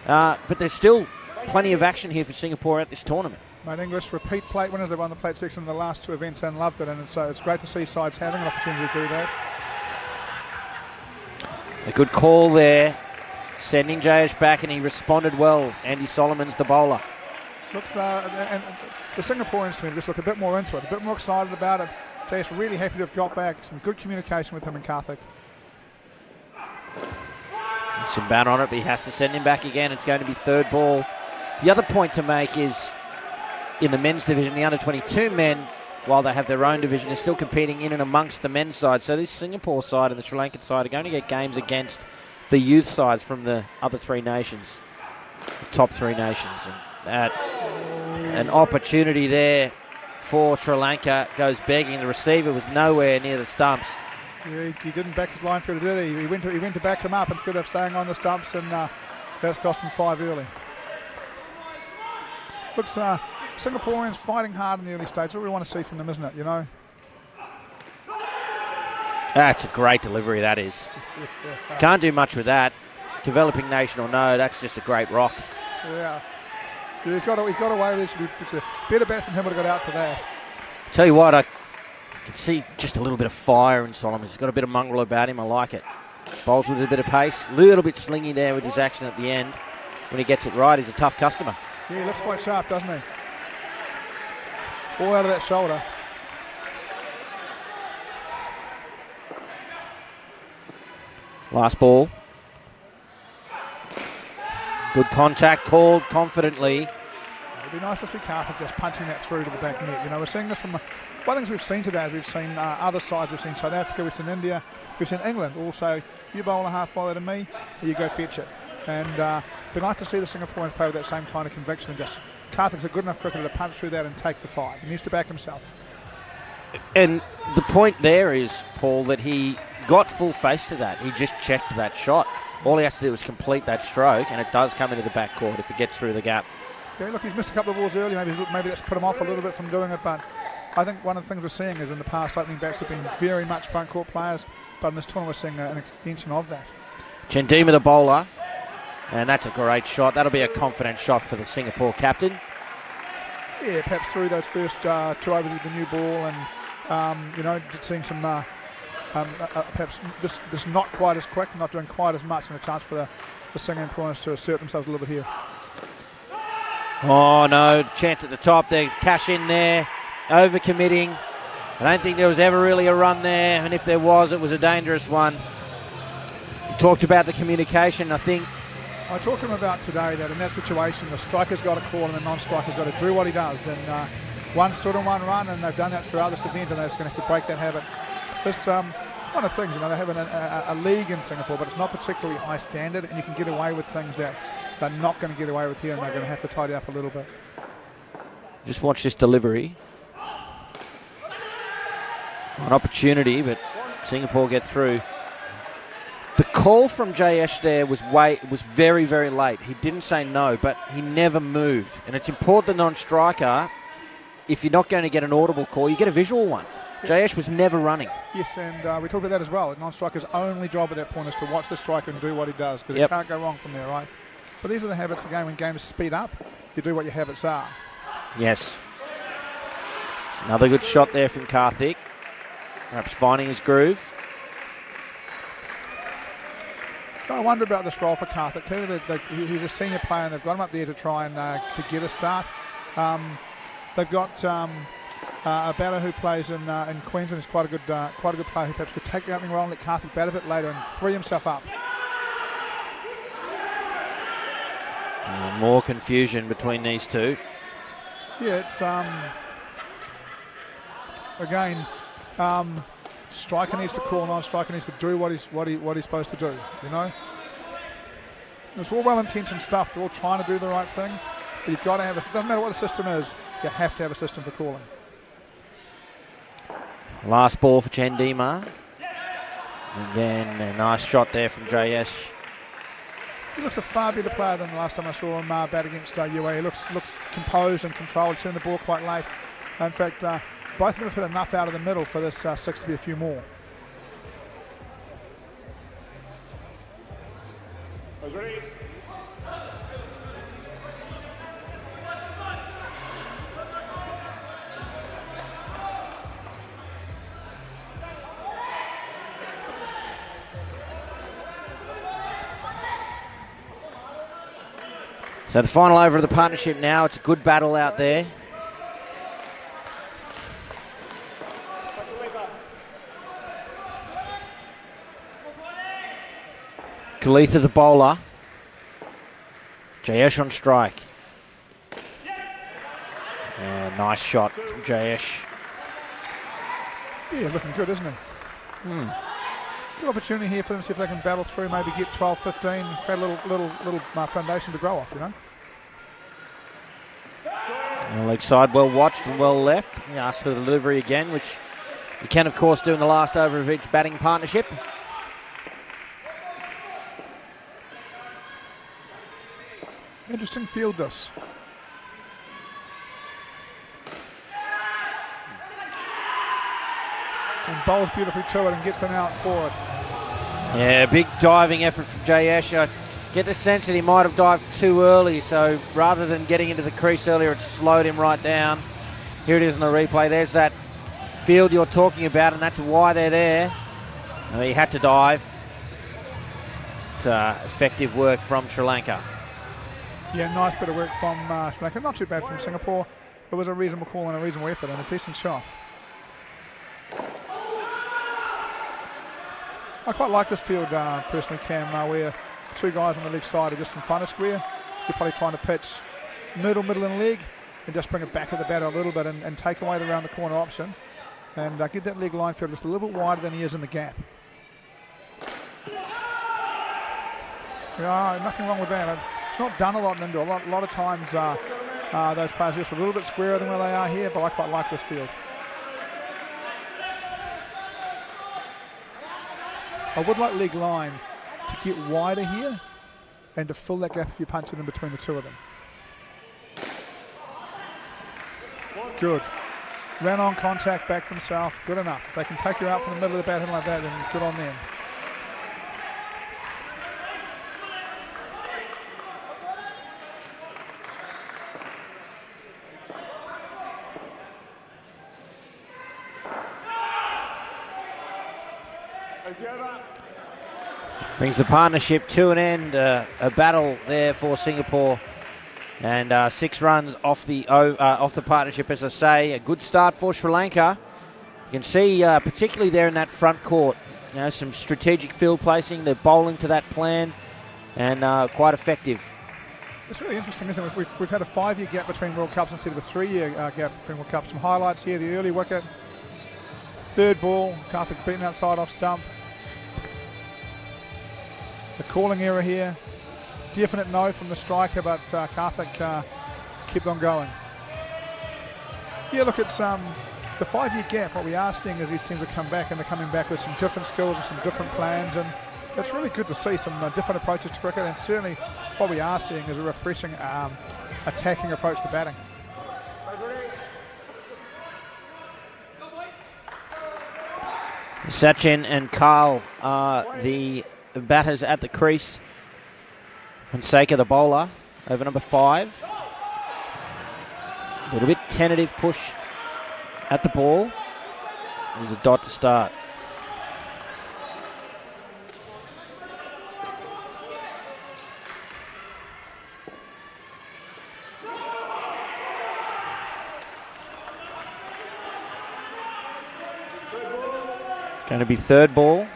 S1: But there's still plenty of action here for Singapore at this tournament.
S9: Mate, English repeat plate winners. They've won the plate section in the last 2 events and loved it, and so it's great to see sides having an opportunity to do that.
S1: A good call there, sending Jayesh back, and he responded well. Andy Solomon's the bowler.
S9: Looks, and the Singaporeans to me just look a bit more into it, a bit more excited about it. Jayesh really happy to have got back. Some good communication with him and Karthik.
S1: Some bat on it, but he has to send him back again. It's going to be third ball. The other point to make is in the men's division, the under-22 men, while they have their own division, are still competing in and amongst the men's side. So this Singapore side and the Sri Lankan side are going to get games against the youth sides from the other 3 nations, the top 3 nations. And an opportunity there for Sri Lanka goes begging. The receiver was nowhere near the stumps.
S9: Yeah, he didn't back his line fielder, did he? He went to back him up instead of staying on the stumps, and that's cost him 5 early. Looks Singaporeans fighting hard in the early stage. That's what we want to see from them, isn't it?
S1: That's a great delivery, that is. Can't do much with that. Developing nation or no, that's just a great rock.
S9: Yeah. He's got away with it. It's a better bats than him would have got out to that.
S1: Tell you what, I can see just a little bit of fire in Solomon. He's got a bit of mongrel about him. I like it. Bowls with a bit of pace. A little bit slingy there with his action at the end. When he gets it right, he's a tough customer.
S9: Yeah, he looks quite sharp, doesn't he? All out of that shoulder.
S1: Last ball. Good contact called confidently.
S9: It'd be nice to see Karthik just punching that through to the back net. We're seeing this from one of the things we've seen today is we've seen other sides. We've seen South Africa, we've seen India, we've seen England. Also, you bowl a half volley to me, you go fetch it. And it'd be nice to see the Singaporeans play with that same kind of conviction. And just Karthik's a good enough cricketer to punch through that and take the 5. He needs to back himself.
S1: And the point there is, Paul, that he got full face to that. He just checked that shot. All he has to do is complete that stroke, and it does come into the back court if it gets through the gap.
S9: Yeah, look, he's missed a couple of balls early. Maybe that's put him off a little bit from doing it, but I think one of the things we're seeing is in the past, opening backs have been very much front court players, but in this tournament we're seeing an extension of that.
S1: Chandima the bowler, and that's a great shot. That'll be a confident shot for the Singapore captain.
S9: Yeah, perhaps through those first 2 overs with the new ball, and seeing some perhaps this not quite as quick, not doing quite as much, and a chance for the Singaporeans to assert themselves a little bit here.
S1: Oh, no, chance at the top. They cash in there, over-committing. I don't think there was ever really a run there, and if there was, it was a dangerous one. You talked about the communication, I think.
S9: I talked to him about today that in that situation, the striker's got to call and the non-striker's got to do what he does. And one stood and one run, and they've done that throughout this event, and they're just going to have to break that habit. This one of the things, they have a league in Singapore, but it's not particularly high standard, and you can get away with things that they're not going to get away with here, and they're going to have to tidy up a little bit.
S1: Just watch this delivery. An opportunity, but Singapore get through. The call from Jayesh there was very, very late. He didn't say no, but he never moved. And it's important, the non-striker, if you're not going to get an audible call, you get a visual one. Jayesh was never running.
S9: Yes, and we talked about that as well. The non-striker's only job at that point is to watch the striker and do what he does, because it can't go wrong from there, right? But these are the habits of the game. When games speed up, you do what your habits are.
S1: Yes. It's another good shot there from Karthik. Perhaps finding his groove.
S9: I wonder about this role for Karthik too. That he's a senior player, and they've got him up there to try and to get a start. They've got a batter who plays in Queensland. Is quite a good player who perhaps could take the opening role and let Karthik bat a bit later and free himself up.
S1: More confusion between these two.
S9: Yeah, it's again. Striker needs to call on. Striker needs to do what he's supposed to do. You know, it's all well-intentioned stuff. They're all trying to do the right thing, but you've got to have. It doesn't matter what the system is. You have to have a system for calling.
S1: Last ball for Chandima. Again, a nice shot there from Jayesh.
S9: He looks a far better player than the last time I saw him bat against UA. He looks composed and controlled. Sending the ball quite late. In fact. Both of them have hit enough out of the middle for this 6 to be a few more.
S8: Ready?
S1: So the final over of the partnership now. It's a good battle out there. Kalitha the bowler. Jayesh on strike. Nice shot from Jayesh.
S9: Yeah, looking good, isn't he? Good opportunity here for them to see if they can battle through, maybe get 12, 15, create a little foundation to grow off, you know.
S1: Leg side well watched and well left. He asked for the delivery again, which you can, of course, do in the last over of each batting partnership.
S9: Interesting field, this. And bowls beautifully to it and gets them out for it.
S1: Yeah, big diving effort from Jayesh. I get the sense that he might have dived too early, so rather than getting into the crease earlier, it slowed him right down. Here it is in the replay. There's that field you're talking about, and that's why they're there. He had to dive. It's effective work from Sri Lanka.
S9: Yeah, nice bit of work from Sri Lanka. Not too bad from Singapore. It was a reasonable call and a reasonable effort and a decent shot. I quite like this field personally, Cam, where two guys on the leg side are just in front of square. You're probably trying to pitch middle and leg and just bring it back at the batter a little bit and take away the round the corner option and get that leg line field just a little bit wider than he is in the gap. Yeah, nothing wrong with that. It's not done a lot in indoor. A lot of times those players are just a little bit squarer than where they are here, but I quite like this field. I would like leg line to get wider here and to fill that gap if you punch it in between the two of them. Good. Ran on contact, backed himself. Good enough. If they can take you out from the middle of the bat hitting like that, then good on them.
S1: Brings the partnership to an end. A battle there for Singapore And 6 runs off the partnership, as I say. A good start for Sri Lanka. You can see, particularly there in that front court, some strategic field placing. They're bowling to that plan, and quite effective.
S9: It's really interesting, isn't it? We've had a 5-year gap between World Cups instead of a 3-year gap between World Cups. Some highlights here, the early wicket, third ball, Karthik beaten outside off stump. The calling error here, definite no from the striker, but Karthik kept on going. Yeah, look, it's the 5-year gap. What we are seeing is these teams have come back, and they're coming back with some different skills and some different plans, and it's really good to see some different approaches to cricket, and certainly what we are seeing is a refreshing attacking approach to batting.
S1: Sachin and Carl are the batters at the crease. Fonseca, the bowler, over number 5. A little bit tentative push at the ball. There's a dot to start. It's going to be third ball.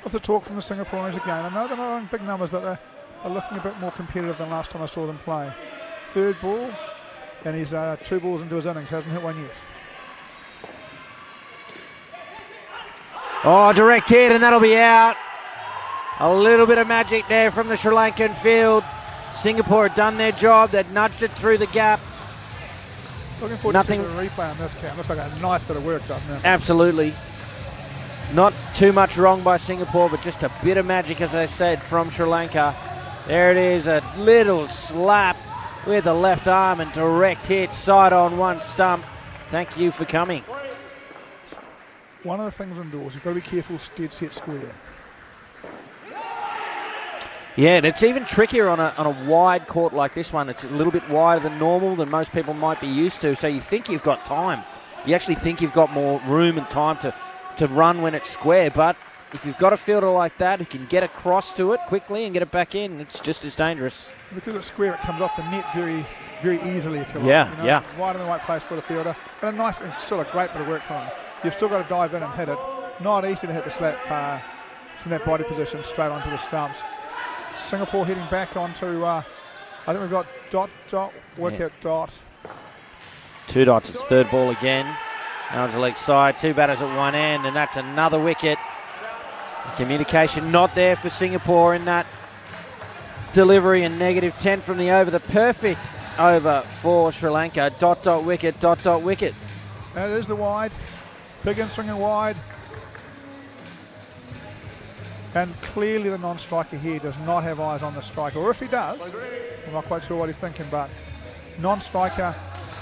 S9: What's the talk from the Singaporeans again? I know they're not on big numbers, but they're looking a bit more competitive than last time I saw them play. Third ball, and he's 2 balls into his innings, hasn't hit one yet.
S1: Oh, direct hit, and that'll be out. A little bit of magic there from the Sri Lankan field. Singapore had done their job. They'd nudged it through the gap.
S9: Looking forward to seeing a replay on this count. Looks like a nice bit of work, doesn't it?
S1: Absolutely. Not too much wrong by Singapore, but just a bit of magic, as I said, from Sri Lanka. There it is, a little slap with the left arm and direct hit, side on one stump. Thank you for coming.
S9: One of the things indoors, you've got to be careful, dead set square.
S1: Yeah, and it's even trickier on a wide court like this one. It's a little bit wider than normal, than most people might be used to. So you think you've got time. You actually think you've got more room and time to run when it's square. But if you've got a fielder like that who can get across to it quickly and get it back in, it's just as dangerous.
S9: Because it's square, it comes off the net very, very easily, if you like.
S1: Yeah, yeah.
S9: Right in the right place for the fielder. And still a great bit of work from him. You've still got to dive in and hit it. Not easy to hit the slap from that body position straight onto the stumps. Singapore heading back onto, I think we've got dot, wicket, dot.
S1: 2 dots, it's third ball again. Now it's the leg side, 2 batters at one end, and that's another wicket. Communication not there for Singapore in that delivery, and -10 from the over. The perfect over for Sri Lanka. Dot, wicket, dot, wicket.
S9: And it is the wide. Big in swinging wide. And clearly the non-striker here does not have eyes on the striker. Or if he does, I'm not quite sure what he's thinking, but non-striker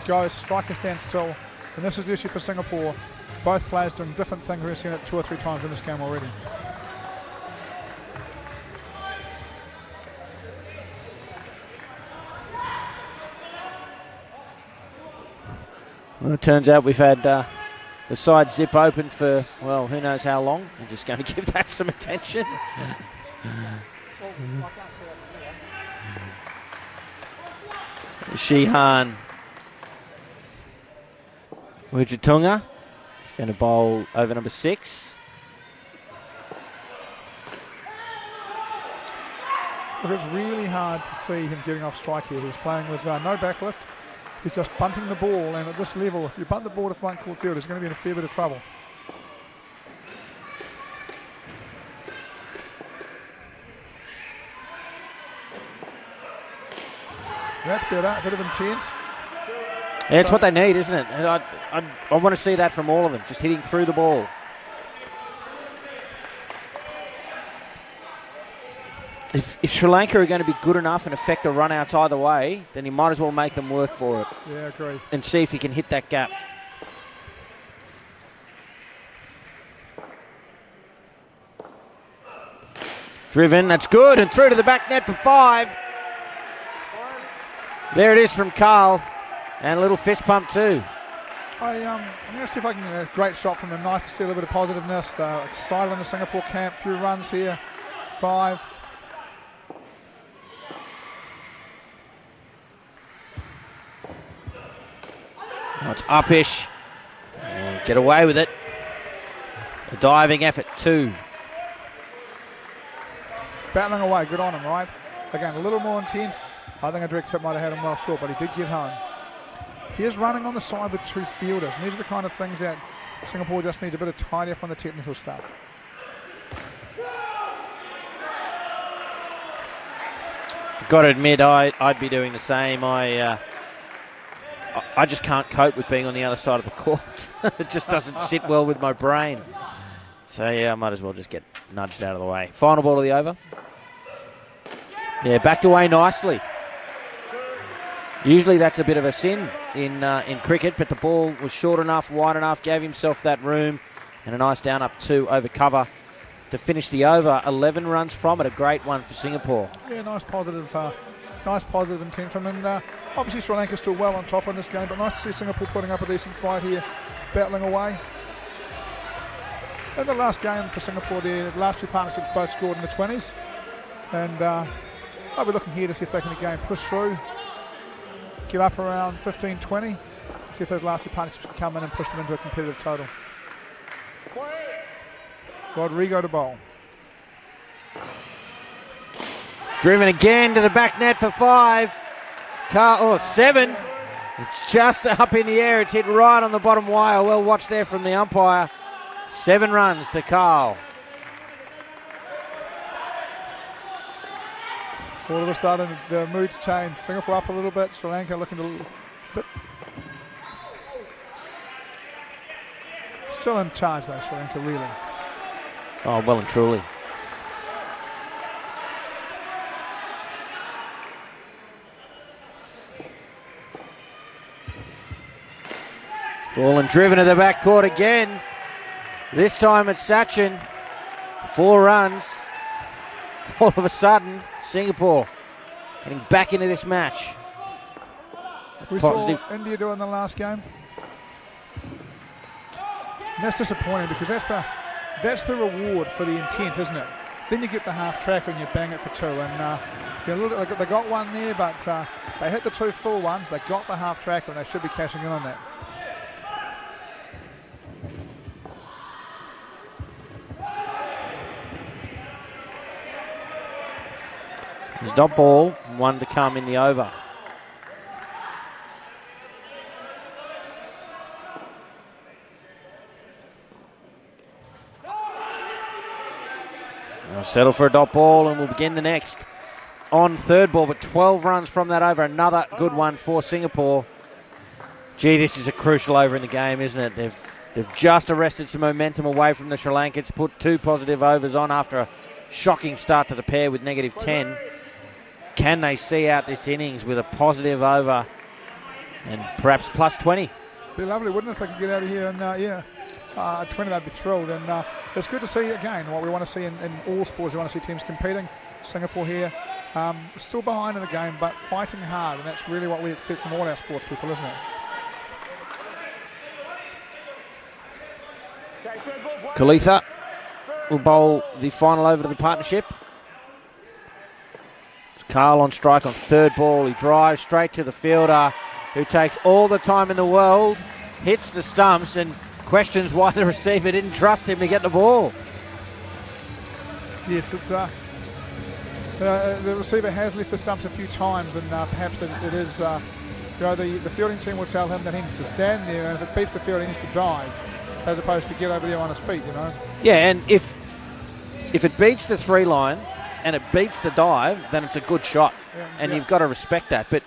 S9: goes, striker stands still. And this is the issue for Singapore. Both players doing different things. We've seen it 2 or 3 times in this game already.
S1: Well, it turns out we've had the side zip open for, well, who knows how long. I'm just going to give that some attention. Shihan Wijatunga is going to bowl over number 6.
S9: Look, it's really hard to see him getting off strike here. He's playing with no backlift. He's just bunting the ball, and at this level, if you bunt the ball to front court field, he's going to be in a fair bit of trouble. That's better, a bit of intense.
S1: Yeah, it's what they need, isn't it? And I want to see that from all of them, just hitting through the ball. If Sri Lanka are going to be good enough and affect the run-outs either way, then you might as well make them work for it.
S9: Yeah, I agree.
S1: And see if he can hit that gap. Driven, that's good, and through to the back net for 5. There it is from Carl, and a little fist pump too.
S9: I'm going to see if I can get a great shot from him. Nice to see a little bit of positiveness. They're excited in the Singapore camp. Few runs here, 5.
S1: Now it's Upish. And get away with it. A diving effort, 2.
S9: Battling away, good on him, right? Again, a little more intent. I think a direct hit might have had him well short, but he did get home. He is running on the side with 2 fielders, and these are the kind of things that Singapore just needs a bit of tidy up on the technical stuff.
S1: Got to admit, I'd be doing the same. I just can't cope with being on the other side of the court. It just doesn't sit well with my brain. So, yeah, I might as well just get nudged out of the way. Final ball of the over. Yeah, backed away nicely. Usually that's a bit of a sin in cricket, but the ball was short enough, wide enough, gave himself that room, and a nice down up 2 over cover to finish the over. 11 runs from it, a great one for Singapore.
S9: Yeah, nice positive intent from him. And obviously Sri Lanka still well on top in this game, but nice to see Singapore putting up a decent fight here, battling away. In the last game for Singapore, the last 2 partnerships both scored in the 20s, and I'll be looking here to see if they can again push through, get up around 15-20, see if those last 2 partnerships can come in and push them into a competitive total. Rodrigo to bowl.
S1: Driven again to the back net for 5. 7. It's just up in the air. It's hit right on the bottom wire. Well watched there from the umpire. 7 runs to Carl.
S9: All of a sudden, the mood's changed. Singapore up a little bit. Sri Lanka looking a little bit. Still in charge, though, Sri Lanka, really.
S1: Oh, well and truly. Ball and driven to the back court again. This time it's Sachin. 4 runs. All of a sudden, Singapore getting back into this match.
S9: We
S1: Positive.
S9: saw India do it in the last game. And that's disappointing because that's the reward for the intent, isn't it? Then you get the half track and you bang it for 2. And they got one there, but they hit the 2 full ones. They got the half track and they should be cashing in on that.
S1: There's dot ball, 1 to come in the over. I'll settle for a dot ball and we'll begin the next on 3rd ball, but 12 runs from that over. Another good one for Singapore. Gee, this is a crucial over in the game, isn't it? They've just arrested some momentum away from the Sri Lankans, put 2 positive overs on after a shocking start to the pair with -10. Can they see out this innings with a positive over and perhaps plus 20?
S9: It'd be lovely, wouldn't it, if they could get out of here and 20, they'd be thrilled. And it's good to see again what we want to see in all sports. We want to see teams competing. Singapore here, still behind in the game, but fighting hard, and that's really what we expect from all our sports people, isn't it?
S1: Kalitha will bowl the final over to the partnership. It's Carl on strike on 3rd ball. He drives straight to the fielder, who takes all the time in the world, hits the stumps and questions why the receiver didn't trust him to get the ball.
S9: Yes, it's the receiver has left the stumps a few times, and perhaps it is the fielding team will tell him that he needs to stand there, and if it beats the field, he needs to dive, as opposed to get over there on his feet.
S1: Yeah, and if it beats the 3 line and it beats the dive, then it's a good shot, and you've got to respect that. But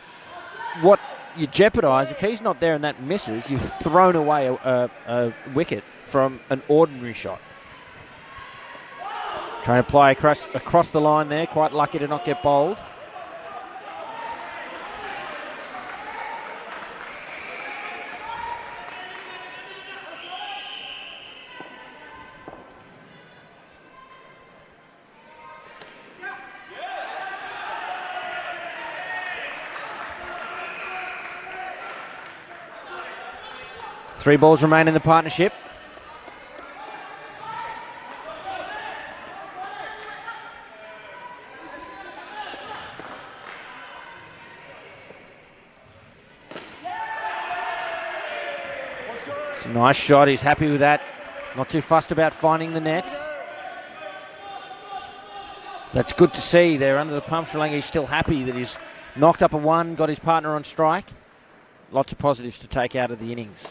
S1: what you jeopardise, if he's not there and that misses, you've thrown away a wicket from an ordinary shot. Trying to play across the line there, quite lucky to not get bowled. Three balls remain in the partnership. It's a nice shot. He's happy with that. Not too fussed about finding the net. That's good to see. They're under the pump. Sri Lanka is still happy that he's knocked up a one, got his partner on strike. Lots of positives to take out of the innings.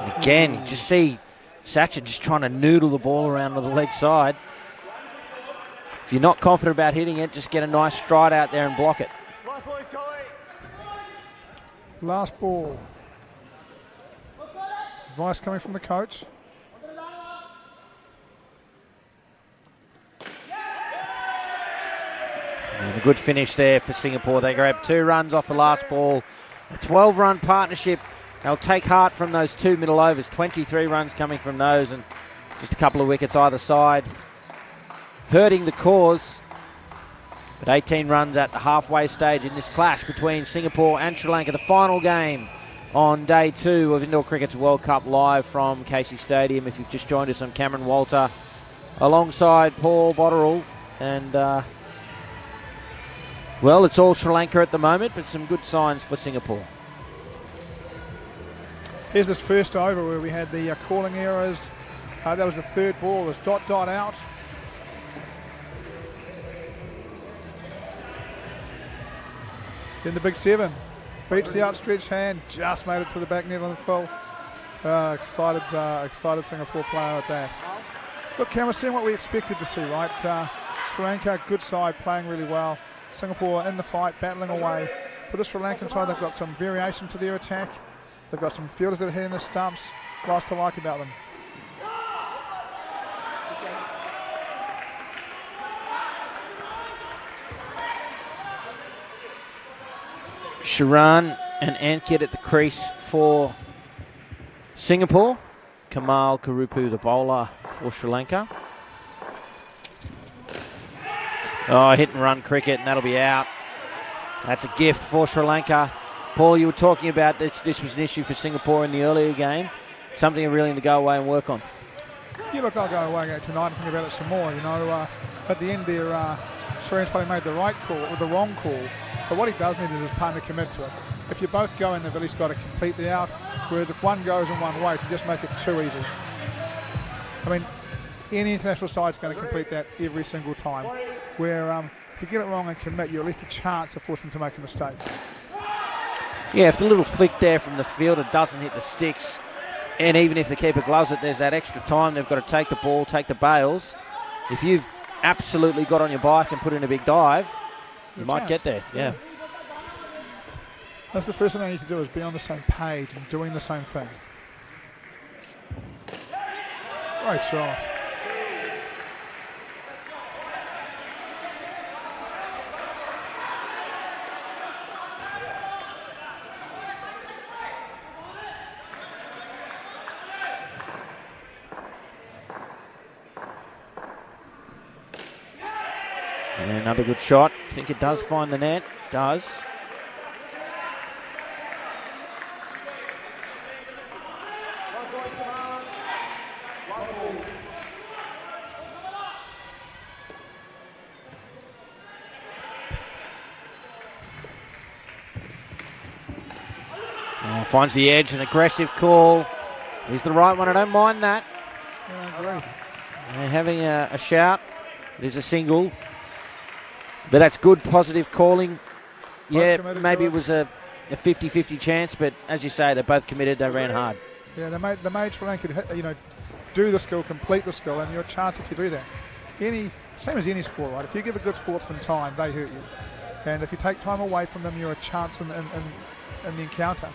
S1: And again, you just see Satcher just trying to noodle the ball around to the leg side. If you're not confident about hitting it, just get a nice stride out there and block it.
S9: Last ball. Advice coming from the coach.
S1: And a good finish there for Singapore. They grab 2 runs off the last ball. A 12-run partnership. They'll take heart from those 2 middle overs. 23 runs coming from those and just a couple of wickets either side. Hurting the cause. But 18 runs at the halfway stage in this clash between Singapore and Sri Lanka. The final game on day 2 of Indoor Cricket's World Cup live from Casey Stadium. If you've just joined us, I'm Cameron Walter alongside Paul Botterill. And, well, it's all Sri Lanka at the moment, but some good signs for Singapore.
S9: Here's this first over where we had the calling errors. That was the 3rd ball. There's dot out. Then the big 7. Beats the outstretched hand. Just made it to the back net on the full. Excited Singapore player at that. Look, Cameron, seeing what we expected to see, right? Sri Lanka, good side, playing really well. Singapore in the fight, battling away. For the Sri Lankan side, they've got some variation to their attack. They've got some fielders that are hitting the stumps. Lots to like about them.
S1: Sharan and Ankit at the crease for Singapore. Kamal Karupu, the bowler for Sri Lanka. Oh, hit and run cricket, and that'll be out. That's a gift for Sri Lanka. Paul, you were talking about this. This was an issue for Singapore in the earlier game. Something they're really to go away and work on.
S9: Yeah, look, I'll go away tonight and think about it some more. You know, at the end there, Sharan's probably made the right call or the wrong call. But what he does need is his partner commit to it. If you both go in, they've at least got to complete the out. Whereas if one goes in one way, to just make it too easy. I mean, any international side's going to complete that every single time. Where if you get it wrong and commit, you're at least a chance of forcing them to make a mistake.
S1: Yeah, if the little flick there from the fielder doesn't hit the sticks, and even if the keeper gloves it, there's that extra time they've got to take the ball, take the bails. If you've absolutely got on your bike and put in a big dive, you might get there, yeah.
S9: That's the first thing they need to do, is be on the same page and doing the same thing. Great shot.
S1: And another good shot. I think it does find the net. Does. Oh, finds the edge, an aggressive call. He's the right one. I don't mind that. And having a shout. It is a single. But that's good, positive calling. Yeah, maybe it was a 50-50 chance, but as you say, they're both committed. They ran hard.
S9: Yeah, they made Sri Lanka, do the skill, complete the skill, and you're a chance if you do that. Same as any sport, right? If you give a good sportsman time, they hurt you. And if you take time away from them, you're a chance in the encounter.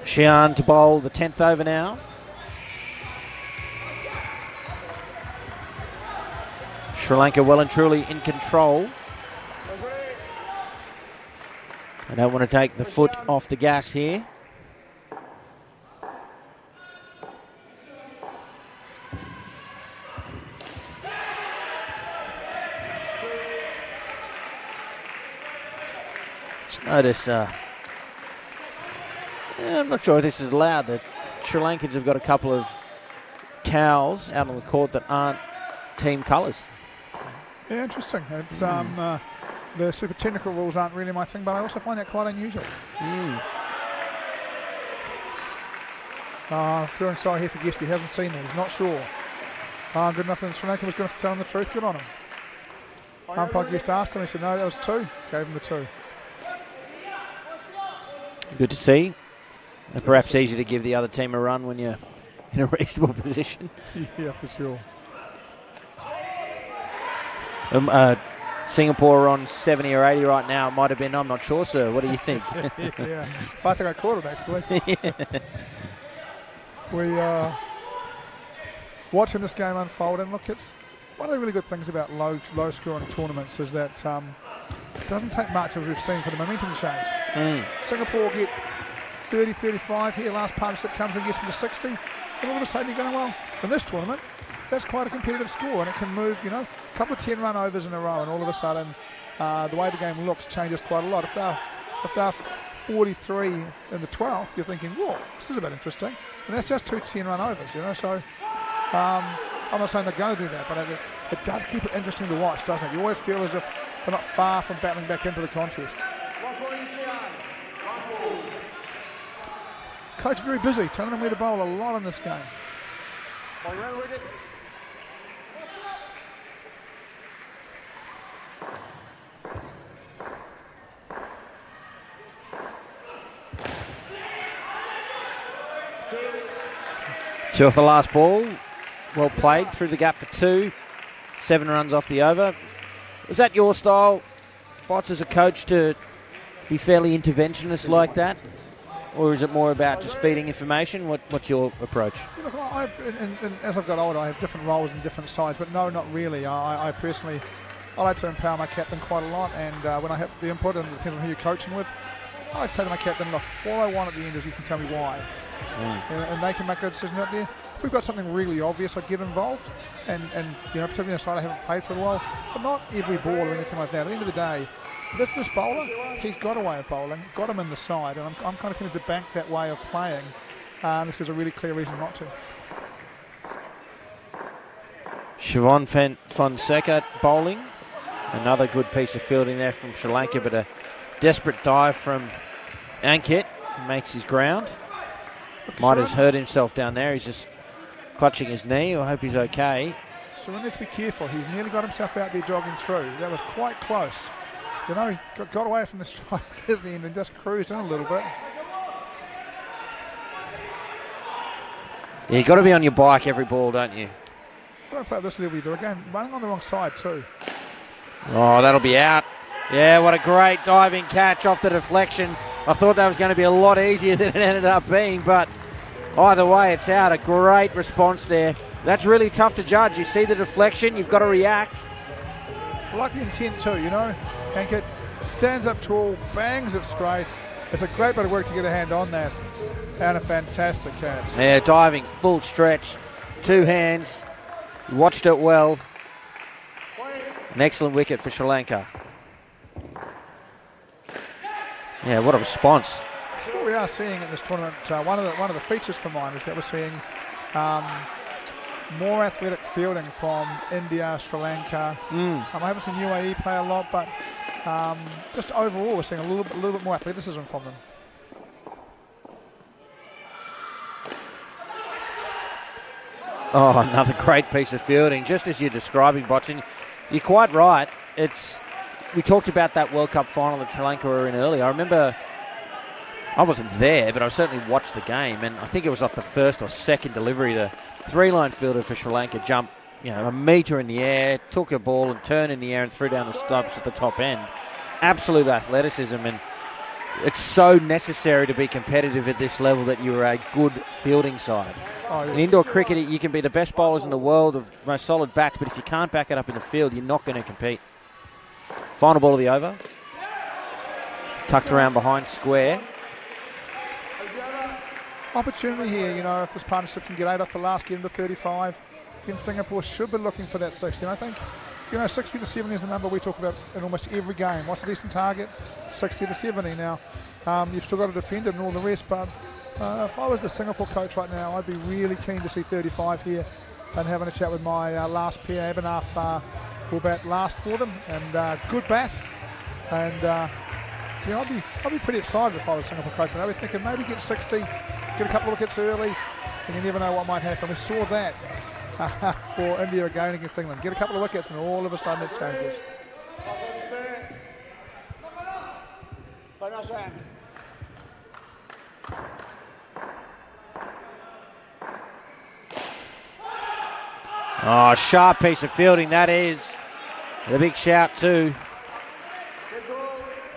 S1: Shian to bowl the 10th over now. Sri Lanka well and truly in control. I don't want to take the foot off the gas here. Just notice, I'm not sure if this is allowed. The Sri Lankans have got a couple of towels out on the court that aren't team colours.
S9: Yeah, interesting. It's the super technical rules aren't really my thing, but I also find that quite unusual. Feeling sorry here for Guest. He hasn't seen that. He's not sure. Good enough. And Sri Lanka was going to tell him the truth. Good on him. Umpire Guest asked him. He said, no, that was 2. Gave him the 2.
S1: Good to see. And perhaps easy to give the other team a run when you're in a reasonable position.
S9: Yeah, for sure.
S1: Singapore are on 70 or 80 right now. It might have been. I'm not sure, sir. What do you think?
S9: Yeah, I think I caught it actually. We watching this game unfold, and look, it's one of the really good things about low scoring tournaments is that it doesn't take much, as we've seen, for the momentum to change. Singapore get 30, 35 here. Last partnership comes and gets them to 60, and all of a sudden you're going, well, in this tournament, that's quite a competitive score, and it can move, you know, a couple of 10 run overs in a row, and all of a sudden the way the game looks changes quite a lot. If they're 43 in the 12th, you're thinking, whoa, this is a bit interesting. And that's just 2 10 run overs, you know, so I'm not saying they're going to do that, but it does keep it interesting to watch, doesn't it? You always feel as if they're not far from battling back into the contest. Coach very busy, telling them where to bowl a lot in this game.
S1: Two off the last ball. Well played through the gap for 2. 7 runs off the over. Is that your style, Bots, as a coach, to be fairly interventionist like that? Or is it more about just feeding information? What's your approach?
S9: Look, as I've got older, I have different roles and different sides, but no, not really. I personally, I like to empower my captain quite a lot, and when I have the input, and depending on who you're coaching with, I like to say to my captain, look, all I want at the end is you can tell me why. And they can make a decision out there. If we've got something really obvious, I get involved, and you know, particularly on a side I haven't played for a while, but not every ball or anything like that. At the end of the day, this bowler, he's got a way of bowling, got him in the side, and I'm kind of going to bank that way of playing. This is a really clear reason not to.
S1: Sivan Fonseca bowling. Another good piece of fielding there from Sri Lanka, but a desperate dive from Ankit makes his ground. Might have hurt himself down there. He's just clutching his knee. I hope he's okay.
S9: So we need to be careful. He's nearly got himself out there jogging through. That was quite close. You know, he got away from the strike at the end and just cruised in a little bit.
S1: Yeah, you've got to be on your bike every ball, don't you?
S9: Don't play at this level you do. Again, running on the wrong side too.
S1: Oh, that'll be out. Yeah, what a great diving catch off the deflection. I thought that was going to be a lot easier than it ended up being, but either way, it's out. A great response there. That's really tough to judge. You see the deflection, you've got to react.
S9: I like the intent too, you know. Ankit stands up tall, bangs it straight. It's a great bit of work to get a hand on that. And a fantastic catch.
S1: Yeah, diving, full stretch. 2 hands. He watched it well. An excellent wicket for Sri Lanka. Yeah, what a response.
S9: So what we are seeing in this tournament, one of the features for mine is that we're seeing more athletic fielding from India, Sri Lanka. I haven't seen UAE play a lot, but just overall we're seeing a little bit more athleticism from them.
S1: Oh, another great piece of fielding. Just as you're describing, Botchin, you're quite right. We talked about that World Cup final that Sri Lanka were in earlier. I remember, I wasn't there, but I certainly watched the game, and I think it was off the first or second delivery. The 3-line fielder for Sri Lanka jumped, a metre in the air, took a ball and turned in the air and threw down the stumps at the top end. Absolute athleticism, and it's so necessary to be competitive at this level that you're a good fielding side.
S9: Oh, yes.
S1: In indoor cricket, you can be the best bowlers in the world, of most solid bats, but if you can't back it up in the field, you're not going to compete. Final ball of the over. Tucked around behind square.
S9: Opportunity here, if this partnership can get 8 off the last, get into 35, then Singapore should be looking for that 60. And I think, 60 to 70 is the number we talk about in almost every game. What's a decent target? 60 to 70. Now, you've still got to defend it and all the rest, but if I was the Singapore coach right now, I'd be really keen to see 35 here. been having a chat with my last pair. Abernath will bat last for them, and good bat. And I'd be pretty excited if I was Singapore coach. I'd be thinking maybe get 60, get a couple of wickets early, and you never know what might happen. We saw that for India again against England. Get a couple of wickets, and all of a sudden it changes.
S1: Oh, sharp piece of fielding that is. The big shout too.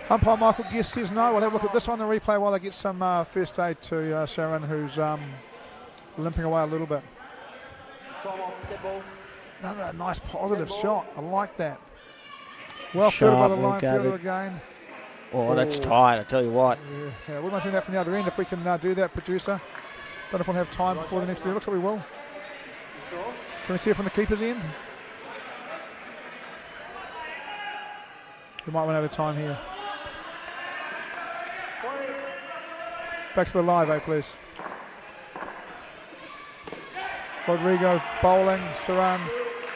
S9: Umpire Michael Guest says no. We'll have a look at this on the replay while they get some first aid to Sharon, who's limping away a little bit. Another nice positive shot. I like that. Well fielded by the line fielder again.
S1: Oh, that's tight, I tell you what.
S9: Yeah, we might see that from the other end if we can do that, producer. Don't know if we'll have time before the next end. Looks like we will. Can we see it from the keeper's end? We might run out of time here. Back to the live, please. Rodrigo bowling, Saran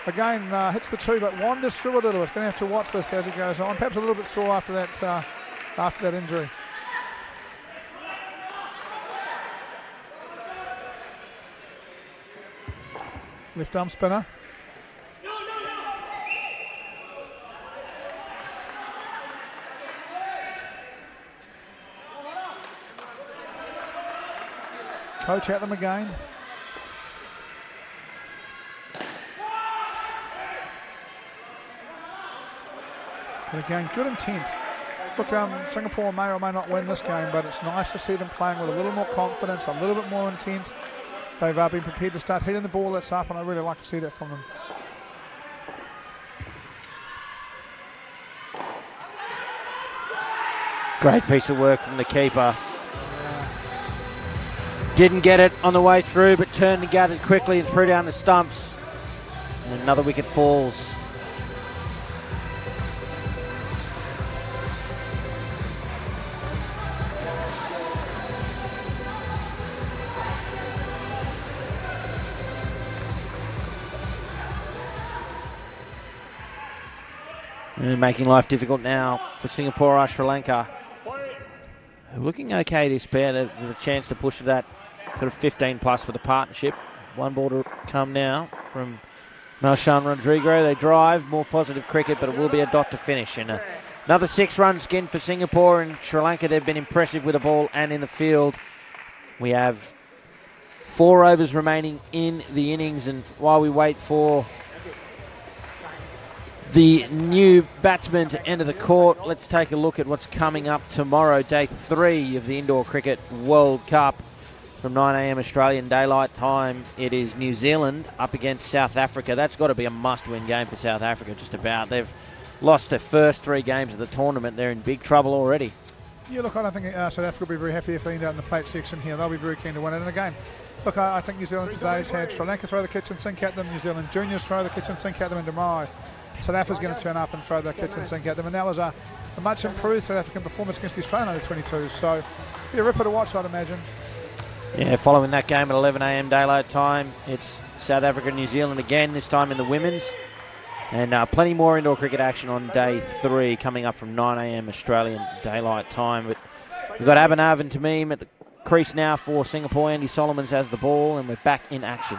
S9: again hits the two, but wanders through a little. It's going to have to watch this as it goes on. Perhaps a little bit sore after that injury. Left arm spinner. Coach at them again. And again, good intent. Look, Singapore may or may not win this game, but it's nice to see them playing with a little more confidence, a little bit more intent. They've been prepared to start hitting the ball that's up, and I really like to see that from them.
S1: Great piece of work from the keeper. Didn't get it on the way through, but turned and gathered quickly and threw down the stumps. And another wicket falls. And making life difficult now for Singapore or Sri Lanka. Looking okay this pair, with a chance to push to that sort of 15 plus for the partnership. One ball to come now from Malshan Rodrigo. They drive, more positive cricket, but it will be a dot to finish. And another 6 runs again for Singapore. And Sri Lanka, they've been impressive with the ball and in the field. We have 4 overs remaining in the innings, and while we wait for the new batsman to enter the court, let's take a look at what's coming up tomorrow, day 3 of the Indoor Cricket World Cup. From 9 a.m. Australian Daylight Time, it is New Zealand up against South Africa. That's got to be a must-win game for South Africa, just about. They've lost their first 3 games of the tournament. They're in big trouble already. Yeah, look, I don't think South Africa will be very happy if they end up in the plate section here. They'll be very keen to win it. And again, look, I think New Zealand today's had Sri Lanka throw the kitchen sink at them, New Zealand juniors throw the kitchen sink at them in tomorrow. South Africa's going to turn up and throw the kitchen sink at them, and that was a much improved South African performance against the Australian under-22. So, be a ripper to watch, I'd imagine. Yeah, following that game at 11 a.m. Daylight Time, it's South Africa and New Zealand again, this time in the women's. And plenty more indoor cricket action on day 3 coming up from 9 a.m. Australian Daylight Time. But we've got Abhinav and Tamim at the crease now for Singapore. Andy Solomons has the ball, and we're back in action.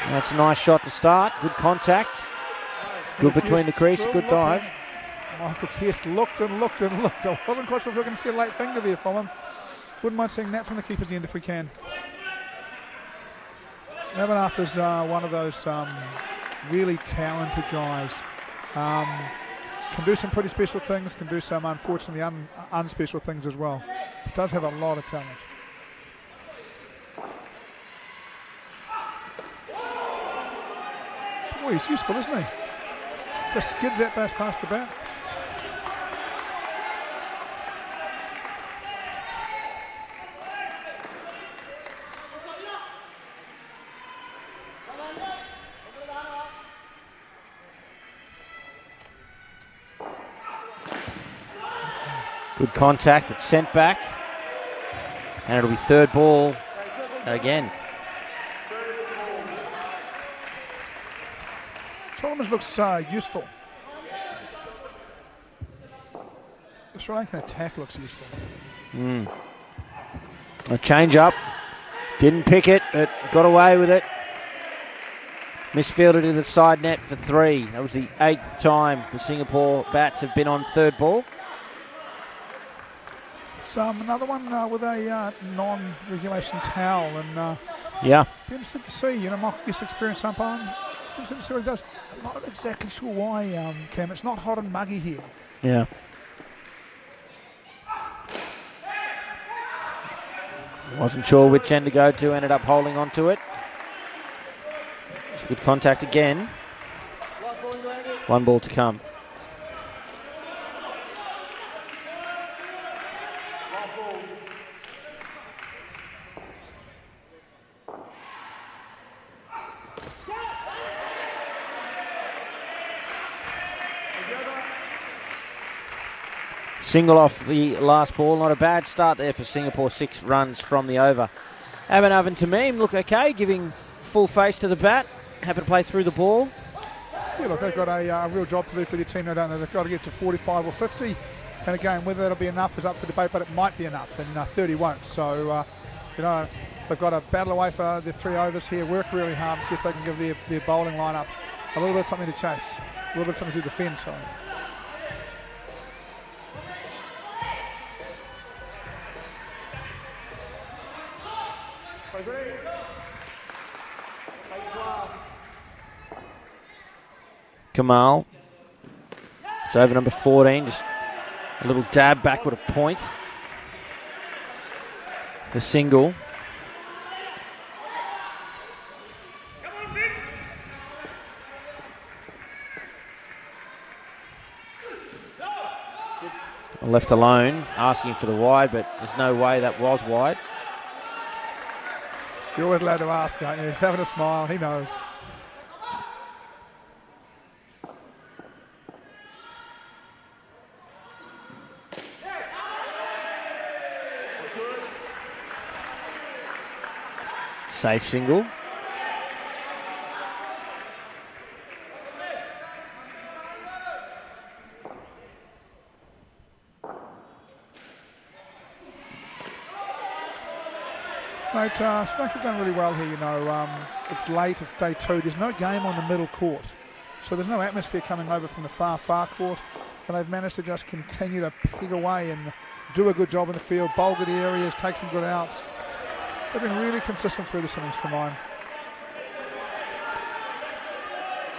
S1: That's a nice shot to start. Good contact. Good between the crease, good dive. Michael Kirst looked and looked and looked. I wasn't quite sure if we were going to see a late finger there from him. Wouldn't mind seeing that from the keeper's end if we can. Abhinav is one of those really talented guys. Can do some pretty special things, can do some unfortunately unspecial things as well. He does have a lot of talent. Boy, he's useful, isn't he? Just skids that bat past the bat. Good contact, but sent back. And it'll be third ball again.
S9: Solomons looks useful. The Sri Lankan attack looks useful.
S1: A change up. Didn't pick it, but got away with it. Misfielded to the side net for 3. That was the 8th time the Singapore bats have been on third ball.
S9: So another one with a non-regulation towel, and
S1: yeah,
S9: be interested to see. You know, Mark used to experience umpire. Interested to see what he does. I'm not exactly sure why, Cam. It's not hot and muggy here.
S1: Yeah. Wasn't sure which end to go to. Ended up holding on to it. It's good contact again. 1 ball to come. Single off the last ball. Not a bad start there for Singapore. 6 runs from the over. Abhinav Tamim look okay, giving full face to the bat. Happy to play through the ball.
S9: Yeah, look, they've got a real job to do for their team. They don't know. They've got to get to 45 or 50. And again, whether that'll be enough is up for debate, but it might be enough, and 30 won't. So, you know, they've got to battle away for their 3 overs here, work really hard, and see if they can give their bowling lineup a little bit of something to chase, a little bit of something to defend. So.
S1: Kamal. It's over number 14. Just a little dab backward of point. The single. Left alone, asking for the wide, but there's no way that was wide.
S9: You're always allowed to ask, aren't you? He's having a smile. He knows.
S1: Safe single.
S9: Mate, Sri Lanka's done really well here, you know. It's late, it's day 2. There's no game on the middle court. So there's no atmosphere coming over from the far court. And they've managed to just continue to pig away and do a good job in the field, bowl good areas, take some good outs. They've been really consistent through this innings for mine.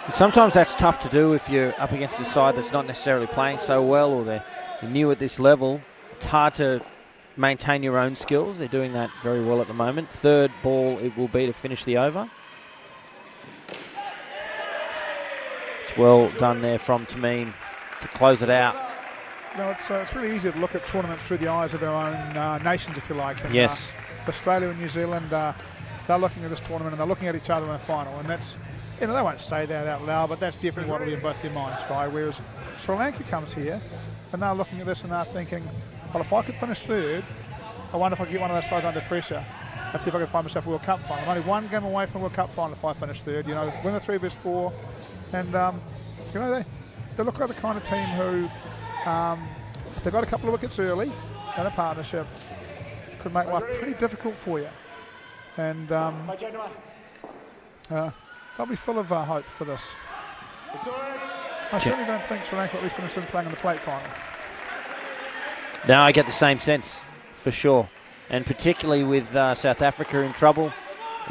S1: And sometimes that's tough to do if you're up against a side that's not necessarily playing so well, or they're new at this level. It's hard to maintain your own skills. They're doing that very well at the moment. 3rd ball it will be to finish the over. It's well done there from Tamim to close it out.
S9: You know, it's really easy to look at tournaments through the eyes of our own nations, if you like. And,
S1: yes.
S9: Australia and New Zealand, they're looking at this tournament and they're looking at each other in the final, and that's, you know, they won't say that out loud, but that's definitely what will be in both their minds, right? Whereas Sri Lanka comes here and they're looking at this and they're thinking, well, if I could finish 3rd, I wonder if I could get one of those sides under pressure and see if I can find myself a World Cup final. I'm only 1 game away from a World Cup final if I finish 3rd, you know, win the 3 vs 4, and you know, they look like the kind of team who, if they got a couple of wickets early in a partnership, could make life pretty difficult for you. And they'll be full of hope for this. I certainly don't think Sri Lanka will at least finish playing in the plate final.
S1: No, I get the same sense, for sure. And particularly with South Africa in trouble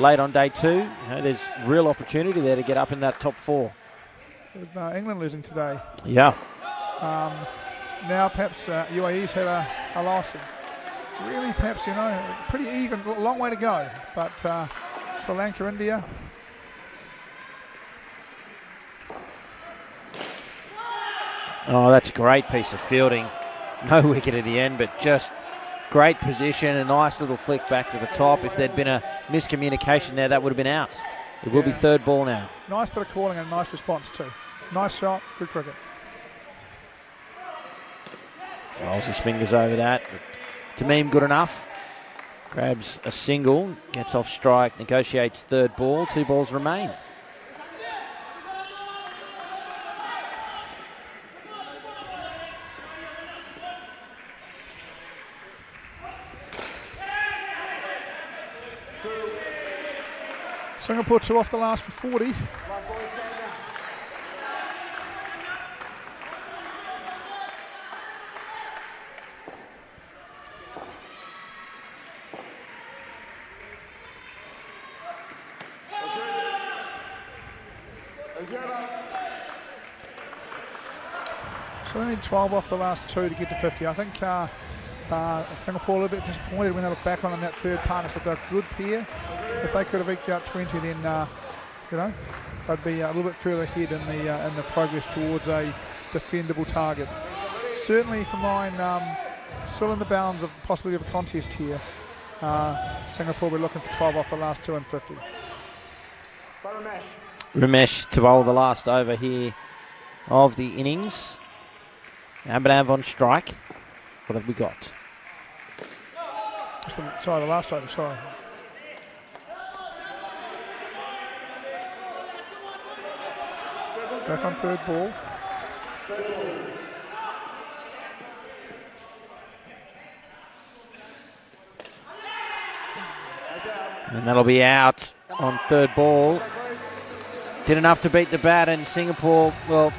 S1: late on day 2, you know, there's real opportunity there to get up in that top 4.
S9: With England losing today.
S1: Yeah.
S9: Now perhaps UAE's had a loss. Really, perhaps, you know, pretty even, a long way to go. But Sri Lanka, India.
S1: Oh, that's a great piece of fielding. No wicket at the end, but just great position, a nice little flick back to the top. If there'd been a miscommunication there, that would have been out. It will be 3rd ball now.
S9: Nice bit of calling and a nice response too. Nice shot, good cricket.
S1: Rolls his fingers over that. Tamim good enough. Grabs a single, gets off strike, negotiates 3rd ball. 2 balls remain.
S9: Singapore 2 off the last for 40. So they need 12 off the last 2 to get to 50. I think Singapore a little bit disappointed when they look back on that third partnership. They're a good pair. If they could have eked out 20, then they'd be a little bit further ahead in the progress towards a defendable target. Certainly for mine, still in the bounds of possibility of a contest here. Singapore will be looking for 12 off the last 2 and 50.
S1: Ramesh to bowl the last over here of the innings. Abhinav on strike. What have we got?
S9: Sorry, the last over, sorry. Back on third ball.
S1: And that'll be out on third ball. Did enough to beat the bat, and Singapore, well,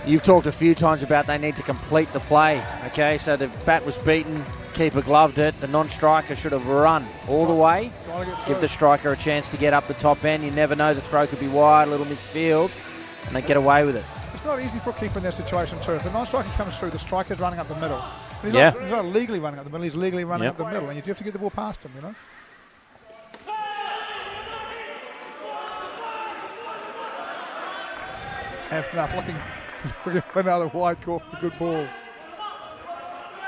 S1: you've talked a few times about they need to complete the play. Okay, so the bat was beaten, keeper gloved it, the non-striker should have run all the way. Give the striker a chance to get up the top end. You never know, the throw could be wide, a little misfield, and they get away with it.
S9: It's not easy for a keeper in that situation too. If the non-striker comes through, the striker's running up the middle. He's not legally running up the middle, he's legally running up the middle, and you do have to get the ball past him, you know. And looking for another wide call for a good ball.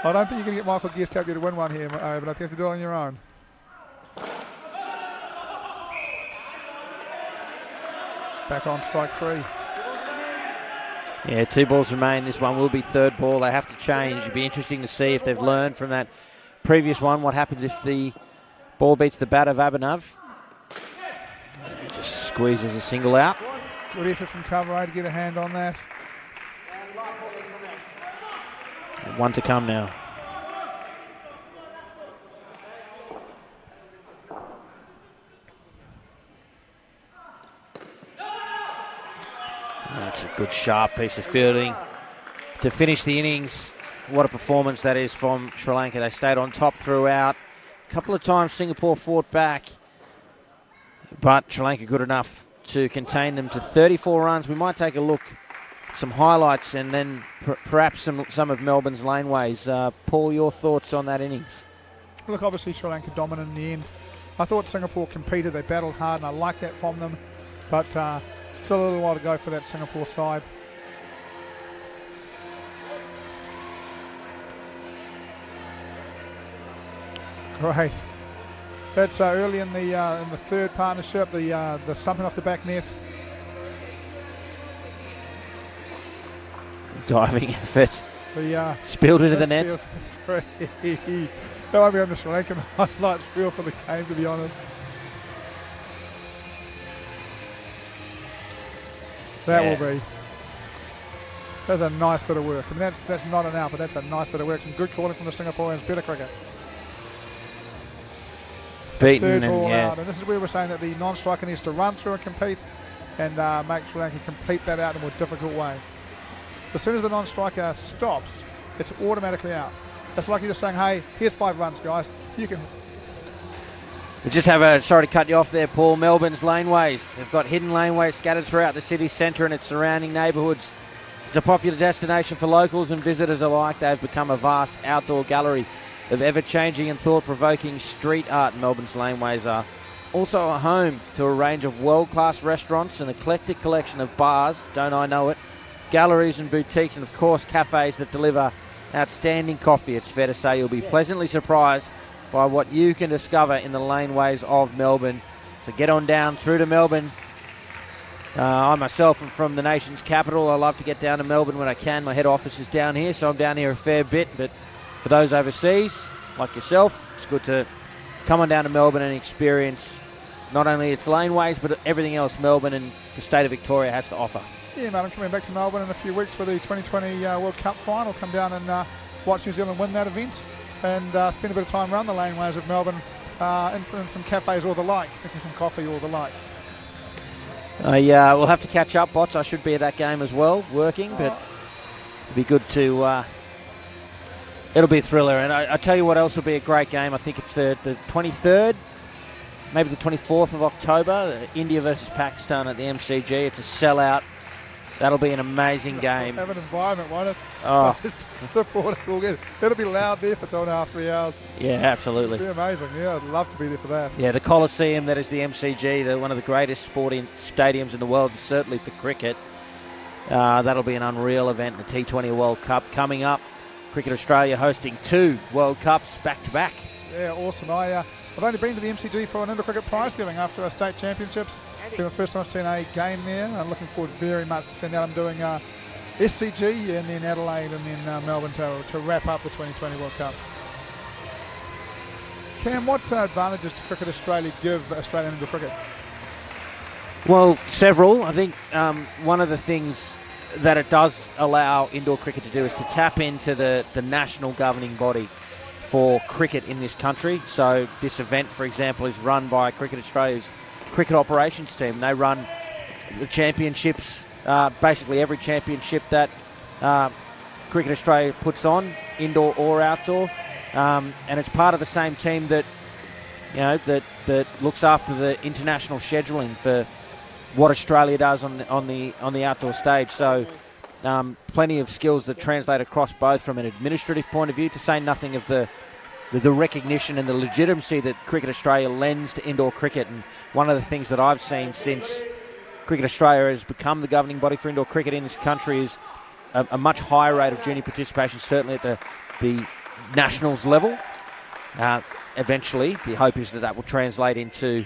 S9: I don't think you can get Michael Guest to help you to win one here, but I think you have to do it on your own. Back on strike 3.
S1: Yeah, 2 balls remain. This one will be third ball. They have to change. It'd be interesting to see if they've learned from that previous one. What happens if the ball beats the bat of Abhinav? Just squeezes a single out.
S9: Good effort from cover A to get a hand on that.
S1: One to come now. That's a good sharp piece of fielding to finish the innings. What a performance that is from Sri Lanka. They stayed on top throughout. A couple of times Singapore fought back, but Sri Lanka good enough to contain them to 34 runs. We might take a look at some highlights and then perhaps some of Melbourne's laneways. Paul, your thoughts on that innings?
S9: Look, obviously Sri Lanka dominant in the end. I thought Singapore competed, they battled hard, and I like that from them, but still a little while to go for that Singapore side. Great. That's early in the third partnership, the stumping off the back net.
S1: Diving effort. Spilled into the net.
S9: That might be on the Sri Lankan highlights reel for the game, to be honest. That will be. That's a nice bit of work. I mean, that's not an out, but that's a nice bit of work. Some good calling from the Singaporeans. Better cricket.
S1: Beaten
S9: third ball
S1: and
S9: out. And this is where we're saying that the non-striker needs to run through and compete and make Sri Lanka complete that out in a more difficult way. As soon as the non-striker stops, it's automatically out. That's like you're just saying, hey, here's 5 runs, guys. You can.
S1: We just have sorry to cut you off there, Paul. Melbourne's laneways. They've got hidden laneways scattered throughout the city centre and its surrounding neighbourhoods. It's a popular destination for locals and visitors alike. They've become a vast outdoor gallery of ever-changing and thought-provoking street art. Melbourne's laneways are also a home to a range of world-class restaurants, an eclectic collection of bars, don't I know it, galleries and boutiques, and of course cafes that deliver outstanding coffee. It's fair to say you'll be pleasantly surprised by what you can discover in the laneways of Melbourne. So get on down through to Melbourne. I myself am from the nation's capital. I love to get down to Melbourne when I can. My head office is down here, so I'm down here a fair bit. But for those overseas, like yourself, it's good to come on down to Melbourne and experience not only its laneways, but everything else Melbourne and the state of Victoria has to offer.
S9: Yeah, mate, I'm coming back to Melbourne in a few weeks for the 2020 World Cup final. Come down and watch New Zealand win that event and spend a bit of time around the laneways of Melbourne in some cafes or the like, drinking some coffee or the like.
S1: We'll have to catch up, Bots. I should be at that game as well, working, but it'd be good to... it'll be a thriller. And I tell you what else will be a great game. I think it's the 23rd, maybe the 24th of October, India versus Pakistan at the MCG. It's a sellout. That'll be an amazing game.
S9: Have an environment, won't it?
S1: Oh.
S9: It'll be loud there for 2.5, 3 hours.
S1: Yeah, absolutely.
S9: It'll be amazing. Yeah, I'd love to be there for that.
S1: Yeah, the Coliseum, that is the MCG, one of the greatest sporting stadiums in the world, and certainly for cricket. That'll be an unreal event, the T20 World Cup coming up. Cricket Australia hosting 2 World Cups back-to-back.
S9: Yeah, awesome. I've only been to the MCG for an indoor cricket prize giving after our state championships. It's been the first time I've seen a game there. I'm looking forward very much to seeing that. I'm doing SCG and then Adelaide and then Melbourne to wrap up the 2020 World Cup. Cam, what advantages does Cricket Australia give Australian indoor cricket?
S1: Well, several. I think one of the things that it does allow indoor cricket to do is to tap into the national governing body for cricket in this country. So this event, for example, is run by Cricket Australia's cricket operations team. They run the championships, basically every championship that Cricket Australia puts on, indoor or outdoor, and it's part of the same team that that looks after the international scheduling for what Australia does on the outdoor stage. So plenty of skills that translate across both from an administrative point of view, to say nothing of the recognition and the legitimacy that Cricket Australia lends to indoor cricket. And one of the things that I've seen since Cricket Australia has become the governing body for indoor cricket in this country is a much higher rate of junior participation, certainly at the nationals level. Eventually, the hope is that will translate into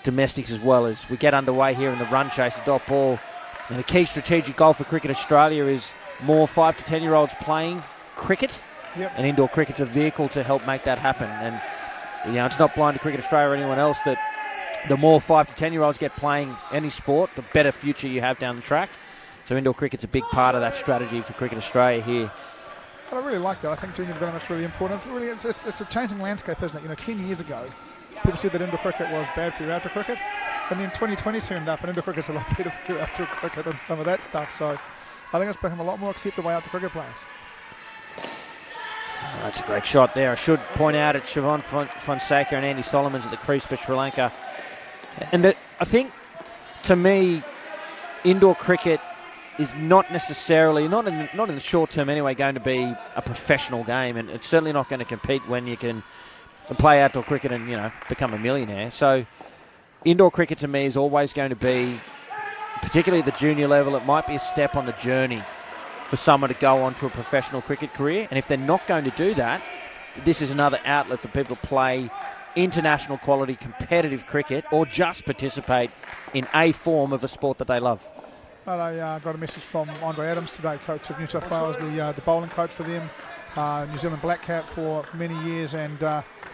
S1: domestics as well. As we get underway here in the run chase, the dot ball. And a key strategic goal for Cricket Australia is more 5 to 10-year-olds playing cricket.
S9: Yep.
S1: And indoor cricket's a vehicle to help make that happen. And it's not blind to Cricket Australia or anyone else that the more 5 to 10-year-olds get playing any sport, the better future you have down the track. So indoor cricket's a big part of that strategy for Cricket Australia here.
S9: Well, I really like that. I think junior development's really important. It's a changing landscape, isn't it? 10 years ago, people said that indoor cricket was bad for your outdoor cricket. And then 2020 turned up, and indoor cricket's a lot better for your outdoor cricket and some of that stuff. So I think it's become a lot more accepted by outdoor cricket players.
S1: That's a great shot there. I should point out it's Sivan Fonseca and Andy Solomons at the crease for Sri Lanka. And I think, to me, indoor cricket is not necessarily, not in the short term anyway, going to be a professional game. And it's certainly not going to compete when you can play outdoor cricket and, become a millionaire. So indoor cricket, to me, is always going to be, particularly at the junior level, it might be a step on the journey for someone to go on to a professional cricket career. And if they're not going to do that, this is another outlet for people to play international quality competitive cricket or just participate in a form of a sport that they love.
S9: Well, I got a message from Andre Adams today, coach of New South Wales, the bowling coach for them, New Zealand Black Cap for many years, and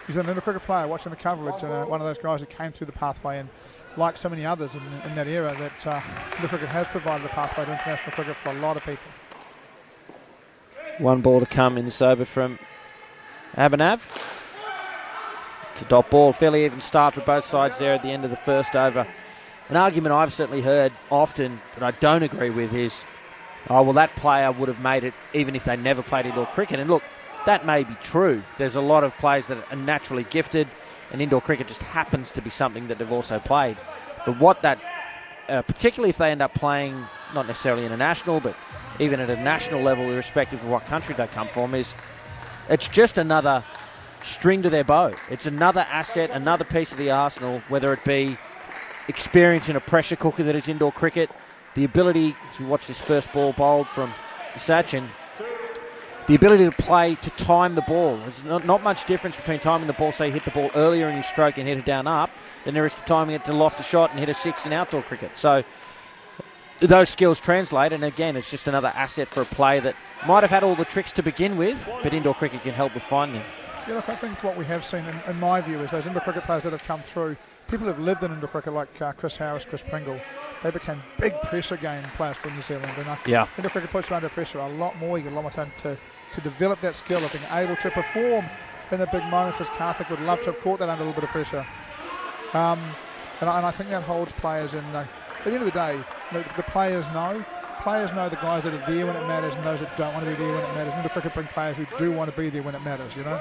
S9: he's an indoor cricket player watching the coverage, and one of those guys who came through the pathway, and like so many others in that era, that indoor cricket has provided a pathway to international cricket for a lot of people.
S1: One ball to come in this over from Abhinav. It's a dot ball, fairly even start for both sides there at the end of the first over. An argument I've certainly heard often that I don't agree with is, that player would have made it even if they never played indoor cricket. And look, that may be true. There's a lot of players that are naturally gifted, and indoor cricket just happens to be something that they've also played. But what that, particularly if they end up playing, not necessarily international, but even at a national level, irrespective of what country they come from, is it's just another string to their bow. It's another asset, another piece of the arsenal, whether it be experience in a pressure cooker that is indoor cricket, the ability to watch this first ball bowled from Sachin, the ability to play, to time the ball. There's not much difference between timing the ball, say you hit the ball earlier in your stroke and hit it down up, than there is to timing it to loft a shot and hit a six in outdoor cricket. So those skills translate, and again, it's just another asset for a player that might have had all the tricks to begin with, but indoor cricket can help refine them.
S9: Yeah, look, I think what we have seen, in my view, is those indoor cricket players that have come through, people who have lived in indoor cricket like Chris Harris, Chris Pringle, they became big pressure game players for New Zealand. And indoor cricket puts you under pressure a lot more. You get a lot more time to develop that skill of being able to perform in the big moments, as Karthik would love to have caught that under a little bit of pressure. And I think that holds players in. At the end of the day, the players know. Players know the guys that are there when it matters and those that don't want to be there when it matters. And the cricket bring players who do want to be there when it matters, you know.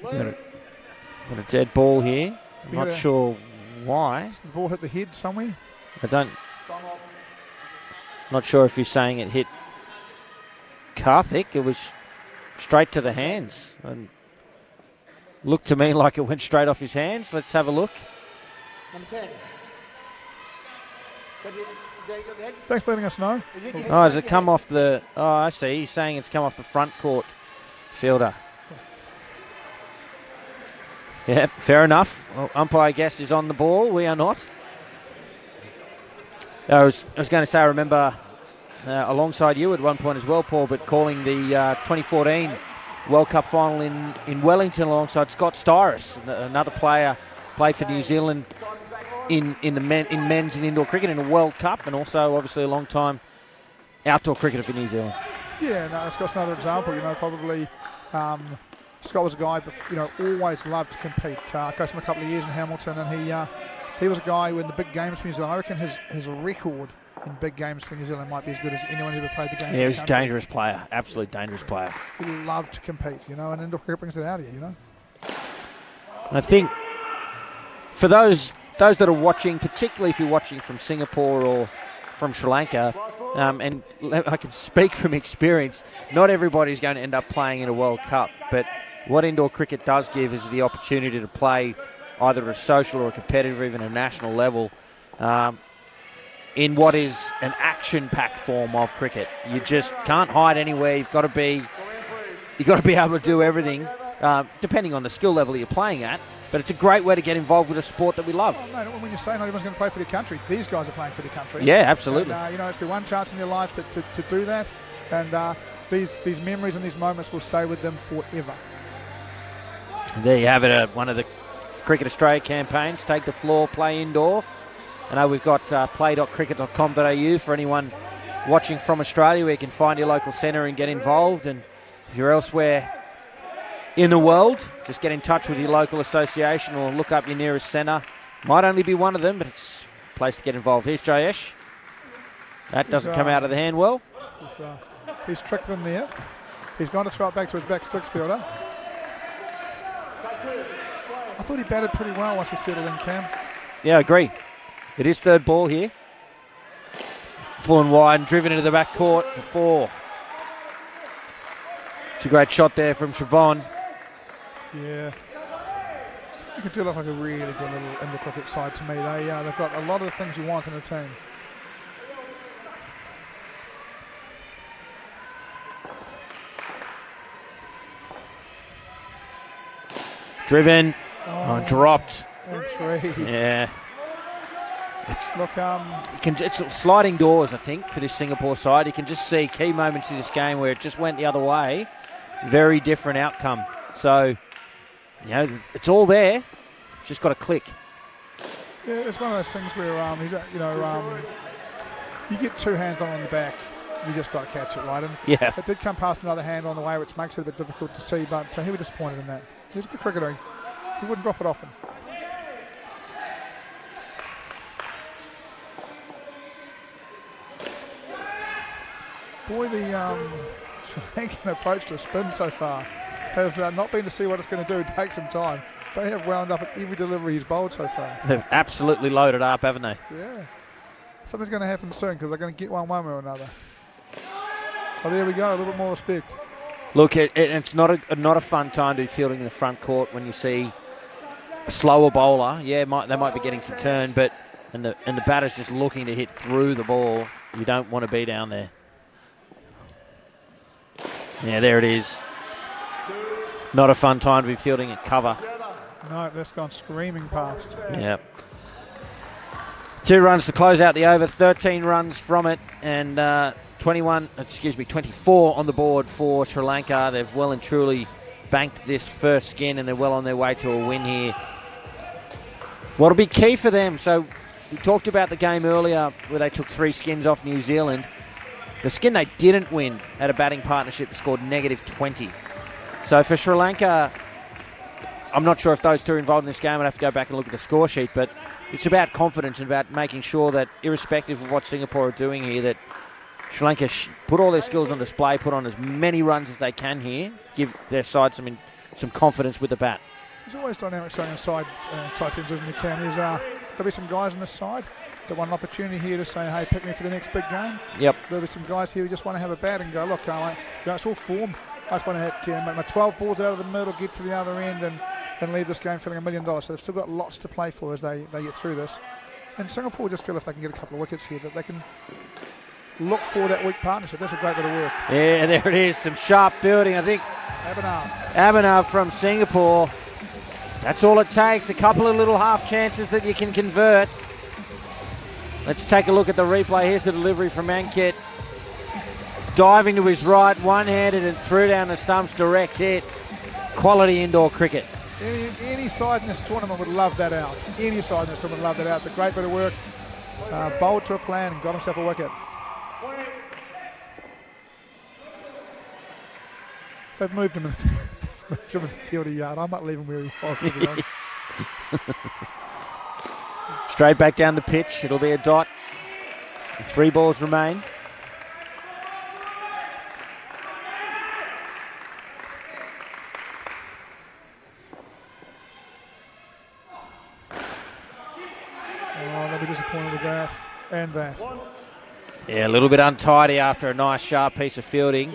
S1: Got a dead ball here. I'm not sure why.
S9: The ball hit the head somewhere.
S1: Not sure if you're saying it hit Karthik. It was straight to the hands. And looked to me like it went straight off his hands. Let's have a look.
S15: Number 10.
S9: Thanks for letting us know.
S1: Oh, has it come off the... Oh, I see. He's saying it's come off the front court fielder. Yeah, fair enough. Well, umpire guest is on the ball. We are not. I was going to say, I remember alongside you at one point as well, Paul, but calling the 2014 World Cup final in Wellington alongside Scott Styris, another player, played for New Zealand in men's and indoor cricket in a World Cup, and also obviously a long time outdoor cricketer for New Zealand.
S9: Yeah, no, Scott's another example. Probably Scott was a guy, always loved to compete. Coached him a couple of years in Hamilton, and he was a guy who in the big games for New Zealand. I reckon his record in big games for New Zealand might be as good as anyone who ever played the game.
S1: Yeah, he was a dangerous player, absolute dangerous player.
S9: He loved to compete, and indoor cricket brings it out of you,
S1: I think for those that are watching, particularly if you're watching from Singapore or from Sri Lanka, and I can speak from experience, not everybody's going to end up playing in a World Cup, but what indoor cricket does give is the opportunity to play either at a social or a competitive or even a national level in what is an action-packed form of cricket. You just can't hide anywhere. You've got to be able to do everything, depending on the skill level you're playing at. But it's a great way to get involved with a sport that we love.
S9: Oh, no, when you say not everyone's going to play for their country, these guys are playing for their country.
S1: Yeah, absolutely.
S9: And, it's their one chance in their life to do that. And these memories and these moments will stay with them forever.
S1: And there you have it, one of the Cricket Australia campaigns. Take the floor, play indoor. I know we've got play.cricket.com.au for anyone watching from Australia, where you can find your local centre and get involved. And if you're elsewhere in the world, just get in touch with your local association or look up your nearest centre. Might only be one of them, but it's a place to get involved. Here's Jayesh. That doesn't come out of the hand well.
S9: He's tricked them there. He's gone to throw it back to his back six fielder. I thought he batted pretty well once he settled in, Cam.
S1: Yeah, I agree. It is third ball here. Full and wide and driven into the back court for 4. It's a great shot there from Siobhan.
S9: Yeah. You could do look like a really good little indoor cricket side to me. They've got a lot of the things you want in a team.
S1: Driven. Dropped.
S9: And 3.
S1: Yeah.
S9: It's
S1: it's sliding doors, I think, for this Singapore side. You can just see key moments in this game where it just went the other way. Very different outcome. So, it's all there. Just got to click.
S9: Yeah, it's one of those things where you get 2 hands on the back. You just got to catch it, right? And
S1: yeah.
S9: It did come past another hand on the way, which makes it a bit difficult to see. But he was disappointed in that. He's a good cricketer. He wouldn't drop it often. Boy, the Sri Lankan approach to spin so far has not been to see what it's going to do. Take some time. They have wound up at every delivery he's bowled so far.
S1: They've absolutely loaded up, haven't they?
S9: Yeah. Something's going to happen soon because they're going to get one way or another. Oh, there we go. A little bit more respect.
S1: Look, it's not a fun time to be fielding in the front court when you see a slower bowler. Yeah, they might be getting some turn, but and the batter's just looking to hit through the ball. You don't want to be down there. Yeah, there it is. Not a fun time to be fielding at cover.
S9: No, that's gone screaming past.
S1: Yeah. 2 runs to close out the over, 13 runs from it, and 24 on the board for Sri Lanka. They've well and truly banked this first skin, and they're well on their way to a win here. What'll be key for them? So we talked about the game earlier where they took 3 skins off New Zealand. The skin they didn't win had a batting partnership that scored -20. So for Sri Lanka, I'm not sure if those two are involved in this game. I'd have to go back and look at the score sheet, but it's about confidence and about making sure that, irrespective of what Singapore are doing here, that Sri Lanka put all their skills on display, put on as many runs as they can here, give their side some confidence with the bat.
S9: There's always dynamics going inside teams, isn't there, Cam? There'll be some guys on this side that want an opportunity here to say, hey, pick me for the next big game.
S1: Yep.
S9: There'll be some guys here who just want to have a bat and go, look, it's all form. I just want to make my 12 balls out of the middle, get to the other end and leave this game feeling $1 million. So they've still got lots to play for as they get through this. And Singapore just feel if they can get a couple of wickets here that they can look for that weak partnership. That's a great bit of work.
S1: Yeah, there it is. Some sharp fielding, I think. Abhinav from Singapore. That's all it takes. A couple of little half chances that you can convert. Let's take a look at the replay. Here's the delivery from Ankit. Diving to his right, one-handed and threw down the stumps, direct hit. Quality indoor cricket.
S9: Any side in this tournament would love that out. Any side in this tournament would love that out. It's a great bit of work. Bowled to a plan and got himself a wicket. They've moved him in the field a yard. I might leave him where he was. To be honest.
S1: Straight back down the pitch. It'll be a dot. 3 balls remain.
S9: They'll be disappointed with that and that.
S1: Yeah, a little bit untidy after a nice sharp piece of fielding.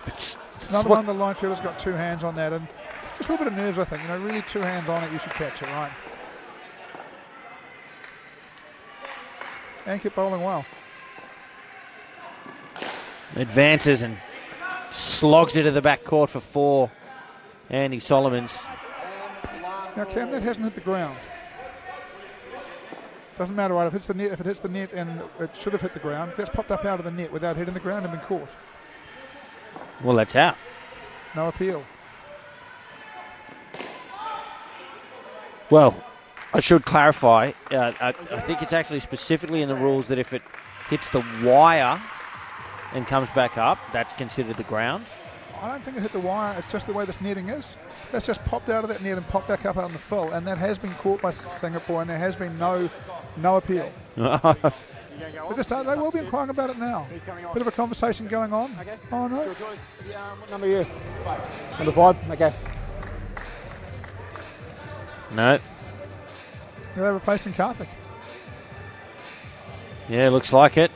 S9: It's another one the line fielder's got 2 hands on that, and it's just a little bit of nerves, I think. Really 2 hands on it, you should catch it, right? And keep bowling well.
S1: Advances and slogs it to the back court for 4. Andy Solomons.
S9: Now, Cam, that hasn't hit the ground. Doesn't matter, right? If it hits the net and it should have hit the ground, that's popped up out of the net without hitting the ground and been caught.
S1: Well, that's out.
S9: No appeal.
S1: Well, I should clarify. I think it's actually specifically in the rules that if it hits the wire and comes back up, that's considered the ground.
S9: I don't think it hit the wire. It's just the way this netting is. That's just popped out of that net and popped back up on the fill, and that has been caught by Singapore, and there has been no appeal. They will be inquiring about it now. Bit of a conversation going on. Oh, no.
S15: What number are you? Number 5? Okay.
S1: No.
S9: Yeah, they're replacing Karthik.
S1: Yeah, looks like it.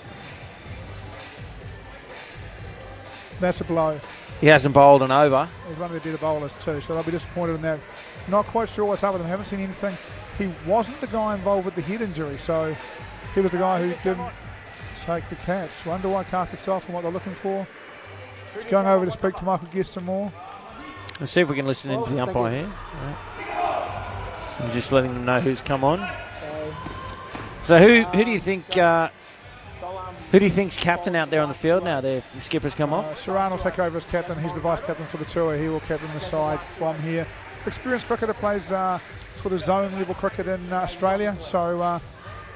S9: That's a blow.
S1: He hasn't bowled an over.
S9: He's one of the better bowlers too, so they'll be disappointed in that. Not quite sure what's up with him. Haven't seen anything. He wasn't the guy involved with the head injury, so he was the guy who didn't take the catch. Wonder why Karthik's off and what they're looking for. Just going over to speak to Michael Guest some more.
S1: Let's see if we can listen into the umpire here. I'm just letting them know who's come on. So who do you think? Who do you think's captain out there on the field now? The skipper's come off.
S9: Sharan will take over as captain. He's the vice captain for the tour. He will captain the side from here. Experienced cricketer, plays sort of zone level cricket in Australia. So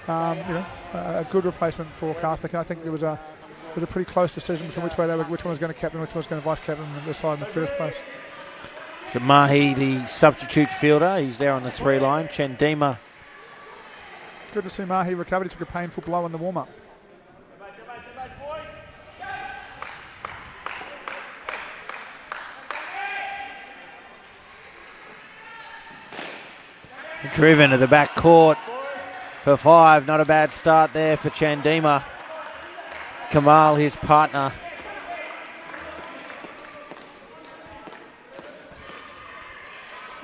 S9: a good replacement for Karthik. I think there was a pretty close decision between which one was going to captain, which one was going to vice captain the side in the first place.
S1: So Mahi, the substitute fielder, he's there on the 3 line. Chandima.
S9: Good to see Mahi recovered. He took a painful blow in the warm-up.
S1: Driven to the back court for 5. Not a bad start there for Chandima. Kamal, his partner.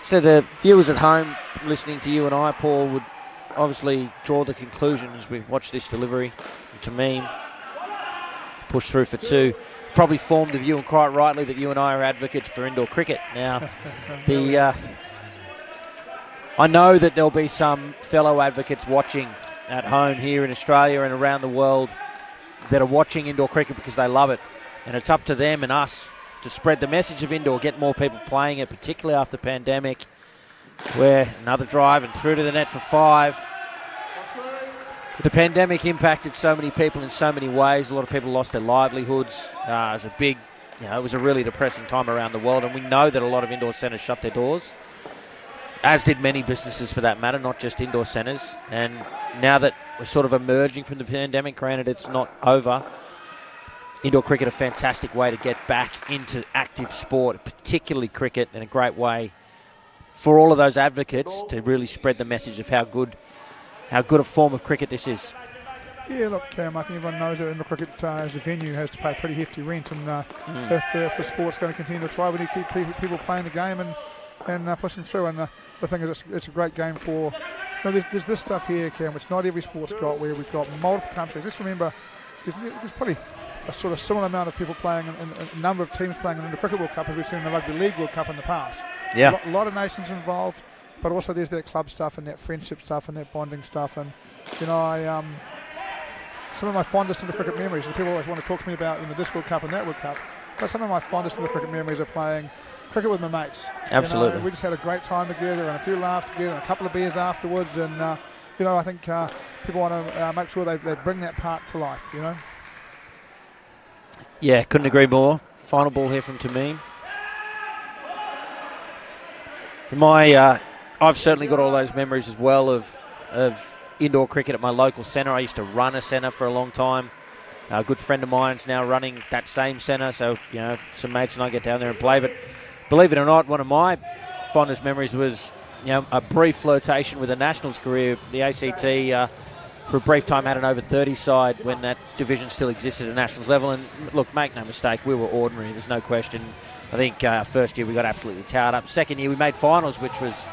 S1: So the viewers at home listening to you and I, Paul, would obviously draw the conclusion as we watch this delivery. Tamim push through for 2. Probably formed the view, and quite rightly, that you and I are advocates for indoor cricket. Now, I know that there'll be some fellow advocates watching at home here in Australia and around the world that are watching indoor cricket because they love it. And it's up to them and us to spread the message of indoor, get more people playing it, particularly after the pandemic, where another drive and through to the net for 5. The pandemic impacted so many people in so many ways. A lot of people lost their livelihoods. It was a big, it was a really depressing time around the world, and we know that a lot of indoor centres shut their doors, as did many businesses for that matter, not just indoor centres. And now that we're sort of emerging from the pandemic, granted it's not over, indoor cricket a fantastic way to get back into active sport, particularly cricket, and a great way for all of those advocates to really spread the message of how good a form of cricket this is.
S9: Yeah, look, I think everyone knows that indoor cricket as a venue has to pay pretty hefty rent, and if the sport's going to continue to thrive, we need to keep people playing the game and pushing through. And the thing is, it's a great game for. There's this stuff here, Cam, which not every sport's got, where we've got multiple countries. Let's remember, there's probably a sort of similar amount of people playing and a number of teams playing in the Cricket World Cup as we've seen in the Rugby League World Cup in the past.
S1: Yeah,
S9: a lot of nations involved, but also there's that club stuff and that friendship stuff and that bonding stuff. And some of my fondest in the cricket memories, and people always want to talk to me about this World Cup and that World Cup, but some of my fondest in the cricket memories are playing cricket with my mates.
S1: Absolutely.
S9: We just had a great time together and a few laughs together and a couple of beers afterwards, and I think people want to make sure they bring that part to life.
S1: Yeah, couldn't agree more. Final ball here from Tamim. I've certainly got all those memories as well of indoor cricket at my local centre. I used to run a centre for a long time. A good friend of mine's now running that same centre, so some mates and I get down there and play. But believe it or not, one of my fondest memories was a brief flirtation with a Nationals career. The ACT for a brief time had an over 30 side when that division still existed at Nationals level. And look, make no mistake, we were ordinary. There's no question. I think first year we got absolutely towed up. Second year we made finals, which was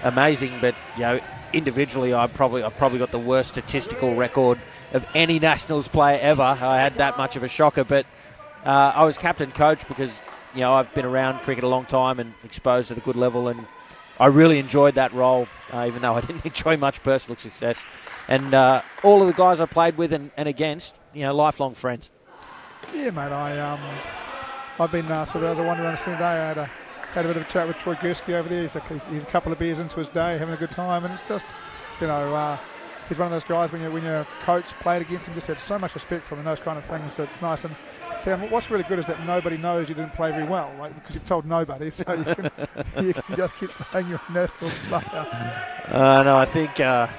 S1: amazing. But individually, I've probably got the worst statistical record of any Nationals player ever. I had that much of a shocker. But I was captain coach because I've been around cricket a long time and exposed at a good level, and I really enjoyed that role, even though I didn't enjoy much personal success. And all of the guys I played with and against, lifelong friends.
S9: Yeah, mate. I've been sort of, as I wandered around the city today, I had a bit of a chat with Troy Gursky over there. He's a couple of beers into his day, having a good time, and it's just, he's one of those guys when your coach played against him, just had so much respect for him and those kind of things. So it's nice. And Cam, what's really good is that nobody knows you didn't play very well, because you've told nobody, so you can just keep saying you're a national player.
S1: No, I think I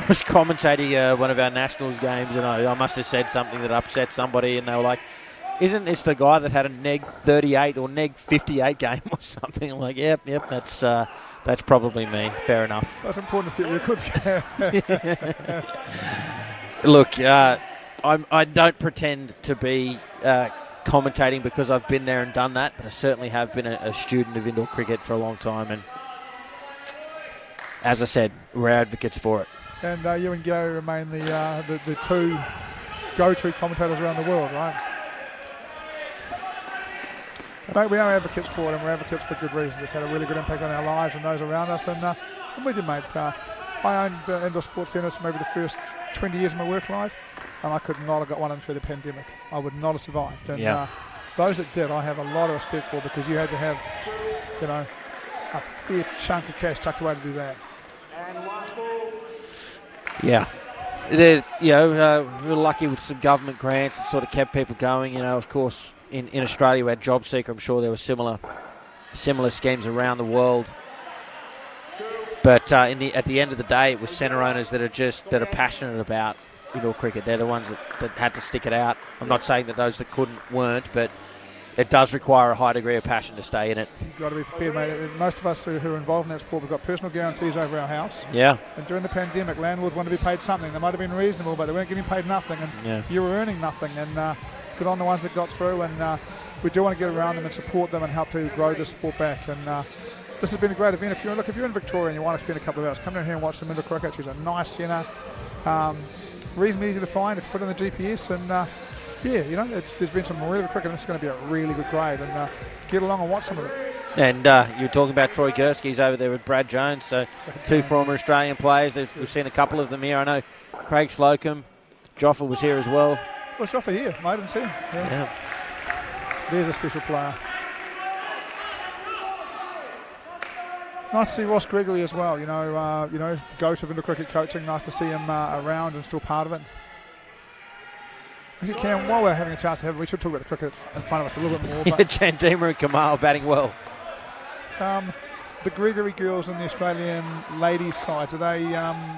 S1: was commentating one of our Nationals games, and I must have said something that upset somebody, and they were like, "Isn't this the guy that had a neg 38 or neg 58 game or something?" I'm like, yep, that's probably me. Fair enough.
S9: That's important to see records.
S1: Look, I don't pretend to be commentating because I've been there and done that, but I certainly have been a student of indoor cricket for a long time, and as I said, we're advocates for it.
S9: And you and Gary remain the two go-to commentators around the world, right? Mate, we are advocates for it, and we're advocates for good reasons. It's had a really good impact on our lives and those around us. And I'm with you, mate. I owned indoor sports centres for maybe the first 20 years of my work life, and I could not have got one in through the pandemic. I would not have survived. And those that did, I have a lot of respect for, because you had to have, a fair chunk of cash tucked away to do that.
S1: Yeah. We were lucky with some government grants that sort of kept people going. Of course, in Australia we had JobSeeker. I'm sure there were similar schemes around the world. But at the end of the day, it was centre owners that are passionate about indoor cricket. They're the ones that had to stick it out. I'm not saying that those that couldn't weren't, but it does require a high degree of passion to stay in it.
S9: You've got to be prepared, mate. Most of us who are involved in that sport, we've got personal guarantees over our house.
S1: Yeah.
S9: And during the pandemic, landlords wanted to be paid something. They might have been reasonable, but they weren't getting paid nothing, and you were earning nothing. And good on the ones that got through, and we do want to get around them and support them and help to grow the sport back. And this has been a great event. If you're in Victoria and you want to spend a couple of hours, come down here and watch some indoor cricket. It's a nice centre, reasonably easy to find if you put it on the GPS, and there's been some really good cricket, and it's going to be a really good grade, and get along and watch some of it.
S1: And you're talking about Troy Gursky's over there with Brad Jones, so two former Australian players. We've seen a couple of them here. I know Craig Slocum, Joffa was here as well.
S9: Well, Joffa here. I didn't see him. Yeah. There's a special player. Nice to see Ross Gregory as well. The GOAT of indoor cricket coaching. Nice to see him around and still part of it. Actually, Cam, while we're having a chance to have it, we should talk about the cricket in front of us a little bit more. But
S1: Chandima and Kamal batting well.
S9: The Gregory girls in the Australian ladies' side, are they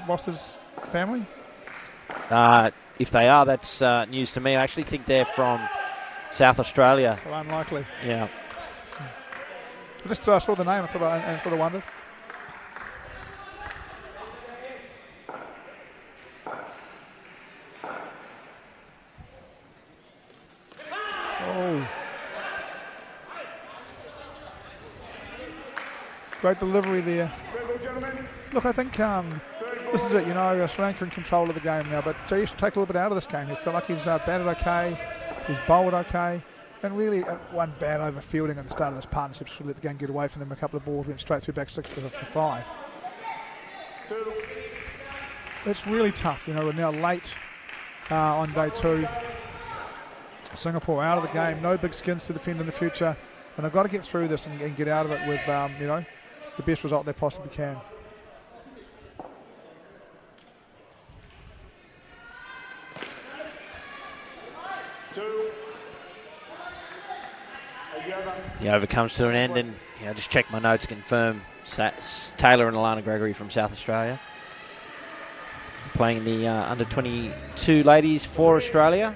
S9: Ross's family?
S1: If they are, that's news to me. I actually think they're from South Australia.
S9: Well, unlikely.
S1: Yeah.
S9: I just saw the name and sort of wondered. Oh. Great delivery there. Look, I think this is it, Sri Lanka in control of the game now, but Jay used to take a little bit out of this game. He felt like he's batted okay, he's bowled okay, and really one bad over fielding at the start of this partnership should let the game get away from them. A couple of balls went straight through back 6 for 5. It's really tough, we're now late on day 2. Singapore out of the game, no big skins to defend in the future, and they've got to get through this and get out of it with, the best result they possibly can.
S1: The over comes to an end, and I just checked my notes to confirm Taylor and Alana Gregory from South Australia playing in the under 22 ladies for Australia.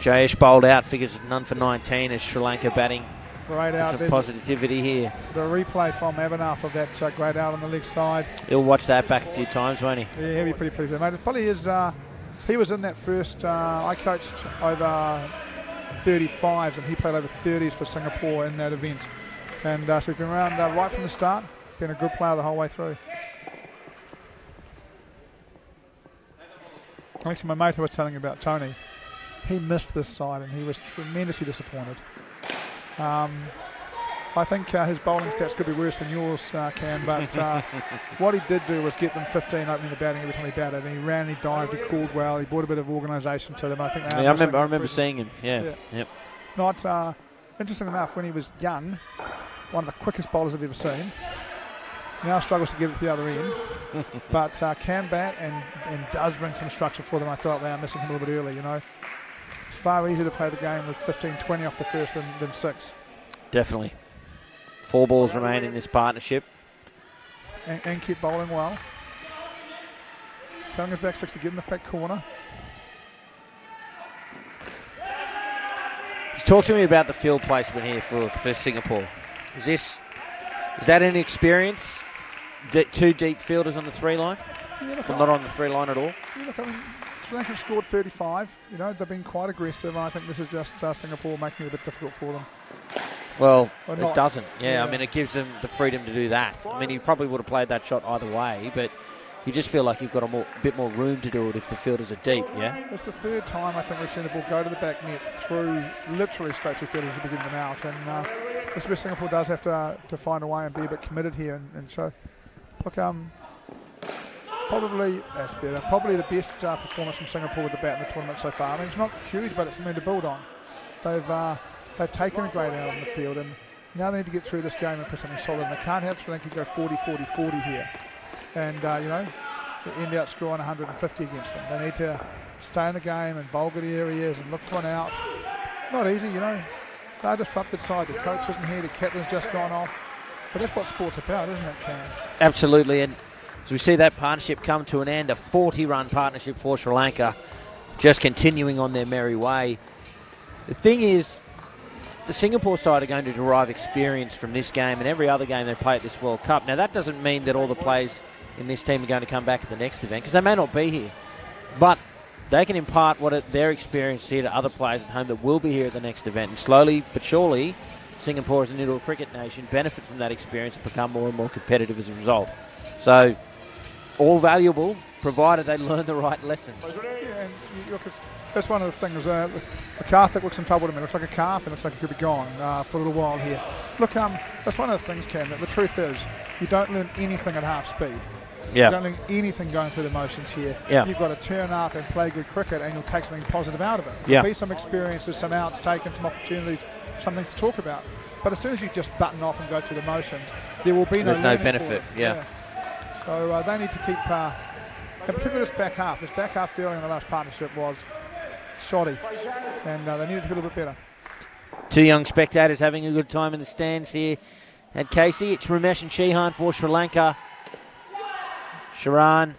S1: Jayesh bowled out, figures of none for 19 as Sri Lanka batting.
S9: Great out.
S1: Some positivity here.
S9: The replay from Abhinav of that great out on the leg side.
S1: He'll watch that back a few times, won't he?
S9: Yeah, he'll be pretty pleased with it, mate. It probably is. He was in that first. I coached over 35s, and he played over 30s for Singapore in that event. And so he's been around right from the start. Been a good player the whole way through. Actually, my mate who was telling you about Tony, he missed this side and he was tremendously disappointed. I think his bowling stats could be worse than yours, Cam, but what he did do was get them 15 opening the batting every time he batted, and he ran, he dived, he called well, he brought a bit of organisation to them. I think.
S1: I remember seeing him. Yeah. Yep.
S9: Not interesting enough, when he was young, one of the quickest bowlers I've ever seen. Now struggles to get it to the other end, but can bat and does bring some structure for them. I felt they are missing him a little bit early. It's far easier to play the game with 15-20 off the first than 6.
S1: Definitely. 4 balls remain in this partnership.
S9: And keep bowling well. Telling his back 6 to get in the back corner.
S1: Just talk to me about the field placement here for Singapore. Is that an experience? 2 deep fielders on the 3 line?
S9: Yeah, look,
S1: not on the 3 line at all?
S9: Yeah, look, Sri Lanka have scored 35. They've been quite aggressive, and I think this is just Singapore making it a bit difficult for them.
S1: Well, it doesn't. Yeah, it gives them the freedom to do that. He probably would have played that shot either way, but you just feel like you've got a bit more room to do it if the fielders are deep, yeah?
S9: It's the 3rd time I think we've seen the ball go to the back net through, literally straight through fielders to begin them out, and this is where Singapore does have to find a way and be a bit committed here, and so, look, probably that's better. Probably the best performance from Singapore with the bat in the tournament so far. It's not huge, but it's something to build on. They've taken a great out on the field, and now they need to get through this game and put something solid. And they can't have Sri Lanka go 40-40-40 here, and end out scoring 150 against them. They need to stay in the game and bowl good areas and look for an out. Not easy, They're a disrupted side. The coach isn't here. The captain's just gone off. But that's what sport's about, isn't it, Cam?
S1: Absolutely, and as we see that partnership come to an end, a 40-run partnership for Sri Lanka, just continuing on their merry way. The thing is, the Singapore side are going to derive experience from this game and every other game they play at this World Cup. Now, that doesn't mean that all the players in this team are going to come back at the next event, because they may not be here. But they can impart their experience here to other players at home that will be here at the next event. And slowly but surely, Singapore as an indoor cricket nation benefit from that experience and become more and more competitive as a result. So, all valuable, provided they learn the right lessons.
S9: Yeah, and that's one of the things. McCarthy looks in trouble to me. Looks like a calf and looks like he could be gone for a little while here. Look, that's one of the things, Cam, that the truth is you don't learn anything at half speed.
S1: Yeah.
S9: You don't need anything going through the motions here.
S1: Yeah.
S9: You've got to turn up and play good cricket, and you'll take something positive out of it.
S1: Yeah.
S9: There'll be some experiences, some outs taken, some opportunities, something to talk about. But as soon as you just button off and go through the motions, there will be
S1: There's no
S9: learning
S1: benefit.
S9: for it.
S1: Yeah.
S9: So they need to keep, in particular this back half. This back half feeling in the last partnership was shoddy, and they needed to be a little bit better.
S1: Two young spectators having a good time in the stands here at Casey. It's Ramesh and Sheehan for Sri Lanka. Sharan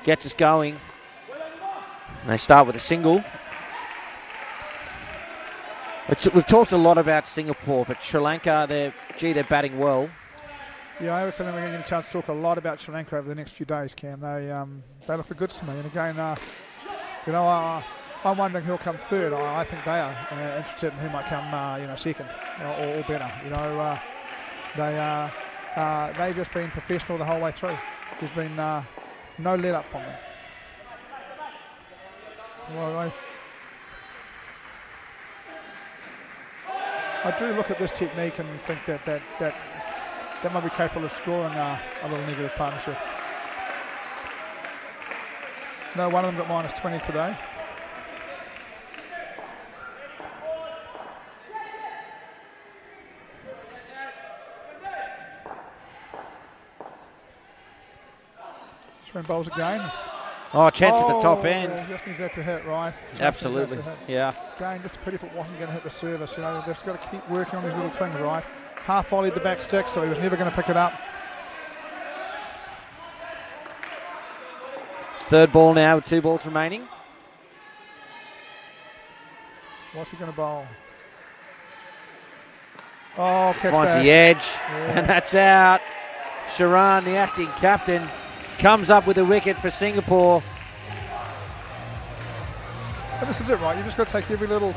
S1: gets us going. And they start with a single. We've talked a lot about Singapore, but Sri Lanka, they're batting well.
S9: Yeah, I have a feeling we're going to get a chance to talk a lot about Sri Lanka over the next few days, Cam. They look good to me. And again, I'm wondering who'll come third. I think they are interested in who might come, second or better. They've just been professional the whole way through. There's been no let up from them. Well, I do look at this technique and think that might be capable of scoring a little negative partnership. No, one of them got minus 20 today. Shrin bowls again.
S1: Oh, chance at the top end.
S9: Just needs that to hit, right?
S1: Absolutely, yeah.
S9: Again, just a pity if it wasn't going to hit the service. They've just got to keep working on these little things, right? Half volleyed the back stick, so he was never going to pick it up.
S1: It's third ball now with 2 balls remaining.
S9: What's he going to bowl? Oh, catch
S1: Finds
S9: that.
S1: the edge,
S9: Yeah.
S1: and that's out. Sharan, the acting captain, comes up with a wicket for Singapore.
S9: And this is it, right? You just got to take every little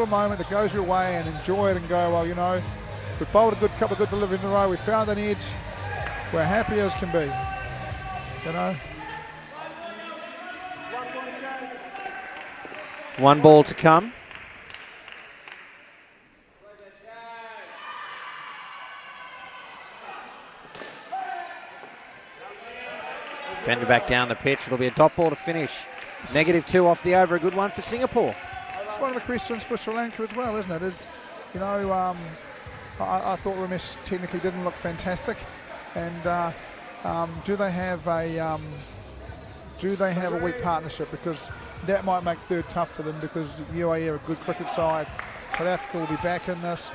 S9: moment that goes your way and enjoy it and go, well, we've bowled a couple of good deliveries in a row. We found an edge. We're happy as can be.
S1: One ball to come. Fender back down the pitch. It'll be a dot ball to finish. -2 off the over. A good one for Singapore.
S9: It's one of the questions for Sri Lanka as well, isn't it? I thought Ramesh technically didn't look fantastic, and do they have a weak partnership? Because that might make third tough for them, because UAE are a good cricket side. South Africa will be back in this,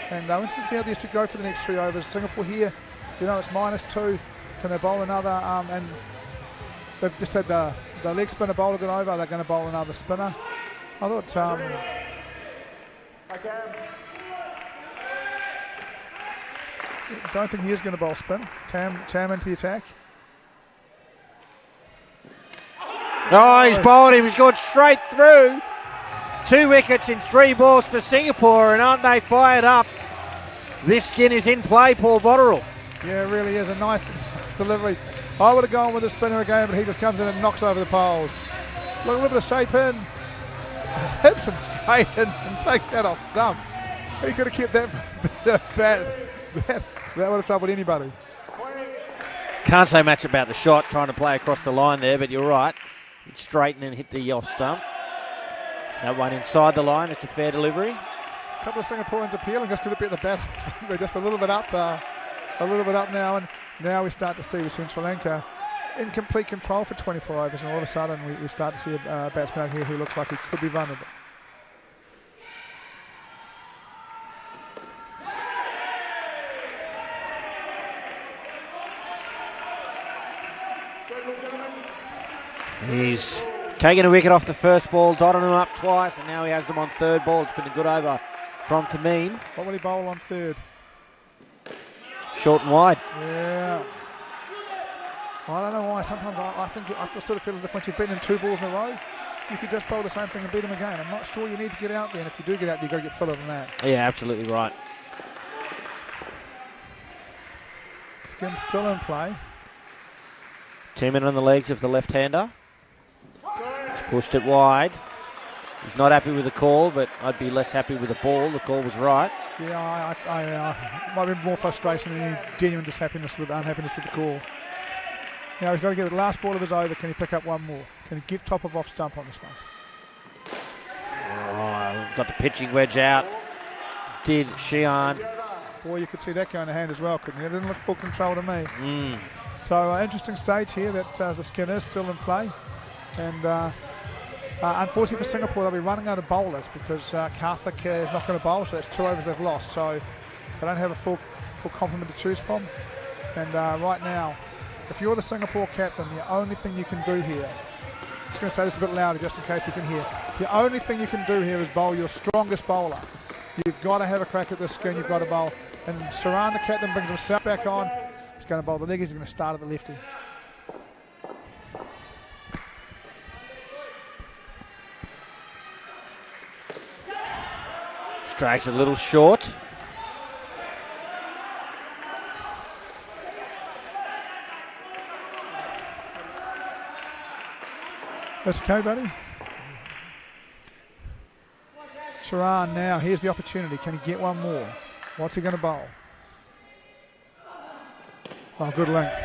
S9: and I'm interested to see how these two go for the next 3 overs. Singapore here, it's -2. Can they bowl another? And they've just had the leg spinner bowl a good over. They're going to bowl another spinner. I thought. Don't think he is going to bowl spin. Tam into the attack.
S1: Oh, he's bowled him. He's gone straight through. 2 wickets in 3 balls for Singapore, and aren't they fired up? This skin is in play, Paul Botterill.
S9: Yeah, it really is a nice delivery. I would have gone with the spinner again, but he just comes in and knocks over the poles. Look, a little bit of shape in. Hits him straight in and takes that off stump. He could have kept that from the bat. That would have troubled anybody.
S1: Can't say much about the shot, trying to play across the line there, but you're right. He'd straighten and hit the off stump. That one inside the line. It's a fair delivery.
S9: A couple of Singaporeans appealing just because it be at the bat. They're just a little bit up now, and now we start to see between Sri Lanka in complete control for 24 overs, and all of a sudden we start to see a batsman out here who looks like he could be vulnerable.
S1: He's taken a wicket off the first ball, dotted him up twice, and now he has them on third ball. It's been a good over from Tamim.
S9: What will he bowl on third?
S1: Short and wide.
S9: Yeah. I don't know why. Sometimes I sort of feel as if once you've beaten in 2 balls in a row, you could just bowl the same thing and beat them again. I'm not sure you need to get out there, and if you do get out there, you've got to get fuller than that.
S1: Yeah, absolutely right.
S9: Skin's still in play.
S1: 2 men on the legs of the left-hander. He's pushed it wide. He's not happy with the call, but I'd be less happy with the ball. The call was right.
S9: Yeah, I might be more frustration than any genuine unhappiness with the call. Now he's got to get the last ball of his over. Can he pick up one more? Can he get top of off stump on this one?
S1: Oh, got the pitching wedge out. Did Shihan.
S9: Boy, you could see that going to hand as well, couldn't you? It didn't look full control to me.
S1: Mm.
S9: So interesting stage here that the skin is still in play. And unfortunately for Singapore, they'll be running out of bowlers because Karthik is not going to bowl, so that's 2 overs they've lost. So they don't have a full complement to choose from. And right now, if you're the Singapore captain, the only thing you can do here, I'm just going to say this a bit louder just in case you can hear, the only thing you can do here is bowl your strongest bowler. You've got to have a crack at this skin, you've got to bowl. And Saran, the captain, brings himself back on. He's going to bowl the leggies, he's going to start at the lefty.
S1: Strikes a little short.
S9: That's okay, buddy. Saran now, here's the opportunity. Can he get one more? What's he going to bowl? Oh, good length.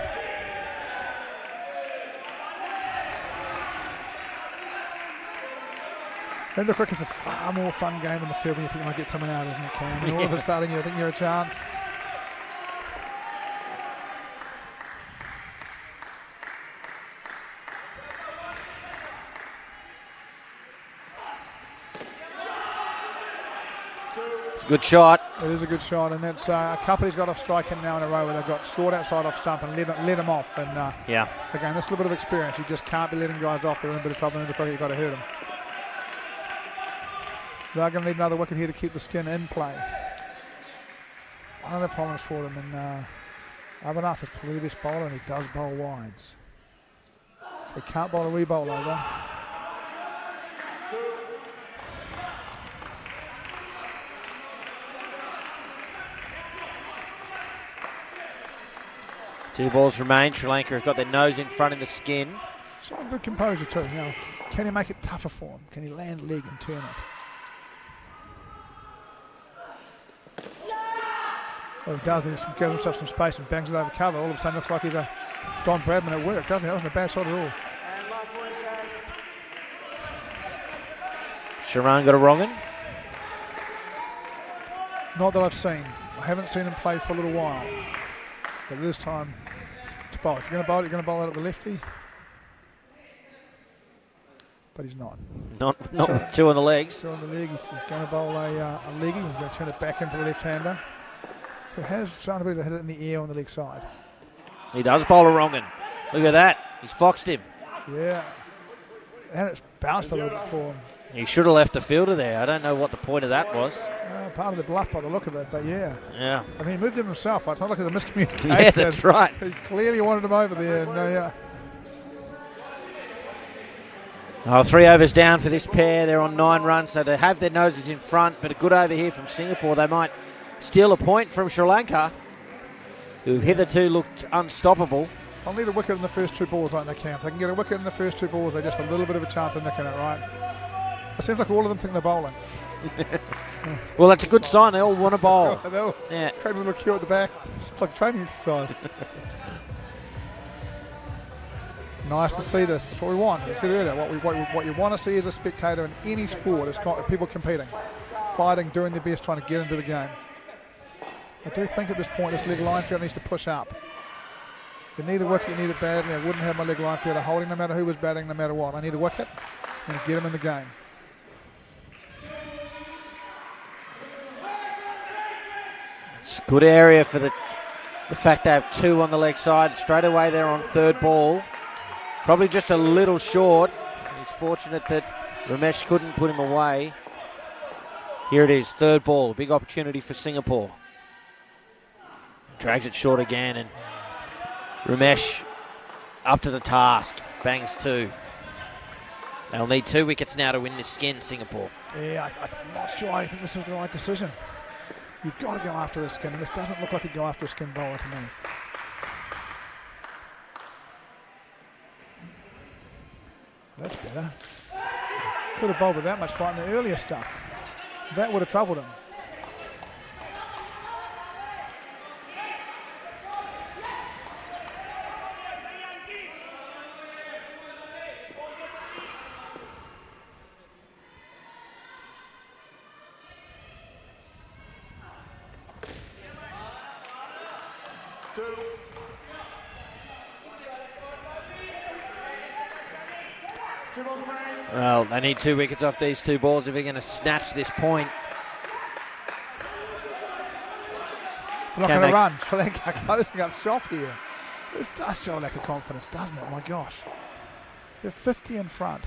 S9: And the cricket's a far more fun game in the field when you think you might get someone out, isn't it, Cam? And all of a sudden you think you're a chance.
S1: It's a good shot.
S9: It is a good shot, and that's a couple he's got off striking now in a row where they've got short outside off stump and let him off. And
S1: yeah,
S9: again, that's a little bit of experience. You just can't be letting guys off. They're in a bit of trouble in the cricket. You've got to hurt them. They're going to need another wicket here to keep the skin in play. One of the problems for them, and Abhinath is probably the best bowler, and he does bowl wides. So he can't bowl a re-bowl over.
S1: Two balls remain. Sri Lanka have got their nose in front in the skin.
S9: Some good composure too. You know, can he make it tougher for him? Can he land leg and turn it? Well, he does. He gives himself some space and bangs it over cover. All of a sudden, looks like he's a Don Bradman at work, doesn't he? That wasn't a bad shot at all.
S1: Sharan got a wrong one?
S9: Not that I've seen. I haven't seen him play for a little while. But it is time to bowl. If you're going to bowl it, you're going to bowl it at the lefty. But he's not.
S1: Not two on the legs.
S9: Two on the leg. He's going to bowl a leggy. He's going to turn it back into the left-hander. Who has trying to be able to hit it in the air on the leg side.
S1: He does bowl a wrong one. Look at that. He's foxed him.
S9: Yeah. And it's bounced a little bit for him.
S1: He should have left the fielder there. I don't know what the point of that was.
S9: Part of the bluff by the look of it, but yeah.
S1: Yeah.
S9: I mean, he moved him himself. It's not like it was a miscommunication.
S1: Yeah, that's right.
S9: He clearly wanted him over there. And, yeah.
S1: Oh, 3 overs down for this pair. They're on 9 runs, so they have their noses in front, but a good over here from Singapore. They might steal a point from Sri Lanka, who've hitherto looked unstoppable.
S9: They'll need a wicket in the first 2 balls, won't they, Cam? If they can get a wicket in the first 2 balls, they're just a little bit of a chance of nicking it, right? It seems like all of them think they're bowling.
S1: Well, that's a good sign. They all want to bowl.
S9: They'll create a little queue at the back. It's like training exercise. Nice to see this. That's what we want. I said earlier, what you want to see as a spectator in any sport is people competing, fighting, doing their best, trying to get into the game. I do think at this point this leg line field needs to push up. You need a wicket, you need it badly. I wouldn't have my leg line fielder holding no matter who was batting, no matter what. I need a wicket and get him in the game.
S1: It's a good area for the fact they have 2 on the leg side. Straight away they're on 3rd ball. Probably just a little short. He's fortunate that Ramesh couldn't put him away. Here it is, 3rd ball. Big opportunity for Singapore. Drags it short again, and Ramesh up to the task. Bangs 2. They'll need 2 wickets now to win this skin, Singapore.
S9: Yeah, I'm not sure I think this is the right decision. You've got to go after the skin, and this doesn't look like a go after a skin bowler to me. That's better. Could have bowled with that much fight in the earlier stuff. That would have troubled him.
S1: Well, they need 2 wickets off these 2 balls if they're going to snatch this point.
S9: They're not going to run. Sri Lanka closing up shop here. This does show a lack of confidence, doesn't it? My gosh. They're 50 in front.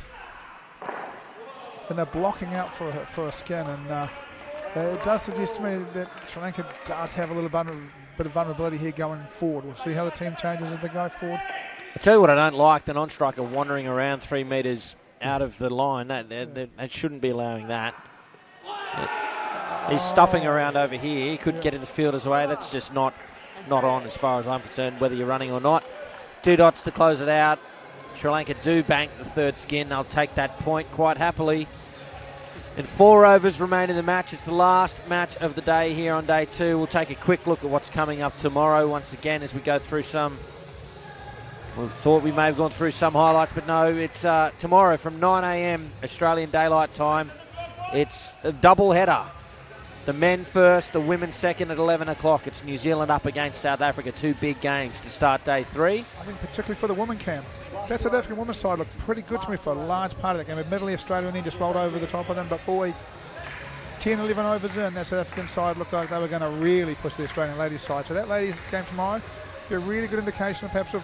S9: And they're blocking out for a skin. And it does suggest to me that Sri Lanka does have a little bit of vulnerability here going forward. We'll see how the team changes as they go forward.
S1: I tell you what I don't like, the non-striker wandering around 3 metres out of the line. They shouldn't be allowing that. He's stuffing around over here. He could get in the fielder's way. That's just not on as far as I'm concerned, whether you're running or not. 2 dots to close it out. Sri Lanka do bank the 3rd skin. They'll take that point quite happily. And 4 overs remain in the match. It's the last match of the day here on day 2. We'll take a quick look at what's coming up tomorrow once again as we go through some. We thought we may have gone through some highlights, but no, it's tomorrow from 9 a.m. Australian Daylight Time. It's a double header. The men first, the women second at 11 o'clock. It's New Zealand up against South Africa. 2 big games to start day 3.
S9: I think particularly for the women camp. That South African women's side looked pretty good to me for a large part of that game. Admittedly, Australia and then just rolled over the top of them, but boy, 10, 11 overs in, that South African side looked like they were going to really push the Australian ladies side. So that ladies game tomorrow, be a really good indication of perhaps of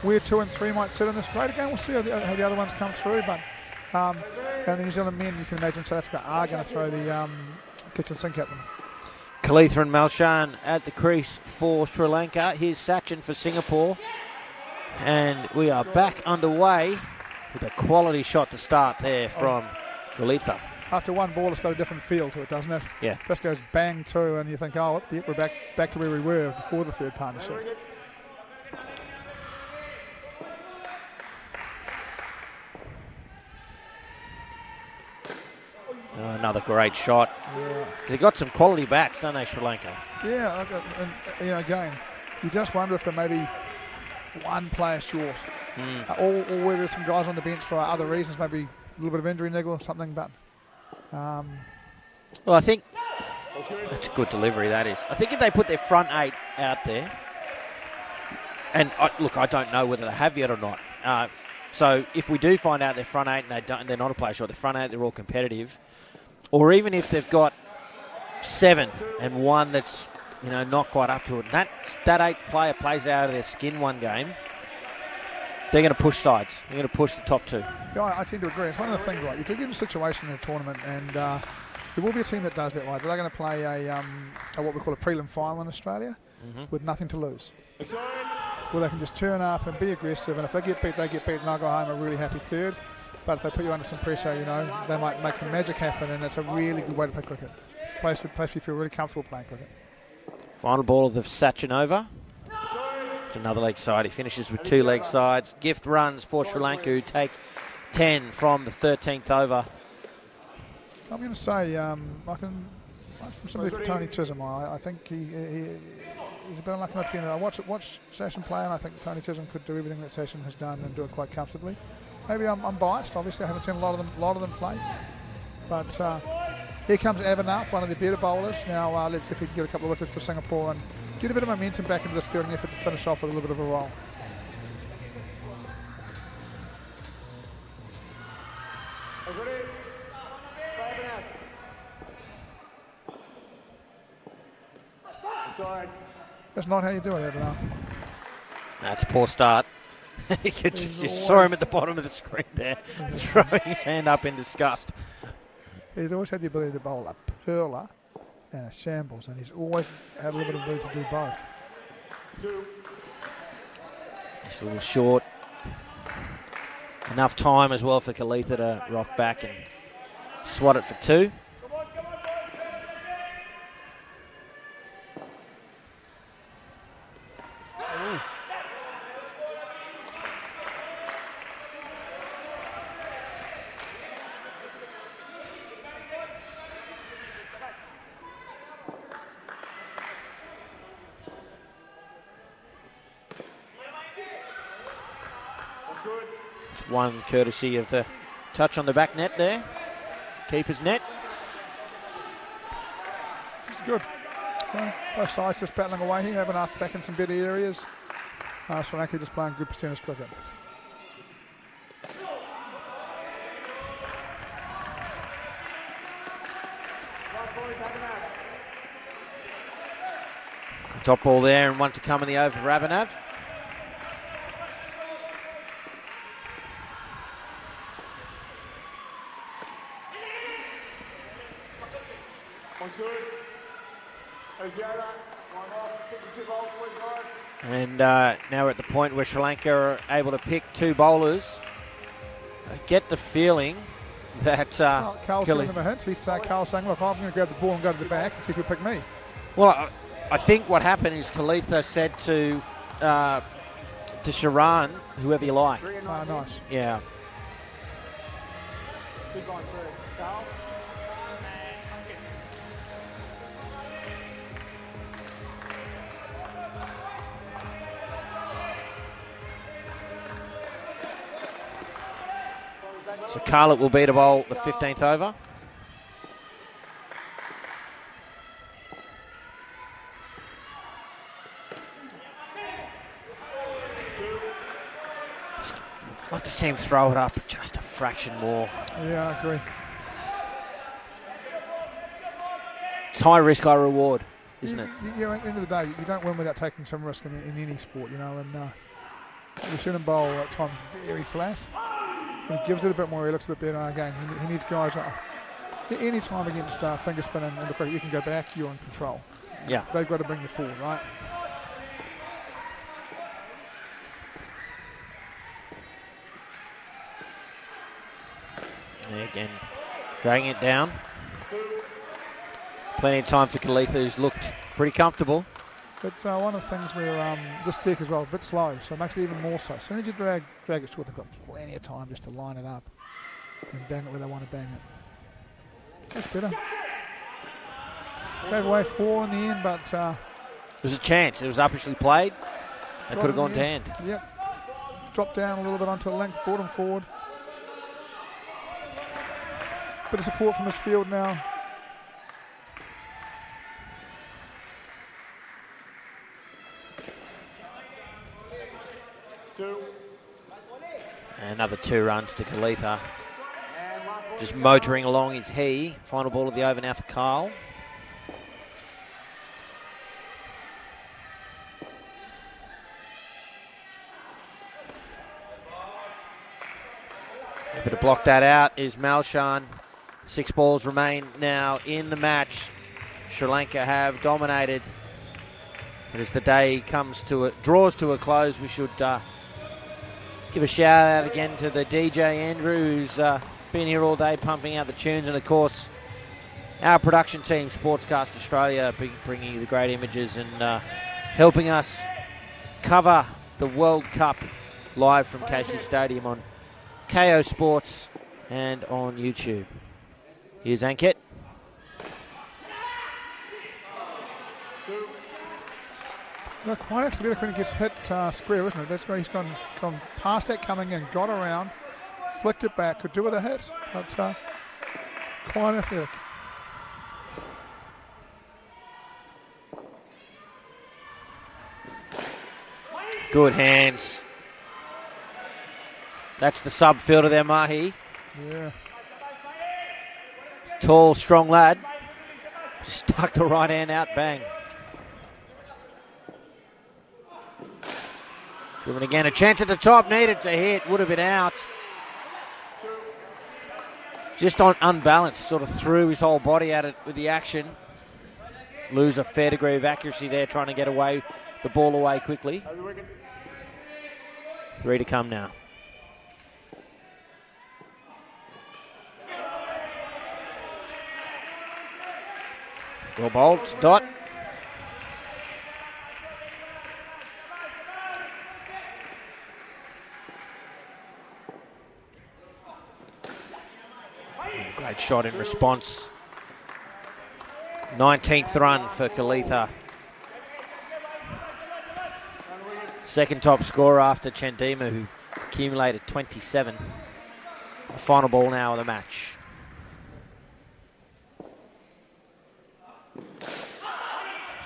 S9: where 2 and 3 might sit in this grade. Again, we'll see how the other ones come through, but and the New Zealand men, you can imagine South Africa are going to throw the kitchen sink at them.
S1: Kalitha and Malshan at the crease for Sri Lanka. Here's Sachin for Singapore. And we are back underway with a quality shot to start there from Kalitha.
S9: After one ball, it's got a different feel to it, doesn't it?
S1: Yeah.
S9: Just goes bang two, and you think, oh, yep, we're back to where we were before the 3rd partnership.
S1: Another great shot.
S9: Yeah.
S1: They've got some quality bats, don't they, Sri Lanka?
S9: Yeah, and again, you just wonder if there may be one player short, or whether there's some guys on the bench for other reasons, maybe a little bit of injury niggle or something. But
S1: well, I think that's a good delivery. That is. I think if they put their front 8 out there, and look, I don't know whether they have yet or not. So if we do find out their front 8 and they're not a player short, the front 8 they're all competitive, or even if they've got 7 and one that's not quite up to it, and that 8th player plays out of their skin one game, they're going to push sides. They're going to push the top 2.
S9: Yeah, I tend to agree. It's one of the things, right? You do get in a situation in a tournament, and there will be a team that does that, right? They're going to play a what we call a prelim final in Australia with nothing to lose. Well, they can just turn up and be aggressive, and if they get beat, and they'll go home a really happy 3rd. But if they put you under some pressure, they might make some magic happen, and it's a really good way to play cricket. It's a place you feel really comfortable playing cricket.
S1: Final ball of the Sachin over. It's another leg side. He finishes with 2 leg sides. Gift runs for Sri Lanka, who take 10 from the 13th over.
S9: I'm going to say, from somebody for Tony Chisholm, I think he's a bit unlucky not to be in it. I watch Sachin play, and I think Tony Chisholm could do everything that Sachin has done and do it quite comfortably. Maybe I'm biased. Obviously, I haven't seen a lot of them play. But here comes Avannath, one of the better bowlers. Now let's see if he can get a couple of wickets for Singapore and get a bit of momentum back into this fielding effort to finish off with a little bit of a roll. That's not how you do it, Avannath.
S1: That's a poor start. You could just saw him at the bottom of the screen there, throwing his hand up in disgust.
S9: He's always had the ability to bowl a perler and a shambles, and he's always had a little bit of ability to do both.
S1: It's a little short. Enough time as well for Kalitha to rock back and swat it for 2. It's one courtesy of the touch on the back net there. Keeper's net.
S9: This is good. Both sides just battling away here, having us back in some better areas. Sri Lanka just playing good percentage cricket.
S1: Top ball there and one to come in the over for Rabanav.
S9: One's good.
S1: And now we're at the point where Sri Lanka are able to pick 2 bowlers. I get the feeling that
S9: Carl's giving them a hint. He's Carl saying, look, I'm going to grab the ball and go to the back and see if he'll pick me.
S1: Well, I think what happened is Kalitha said to Sharan, whoever you like.
S9: Nice.
S1: Yeah.
S9: Keep going first. Carl.
S1: So Carlett will be to bowl the 15th over. I'd like to see him throw it up just a fraction more.
S9: Yeah, I agree.
S1: It's high risk, high reward, isn't it?
S9: At the end of the day, you don't win without taking some risk in any sport, you know. And we've seen him bowl at times very flat. When he gives it a bit more, he looks a bit better. Again, he needs guys. Any time against finger spin and the cricket, you can go back, you're in control.
S1: Yeah.
S9: They've got to bring you forward, right?
S1: And again, dragging it down. Plenty of time for Kalitha, who's looked pretty comfortable.
S9: It's one of the things where this deck as well, a bit slow, so it makes it even more so. As soon as you drag it short, they've got plenty of time just to line it up and bang it where they want to bang it. That's better. Gave away 4 in the end, but...
S1: There was a chance. It was upishly played. They could have gone to hand.
S9: Yep. Dropped down a little bit onto a length, brought him forward. Bit of support from his field now.
S1: Another 2 runs to Kalitha. Just motoring along is he. Final ball of the over now for Carl. If to block that out is Malshan. 6 balls remain now in the match. Sri Lanka have dominated. And as the day draws to a close, we should give a shout out again to the DJ Andrew, who's been here all day pumping out the tunes, and of course our production team, Sportscast Australia, bringing you the great images and helping us cover the World Cup live from Casey Stadium on KO Sports and on YouTube. Here's Ankit.
S9: Look, quite athletic when he gets hit square, isn't it? That's why he's gone past that coming in, got around, flicked it back, could do with a hit, but quite athletic.
S1: Good hands. That's the sub fielder there, Mahi.
S9: Yeah.
S1: Tall, strong lad. Just stuck the right hand out, bang. Driven again, a chance at the top, needed to hit, would have been out. Just on unbalanced, sort of threw his whole body at it with the action. Lose a fair degree of accuracy there, trying to get the ball away quickly. 3 to come now. Well bowled, Dot. Great shot in response. 19th run for Kalitha. Second top scorer after Chandima, who accumulated 27. The final ball now of the match.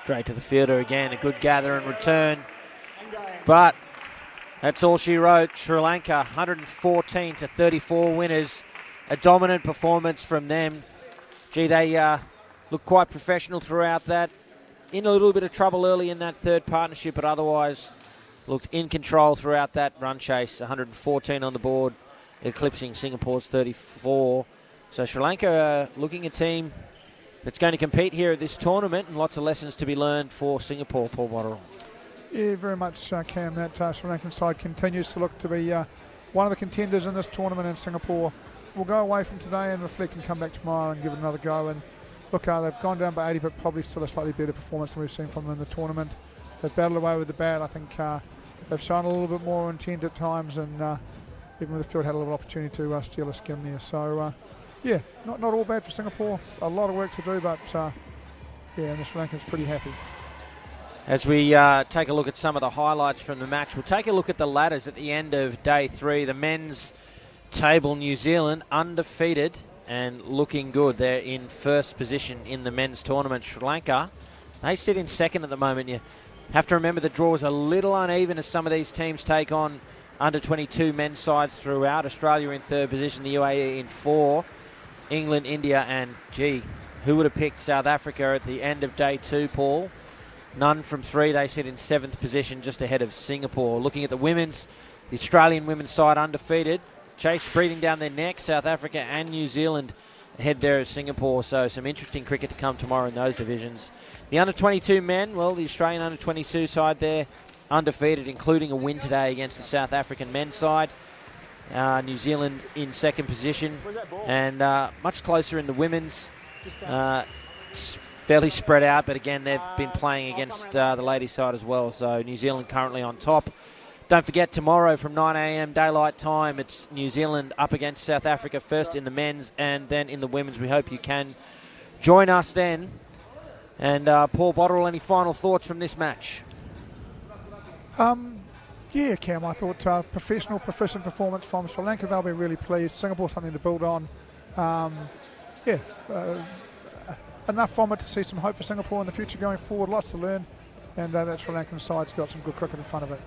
S1: Straight to the fielder again, a good gather and return. But that's all she wrote. Sri Lanka, 114-34 winners. A dominant performance from them. Gee, they looked quite professional throughout that. In a little bit of trouble early in that third partnership, but otherwise looked in control throughout that run chase. 114 on the board, eclipsing Singapore's 34. So Sri Lanka looking a team that's going to compete here at this tournament, and lots of lessons to be learned for Singapore, Paul Botterill.
S9: Yeah, very much, Cam. That Sri Lankan side continues to look to be one of the contenders in this tournament, and Singapore will go away from today and reflect and come back tomorrow and give it another go. And look, they've gone down by 80, but probably still a slightly better performance than we've seen from them in the tournament. They've battled away with the bat. I think they've shown a little bit more intent at times, and even with the field had a little opportunity to steal a skim there. So, yeah, not all bad for Singapore. A lot of work to do, but yeah, and the Sri Lankans pretty happy.
S1: As we take a look at some of the highlights from the match, we'll take a look at the ladders at the end of day 3. The men's table, New Zealand undefeated and looking good. They're in first position in the men's tournament. Sri Lanka, they sit in second at the moment. You have to remember the draw is a little uneven as some of these teams take on under-22 men's sides throughout. Australia in third position, the UAE in 4, England, India, and gee, who would have picked South Africa at the end of day 2, Paul? None from 3. They sit in 7th position, just ahead of Singapore. Looking at the women's, the Australian women's side undefeated. Chase breathing down their neck. South Africa and New Zealand ahead there of Singapore. So some interesting cricket to come tomorrow in those divisions. The under-22 men, well, the Australian under-22 side there, undefeated, including a win today against the South African men's side. New Zealand in second position, and much closer in the women's. Fairly spread out, but again, they've been playing against the ladies' side as well. So New Zealand currently on top. Don't forget, tomorrow from 9 a.m. daylight time, it's New Zealand up against South Africa, first in the men's and then in the women's. We hope you can join us then. And Paul Botterill, any final thoughts from this match?
S9: Yeah, Cam, I thought professional, proficient performance from Sri Lanka. They'll be really pleased. Singapore, something to build on. Enough from it to see some hope for Singapore in the future going forward. Lots to learn. And that Sri Lankan side's got some good cricket in front of it.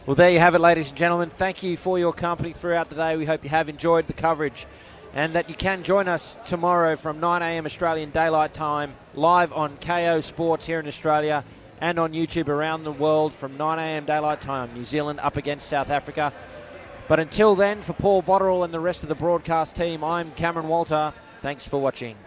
S1: Well, there you have it, ladies and gentlemen. Thank you for your company throughout the day. We hope you have enjoyed the coverage and that you can join us tomorrow from 9 a.m. Australian Daylight Time, live on KO Sports here in Australia and on YouTube around the world from 9 a.m. Daylight Time. New Zealand up against South Africa. But until then, for Paul Botterill and the rest of the broadcast team, I'm Cameron Walter. Thanks for watching.